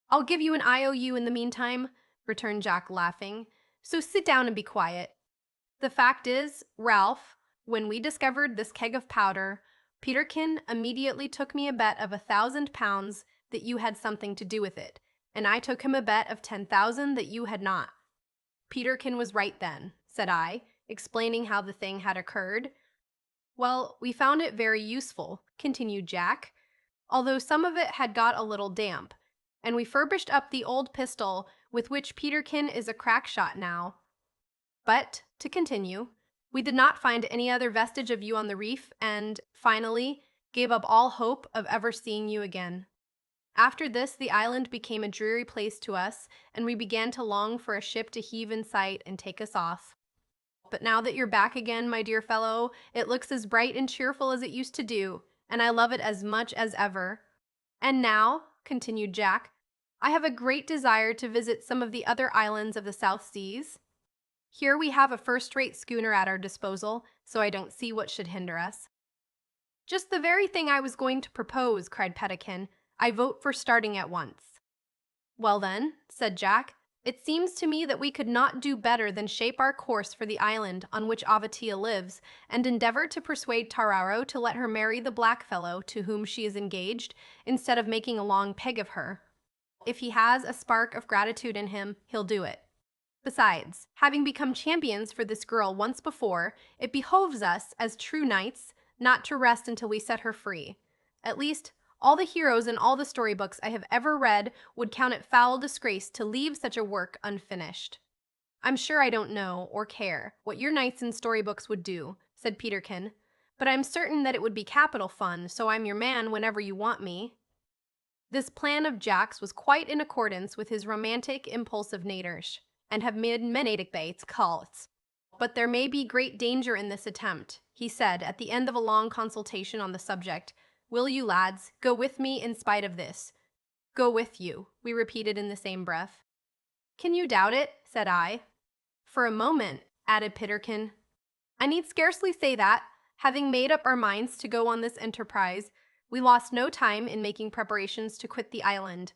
"I'll give you an IOU in the meantime," returned Jack, laughing, "so sit down and be quiet. The fact is, Ralph, when we discovered this keg of powder, Peterkin immediately took me a bet of £1,000 that you had something to do with it, and I took him a bet of 10,000 that you had not." "Peterkin was right then," said I, explaining how the thing had occurred. "Well, we found it very useful," continued Jack, "although some of it had got a little damp, and we furbished up the old pistol with which Peterkin is a crack shot now. But, to continue, we did not find any other vestige of you on the reef, and, finally, gave up all hope of ever seeing you again. After this, the island became a dreary place to us, and we began to long for a ship to heave in sight and take us off. But now that you're back again, my dear fellow, it looks as bright and cheerful as it used to do, and I love it as much as ever. And now," continued Jack, I have a great desire to visit some of the other islands of the South Seas. Here we have a first-rate schooner at our disposal, so I don't see what should hinder us." "Just the very thing I was going to propose," cried Peterkin. "I vote for starting at once." "Well then," said Jack, "it seems to me that we could not do better than shape our course for the island on which Avatia lives, and endeavor to persuade Tararo to let her marry the blackfellow to whom she is engaged, instead of making a long peg of her. If he has a spark of gratitude in him, he'll do it. Besides, having become champions for this girl once before, it behoves us, as true knights, not to rest until we set her free. At least, all the heroes in all the storybooks I have ever read would count it foul disgrace to leave such a work unfinished." "I'm sure I don't know, or care, what your knights in storybooks would do," said Peterkin, "but I'm certain that it would be capital fun, so I'm your man whenever you want me." This plan of Jack's was quite in accordance with his romantic, impulsive natures, and have made many debates cults. "But there may be great danger in this attempt," he said at the end of a long consultation on the subject. "Will you, lads, go with me in spite of this?" "Go with you," we repeated in the same breath. "Can you doubt it?" said I. "For a moment," added Peterkin. I need scarcely say that, having made up our minds to go on this enterprise, we lost no time in making preparations to quit the island,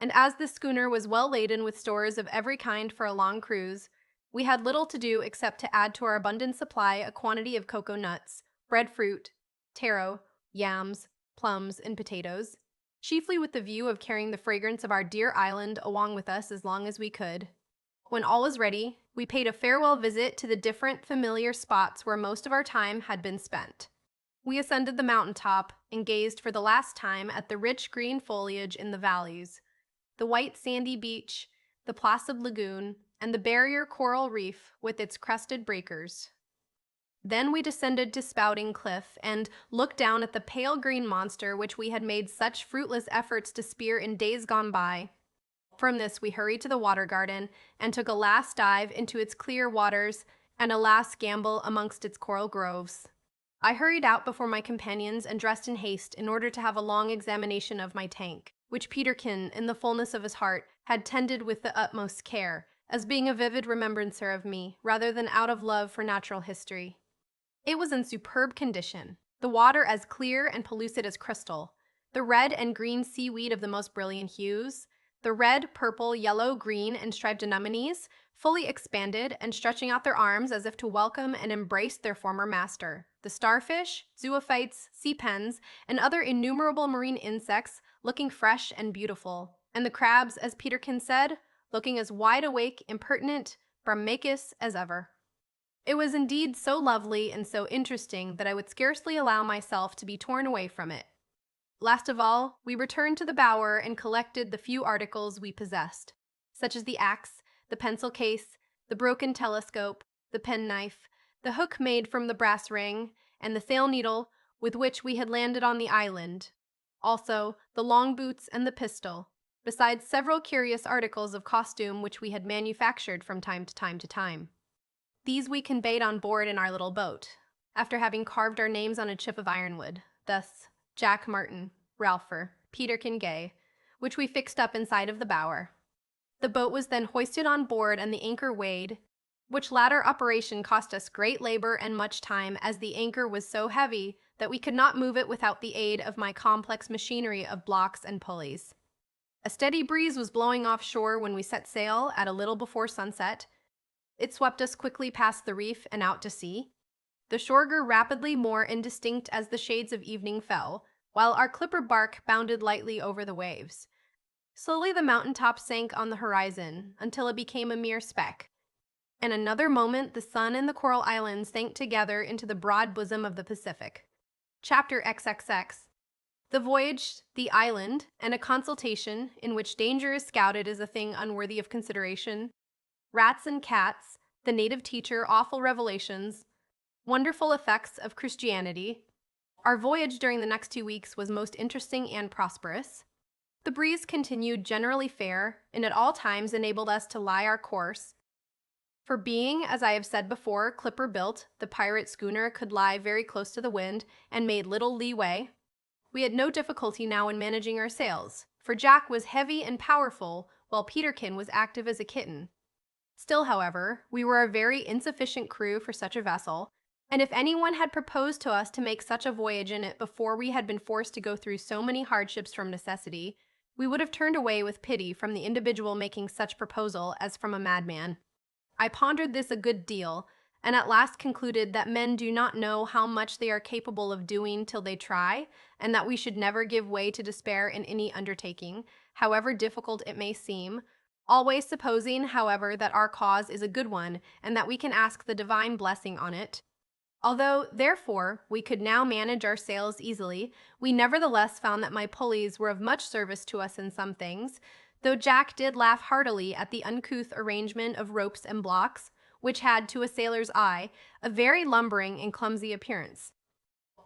and as the schooner was well laden with stores of every kind for a long cruise, we had little to do except to add to our abundant supply a quantity of cocoa nuts, breadfruit, taro, yams, plums, and potatoes, chiefly with the view of carrying the fragrance of our dear island along with us as long as we could. When all was ready, we paid a farewell visit to the different familiar spots where most of our time had been spent. We ascended the mountaintop and gazed for the last time at the rich green foliage in the valleys, the white sandy beach, the placid lagoon, and the barrier coral reef with its crested breakers. Then we descended to Spouting Cliff and looked down at the pale green monster which we had made such fruitless efforts to spear in days gone by. From this we hurried to the water garden and took a last dive into its clear waters and a last gambol amongst its coral groves. I hurried out before my companions and dressed in haste in order to have a long examination of my tank, which Peterkin, in the fullness of his heart, had tended with the utmost care, as being a vivid remembrancer of me, rather than out of love for natural history. It was in superb condition, the water as clear and pellucid as crystal, the red and green seaweed of the most brilliant hues, the red, purple, yellow, green, and striped anemones fully expanded and stretching out their arms as if to welcome and embrace their former master, the starfish, zoophytes, sea pens, and other innumerable marine insects looking fresh and beautiful, and the crabs, as Peterkin said, looking as wide awake, impertinent, Brahmacus as ever. It was indeed so lovely and so interesting that I would scarcely allow myself to be torn away from it. Last of all, we returned to the bower and collected the few articles we possessed, such as the axe, the pencil case, the broken telescope, the penknife, the hook made from the brass ring, and the sail needle with which we had landed on the island, also the long boots and the pistol, besides several curious articles of costume which we had manufactured from time to time. These we conveyed on board in our little boat, after having carved our names on a chip of ironwood, thus Jack Martin, Ralpher, Peterkin Gay, which we fixed up inside of the bower. The boat was then hoisted on board and the anchor weighed, which latter operation cost us great labor and much time, as the anchor was so heavy that we could not move it without the aid of my complex machinery of blocks and pulleys. A steady breeze was blowing offshore when we set sail at a little before sunset. It swept us quickly past the reef and out to sea. The shore grew rapidly more indistinct as the shades of evening fell, while our clipper bark bounded lightly over the waves. Slowly the mountaintop sank on the horizon until it became a mere speck. In another moment the sun and the coral islands sank together into the broad bosom of the Pacific. Chapter XXX. The voyage, the island, and a consultation in which danger is scouted as a thing unworthy of consideration. Rats and cats, the native teacher, awful revelations, wonderful effects of Christianity. Our voyage during the next 2 weeks was most interesting and prosperous. The breeze continued generally fair, and at all times enabled us to lie our course. For being, as I have said before, clipper-built, the pirate schooner could lie very close to the wind, and made little leeway. We had no difficulty now in managing our sails, for Jack was heavy and powerful, while Peterkin was active as a kitten. Still, however, we were a very insufficient crew for such a vessel, and if anyone had proposed to us to make such a voyage in it before we had been forced to go through so many hardships from necessity, we would have turned away with pity from the individual making such proposal as from a madman. I pondered this a good deal, and at last concluded that men do not know how much they are capable of doing till they try, and that we should never give way to despair in any undertaking, however difficult it may seem, always supposing, however, that our cause is a good one, and that we can ask the divine blessing on it. Although, therefore, we could now manage our sails easily, we nevertheless found that my pulleys were of much service to us in some things, though Jack did laugh heartily at the uncouth arrangement of ropes and blocks, which had, to a sailor's eye, a very lumbering and clumsy appearance.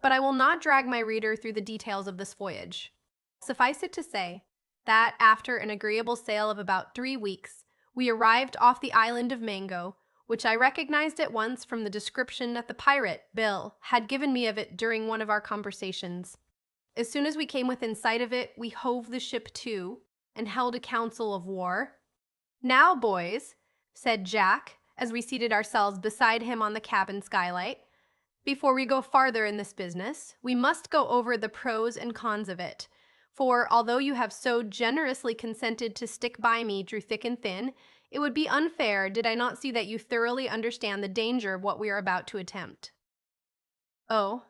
But I will not drag my reader through the details of this voyage. Suffice it to say, that after an agreeable sail of about 3 weeks, we arrived off the island of Mango, which I recognized at once from the description that the pirate, Bill, had given me of it during one of our conversations. As soon as we came within sight of it, we hove the ship to, and held a council of war. "Now, boys," said Jack, as we seated ourselves beside him on the cabin skylight, "before we go farther in this business, we must go over the pros and cons of it. For, although you have so generously consented to stick by me through thick and thin, it would be unfair did I not see that you thoroughly understand the danger of what we are about to attempt." "Oh,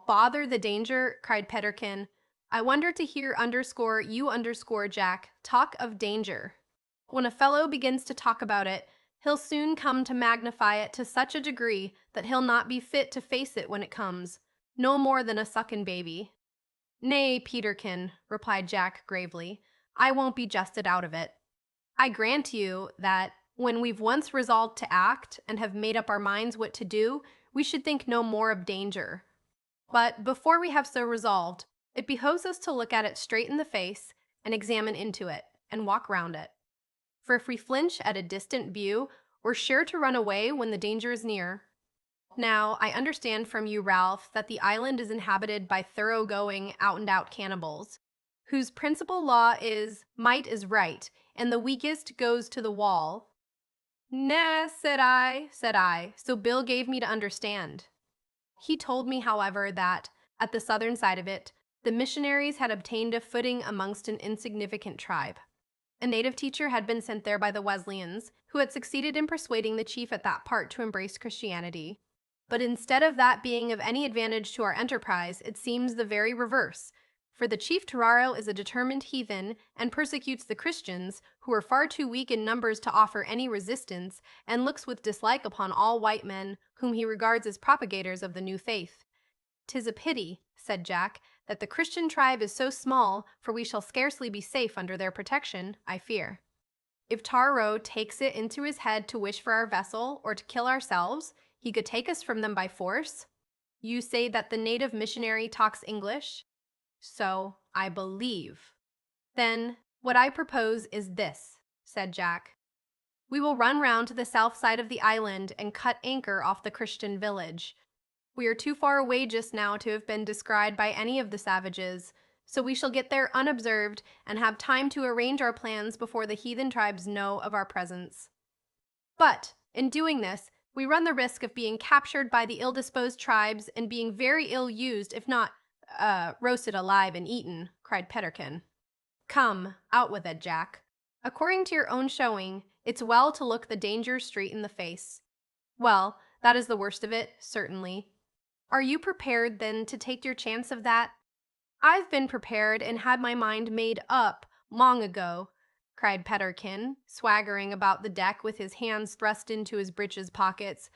bother the danger," cried Peterkin. "I wonder to hear you Jack talk of danger. When a fellow begins to talk about it, he'll soon come to magnify it to such a degree that he'll not be fit to face it when it comes, no more than a sucking baby." "Nay, Peterkin," replied Jack gravely, "I won't be jested out of it. I grant you that, when we've once resolved to act, and have made up our minds what to do, we should think no more of danger. But before we have so resolved, it behoves us to look at it straight in the face, and examine into it, and walk round it. For if we flinch at a distant view, we're sure to run away when the danger is near. Now, I understand from you, Ralph, that the island is inhabited by thoroughgoing, out-and-out cannibals, whose principal law is, might is right, and the weakest goes to the wall." "Nah," said I, so Bill gave me to understand. He told me, however, that, at the southern side of it, the missionaries had obtained a footing amongst an insignificant tribe. A native teacher had been sent there by the Wesleyans, who had succeeded in persuading the chief at that part to embrace Christianity. But instead of that being of any advantage to our enterprise, it seems the very reverse, for the chief Toraro is a determined heathen and persecutes the Christians, who are far too weak in numbers to offer any resistance, and looks with dislike upon all white men, whom he regards as propagators of the new faith. "'Tis a pity," said Jack, "that the Christian tribe is so small, for we shall scarcely be safe under their protection, I fear. If Taro takes it into his head to wish for our vessel, or to kill ourselves, he could take us from them by force. You say that the native missionary talks English?" "So I believe." "Then what I propose is this," said Jack. "We will run round to the south side of the island and cut anchor off the Christian village. We are too far away just now to have been descried by any of the savages, so we shall get there unobserved and have time to arrange our plans before the heathen tribes know of our presence. But, in doing this, we run the risk of being captured by the ill-disposed tribes and being very ill used, if not, roasted alive and eaten," cried Peterkin. "Come, out with it, Jack. According to your own showing, it's well to look the danger straight in the face. Well, that is the worst of it, certainly. Are you prepared, then, to take your chance of that?" "I've been prepared and had my mind made up long ago," cried Peterkin, swaggering about the deck with his hands thrust into his breeches pockets.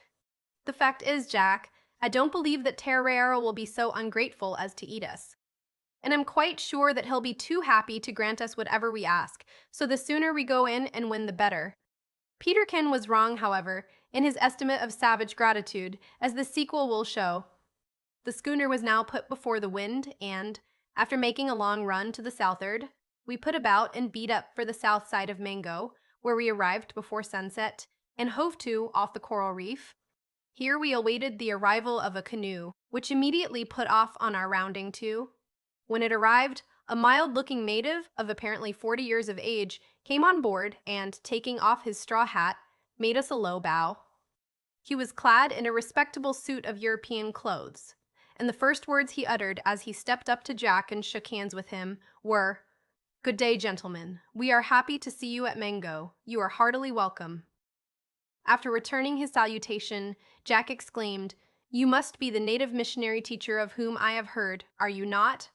"The fact is, Jack, I don't believe that Terrero will be so ungrateful as to eat us. And I'm quite sure that he'll be too happy to grant us whatever we ask, so the sooner we go in and win the better." Peterkin was wrong, however, in his estimate of savage gratitude, as the sequel will show. The schooner was now put before the wind, and, after making a long run to the southward, we put about and beat up for the south side of Mango, where we arrived before sunset, and hove to off the coral reef. Here we awaited the arrival of a canoe, which immediately put off on our rounding to. When it arrived, A mild-looking native of apparently 40 years of age came on board and, taking off his straw hat, made us a low bow. He was clad in a respectable suit of European clothes, and the first words he uttered as he stepped up to Jack and shook hands with him were, "Good day, gentlemen. We are happy to see you at Mango. You are heartily welcome." After returning his salutation, Jack exclaimed, "You must be the native missionary teacher of whom I have heard, are you not?"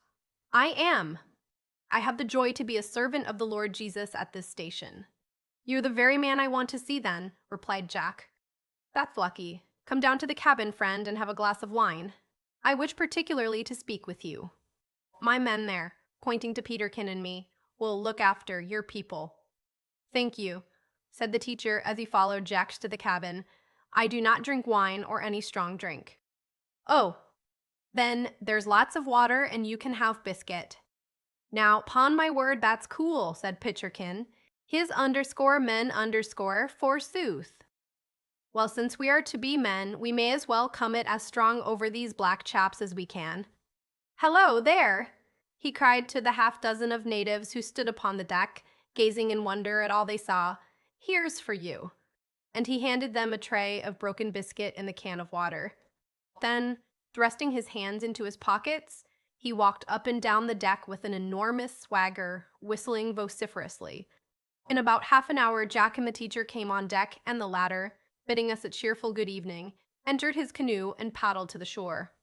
"I am. I have the joy to be a servant of the Lord Jesus at this station." "You're the very man I want to see, then," replied Jack. "That's lucky. Come down to the cabin, friend, and have a glass of wine. I wish particularly to speak with you. My men there," pointing to Peterkin and me, "will look after your people." "Thank you," said the teacher as he followed Jack to the cabin. "I do not drink wine or any strong drink." "Oh, then there's lots of water and you can have biscuit." "Now, 'pon my word, that's cool," said Peterkin. "His underscore men underscore, forsooth. Well, since we are to be men, we may as well come it as strong over these black chaps as we can. Hello, there!" he cried to the half-dozen of natives who stood upon the deck, gazing in wonder at all they saw. "Here's for you." And he handed them a tray of broken biscuit and the can of water. Then, thrusting his hands into his pockets, he walked up and down the deck with an enormous swagger, whistling vociferously. In about half an hour, Jack and the teacher came on deck, and the latter, bidding us a cheerful good evening, entered his canoe and paddled to the shore.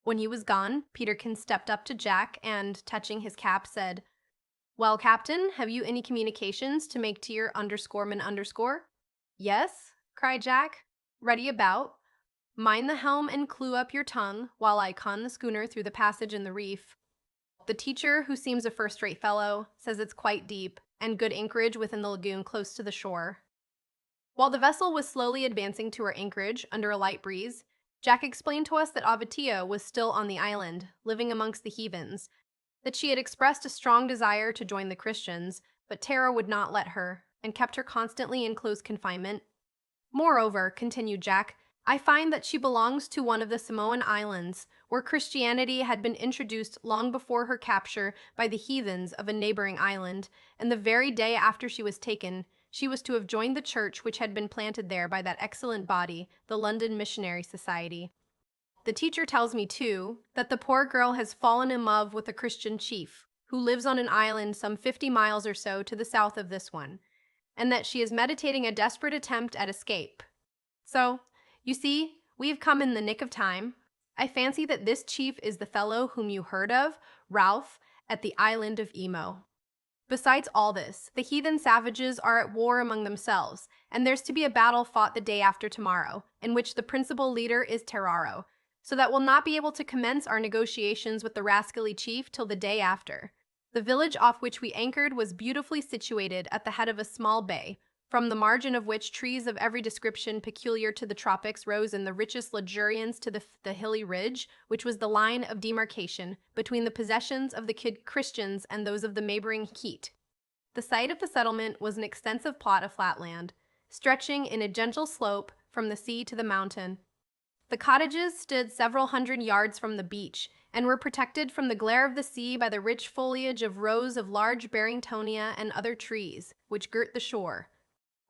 When he was gone, Peterkin stepped up to Jack and, touching his cap, said, "Well, Captain, have you any communications to make to your underscoreman underscore?" "Yes," cried Jack. "Ready about. Mind the helm and clew up your tongue while I con the schooner through the passage in the reef. The teacher, who seems a first-rate fellow, says it's quite deep, and good anchorage within the lagoon close to the shore." While the vessel was slowly advancing to her anchorage under a light breeze, Jack explained to us that Avatia was still on the island, living amongst the heathens, that she had expressed a strong desire to join the Christians, but Tara would not let her, and kept her constantly in close confinement. "Moreover," continued Jack, "I find that she belongs to one of the Samoan Islands, where Christianity had been introduced long before her capture by the heathens of a neighboring island, and the very day after she was taken, she was to have joined the church which had been planted there by that excellent body, the London Missionary Society. The teacher tells me, too, that the poor girl has fallen in love with a Christian chief, who lives on an island some 50 miles or so to the south of this one, and that she is meditating a desperate attempt at escape. So, you see, we have come in the nick of time. I fancy that this chief is the fellow whom you heard of, Ralph, at the island of Emo. Besides all this, the heathen savages are at war among themselves, and there's to be a battle fought the day after tomorrow, in which the principal leader is Terraro, so that we'll not be able to commence our negotiations with the rascally chief till the day after. The village off which we anchored was beautifully situated at the head of a small bay, from the margin of which trees of every description peculiar to the tropics rose in the richest luxuriance to the hilly ridge, which was the line of demarcation between the possessions of the Christians and those of the neighboring Heat. The site of the settlement was an extensive plot of flat land, stretching in a gentle slope from the sea to the mountain. The cottages stood several hundred yards from the beach, and were protected from the glare of the sea by the rich foliage of rows of large Barringtonia and other trees, which girt the shore.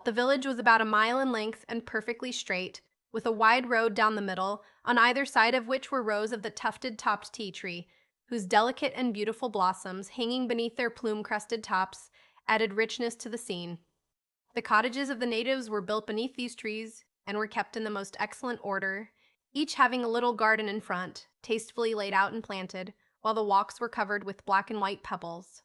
The village was about a mile in length and perfectly straight, with a wide road down the middle, on either side of which were rows of the tufted-topped tea tree, whose delicate and beautiful blossoms, hanging beneath their plume-crested tops, added richness to the scene. The cottages of the natives were built beneath these trees, and were kept in the most excellent order, each having a little garden in front, tastefully laid out and planted, while the walks were covered with black and white pebbles.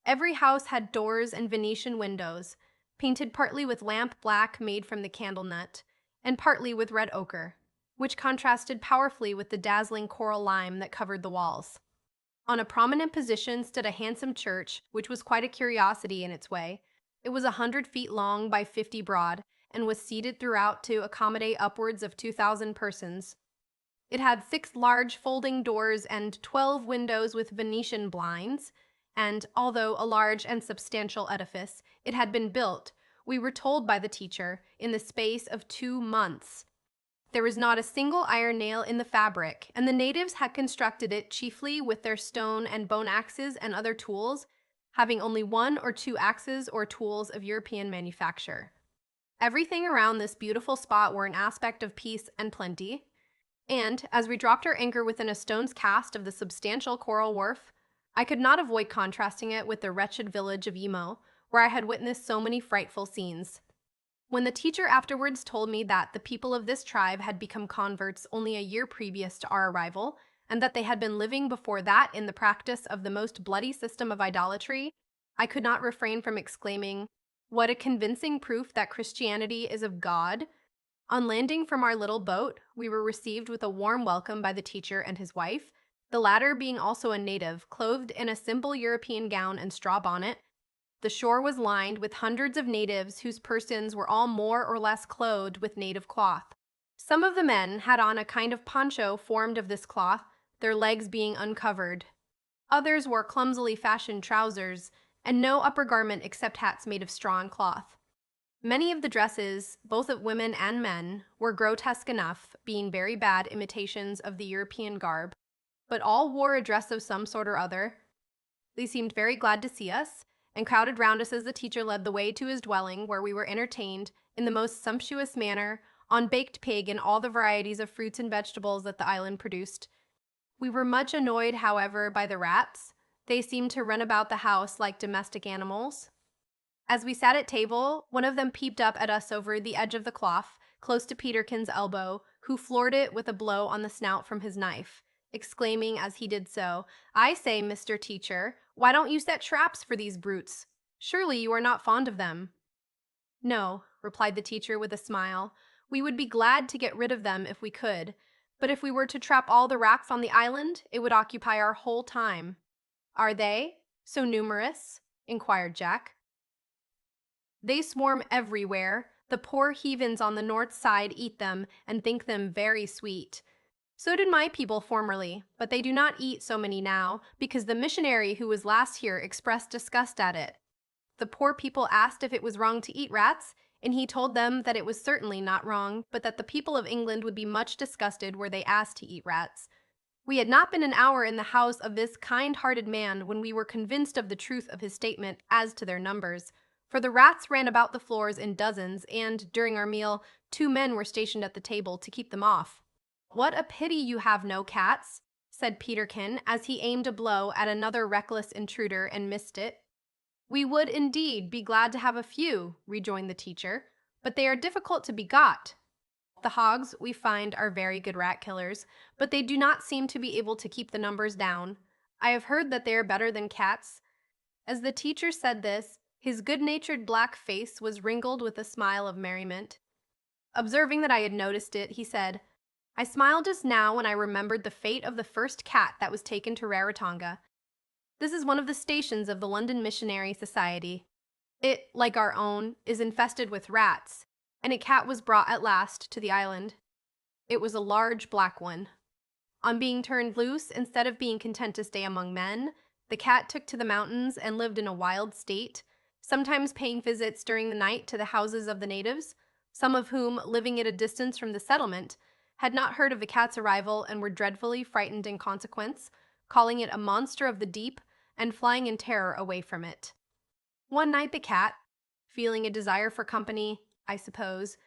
Every house had doors and Venetian windows, painted partly with lamp black made from the candle nut, and partly with red ochre, which contrasted powerfully with the dazzling coral lime that covered the walls. On a prominent position stood a handsome church, which was quite a curiosity in its way. It was 100 feet long by 50 broad, and was seated throughout to accommodate upwards of 2,000 persons. It had 6 large folding doors and 12 windows with Venetian blinds, and, although a large and substantial edifice, it had been built, we were told by the teacher, in the space of 2 months. There was not a single iron nail in the fabric, and the natives had constructed it chiefly with their stone and bone axes and other tools, having only one or two axes or tools of European manufacture. Everything around this beautiful spot wore an aspect of peace and plenty, and as we dropped our anchor within a stone's cast of the substantial coral wharf, I could not avoid contrasting it with the wretched village of Emo, where I had witnessed so many frightful scenes. When the teacher afterwards told me that the people of this tribe had become converts only a year previous to our arrival, and that they had been living before that in the practice of the most bloody system of idolatry, I could not refrain from exclaiming, "What a convincing proof that Christianity is of God!" On landing from our little boat, we were received with a warm welcome by the teacher and his wife, the latter being also a native, clothed in a simple European gown and straw bonnet. The shore was lined with hundreds of natives whose persons were all more or less clothed with native cloth. Some of the men had on a kind of poncho formed of this cloth, their legs being uncovered. Others wore clumsily fashioned trousers, and no upper garment except hats made of straw and cloth. Many of the dresses, both of women and men, were grotesque enough, being very bad imitations of the European garb, but all wore a dress of some sort or other. They seemed very glad to see us, and crowded round us as the teacher led the way to his dwelling, where we were entertained, in the most sumptuous manner, on baked pig and all the varieties of fruits and vegetables that the island produced. We were much annoyed, however, by the rats. They seemed to run about the house like domestic animals. As we sat at table, one of them peeped up at us over the edge of the cloth, close to Peterkin's elbow, who floored it with a blow on the snout from his knife, exclaiming as he did so, "I say, Mr. Teacher, why don't you set traps for these brutes? Surely you are not fond of them." "No," replied the teacher with a smile. "We would be glad to get rid of them if we could, but if we were to trap all the rats on the island, it would occupy our whole time." "Are they so numerous?" inquired Jack. "They swarm everywhere. The poor heathens on the north side eat them and think them very sweet. So did my people formerly, but they do not eat so many now, because the missionary who was last here expressed disgust at it. The poor people asked if it was wrong to eat rats, and he told them that it was certainly not wrong, but that the people of England would be much disgusted were they asked to eat rats. We had not been an hour in the house of this kind-hearted man when we were convinced of the truth of his statement as to their numbers, for the rats ran about the floors in dozens, and, during our meal, 2 men were stationed at the table to keep them off. "What a pity you have no cats," said Peterkin, as he aimed a blow at another reckless intruder and missed it. "We would, indeed, be glad to have a few," rejoined the teacher, "but they are difficult to be got. The hogs, we find, are very good rat killers, but they do not seem to be able to keep the numbers down. I have heard that they are better than cats." As the teacher said this, his good-natured black face was wrinkled with a smile of merriment. Observing that I had noticed it, he said, "I smiled just now when I remembered the fate of the first cat that was taken to Rarotonga. This is one of the stations of the London Missionary Society. It, like our own, is infested with rats, and a cat was brought at last to the island. It was a large black one. On being turned loose, instead of being content to stay among men, the cat took to the mountains and lived in a wild state, sometimes paying visits during the night to the houses of the natives, some of whom, living at a distance from the settlement, had not heard of the cat's arrival and were dreadfully frightened in consequence, calling it a monster of the deep and flying in terror away from it. One night the cat, feeling a desire for company, I suppose,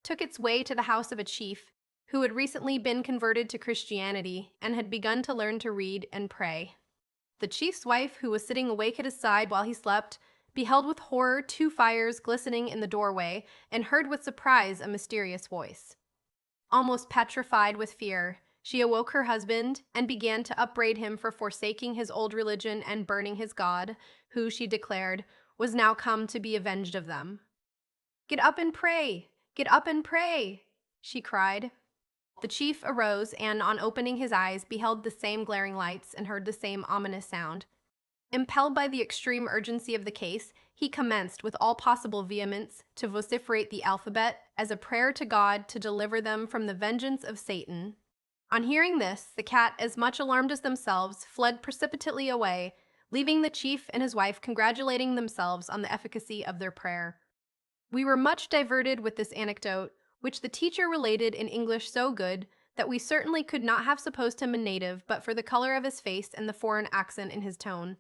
took its way to the house of a chief who had recently been converted to Christianity and had begun to learn to read and pray. The chief's wife, who was sitting awake at his side while he slept, beheld with horror 2 fires glistening in the doorway and heard with surprise a mysterious voice. Almost petrified with fear, she awoke her husband and began to upbraid him for forsaking his old religion and burning his God, who, she declared, was now come to be avenged of them. "Get up and pray! Get up and pray!" she cried. The chief arose and, on opening his eyes, beheld the same glaring lights and heard the same ominous sound. Impelled by the extreme urgency of the case, he commenced, with all possible vehemence, to vociferate the alphabet as a prayer to God to deliver them from the vengeance of Satan. On hearing this, the cat, as much alarmed as themselves, fled precipitately away, leaving the chief and his wife congratulating themselves on the efficacy of their prayer. We were much diverted with this anecdote, which the teacher related in English so good that we certainly could not have supposed him a native but for the color of his face and the foreign accent in his tone.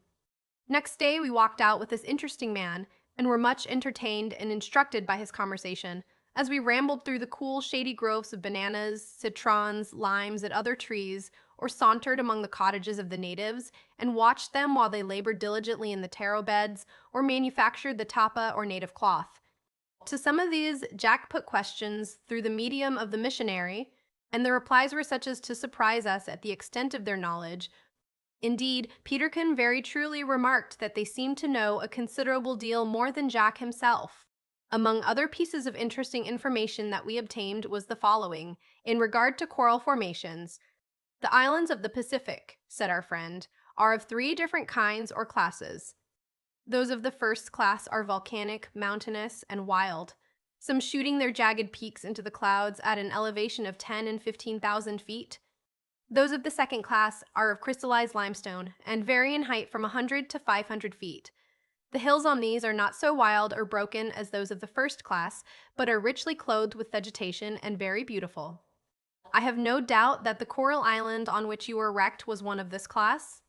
Next day, we walked out with this interesting man and were much entertained and instructed by his conversation as we rambled through the cool, shady groves of bananas, citrons, limes, and other trees, or sauntered among the cottages of the natives and watched them while they labored diligently in the taro beds or manufactured the tapa or native cloth. To some of these, Jack put questions through the medium of the missionary, and the replies were such as to surprise us at the extent of their knowledge. Indeed, Peterkin very truly remarked that they seemed to know a considerable deal more than Jack himself. Among other pieces of interesting information that we obtained was the following, in regard to coral formations. The islands of the Pacific, said our friend, are of three different kinds or classes. Those of the first class are volcanic, mountainous, and wild, some shooting their jagged peaks into the clouds at an elevation of 10 and 15,000 feet. Those of the second class are of crystallized limestone and vary in height from 100 to 500 feet. The hills on these are not so wild or broken as those of the first class, but are richly clothed with vegetation and very beautiful. I have no doubt that the coral island on which you were wrecked was one of this class.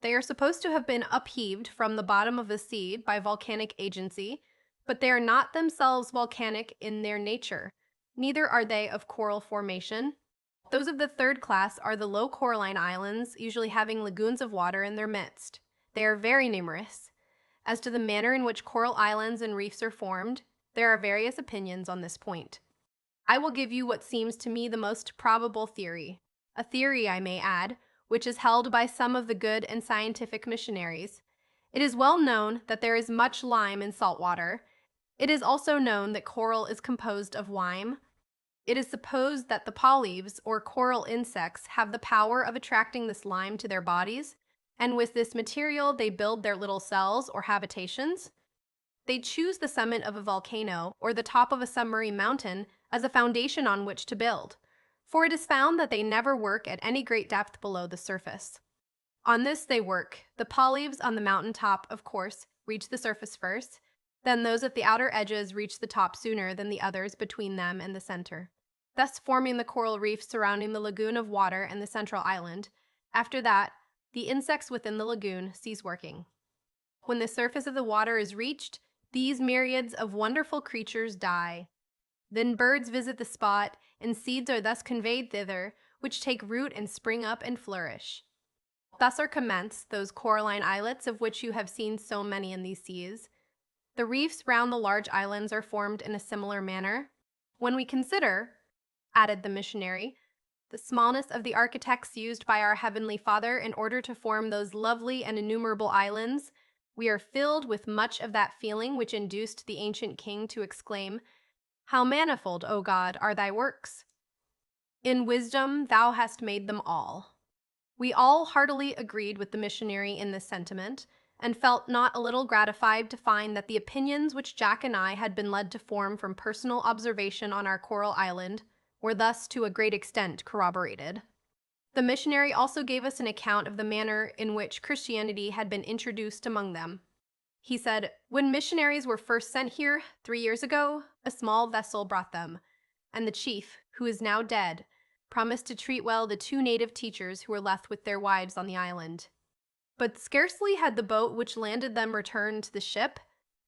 They are supposed to have been upheaved from the bottom of the sea by volcanic agency, but they are not themselves volcanic in their nature. Neither are they of coral formation. Those of the third class are the low coralline islands, usually having lagoons of water in their midst. They are very numerous. As to the manner in which coral islands and reefs are formed, there are various opinions on this point. I will give you what seems to me the most probable theory, a theory, I may add, which is held by some of the good and scientific missionaries. It is well known that there is much lime in salt water. It is also known that coral is composed of lime. It is supposed that the polyps, or coral insects, have the power of attracting this lime to their bodies, and with this material they build their little cells or habitations. They choose the summit of a volcano or the top of a submarine mountain as a foundation on which to build, for it is found that they never work at any great depth below the surface. On this they work. The polyps on the mountain top, of course, reach the surface first, then those at the outer edges reach the top sooner than the others between them and the center, thus forming the coral reef surrounding the lagoon of water and the central island. After that, the insects within the lagoon cease working. When the surface of the water is reached, these myriads of wonderful creatures die. Then birds visit the spot, and seeds are thus conveyed thither, which take root and spring up and flourish. Thus are commenced those coralline islets of which you have seen so many in these seas. The reefs round the large islands are formed in a similar manner. When we consider, added the missionary, the smallness of the architects used by our Heavenly Father in order to form those lovely and innumerable islands, we are filled with much of that feeling which induced the ancient king to exclaim, "How manifold, O God, are thy works! In wisdom thou hast made them all." We all heartily agreed with the missionary in this sentiment, and felt not a little gratified to find that the opinions which Jack and I had been led to form from personal observation on our coral island were thus to a great extent corroborated. The missionary also gave us an account of the manner in which Christianity had been introduced among them. He said, "When missionaries were first sent here, 3 years ago, a small vessel brought them, and the chief, who is now dead, promised to treat well the 2 native teachers who were left with their wives on the island. But scarcely had the boat which landed them returned to the ship,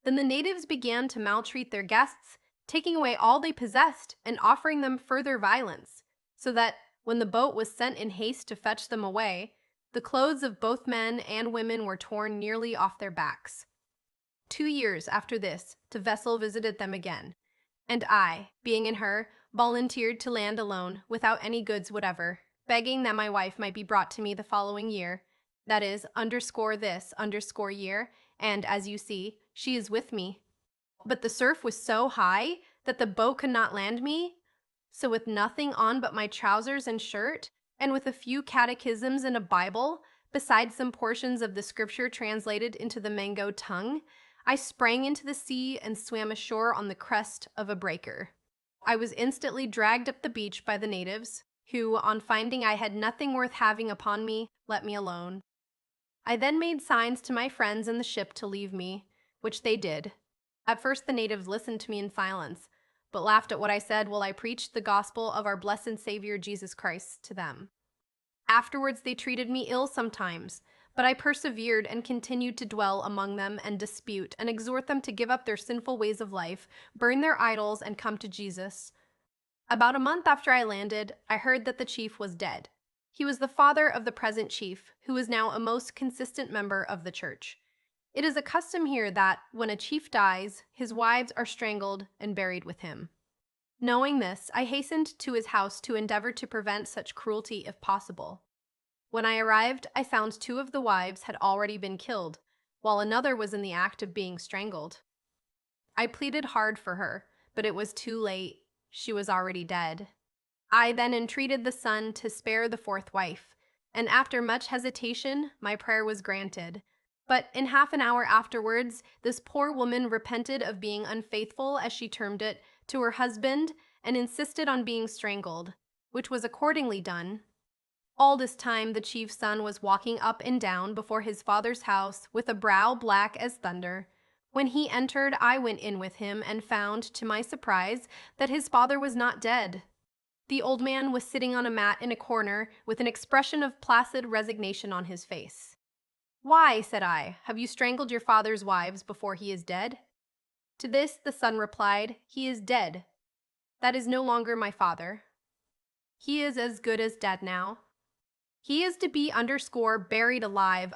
than the natives began to maltreat their guests, taking away all they possessed and offering them further violence, so that, when the boat was sent in haste to fetch them away, the clothes of both men and women were torn nearly off their backs. 2 years after this, the vessel visited them again, and I, being in her, volunteered to land alone, without any goods whatever, begging that my wife might be brought to me the following year, that is, _this_year, and, as you see, she is with me. But the surf was so high that the boat could not land me, so with nothing on but my trousers and shirt, and with a few catechisms and a Bible, besides some portions of the scripture translated into the Mango tongue, I sprang into the sea and swam ashore on the crest of a breaker. I was instantly dragged up the beach by the natives, who, on finding I had nothing worth having upon me, let me alone. I then made signs to my friends in the ship to leave me, which they did. At first the natives listened to me in silence, but laughed at what I said while I preached the gospel of our blessed Savior Jesus Christ to them. Afterwards, they treated me ill sometimes, but I persevered and continued to dwell among them and dispute and exhort them to give up their sinful ways of life, burn their idols, and come to Jesus. About a month after I landed, I heard that the chief was dead. He was the father of the present chief, who is now a most consistent member of the church. It is a custom here that, when a chief dies, his wives are strangled and buried with him. Knowing this, I hastened to his house to endeavor to prevent such cruelty if possible. When I arrived, I found two of the wives had already been killed, while another was in the act of being strangled. I pleaded hard for her, but it was too late. She was already dead. I then entreated the son to spare the fourth wife, and after much hesitation, my prayer was granted. But in half an hour afterwards, this poor woman repented of being unfaithful, as she termed it, to her husband, and insisted on being strangled, which was accordingly done. All this time the chief's son was walking up and down before his father's house with a brow black as thunder. When he entered, I went in with him and found, to my surprise, that his father was not dead. The old man was sitting on a mat in a corner with an expression of placid resignation on his face. "Why," said I, "have you strangled your father's wives before he is dead?" To this the son replied, "He is dead. That is no longer my father. He is as good as dead now. He is to be buried alive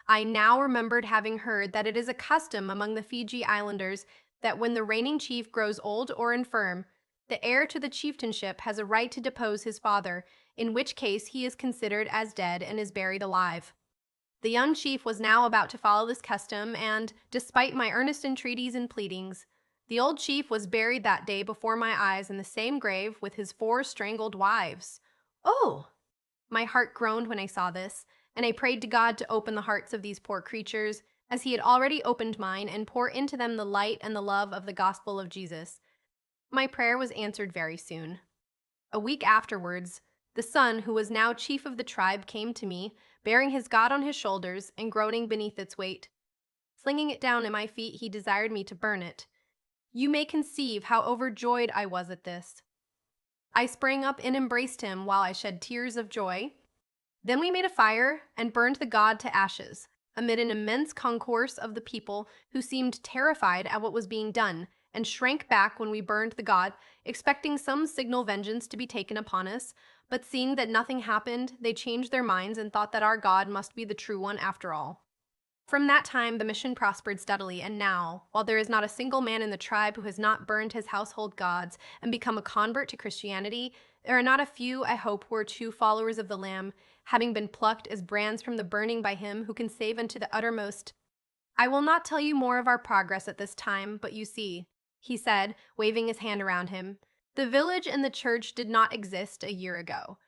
I now remembered having heard that it is a custom among the Fiji Islanders that when the reigning chief grows old or infirm, the heir to the chieftainship has a right to depose his father, in which case he is considered as dead and is buried alive. The young chief was now about to follow this custom, and, despite my earnest entreaties and pleadings, the old chief was buried that day before my eyes in the same grave with his 4 strangled wives. Oh! My heart groaned when I saw this, and I prayed to God to open the hearts of these poor creatures, as he had already opened mine, and pour into them the light and the love of the gospel of Jesus. My prayer was answered very soon. A week afterwards, the son, who was now chief of the tribe, came to me, bearing his God on his shoulders and groaning beneath its weight. Flinging it down at my feet, he desired me to burn it. You may conceive how overjoyed I was at this. I sprang up and embraced him while I shed tears of joy. Then we made a fire and burned the god to ashes, amid an immense concourse of the people who seemed terrified at what was being done, and shrank back when we burned the god, expecting some signal vengeance to be taken upon us, but seeing that nothing happened, they changed their minds and thought that our God must be the true one after all. From that time, the mission prospered steadily, and now, while there is not a single man in the tribe who has not burned his household gods and become a convert to Christianity, there are not a few, I hope, who are true followers of the Lamb, having been plucked as brands from the burning by him who can save unto the uttermost. I will not tell you more of our progress at this time, but you see, he said, waving his hand around him, the village and the church did not exist a year ago.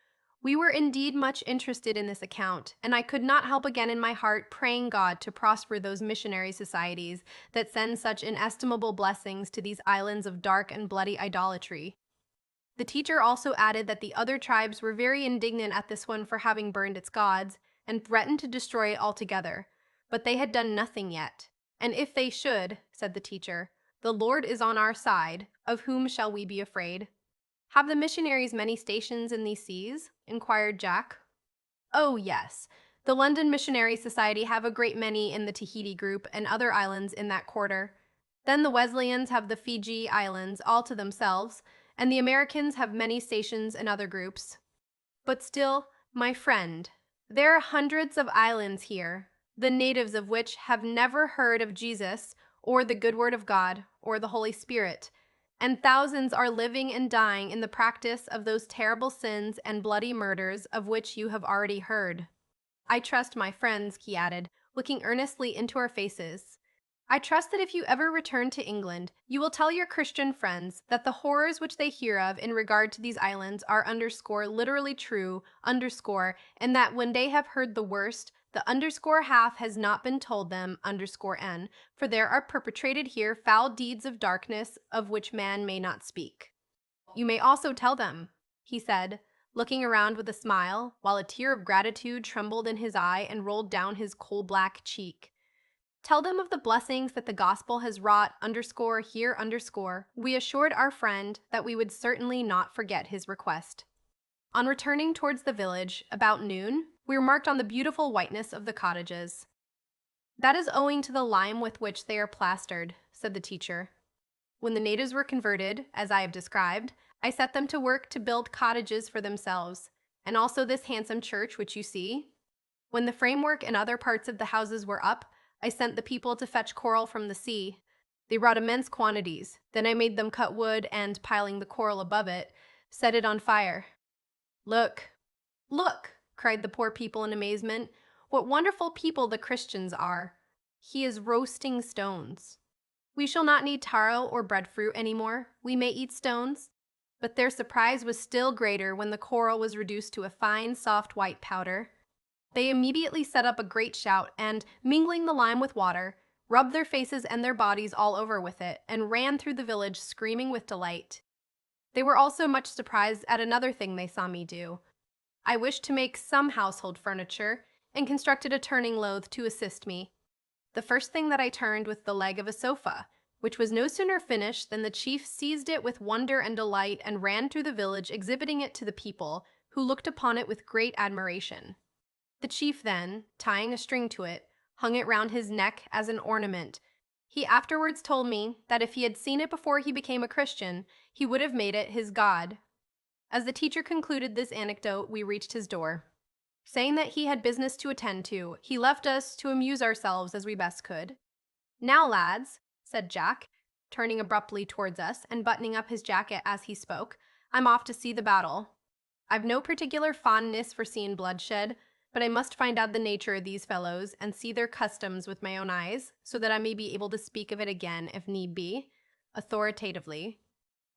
We were indeed much interested in this account, and I could not help again in my heart praying God to prosper those missionary societies that send such inestimable blessings to these islands of dark and bloody idolatry. The teacher also added that the other tribes were very indignant at this one for having burned its gods, and threatened to destroy it altogether, but they had done nothing yet. And if they should, said the teacher, the Lord is on our side, of whom shall we be afraid? Have the missionaries many stations in these seas? Inquired Jack. Oh, yes. The London Missionary Society have a great many in the Tahiti group and other islands in that quarter. Then the Wesleyans have the Fiji Islands all to themselves, and the Americans have many stations in other groups. But still, my friend, there are hundreds of islands here, the natives of which have never heard of Jesus, or the good word of God, or the Holy Spirit, and thousands are living and dying in the practice of those terrible sins and bloody murders of which you have already heard. I trust, my friends, he added, looking earnestly into our faces, I trust that if you ever return to England, you will tell your Christian friends that the horrors which they hear of in regard to these islands are literally true, and that when they have heard the worst, the half has not been told them, n, for there are perpetrated here foul deeds of darkness of which man may not speak. You may also tell them, he said, looking around with a smile, while a tear of gratitude trembled in his eye and rolled down his coal-black cheek, Tell them of the blessings that the gospel has wrought underscore here underscore. We assured our friend that we would certainly not forget his request. On returning towards the village, about noon, we remarked on the beautiful whiteness of the cottages. That is owing to the lime with which they are plastered, said the teacher. When the natives were converted, as I have described, I set them to work to build cottages for themselves, and also this handsome church which you see. When the framework and other parts of the houses were up, I sent the people to fetch coral from the sea. They brought immense quantities. Then I made them cut wood and, piling the coral above it, set it on fire. Look, look, cried the poor people in amazement. What wonderful people the Christians are. He is roasting stones. We shall not need taro or breadfruit anymore. We may eat stones. But their surprise was still greater when the coral was reduced to a fine, soft white powder. They immediately set up a great shout and, mingling the lime with water, rubbed their faces and their bodies all over with it and ran through the village screaming with delight. They were also much surprised at another thing they saw me do. I wished to make some household furniture and constructed a turning lathe to assist me. The first thing that I turned was the leg of a sofa, which was no sooner finished than the chief seized it with wonder and delight and ran through the village exhibiting it to the people, who looked upon it with great admiration. The chief then, tying a string to it, hung it round his neck as an ornament. He afterwards told me that if he had seen it before he became a Christian, he would have made it his god. As the teacher concluded this anecdote, we reached his door. Saying that he had business to attend to, he left us to amuse ourselves as we best could. Now, lads, said Jack, turning abruptly towards us and buttoning up his jacket as he spoke, I'm off to see the battle. I've no particular fondness for seeing bloodshed, but I must find out the nature of these fellows and see their customs with my own eyes, so that I may be able to speak of it again, if need be, authoritatively.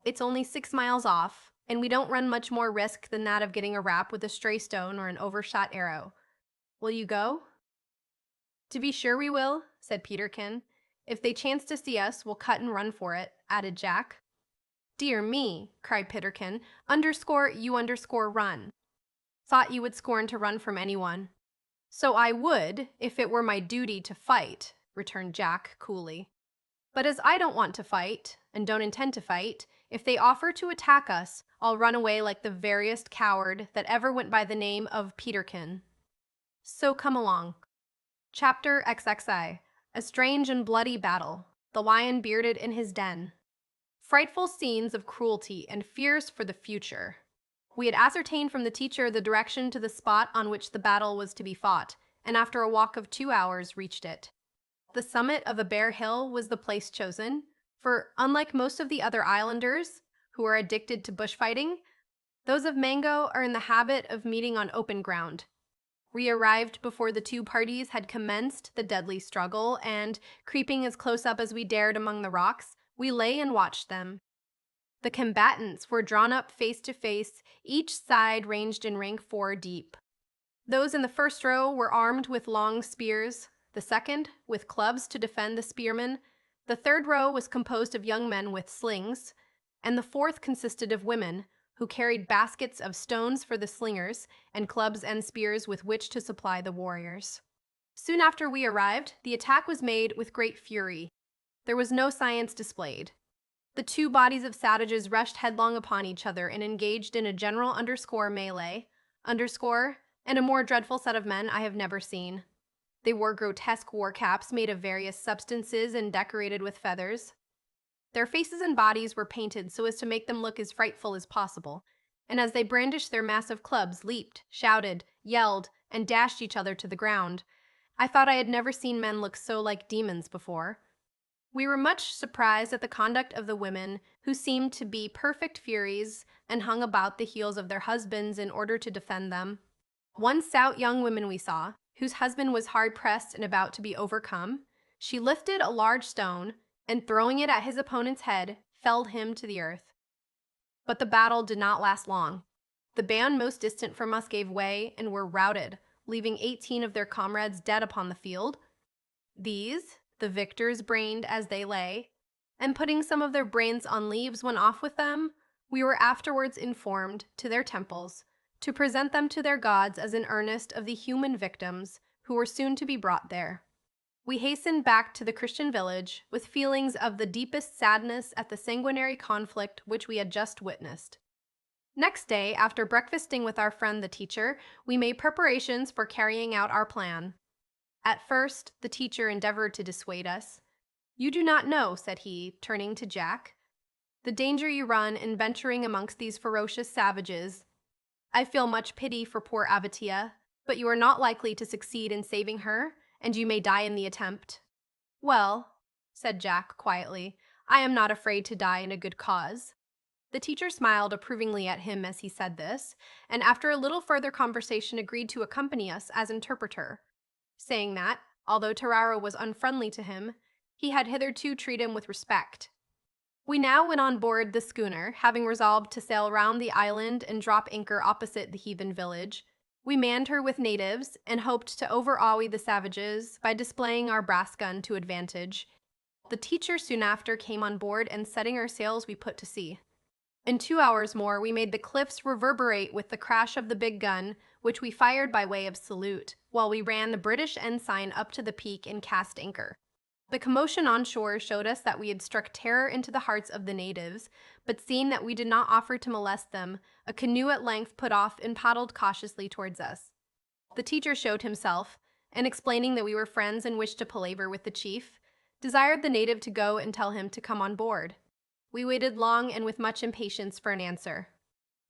It's only 6 miles off, and we don't run much more risk than that of getting a rap with a stray stone or an overshot arrow. Will you go? To be sure we will, said Peterkin. If they chance to see us, we'll cut and run for it, added Jack. Dear me, cried Peterkin, underscore you underscore run. Thought you would scorn to run from anyone. So I would, if it were my duty to fight, returned Jack coolly. But as I don't want to fight, and don't intend to fight, if they offer to attack us, I'll run away like the veriest coward that ever went by the name of Peterkin. So come along. Chapter XXI. A strange and bloody battle. The lion bearded in his den. Frightful scenes of cruelty and fears for the future. We had ascertained from the teacher the direction to the spot on which the battle was to be fought, and after a walk of 2 hours reached it. The summit of a bare hill was the place chosen, for unlike most of the other islanders, who are addicted to bushfighting, those of Mango are in the habit of meeting on open ground. We arrived before the two parties had commenced the deadly struggle, and, creeping as close up as we dared among the rocks, we lay and watched them. The combatants were drawn up face to face, each side ranged in rank 4 deep. Those in the first row were armed with long spears, the second with clubs to defend the spearmen, the third row was composed of young men with slings, and the fourth consisted of women, who carried baskets of stones for the slingers, and clubs and spears with which to supply the warriors. Soon after we arrived, the attack was made with great fury. There was no science displayed. The two bodies of savages rushed headlong upon each other and engaged in a general underscore melee, underscore, and a more dreadful set of men I have never seen. They wore grotesque war caps made of various substances and decorated with feathers. Their faces and bodies were painted so as to make them look as frightful as possible, and as they brandished their massive clubs, leaped, shouted, yelled, and dashed each other to the ground. I thought I had never seen men look so like demons before. We were much surprised at the conduct of the women, who seemed to be perfect furies and hung about the heels of their husbands in order to defend them. One stout young woman we saw, whose husband was hard-pressed and about to be overcome, she lifted a large stone, and throwing it at his opponent's head, felled him to the earth. But the battle did not last long. The band most distant from us gave way and were routed, leaving 18 of their comrades dead upon the field. These, the victors brained as they lay, and putting some of their brains on leaves went off with them, we were afterwards informed to their temples, to present them to their gods as an earnest of the human victims who were soon to be brought there. We hastened back to the Christian village with feelings of the deepest sadness at the sanguinary conflict which we had just witnessed. Next day, after breakfasting with our friend the teacher, we made preparations for carrying out our plan. At first, the teacher endeavored to dissuade us. "You do not know," said he, turning to Jack, "the danger you run in venturing amongst these ferocious savages. I feel much pity for poor Abatia, but you are not likely to succeed in saving her, and you may die in the attempt." "Well," said Jack quietly, "I am not afraid to die in a good cause." The teacher smiled approvingly at him as he said this, and after a little further conversation agreed to accompany us as interpreter, saying that, although Tararo was unfriendly to him, he had hitherto treated him with respect. We now went on board the schooner, having resolved to sail round the island and drop anchor opposite the heathen village. We manned her with natives, and hoped to overawe the savages by displaying our brass gun to advantage. The teacher soon after came on board, and setting our sails we put to sea. In 2 hours more we made the cliffs reverberate with the crash of the big gun, which we fired by way of salute, while we ran the British ensign up to the peak and cast anchor. The commotion on shore showed us that we had struck terror into the hearts of the natives, but seeing that we did not offer to molest them, a canoe at length put off and paddled cautiously towards us. The teacher showed himself, and explaining that we were friends and wished to palaver with the chief, desired the native to go and tell him to come on board. We waited long and with much impatience for an answer.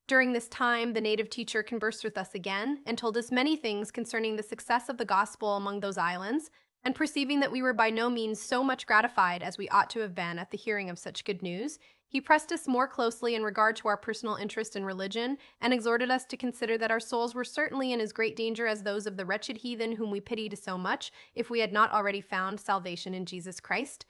During this time, the native teacher conversed with us again, and told us many things concerning the success of the gospel among those islands, and perceiving that we were by no means so much gratified as we ought to have been at the hearing of such good news, he pressed us more closely in regard to our personal interest in religion, and exhorted us to consider that our souls were certainly in as great danger as those of the wretched heathen whom we pitied so much, if we had not already found salvation in Jesus Christ.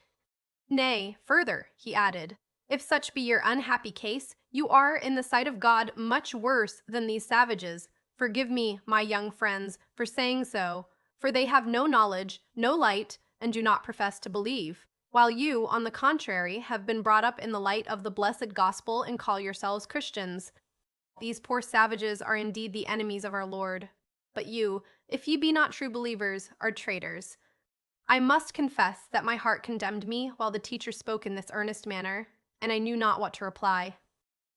Nay, further, he added, if such be your unhappy case, you are, in the sight of God, much worse than these savages. Forgive me, my young friends, for saying so, for they have no knowledge, no light, and do not profess to believe, while you, on the contrary, have been brought up in the light of the blessed gospel and call yourselves Christians. These poor savages are indeed the enemies of our Lord, but you, if ye be not true believers, are traitors. I must confess that my heart condemned me while the teacher spoke in this earnest manner, and I knew not what to reply.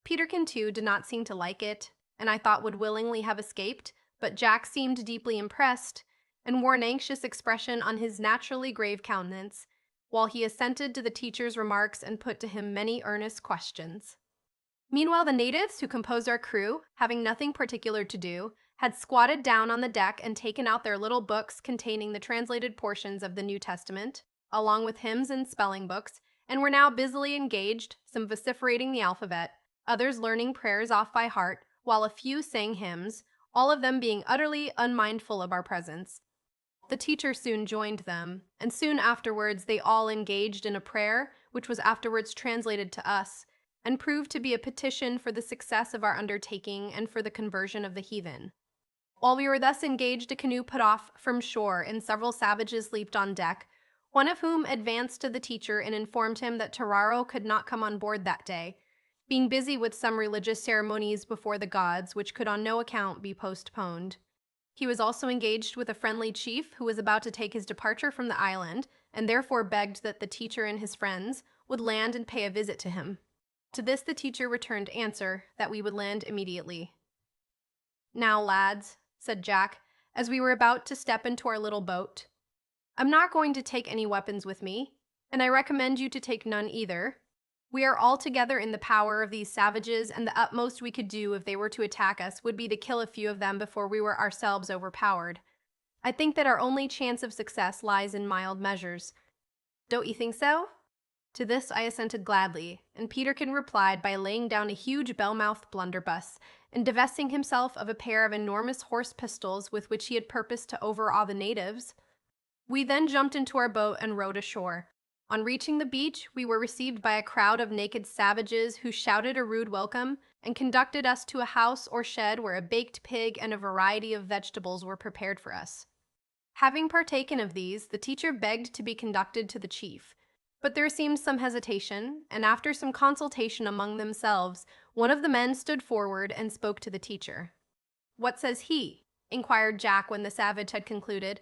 Peterkin, too, did not seem to like it, and I thought would willingly have escaped, but Jack seemed deeply impressed, and wore an anxious expression on his naturally grave countenance, while he assented to the teacher's remarks and put to him many earnest questions. Meanwhile, the natives who composed our crew, having nothing particular to do, had squatted down on the deck and taken out their little books containing the translated portions of the New Testament, along with hymns and spelling books, and were now busily engaged, some vociferating the alphabet, others learning prayers off by heart, while a few sang hymns, all of them being utterly unmindful of our presence. The teacher soon joined them, and soon afterwards they all engaged in a prayer, which was afterwards translated to us, and proved to be a petition for the success of our undertaking and for the conversion of the heathen. While we were thus engaged, a canoe put off from shore, and several savages leaped on deck, one of whom advanced to the teacher and informed him that Tararo could not come on board that day, being busy with some religious ceremonies before the gods, which could on no account be postponed. He was also engaged with a friendly chief who was about to take his departure from the island, and therefore begged that the teacher and his friends would land and pay a visit to him. To this the teacher returned answer that we would land immediately. "Now, lads," said Jack, as we were about to step into our little boat, "I'm not going to take any weapons with me, and I recommend you to take none either. We are altogether in the power of these savages, and the utmost we could do if they were to attack us would be to kill a few of them before we were ourselves overpowered. I think that our only chance of success lies in mild measures. Don't you think so?" To this I assented gladly, and Peterkin replied by laying down a huge bell-mouthed blunderbuss, and divesting himself of a pair of enormous horse pistols with which he had purposed to overawe the natives. We then jumped into our boat and rowed ashore. On reaching the beach, we were received by a crowd of naked savages who shouted a rude welcome and conducted us to a house or shed where a baked pig and a variety of vegetables were prepared for us. Having partaken of these, the teacher begged to be conducted to the chief, but there seemed some hesitation, and after some consultation among themselves, one of the men stood forward and spoke to the teacher. "What says he?" inquired Jack when the savage had concluded.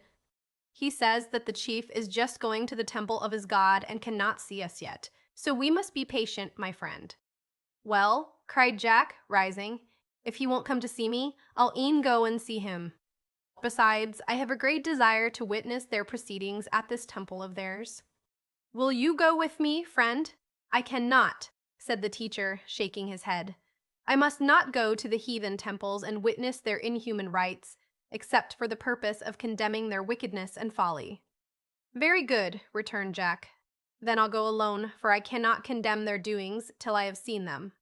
He says that the chief is just going to the temple of his god and cannot see us yet, so we must be patient, my friend." "Well," cried Jack, rising, "if he won't come to see me, I'll e'en go and see him. Besides, I have a great desire to witness their proceedings at this temple of theirs." "Will you go with me, friend?" "I cannot," said the teacher, shaking his head. "I must not go to the heathen temples and witness their inhuman rites, except for the purpose of condemning their wickedness and folly." "Very good," returned Jack. "Then I'll go alone, for I cannot condemn their doings till I have seen them."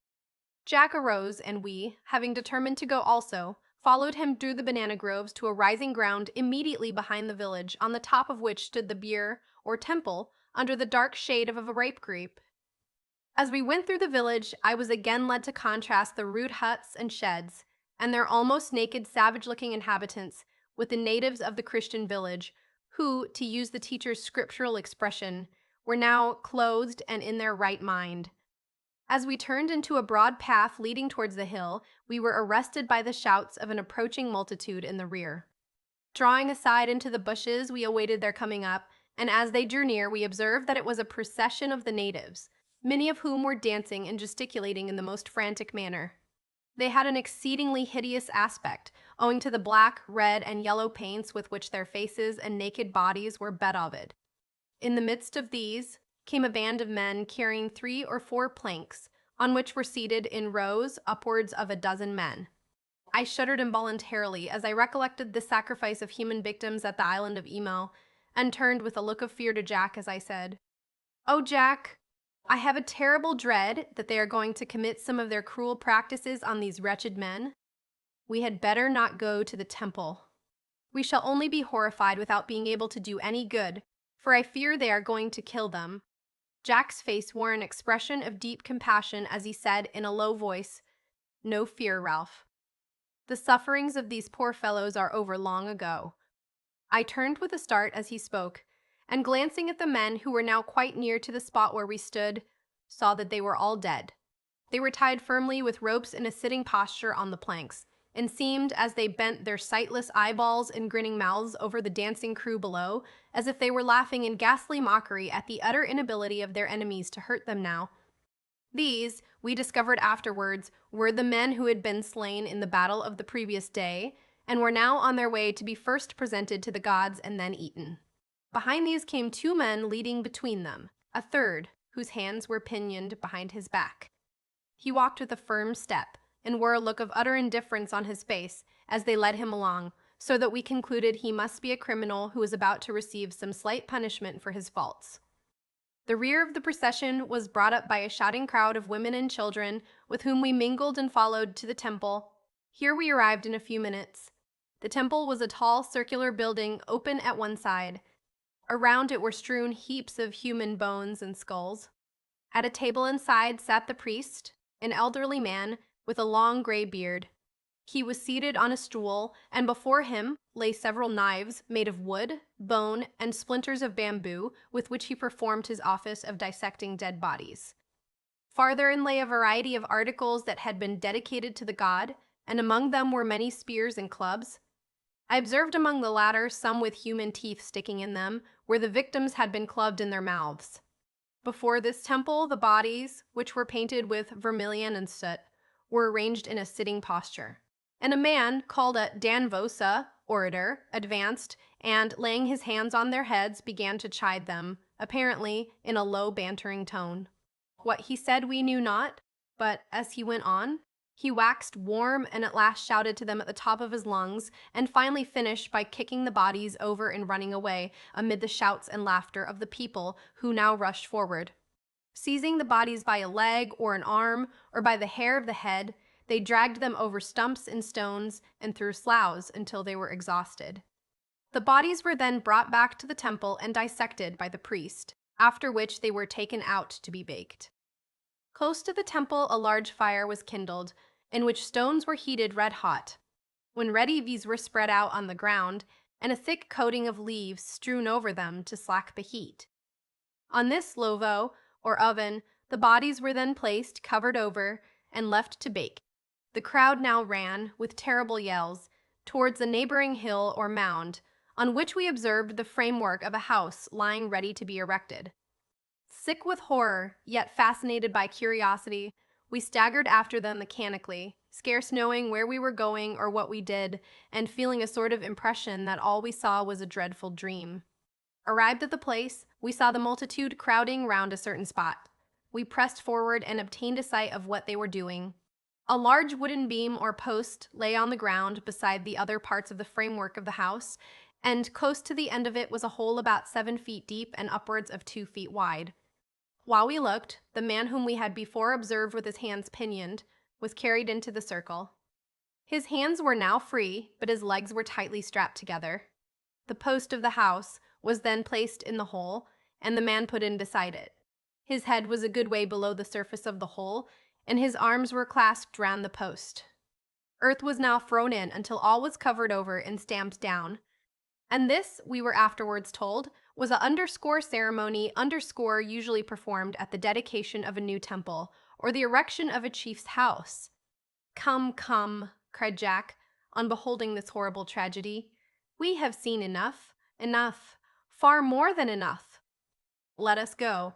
Jack arose, and we, having determined to go also, followed him through the banana groves to a rising ground immediately behind the village, on the top of which stood the bier, or temple, under the dark shade of a rape grape. As we went through the village, I was again led to contrast the rude huts and sheds, and their almost naked, savage-looking inhabitants, with the natives of the Christian village, who, to use the teacher's scriptural expression, were now clothed and in their right mind. As we turned into a broad path leading towards the hill, we were arrested by the shouts of an approaching multitude in the rear. Drawing aside into the bushes, we awaited their coming up, and as they drew near, we observed that it was a procession of the natives, many of whom were dancing and gesticulating in the most frantic manner. They had an exceedingly hideous aspect, owing to the black, red, and yellow paints with which their faces and naked bodies were bedaubed. In the midst of these came a band of men carrying 3 or 4 planks, on which were seated in rows upwards of a dozen men. I shuddered involuntarily as I recollected the sacrifice of human victims at the island of Emo, and turned with a look of fear to Jack as I said, "Oh, Jack, I have a terrible dread that they are going to commit some of their cruel practices on these wretched men. We had better not go to the temple. We shall only be horrified without being able to do any good, for I fear they are going to kill them." Jack's face wore an expression of deep compassion as he said in a low voice, "No fear, Ralph. The sufferings of these poor fellows are over long ago." I turned with a start as he spoke, and glancing at the men who were now quite near to the spot where we stood, saw that they were all dead. They were tied firmly with ropes in a sitting posture on the planks, and seemed, as they bent their sightless eyeballs and grinning mouths over the dancing crew below, as if they were laughing in ghastly mockery at the utter inability of their enemies to hurt them now. These, we discovered afterwards, were the men who had been slain in the battle of the previous day, and were now on their way to be first presented to the gods and then eaten. Behind these came 2 men leading between them, a third, whose hands were pinioned behind his back. He walked with a firm step, and wore a look of utter indifference on his face as they led him along, so that we concluded he must be a criminal who was about to receive some slight punishment for his faults. The rear of the procession was brought up by a shouting crowd of women and children, with whom we mingled and followed to the temple. Here we arrived in a few minutes. The temple was a tall circular building open at one side. Around it were strewn heaps of human bones and skulls. At a table inside sat the priest, an elderly man with a long gray beard. He was seated on a stool, and before him lay several knives made of wood, bone, and splinters of bamboo, with which he performed his office of dissecting dead bodies. Farther in lay a variety of articles that had been dedicated to the god, and among them were many spears and clubs. I observed among the latter some with human teeth sticking in them, where the victims had been clubbed in their mouths. Before this temple, the bodies, which were painted with vermilion and soot, were arranged in a sitting posture, and a man called a danvosa, orator, advanced, and, laying his hands on their heads, began to chide them, apparently in a low, bantering tone. What he said we knew not, but, as he went on, he waxed warm and at last shouted to them at the top of his lungs, and finally finished by kicking the bodies over and running away amid the shouts and laughter of the people who now rushed forward. Seizing the bodies by a leg or an arm or by the hair of the head, they dragged them over stumps and stones and through sloughs until they were exhausted. The bodies were then brought back to the temple and dissected by the priest, after which they were taken out to be baked. Close to the temple a large fire was kindled, in which stones were heated red hot. When ready, these were spread out on the ground, and a thick coating of leaves strewn over them to slack the heat. On this lovo, or oven, the bodies were then placed, covered over, and left to bake. The crowd now ran, with terrible yells, towards a neighboring hill or mound, on which we observed the framework of a house lying ready to be erected. Sick with horror, yet fascinated by curiosity, we staggered after them mechanically, scarce knowing where we were going or what we did, and feeling a sort of impression that all we saw was a dreadful dream. Arrived at the place, we saw the multitude crowding round a certain spot. We pressed forward and obtained a sight of what they were doing. A large wooden beam or post lay on the ground beside the other parts of the framework of the house, and close to the end of it was a hole about 7 feet deep and upwards of 2 feet wide. While we looked, the man whom we had before observed with his hands pinioned was carried into the circle. His hands were now free, but his legs were tightly strapped together. The post of the house was then placed in the hole, and the man put in beside it. His head was a good way below the surface of the hole, and his arms were clasped round the post. Earth was now thrown in until all was covered over and stamped down. And this, we were afterwards told, was a underscore ceremony underscore usually performed at the dedication of a new temple, or the erection of a chief's house. Come, come, cried Jack, on beholding this horrible tragedy. We have seen enough, enough, far more than enough. Let us go.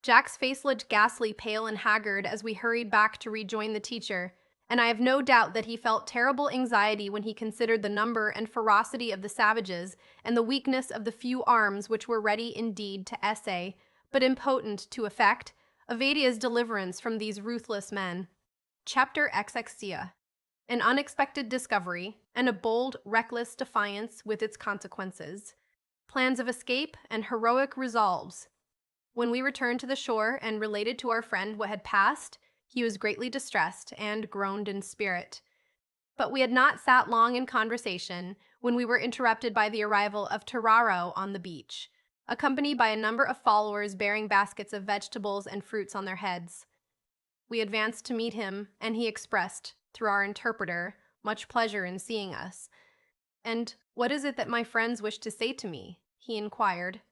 Jack's face looked ghastly pale and haggard as we hurried back to rejoin the teacher, and I have no doubt that he felt terrible anxiety when he considered the number and ferocity of the savages and the weakness of the few arms which were ready indeed to essay, but impotent to effect, Avadia's deliverance from these ruthless men. Chapter XXIA. An unexpected discovery, and a bold, reckless defiance with its consequences. Plans of escape and heroic resolves. When we returned to the shore and related to our friend what had passed, he was greatly distressed and groaned in spirit. But we had not sat long in conversation when we were interrupted by the arrival of Tararo on the beach, accompanied by a number of followers bearing baskets of vegetables and fruits on their heads. We advanced to meet him, and he expressed, through our interpreter, much pleasure in seeing us. "And what is it that my friends wish to say to me?" he inquired.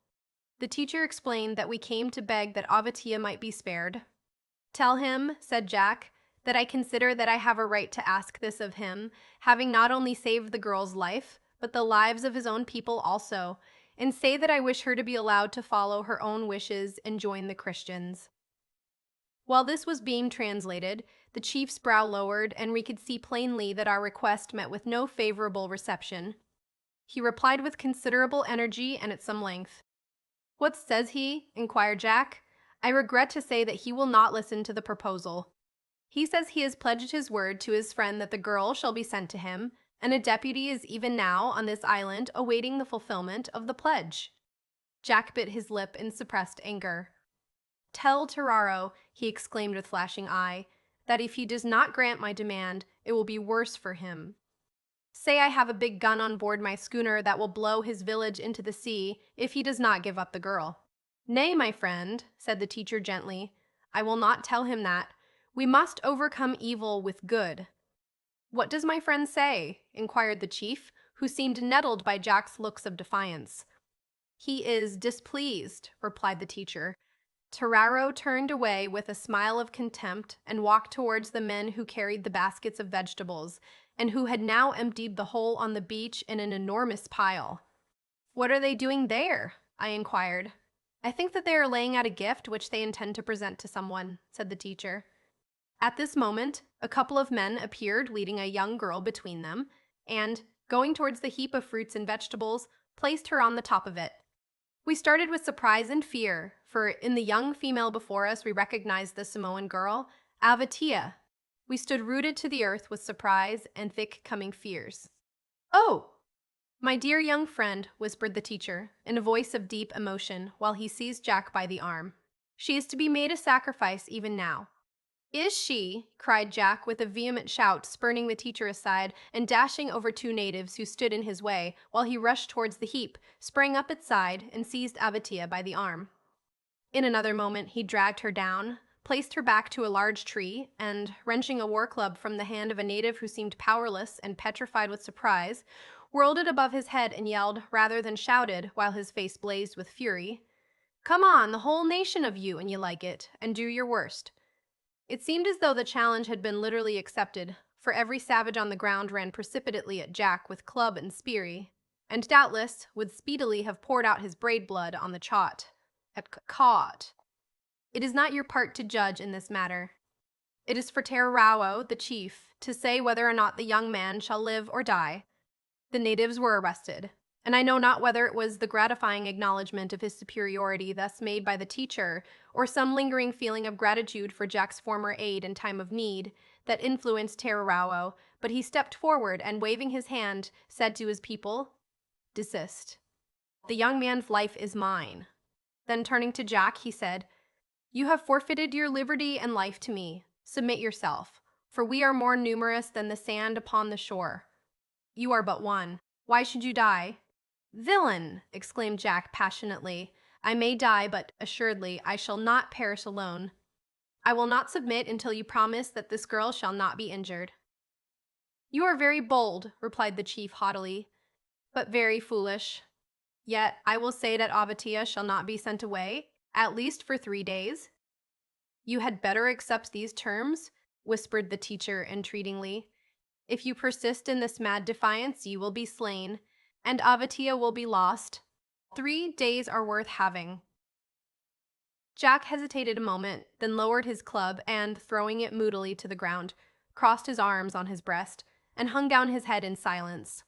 The teacher explained that we came to beg that Avatia might be spared. "Tell him," said Jack, "that I consider that I have a right to ask this of him, having not only saved the girl's life, but the lives of his own people also, and say that I wish her to be allowed to follow her own wishes and join the Christians." While this was being translated, the chief's brow lowered, and we could see plainly that our request met with no favorable reception. He replied with considerable energy and at some length. "What says he?" inquired Jack. "I regret to say that he will not listen to the proposal. He says he has pledged his word to his friend that the girl shall be sent to him, and a deputy is even now on this island awaiting the fulfillment of the pledge." Jack bit his lip in suppressed anger. "Tell Tararo," he exclaimed with flashing eye, "that if he does not grant my demand, it will be worse for him. Say I have a big gun on board my schooner that will blow his village into the sea if he does not give up the girl." "Nay, my friend," said the teacher gently, "I will not tell him that. We must overcome evil with good." "What does my friend say?" inquired the chief, who seemed nettled by Jack's looks of defiance. "He is displeased," replied the teacher. Tararo turned away with a smile of contempt and walked towards the men who carried the baskets of vegetables, and who had now emptied the whole on the beach in an enormous pile. "What are they doing there?" I inquired. "I think that they are laying out a gift which they intend to present to someone," said the teacher. At this moment, a couple of men appeared leading a young girl between them, and, going towards the heap of fruits and vegetables, placed her on the top of it. We started with surprise and fear, for in the young female before us we recognized the Samoan girl, Avatia. We stood rooted to the earth with surprise and thick-coming fears. "Oh, my dear young friend," whispered the teacher, in a voice of deep emotion, while he seized Jack by the arm. "She is to be made a sacrifice even now." "Is she?" cried Jack with a vehement shout, spurning the teacher aside and dashing over two natives who stood in his way, while he rushed towards the heap, sprang up its side, and seized Avatia by the arm. In another moment he dragged her down, placed her back to a large tree, and, wrenching a war club from the hand of a native who seemed powerless and petrified with surprise, whirled it above his head and yelled, rather than shouted, while his face blazed with fury, "Come on, the whole nation of you, and you like it, and do your worst." It seemed as though the challenge had been literally accepted, for every savage on the ground ran precipitately at Jack with club and spear, and doubtless would speedily have poured out his braid blood on the cot. It is not your part to judge in this matter. It is for Terarao, the chief, to say whether or not the young man shall live or die. The natives were arrested, and I know not whether it was the gratifying acknowledgement of his superiority thus made by the teacher, or some lingering feeling of gratitude for Jack's former aid in time of need, that influenced Terarao, but he stepped forward and, waving his hand, said to his people, "Desist. The young man's life is mine." Then turning to Jack, he said, "You have forfeited your liberty and life to me. Submit yourself, for we are more numerous than the sand upon the shore. You are but one. Why should you die?" "Villain!" exclaimed Jack passionately. "I may die, but assuredly I shall not perish alone. I will not submit until you promise that this girl shall not be injured." "You are very bold," replied the chief haughtily, "but very foolish. Yet I will say that Avatia shall not be sent away, at least for 3 days." "You had better accept these terms," whispered the teacher entreatingly. "If you persist in this mad defiance, you will be slain, and Avatia will be lost. 3 days are worth having." Jack hesitated a moment, then lowered his club and, throwing it moodily to the ground, crossed his arms on his breast and hung down his head in silence.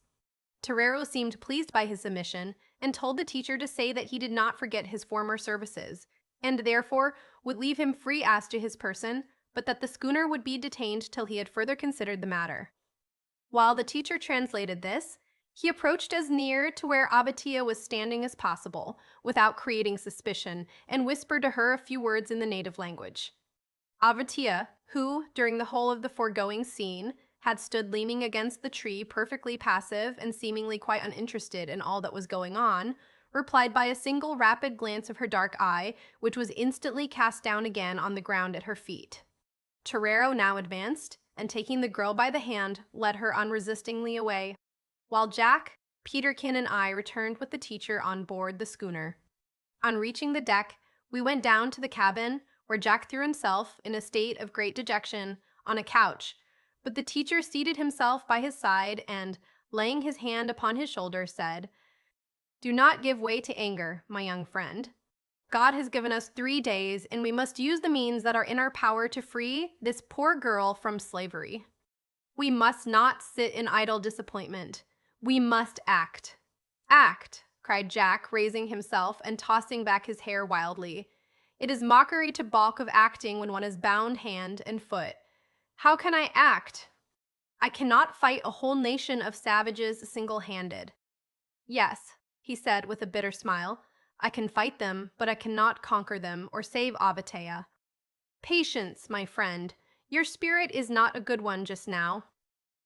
Terrero seemed pleased by his submission and told the teacher to say that he did not forget his former services, and therefore would leave him free as to his person, but that the schooner would be detained till he had further considered the matter. While the teacher translated this, he approached as near to where Abatia was standing as possible, without creating suspicion, and whispered to her a few words in the native language. Abatia, who, during the whole of the foregoing scene, had stood leaning against the tree, perfectly passive and seemingly quite uninterested in all that was going on, replied by a single rapid glance of her dark eye, which was instantly cast down again on the ground at her feet. Terrero now advanced, and taking the girl by the hand, led her unresistingly away, while Jack, Peterkin, and I returned with the teacher on board the schooner. On reaching the deck, we went down to the cabin, where Jack threw himself, in a state of great dejection, on a couch, but the teacher seated himself by his side and, laying his hand upon his shoulder, said, "Do not give way to anger, my young friend. God has given us 3 days, and we must use the means that are in our power to free this poor girl from slavery. We must not sit in idle disappointment. We must act." "Act!" cried Jack, raising himself and tossing back his hair wildly. "It is mockery to balk of acting when one is bound hand and foot. How can I act? I cannot fight a whole nation of savages single-handed." "Yes," he said with a bitter smile, "I can fight them, but I cannot conquer them or save Abatea. Patience, my friend. Your spirit is not a good one just now.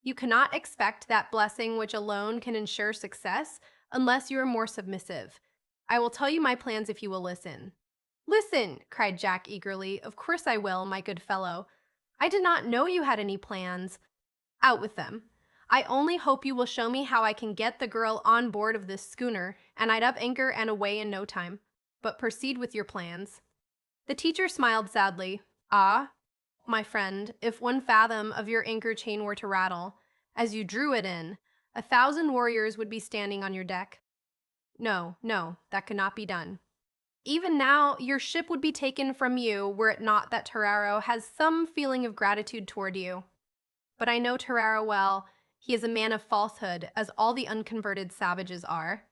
You cannot expect that blessing which alone can ensure success unless you are more submissive. I will tell you my plans if you will listen." "Listen!" cried Jack eagerly. "Of course I will, my good fellow. I did not know you had any plans. Out with them. I only hope you will show me how I can get the girl on board of this schooner, and I'd up anchor and away in no time. But proceed with your plans." The teacher smiled sadly. "Ah, my friend, if 1 fathom of your anchor chain were to rattle, as you drew it in, 1,000 warriors would be standing on your deck. No, no, that could not be done. Even now, your ship would be taken from you were it not that Terraro has some feeling of gratitude toward you. But I know Terraro well. He is a man of falsehood, as all the unconverted savages are.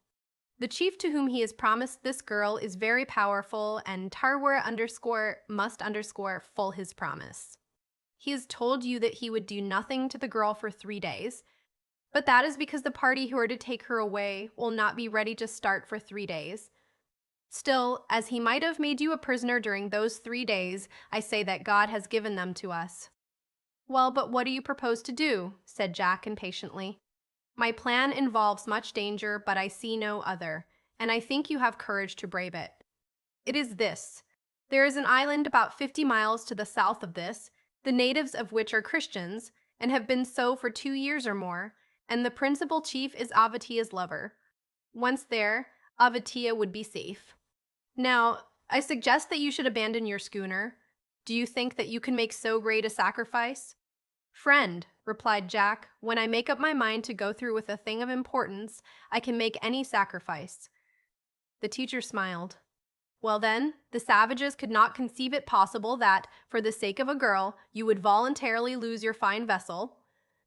The chief to whom he has promised this girl is very powerful, and Tarwar must full his promise. He has told you that he would do nothing to the girl for 3 days, but that is because the party who are to take her away will not be ready to start for 3 days. Still, as he might have made you a prisoner during those 3 days, I say that God has given them to us." "Well, but what do you propose to do?" said Jack impatiently. "My plan involves much danger, but I see no other, and I think you have courage to brave it. It is this. There is an island about 50 miles to the south of this, the natives of which are Christians, and have been so for 2 years or more, and the principal chief is Avatia's lover. Once there, Avatia would be safe. Now, I suggest that you should abandon your schooner. Do you think that you can make so great a sacrifice? Friend, replied Jack, when I make up my mind to go through with a thing of importance, I can make any sacrifice. The teacher smiled. Well, then, the savages could not conceive it possible that, for the sake of a girl, you would voluntarily lose your fine vessel.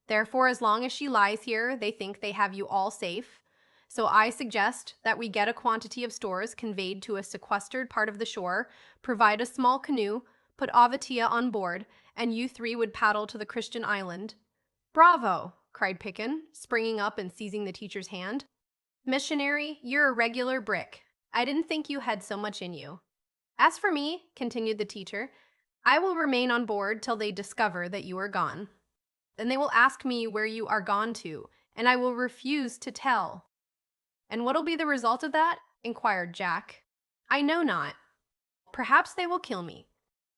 Therefore, as long as she lies here, they think they have you all safe. So I suggest that we get a quantity of stores conveyed to a sequestered part of the shore, provide a small canoe, put Avatia on board, and you three would paddle to the Christian island. Bravo! Cried Picken, springing up and seizing the teacher's hand. Missionary, you're a regular brick. I didn't think you had so much in you. As for me, continued the teacher, I will remain on board till they discover that you are gone. Then they will ask me where you are gone to, and I will refuse to tell. And what'll be the result of that? Inquired Jack. I know not. Perhaps they will kill me.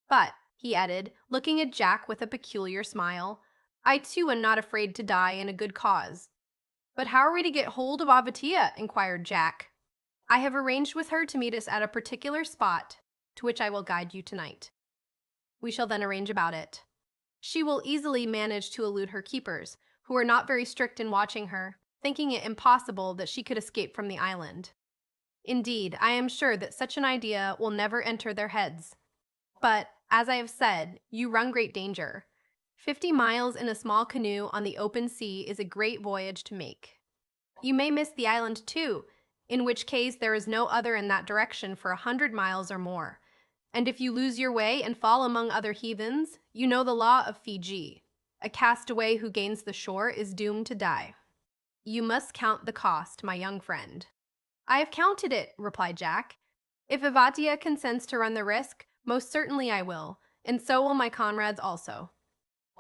But, he added, looking at Jack with a peculiar smile, I too am not afraid to die in a good cause. But how are we to get hold of Avatia? Inquired Jack. I have arranged with her to meet us at a particular spot, to which I will guide you tonight. We shall then arrange about it. She will easily manage to elude her keepers, who are not very strict in watching her, thinking it impossible that she could escape from the island. Indeed, I am sure that such an idea will never enter their heads. But, as I have said, you run great danger. 50 miles in a small canoe on the open sea is a great voyage to make. You may miss the island too, in which case there is no other in that direction for 100 miles or more. And if you lose your way and fall among other heathens, you know the law of Fiji. A castaway who gains the shore is doomed to die. You must count the cost, my young friend. I have counted it, replied Jack. If Avatia consents to run the risk, most certainly I will, and so will my comrades also.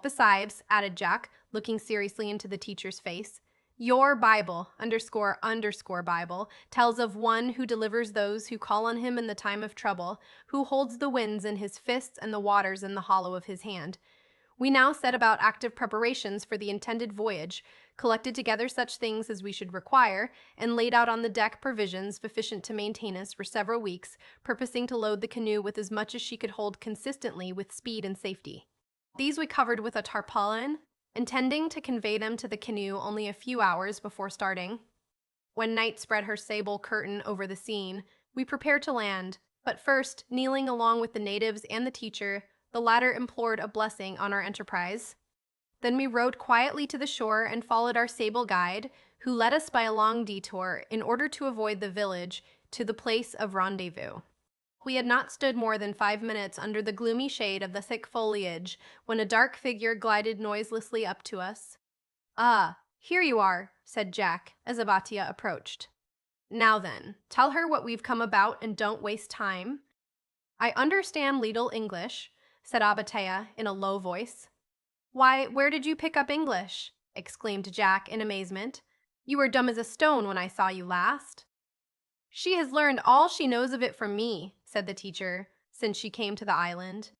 Besides, added Jack, looking seriously into the teacher's face, your Bible, __Bible, tells of one who delivers those who call on him in the time of trouble, who holds the winds in his fists and the waters in the hollow of his hand. We now set about active preparations for the intended voyage, collected together such things as we should require, and laid out on the deck provisions sufficient to maintain us for several weeks, purposing to load the canoe with as much as she could hold consistently with speed and safety. These we covered with a tarpaulin, intending to convey them to the canoe only a few hours before starting. When night spread her sable curtain over the scene, we prepared to land, but first, kneeling along with the natives and the teacher, the latter implored a blessing on our enterprise. Then we rowed quietly to the shore and followed our sable guide, who led us by a long detour in order to avoid the village to the place of rendezvous. We had not stood more than 5 minutes under the gloomy shade of the thick foliage when a dark figure glided noiselessly up to us. Ah, here you are, said Jack, as Avatia approached. Now then, tell her what we've come about and don't waste time. I understand little English, said Avatia in a low voice. Why, where did you pick up English? Exclaimed Jack in amazement. You were dumb as a stone when I saw you last. She has learned all she knows of it from me, said the teacher, since she came to the island.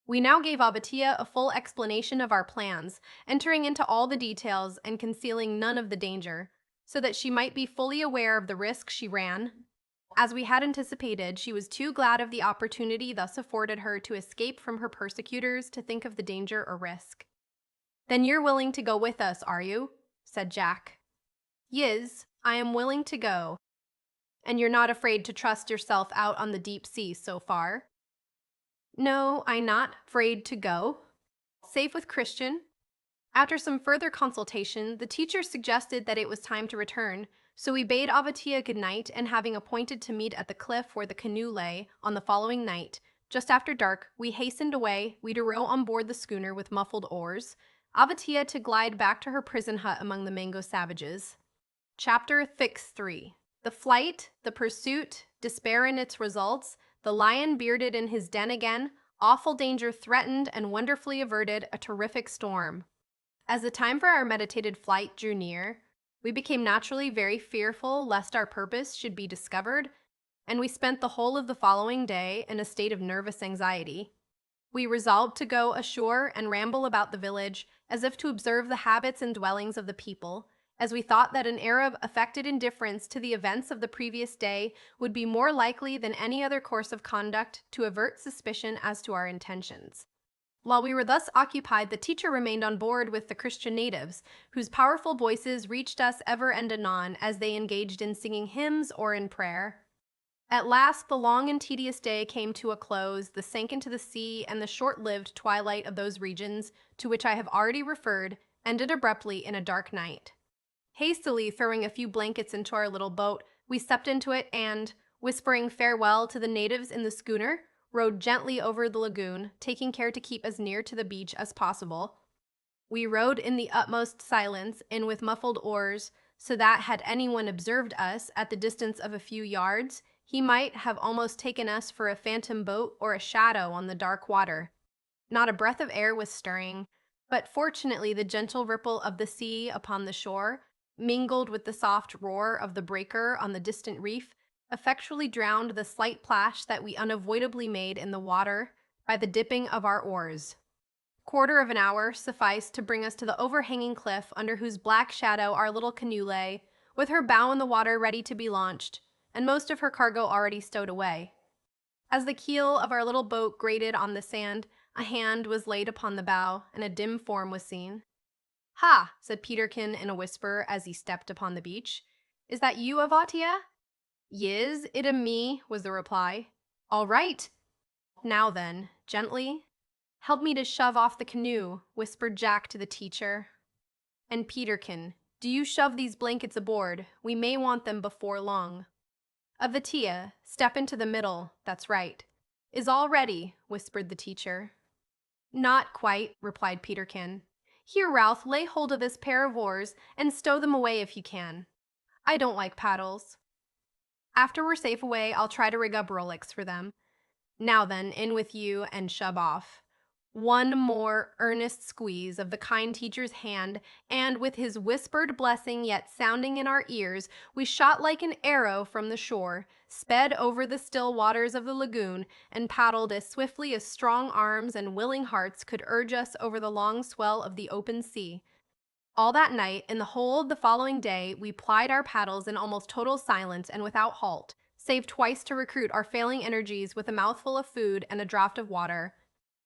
We now gave Avatia a full explanation of our plans, entering into all the details and concealing none of the danger, so that she might be fully aware of the risk she ran. As we had anticipated, she was too glad of the opportunity thus afforded her to escape from her persecutors to think of the danger or risk. Then you're willing to go with us, are you? Said Jack. Yis, I am willing to go. And you're not afraid to trust yourself out on the deep sea so far? No, I'm not afraid to go. Safe with Christian. After some further consultation, the teacher suggested that it was time to return, so we bade Avatia good night, and having appointed to meet at the cliff where the canoe lay on the following night, just after dark, we hastened away, we to row on board the schooner with muffled oars, Avatia to glide back to her prison hut among the Mango savages. Chapter 3. The flight, the pursuit, despair in its results, the lion bearded in his den again, awful danger threatened and wonderfully averted, a terrific storm. As the time for our meditated flight drew near, we became naturally very fearful lest our purpose should be discovered, and we spent the whole of the following day in a state of nervous anxiety. We resolved to go ashore and ramble about the village, as if to observe the habits and dwellings of the people, as we thought that an air of affected indifference to the events of the previous day would be more likely than any other course of conduct to avert suspicion as to our intentions. While we were thus occupied, the teacher remained on board with the Christian natives, whose powerful voices reached us ever and anon as they engaged in singing hymns or in prayer. At last, the long and tedious day came to a close, the sank into the sea, and the short-lived twilight of those regions, to which I have already referred, ended abruptly in a dark night. Hastily throwing a few blankets into our little boat, we stepped into it and, whispering farewell to the natives in the schooner, rowed gently over the lagoon, taking care to keep as near to the beach as possible. We rowed in the utmost silence and with muffled oars, so that had anyone observed us at the distance of a few yards, he might have almost taken us for a phantom boat or a shadow on the dark water. Not a breath of air was stirring, but fortunately the gentle ripple of the sea upon the shore, mingled with the soft roar of the breaker on the distant reef, effectually drowned the slight plash that we unavoidably made in the water by the dipping of our oars. Quarter of an hour sufficed to bring us to the overhanging cliff under whose black shadow our little canoe lay, with her bow in the water ready to be launched, and most of her cargo already stowed away. As the keel of our little boat grated on the sand, a hand was laid upon the bow, and a dim form was seen. "Ha!" said Peterkin in a whisper as he stepped upon the beach. "Is that you, Avatia?" "Yis, it am me," was the reply. "All right." "Now then, gently. Help me to shove off the canoe," whispered Jack to the teacher. "And Peterkin, do you shove these blankets aboard. We may want them before long." "Avatia, step into the middle. That's right." "Is all ready?" whispered the teacher. "Not quite," replied Peterkin. "Here, Ralph, lay hold of this pair of oars and stow them away if you can. I don't like paddles. After we're safe away, I'll try to rig up rowlocks for them. Now then, in with you and shove off." One more earnest squeeze of the kind teacher's hand, and with his whispered blessing yet sounding in our ears, we shot like an arrow from the shore, sped over the still waters of the lagoon, and paddled as swiftly as strong arms and willing hearts could urge us over the long swell of the open sea. All that night, and the whole of the following day, we plied our paddles in almost total silence and without halt, save twice to recruit our failing energies with a mouthful of food and a draught of water.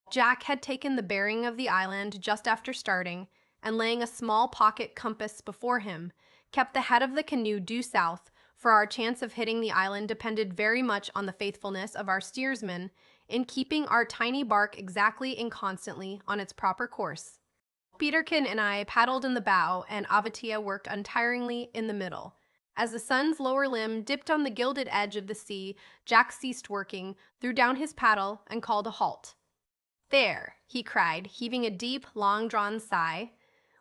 Jack had taken the bearing of the island just after starting, and laying a small pocket compass before him, kept the head of the canoe due south, for our chance of hitting the island depended very much on the faithfulness of our steersman in keeping our tiny bark exactly and constantly on its proper course. Peterkin and I paddled in the bow, and Avatia worked untiringly in the middle. As the sun's lower limb dipped on the gilded edge of the sea, Jack ceased working, threw down his paddle, and called a halt. "There," he cried, heaving a deep, long-drawn sigh.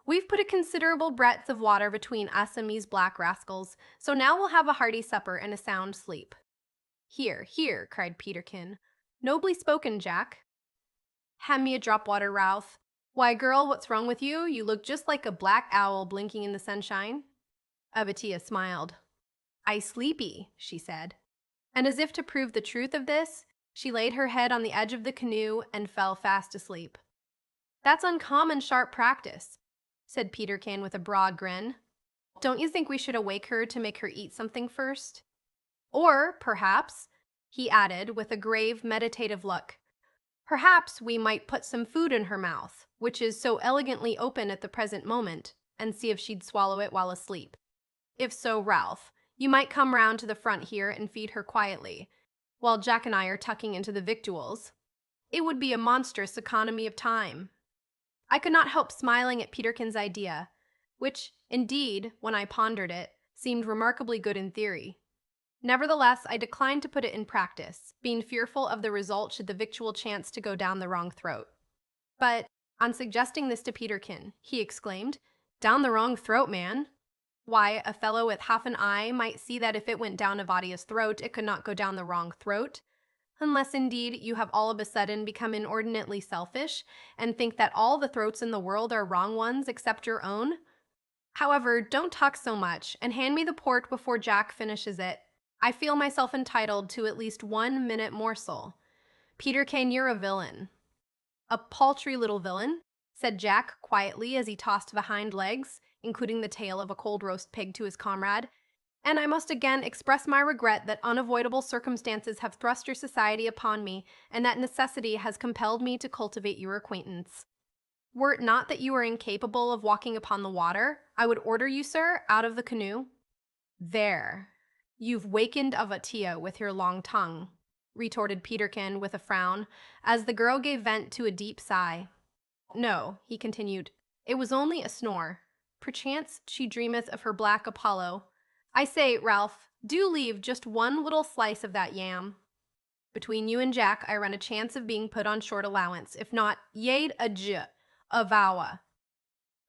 "We've put a considerable breadth of water between us and these black rascals, so now we'll have a hearty supper and a sound sleep." "Here, here," cried Peterkin. "Nobly spoken, Jack." "Hand me a drop water, Ralph. Why, girl, what's wrong with you? You look just like a black owl blinking in the sunshine." Abatia smiled. "I sleepy," she said. And as if to prove the truth of this, she laid her head on the edge of the canoe and fell fast asleep. "That's uncommon sharp practice," said Peterkin with a broad grin. "Don't you think we should awake her to make her eat something first? Or, perhaps," he added with a grave, meditative look, "perhaps we might put some food in her mouth, which is so elegantly open at the present moment, and see if she'd swallow it while asleep. If so, Ralph, you might come round to the front here and feed her quietly, while Jack and I are tucking into the victuals. It would be a monstrous economy of time." I could not help smiling at Peterkin's idea, which, indeed, when I pondered it, seemed remarkably good in theory. Nevertheless, I declined to put it in practice, being fearful of the result should the victual chance to go down the wrong throat. But, on suggesting this to Peterkin, he exclaimed, "Down the wrong throat, man! Why, a fellow with half an eye might see that if it went down Avadia's throat, it could not go down the wrong throat. Unless, indeed, you have all of a sudden become inordinately selfish, and think that all the throats in the world are wrong ones except your own. However, don't talk so much, and hand me the port before Jack finishes it. I feel myself entitled to at least 1 minute morsel. Peterkin, you're a villain." "A paltry little villain," said Jack quietly as he tossed the hind legs, including the tail of a cold roast pig, to his comrade. And I must again express my regret that unavoidable circumstances have thrust your society upon me, and that necessity has compelled me to cultivate your acquaintance. Were it not that you are incapable of walking upon the water, I would order you, sir, out of the canoe. There. You've wakened Avatia with your long tongue, retorted Peterkin with a frown, as the girl gave vent to a deep sigh. No, he continued, it was only a snore. Perchance she dreameth of her black Apollo. I say, Ralph, do leave just one little slice of that yam. Between you and Jack, I run a chance of being put on short allowance. If not, yade adieu, avowa.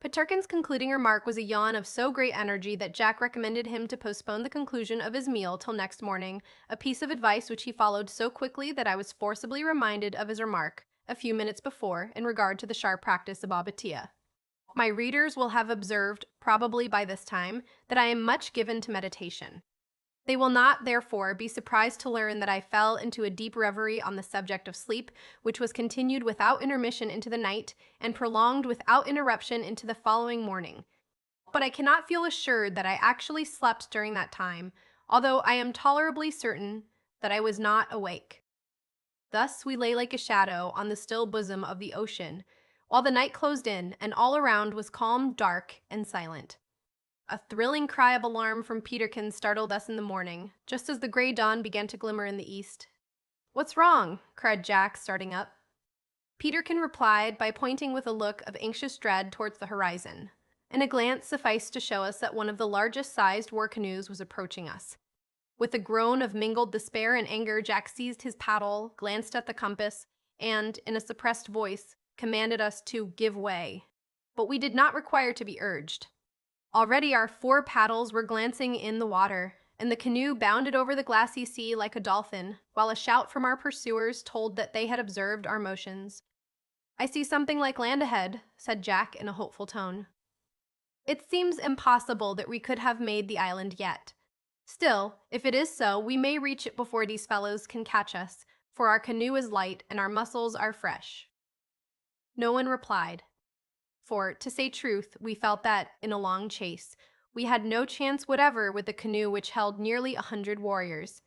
Peterkin's concluding remark was a yawn of so great energy that Jack recommended him to postpone the conclusion of his meal till next morning, a piece of advice which he followed so quickly that I was forcibly reminded of his remark, a few minutes before, in regard to the sharp practice of Abatia. My readers will have observed, probably by this time, that I am much given to meditation. They will not, therefore, be surprised to learn that I fell into a deep reverie on the subject of sleep, which was continued without intermission into the night, and prolonged without interruption into the following morning. But I cannot feel assured that I actually slept during that time, although I am tolerably certain that I was not awake. Thus we lay like a shadow on the still bosom of the ocean, while the night closed in, and all around was calm, dark, and silent. A thrilling cry of alarm from Peterkin startled us in the morning, just as the gray dawn began to glimmer in the east. "What's wrong?" cried Jack, starting up. Peterkin replied by pointing with a look of anxious dread towards the horizon, and a glance sufficed to show us that one of the largest-sized war canoes was approaching us. With a groan of mingled despair and anger, Jack seized his paddle, glanced at the compass, and, in a suppressed voice, commanded us to give way. But we did not require to be urged. Already our 4 paddles were glancing in the water, and the canoe bounded over the glassy sea like a dolphin, while a shout from our pursuers told that they had observed our motions. "I see something like land ahead," said Jack in a hopeful tone. "It seems impossible that we could have made the island yet. Still, if it is so, we may reach it before these fellows can catch us, for our canoe is light and our muscles are fresh." No one replied. For, to say truth, we felt that, in a long chase, we had no chance whatever with the canoe which held nearly 100 warriors.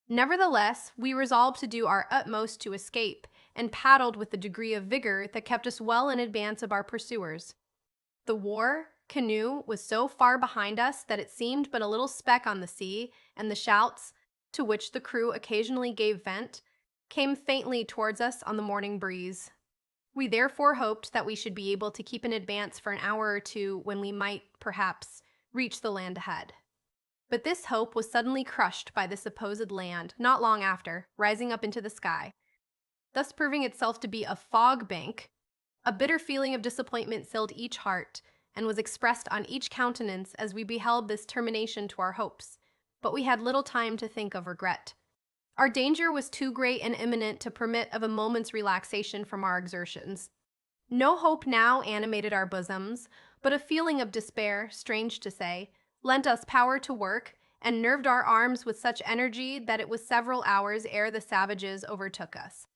Nevertheless, we resolved to do our utmost to escape, and paddled with a degree of vigor that kept us well in advance of our pursuers. The war canoe was so far behind us that it seemed but a little speck on the sea, and the shouts, to which the crew occasionally gave vent, came faintly towards us on the morning breeze. We therefore hoped that we should be able to keep in advance for an hour or two when we might, perhaps, reach the land ahead. But this hope was suddenly crushed by the supposed land, not long after, rising up into the sky, thus proving itself to be a fog bank. A bitter feeling of disappointment filled each heart, and was expressed on each countenance as we beheld this termination to our hopes, but we had little time to think of regret. Our danger was too great and imminent to permit of a moment's relaxation from our exertions. No hope now animated our bosoms, but a feeling of despair, strange to say, lent us power to work, and nerved our arms with such energy that it was several hours ere the savages overtook us.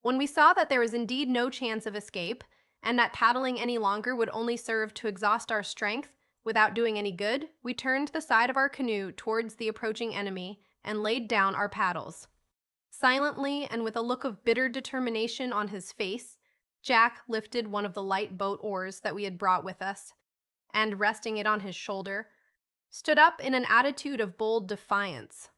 When we saw that there was indeed no chance of escape, and that paddling any longer would only serve to exhaust our strength without doing any good, we turned the side of our canoe towards the approaching enemy, and laid down our paddles. Silently, and with a look of bitter determination on his face, Jack lifted one of the light boat oars that we had brought with us, and, resting it on his shoulder, stood up in an attitude of bold defiance.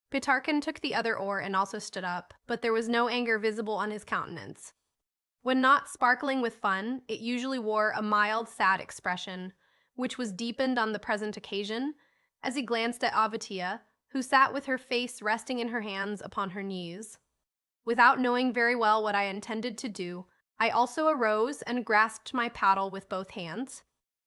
Pitarkin took the other oar and also stood up, but there was no anger visible on his countenance. When not sparkling with fun, it usually wore a mild, sad expression, which was deepened on the present occasion, as he glanced at Avatia, who sat with her face resting in her hands upon her knees. Without knowing very well what I intended to do, I also arose and grasped my paddle with both hands.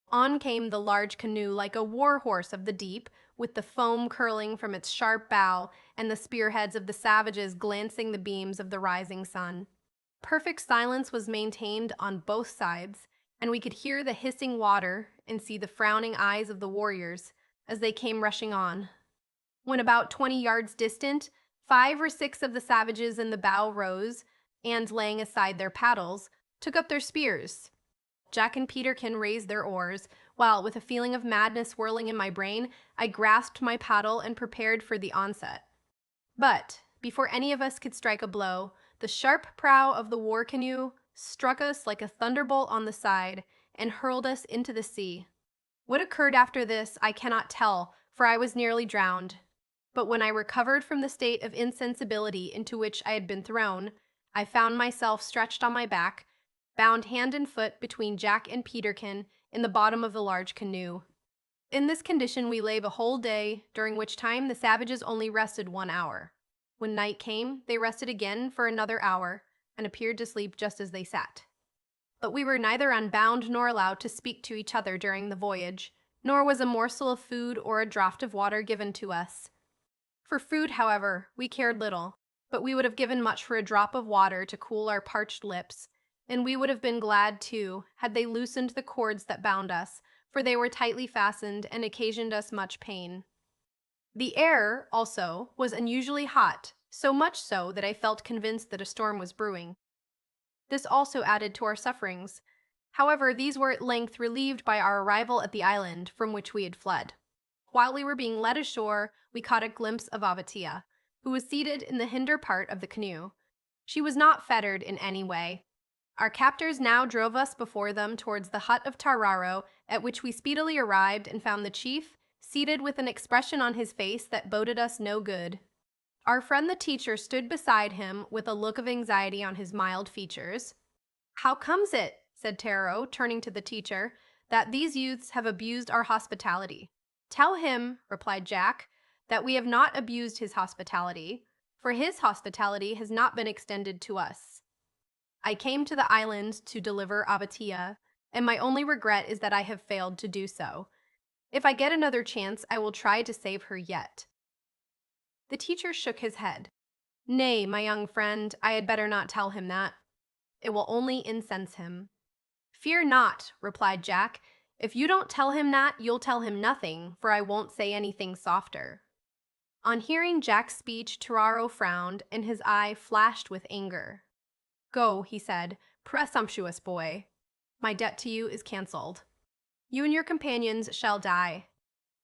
On came the large canoe like a war horse of the deep, with the foam curling from its sharp bow and the spearheads of the savages glancing the beams of the rising sun. Perfect silence was maintained on both sides, and we could hear the hissing water and see the frowning eyes of the warriors as they came rushing on. When about 20 yards distant, 5 or 6 of the savages in the bow rose, and, laying aside their paddles, took up their spears. Jack and Peterkin raised their oars, while, with a feeling of madness whirling in my brain, I grasped my paddle and prepared for the onset. But, before any of us could strike a blow, the sharp prow of the war canoe struck us like a thunderbolt on the side and hurled us into the sea. What occurred after this I cannot tell, for I was nearly drowned. But when I recovered from the state of insensibility into which I had been thrown, I found myself stretched on my back, bound hand and foot between Jack and Peterkin in the bottom of the large canoe. In this condition we lay the whole day, during which time the savages only rested 1 hour. When night came, they rested again for another hour, and appeared to sleep just as they sat. But we were neither unbound nor allowed to speak to each other during the voyage, nor was a morsel of food or a draught of water given to us. For food, however, we cared little, but we would have given much for a drop of water to cool our parched lips, and we would have been glad, too, had they loosened the cords that bound us, for they were tightly fastened and occasioned us much pain. The air, also, was unusually hot, so much so that I felt convinced that a storm was brewing. This also added to our sufferings. However, these were at length relieved by our arrival at the island from which we had fled. While we were being led ashore, we caught a glimpse of Avatia, who was seated in the hinder part of the canoe. She was not fettered in any way. Our captors now drove us before them towards the hut of Tararo, at which we speedily arrived and found the chief seated with an expression on his face that boded us no good. Our friend the teacher stood beside him with a look of anxiety on his mild features. "How comes it," said Taro, turning to the teacher, "that these youths have abused our hospitality?" "Tell him," replied Jack, "that we have not abused his hospitality, for his hospitality has not been extended to us. I came to the island to deliver Abatia, and my only regret is that I have failed to do so. If I get another chance, I will try to save her yet." The teacher shook his head. "Nay, my young friend, I had better not tell him that. It will only incense him." "Fear not," replied Jack. "If you don't tell him that, you'll tell him nothing, for I won't say anything softer." On hearing Jack's speech, Tararo frowned, and his eye flashed with anger. "Go," he said, "presumptuous boy. My debt to you is cancelled. You and your companions shall die."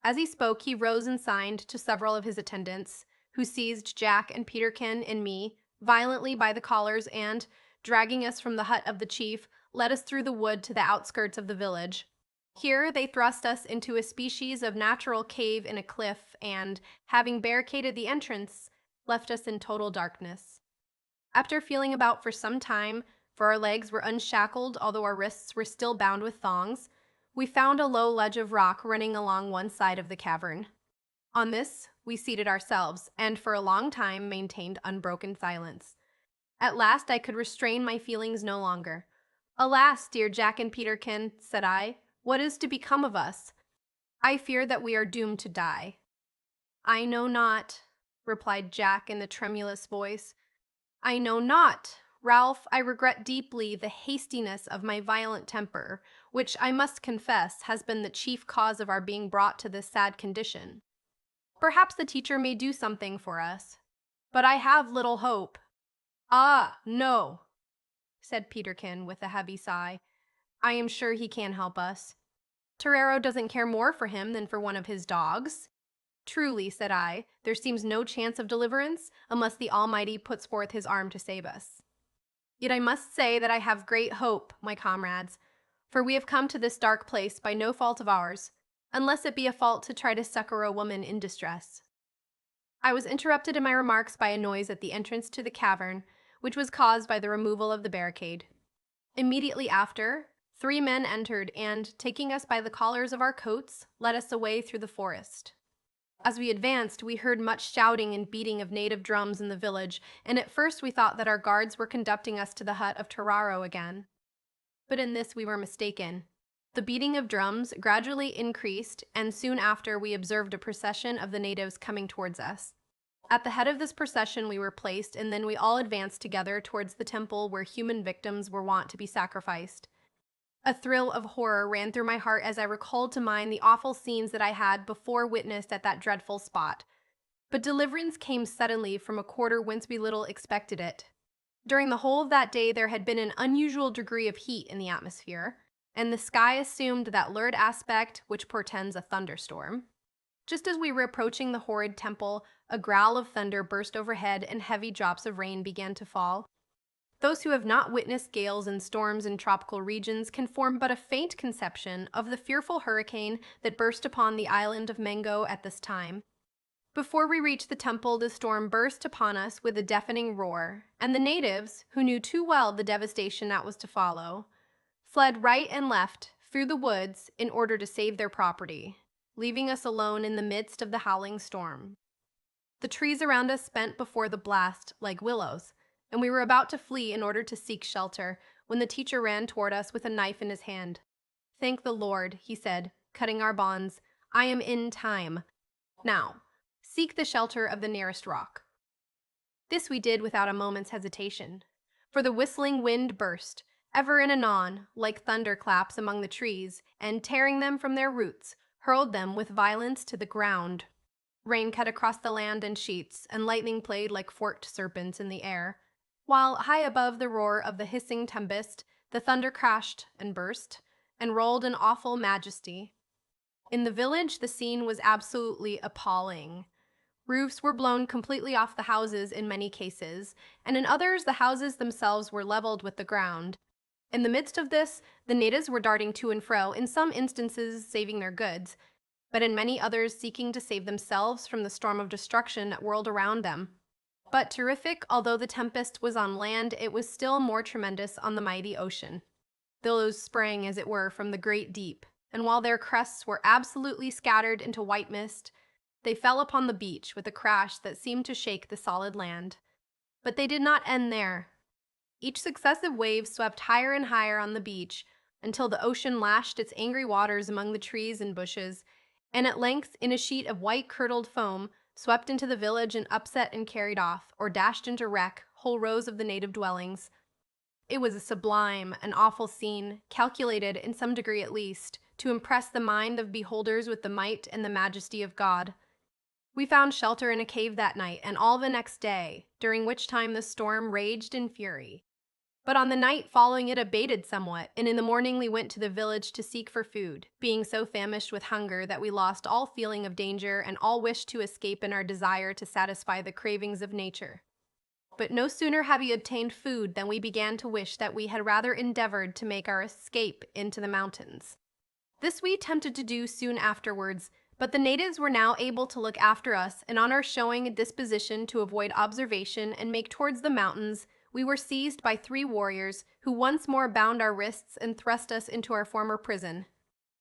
As he spoke, he rose and signed to several of his attendants, who seized Jack and Peterkin and me violently by the collars and, dragging us from the hut of the chief, led us through the wood to the outskirts of the village. Here they thrust us into a species of natural cave in a cliff and, having barricaded the entrance, left us in total darkness. After feeling about for some time, for our legs were unshackled although our wrists were still bound with thongs, we found a low ledge of rock running along one side of the cavern. On this, we seated ourselves, and for a long time maintained unbroken silence. At last I could restrain my feelings no longer. "Alas, dear Jack and Peterkin," said I, "what is to become of us? I fear that we are doomed to die." "I know not," replied Jack in a tremulous voice. "I know not. Ralph, I regret deeply the hastiness of my violent temper, which, I must confess, has been the chief cause of our being brought to this sad condition. Perhaps the teacher may do something for us, but I have little hope." "Ah, no," said Peterkin with a heavy sigh. "I am sure he can help us. Torero doesn't care more for him than for one of his dogs." "Truly," said I, "there seems no chance of deliverance unless the Almighty puts forth his arm to save us. Yet I must say that I have great hope, my comrades, for we have come to this dark place by no fault of ours, unless it be a fault to try to succor a woman in distress." I was interrupted in my remarks by a noise at the entrance to the cavern, which was caused by the removal of the barricade. Immediately after, 3 men entered and, taking us by the collars of our coats, led us away through the forest. As we advanced, we heard much shouting and beating of native drums in the village, and at first we thought that our guards were conducting us to the hut of Tararo again. But in this we were mistaken. The beating of drums gradually increased, and soon after we observed a procession of the natives coming towards us. At the head of this procession we were placed, and then we all advanced together towards the temple where human victims were wont to be sacrificed. A thrill of horror ran through my heart as I recalled to mind the awful scenes that I had before witnessed at that dreadful spot. But deliverance came suddenly from a quarter whence we little expected it. During the whole of that day there had been an unusual degree of heat in the atmosphere. and the sky assumed that lurid aspect which portends a thunderstorm. Just as we were approaching the horrid temple, a growl of thunder burst overhead and heavy drops of rain began to fall. Those who have not witnessed gales and storms in tropical regions can form but a faint conception of the fearful hurricane that burst upon the island of Mango at this time. Before we reached the temple, the storm burst upon us with a deafening roar, and the natives, who knew too well the devastation that was to follow, fled right and left through the woods in order to save their property, leaving us alone in the midst of the howling storm. The trees around us bent before the blast like willows, and we were about to flee in order to seek shelter when the teacher ran toward us with a knife in his hand. "Thank the Lord," he said, cutting our bonds. "I am in time. Now, seek the shelter of the nearest rock." This we did without a moment's hesitation, for the whistling wind burst, ever and anon, like thunderclaps among the trees, and, tearing them from their roots, hurled them with violence to the ground. Rain cut across the land in sheets, and lightning played like forked serpents in the air, while, high above the roar of the hissing tempest, the thunder crashed and burst, and rolled in awful majesty. In the village, the scene was absolutely appalling. Roofs were blown completely off the houses in many cases, and in others the houses themselves were leveled with the ground. In the midst of this, the natives were darting to and fro, in some instances saving their goods, but in many others seeking to save themselves from the storm of destruction that whirled around them. But terrific, although the tempest was on land, it was still more tremendous on the mighty ocean. Billows sprang, as it were, from the great deep, and while their crests were absolutely scattered into white mist, they fell upon the beach with a crash that seemed to shake the solid land. But they did not end there. Each successive wave swept higher and higher on the beach until the ocean lashed its angry waters among the trees and bushes, and at length, in a sheet of white curdled foam, swept into the village and upset and carried off, or dashed into wreck, whole rows of the native dwellings. It was a sublime and awful scene, calculated, in some degree at least, to impress the mind of beholders with the might and the majesty of God. We found shelter in a cave that night and all the next day, during which time the storm raged in fury. But on the night following it abated somewhat, and in the morning we went to the village to seek for food, being so famished with hunger that we lost all feeling of danger and all wish to escape in our desire to satisfy the cravings of nature. But no sooner had we obtained food than we began to wish that we had rather endeavored to make our escape into the mountains. This we attempted to do soon afterwards, but the natives were now able to look after us, and on our showing a disposition to avoid observation and make towards the mountains, we were seized by 3 warriors, who once more bound our wrists and thrust us into our former prison.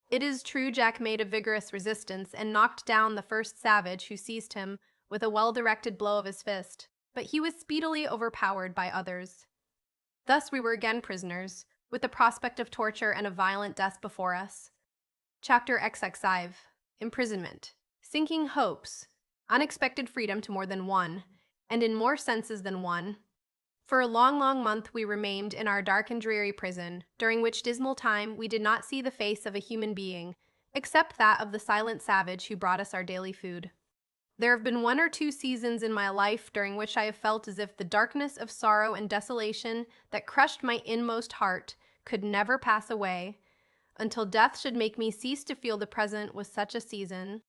It is true Jack made a vigorous resistance and knocked down the first savage who seized him with a well-directed blow of his fist, but he was speedily overpowered by others. Thus we were again prisoners, with the prospect of torture and of violent death before us. Chapter XXV. Imprisonment. Sinking hopes. Unexpected freedom to more than one, and in more senses than one. For a long, long month we remained in our dark and dreary prison, during which dismal time we did not see the face of a human being, except that of the silent savage who brought us our daily food. There have been 1 or 2 seasons in my life during which I have felt as if the darkness of sorrow and desolation that crushed my inmost heart could never pass away, until death should make me cease to feel the present was such a season.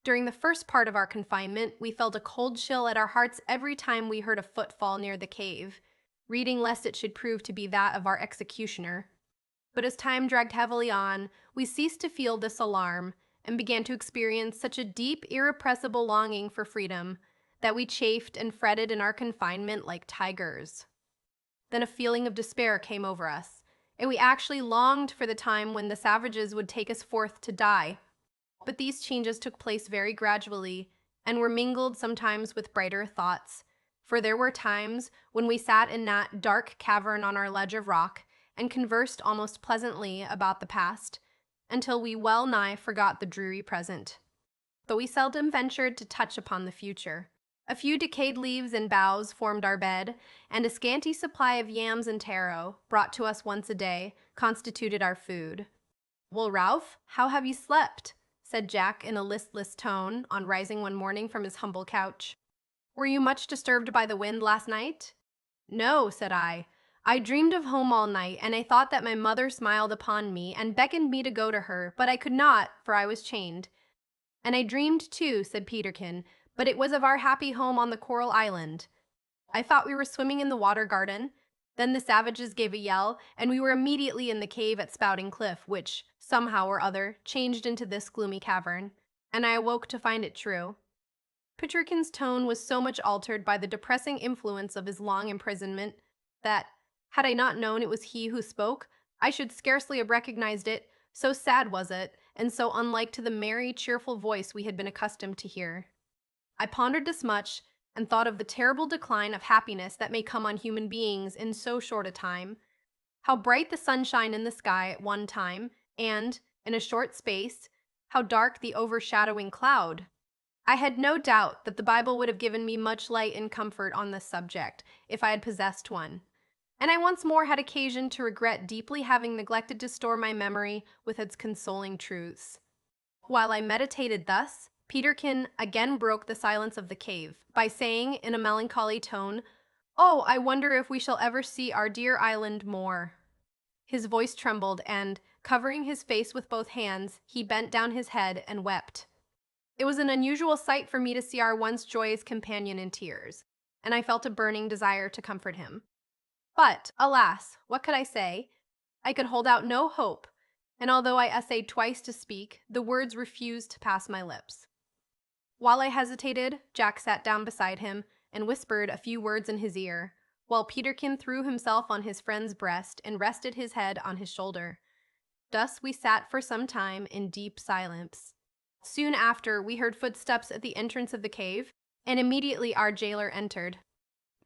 During the first part of our confinement, we felt a cold chill at our hearts every time we heard a footfall near the cave, reading lest it should prove to be that of our executioner. But as time dragged heavily on, we ceased to feel this alarm, and began to experience such a deep, irrepressible longing for freedom that we chafed and fretted in our confinement like tigers. Then a feeling of despair came over us, and we actually longed for the time when the savages would take us forth to die. But these changes took place very gradually, and were mingled sometimes with brighter thoughts, for there were times when we sat in that dark cavern on our ledge of rock, and conversed almost pleasantly about the past, until we well nigh forgot the dreary present. But we seldom ventured to touch upon the future. A few decayed leaves and boughs formed our bed, and a scanty supply of yams and taro, brought to us once a day, constituted our food. "Well, Ralph, how have you slept?" said Jack in a listless tone, on rising one morning from his humble couch. "Were you much disturbed by the wind last night?" "No," said I. I dreamed of home all night, and I thought that my mother smiled upon me and beckoned me to go to her, but I could not, for I was chained. And I dreamed too, said Peterkin, but it was of our happy home on the coral island. I thought we were swimming in the water garden. Then the savages gave a yell, and we were immediately in the cave at Spouting Cliff, which, somehow or other, changed into this gloomy cavern, and I awoke to find it true. Peterkin's tone was so much altered by the depressing influence of his long imprisonment that, had I not known it was he who spoke, I should scarcely have recognized it, so sad was it, and so unlike to the merry, cheerful voice we had been accustomed to hear. I pondered this much, and thought of the terrible decline of happiness that may come on human beings in so short a time. How bright the sunshine in the sky at one time, and, in a short space, how dark the overshadowing cloud. I had no doubt that the Bible would have given me much light and comfort on this subject, if I had possessed one. And I once more had occasion to regret deeply having neglected to store my memory with its consoling truths. While I meditated thus, Peterkin again broke the silence of the cave by saying in a melancholy tone, "Oh, I wonder if we shall ever see our dear island more." His voice trembled, and, covering his face with both hands, he bent down his head and wept. It was an unusual sight for me to see our once joyous companion in tears, and I felt a burning desire to comfort him. But, alas, what could I say? I could hold out no hope, and although I essayed twice to speak, the words refused to pass my lips. While I hesitated, Jack sat down beside him and whispered a few words in his ear, while Peterkin threw himself on his friend's breast and rested his head on his shoulder. Thus we sat for some time in deep silence. Soon after, we heard footsteps at the entrance of the cave, and immediately our jailer entered.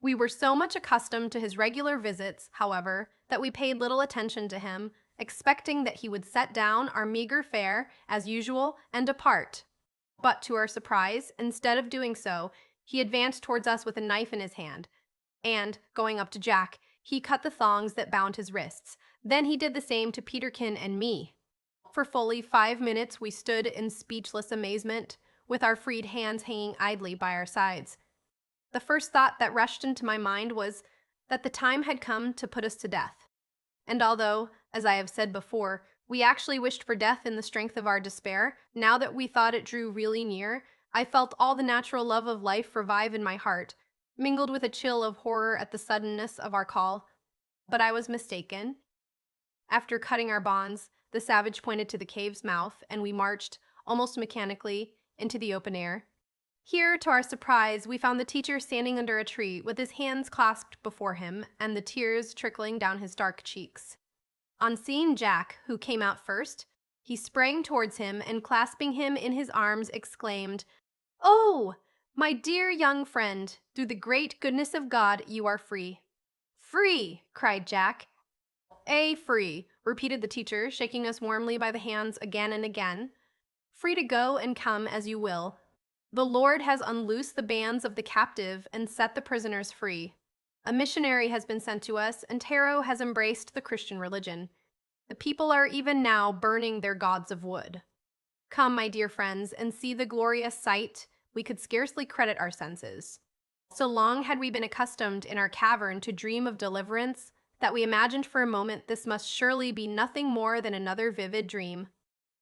We were so much accustomed to his regular visits, however, that we paid little attention to him, expecting that he would set down our meager fare, as usual, and depart. But to our surprise, instead of doing so, he advanced towards us with a knife in his hand, and, going up to Jack, he cut the thongs that bound his wrists. Then he did the same to Peterkin and me. For fully 5 minutes we stood in speechless amazement, with our freed hands hanging idly by our sides. The first thought that rushed into my mind was that the time had come to put us to death. And although, as I have said before, we actually wished for death in the strength of our despair, now that we thought it drew really near, I felt all the natural love of life revive in my heart, mingled with a chill of horror at the suddenness of our call. But I was mistaken. After cutting our bonds, the savage pointed to the cave's mouth, and we marched, almost mechanically, into the open air. Here, to our surprise, we found the teacher standing under a tree with his hands clasped before him and the tears trickling down his dark cheeks. On seeing Jack, who came out first, he sprang towards him and, clasping him in his arms, exclaimed, "Oh, my dear young friend, through the great goodness of God, you are free." "Free!" cried Jack. Free," repeated the teacher, shaking us warmly by the hands again and again. "Free to go and come as you will. The Lord has unloosed the bands of the captive and set the prisoners free. A missionary has been sent to us, and Taro has embraced the Christian religion. The people are even now burning their gods of wood. Come, my dear friends, and see the glorious sight. We could scarcely credit our senses. So long had we been accustomed in our cavern to dream of deliverance that we imagined for a moment this must surely be nothing more than another vivid dream.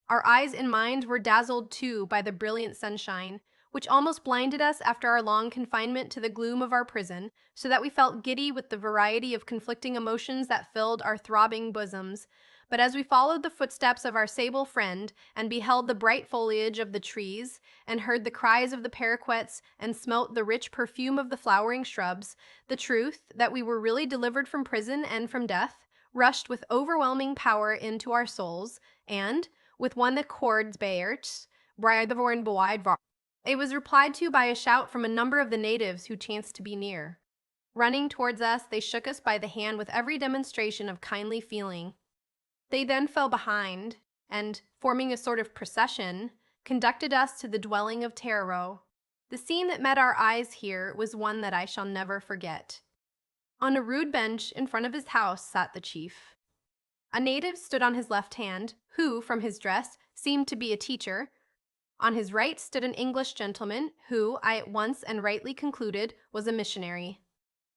Our eyes and minds were dazzled too by the brilliant sunshine, which almost blinded us after our long confinement to the gloom of our prison, so that we felt giddy with the variety of conflicting emotions that filled our throbbing bosoms. But as we followed the footsteps of our sable friend, and beheld the bright foliage of the trees, and heard the cries of the paroquets, and smelt the rich perfume of the flowering shrubs, the truth that we were really delivered from prison and from death rushed with overwhelming power into our souls, and, with one accord beurt, Braidevorn Boidvar. It was replied to by a shout from a number of the natives who chanced to be near. Running towards us, they shook us by the hand with every demonstration of kindly feeling. They then fell behind, and, forming a sort of procession, conducted us to the dwelling of Taro. The scene that met our eyes here was one that I shall never forget. On a rude bench in front of his house sat the chief. A native stood on his left hand, who, from his dress, seemed to be a teacher. On his right stood an English gentleman, who, I at once and rightly concluded, was a missionary.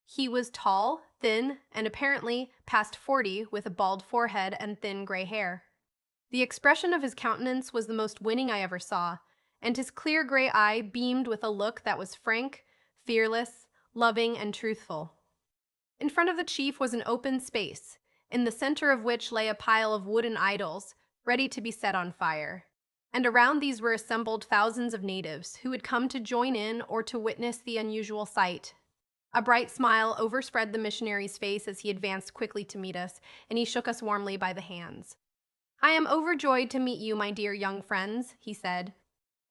He was tall, thin and apparently past 40 with a bald forehead and thin gray hair. The expression of his countenance was the most winning I ever saw, and his clear gray eye beamed with a look that was frank, fearless, loving, and truthful. In front of the chief was an open space, in the center of which lay a pile of wooden idols, ready to be set on fire. And around these were assembled thousands of natives who had come to join in or to witness the unusual sight. A bright smile overspread the missionary's face as he advanced quickly to meet us, and he shook us warmly by the hands. "I am overjoyed to meet you, my dear young friends," he said.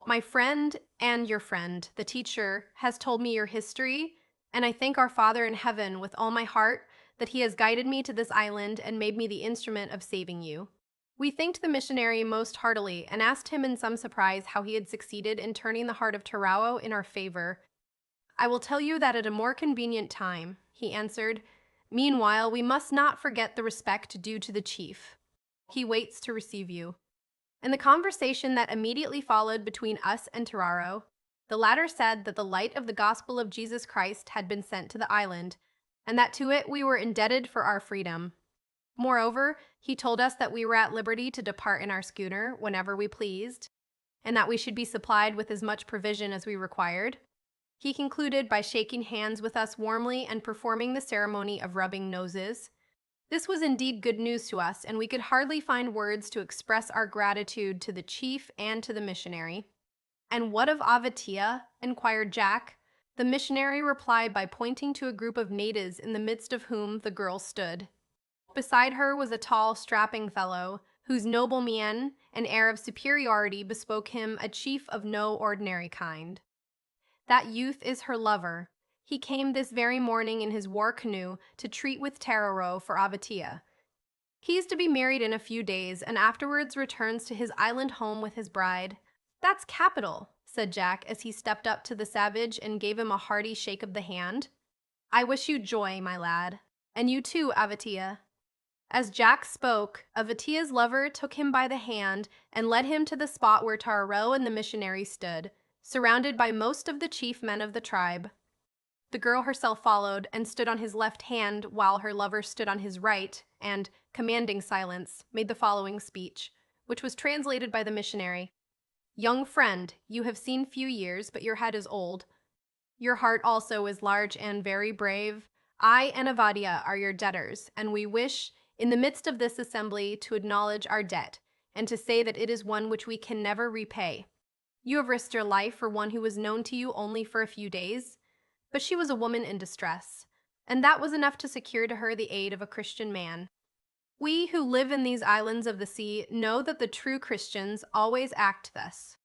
"My friend and your friend, the teacher, has told me your history, and I thank our Father in heaven with all my heart that he has guided me to this island and made me the instrument of saving you." We thanked the missionary most heartily and asked him in some surprise how he had succeeded in turning the heart of Tarao in our favor. "I will tell you that at a more convenient time," he answered. "Meanwhile, we must not forget the respect due to the chief. He waits to receive you." In the conversation that immediately followed between us and Tararo, the latter said that the light of the gospel of Jesus Christ had been sent to the island, and that to it we were indebted for our freedom. Moreover, he told us that we were at liberty to depart in our schooner whenever we pleased, and that we should be supplied with as much provision as we required. He concluded by shaking hands with us warmly and performing the ceremony of rubbing noses. This was indeed good news to us, and we could hardly find words to express our gratitude to the chief and to the missionary. "And what of Avatia?" inquired Jack. The missionary replied by pointing to a group of natives in the midst of whom the girl stood. Beside her was a tall, strapping fellow, whose noble mien and air of superiority bespoke him a chief of no ordinary kind. "That youth is her lover. He came this very morning in his war canoe to treat with Tararo for Avatia. He is to be married in a few days, and afterwards returns to his island home with his bride." "That's capital," said Jack as he stepped up to the savage and gave him a hearty shake of the hand. "I wish you joy, my lad. And you too, Avatia." As Jack spoke, Avatia's lover took him by the hand and led him to the spot where Tararo and the missionary stood, surrounded by most of the chief men of the tribe. The girl herself followed and stood on his left hand while her lover stood on his right and, commanding silence, made the following speech, which was translated by the missionary. "Young friend, you have seen few years, but your head is old. Your heart also is large and very brave. I and Avadia are your debtors, and we wish, in the midst of this assembly, to acknowledge our debt, and to say that it is one which we can never repay. You have risked your life for one who was known to you only for a few days, but she was a woman in distress, and that was enough to secure to her the aid of a Christian man. We who live in these islands of the sea know that the true Christians always act thus.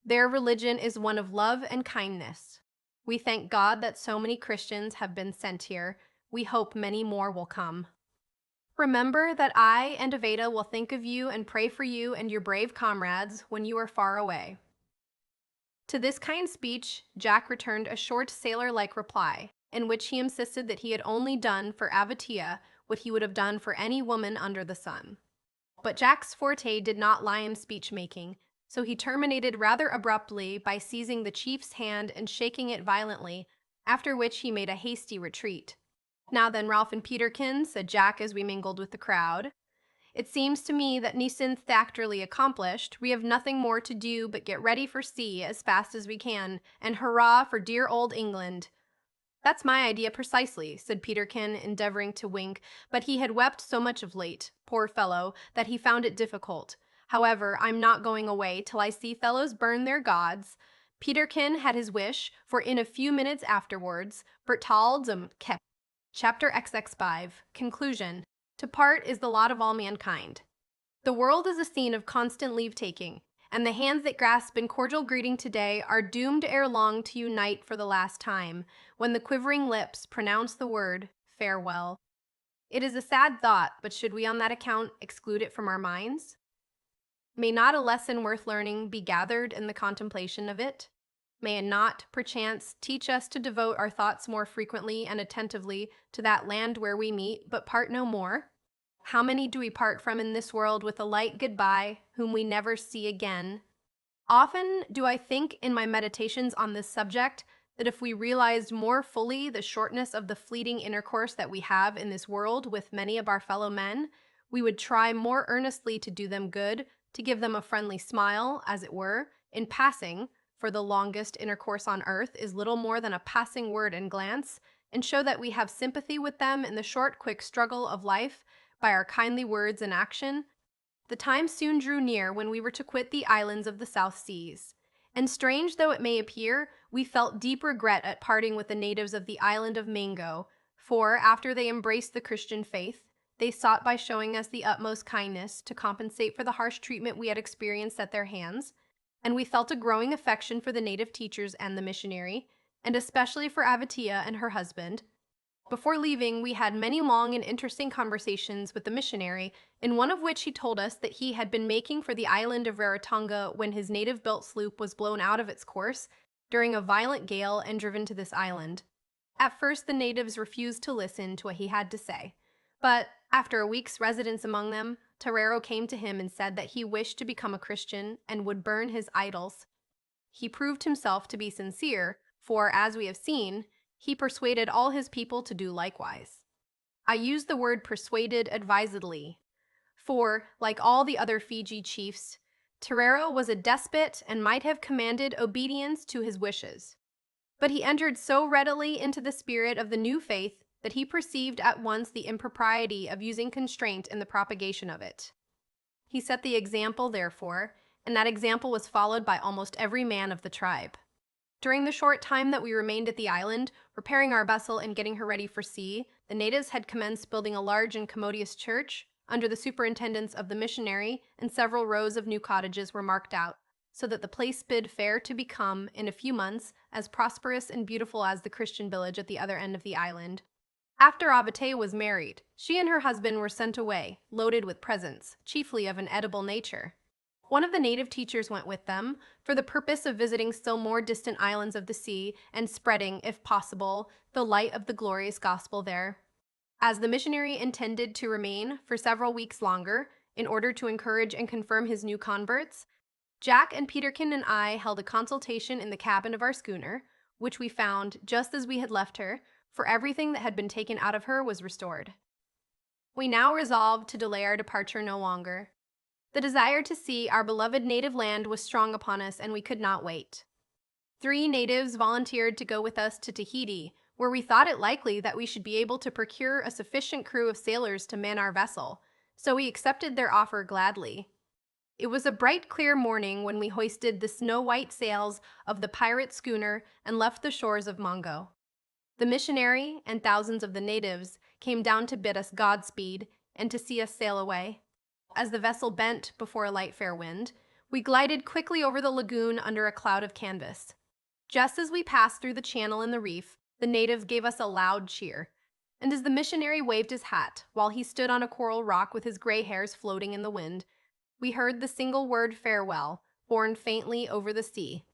Their religion is one of love and kindness. We thank God that so many Christians have been sent here. We hope many more will come. Remember that I and Aveda will think of you and pray for you and your brave comrades when you are far away." To this kind speech, Jack returned a short sailor-like reply, in which he insisted that he had only done for Avatia what he would have done for any woman under the sun. But Jack's forte did not lie in speech-making, so he terminated rather abruptly by seizing the chief's hand and shaking it violently, after which he made a hasty retreat. "Now then, Ralph and Peterkin," said Jack as we mingled with the crowd, "it seems to me that necenthactorly accomplished, we have nothing more to do but get ready for sea as fast as we can, and hurrah for dear old England." "That's my idea precisely," said Peterkin, endeavoring to wink, but he had wept so much of late, poor fellow, that he found it difficult. "However, I'm not going away till I see fellows burn their gods." Peterkin had his wish, for in a few minutes afterwards, Bertaldum kept. Chapter XX5. Conclusion. To part is the lot of all mankind. The world is a scene of constant leave-taking, and the hands that grasp in cordial greeting today are doomed ere long to unite for the last time, when the quivering lips pronounce the word farewell. It is a sad thought, but should we on that account exclude it from our minds? May not a lesson worth learning be gathered in the contemplation of it? May it not, perchance, teach us to devote our thoughts more frequently and attentively to that land where we meet, but part no more? How many do we part from in this world with a light goodbye, whom we never see again? Often do I think in my meditations on this subject that if we realized more fully the shortness of the fleeting intercourse that we have in this world with many of our fellow men, we would try more earnestly to do them good, to give them a friendly smile, as it were, in passing, for the longest intercourse on earth is little more than a passing word and glance, and show that we have sympathy with them in the short, quick struggle of life by our kindly words and action. The time soon drew near when we were to quit the islands of the South Seas. And strange though it may appear, we felt deep regret at parting with the natives of the island of Mango, for, after they embraced the Christian faith, they sought by showing us the utmost kindness to compensate for the harsh treatment we had experienced at their hands, and we felt a growing affection for the native teachers and the missionary, and especially for Avatia and her husband. Before leaving, we had many long and interesting conversations with the missionary, in one of which he told us that he had been making for the island of Rarotonga when his native-built sloop was blown out of its course during a violent gale and driven to this island. At first, the natives refused to listen to what he had to say, but after a week's residence among them, Terrero came to him and said that he wished to become a Christian and would burn his idols. He proved himself to be sincere, for, as we have seen, he persuaded all his people to do likewise. I use the word persuaded advisedly, for, like all the other Fiji chiefs, Terrero was a despot and might have commanded obedience to his wishes. But he entered so readily into the spirit of the new faith that he perceived at once the impropriety of using constraint in the propagation of it. He set the example, therefore, and that example was followed by almost every man of the tribe. During the short time that we remained at the island, repairing our vessel and getting her ready for sea, the natives had commenced building a large and commodious church, under the superintendence of the missionary, and several rows of new cottages were marked out, so that the place bid fair to become, in a few months, as prosperous and beautiful as the Christian village at the other end of the island. After Abate was married, she and her husband were sent away, loaded with presents, chiefly of an edible nature. One of the native teachers went with them, for the purpose of visiting still more distant islands of the sea and spreading, if possible, the light of the glorious gospel there. As the missionary intended to remain for several weeks longer, in order to encourage and confirm his new converts, Jack and Peterkin and I held a consultation in the cabin of our schooner, which we found just as we had left her, for everything that had been taken out of her was restored. We now resolved to delay our departure no longer. The desire to see our beloved native land was strong upon us, and we could not wait. 3 natives volunteered to go with us to Tahiti, where we thought it likely that we should be able to procure a sufficient crew of sailors to man our vessel, so we accepted their offer gladly. It was a bright, clear morning when we hoisted the snow-white sails of the pirate schooner and left the shores of Mongo. The missionary and thousands of the natives came down to bid us Godspeed and to see us sail away. As the vessel bent before a light fair wind, we glided quickly over the lagoon under a cloud of canvas. Just as we passed through the channel in the reef, the natives gave us a loud cheer, and as the missionary waved his hat, while he stood on a coral rock with his gray hairs floating in the wind, we heard the single word farewell, borne faintly over the sea.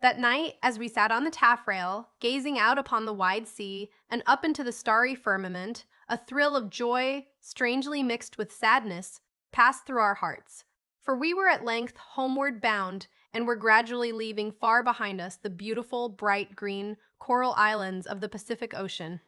That night, as we sat on the taffrail, gazing out upon the wide sea and up into the starry firmament, a thrill of joy, strangely mixed with sadness, passed through our hearts. For we were at length homeward bound, and were gradually leaving far behind us the beautiful, bright green coral islands of the Pacific Ocean.